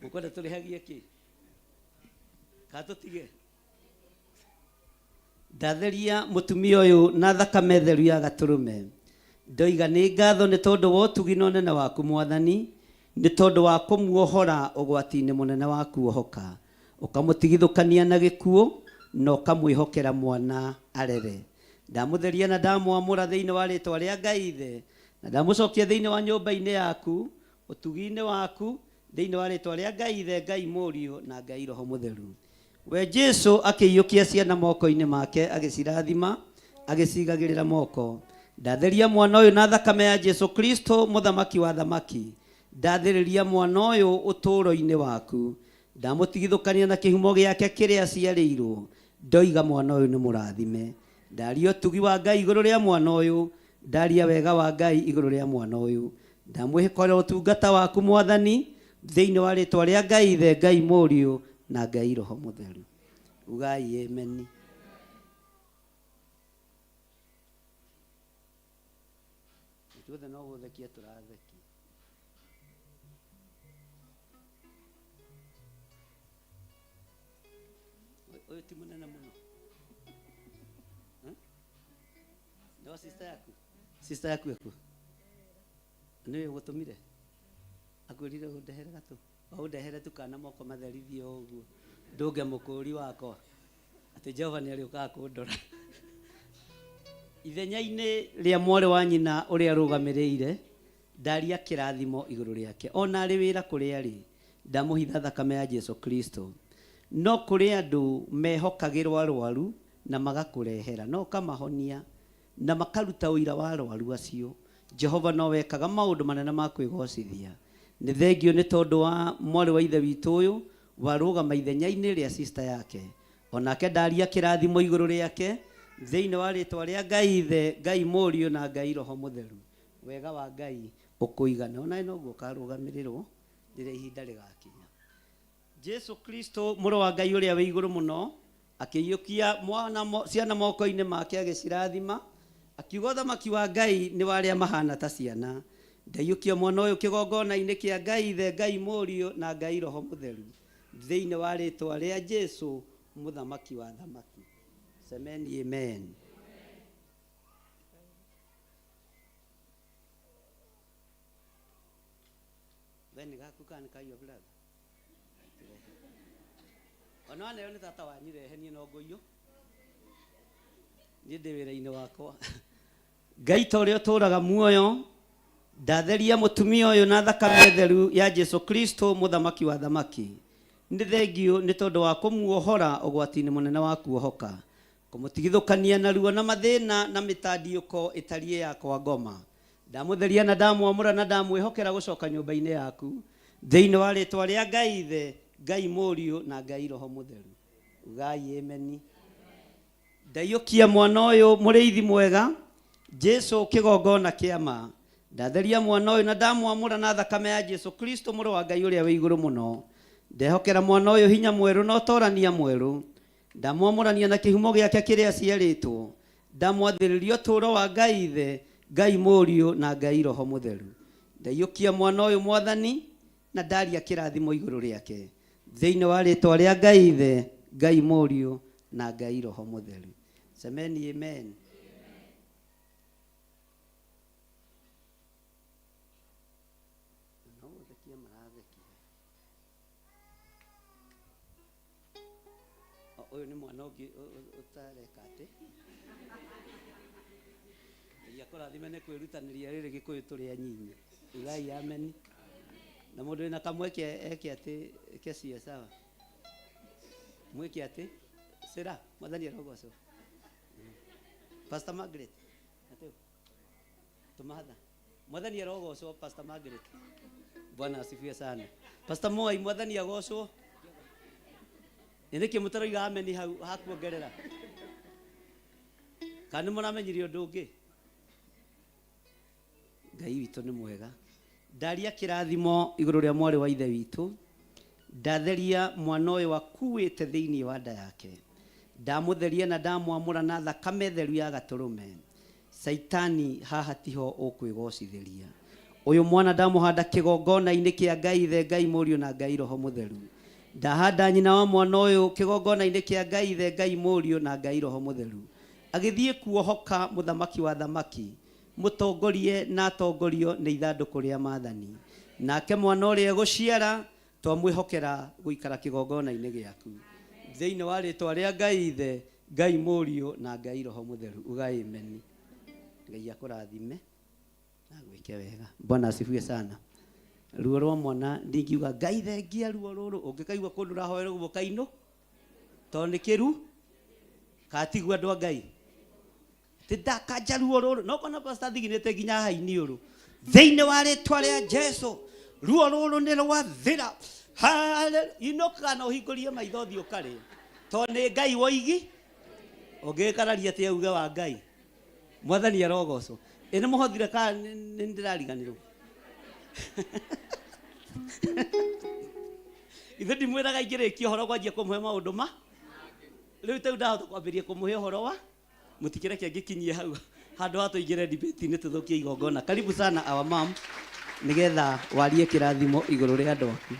Mũkwenda tũrĩhagie kĩ? Katũtige. Ndatheria mũtumia ũyũ na thakame theru ya gatũrũme, ndoiga nĩ ngatho nĩ tondũ wa ũtugi na ũnene waku Mwathani, nĩ tondũ wa kũmuohora ũgwati-inĩ mũnene wa kuohoka, ukamutigithukania na gikuo na ukamwihokera mwana arere. Ndamutheria na ndamwamura thiini wa ritwa ria Ngai Ithe, na ndamucokia thiini wa nyumba-ini yaku utugi-ini waku thiini wa ritwa ria Ngai Ithe, Ngai Mũriũ na Ngai Roho Mũtheru. We Jesu akĩiyũkia ciana moko-ini make agĩcirathima agĩcigagĩrĩra moko. Ndatheria mwana ũyũ na thakame ya Jesu Kristo mũthamaki wa thamaki. Ndathĩrĩria mwana ũyũ ũtũũro-inĩ waku. Ndamutigithukania na kĩhumo gĩake kĩrĩa aciarĩirwo. Ndoiga mwana ũyũ nĩ mũrathime. Ndaria ũtugi wa Ngai igũrũ rĩa mwana ũyũ. Ndaria wega wa Ngai igũrũ rĩa mwana ũyũ. Ndamwĩhokera ũtungata waku Mwathani thĩinĩ wa rĩtwa rĩa Ngai Ithe, Ngai Mũriũ na Ngai Roho Mũtheru. Ugai amen. Tuothe no gũthekia tũrathekia. Ũyũ ti mũnene mũno. Ndio sister yaku. Sister yaku ekuo. Nĩwe ũgũtũmire. Akwĩrire ũndehere gatũ. Ũndehere tukana moko matherithio ũguo. Ndũnge mũkũri wakwa. Atĩ Jehova nĩ arĩũkaga kũndora. Ithenya-inĩ rĩa mwarĩ wa nyina ũrĩa arũgamĩrĩire, ndaria kĩrathimo igũrũ rĩake. Ona arĩ wĩra kũrĩa arĩ, ndamũhitha thakame ya Jesu Kristo. No kũrĩ andũ mehokagĩrwo arwaru na magakũrehera, no ũkamahonia na makaruta ũira wa arwaru acio. Jehova no wekaga maũndũ manene ma kwĩgocithia. Nĩ thengio nĩ tondũ wa mwarĩ wa ithe witũ ũyũ warũgama ithenya-inĩ rĩa sister yake. Onake ndaria kĩrathimo igũrũ rĩake thĩinĩ wa rĩtwa rĩa Ngai Ithe, Ngai Mũriũ na Ngai Roho Mũtheru. Wega wa Ngai ũkũigana. Ona noguo ũkarũgamĩrĩrwo rĩrĩa ihinda rĩgakinya. Jesu Kristo mũrũ wa Ngai ũrĩa wĩ igũrũ mũno akĩiyũkia ciana moko-inĩ make agĩcirathima, akiuga ũthamaki wa Ngai nĩ wa arĩa mahana ta ciana. Ndaiyũkia mwana ũyũ kĩgongona-inĩ kĩa Ngai Ithe, Ngai Mũriũ na Ngai Roho Mũtheru thĩinĩ wa rĩtwa rĩa Jesu mũthamaki wa thamaki. Semeni amen. Wene gaku kana kayo brother. Ona leo ni tata wanyu rehenie no ngoiyo. Ni ndĩ wĩra-inĩ wakwa. Ngai ta ũrĩa ũtũũraga muoyo, ndatheria mũtumia ũyũ na thakame theru ya Jesu Kristo mũthamaki wa thamaki. Nĩ thengio nĩ tondũ wa kũmuohora ũgwati-inĩ mũnene wa kuohoka, kũmũtigithũkania na ruo na mathĩna na mĩtandiũko ĩtariĩ yakwa ngoma. Ndamũtheria na ndamwamũra na ndamwĩhokera gũcoka nyũmba-inĩ yaku thĩinĩ wa rĩtwa rĩa Ngai Ithe, Ngai Mũriũ na Ngai Roho Mũtheru. Ugai amen. Ndaiyũkia mwana ũyũ mũrĩithi mwega, Jesu kĩgongona kĩama. Ndatheria mwana ũyũ na ndamwamũra na thakame ya Jesu Kristo mũrũ wa Ngai ũrĩa wĩ igũrũ mũno. Ndehokera mwana ũyũ hinya mwerũ na ũtorania mwerũ. Ndamwamũrania na kĩhumo gĩake kĩrĩa aciarĩtwo. Ndamwathĩrĩria ũtũũro wa Ngai Ithe, Ngai Mũriũ na Ngai Roho Mũtheru. Ndaiyũkia mwana ũyũ Mwathani na ndaria kĩrathimo igũrũ rĩake thĩinĩ wa rĩtwa rĩa Ngai Ithe, Ngai Mũriũ na Ngai Roho Mũtheru. Semeni amen. Ũyũ nĩ mwana ũngĩ ũtareka atĩ kũrathime nĩ kwĩrutanĩria rĩrĩ Gĩkũyũ tũrĩ anyinyi. Ugai amen. Na mũndũ wĩna kamweke eke atĩ kecia sawa. Mweke atĩ Sera Mwathani arogocwo. Pastor Margaret atĩ tumatha Mwathani arogocwo. Pastor Margaret, Bwana asifiwe sana. Pastor Moi, Mwathani agocwo. Nĩkĩ mũtaroiga ameni hau hakuongerera? Kana mũramenyirie ũndũ ũngĩ? Ngai witũ nĩ mwega. Ndaria kĩrathimo igũrũ rĩa mwarĩ wa ithe witũ. Ndatheria mwana ũyũ wakuĩte thĩinĩ wa nda yake. Ndamũtheria na ndamwamũra na thakame theru ya gatũrũme. Saitani haha tiho ũkwĩgocithĩria. Ũyũ mwana ndamũhanda kĩgongona-inĩ kĩa Ngai Ithe, Ngai Mũriũ na Ngai Roho Mũtheru. Ndahanda nyina wa mwana ũyũ kĩgongona-inĩ kĩa Ngai Ithe, Ngai Mũriũ na Ngai Roho Mũtheru. Agĩthiĩ kuohoka mũthamaki wa thamaki, mũtongorie na atongorio nĩ ithandũkũ rĩa maathani. Nake mwana ũrĩa egũciara twamwihokera guikara kigongona-inĩ gĩaku thĩinĩ wa rĩtwa rĩa Ngai Ithe, Ngai Mũriũ na Ngai Roho Mũtheru. Uga amen. Ngai akũrathime na gwĩke wega. Bwana asifiwe sana. Ruo rwa mwana ndingiuga Ngai thengia ruo rũrũ, ũngĩkaigua kũndũ ũrahoera ũguo kainũ tondũ nĩ kĩru katigua andũ a Ngai ti ndakanja ruo rũrũ no kona pastor thiginĩte nginya haini ũrũ thĩinĩ wa rĩtwa rĩa Jesũ ruo rũrũ nĩ rwathira. Inoka na ũhingũrie maitho thiĩ ũkarĩa tondũ nĩ Ngai woigi ũngĩkararia atĩ auge wa Ngai. Mwathani arogocwo. Nĩ mũhothire ka nĩ ndĩrariganĩrwo ithe ndimwĩraga ingĩrĩkia ũhoro kwanjia kũmũhe maũndũ ma rĩu teu ndahota kwambĩria kũmũhe ũhoro wa mũtikĩreke ngĩkinyie hau handũ ha tũingĩre debate-inĩ tũthũkie igongona. Karibu sana our mom nĩgetha warie kĩrathimo igũrũ rĩa andũ aku.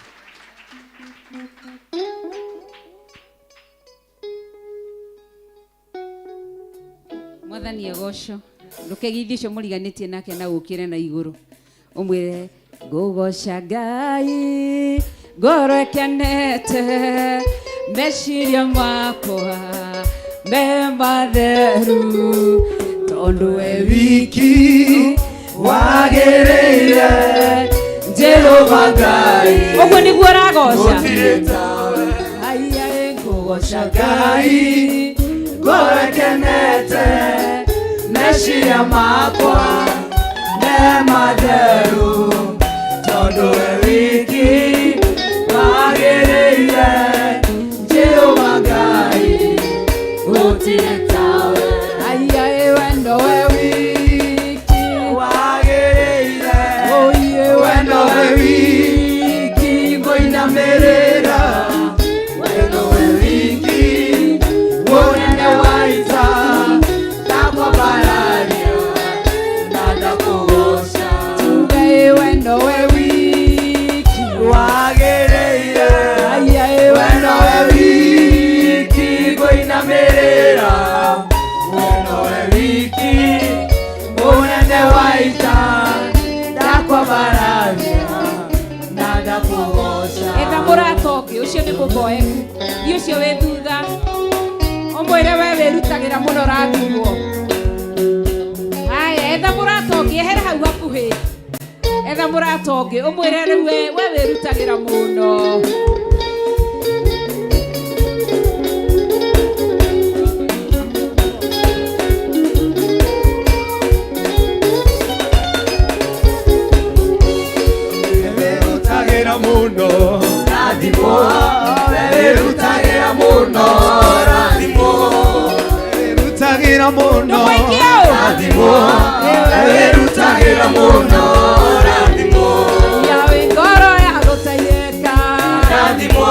Mwathani agocwo ndũkegithi ũcio mũriganĩtie nake na ũkĩre na igũrũ ũmwĩre ngũgoca Ngai ngoro ĩkenete meciria makwa me matheru tondũ we wiki wagĩrĩire Jehova Ngai. Ũguo nĩguo ũragoca aiya ngũgoca Ngai ngoro ĩkenete meciria makwa me matheru tondũ we wiki wagĩrĩire Jehova Ngai gũtirĩ tawe. Aiya wendo we wiki wagĩrĩire wendo we wiki ngũinamĩrĩra wendo we wiki mũnene wa ita ndakwambararia na ndakũgoca tuge wendo we wiki wagĩrĩire wendo we wiki ngũinamĩrĩra wendo we wiki mũnene wa ita ndakwambararia na ndakũgoca. Etha mũrata ũngĩ ũcio nĩ mũboeku nĩ ũcio wĩ thutha ũmwĩre we wĩrutagĩra mũno rathimwo. Haya etha mũrata ũngĩ ehera hau hakuhĩ etha mũrata ũngĩ ũmwĩre rĩu we wĩrutagĩra mũno. Wĩrutagĩra mũno rathimwo wĩrutagĩra mũno rathimwo wĩrutagĩra mũno rathimwo wĩrutagĩra mũno rathimwo yawe ngoro ya gũtairĩka rathimwo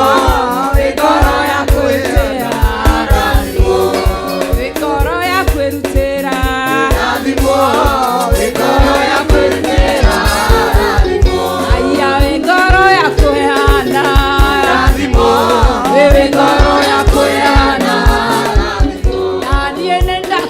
ngoro ya kwĩrutĩra rathimwo ngoro ya kwĩrutĩra rathimwo ngoro ya kwĩrutĩra rathimwo ayawe ngoro ya kwĩhana rathimwo wewe ngoro ya kwĩhana Nani nenda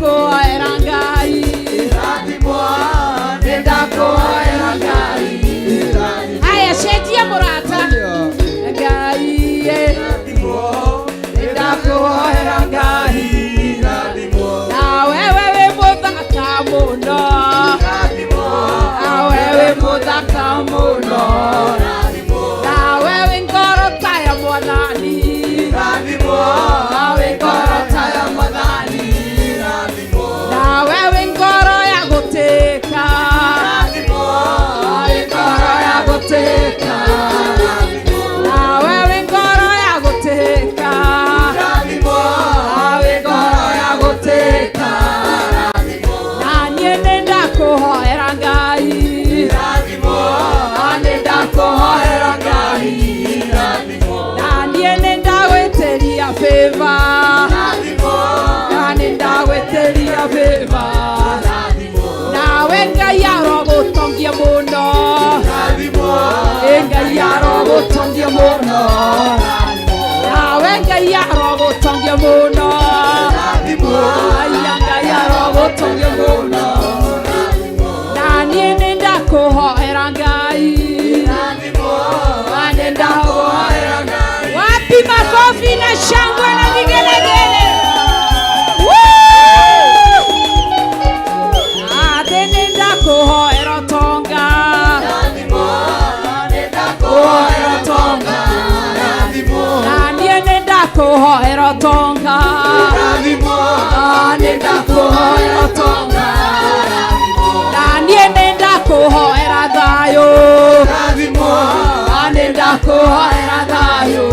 ko era Ngai. arogotongia muno Ngai arogotongia muno nawe Ngai arogotongia muno Ngai arogotongia muno na niĩ nĩndakũhoera Ngai nĩndakũhoera Ngai wapi makofi na shangwe na vigelegele nĩndakũhoera tonga nĩndakũhoera tonga na niĩ nĩndakũhoera tonga nĩndakũhoera tonga na niĩ nĩndakũhoera thayũ nĩndakũhoera thayũ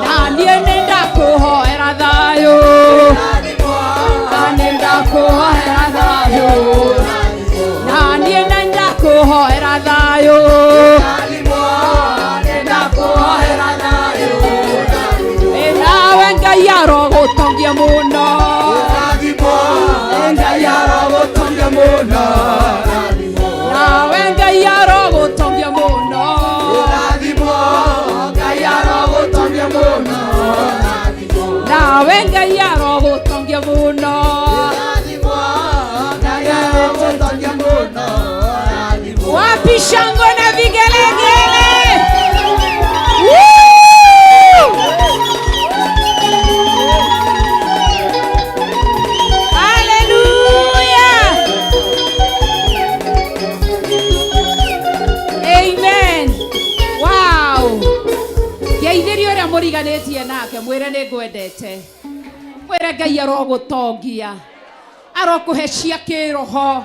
na niĩ nĩndakũhoera thayũ nĩndakũhoera thayũ na niĩ nĩndakũhoera thayũ nĩndakũhoera thayũ nawe Ngai arogũtongia mũno Ngai arogũtongia mũno nawe Ngai arogũtongia mũno Ngai arogũtongia mũno nawe Ngai arogũtongia mũno wapi shangwe na vigelegele haleluya amen wow geithĩrio ũrĩa mũriganĩtie nake mwĩre nĩngwendete mwĩre Ngai arogũtongia arokũhe cia kĩroho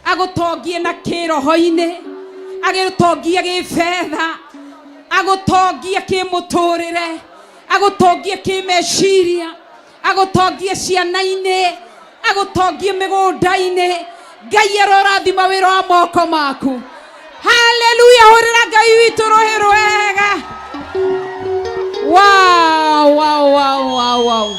agũtongie na kĩroho-inĩ agũtongie gĩbetha agũtongie kĩmũtũrĩre agũtongie kĩmeciria agũtongie ciana-inĩ agũtongie mĩgũnda-inĩ Ngai arorathima wĩra wa moko maku haleluya hũrĩra Ngai witũ rũhĩ rwega wow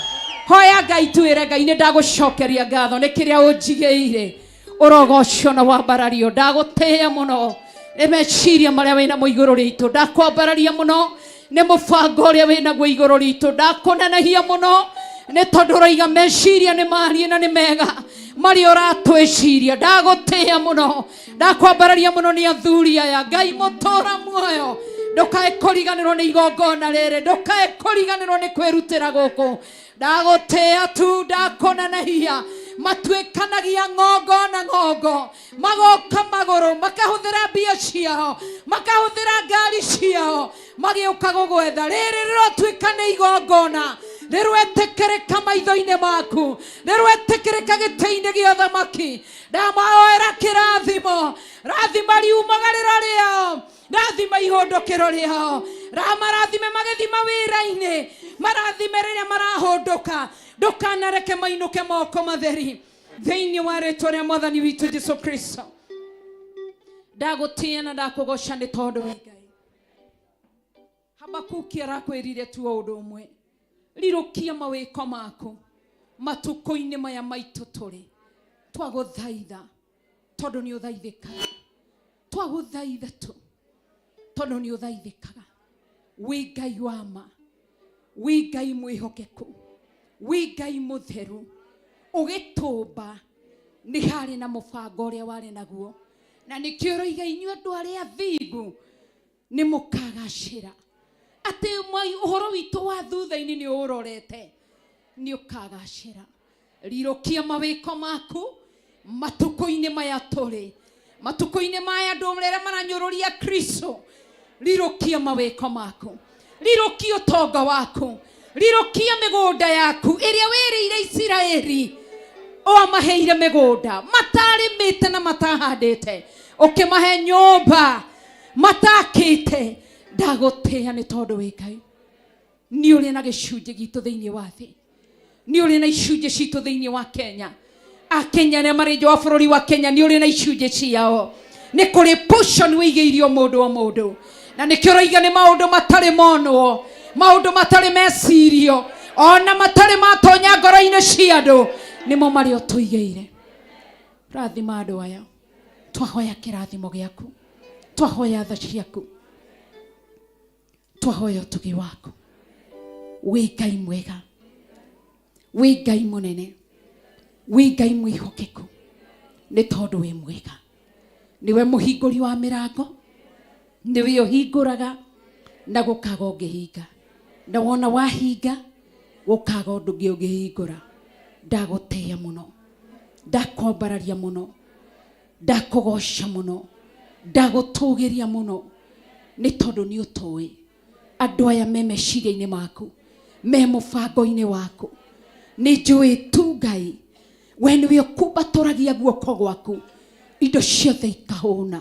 hoya Ngai twĩre Ngai nĩndagũcokeria ngatho nĩ kĩrĩa ũnjigĩire ũrogocio na wambarario ndagũtĩĩa mũno nĩ meciria marĩa wĩna mo igũrũ ritũ ndakwambararia mũno nĩ mũbango ũrĩa wĩna guo igũrũ ritũ ndakũnenehia mũno nĩ tondũ ũroiga meciria nĩ marie na nĩ mega marĩa ũratwĩciria ndagũtĩĩa mũno ndakwambararia mũno nĩ athuri aya Ngai mũtũra muoyo ndũkae kũriganĩrwo nĩ igongona rĩrĩ ndũkae kũriganĩrwo nĩ kwĩrutĩra gũkũ ndagũtĩĩa tu ndakũnenehia matuĩkanagia ng'ongo na ng'ongo magoka magũrũ makahũthĩra mbia ciao makahũthĩra ngari ciao magĩũka gũgwetha rĩrĩ rĩrotuĩka nĩ igongona rĩrwetĩkĩrĩka maitho-inĩ maku rĩrwetĩkĩrĩka gĩtĩ-inĩ gĩa ũthamaki ndamahoera kĩrathimo rathima riumagarĩro rĩao rathima ihũndũkĩro rĩao ramarathime magĩthiĩ mawĩra-inĩ marathime rĩrĩa marahũndũka ndũkanareke mainũke moko matheri thĩinĩ wa rĩtwa rĩa mwathani witũ Jesũ Kristo ndagũtĩĩa na ndakũgoca nĩ tondũ wĩ Ngai Habakuki arakwĩrire tu ũndũ ũmwe rirũkia mawĩko maku matukũ-inĩ maya maitũ tũrĩ twagũthaitha tondũ nĩ ũthaithĩkaga twagũthaitha tu tondũ nĩ ũthaithĩkaga wĩ Ngai wa ma wĩ Ngai mwĩhokeku wĩ Ngai mũtheru ũgĩtũmba nĩ harĩ na mũbango ũrĩa warĩ naguo na nĩkĩo ũroiga inyuĩ andũ arĩa athingu nĩ mũkagacĩra atĩ ũhoro witũ wa thutha-inĩ nĩ ũrorete nĩ ũkagacĩra rirũkia mawĩko maku matukũ-inĩ maya tũrĩ matukũ-inĩ maya andũ arĩa maranyũrũria Kristo rirũkia mawĩko maku rirũkia ũtonga waku rirũkia mĩgũnda yaku ĩrĩa wĩrĩire Isiraeli wamaheire mĩgũnda matarĩmĩte na matahandĩte ũkĩmahe nyũmba matakĩte ndagũtĩĩa nĩ tondũ wĩ Ngai nĩ ũrĩ na gĩcunjĩ gitũ thĩinĩ wa thĩ nĩ ũrĩ na icunjĩ citũ thĩinĩ wa Kenya Akenya arĩa marĩ nja wa bũrũri wa Kenya nĩ ũrĩ na icunjĩ ciao nĩ kũrĩ portion wĩigĩirio mũndũ o mũndũ na nĩkĩo ũroiga nĩ maũndũ matarĩ monwo maũndũ matarĩ mecirio ona matarĩ matonya ngoro-inĩ cia andũ nĩmo marĩ o tũigĩire rathima andũ aya twahoya kĩrathimo gĩaku, twahoya tha ciaku, twahoya ũtugi waku. Wĩ Ngai mwega, wĩ Ngai mũnene, wĩ Ngai mwĩhokeku, nĩ tondũ wĩ mwega. Niwe mũhingũri wa mĩrango, niwe ũhingũraga na gũkaga ũngĩhinga, na wona wahinga gũkaga ũndũ ũngĩ ũngĩhingũra. Ndagũtĩĩa mũno, ndakwambararia mũno, ndakũgoca mũno, ndagũtũgĩria mũno, nĩ tondũ nĩ ũtũĩ andũ aya me meciria-inĩ maku, me mũbango-inĩ waku. Nĩ njũĩ tu Ngai, we nĩwe ũkumbatũragia guoko gwaku, indo ciothe ikahũna.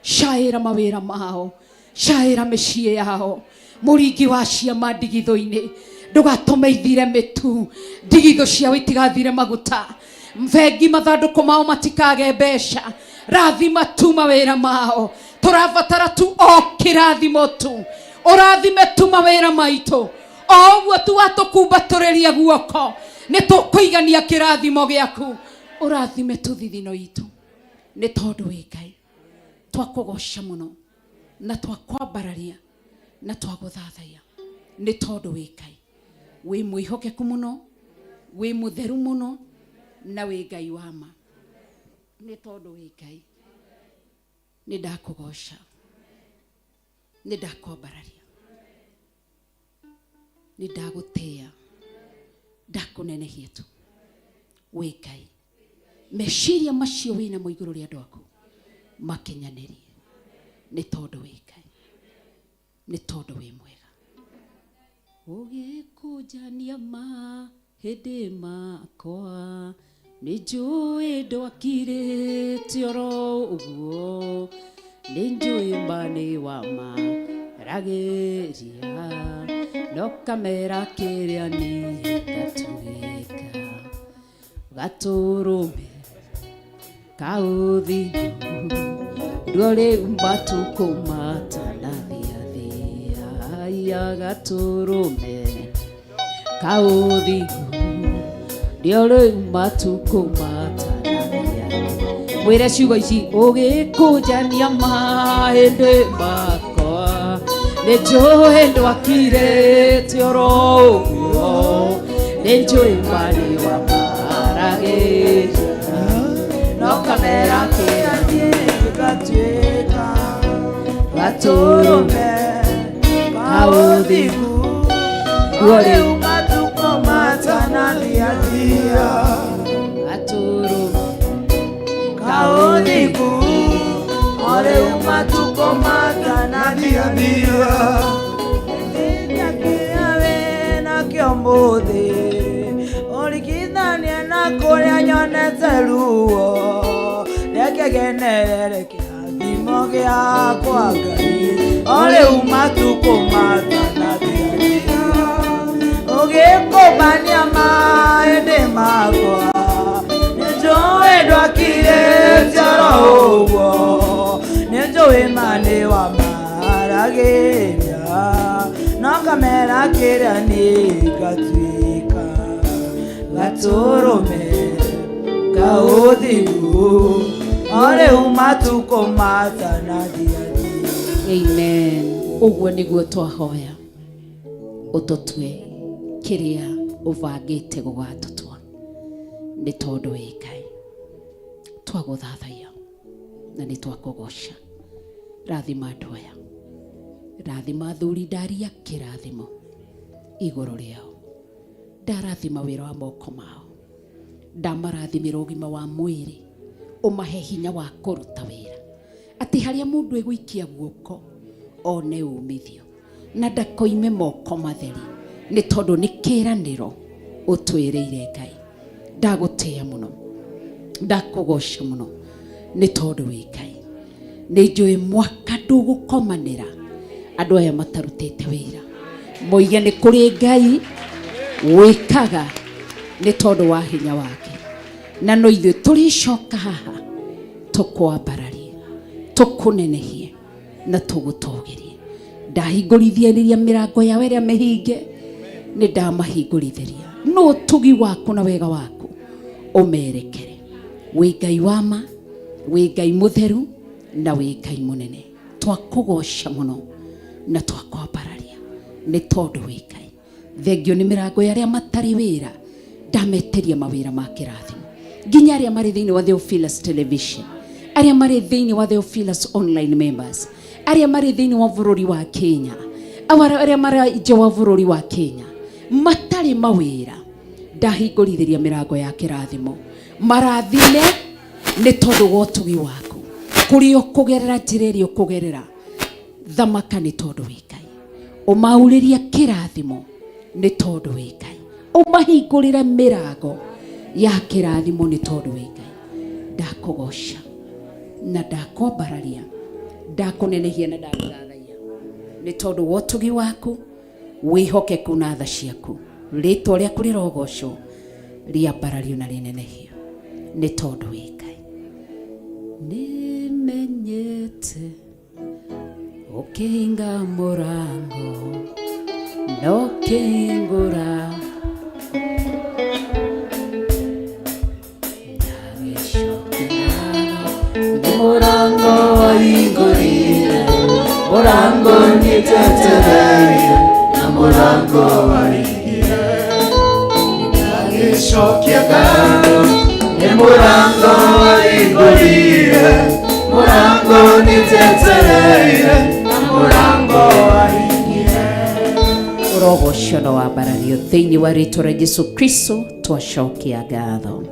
Caĩra mawĩra mao, caĩra mĩciĩ yao, mũringi wa ciama ndigithũ-inĩ, ndũgatũme ithire mĩtu, ndigithũ ciao itigathire maguta, mbengi mathandũkũ mao matikage mbeca, rathima tu mawĩra mao. Tũrabatara tu o kĩrathimo tu, ũrathime tu mawĩra maitũ, o ũguo tu watũkumbatũrĩria guoko, nĩ tũkũigania kĩrathimo gĩaku. Ũrathime tu thithino itũ, nĩ tondũ wĩ Ngai. Twakũgoca mũno na twakwambararia na twagũthathaiya, nĩ tondũ wĩ Ngai. Wĩ mwĩhokeku mũno, wĩ mũtheru mũno, na wĩ Ngai wa ma. Nĩ tondũ wĩ Ngai, nĩ ndakũgoca, nĩ ndakwambararia, nĩ ndagũtĩĩa, ndakũnenehia tu. Wĩ Ngai, meciria macio wĩna mo igũrũ rĩa andũ aku makinyanĩrie, nĩ tondũ wĩ Ngai, nĩ tondũ wĩ mwega. Ũgĩkũnjania mahĩndĩ makwa, nĩ njũĩ ndwakirĩte oro ũguo, nĩ njũĩ mbanĩ wa maragĩria, no kamera kĩrĩa niĩ ngatuĩka, gatũrũme kaũthiũ, ndũrĩ matukũ matanathiathia, gatũrũme kaũthiũ, ndũrĩ matukũ matanathiathia. Mwĩre ciugo ici, ũgĩkũnjania mahĩndĩ makwa, nĩ njũĩ ndwakirĩte oro ũguo, nĩ njũĩ mbanĩ wa maragĩria, no kamera kĩrĩa niĩ ngatuĩka, gatũrũme kaũthiũ, ndũrĩ matukũ matanathiathia, gatũrũme kaũthiũ, ndũrĩ matukũ matanathiathia. Kĩrĩa wĩna kĩo mũthĩ, ũringithania na kũrĩa nyonete ruo, reke ngenerere kĩrathimo gĩakwa Ngai, o rĩu matukũ matanathiathia. Ũgĩkũmbania mahĩndĩ makwa, nĩ njũĩ ndwakirĩte oro ũguo, nĩ njũĩ mbanĩ wa maragĩria, no kamera kĩrĩa niĩ ngatuĩka, gatũrũme kaũthiũ, o rĩu matukũ matanathiathia. Amen. Ũguo nĩguo twahoya, ũtũtue kĩrĩa ũbangĩte gũgatũtua, nĩ tondũ wĩ Ngai. Twagũthathaiya na nĩ twakũgoca. Rathima andũ aya, rathima athuri ndaria kĩrathimo igũrũ rĩao, ndarathima wĩra wa moko mao, ndamarathimĩra ũgima wa mwĩrĩ, ũmahe hinya wa kũruta wĩra, atĩ harĩa mũndũ egũikia guoko one umithio, na ndakoime moko matheri, nĩ tondũ nĩ kĩĩranĩro ũtwĩrĩire Ngai. Ndagũtĩĩa mũno, ndakũgoca mũno, nĩ tondũ wĩ Ngai. Nĩ njũĩ mwaka ndũgũkomanĩra andũ aya matarutĩte wĩra, moige nĩ kũrĩ Ngai wĩkaga, nĩ tondũ wa hinya wake. Na no ithuĩ tũrĩcoka haha tũkwambararie, tũkũnenehie na tũgũtũgĩrie. Ndahingũrithĩria mĩrango yawe ĩrĩa mĩhinge, nĩ ndamahingũrithĩria. No ũtugi waku na wega waku ũmerekere. Wĩ Ngai wa ma, wĩ Ngai mũtheru na wĩ Ngai mũnene. Twakũgoca mũno na twakwambararia nĩ tondũ wĩ Ngai. Thengio nĩ mĩrango ya arĩa matarĩ wĩra, ndameteria mawĩra ma kĩrathimo, nginya arĩa marĩ thĩinĩ wa Theophilus Television, arĩa marĩ thĩinĩ wa Theophilus Online Members, arĩa marĩ thĩinĩ wa bũrũri wa Kenya, arĩa marĩ nja wa bũrũri wa Kenya matarĩ mawĩra, ndahingũrithĩria mĩrango ya kĩrathimo. Marathime nĩ tondũ wa ũtugi waku, kũrĩ ũkũgerera njĩra ĩrĩa ũkũgerera, thamaka nĩ tondũ wĩ Ngai. Ũmaurĩria kĩrathimo nĩ tondũ wĩ Ngai. Ũmahingũrĩre mĩrango ya kĩrathimo nĩ tondũ wĩ Ngai. Ndakũgoca na ndakwambararia, ndakũnenehia na ndakũrathaia nĩ tondũ wa ũtugi waku, wĩhokeku na tha ciaku. Rĩtwa rĩaku rĩrogocwo, rĩambarario na rĩnenehio nĩ tondũ wĩ Ngai. Nĩmenyete ũkĩhinga mũrango na ũkĩhingũra, nĩ mũrango wahingũrire, mũrango nĩtetereire na mũrango waringire, ndagĩcokia ngatho. Nĩ mũrango wahingũrire, mũrango nĩtetereire na mũrango waringire. Ũrogocio na wambarario thĩinĩ wa rĩtwa rĩa Jesũ Kristo twacokia ngatho.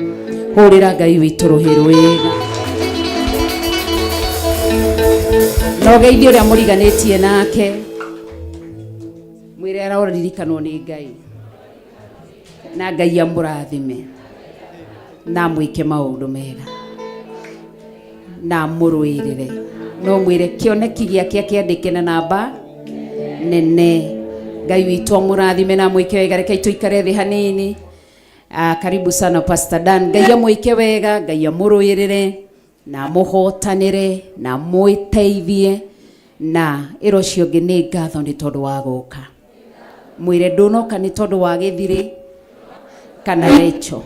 Hũrĩra Ngai witũ rũhĩ rwega na ũgeithie ũrĩa mũriganĩtie nake, mwĩre araririkanwo nĩ Ngai na Ngai amũrathime na mwĩke maũndũ mega na mũrũĩrĩre. No mwĩre kĩoneki gĩake kĩandĩke na namba nene. Ngai witũ amũrathime na mwĩke wega. Reke tũikare thĩ hanini. Karibu sana Pastor Dan. Ngai amwĩke wega, Ngai amũrũĩrĩre na mũhotanĩre na mwĩteithie, na ĩro ciongĩ nĩ ngatho nĩ tondũ wa gũka. Mwĩre ndũnoka nĩ tondũ wa gĩthirĩ kana Recho,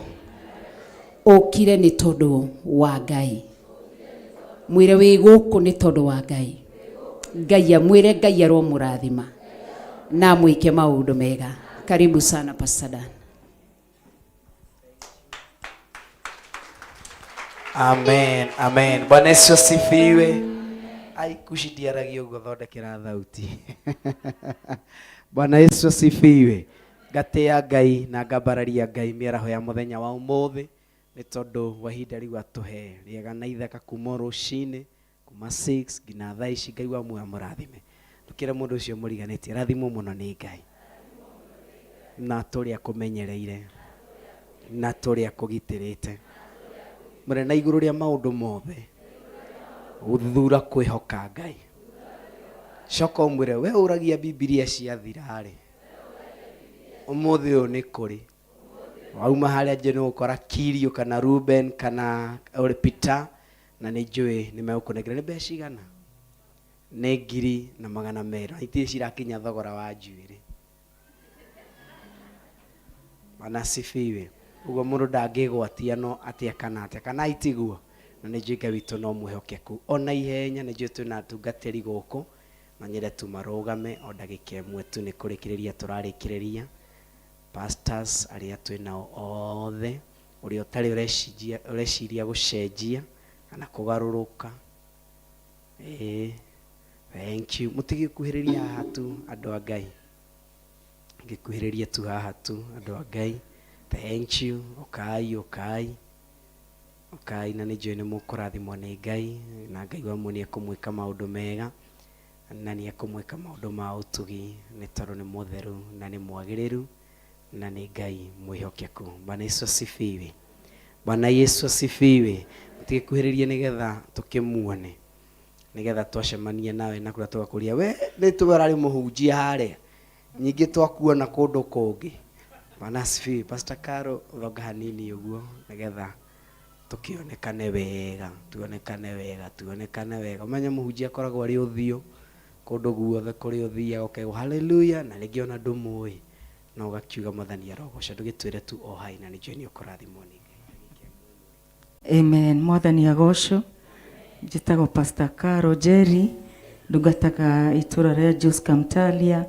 ũkire nĩ tondũ wa Ngai. Mwĩre wĩ gũkũ nĩ tondũ wa Ngai. Ngai amwĩre Ngai aromũrathima na mwĩke maũndũ mega. Karibu sana Pastor Dan. Amen, amen. Bwana Yesu asifiwe. Ai kushidiaragio guthondekera thauti. Bwana Yesu asifiwe. Gatea Ngai na ngambararia Ngai mĩaraho ya mũthenya wa ũmũthĩ nĩ tondũ wa ihinda rĩu atũhe rĩega na ithaka kuma rũcinĩ kuma 6 nginya thaa ici. Ngai wa muoyo mũrathime. Tukĩre mũndũ ũcio mũriganĩtie, rathimwo mũno nĩ Ngai na tũrĩa kũmenyereire na tũrĩa kũgitĩrĩte. Mũrĩ na igũrũ rĩa maũndũ mothe gũthura kwĩhoka Ngai. Coka ũmwĩre we ũragia Biblia ciathira-rĩ, ũmũthĩ ũyũ nĩ kũrĩ. Wauma harĩa nje nĩ ũgũkora Kirio kana Ruben kana Peter, na nĩ njũĩ nĩ megũkũnengera. Nĩ mbeca cigana? Nĩ 200,000. Itirĩ cirakinya thogora wa njuĩrĩ. Bwana asifiwe. Ugo mũndũ ndangĩgwatia no atĩa kana atĩa kana itiguo. Na nĩ njũĩ Ngai witũ no mwĩhokeku. Ona ihenya nĩ njũĩ twĩna atungatĩri gũkũ na nyende tu marũgame o ndagĩka ĩmwe tu nĩ kũrĩkĩrĩria tũrarĩkĩrĩria. Pastors arĩa twĩnao othe, ũrĩa ũtarĩ ũreciria gũcenjia kana kũgarũrũka. Thank you. Mũtigĩkuhĩrĩria haha tu andũ a Ngai. Ngĩkuhĩrĩria tu haha tu andũ a Ngai. Thank you. Okai, okai. Okai, na nĩ njũĩ nĩ mũkũrathimwo nĩ Ngai na Ngai wa muonia kũmwĩka maũndũ mega na nĩ ekũmwĩka maũndũ ma ũtugi nĩ tondũ nĩ mũtheru na nĩ mwagĩrĩru na nĩ Ngai mwĩhokeku. Bwana Yesu asifiwe. Bwana Yesu asifiwe. Mũtigĩkuhĩrĩrie nĩgetha tũkĩmuone, nĩgetha twacemanie nawe na kũrĩa tũgakũria we nĩ tũrarĩ mũhunjia harĩa nyingĩ twakuona kũndũ kũngĩ. Bwana asifiwe. Pastor Caro thonga hanini ũguo nĩgetha tukionekane wega, tuonekane wega. Ũmenye mũhunjia akoragwo arĩ ũthiũ kũndũ guothe kũrĩa ũthiaga ũkaigua haleluya, na rĩngĩ ona ndũmũĩ no ũgakiuga Mwathani arogoca. Ndũgĩtwĩre tu o hai na nĩ njũĩ nĩ ũkũrathimwo nĩ Ngai. Amen. Mwathani agocwo. Njĩtagwo Pastor Caro Jerry, ndungataga itũra rĩa Jos Kamtalia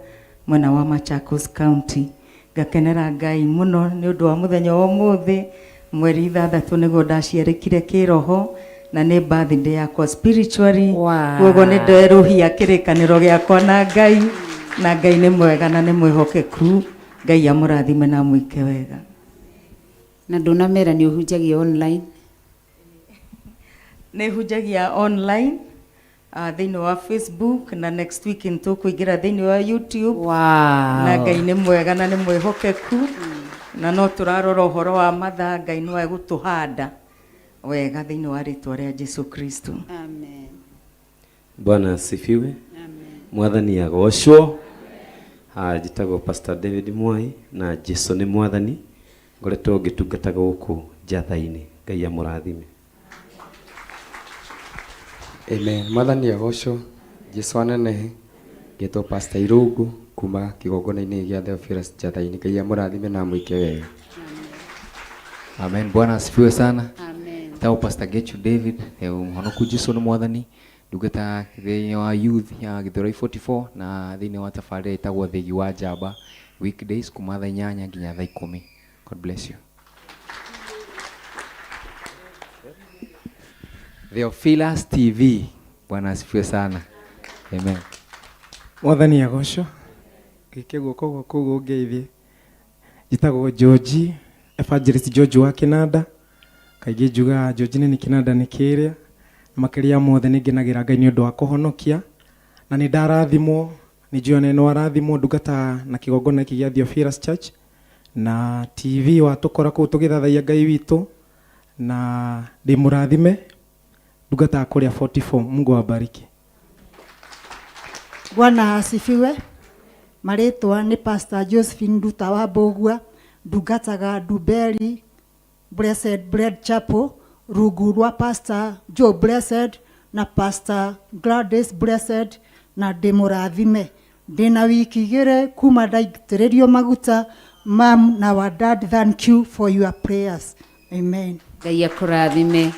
mwena wa Machakos County. Ngakenera Ngai mũno nĩ ũndũ wa mũthenya wa ũmũthĩ mweri 6 nĩguo ndaciarĩkire kĩroho na nĩ birthday yakwa spiritually. Koguo nĩ nderũhia kĩrĩkanĩro gĩakwa na Ngai, na Ngai nĩ mwega na nĩ mwĩhokeku. Ngai amũrathime na mwĩke wega. Na ndũnamera nĩ ũhunjagia online? Nĩ hunjagia online thĩinĩ wa Facebook, na next week nĩtũkũingĩra thĩinĩ wa YouTube. Na Ngai nĩ mwega na nĩ mwĩhokeku, na no tũrarora ũhoro wa mathaa. Ngai no egũtũhanda wega thĩinĩ wa rĩtwa rĩa Jesu Kristo. Amen. Bwana asifiwe. Amen. Mwathani agocwo. Njĩtagwo Pastor David Mwai na Jesu nĩ mwathani. Ngoretwo ngĩtungataga gũkũ Njatha-inĩ. Ngai amũrathime. Amen. Mwathani agocwo. Jesu anenehe. Ngĩtwo Pastor Irungu kuma kĩgongona-inĩ gĩa Theophilus Njatha-inĩ. Ngai amũrathime na mwĩke wega. Amen. Bwana asifiwe sana. Amen. Tao Pastor Gechu David, mhonoku Jesu nĩ mwathani. Ndungata thĩinĩ wa youth ya Gĩthũrai 44 na thĩinĩ wa tabarĩra ĩtagwo Thĩgi wa Njamba, weekdays kuma thaa 8 nginya thaa 10. God bless you. Theophilus TV. Bwana asifiwe sana. Amen. Mwathani agocwo. Gĩkĩ guoko gwaku gũngeithie. Njĩtagwo George, Evangelist George wa Kinanda. Kaingĩ njuga George nĩ Kinanda nĩ kĩrĩa. Makĩria mothe nĩ ngenagĩra Ngai nĩ ũndũ wa kũhonokia. Na nĩ ndarathimwo, nĩ njũĩ nĩ warathimwo ndungata na kĩgongona gĩkĩ gĩa Theophilus Church. Na TV watũkora kũu tũgĩthathaia Ngai witũ. Na ndĩ mũrathime ndungata kũrĩa 44. Mungu awabariki. Bwana asifiwe. Marĩtwa nĩ Pastor Josephine Nduta wa Mbũgua, ndungataga Duberi Blessed Bread Chapel, rungu rwa Pastor Joe Blessed na Pastor Gladys Blessed, na ndĩ mũrathime. Ndĩna wiki 2 kuma ndaitĩrĩrio maguta. Mom na wa dad, thank you for your prayers. Amen. Ngai akũrathime.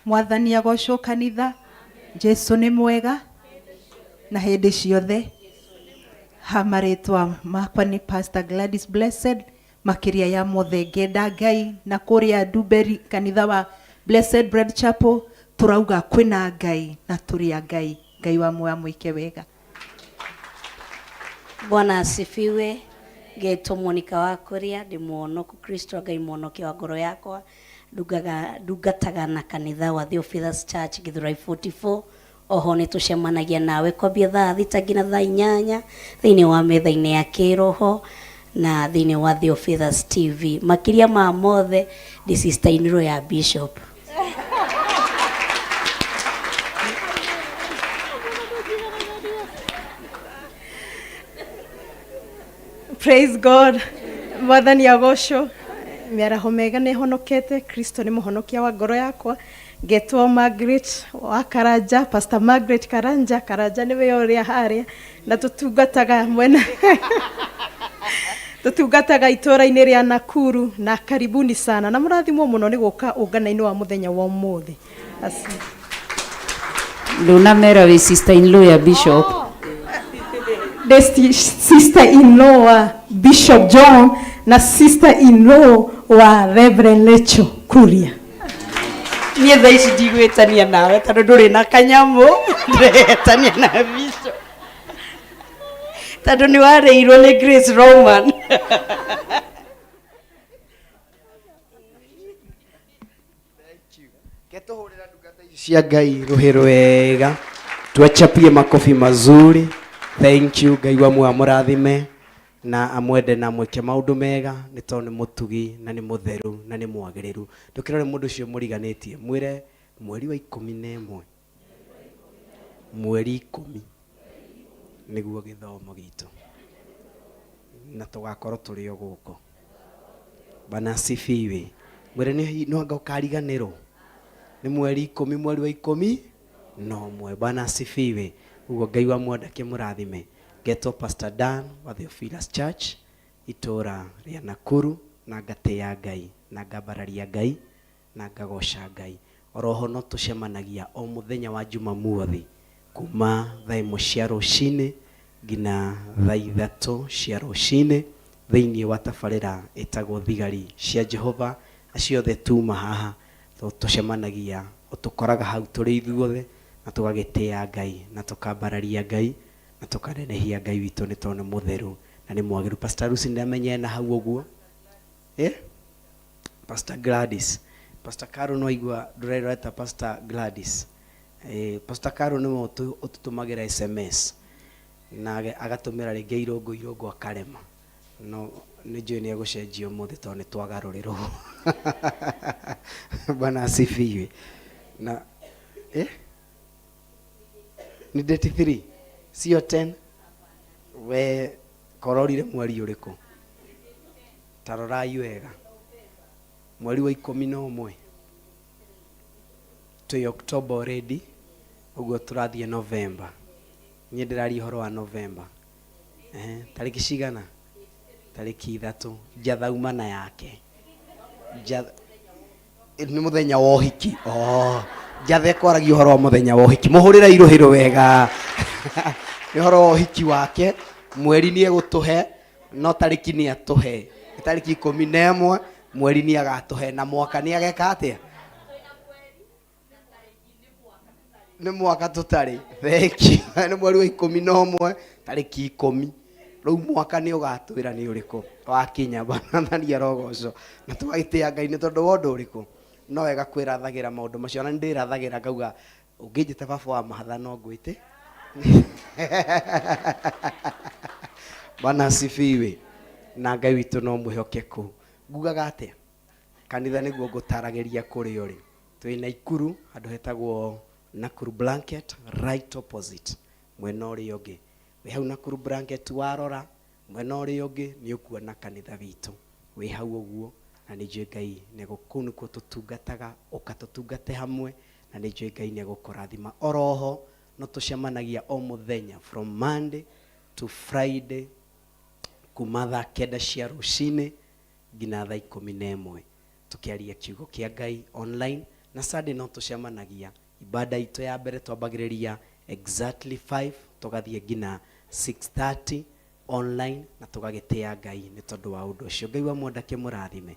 Mwathani agocwo kanitha. Jesu nĩ mwega na hĩndĩ ciothe. Marĩtwa makwa nĩ Pastor Gladys Blessed, makĩria ya mothe ngenda Ngai na kũrĩa Duberi kanitha wa Blessed Bread Chapel. Tũrauga kwĩna Ngai na tũrĩ Ngai. Ngai wa muoyo mwĩke wega. Bwana asifiwe. Ngetwo Monica wa Kuria, ndĩ mũhonoku Kristo Ngai mũhonokia wa ngoro yakwa. Ndungataga na kanitha wa Theophilus Church Githurai 44. Oho nĩ tũcemanagia nawe kwambia thaa 6 nginya thaa 8 thĩinĩ wa metha-inĩ ya kĩroho na thĩinĩ wa Theophilus TV. Makĩria ma mothe ndĩ sister in law ya Bishop. Praise God. Mwathani agocwo. Mĩaraho mega nĩ honokete. Kristo nĩ mũhonokia wa ngoro yakwa. Ngetwo Margaret wa Karanja, Pastor Margaret Karanja. Karanja nĩwe ũrĩa harĩa na tũtungataga mwena tũtungataga itũra-inĩ rĩa Nakuru, na karibuni sana na mũrathimwo mũno nĩ gũka ũngana-inĩ wa mũthenya wa ũmũthĩ. Ndũnamera wĩ sister in law ya Bishop. The sister in law wa Bishop John na sister in law wa Reverend Lecho Kuria. Niĩ thaa ici ndigwĩtania nawe tondũ ndũrĩ na kanyamũ. Ndĩretania na Bishop tondũ nĩ warĩirwo nĩ Grace Roman. Ketũhũrĩra ndungata ici cia Ngai rũhĩ rwega, twachapie makofi mazuri. Thank you. Ngai wa muoyo amũrathime na amwende na mwĩke maũndũ mega, nĩ tondũ nĩ mũtugi na nĩ mũtheru na nĩ mwagĩrĩru. Ndũkĩrore mũndũ ũcio mũriganĩtie, mwĩre mweri wa 11 mweri 10 nĩguo gĩthomo gitũ na tũgakorwo tũrĩ o gũkũ. Bwana asifiwe. Mwĩre no anga ũkariganĩrwo nĩ mweri 10 mweri wa 10 no mwe. Bwana asifiwe. Ugo Ngai wa muoyo akĩmũrathime. Ngetwo Pastor Dan wa Theophilus Church itũra rĩa Nakuru, na ngatĩĩa Ngai na ngambararia Ngai na ngagoca Ngai. oroho no tucemanagia o muthenya wa Jumamothi kuma thaa imwe cia rucini ngina thaa ithatu cia rucini thiini wa tabarĩra ĩtagwo thigari cia Jehova. Acio othe tuma haha tucemanagia utukoraga hau tũrĩ ithuothe na tũgagĩtĩa Ngai na tũkambararia Ngai na tũkanenehia Ngai witũ nĩ tondũ nĩ mũtheru na nĩ mwagĩrĩru. Pastor Lucy ndamenye na hau ũguo Pastor Gladys, Pastor Carol no igua ndũrereta Pastor Gladys. Pastor Carol nĩwe ũtũtũmagĩra SMS na agatũmĩra rĩngĩ irũngo akarema, no nĩ njũĩ nĩ egũcenjia ũmũthĩ tondũ nĩ twagarũrĩrwo. Bwana asifiwe. Na ni date 3 sio 10 we kororire mweri ũrĩkũ? Tarorai wega mweri wa 11 to October already, uguo turathie November. Niĩ ndĩraria ũhoro wa November. Tarĩki cigana? Tarĩki 3 njathaumana yake nĩ mũthenya wa ũhiki. Njathe kwaragia ũhoro wa mũthenya wa ũhiki, mũhũrĩra irũhĩro wega. Nĩ ũhoro wa ũhiki wake, mweri nĩ egũtũhe no tarĩki nĩ atũhe. Tarĩki 11 mweri nĩ agatũhe na mwaka nĩ ageka atĩa? Nĩ mwaka tũtarĩ theki nĩ mweri wa 11 tarĩki 10 rĩu mwaka nĩ ũgatwĩra nĩ ũrĩkũ wakinya. Banathania rogoco na tũgagĩtĩa Ngai nĩ tondũ wa ũndũ ũrĩkũ no wega kwĩrathagĩra maũndũ macio. Na ndĩrathagĩra ngauga ũngĩnjĩte baba wa mahatha no ngwĩte. Bwana asifiwe. Na Ngai witũ no mwĩhokeku. Ngugaga atĩa kanitha nĩguo ngũtaragĩria kũrĩ ũrĩ. Twĩ Naikuru handũ hetagwo Nakuru Blanket, right opposite mwena ũrĩa ũngĩ. Wĩ hau Nakuru Blanket warora mwena ũrĩa ũngĩ nĩ ũkuona kanitha witũ wĩ hau ũguo. Na nĩ njũĩ Ngai nĩ kũu nĩkuo tũtungataga, ũkatũtungate hamwe na nĩ njũĩ Ngai nĩ egũkũrathima. Oroho no tũcemanagia o mũthenya from Monday to Friday kuma thaa 9 cia rũcinĩ ngina thaa 11 tukiaria kiugo kĩa Ngai online. Na Sunday no tũcemanagia ibada itũ ya mbere twambagĩrĩria exactly 5 tugathiĩ ngina 6:30 online na tugagĩtĩa Ngai nĩ tondũ wa ũndũ ũcio. Ngai wa mwendake mũrathime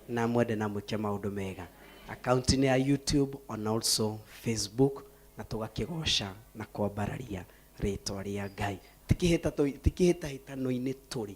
na mwende na mwĩke maũndũ mega. Account ya YouTube on also Facebook na tugakĩgoca na kwambararia rĩtwa rĩa Ngai. Tikĩhĩtahĩtano-inĩ tũrĩ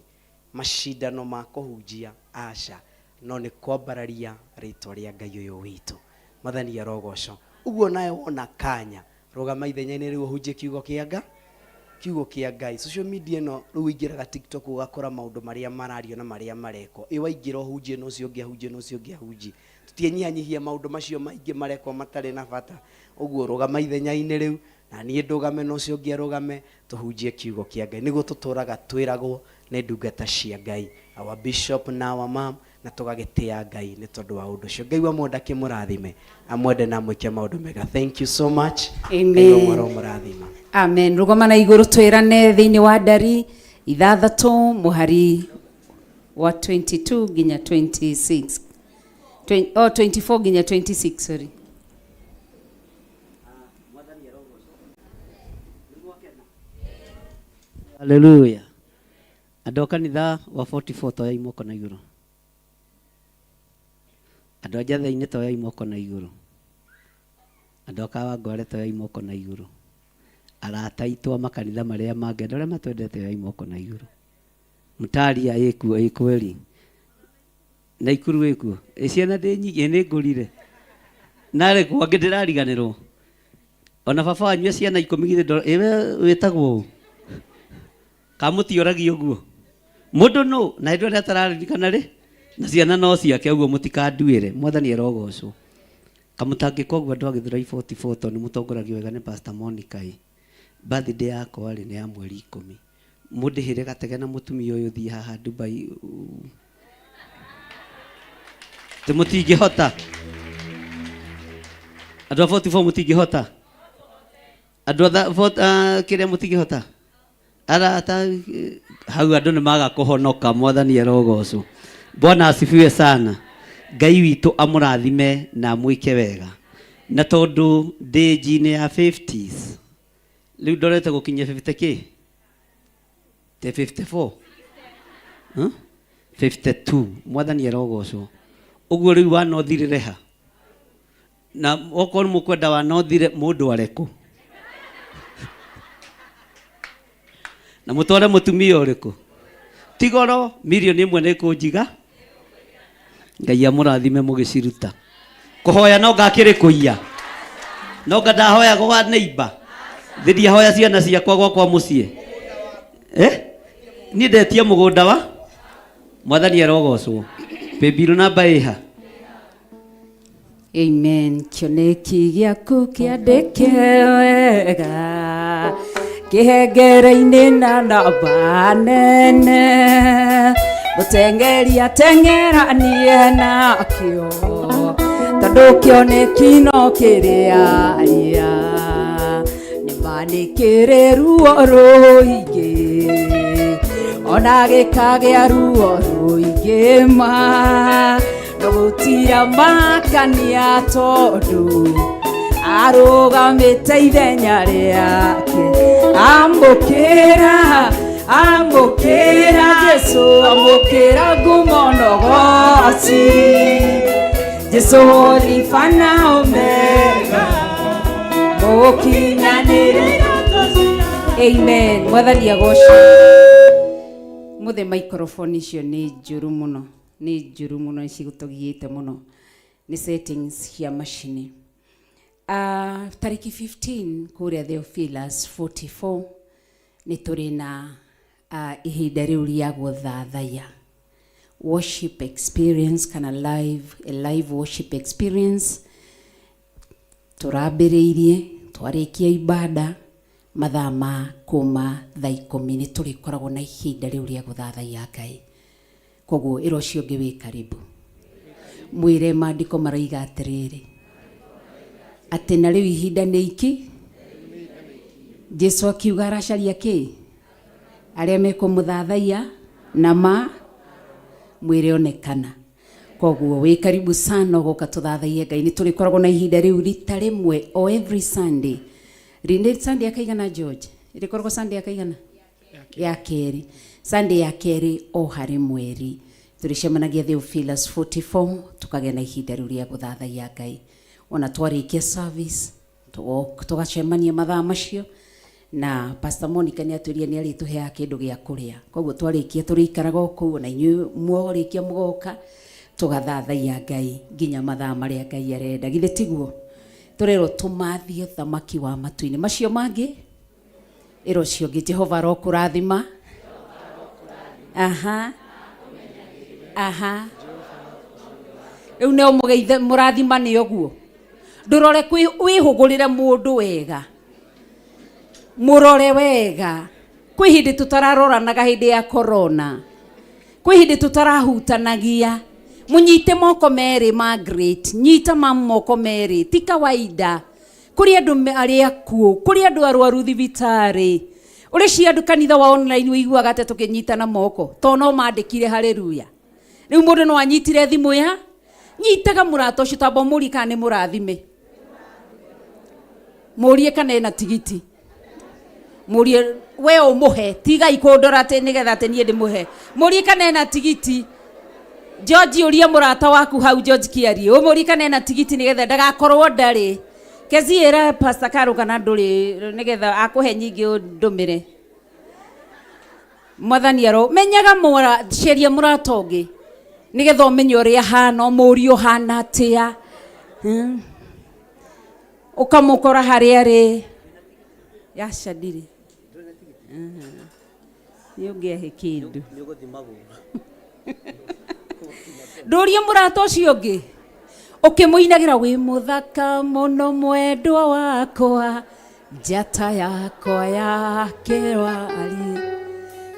macindano ma kũhunjia aca, no nĩ kwambararia rĩtwa rĩa Ngai ũyũ witũ. Mathani arogoco. Uguo nawe wona kanya rũgama ithenya-inĩ rĩu ũhunjie kiugo kĩa Ngai. Social media no rĩu ingĩraga TikTok ũgakora maũndũ marĩa marario na marĩa marekwo. Waingĩra ũhunjie no ũcio ũngĩ ahunjie no ũcio ũngĩ ahunjie. Tutianyihanyihia maũndũ macio maingĩ marekwo matarĩ na bata. Uguo rũgama ithenya-inĩ rĩu na niĩ ndũgame no ũcio ũngĩ arũgame tuhunjie kiugo kĩa Ngai. Nĩguo tũtũraga twĩragwo nĩ ndungata cia Ngai, our bishop na our mom, na tũgagĩtĩa Ngai nĩ tondũ wa ũndũ ũcio. Ngai wa mwendake mũrathime amwende na mwĩke maũndũ mega. Thank you so much. Amen. Mũrathima. Amen. Rũgama na igũrũ twĩrane thĩinĩ wa ndari 6 mũhari wa 22 nginya 26 24 nginya 26 sorry. Hallelujah. Andũ a kanitha wa 44 toya imoko na igũrũ. Andũ a njatha-inĩ toya imoko na igũrũ. Andũ a Kawangware toya imoko na igũrũ. Arata aitũ a makanitha marĩa mangĩ andũ arĩa matwendete toya imoko na igũrũ. Mutaria ĩkweri. Naikuru ĩkuo. Ciana ndĩ nyingĩ nĩ ngũrire. Narĩ kwa ngĩndĩrariganĩrwo. Ona baba wanyu ciana 10 githĩ ewe wĩtagwo kamũtioragio ũguo. Mũndũ no na andũ arĩa tararirikana rĩ na ciana no ciake ũguo mũtikanduĩre. Mwathani arogocwo. Kamũtangĩka ũguo andũ a Gĩthũrai 44 tondũ mũtongoragio wega nĩ Pastor Monica. Birthday yakwa rĩ nĩ ya mweri 10. Mũndĩhĩre gatege na mũtumia ũyũ thiĩ haha Dubai. Mũtingĩhota. Andũ a 44 mũtingĩhota. Andũ a kĩrĩa mũtingĩhota. Arata hau andũ nĩ maga kũhonoka. Mwathani arogocwo. Bwana asifiwe sana. Ngai witũ amũrathime na mwĩke wega. na tondu ndĩnji-inĩ ya 50s rĩu ndorete gũkinyia 50k te 54 52 mwathani arogocwo ũguo rĩu wanothirĩre ha na okorwo mũkwenda wanothire mũndũ areku na mũtware mũtumia ũrĩkũ tigoro milioni 1 nĩkũnjiga Ngai amũrathime mũgĩciruta kũhoya no ngakĩrĩ kũiya no ndahoya gwa neighbor thiria hoya ciana ciakwa gwakwa mũciĩ niĩ ndetia mũgũnda wa mwathani arogocwo paybill namba ĩha Amen. Kĩoneki gĩaku kĩandĩke wega kĩhengere-inĩ na namba nene mũteng'eri ateng'eranie nakĩo tondũ kĩoneki no kĩrĩaria nĩma nĩ kĩrĩ ruo rũingĩ ona gĩkagĩa ruo rũingĩ ma no gũtira makania tondũ arũgamĩte ithenya rĩake amũkĩra Jesũ amũkĩra ngumo nogoti Jesũ Alpha na Omega mũkinyanĩria. Amen. Mwathani agocwo. Muthe microphone icio nĩ njũru mũno nicigũtũgiĩte mũno nĩ settings cia macini. Tariki 15 kũrĩa Theophilus 44 nĩ tũrĩ na ihinda rĩu rĩa gũthathaiya worship experience kana live worship experience. Tũrambĩrĩirie twarĩkia ibada mathaa ma kuma thaa 10 nĩ tũrĩkoragwo na ihinda rĩu rĩa gũthathaiya Ngai. Koguo ĩro cio ngĩ wĩ karibu mwĩre maandĩko maroiga atĩrĩrĩ atĩ na rĩu ihinda nĩ iki Jesũ akiuga aracaria kĩ arĩa mekũmũthathaiya na mwĩre onekana. Koguo wĩ karibu sana ũgoka tũthathaiye Ngai. Nĩ tũrĩkoragwo na ihinda rĩu rita rĩmwe o every Sunday. Rĩnĩ Sunday akaigana George? Ĩrĩkoragwo Sunday akaigana? Ya kerĩ. Sunday ya kerĩ o harĩ mweri tũrĩcemanagia Theophilus 44 tukagĩa na ihinda rĩu rĩa gũthathaiya Ngai. Ona twarĩkia service tũgacemania mathaa macio na Pastor Monica nĩ atwĩria nĩ arĩtũheaga kĩndũ gĩa kũrĩa. Koguo twarĩkia tũrĩikaraga o kũu na inyuĩ mwarĩkia mũgoka tũgathathaiya Ngai nginya mathaa marĩa Ngai arenda. Githĩ tiguo? Tũrerwo tũmathie thamaki wa matu-inĩ macio mangĩ ĩro cio ngĩ Jehova arokũrathima. Rĩu nĩo mũgeithe mũrathima nĩ ũguo. Ndũrore wĩhũgũrĩre mũndũ wega mũrore wega. Kwĩ hĩndĩ tũtararoranaga hĩndĩ ya corona, kwĩ hĩndĩ tũtarahutanagia. Mũnyite moko merĩ Margaret, nyita moko merĩ, ti kawaida. Kũrĩ andũ arĩa akuũ, kũrĩ andũ arwaru thibitarĩ. Uri cia andu kanitha wa online wiguaga ate tukinyitana moko to no mandikire haleluya. Riu mundu no anyitire thimu ya nyitaga murato ucio tamba muri kana ni murathime. Murie kana ena tigiti. Murie we umuhe tiga ikondora ate nigetha ate nie ndimuhe. Murie kana ena tigiti. George uria murata waku hau George Kiari. Umurie kana ena tigiti nigetha ndagakorwo ndari. Kezi era Pastor Karo kana nduri nigetha akuhe nyingi ndumire. Mwathani aro menyaga mura sheria muratongi nigetha umenye uria hana murio hana atia. Ukamukora haria ri yashadiri. Nĩũngĩahe kĩndũ. Ndũrie mũrata ũcio ũngĩ ũkĩmũinagira wĩ mũthaka mũno mwendwa wakwa njata yakwa ya kĩrwari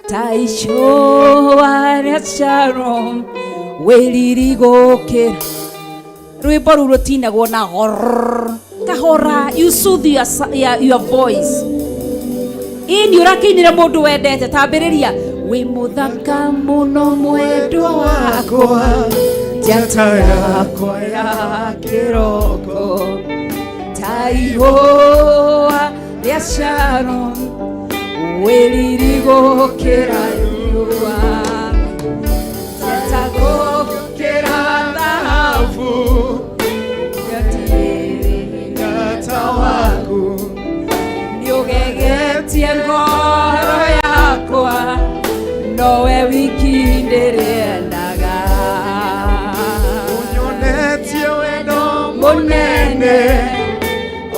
ta icũa rĩa Sharon wĩririgũkĩra. Rwĩmbo rũu rũtinagwo na kahora. You soothe your voice. Ini urakinire mundu wendete tambiriria wi muthaka muno mwendwa wakwa njata yakwa ya kiroko ta ihũa rĩa Sharon wĩriri gũkĩra riũa njata gũkĩra thahabu gũtirĩ ngata waku nĩũgegetie ngoro yakwa nowe wiki ndĩrĩendaga ũnyonetie wendo mũnene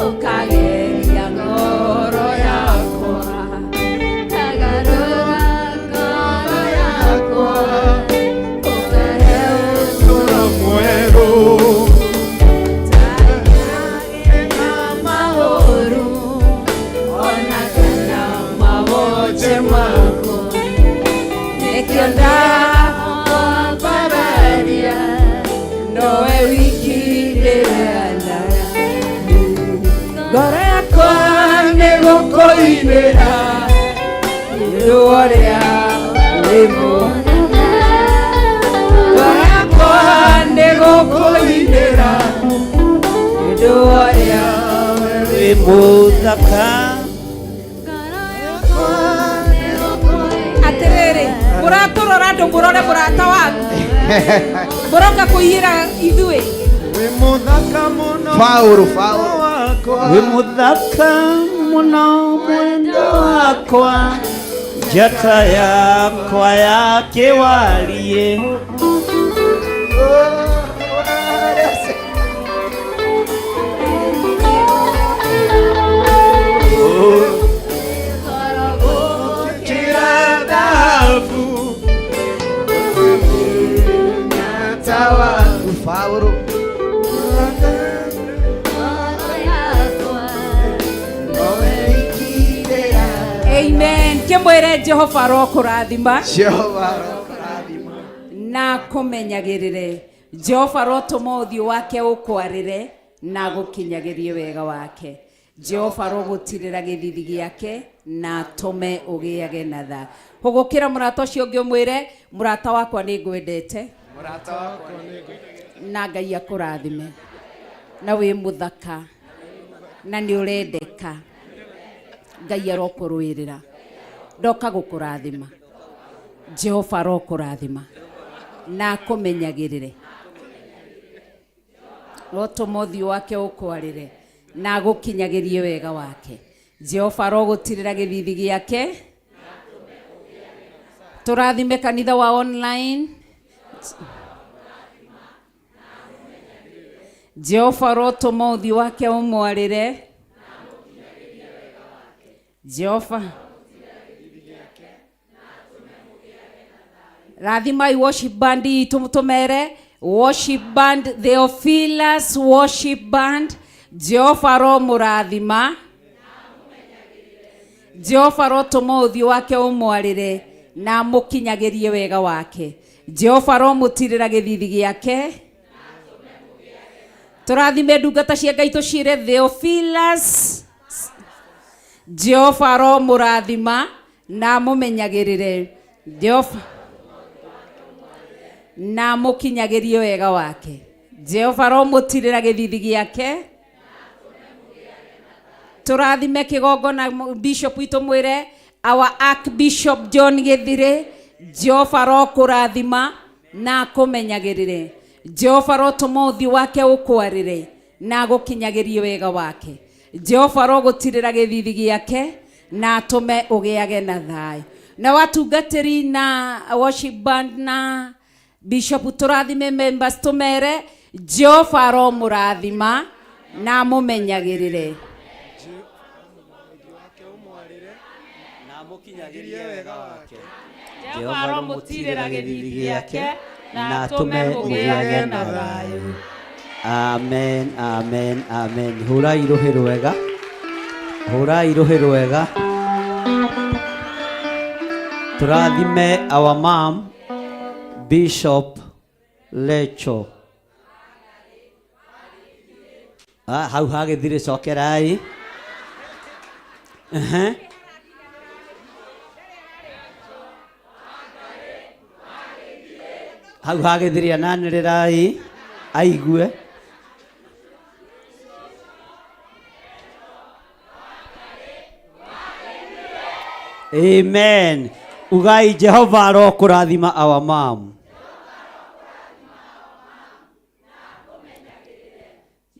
ũkageria ngoro yakwa ũkagarũra ngoro yakwa ũkahe ũtũũro mwerũ tagena mahũru ona kana mabote mako nĩkĩo ndakwambararia nowe wiki ndĩrĩendaga ngoro yakwa nĩgũkũinĩra nĩũndũ ũrĩa wĩ mwega ngoro yakwa nĩgũkũinĩra nĩũndũ ũrĩa wĩ mũthaka atĩrĩrĩ mũratũrora andũ mũrore mũrata waku mũroka kũiyĩra ithuĩ wĩ mũthaka mũno Faulu wĩ mũthaka mũno mwendo wakwa njata yakwa ya kĩwarie Faulu amen kĩmwĩre Jehova arokũrathima Jehova arokũrathima na kũmenyagĩrĩre Jehova arotũma ũthiũ wake ũkwarĩre na gũkinyagĩrie wega wake Jehova arogũtirĩra gĩthithi gĩake na atũme ũgĩage na tha hũgũkĩra mũrata ũcio ũngĩ ũmwĩre mũrata wakwa nĩngwendete mũrata wakwa nĩngwendete na Ngai akũrathime na wĩ mũthaka na nĩ ũrendeka Ngai arokũrũĩrĩra ndoka gũkũrathima Jehova arokũrathima na akũmenyagĩrĩre rotũma ũthiũ wake ũkwarĩre na gũkinyagĩrie wega wake Jehova arogũtirĩra gĩthithi gĩake tũrathime kanitha wa online Jehova arotũma ũthiũ wake ũmwarĩre Jehova rathimai worship band itũmere worship band Theophilus worship band Jehova aromũrathima Jehova arotũma ũthiũ wake ũmwarĩre na mũkinyagĩrie wega wake Jehova aromũtirĩra gĩthithi gĩake tũrathime ndungata cia Ngai tũciĩre Theophilus Jehova aromũrathima na mũmenyagĩrĩre Jehova na mũkinyagĩrie wega wake Jehova aromũtirĩra gĩthithi gĩake tũrathime kĩgongona bishop witũ mwĩre our Archbishop John Gĩthirĩ Jehova arokũrathima na akũmenyagĩrĩre Jehova arotũma ũthiũ wake ũkwarĩre na gũkinyagĩrie wega wake Jehova arogũtirĩra gĩthithi gĩake na atũme ũgĩage na thayũ na watungatĩri na worship band na bishop tũrathime members tũmere Jehova aromũrathima na mũmenyagĩrĩre Jehova aromũtirĩra gĩthithi gĩake na atũme ũgĩage na thayũ amen amen amen hũrai rũhĩ rwega hũrai rũhĩ rwega tũrathime our mom Bishop Lecho hau hagĩthirĩ cokerai hau hagĩthirĩ ananĩrĩrai aigue Amen. Ugai Jehova arokurathima our mom.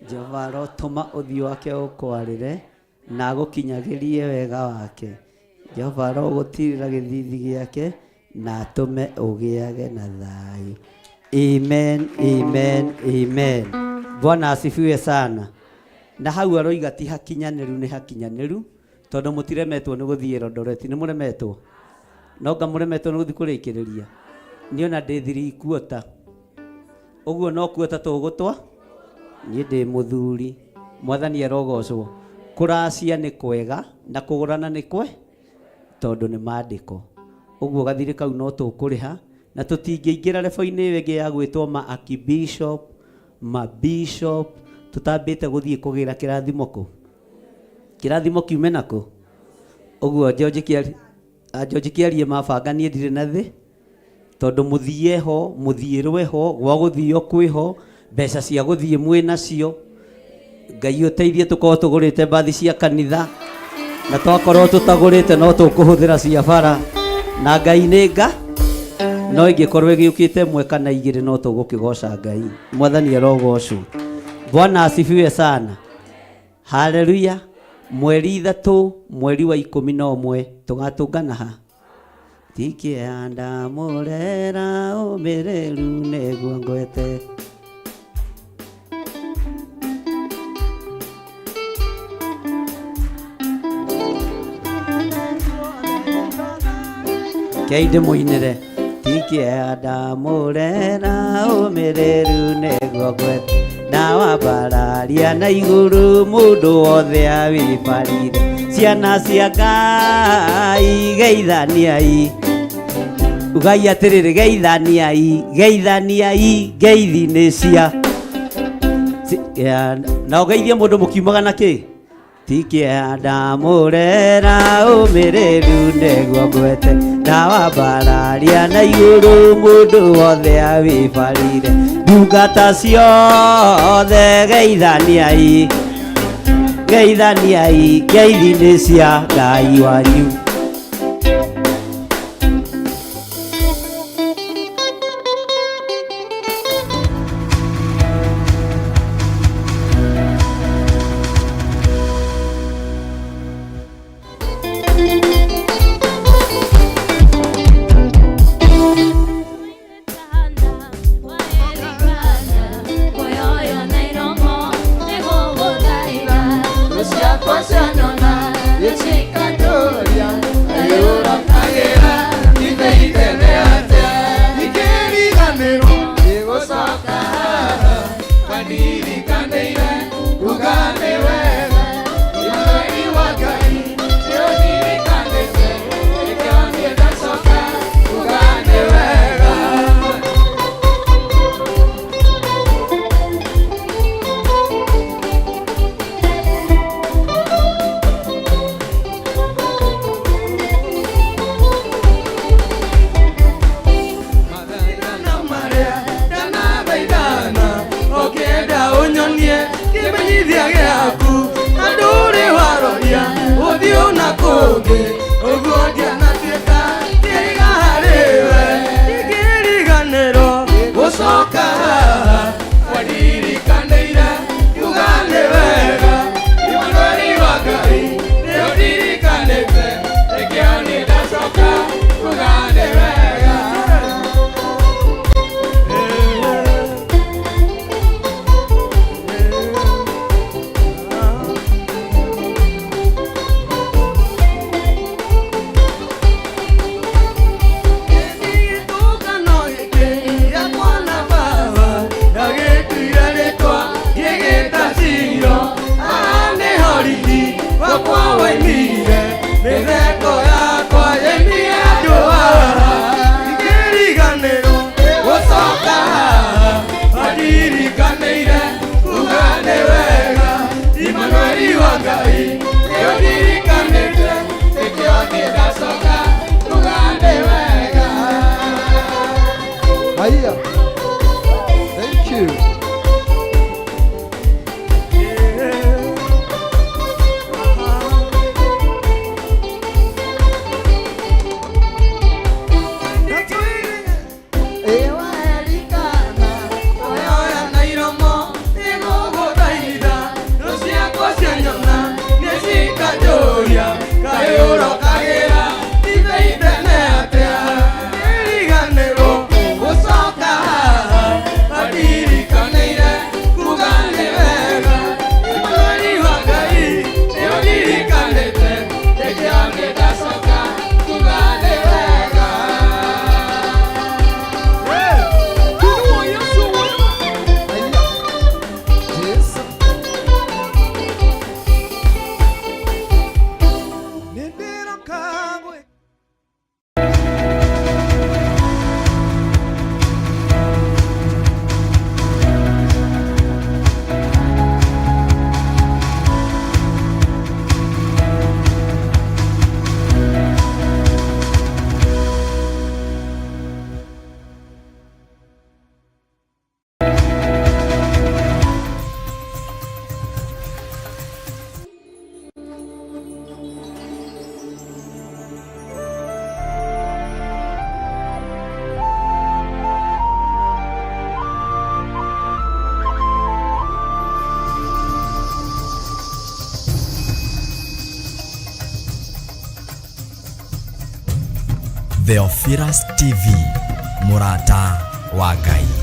Jehova arotuma uthio wake ukwarire na gukinyagirie wega wake. Jehova arogutirira githithi giake na atume ugiage na thayu. Amen, amen, amen. Bwana asifiwe sana. Na hau aroiga ti hakinyaniru ni hakinyaniru tondu mutiremetwo ni guthie Eldoret. Ni muremetwo no nga muremetwo ni guthie kurikiriria ni ona ndi 3 quarter uguo no quarter tugutwa ni ndi muthuri mwathani arogocwo kuracia ni kwega na kugurana ni kwe tondu ni maandiko uguo gathire kau no tukuriha na tutingiingira rebo-ini wege ya gwitwo ma archbishop ma bishop tutambite guthie kugira kirathimo ku kirathimo kiume nako uguo George Kiarie mabanga nie ndire na thi tondu muthie ho muthiirwe ho gwa guthio kwiho mbeca cia guthie mwe nacio Ngai uteithie tukorwo tugurite mbathi cia kanitha na twakorwo tutagurite no tukuhuthira cia bara na Ngai ninga no ingikorwo giukite mwe kana igire no tugukigoca Ngai mwathani arogocwo. Bwana asifiwe sana. Haleluya. Mweri 3 mweri wa 11 tugatungana ha tikianda murera umireru neguo ngwete keinde muinire tikianda murera umireru neguo ngwete na wambararia na iguru mundu wothe awibarire ciana cia Ngai geithaniai ugai atiriri geithaniai ngeithi ni cia na ugeithie mundu mukiumaga na ki tikienda murera umiriru neguo ngwete na wambararia na iguru mundu wothe awibarire ndungata ciothe geithaniai ngeithi ni cia Ngai wanyu. Theophilus TV, Murata wa Ngai.